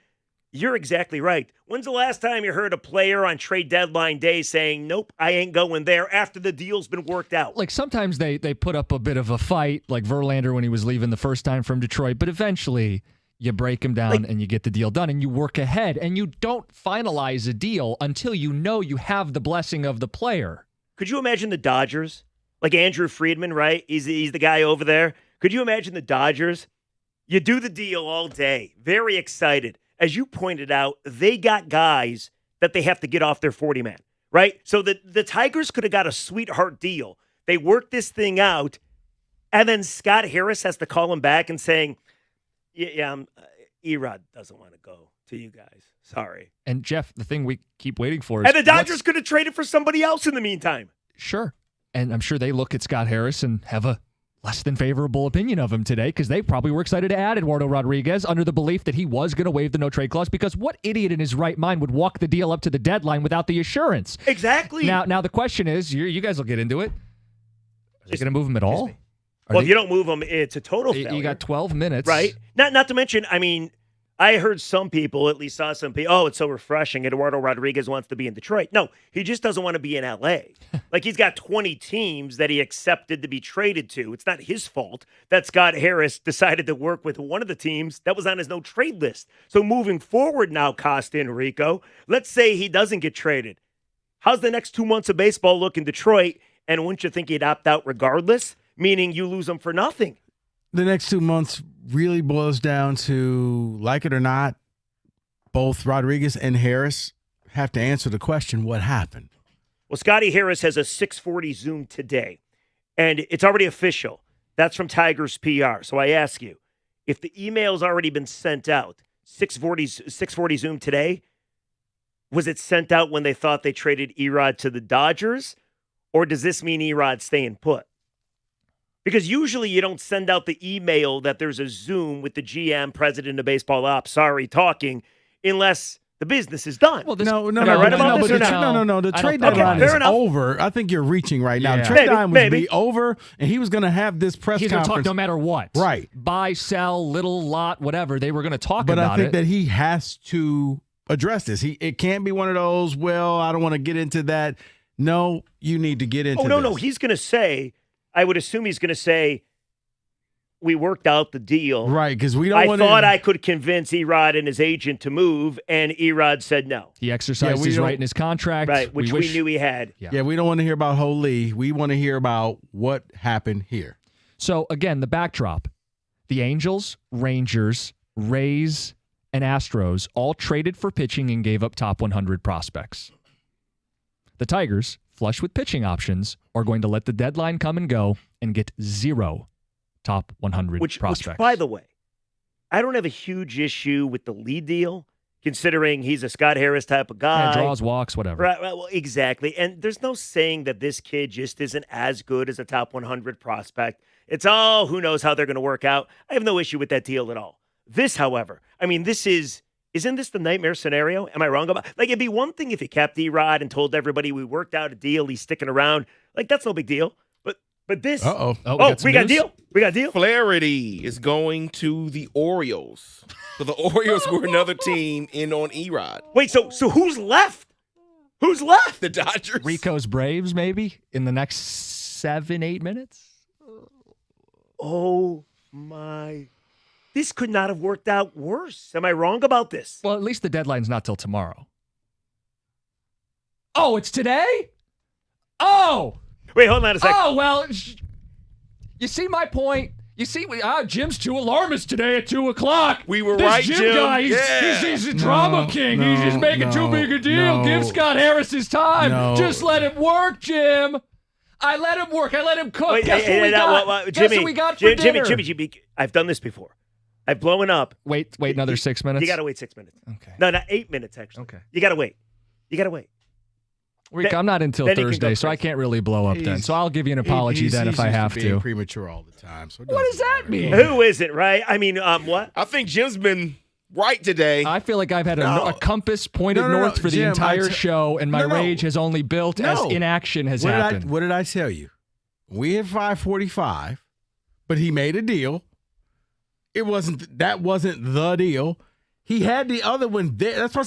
you're exactly right. When's the last time you heard a player on trade deadline day saying, nope, I ain't going there after the deal's been worked out? Like sometimes they put up a bit of a fight, like Verlander when he was leaving the first time from Detroit, but eventually you break him down and you get the deal done and you work ahead and you don't finalize a deal until you know you have the blessing of the player. Could you imagine the Dodgers? Like Andrew Friedman, right? He's the guy over there. Could you imagine the Dodgers? You do the deal all day, very excited. As you pointed out, they got guys that they have to get off their 40-man, right? So the Tigers could have got a sweetheart deal. They worked this thing out, and then Scott Harris has to call him back and saying, Erod doesn't want to go to you guys. Sorry. And, Jeff, the thing we keep waiting for is... And the Dodgers could have traded for somebody else in the meantime. Sure. And I'm sure they look at Scott Harris and have a less than favorable opinion of him today because they probably were excited to add Eduardo Rodriguez under the belief that he was going to waive the no-trade clause because what idiot in his right mind would walk the deal up to the deadline without the assurance? Exactly. Now the question is, you guys will get into it. Are they going to move him at all? Well, if you don't move him, it's a total failure. You got 12 minutes. Right? Not to mention, I mean, I heard some people, at least saw some people, it's so refreshing. Eduardo Rodriguez wants to be in Detroit. No, he just doesn't want to be in L.A. Like, he's got 20 teams that he accepted to be traded to. It's not his fault that Scott Harris decided to work with one of the teams that was on his no-trade list. So moving forward now, Costa and Rico, let's say he doesn't get traded. How's the next 2 months of baseball look in Detroit? And wouldn't you think he'd opt out regardless, meaning you lose him for nothing? The next 2 months really boils down to, like it or not, both Rodriguez and Harris have to answer the question, what happened? Well, Scotty Harris has a 640 Zoom today, and it's already official. That's from Tigers PR. So I ask you, if the email's already been sent out, 640 Zoom today, was it sent out when they thought they traded Erod to the Dodgers, or does this mean Erod's staying put? Because usually you don't send out the email that there's a Zoom with the GM, president of baseball ops, talking, unless the business is done. Well, Am I right about this or not? No. The trade deadline is over. I think you're reaching right now. The trade deadline would be over, and he was going to have this press conference. He's going to talk no matter what. Right. Buy, sell, little lot, whatever. They were going to talk about it. But I think that he has to address this. It can't be one of those, well, I don't want to get into that. No, you need to get into this. No. He's going to say, I would assume he's going to say, we worked out the deal. Right, because we don't I want thought I could convince Erod and his agent to move, and Erod said no. He exercised his right in his contract. Right, which we knew he had. Yeah, we don't want to hear about Holy. We want to hear about what happened here. So, again, the backdrop. The Angels, Rangers, Rays, and Astros all traded for pitching and gave up top 100 prospects. The Tigers, flush with pitching options, are going to let the deadline come and go and get 0 top 100 prospects. Which, by the way, I don't have a huge issue with the lead deal, considering he's a Scott Harris type of guy. Yeah, draws, walks, whatever. Right, well, exactly. And there's no saying that this kid just isn't as good as a top 100 prospect. It's all who knows how they're going to work out. I have no issue with that deal at all. This, however, I mean, isn't this the nightmare scenario? Am I wrong about? Like, it'd be one thing if you kept Erod and told everybody we worked out a deal, he's sticking around. Like, that's no big deal. But this, we got a deal. We got a deal. Flaherty is going to the Orioles. So the Orioles were another team in on Erod. Wait, so who's left? Who's left? The Dodgers. Rico's Braves, maybe, in the next 7-8 minutes? Oh, my. This could not have worked out worse. Am I wrong about this? Well, at least the deadline's not till tomorrow. Oh, it's today? Oh! Wait, hold on a second. Oh, well, you see my point? You see, Jim's too alarmist today at 2 o'clock. We were this right, Jim guy, he's a drama king. He's just making too big a deal. Give Scott Harris his time. Just let him work, Jim. I let him work. I let him cook. Guess what we got? Guess what we got for dinner? Jimmy, I've done this before. I've blown up. Wait another 6 minutes? You got to wait 6 minutes. Okay. No, 8 minutes, actually. Okay. You got to wait. Rick, I'm not until Thursday, so I can't really blow up then. So I'll give you an apology then if I have to. Premature all the time. So what does that mean? Who isn't, right? I mean, what? I think Jim's been right today. I feel like I've had a compass pointed north for the Jim, entire show, and my rage has only built as inaction has happened. What did I tell you? We had 545, but he made a deal. That wasn't the deal. He had the other one there. That's why I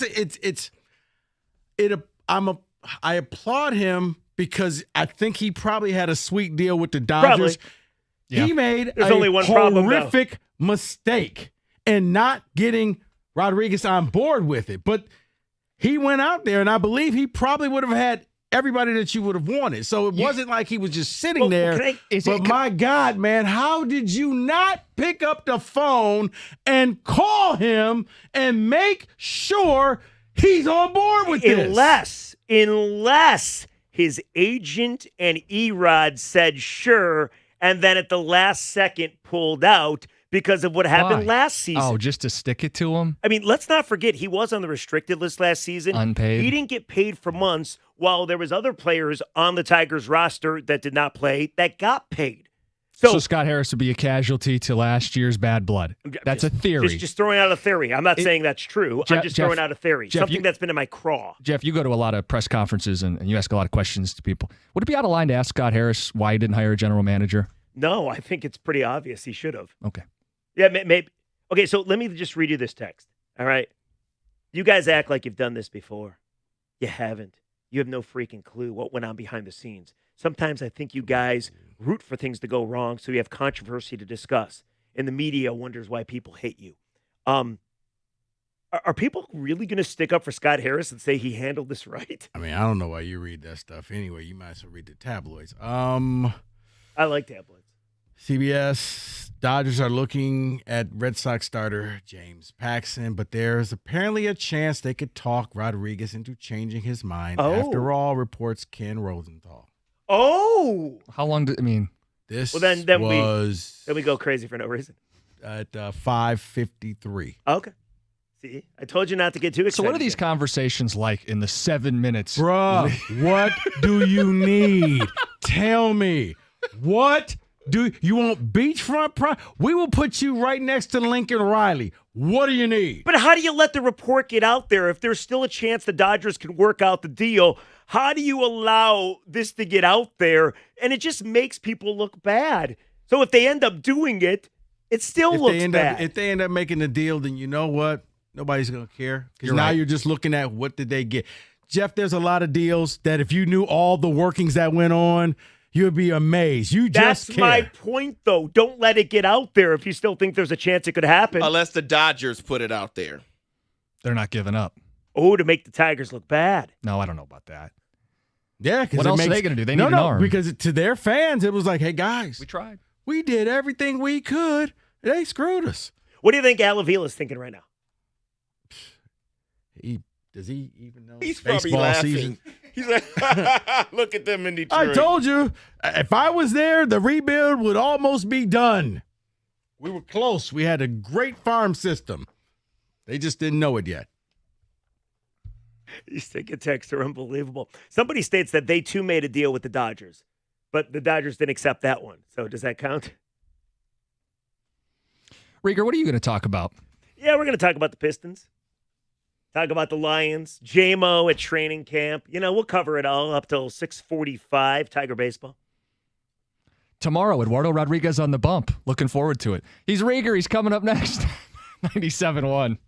say I applaud him because I think he probably had a sweet deal with the Dodgers. Yeah. He made There's only one horrific mistake in not getting Rodriguez on board with it. But he went out there, and I believe he probably would have had everybody that you would have wanted. So it wasn't like he was just sitting there. My God, man, how did you not pick up the phone and call him and make sure he's on board with this? Unless his agent and Erod said sure, and then at the last second pulled out because of what happened last season. Oh, just to stick it to him? I mean, let's not forget, he was on the restricted list last season. Unpaid. He didn't get paid for months, while there was other players on the Tigers roster that did not play that got paid. So Scott Harris would be a casualty to last year's bad blood. That's a theory. Just throwing out a theory. I'm not saying that's true. I'm just throwing out a theory. Something that's been in my craw. Jeff, you go to a lot of press conferences and you ask a lot of questions to people. Would it be out of line to ask Scott Harris why he didn't hire a general manager? No, I think it's pretty obvious he should have. Okay. Yeah, maybe. Okay, so let me just read you this text. All right. You guys act like you've done this before. You haven't. You have no freaking clue what went on behind the scenes. Sometimes I think you guys root for things to go wrong so you have controversy to discuss. And the media wonders why people hate you. Are people really going to stick up for Scott Harris and say he handled this right? I mean, I don't know why you read that stuff anyway. You might as well read the tabloids. I like tabloids. CBS, Dodgers are looking at Red Sox starter James Paxton, but there's apparently a chance they could talk Rodriguez into changing his mind. After all, reports Ken Rosenthal. Oh! How long did, I mean? This then we go crazy for no reason. At 5:53. Okay. See, I told you not to get too excited. So what are these conversations like in the 7 minutes? Bruh, what do you need? Tell me. What do you want? Beachfront prime? We will put you right next to Lincoln Riley. What do you need? But how do you let the report get out there if there's still a chance the Dodgers can work out the deal? How do you allow this to get out there? And it just makes people look bad. So if they end up doing it, it still looks bad. If they end up making the deal, then you know what? Nobody's going to care. Because now you're just looking at what did they get. Jeff, there's a lot of deals that if you knew all the workings that went on, you would be amazed. That's my point, though. Don't let it get out there if you still think there's a chance it could happen. Unless the Dodgers put it out there. They're not giving up. Oh, to make the Tigers look bad. No, I don't know about that. Yeah. What else are they going to do? They need an arm. Because to their fans, it was like, hey, guys. We tried. We did everything we could. They screwed us. What do you think Al Avila's thinking right now? Does he even know? He's probably laughing. Season? He's like, look at them in Detroit. I told you, if I was there, the rebuild would almost be done. We were close. We had a great farm system. They just didn't know it yet. These ticket texts are unbelievable. Somebody states that they too made a deal with the Dodgers, but the Dodgers didn't accept that one. So does that count? Rieger, what are you going to talk about? Yeah, we're going to talk about the Pistons. Talk about the Lions, J-Mo at training camp. You know, we'll cover it all up till 6:45, Tiger Baseball. Tomorrow, Eduardo Rodriguez on the bump. Looking forward to it. He's Rieger. He's coming up next. 97.1.